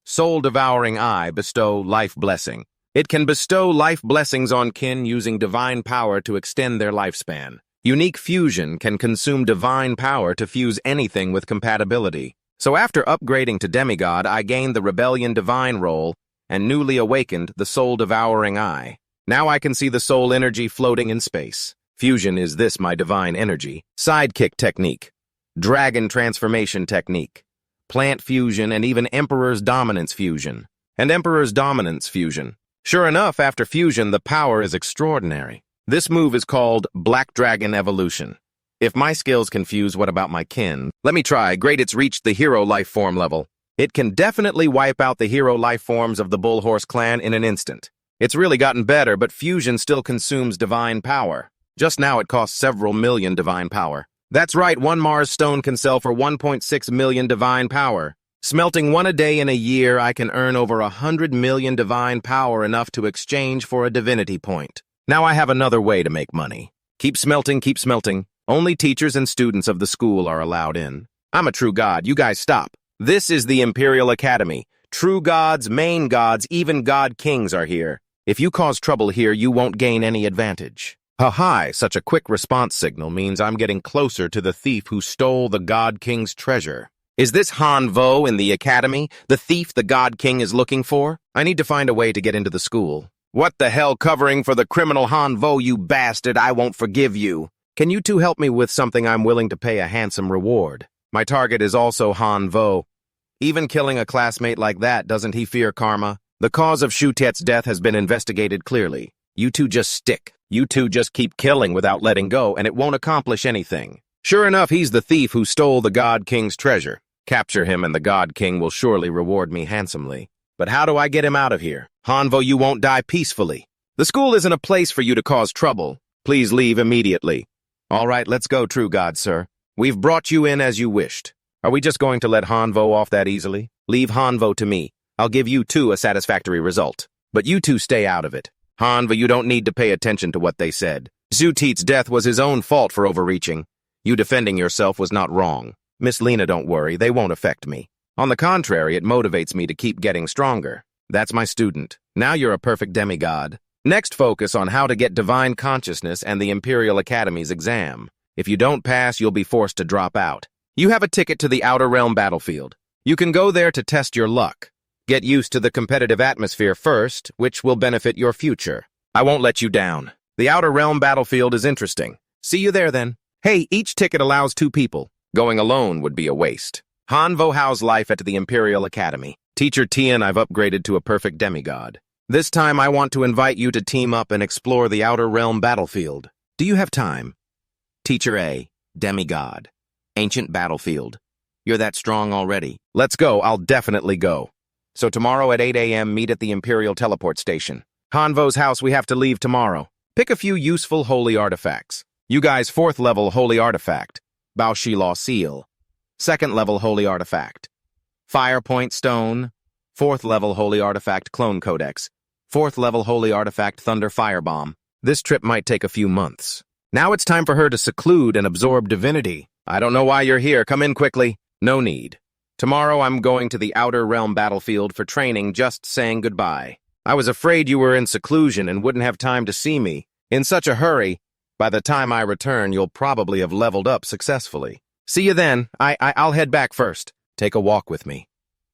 Speaker 1: Soul Devouring Eye bestow Life Blessing. It can bestow life blessings on kin using divine power to extend their lifespan. Unique Fusion can consume divine power to fuse anything with compatibility. So after upgrading to demigod, I gained the Rebellion Divine role and newly awakened the Soul Devouring Eye. Now I can see the soul energy floating in space. Fusion is this my divine energy. Sidekick Technique. Dragon Transformation Technique. Plant Fusion and even Emperor's Dominance Fusion. And Emperor's Dominance Fusion. Sure enough, after fusion, the power is extraordinary. This move is called Black Dragon Evolution. If my skills can fuse, what about my kin? Let me try. Great, it's reached the hero life form level. It can definitely wipe out the hero life forms of the Bullhorse clan in an instant. It's really gotten better, but fusion still consumes divine power. Just now it costs several million divine power. That's right, one Mars stone can sell for 1.6 million divine power. Smelting one a day in a year, I can earn over 100 million divine power, enough to exchange for a divinity point. Now I have another way to make money. Keep smelting, keep smelting. Only teachers and students of the school are allowed in. I'm a true god, you guys stop. This is the Imperial Academy. True gods, main gods, even god kings are here. If you cause trouble here, you won't gain any advantage. Ha-hi, such a quick response signal means I'm getting closer to the thief who stole the god king's treasure. Is this Han Vo in the academy, the thief the god king is looking for? I need to find a way to get into the school. What the hell, covering for the criminal Han Vo, you bastard, I won't forgive you. Can you two help me with something? I'm willing to pay a handsome reward. My target is also Han Vo. Even killing a classmate like that, doesn't he fear karma? The cause of Shu Tiet's death has been investigated clearly. You two just stick. You two just keep killing without letting go, and it won't accomplish anything. Sure enough, he's the thief who stole the God King's treasure. Capture him and the God King will surely reward me handsomely. But how do I get him out of here? Hanvo, you won't die peacefully. The school isn't a place for you to cause trouble. Please leave immediately. All right, let's go, true God, sir. We've brought you in as you wished. Are we just going to let Hanvo off that easily? Leave Hanvo to me. I'll give you two a satisfactory result. But you two stay out of it. Hanvo, you don't need to pay attention to what they said. Shu Tiet's death was his own fault for overreaching. You defending yourself was not wrong. Miss Lena, don't worry, they won't affect me. On the contrary, it motivates me to keep getting stronger. That's my student. Now you're a perfect demigod. Next, focus on how to get divine consciousness and the Imperial Academy's exam. If you don't pass, you'll be forced to drop out. You have a ticket to the Outer Realm battlefield. You can go there to test your luck. Get used to the competitive atmosphere first, which will benefit your future. I won't let you down. The Outer Realm battlefield is interesting. See you there then. Hey, each ticket allows 2 people. Going alone would be a waste. Hanvo Hao's life at the Imperial Academy. Teacher Tian, I've upgraded to a perfect demigod. This time I want to invite you to team up and explore the Outer Realm battlefield. Do you have time? Teacher A, demigod. Ancient battlefield. You're that strong already. Let's go, I'll definitely go. So tomorrow at 8 a.m. meet at the Imperial Teleport Station. Hanvo's house, we have to leave tomorrow. Pick a few useful holy artifacts. You guys, 4th level holy artifact. Bao Shi Law Seal. 2nd level holy artifact. Firepoint Stone. 4th level holy artifact Clone Codex. 4th level holy artifact Thunder Firebomb. This trip might take a few months. Now it's time for her to seclude and absorb divinity. I don't know why you're here. Come in quickly. No need. Tomorrow I'm going to the Outer Realm battlefield for training, just saying goodbye. I was afraid you were in seclusion and wouldn't have time to see me. In such a hurry, by the time I return, you'll probably have leveled up successfully. See you then. I'll head back first. Take a walk with me.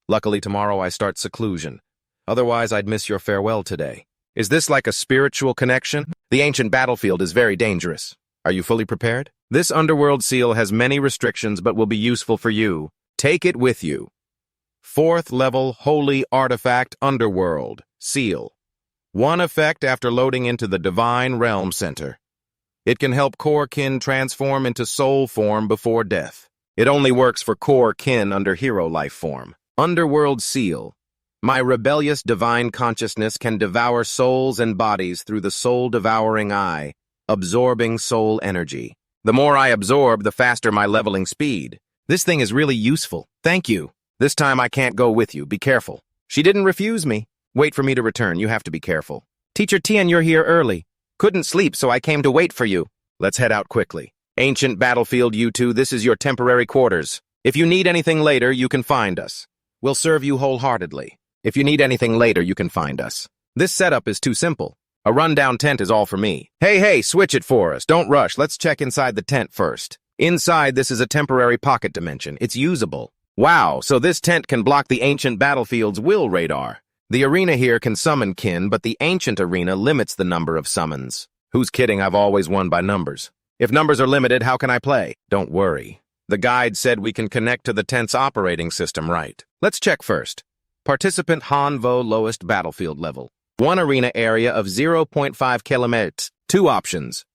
Speaker 1: Luckily tomorrow I start seclusion. Otherwise I'd miss your farewell today. Is this like a spiritual connection? The ancient battlefield is very dangerous. Are you fully prepared? This underworld seal has many restrictions but will be useful for you. Take it with you. 4th level Holy Artifact Underworld Seal. 1 effect after loading into the Divine Realm Center. It can help core kin transform into soul form before death. It only works for core kin under hero life form. Underworld Seal. My rebellious divine consciousness can devour souls and bodies through the soul-devouring eye, absorbing soul energy. The more I absorb, the faster my leveling speed. This thing is really useful. Thank you. This time I can't go with you. Be careful. She didn't refuse me. Wait for me to return. You have to be careful. Teacher Tian, you're here early. Couldn't sleep, so I came to wait for you. Let's head out quickly. Ancient battlefield, you two, this is your temporary quarters. If you need anything later, you can find us. We'll serve you wholeheartedly. If you need anything later, you can find us. This setup is too simple. A rundown tent is all for me. Hey, switch it for us. Don't rush. Let's check inside the tent first. Inside, this is a temporary pocket dimension. It's usable. Wow, so this tent can block the ancient battlefield's will radar. The arena here can summon kin, but the ancient arena limits the number of summons. Who's kidding? I've always won by numbers. If numbers are limited, how can I play? Don't worry. The guide said we can connect to the tent's operating system, right? Let's check first. Participant Hanvo lowest battlefield level. 1 arena area of 0.5 kilometers. 2 options.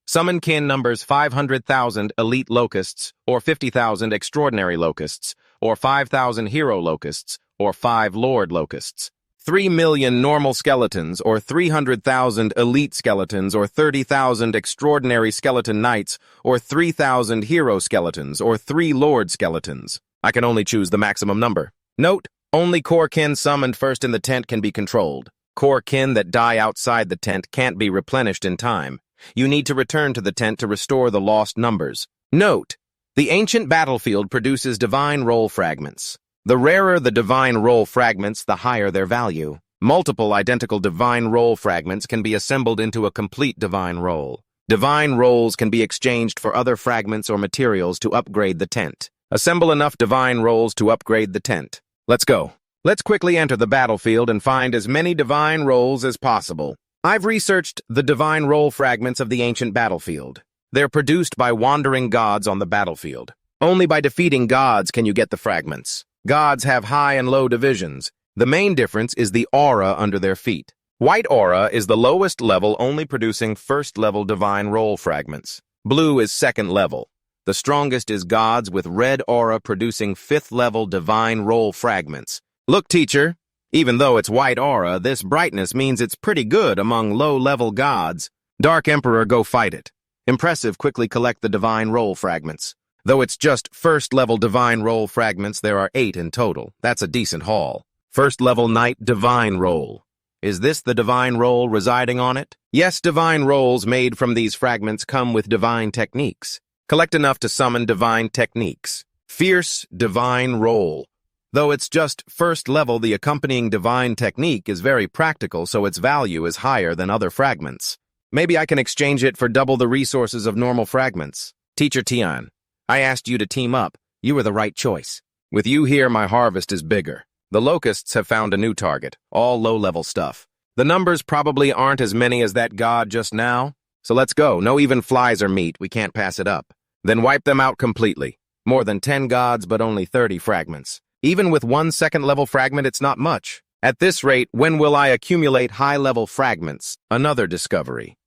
Speaker 1: Summon kin numbers 500,000 elite locusts or 50,000 extraordinary locusts, or 5,000 hero locusts, or 5 lord locusts. 3 million normal skeletons, or 300,000 elite skeletons, or 30,000 extraordinary skeleton knights, or 3,000 hero skeletons, or 3 lord skeletons. I can only choose the maximum number. Note, only core kin summoned first in the tent can be controlled. Core kin that die outside the tent can't be replenished in time. You need to return to the tent to restore the lost numbers. Note, the ancient battlefield produces divine roll fragments. The rarer the divine roll fragments, the higher their value. Multiple identical divine roll fragments can be assembled into a complete divine roll. Divine rolls can be exchanged for other fragments or materials to upgrade the tent. Assemble enough divine rolls to upgrade the tent. Let's go. Let's quickly enter the battlefield and find as many divine rolls as possible. I've researched the divine roll fragments of the ancient battlefield. They're produced by wandering gods on the battlefield. Only by defeating gods can you get the fragments. Gods have high and low divisions. The main difference is the aura under their feet. White aura is the lowest level, only producing first-level divine roll fragments. Blue is second level. The strongest is gods with red aura producing 5th-level divine roll fragments. Look, teacher, even though it's white aura, this brightness means it's pretty good among low-level gods. Dark Emperor, go fight it. Impressive, quickly collect the divine roll fragments. Though it's just first-level divine roll fragments, there are 8 in total. That's a decent haul. First-level Knight divine roll. Is this the divine roll residing on it? Yes, divine rolls made from these fragments come with divine techniques. Collect enough to summon divine techniques. Fierce divine roll. Though it's just first level, the accompanying divine technique is very practical, so its value is higher than other fragments. Maybe I can exchange it for double the resources of normal fragments. Teacher Tian, I asked you to team up. You were the right choice. With you here, my harvest is bigger. The Locusts have found a new target, all low-level stuff. The numbers probably aren't as many as that god just now, so let's go. No even flies or meat, we can't pass it up. Then wipe them out completely. More than 10 gods, but only 30 fragments. Even with 1 second-level fragment, it's not much. At this rate, when will I accumulate high-level fragments? Another discovery.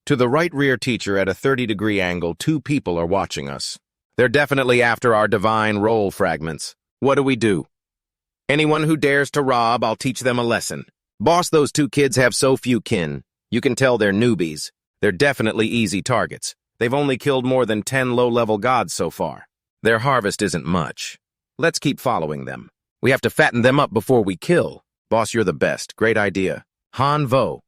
Speaker 1: To the right rear, teacher, at a 30-degree angle, 2 people are watching us. They're definitely after our divine roll fragments. What do we do? Anyone who dares to rob, I'll teach them a lesson. Boss, those 2 kids have so few kin. You can tell they're newbies. They're definitely easy targets. They've only killed more than 10 low-level gods so far. Their harvest isn't much. Let's keep following them. We have to fatten them up before we kill. Boss, you're the best. Great idea. Han Vo.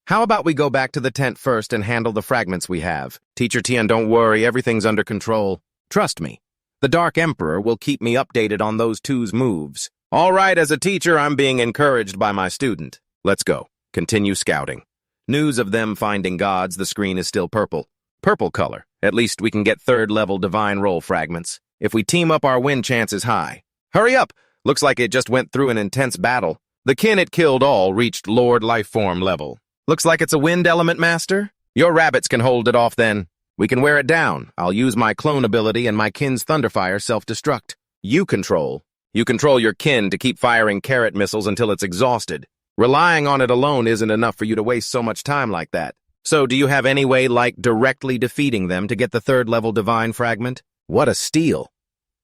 Speaker 1: How about we go back to the tent first and handle the fragments we have? Teacher Tian, don't worry, everything's under control. Trust me. The Dark Emperor will keep me updated on those 2's moves. All right, as a teacher, I'm being encouraged by my student. Let's go. Continue scouting. News of them finding gods, the screen is still purple. Purple color. At least we can get 3rd-level divine roll fragments. If we team up, our win chance is high. Hurry up! Looks like it just went through an intense battle. The kin it killed all reached Lord Lifeform level. Looks like it's a wind element master. Your rabbits can hold it off then. We can wear it down. I'll use my clone ability and my kin's Thunderfire self-destruct. You control your kin to keep firing carrot missiles until it's exhausted. Relying on it alone isn't enough for you to waste so much time like that. So do you have any way like directly defeating them to get the 3rd-level divine fragment? What a steal.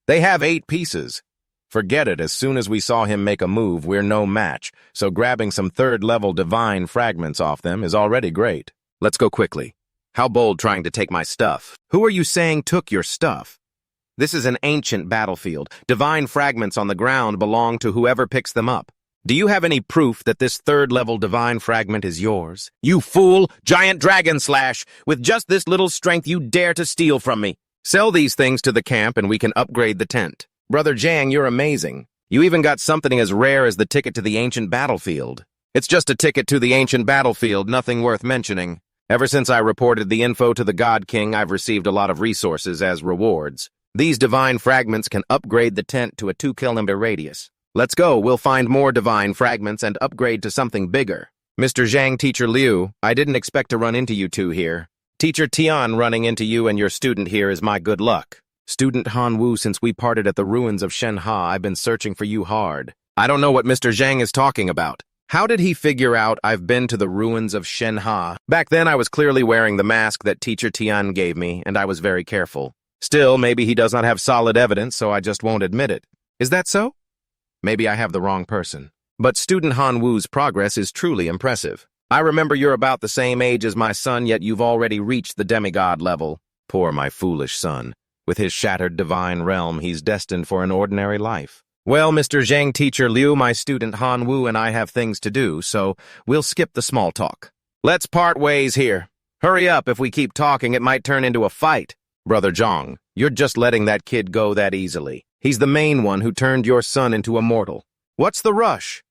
Speaker 1: They have 8 pieces. Forget it, as soon as we saw him make a move, we're no match, so grabbing some 3rd-level divine fragments off them is already great. Let's go quickly. How bold trying to take my stuff. Who are you saying took your stuff? This is an ancient battlefield. Divine fragments on the ground belong to whoever picks them up. Do you have any proof that this 3rd-level divine fragment is yours? You fool! Giant dragon slash! With just this little strength you dare to steal from me. Sell these things to the camp and we can upgrade the tent. Brother Jiang, you're amazing. You even got something as rare as the ticket to the ancient battlefield. It's just a ticket to the ancient battlefield, nothing worth mentioning. Ever since I reported the info to the God King, I've received a lot of resources as rewards. These divine fragments can upgrade the tent to a 2-kilometer radius. Let's go, we'll find more divine fragments and upgrade to something bigger. Mr. Zhang, Teacher Liu, I didn't expect to run into you 2 here. Teacher Tian, running into you and your student here is my good luck. Student Han Wu, since we parted at the ruins of Shenhe, I've been searching for you hard. I don't know what Mr. Zhang is talking about. How did he figure out I've been to the ruins of Shenhe? Back then I was clearly wearing the mask that Teacher Tian gave me, and I was very careful. Still, maybe he does not have solid evidence, so I just won't admit it. Is that so? Maybe I have the wrong person. But student Han Wu's progress is truly impressive. I remember you're about the same age as my son, yet you've already reached the demigod level. Poor my foolish son. With his shattered divine realm, he's destined for an ordinary life. Well, Mr. Zhang Teacher Liu, my student Han Wu and I have things to do, so we'll skip the small talk. Let's part ways here. Hurry up, if we keep talking, it might turn into a fight. Brother Zhang, you're just letting that kid go that easily. He's the main one who turned your son into a mortal. What's the rush?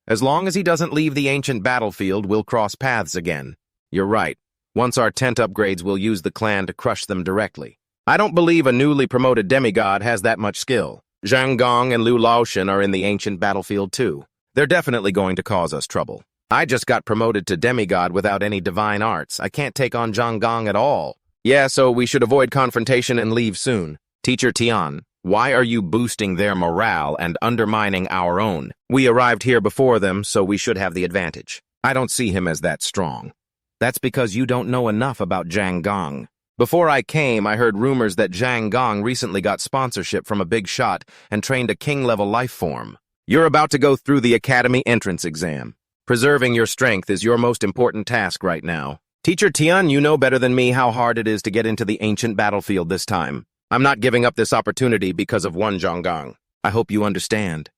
Speaker 1: As long as he doesn't leave the ancient battlefield, we'll cross paths again. You're right. Once our tent upgrades, we'll use the clan to crush them directly. I don't believe a newly promoted demigod has that much skill. Zhang Gong and Lu Laoshan are in the ancient battlefield too. They're definitely going to cause us trouble. I just got promoted to demigod without any divine arts. I can't take on Zhang Gong at all. Yeah, so we should avoid confrontation and leave soon. Teacher Tian, why are you boosting their morale and undermining our own? We arrived here before them, so we should have the advantage. I don't see him as that strong. That's because you don't know enough about Zhang Gong. Before I came, I heard rumors that Zhang Gong recently got sponsorship from a big shot and trained a king-level life form. You're about to go through the academy entrance exam. Preserving your strength is your most important task right now. Teacher Tian, you know better than me how hard it is to get into the ancient battlefield this time. I'm not giving up this opportunity because of one Zhang Gong. I hope you understand.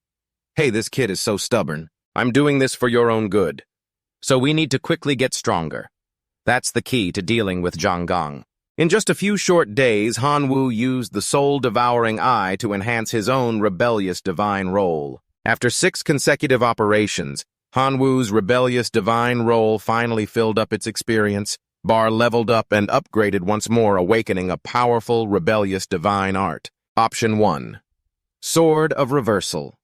Speaker 1: Hey, this kid is so stubborn. I'm doing this for your own good. So we need to quickly get stronger. That's the key to dealing with Zhang Gong. In just a few short days, Han Wu used the soul-devouring eye to enhance his own rebellious divine role. After 6 consecutive operations, Han Wu's rebellious divine role finally filled up its experience, bar leveled up and upgraded once more, awakening a powerful, rebellious divine art. Option 1. Sword of Reversal.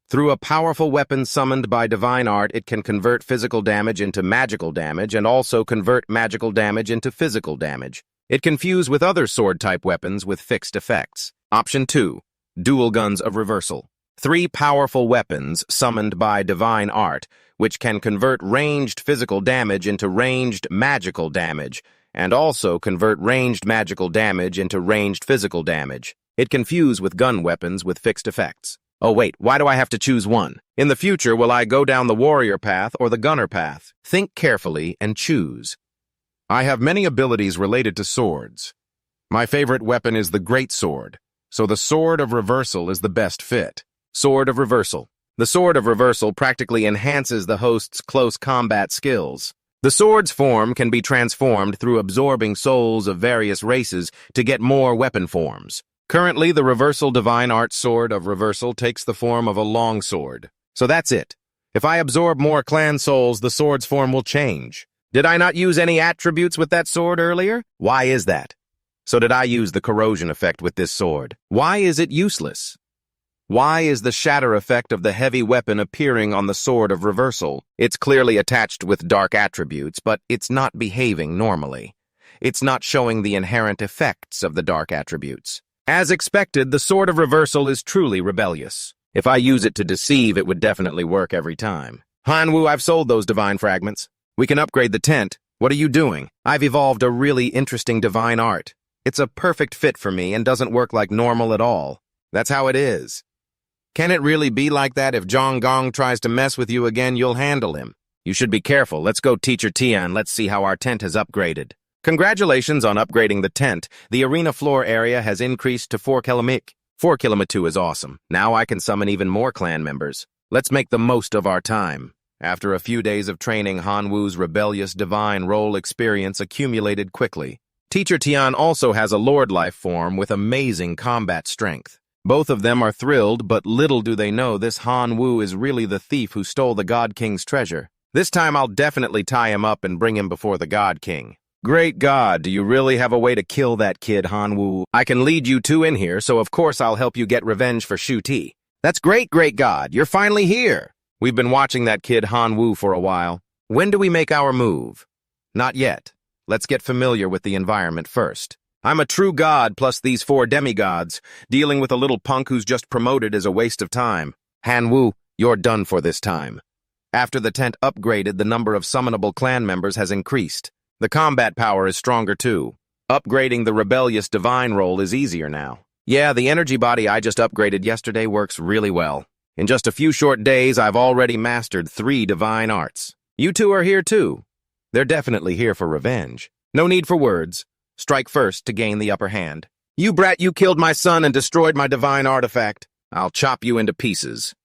Speaker 1: Through a powerful weapon summoned by divine art, it can convert physical damage into magical damage and also convert magical damage into physical damage. It can fuse with other sword-type weapons with fixed effects. Option 2. Dual Guns of Reversal. 3 powerful weapons summoned by divine art, which can convert ranged physical damage into ranged magical damage, and also convert ranged magical damage into ranged physical damage. It can fuse with gun weapons with fixed effects. Oh wait, why do I have to choose one? In the future, will I go down the warrior path or the gunner path? Think carefully and choose. I have many abilities related to swords. My favorite weapon is the Great Sword, so the Sword of Reversal is the best fit. Sword of Reversal. The Sword of Reversal practically enhances the host's close combat skills. The sword's form can be transformed through absorbing souls of various races to get more weapon forms. Currently, the Reversal Divine Art Sword of Reversal takes the form of a long sword. So that's it. If I absorb more clan souls, the sword's form will change. Did I not use any attributes with that sword earlier? Why is that? So did I use the corrosion effect with this sword? Why is it useless? Why is the shatter effect of the heavy weapon appearing on the Sword of Reversal? It's clearly attached with dark attributes, but it's not behaving normally. It's not showing the inherent effects of the dark attributes. As expected, the Sword of Reversal is truly rebellious. If I use it to deceive, it would definitely work every time. Han Wu, I've sold those divine fragments. We can upgrade the tent. What are you doing? I've evolved a really interesting divine art. It's a perfect fit for me and doesn't work like normal at all. That's how it is. Can it really be like that? If Zhang Gong tries to mess with you again, you'll handle him. You should be careful. Let's go, Teacher Tian. Let's see how our tent has upgraded. Congratulations on upgrading the tent. The arena floor area has increased to 4 km. 4 km 2 is awesome. Now I can summon even more clan members. Let's make the most of our time. After a few days of training, Han Wu's rebellious divine role experience accumulated quickly. Teacher Tian also has a Lord life form with amazing combat strength. Both of them are thrilled, but little do they know this Han Wu is really the thief who stole the God King's treasure. This time I'll definitely tie him up and bring him before the God King. Great God, do you really have a way to kill that kid, Han Wu? I can lead you two in here, so of course I'll help you get revenge for Shu Ti. That's great, great God, you're finally here. We've been watching that kid Han Wu for a while. When do we make our move? Not yet. Let's get familiar with the environment first. I'm a true god plus these 4 demigods. Dealing with a little punk who's just promoted is a waste of time. Han Wu, you're done for this time. After the tent upgraded, the number of summonable clan members has increased. The combat power is stronger too. Upgrading the rebellious divine role is easier now. Yeah, the energy body I just upgraded yesterday works really well. In just a few short days, I've already mastered 3 divine arts. You two are here too. They're definitely here for revenge. No need for words. Strike first to gain the upper hand. You brat, you killed my son and destroyed my divine artifact. I'll chop you into pieces.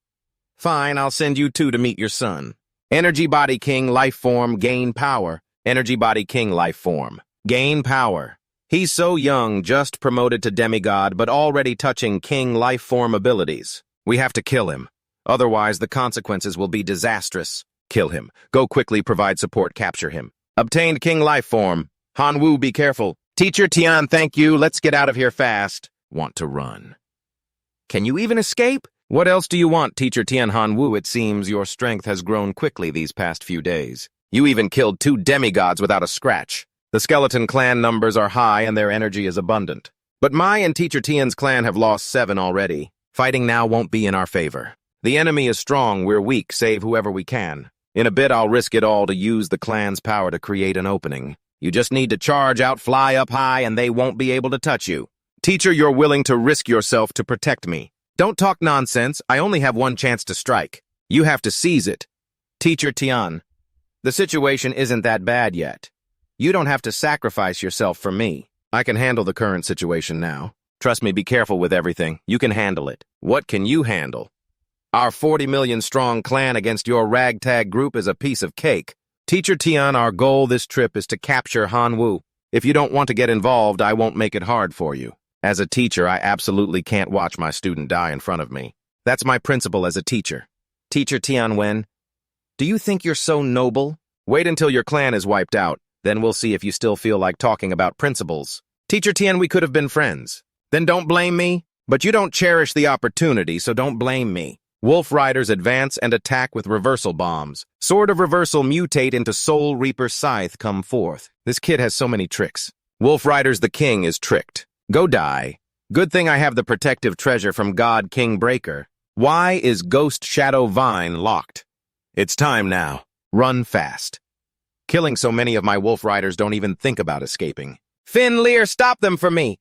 Speaker 1: Fine, I'll send you two to meet your son. Energy Body King Life Form, gain power. Energy Body King Life Form, gain power. He's so young, just promoted to demigod, but already touching King Life Form abilities. We have to kill him. Otherwise, the consequences will be disastrous. Kill him. Go quickly, provide support, capture him. Obtained King Life Form. Hanwoo, be careful. Teacher Tian, thank you. Let's get out of here fast. Want to run. Can you even escape? What else do you want, Teacher Tian Hanwoo? It seems your strength has grown quickly these past few days. You even killed 2 demigods without a scratch. The skeleton clan numbers are high and their energy is abundant. But my and Teacher Tian's clan have lost 7 already. Fighting now won't be in our favor. The enemy is strong, we're weak, save whoever we can. In a bit, I'll risk it all to use the clan's power to create an opening. You just need to charge out, fly up high, and they won't be able to touch you. Teacher, you're willing to risk yourself to protect me. Don't talk nonsense. I only have 1 chance to strike. You have to seize it. Teacher Tian, the situation isn't that bad yet. You don't have to sacrifice yourself for me. I can handle the current situation now. Trust me, be careful with everything. You can handle it. What can you handle? Our 40 million strong clan against your ragtag group is a piece of cake. Teacher Tian, our goal this trip is to capture Hanwoo. If you don't want to get involved, I won't make it hard for you. As a teacher, I absolutely can't watch my student die in front of me. That's my principle as a teacher. Teacher Tianwen, do you think you're so noble? Wait until your clan is wiped out. Then we'll see if you still feel like talking about principles. Teacher Tian, we could have been friends. Then don't blame me. But you don't cherish the opportunity, so don't blame me. Wolf Riders advance and attack with reversal bombs. Sword of Reversal mutate into Soul Reaper Scythe come forth. This kid has so many tricks. Wolf Riders the king is tricked. Go die. Good thing I have the protective treasure from God King Breaker. Why is Ghost Shadow Vine locked? It's time now. Run fast. Killing so many of my Wolf Riders, don't even think about escaping. Finn Lear, stop them for me!